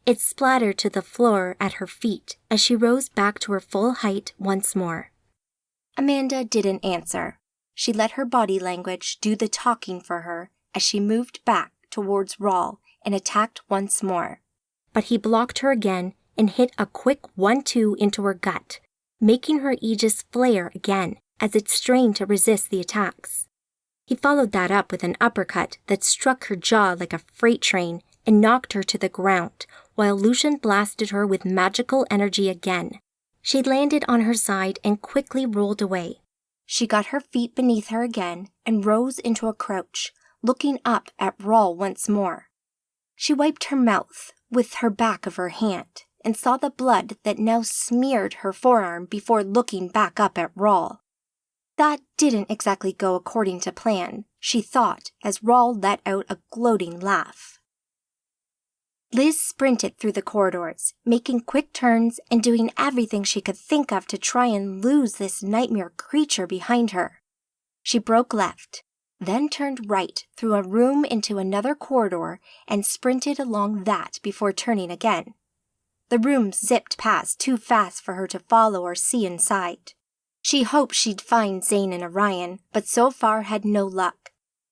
It splattered to the floor at her feet as she rose back to her full height once more. Amanda didn't answer. She let her body language do the talking for her as she moved back towards Rawl and attacked once more. But he blocked her again and hit a quick 1-2 into her gut, making her Aegis flare again as it strained to resist the attacks. He followed that up with an uppercut that struck her jaw like a freight train and knocked her to the ground, while Lucian blasted her with magical energy again. She landed on her side and quickly rolled away. She got her feet beneath her again and rose into a crouch, looking up at Rawl once more. She wiped her mouth with her back of her hand and saw the blood that now smeared her forearm before looking back up at Rawl. That didn't exactly go according to plan, she thought, as Rawl let out a gloating laugh. Liz sprinted through the corridors, making quick turns and doing everything she could think of to try and lose this nightmare creature behind her. She broke left, then turned right through a room into another corridor and sprinted along that before turning again. The rooms zipped past too fast for her to follow or see inside. She hoped she'd find Zane and Orion, but so far had no luck.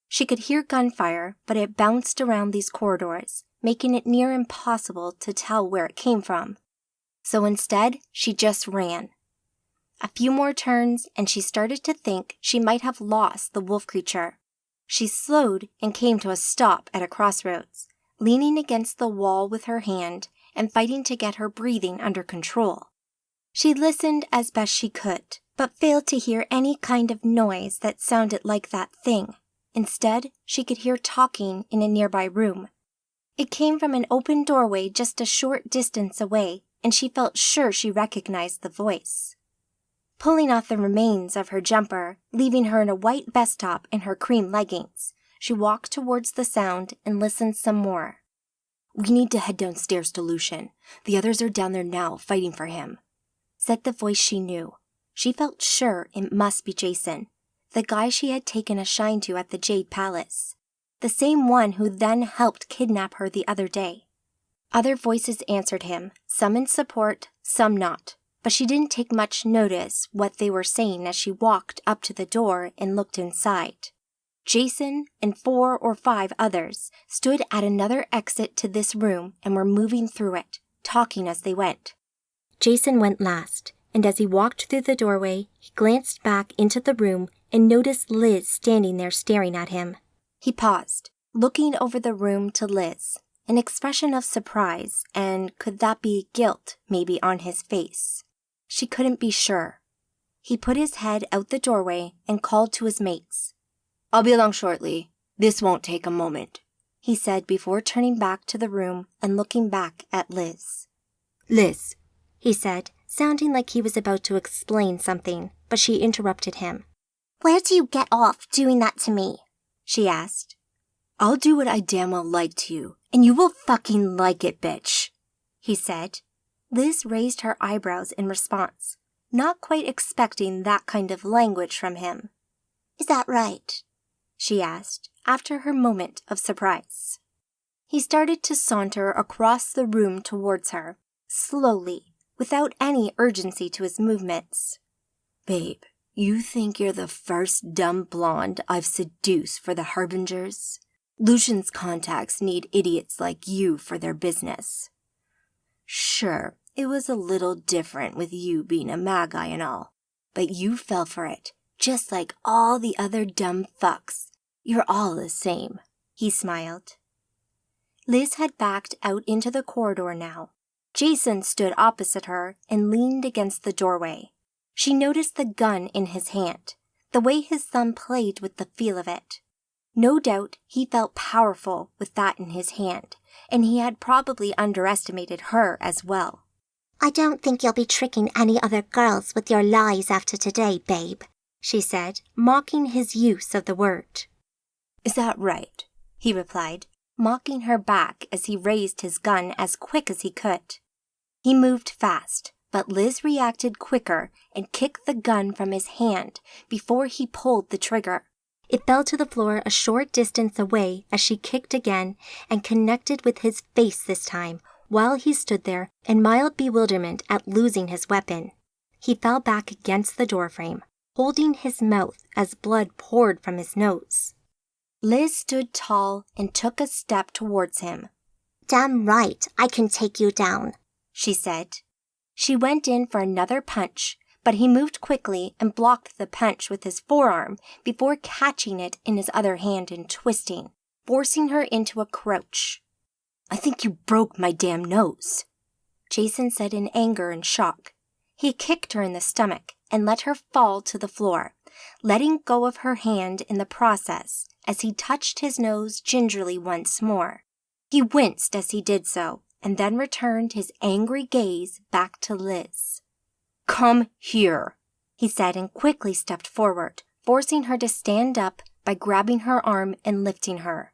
She could hear gunfire, but it bounced around these corridors, making it near impossible to tell where it came from. So instead, she just ran. A few more turns, and she started to think she might have lost the wolf creature. She slowed and came to a stop at a crossroads, leaning against the wall with her hand and fighting to get her breathing under control. She listened as best she could, but failed to hear any kind of noise that sounded like that thing. Instead, she could hear talking in a nearby room. It came from an open doorway just a short distance away, and she felt sure she recognized the voice. Pulling off the remains of her jumper, leaving her in a white vest top and her cream leggings, she walked towards the sound and listened some more. "We need to head downstairs to Lucian. The others are down there now, fighting for him," said the voice she knew. She felt sure it must be Jason, the guy she had taken a shine to at the Jade Palace, the same one who then helped kidnap her the other day. Other voices answered him, some in support, some not, but she didn't take much notice what they were saying as she walked up to the door and looked inside. Jason and 4 or 5 others stood at another exit to this room and were moving through it, talking as they went. Jason went last, and as he walked through the doorway, he glanced back into the room and noticed Liz standing there staring at him. He paused, looking over the room to Liz, an expression of surprise, and could that be guilt maybe on his face? She couldn't be sure. He put his head out the doorway and called to his mates. "I'll be along shortly. This won't take a moment," he said before turning back to the room and looking back at Liz. "Liz," he said, sounding like he was about to explain something, but she interrupted him. Where do you get off doing that to me? She asked. "I'll do what I damn well like to you, and you will fucking like it, bitch," he said. Liz raised her eyebrows in response, not quite expecting that kind of language from him. Is that right? She asked, after her moment of surprise. He started to saunter across the room towards her, slowly, without any urgency to his movements. "Babe, you think you're the first dumb blonde I've seduced for the Harbingers? Lucian's contacts need idiots like you for their business. Sure, it was a little different with you being a Magi and all, but you fell for it, just like all the other dumb fucks. You're all the same," he smiled. Liz had backed out into the corridor now. Jason stood opposite her and leaned against the doorway. She noticed the gun in his hand, the way his thumb played with the feel of it. No doubt he felt powerful with that in his hand, and he had probably underestimated her as well. "I don't think you'll be tricking any other girls with your lies after today, babe," she said, mocking his use of the word. "Is that right?" he replied, mocking her back as he raised his gun as quick as he could. He moved fast, but Liz reacted quicker and kicked the gun from his hand before he pulled the trigger. It fell to the floor a short distance away as she kicked again and connected with his face this time, while he stood there in mild bewilderment at losing his weapon. He fell back against the doorframe, holding his mouth as blood poured from his nose. Liz stood tall and took a step towards him. "Damn right, I can take you down," she said. She went in for another punch, but he moved quickly and blocked the punch with his forearm before catching it in his other hand and twisting, forcing her into a crouch. "I think you broke my damn nose," Jason said in anger and shock. He kicked her in the stomach and let her fall to the floor, letting go of her hand in the process as he touched his nose gingerly once more. He winced as he did so, and then returned his angry gaze back to Liz. "Come here," he said, and quickly stepped forward, forcing her to stand up by grabbing her arm and lifting her.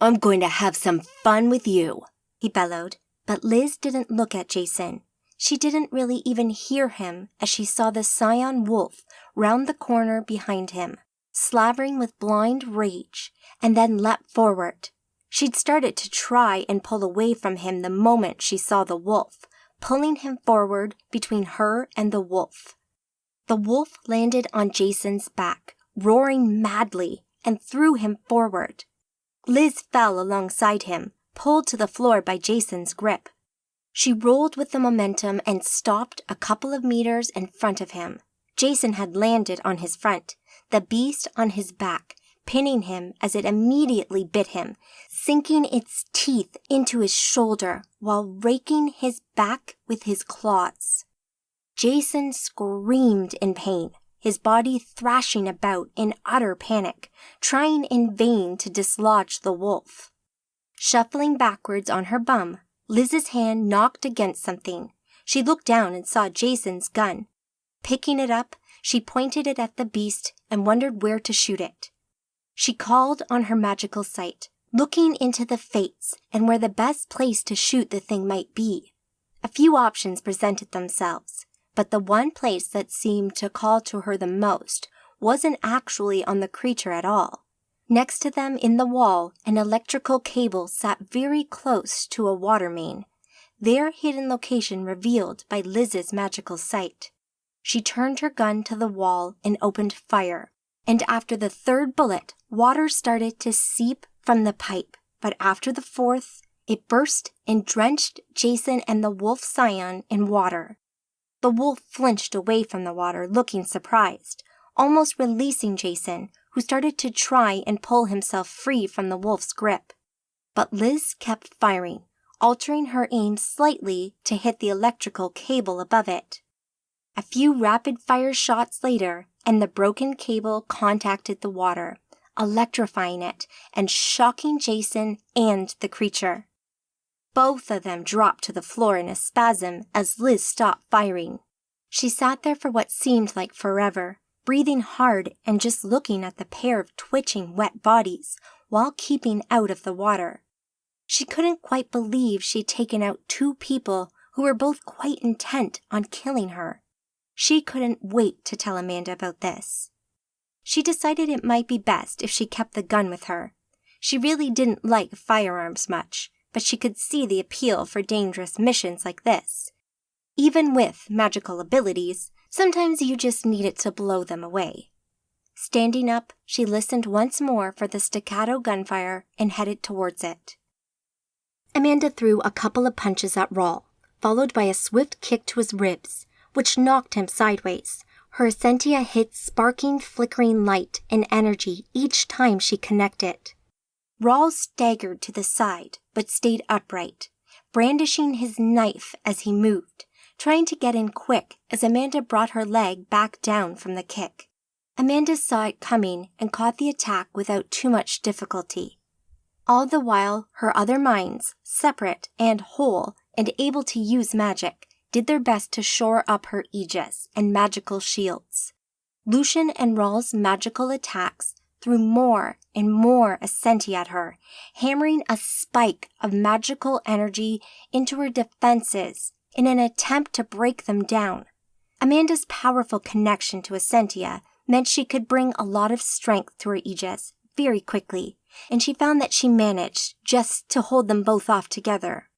"I'm going to have some fun with you," he bellowed, but Liz didn't look at Jason. She didn't really even hear him as she saw the scion wolf round the corner behind him, slavering with blind rage, and then leapt forward. She'd started to try and pull away from him the moment she saw the wolf, pulling him forward between her and the wolf. The wolf landed on Jason's back, roaring madly, and threw him forward. Liz fell alongside him, pulled to the floor by Jason's grip. She rolled with the momentum and stopped a couple of meters in front of him. Jason had landed on his front, the beast on his back, pinning him as it immediately bit him, sinking its teeth into his shoulder while raking his back with his claws. Jason screamed in pain, his body thrashing about in utter panic, trying in vain to dislodge the wolf. Shuffling backwards on her bum, Liz's hand knocked against something. She looked down and saw Jason's gun. Picking it up, she pointed it at the beast and wondered where to shoot it. She called on her magical sight, looking into the fates and where the best place to shoot the thing might be. A few options presented themselves, but the one place that seemed to call to her the most wasn't actually on the creature at all. Next to them in the wall, an electrical cable sat very close to a water main, their hidden location revealed by Liz's magical sight. She turned her gun to the wall and opened fire, and after the third bullet, water started to seep from the pipe, but after the fourth, it burst and drenched Jason and the wolf scion in water. The wolf flinched away from the water, looking surprised, almost releasing Jason, who started to try and pull himself free from the wolf's grip. But Liz kept firing, altering her aim slightly to hit the electrical cable above it. A few rapid-fire shots later, and the broken cable contacted the water, electrifying it and shocking Jason and the creature. Both of them dropped to the floor in a spasm as Liz stopped firing. She sat there for what seemed like forever, breathing hard and just looking at the pair of twitching wet bodies while keeping out of the water. She couldn't quite believe she'd taken out two people who were both quite intent on killing her. She couldn't wait to tell Amanda about this. She decided it might be best if she kept the gun with her. She really didn't like firearms much, but she could see the appeal for dangerous missions like this. Even with magical abilities, sometimes you just needed to blow them away. Standing up, she listened once more for the staccato gunfire and headed towards it. Amanda threw a couple of punches at Rawl, followed by a swift kick to his ribs, which knocked him sideways. Her Essentia hit sparking, flickering light and energy each time she connected. Rawl staggered to the side, but stayed upright, brandishing his knife as he moved, trying to get in quick as Amanda brought her leg back down from the kick. Amanda saw it coming and caught the attack without too much difficulty. All the while, her other minds, separate and whole and able to use magic, did their best to shore up her aegis and magical shields. Lucian and Rawl's magical attacks threw more and more Essentia at her, hammering a spike of magical energy into her defenses in an attempt to break them down. Amanda's powerful connection to Essentia meant she could bring a lot of strength to her aegis very quickly, and she found that she managed just to hold them both off together.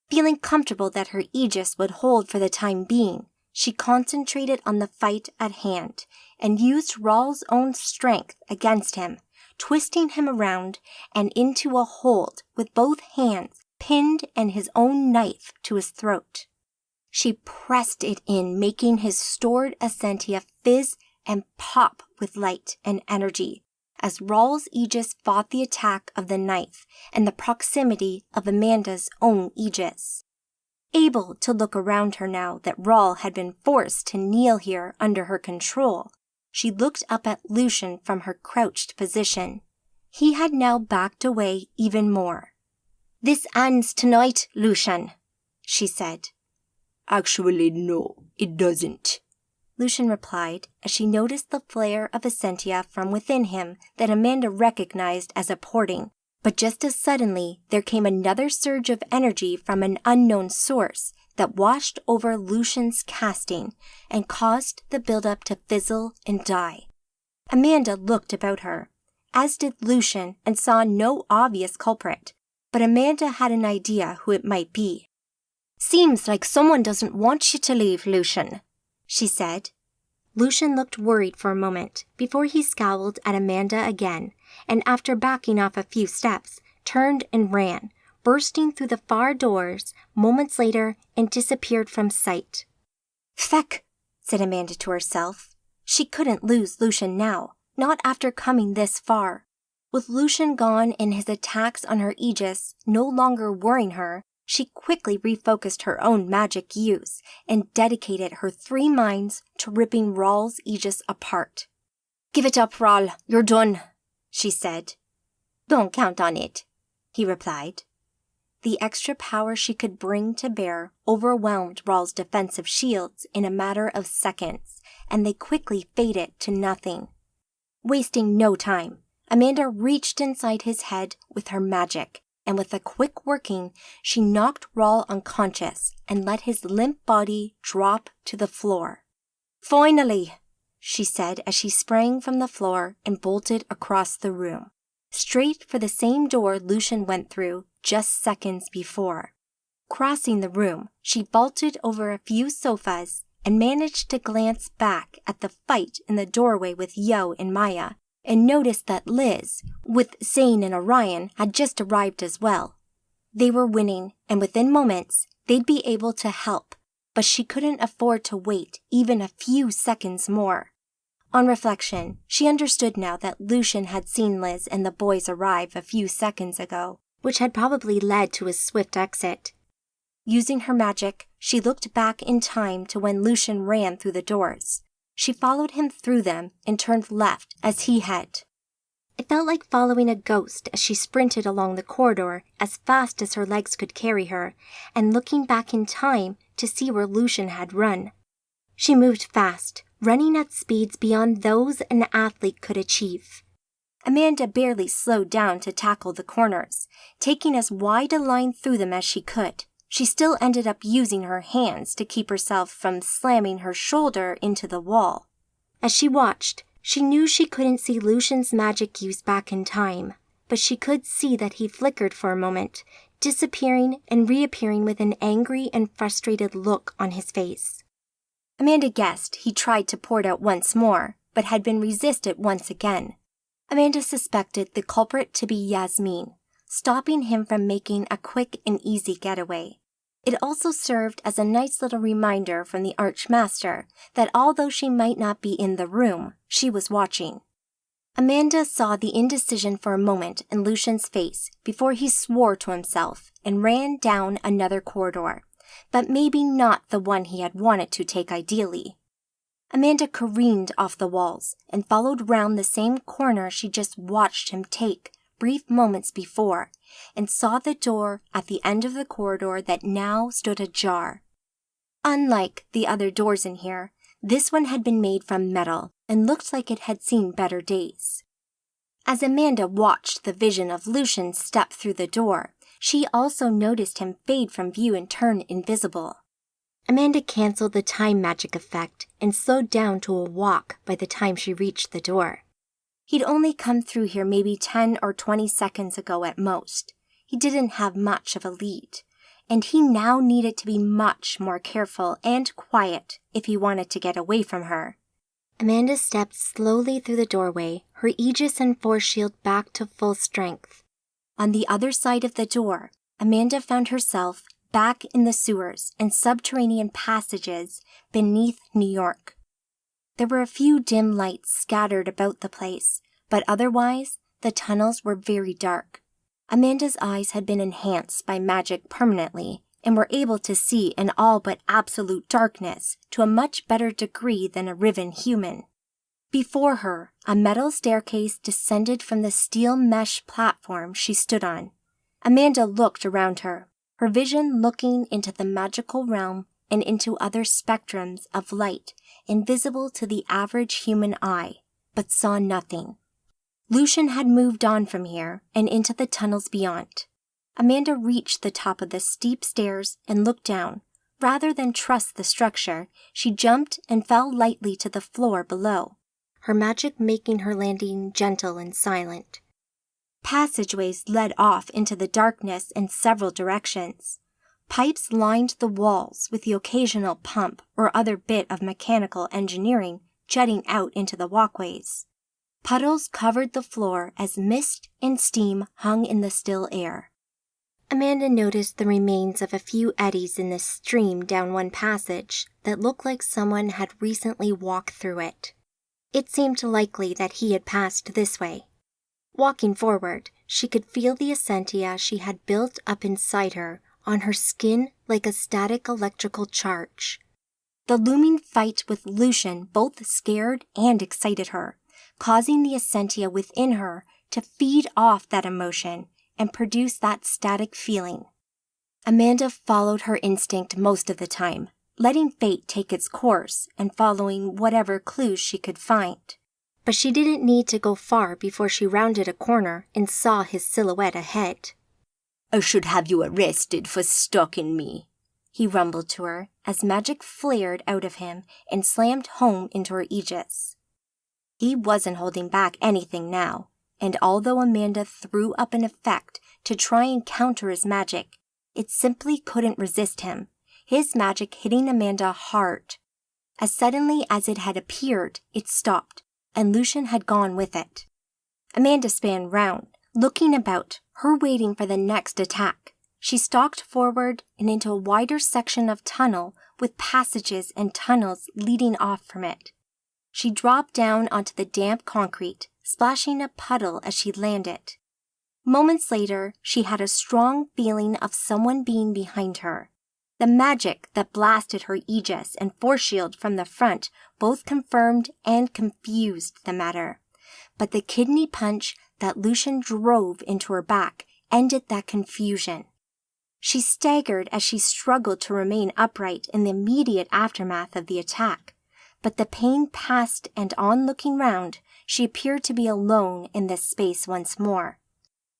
Feeling comfortable that her aegis would hold for the time being, she concentrated on the fight at hand and used Rawl's own strength against him, twisting him around and into a hold with both hands pinned and his own knife to his throat. She pressed it in, making his stored essentia fizz and pop with light and energy as Rawl's aegis fought the attack of the knife and the proximity of Amanda's own aegis. Able to look around her now that Rawl had been forced to kneel here under her control, she looked up at Lucian from her crouched position. He had now backed away even more. "This ends tonight, Lucian," she said. Actually, no, it doesn't, Lucian replied as she noticed the flare of essentia from within him that Amanda recognized as a porting. But just as suddenly, there came another surge of energy from an unknown source that washed over Lucian's casting and caused the buildup to fizzle and die. Amanda looked about her, as did Lucian, and saw no obvious culprit, but Amanda had an idea who it might be. "Seems like someone doesn't want you to leave, Lucian," she said. Lucian looked worried for a moment before he scowled at Amanda again, and after backing off a few steps, turned and ran, bursting through the far doors moments later and disappeared from sight. "Feck," said Amanda to herself. She couldn't lose Lucian now, not after coming this far. With Lucian gone and his attacks on her aegis no longer worrying her, she quickly refocused her own magic use and dedicated her 3 minds to ripping Rawl's aegis apart. "Give it up, Rawl, you're done," she said. "Don't count on it," he replied. The extra power she could bring to bear overwhelmed Rawl's defensive shields in a matter of seconds, and they quickly faded to nothing. Wasting no time, Amanda reached inside his head with her magic, and with a quick working, she knocked Rawl unconscious and let his limp body drop to the floor. "Finally," she said as she sprang from the floor and bolted across the room, straight for the same door Lucian went through just seconds before. Crossing the room, she vaulted over a few sofas and managed to glance back at the fight in the doorway with Yo and Maya, and noticed that Liz, with Zane and Orion, had just arrived as well. They were winning, and within moments, they'd be able to help, but she couldn't afford to wait even a few seconds more. On reflection, she understood now that Lucian had seen Liz and the boys arrive a few seconds ago, which had probably led to his swift exit. Using her magic, she looked back in time to when Lucian ran through the doors. She followed him through them and turned left as he had. It felt like following a ghost as she sprinted along the corridor as fast as her legs could carry her, and looking back in time to see where Lucian had run. She moved fast, running at speeds beyond those an athlete could achieve. Amanda barely slowed down to tackle the corners, taking as wide a line through them as she could. She still ended up using her hands to keep herself from slamming her shoulder into the wall. As she watched, she knew she couldn't see Lucian's magic use back in time, but she could see that he flickered for a moment, disappearing and reappearing with an angry and frustrated look on his face. Amanda guessed he tried to pour it out once more, but had been resisted once again. Amanda suspected the culprit to be Yasmin, stopping him from making a quick and easy getaway. It also served as a nice little reminder from the Archmaster that although she might not be in the room, she was watching. Amanda saw the indecision for a moment in Lucian's face before he swore to himself and ran down another corridor, but maybe not the one he had wanted to take ideally. Amanda careened off the walls and followed round the same corner she just watched him take brief moments before, and saw the door at the end of the corridor that now stood ajar. Unlike the other doors in here, this one had been made from metal and looked like it had seen better days. As Amanda watched the vision of Lucian step through the door, she also noticed him fade from view and turn invisible. Amanda canceled the time magic effect and slowed down to a walk by the time she reached the door. He'd only come through here maybe 10 or 20 seconds ago at most. He didn't have much of a lead, and he now needed to be much more careful and quiet if he wanted to get away from her. Amanda stepped slowly through the doorway, her aegis and force shield back to full strength. On the other side of the door, Amanda found herself back in the sewers and subterranean passages beneath New York. There were a few dim lights scattered about the place, but otherwise, the tunnels were very dark. Amanda's eyes had been enhanced by magic permanently and were able to see in all but absolute darkness to a much better degree than a riven human. Before her, a metal staircase descended from the steel mesh platform she stood on. Amanda looked around her, her vision looking into the magical realm and into other spectrums of light invisible to the average human eye, but saw nothing. Lucian had moved on from here and into the tunnels beyond. Amanda reached the top of the steep stairs and looked down. Rather than trust the structure, she jumped and fell lightly to the floor below, her magic making her landing gentle and silent. Passageways led off into the darkness in several directions. Pipes lined the walls with the occasional pump or other bit of mechanical engineering jutting out into the walkways. Puddles covered the floor as mist and steam hung in the still air. Amanda noticed the remains of a few eddies in the stream down one passage that looked like someone had recently walked through it. It seemed likely that he had passed this way. Walking forward, she could feel the essentia she had built up inside her on her skin like a static electrical charge. The looming fight with Lucian both scared and excited her, causing the essentia within her to feed off that emotion and produce that static feeling. Amanda followed her instinct most of the time, letting fate take its course and following whatever clues she could find. But she didn't need to go far before she rounded a corner and saw his silhouette ahead. "I should have you arrested for stalking me," he rumbled to her as magic flared out of him and slammed home into her aegis. He wasn't holding back anything now, and although Amanda threw up an effect to try and counter his magic, it simply couldn't resist him, his magic hitting Amanda hard. As suddenly as it had appeared, it stopped, and Lucian had gone with it. Amanda span round, looking about, her waiting for the next attack. She stalked forward and into a wider section of tunnel with passages and tunnels leading off from it. She dropped down onto the damp concrete, splashing a puddle as she landed. Moments later, she had a strong feeling of someone being behind her. The magic that blasted her aegis and force shield from the front both confirmed and confused the matter. But the kidney punch that Lucian drove into her back ended that confusion. She staggered as she struggled to remain upright in the immediate aftermath of the attack. But the pain passed, and on looking round, she appeared to be alone in this space once more.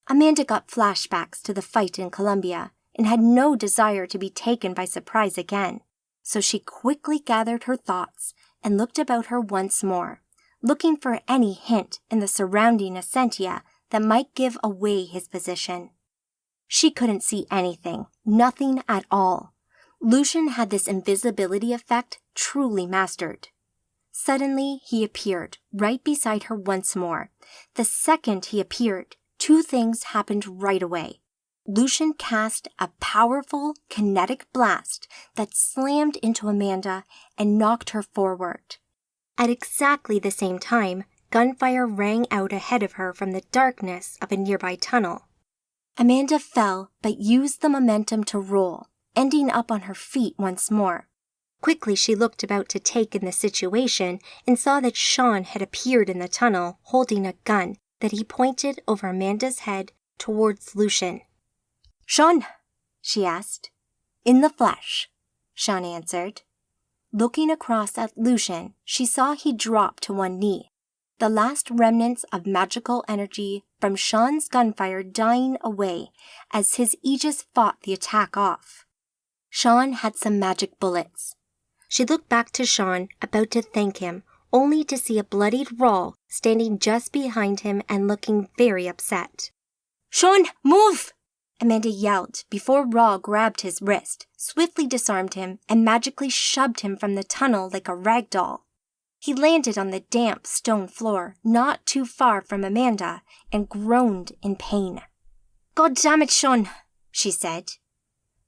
Amanda got flashbacks to the fight in Columbia and had no desire to be taken by surprise again, so she quickly gathered her thoughts and looked about her once more, looking for any hint in the surrounding essentia that might give away his position. She couldn't see anything, nothing at all. Lucian had this invisibility effect truly mastered. Suddenly, he appeared, right beside her once more. The second he appeared, two things happened right away. Lucian cast a powerful, kinetic blast that slammed into Amanda and knocked her forward. At exactly the same time, gunfire rang out ahead of her from the darkness of a nearby tunnel. Amanda fell, but used the momentum to roll, ending up on her feet once more. Quickly she looked about to take in the situation and saw that Sean had appeared in the tunnel holding a gun that he pointed over Amanda's head towards Lucian. "Sean?" she asked. "In the flesh," Sean answered. Looking across at Lucian, she saw he dropped to one knee, the last remnants of magical energy from Sean's gunfire dying away as his aegis fought the attack off. Sean had some magic bullets. She looked back to Sean, about to thank him, only to see a bloodied Rawl standing just behind him and looking very upset. "Sean, move!" Amanda yelled before Rawl grabbed his wrist, swiftly disarmed him, and magically shoved him from the tunnel like a rag doll. He landed on the damp stone floor not too far from Amanda and groaned in pain. "God damn it, Sean," she said.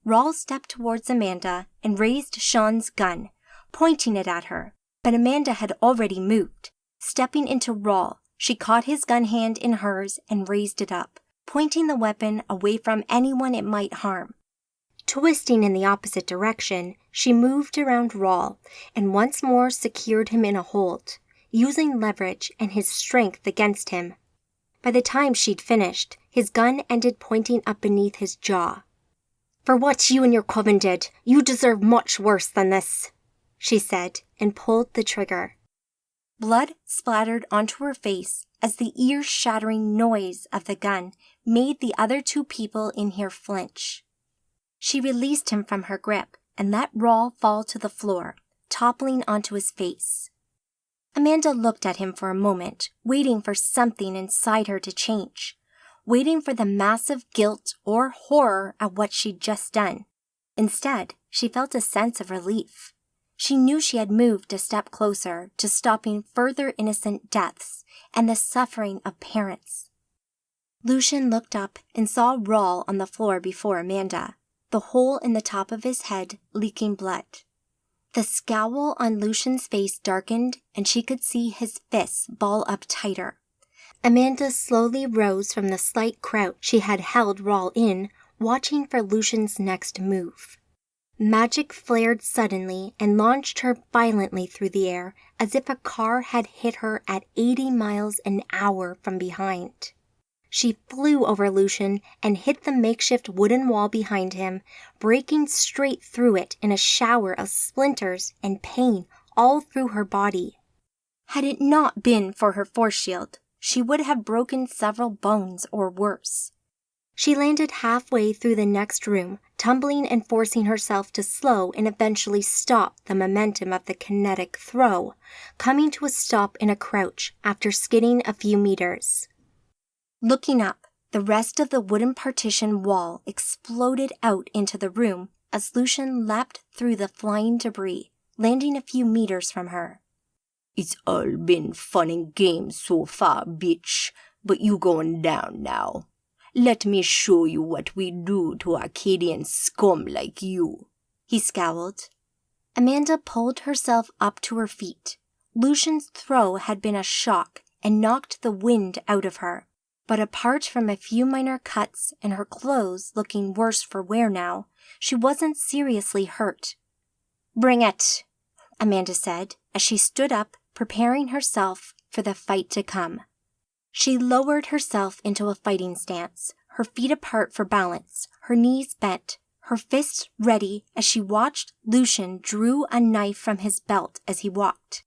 Rawl stepped towards Amanda and raised Sean's gun, pointing it at her, but Amanda had already moved. Stepping into Rawl, she caught his gun hand in hers and raised it up, pointing the weapon away from anyone it might harm. Twisting in the opposite direction, she moved around Rawl and once more secured him in a hold, using leverage and his strength against him. By the time she'd finished, his gun ended pointing up beneath his jaw. "For what you and your coven did, you deserve much worse than this," she said, and pulled the trigger. Blood splattered onto her face as the ear-shattering noise of the gun made the other two people in here flinch. She released him from her grip and let Rawl fall to the floor, toppling onto his face. Amanda looked at him for a moment, waiting for something inside her to change, waiting for the massive guilt or horror at what she'd just done. Instead, she felt a sense of relief. She knew she had moved a step closer to stopping further innocent deaths and the suffering of parents. Lucian looked up and saw Rawl on the floor before Amanda, the hole in the top of his head leaking blood. The scowl on Lucian's face darkened and she could see his fists ball up tighter. Amanda slowly rose from the slight crouch she had held Rawl in, watching for Lucian's next move. Magic flared suddenly and launched her violently through the air as if a car had hit her at 80 miles an hour from behind. She flew over Lucian and hit the makeshift wooden wall behind him, breaking straight through it in a shower of splinters and pain all through her body. Had it not been for her force shield, she would have broken several bones or worse. She landed halfway through the next room, tumbling and forcing herself to slow and eventually stop the momentum of the kinetic throw, coming to a stop in a crouch after skidding a few meters. Looking up, the rest of the wooden partition wall exploded out into the room as Lucian leapt through the flying debris, landing a few meters from her. "It's all been fun and games so far, bitch, but you going down now. Let me show you what we do to Arcadian scum like you," he scowled. Amanda pulled herself up to her feet. Lucian's throw had been a shock and knocked the wind out of her, but apart from a few minor cuts and her clothes looking worse for wear now, she wasn't seriously hurt. "Bring it," Amanda said as she stood up, preparing herself for the fight to come. She lowered herself into a fighting stance, her feet apart for balance, her knees bent, her fists ready as she watched Lucian drew a knife from his belt as he walked.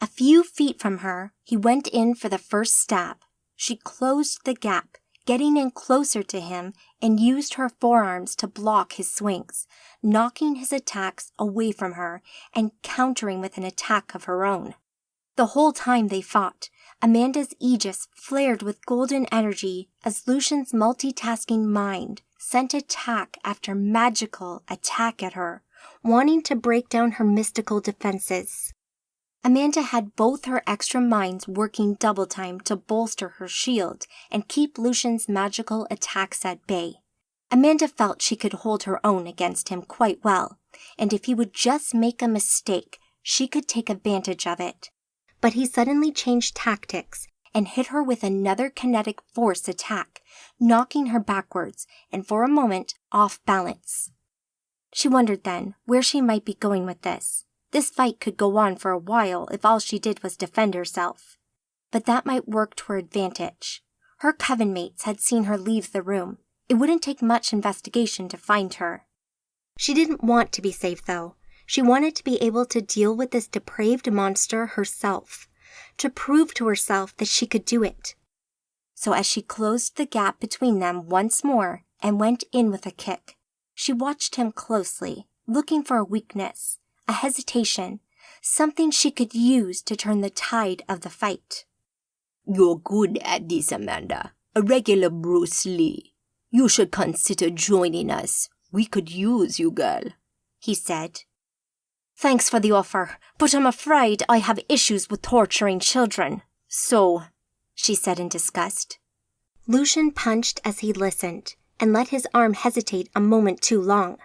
A few feet from her, he went in for the first stab. She closed the gap, getting in closer to him, and used her forearms to block his swings, knocking his attacks away from her and countering with an attack of her own. The whole time they fought, Amanda's aegis flared with golden energy as Lucian's multitasking mind sent attack after magical attack at her, wanting to break down her mystical defenses. Amanda had both her extra minds working double time to bolster her shield and keep Lucian's magical attacks at bay. Amanda felt she could hold her own against him quite well, and if he would just make a mistake, she could take advantage of it. But he suddenly changed tactics and hit her with another kinetic force attack, knocking her backwards and for a moment off balance. She wondered then where she might be going with this. This fight could go on for a while if all she did was defend herself. But that might work to her advantage. Her coven mates had seen her leave the room. It wouldn't take much investigation to find her. She didn't want to be safe, though. She wanted to be able to deal with this depraved monster herself, to prove to herself that she could do it. So as she closed the gap between them once more and went in with a kick, she watched him closely, looking for a weakness, a hesitation, something she could use to turn the tide of the fight. "You're good at this, Amanda. A regular Bruce Lee. You should consider joining us. We could use you, girl," he said. "Thanks for the offer, but I'm afraid I have issues with torturing children. So," she said in disgust. Lucian punched as he listened, and let his arm hesitate a moment too long.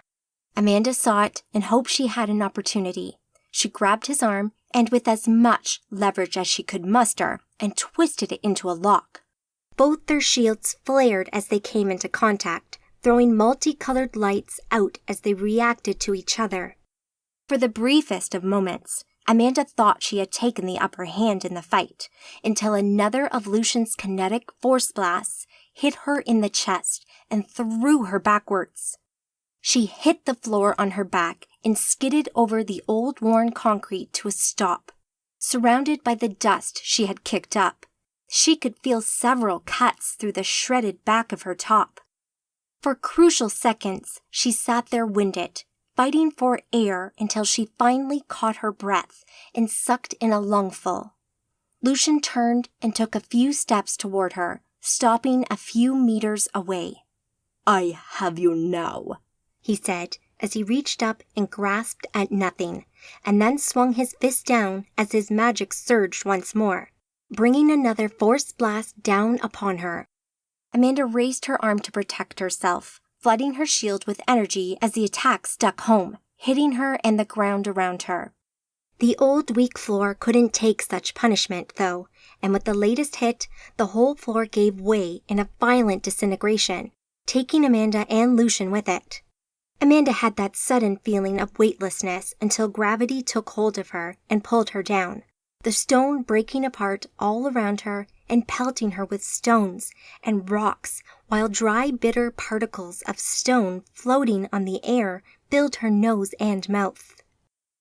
Amanda saw it and hoped she had an opportunity. She grabbed his arm and with as much leverage as she could muster and twisted it into a lock. Both their shields flared as they came into contact, throwing multicolored lights out as they reacted to each other. For the briefest of moments, Amanda thought she had taken the upper hand in the fight, until another of Lucian's kinetic force blasts hit her in the chest and threw her backwards. She hit the floor on her back and skidded over the old worn concrete to a stop. Surrounded by the dust she had kicked up, she could feel several cuts through the shredded back of her top. For crucial seconds, she sat there winded, fighting for air until she finally caught her breath and sucked in a lungful. Lucian turned and took a few steps toward her, stopping a few meters away. "I have you now," he said as he reached up and grasped at nothing, and then swung his fist down as his magic surged once more, bringing another force blast down upon her. Amanda raised her arm to protect herself, flooding her shield with energy as the attack stuck home, hitting her and the ground around her. The old weak floor couldn't take such punishment, though, and with the latest hit, the whole floor gave way in a violent disintegration, taking Amanda and Lucian with it. Amanda had that sudden feeling of weightlessness until gravity took hold of her and pulled her down, the stone breaking apart all around her and pelting her with stones and rocks, while dry, bitter particles of stone floating on the air filled her nose and mouth.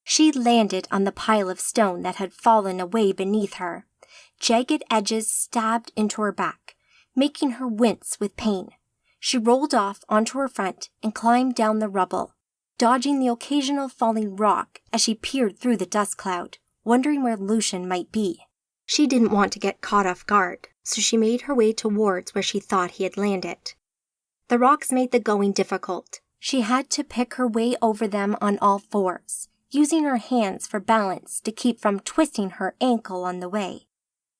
She landed on the pile of stone that had fallen away beneath her. Jagged edges stabbed into her back, making her wince with pain. She rolled off onto her front and climbed down the rubble, dodging the occasional falling rock as she peered through the dust cloud, wondering where Lucian might be. She didn't want to get caught off guard, so she made her way towards where she thought he had landed. The rocks made the going difficult. She had to pick her way over them on all fours, using her hands for balance to keep from twisting her ankle on the way.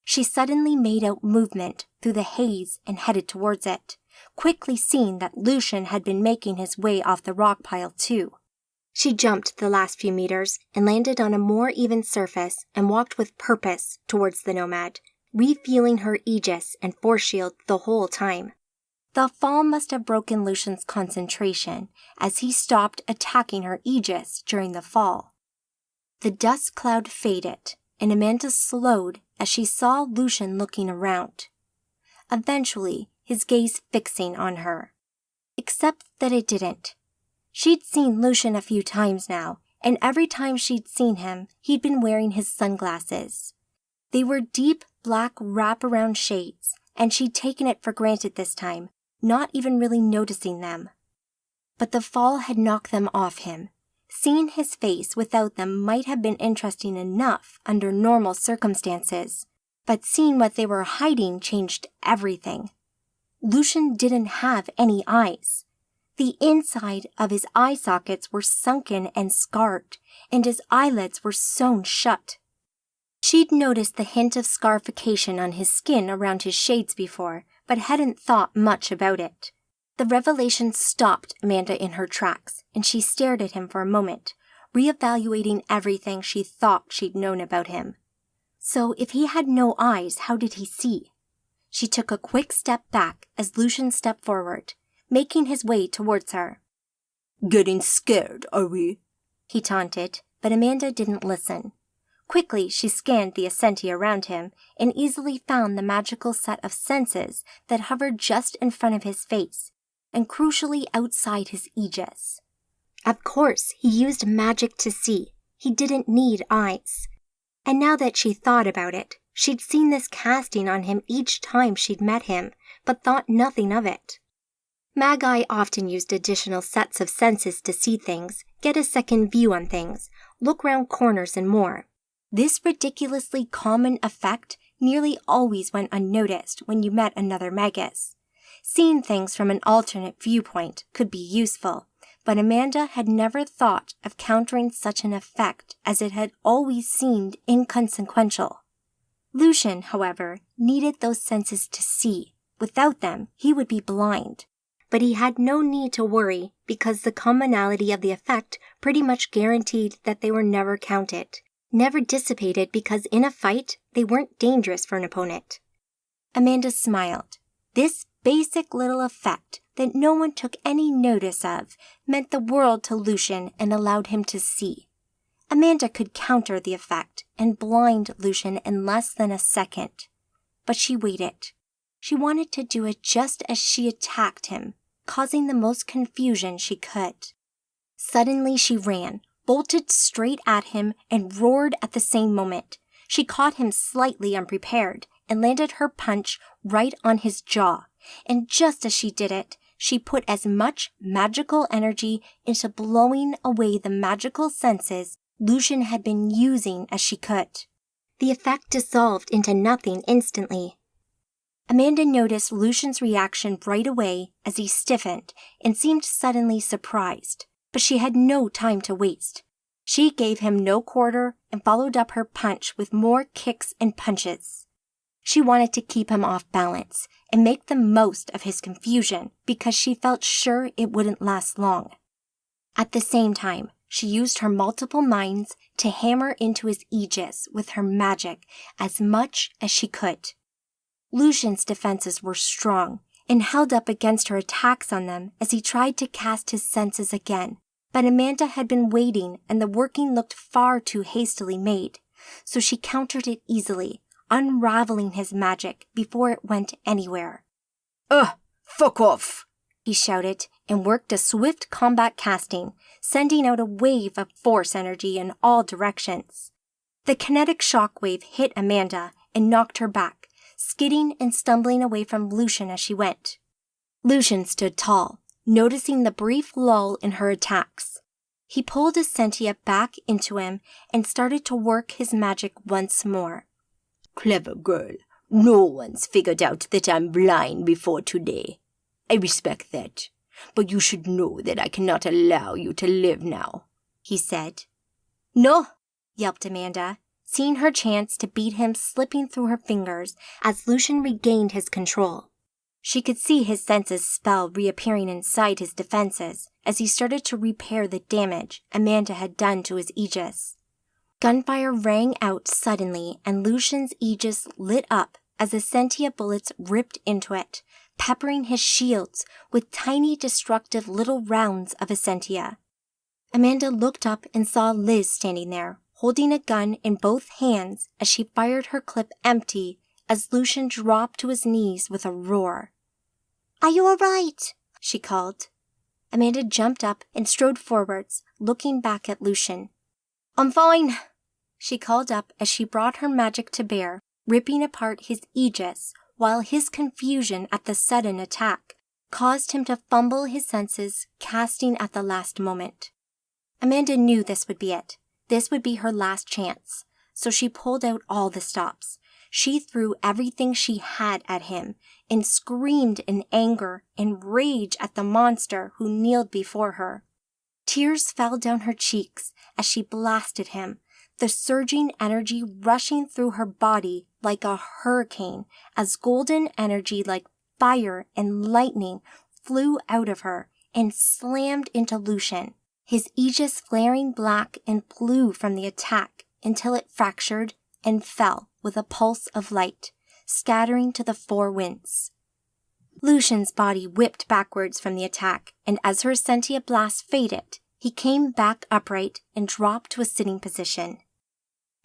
She suddenly made out movement through the haze and headed towards it, quickly seeing that Lucian had been making his way off the rock pile too. She jumped the last few meters and landed on a more even surface and walked with purpose towards the nomad, refueling her aegis and force shield the whole time. The fall must have broken Lucian's concentration as he stopped attacking her aegis during the fall. The dust cloud faded, and Amanda slowed as she saw Lucian looking around. Eventually, his gaze fixing on her. Except that it didn't. She'd seen Lucian a few times now, and every time she'd seen him, he'd been wearing his sunglasses. They were deep black wrap-around shades, and she'd taken it for granted this time, not even really noticing them. But the fall had knocked them off him. Seeing his face without them might have been interesting enough under normal circumstances, but seeing what they were hiding changed everything. Lucian didn't have any eyes. The inside of his eye sockets were sunken and scarred, and his eyelids were sewn shut. She'd noticed the hint of scarification on his skin around his shades before, but hadn't thought much about it. The revelation stopped Amanda in her tracks, and she stared at him for a moment, reevaluating everything she thought she'd known about him. So if he had no eyes, how did he see? She took a quick step back as Lucian stepped forward, making his way towards her. "Getting scared, are we?" he taunted, but Amanda didn't listen. Quickly, she scanned the Ascenti around him and easily found the magical set of senses that hovered just in front of his face, and crucially outside his aegis. Of course, he used magic to see. He didn't need eyes. And now that she thought about it, she'd seen this casting on him each time she'd met him, but thought nothing of it. Magi often used additional sets of senses to see things, get a second view on things, look round corners and more. This ridiculously common effect nearly always went unnoticed when you met another Magus. Seeing things from an alternate viewpoint could be useful, but Amanda had never thought of countering such an effect as it had always seemed inconsequential. Lucian, however, needed those senses to see. Without them, he would be blind. but he had no need to worry because the commonality of the effect pretty much guaranteed that they were never counted, never dissipated because in a fight they weren't dangerous for an opponent. Amanda smiled. This basic little effect that no one took any notice of meant the world to Lucian and allowed him to see. Amanda could counter the effect and blind Lucian in less than a second. But she waited. She wanted to do it just as she attacked him, causing the most confusion she could. Suddenly she ran, bolted straight at him, and roared at the same moment. She caught him slightly unprepared and landed her punch right on his jaw, and just as she did it, she put as much magical energy into blowing away the magical senses Lucian had been using as she could. The effect dissolved into nothing instantly. Amanda noticed Lucian's reaction right away as he stiffened and seemed suddenly surprised, but she had no time to waste. She gave him no quarter and followed up her punch with more kicks and punches. She wanted to keep him off balance and make the most of his confusion because she felt sure it wouldn't last long. At the same time, she used her multiple minds to hammer into his aegis with her magic as much as she could. Lucian's defenses were strong and held up against her attacks on them as he tried to cast his senses again, but Amanda had been waiting and the working looked far too hastily made, so she countered it easily, unraveling his magic before it went anywhere. Fuck off!" he shouted and worked a swift combat casting, sending out a wave of force energy in all directions. The kinetic shockwave hit Amanda and knocked her back, skidding and stumbling away from Lucian as she went. Lucian stood tall, noticing the brief lull in her attacks. He pulled his sentia back into him and started to work his magic once more. "Clever girl. No one's figured out that I'm blind before today. I respect that, but you should know that I cannot allow you to live now," he said. "No," yelped Amanda, seeing her chance to beat him slipping through her fingers as Lucian regained his control. She could see his senses spell reappearing inside his defenses as he started to repair the damage Amanda had done to his aegis. Gunfire rang out suddenly and Lucian's aegis lit up as the sentia bullets ripped into it, peppering his shields with tiny destructive little rounds of essentia. Amanda looked up and saw Liz standing there, holding a gun in both hands as she fired her clip empty as Lucian dropped to his knees with a roar. "Are you all right?" she called. Amanda jumped up and strode forwards, looking back at Lucian. "I'm fine," she called up as she brought her magic to bear, ripping apart his aegis, while his confusion at the sudden attack caused him to fumble his senses, casting at the last moment. Amanda knew this would be it. This would be her last chance, so she pulled out all the stops. She threw everything she had at him and screamed in anger and rage at the monster who kneeled before her. Tears fell down her cheeks as she blasted him, the surging energy rushing through her body like a hurricane as golden energy like fire and lightning flew out of her and slammed into Lucian, his aegis flaring black and blue from the attack until it fractured and fell with a pulse of light, scattering to the four winds. Lucian's body whipped backwards from the attack, and as her sentia blast faded, he came back upright and dropped to a sitting position.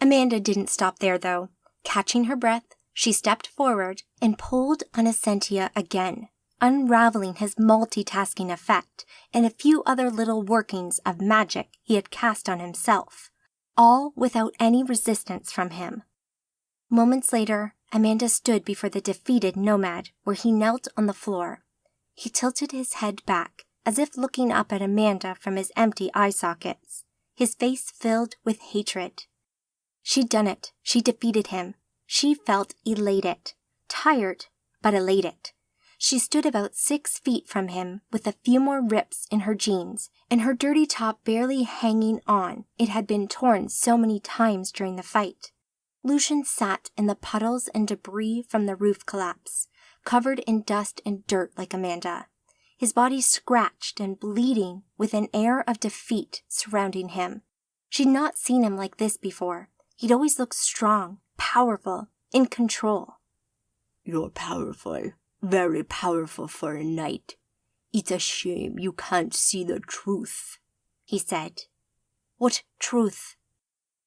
Amanda didn't stop there, though. Catching her breath, she stepped forward and pulled on a sentia again, unraveling his multitasking effect and a few other little workings of magic he had cast on himself, all without any resistance from him. Moments later, Amanda stood before the defeated nomad where he knelt on the floor. He tilted his head back, as if looking up at Amanda from his empty eye sockets, his face filled with hatred. She'd done it. She defeated him. She felt elated, tired, but elated. She stood about 6 feet from him with a few more rips in her jeans and her dirty top barely hanging on. It had been torn so many times during the fight. Lucian sat in the puddles and debris from the roof collapse, covered in dust and dirt like Amanda. his body scratched and bleeding with an air of defeat surrounding him. She'd not seen him like this before. He'd always looked strong, powerful, in control. You're powerful, very powerful for a knight. It's a shame you can't see the truth, he said. What truth?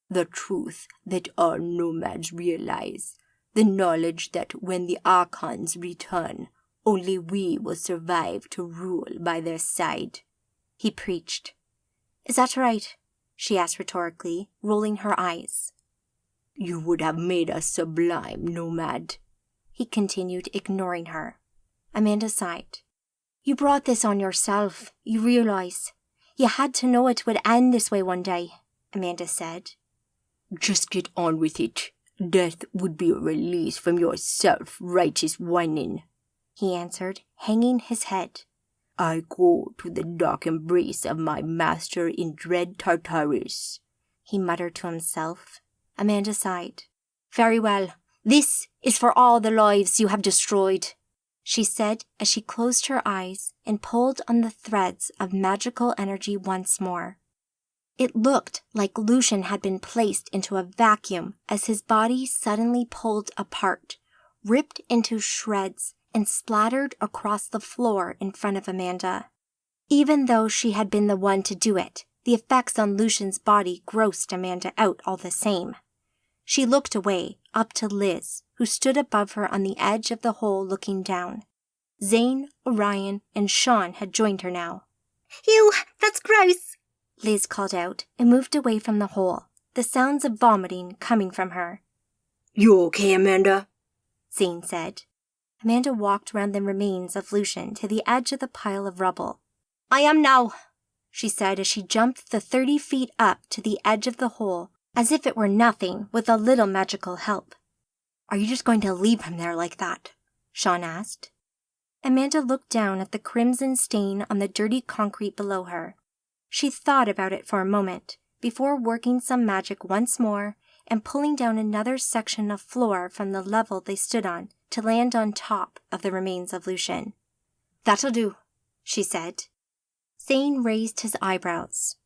The truth that all nomads realize. The knowledge that when the Archons return, only we will survive to rule by their side, he preached. Is that right? She asked rhetorically, rolling her eyes. You would have made a sublime nomad, he continued, ignoring her. Amanda sighed. You brought this on yourself, you realize. You had to know it would end this way one day, Amanda said. Just get on with it. Death would be a release from your self-righteous whining, he answered, hanging his head. I go to the dark embrace of my master in dread Tartarus, he muttered to himself. Amanda sighed. Very well. This is for all the lives you have destroyed, she said as she closed her eyes and pulled on the threads of magical energy once more. It looked like Lucian had been placed into a vacuum as his body suddenly pulled apart, ripped into shreds, and splattered across the floor in front of Amanda. Even though she had been the one to do it, the effects on Lucian's body grossed Amanda out all the same. She looked away, up to Liz, who stood above her on the edge of the hole looking down. Zane, Orion, and Sean had joined her now. Ew, that's gross, Liz called out and moved away from the hole, the sounds of vomiting coming from her. You okay, Amanda? Zane said. Amanda walked round the remains of Lucian to the edge of the pile of rubble. I am now, she said as she jumped the 30 feet up to the edge of the hole, as if it were nothing with a little magical help. Are you just going to leave him there like that? Sean asked. Amanda looked down at the crimson stain on the dirty concrete below her. She thought about it for a moment, before working some magic once more and pulling down another section of floor from the level they stood on to land on top of the remains of Lucian. That'll do, she said. Zane raised his eyebrows.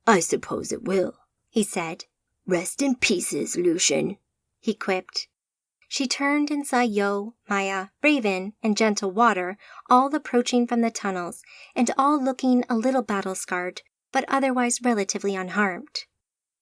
I suppose it will, he said. Rest in pieces, Lucian, he quipped. She turned and saw Yo, Maya, Raven, and Gentle Water all approaching from the tunnels, and all looking a little battle-scarred, but otherwise relatively unharmed.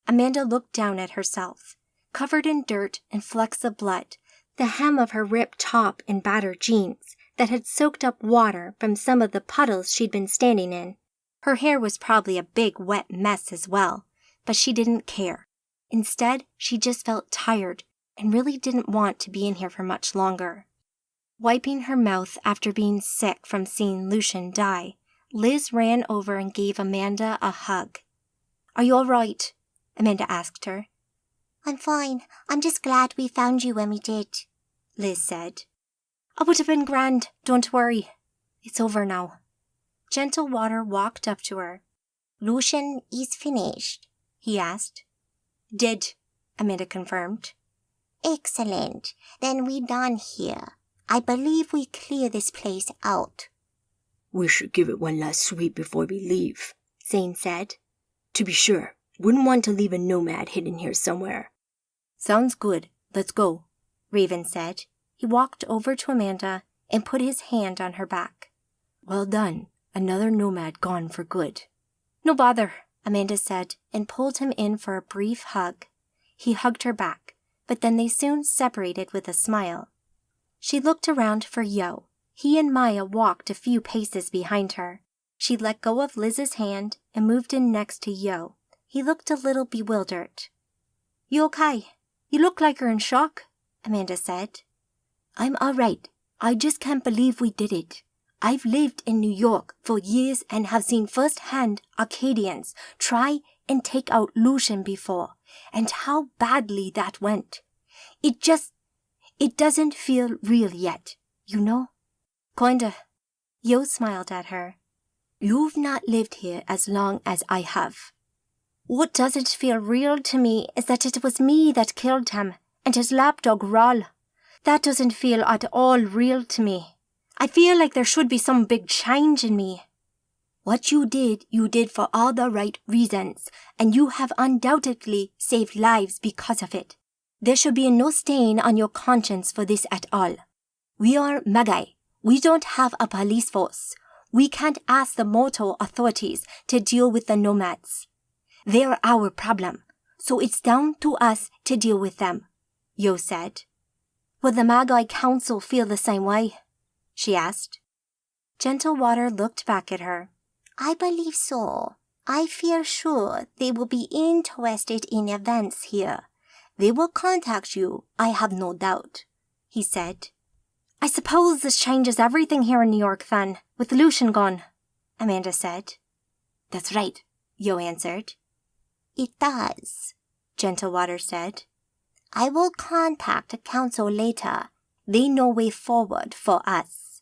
Amanda looked down at herself, covered in dirt and flecks of blood, the hem of her ripped top and battered jeans that had soaked up water from some of the puddles she'd been standing in. Her hair was probably a big wet mess as well, but she didn't care. Instead, she just felt tired and really didn't want to be in here for much longer. Wiping her mouth after being sick from seeing Lucian die, Liz ran over and gave Amanda a hug. Are you all right? Amanda asked her. I'm fine. I'm just glad we found you when we did, Liz said. I would have been grand, don't worry. It's over now. Gentle Water walked up to her. Lucian is finished, he asked. Dead, Amanda confirmed. Excellent. Then we're done here. I believe we clear this place out. We should give it one last sweep before we leave, Zane said. To be sure, wouldn't want to leave a nomad hidden here somewhere. Sounds good. Let's go, Raven said. He walked over to Amanda and put his hand on her back. Well done. Another nomad gone for good. No bother, Amanda said, and pulled him in for a brief hug. He hugged her back, but then they soon separated with a smile. She looked around for Yo. He and Maya walked a few paces behind her. She let go of Liz's hand and moved in next to Yo. He looked a little bewildered. You okay? You look like you're in shock, Amanda said. I'm all right. I just can't believe we did it. I've lived in New York for years and have seen firsthand Arcadians try and take out Lucian before, and how badly that went. It doesn't feel real yet, you know? Kinda. Yo smiled at her. You've not lived here as long as I have. What doesn't feel real to me is that it was me that killed him, and his lapdog Roll. That doesn't feel at all real to me. I feel like there should be some big change in me. What you did for all the right reasons, and you have undoubtedly saved lives because of it. There should be no stain on your conscience for this at all. We are Magi. We don't have a police force. We can't ask the mortal authorities to deal with the nomads. They're our problem, so it's down to us to deal with them, Yo said. Will the Magi Council feel the same way? She asked. Gentlewater looked back at her. I believe so. I feel sure they will be interested in events here. They will contact you, I have no doubt, he said. I suppose this changes everything here in New York then, with Lucian gone, Amanda said. That's right, Yo answered. It does, Gentlewater said. I will contact the council later. They know way forward for us.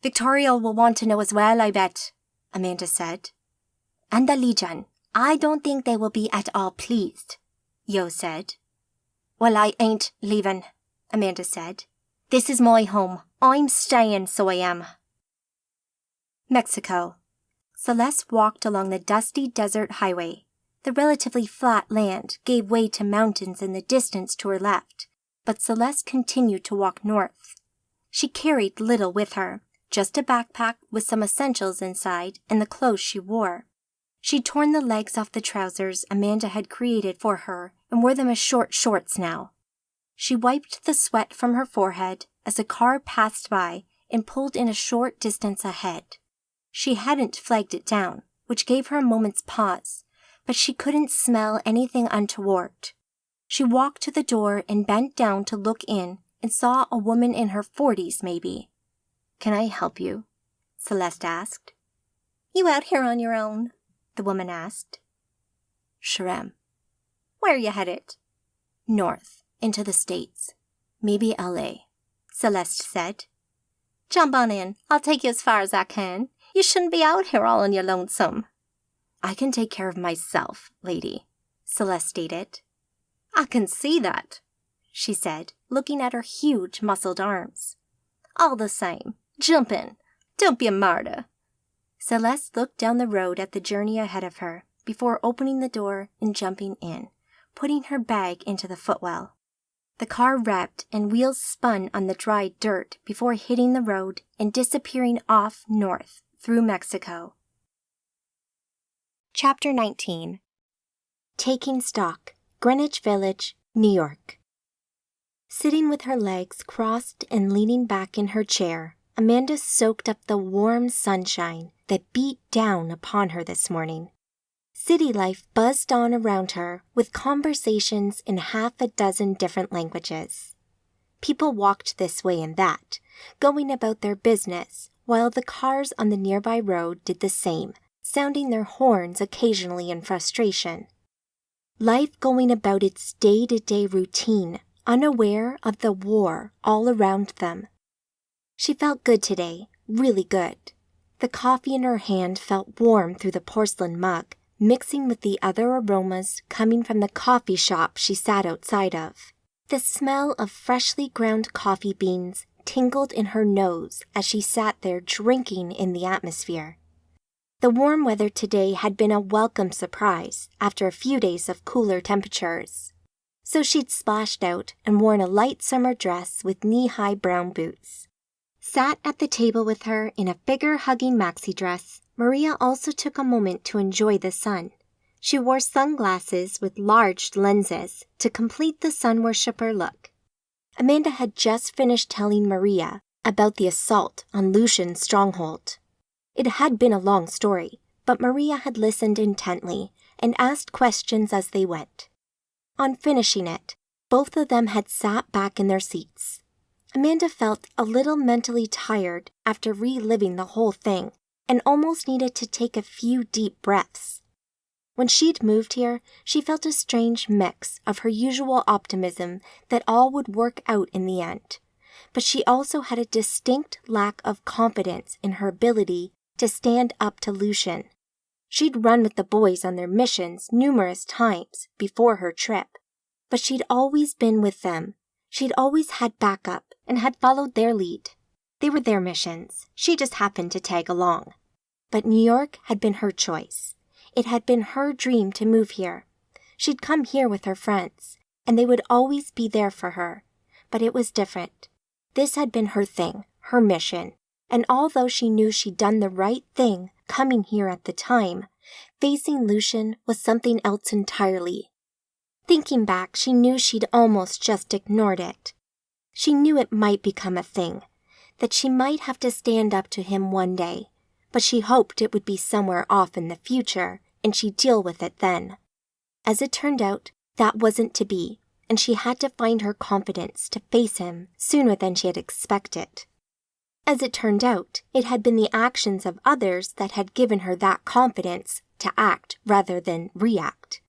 Victoria will want to know as well, I bet, Amanda said. And the Legion. I don't think they will be at all pleased, Yo said. Well, I ain't leaving, Amanda said. This is my home. I'm staying, so I am. Mexico. Celeste walked along the dusty desert highway. The relatively flat land gave way to mountains in the distance to her left, but Celeste continued to walk north. She carried little with her, just a backpack with some essentials inside and the clothes she wore. She'd torn the legs off the trousers Amanda had created for her and wore them as short shorts now. She wiped the sweat from her forehead as a car passed by and pulled in a short distance ahead. She hadn't flagged it down, which gave her a moment's pause, but she couldn't smell anything untoward. She walked to the door and bent down to look in and saw a woman in her 40s maybe. Can I help you? Celeste asked. You out here on your own? The woman asked. Sure am. Where you headed? North, into the States. Maybe L.A., Celeste said. Jump on in. I'll take you as far as I can. You shouldn't be out here all on your lonesome. I can take care of myself, lady, Celeste stated. I can see that, she said, looking at her huge muscled arms. All the same, jump in. Don't be a martyr. Celeste looked down the road at the journey ahead of her before opening the door and jumping in, putting her bag into the footwell. The car revved and wheels spun on the dry dirt before hitting the road and disappearing off north through Mexico. Chapter 19. Taking Stock, Greenwich Village, New York. Sitting with her legs crossed and leaning back in her chair, Amanda soaked up the warm sunshine that beat down upon her this morning. City life buzzed on around her with conversations in half a dozen different languages. People walked this way and that, going about their business, while the cars on the nearby road did the same, sounding their horns occasionally in frustration. Life going about its day-to-day routine, unaware of the war all around them. She felt good today, really good. The coffee in her hand felt warm through the porcelain mug, mixing with the other aromas coming from the coffee shop she sat outside of. The smell of freshly ground coffee beans tingled in her nose as she sat there drinking in the atmosphere. The warm weather today had been a welcome surprise after a few days of cooler temperatures. So she'd splashed out and worn a light summer dress with knee-high brown boots. Sat at the table with her in a figure-hugging maxi dress, Maria also took a moment to enjoy the sun. She wore sunglasses with large lenses to complete the sun worshipper look. Amanda had just finished telling Maria about the assault on Lucian's stronghold. It had been a long story, but Maria had listened intently and asked questions as they went. On finishing it, both of them had sat back in their seats. Amanda felt a little mentally tired after reliving the whole thing and almost needed to take a few deep breaths. When she'd moved here, she felt a strange mix of her usual optimism that all would work out in the end, but she also had a distinct lack of confidence in her ability to stand up to Lucian. She'd run with the boys on their missions numerous times before her trip, but she'd always been with them. She'd always had backup and had followed their lead. They were their missions. She just happened to tag along. But New York had been her choice. It had been her dream to move here. She'd come here with her friends, and they would always be there for her. But it was different. This had been her thing, her mission. And although she knew she'd done the right thing coming here at the time, facing Lucian was something else entirely. Thinking back, she knew she'd almost just ignored it. She knew it might become a thing, that she might have to stand up to him one day, but she hoped it would be somewhere off in the future, and she'd deal with it then. As it turned out, that wasn't to be, and she had to find her confidence to face him sooner than she had expected. As it turned out, it had been the actions of others that had given her that confidence to act rather than react.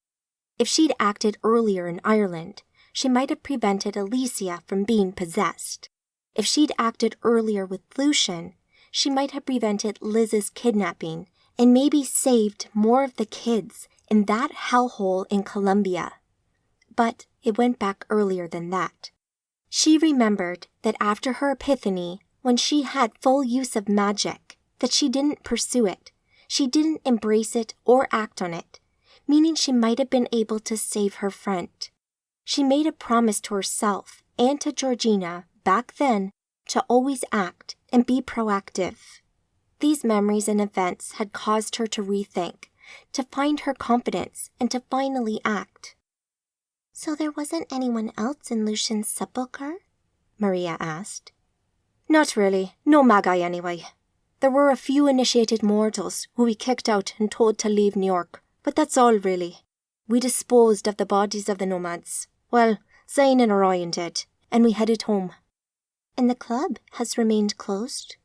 If she'd acted earlier in Ireland, she might have prevented Alicia from being possessed. If she'd acted earlier with Lucian, she might have prevented Liz's kidnapping and maybe saved more of the kids in that hellhole in Colombia. But it went back earlier than that. She remembered that after her epiphany, when she had full use of magic, that she didn't pursue it. She didn't embrace it or act on it, meaning she might have been able to save her friend. She made a promise to herself and to Georgina back then to always act and be proactive. These memories and events had caused her to rethink, to find her confidence, and to finally act. So there wasn't anyone else in Lucian's sepulchre? Maria asked. Not really. No Magi anyway. There were a few initiated mortals who we kicked out and told to leave New York, but that's all really. We disposed of the bodies of the nomads. Well, Zane and Orion did, and we headed home. And the club has remained closed?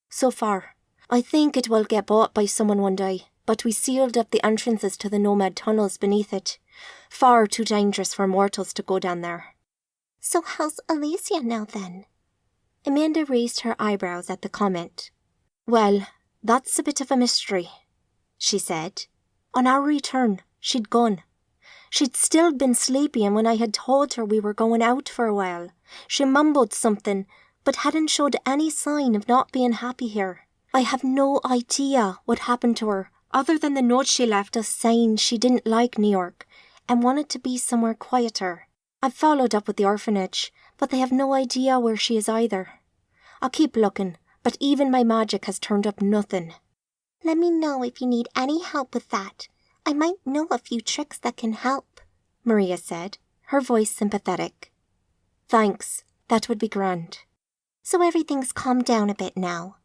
So far. I think it will get bought by someone one day, but we sealed up the entrances to the nomad tunnels beneath it. Far too dangerous for mortals to go down there. So how's Alicia now then? Amanda raised her eyebrows at the comment. Well, that's a bit of a mystery, she said. On our return, she'd gone. She'd still been sleepy, and when I had told her we were going out for a while, she mumbled something, but hadn't showed any sign of not being happy here. I have no idea what happened to her, other than the note she left us saying she didn't like New York and wanted to be somewhere quieter. I've followed up with the orphanage, but they have no idea where she is either. I'll keep looking, but even my magic has turned up nothing. Let me know if you need any help with that. I might know a few tricks that can help, Maria said, her voice sympathetic. Thanks, that would be grand. So everything's calmed down a bit now?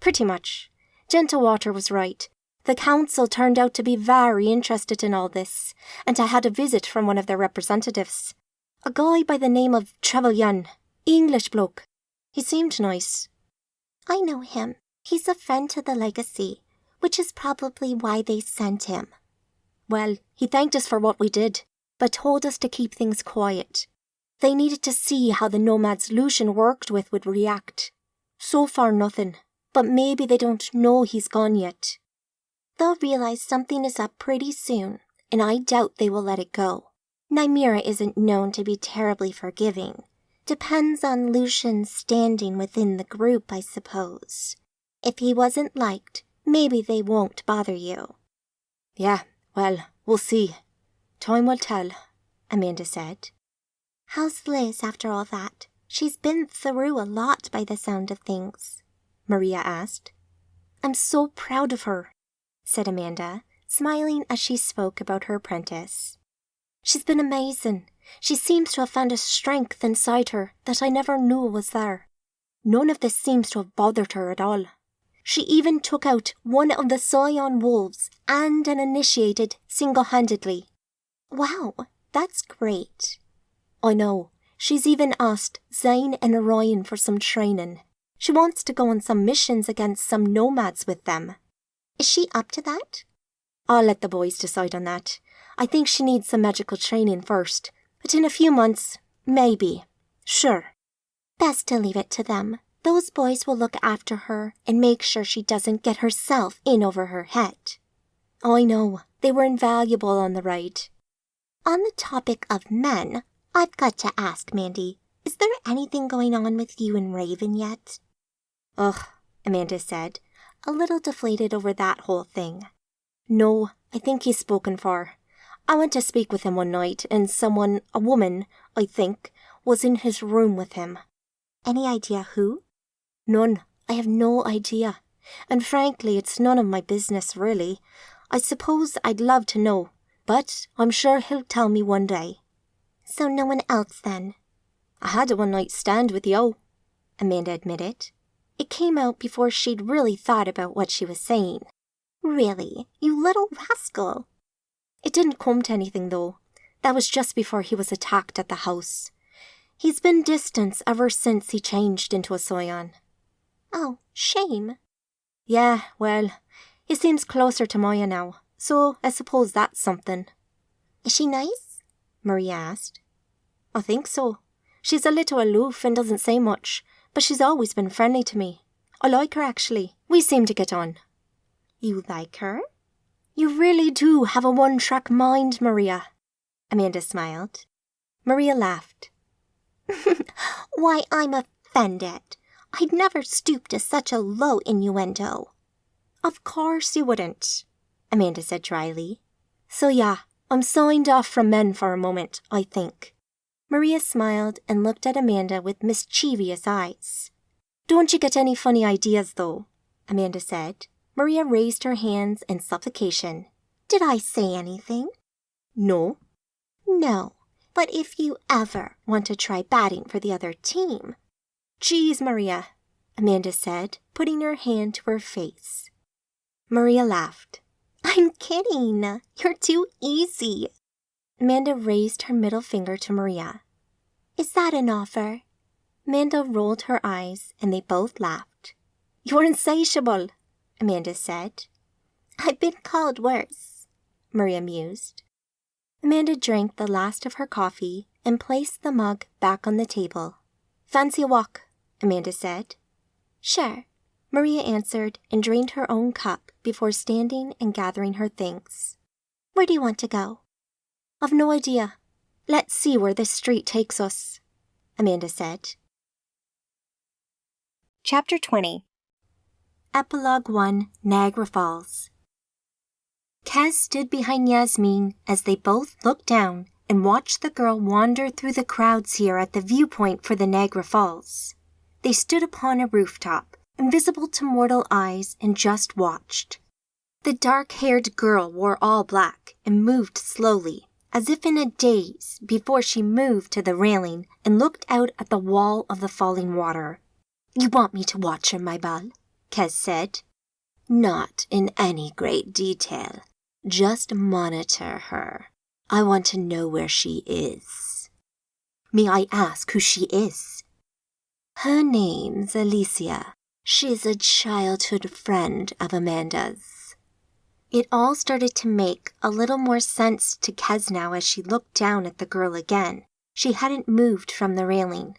Pretty much. Gentlewater was right. The council turned out to be very interested in all this, and I had a visit from one of their representatives. A guy by the name of Trevelyan, English bloke. He seemed nice. I know him. He's a friend to the legacy, which is probably why they sent him. Well, he thanked us for what we did, but told us to keep things quiet. They needed to see how the nomads Lucian worked with would react. So far nothing, but maybe they don't know he's gone yet. They'll realize something is up pretty soon, and I doubt they will let it go. Nymira isn't known to be terribly forgiving. Depends on Lucian's standing within the group, I suppose. If he wasn't liked, maybe they won't bother you. Yeah, well, we'll see. Time will tell, Amanda said. How's Liz after all that? She's been through a lot by the sound of things, Maria asked. I'm so proud of her, said Amanda, smiling as she spoke about her apprentice. She's been amazing. She seems to have found a strength inside her that I never knew was there. None of this seems to have bothered her at all. She even took out one of the Scion wolves and an initiated single-handedly. Wow, that's great. I know. She's even asked Zane and Orion for some training. She wants to go on some missions against some nomads with them. Is she up to that? I'll let the boys decide on that. I think she needs some magical training first, but in a few months, maybe. Sure. Best to leave it to them. Those boys will look after her and make sure she doesn't get herself in over her head. I know. They were invaluable on the ride. On the topic of men, I've got to ask, Mandy, is there anything going on with you and Raven yet? Ugh, Amanda said, a little deflated over that whole thing. No, I think he's spoken for. I went to speak with him one night, and someone, a woman, I think, was in his room with him. Any idea who? None. I have no idea. And frankly, it's none of my business, really. I suppose I'd love to know, but I'm sure he'll tell me one day. So no one else, then? I had a one-night stand with Yo, Amanda admitted. It came out before she'd really thought about what she was saying. Really? You little rascal. It didn't come to anything, though. That was just before he was attacked at the house. He's been distant ever since he changed into a Scion. Oh, shame. Yeah, well, he seems closer to Maya now, so I suppose that's something. Is she nice? Maria asked. I think so. She's a little aloof and doesn't say much, but she's always been friendly to me. I like her, actually. We seem to get on. You like her? You really do have a one-track mind, Maria. Amanda smiled. Maria laughed. Why, I'm offended. I'd never stoop to such a low innuendo. Of course you wouldn't, Amanda said dryly. So yeah, I'm signed off from men for a moment, I think. Maria smiled and looked at Amanda with mischievous eyes. Don't you get any funny ideas, though? Amanda said. Maria raised her hands in supplication. Did I say anything? No. No, but if you ever want to try batting for the other team... Geez, Maria, Amanda said, putting her hand to her face. Maria laughed. I'm kidding. You're too easy. Amanda raised her middle finger to Maria. Is that an offer? Amanda rolled her eyes, and they both laughed. You're insatiable, Amanda said. I've been called worse, Maria mused. Amanda drank the last of her coffee and placed the mug back on the table. Fancy a walk, Amanda said. Sure, Maria answered and drained her own cup before standing and gathering her things. Where do you want to go? I've no idea. Let's see where this street takes us, Amanda said. Chapter 20. Epilogue 1, Niagara Falls. Kaz stood behind Yasmin as they both looked down and watched the girl wander through the crowds here at the viewpoint for the Niagara Falls. They stood upon a rooftop, invisible to mortal eyes, and just watched. The dark-haired girl wore all black and moved slowly, as if in a daze, before she moved to the railing and looked out at the wall of the falling water. You want me to watch her, my belle? Kaz said. Not in any great detail. Just monitor her. I want to know where she is. May I ask who she is? Her name's Alicia. She's a childhood friend of Amanda's. It all started to make a little more sense to Kaz now as she looked down at the girl again. She hadn't moved from the railing.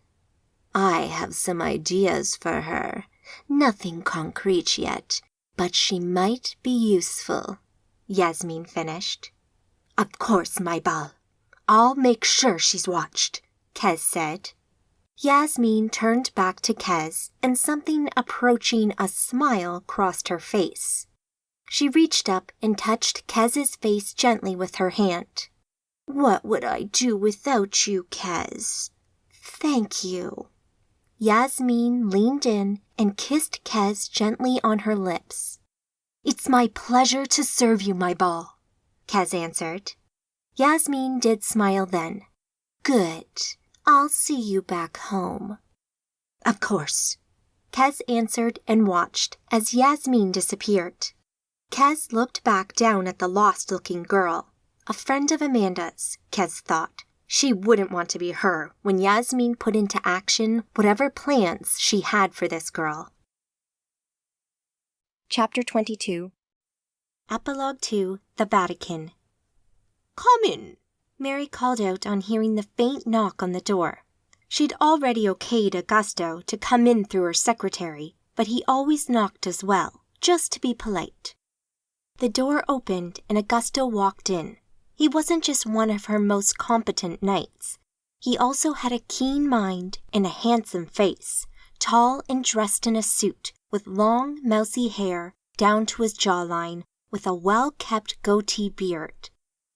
I have some ideas for her. Nothing concrete yet, but she might be useful, Yasmin finished. Of course, my belle. I'll make sure she's watched, Kaz said. Yasmin turned back to Kaz, and something approaching a smile crossed her face. She reached up and touched Kez's face gently with her hand. What would I do without you, Kez? Thank you. Yasmin leaned in and kissed Kez gently on her lips. It's my pleasure to serve you, my belle, Kez answered. Yasmin did smile then. Good. I'll see you back home. Of course, Kez answered and watched as Yasmin disappeared. Kez looked back down at the lost-looking girl. A friend of Amanda's, Kez thought. She wouldn't want to be her when Yasmin put into action whatever plans she had for this girl. Chapter 22. Epilogue 2, The Vatican. Come in, Mary called out on hearing the faint knock on the door. She'd already okayed Augusto to come in through her secretary, but he always knocked as well, just to be polite. The door opened and Augusto walked in. He wasn't just one of her most competent knights. He also had a keen mind and a handsome face, tall and dressed in a suit, with long, mousy hair down to his jawline, with a well-kept goatee beard.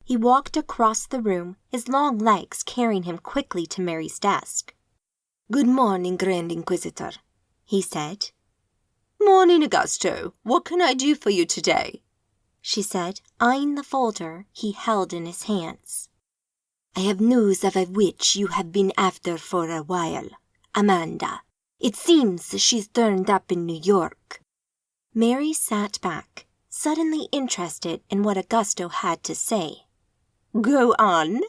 He walked across the room, his long legs carrying him quickly to Mary's desk. "Good morning, Grand Inquisitor," he said. "Morning, Augusto. What can I do for you today?" she said, eyeing the folder he held in his hands. "I have news of a witch you have been after for a while. Amanda. It seems she's turned up in New York." Mary sat back, suddenly interested in what Augusto had to say. "Go on."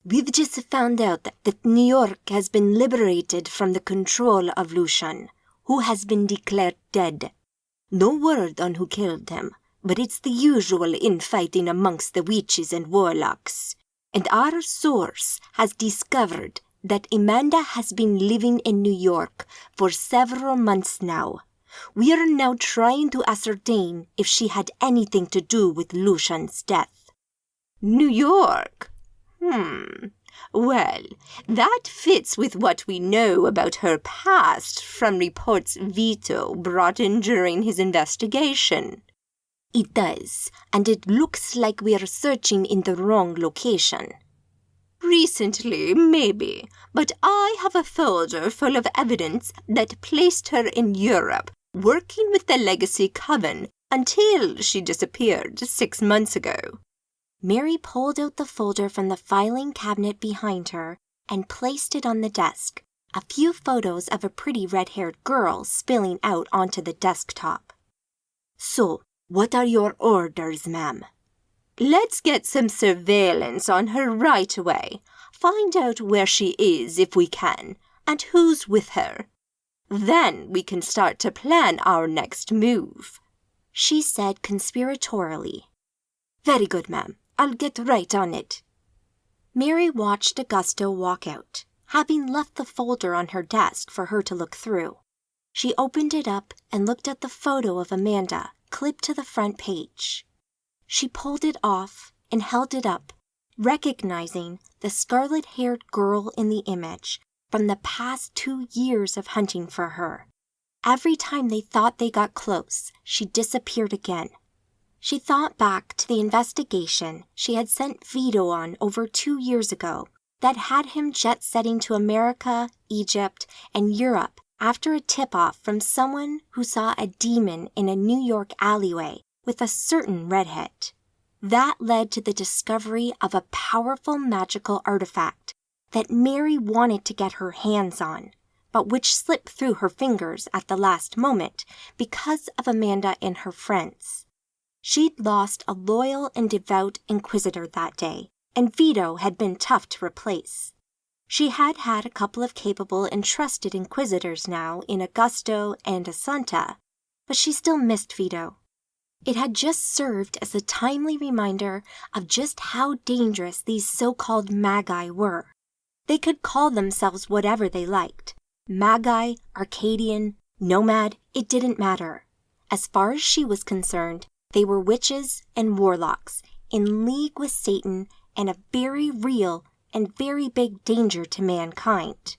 "We've just found out that New York has been liberated from the control of Lucian, who has been declared dead. No word on who killed him, but it's the usual infighting amongst the witches and warlocks. And our source has discovered that Amanda has been living in New York for several months now. We are now trying to ascertain if she had anything to do with Lucian's death." New York? Well, that fits with what we know about her past from reports Vito brought in during his investigation. "It does, and it looks like we are searching in the wrong location." Recently, maybe, but I have a folder full of evidence that placed her in Europe, working with the Legacy Coven until she disappeared 6 months ago. Mary pulled out the folder from the filing cabinet behind her and placed it on the desk, a few photos of a pretty red-haired girl spilling out onto the desktop. "So, what are your orders, ma'am?" Let's get some surveillance on her right away. Find out where she is if we can, and who's with her. Then we can start to plan our next move," she said conspiratorially. "Very good, ma'am. I'll get right on it." Mary watched Augusto walk out, having left the folder on her desk for her to look through. She opened it up and looked at the photo of Amanda clipped to the front page. She pulled it off and held it up, recognizing the scarlet-haired girl in the image from the past 2 years of hunting for her. Every time they thought they got close, she disappeared again. She thought back to the investigation she had sent Vito on over 2 years ago that had him jet-setting to America, Egypt, and Europe after a tip-off from someone who saw a demon in a New York alleyway with a certain redhead. That led to the discovery of a powerful magical artifact that Mary wanted to get her hands on, but which slipped through her fingers at the last moment because of Amanda and her friends. She'd lost a loyal and devout inquisitor that day, and Vito had been tough to replace. She had had a couple of capable and trusted inquisitors now in Augusto and Assunta, but she still missed Vito. It had just served as a timely reminder of just how dangerous these so-called Magi were. They could call themselves whatever they liked. Magi, Arcadian, Nomad, it didn't matter. As far as she was concerned, they were witches and warlocks, in league with Satan and a very real and very big danger to mankind.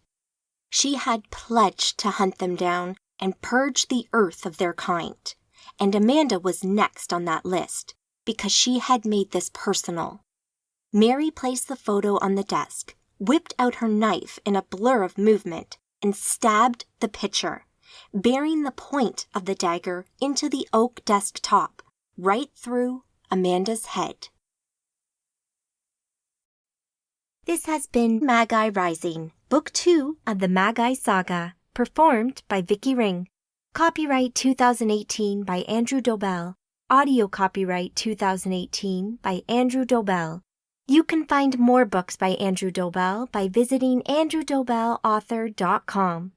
She had pledged to hunt them down and purge the earth of their kind. And Amanda was next on that list, because she had made this personal. Mary placed the photo on the desk, whipped out her knife in a blur of movement, and stabbed the picture, bearing the point of the dagger into the oak desk top, right through Amanda's head. This has been Magi Rising, Book 2 of the Magi Saga, performed by Vicky Ring. Copyright 2018 by Andrew Dobell. Audio copyright 2018 by Andrew Dobell. You can find more books by Andrew Dobell by visiting andrewdobellauthor.com.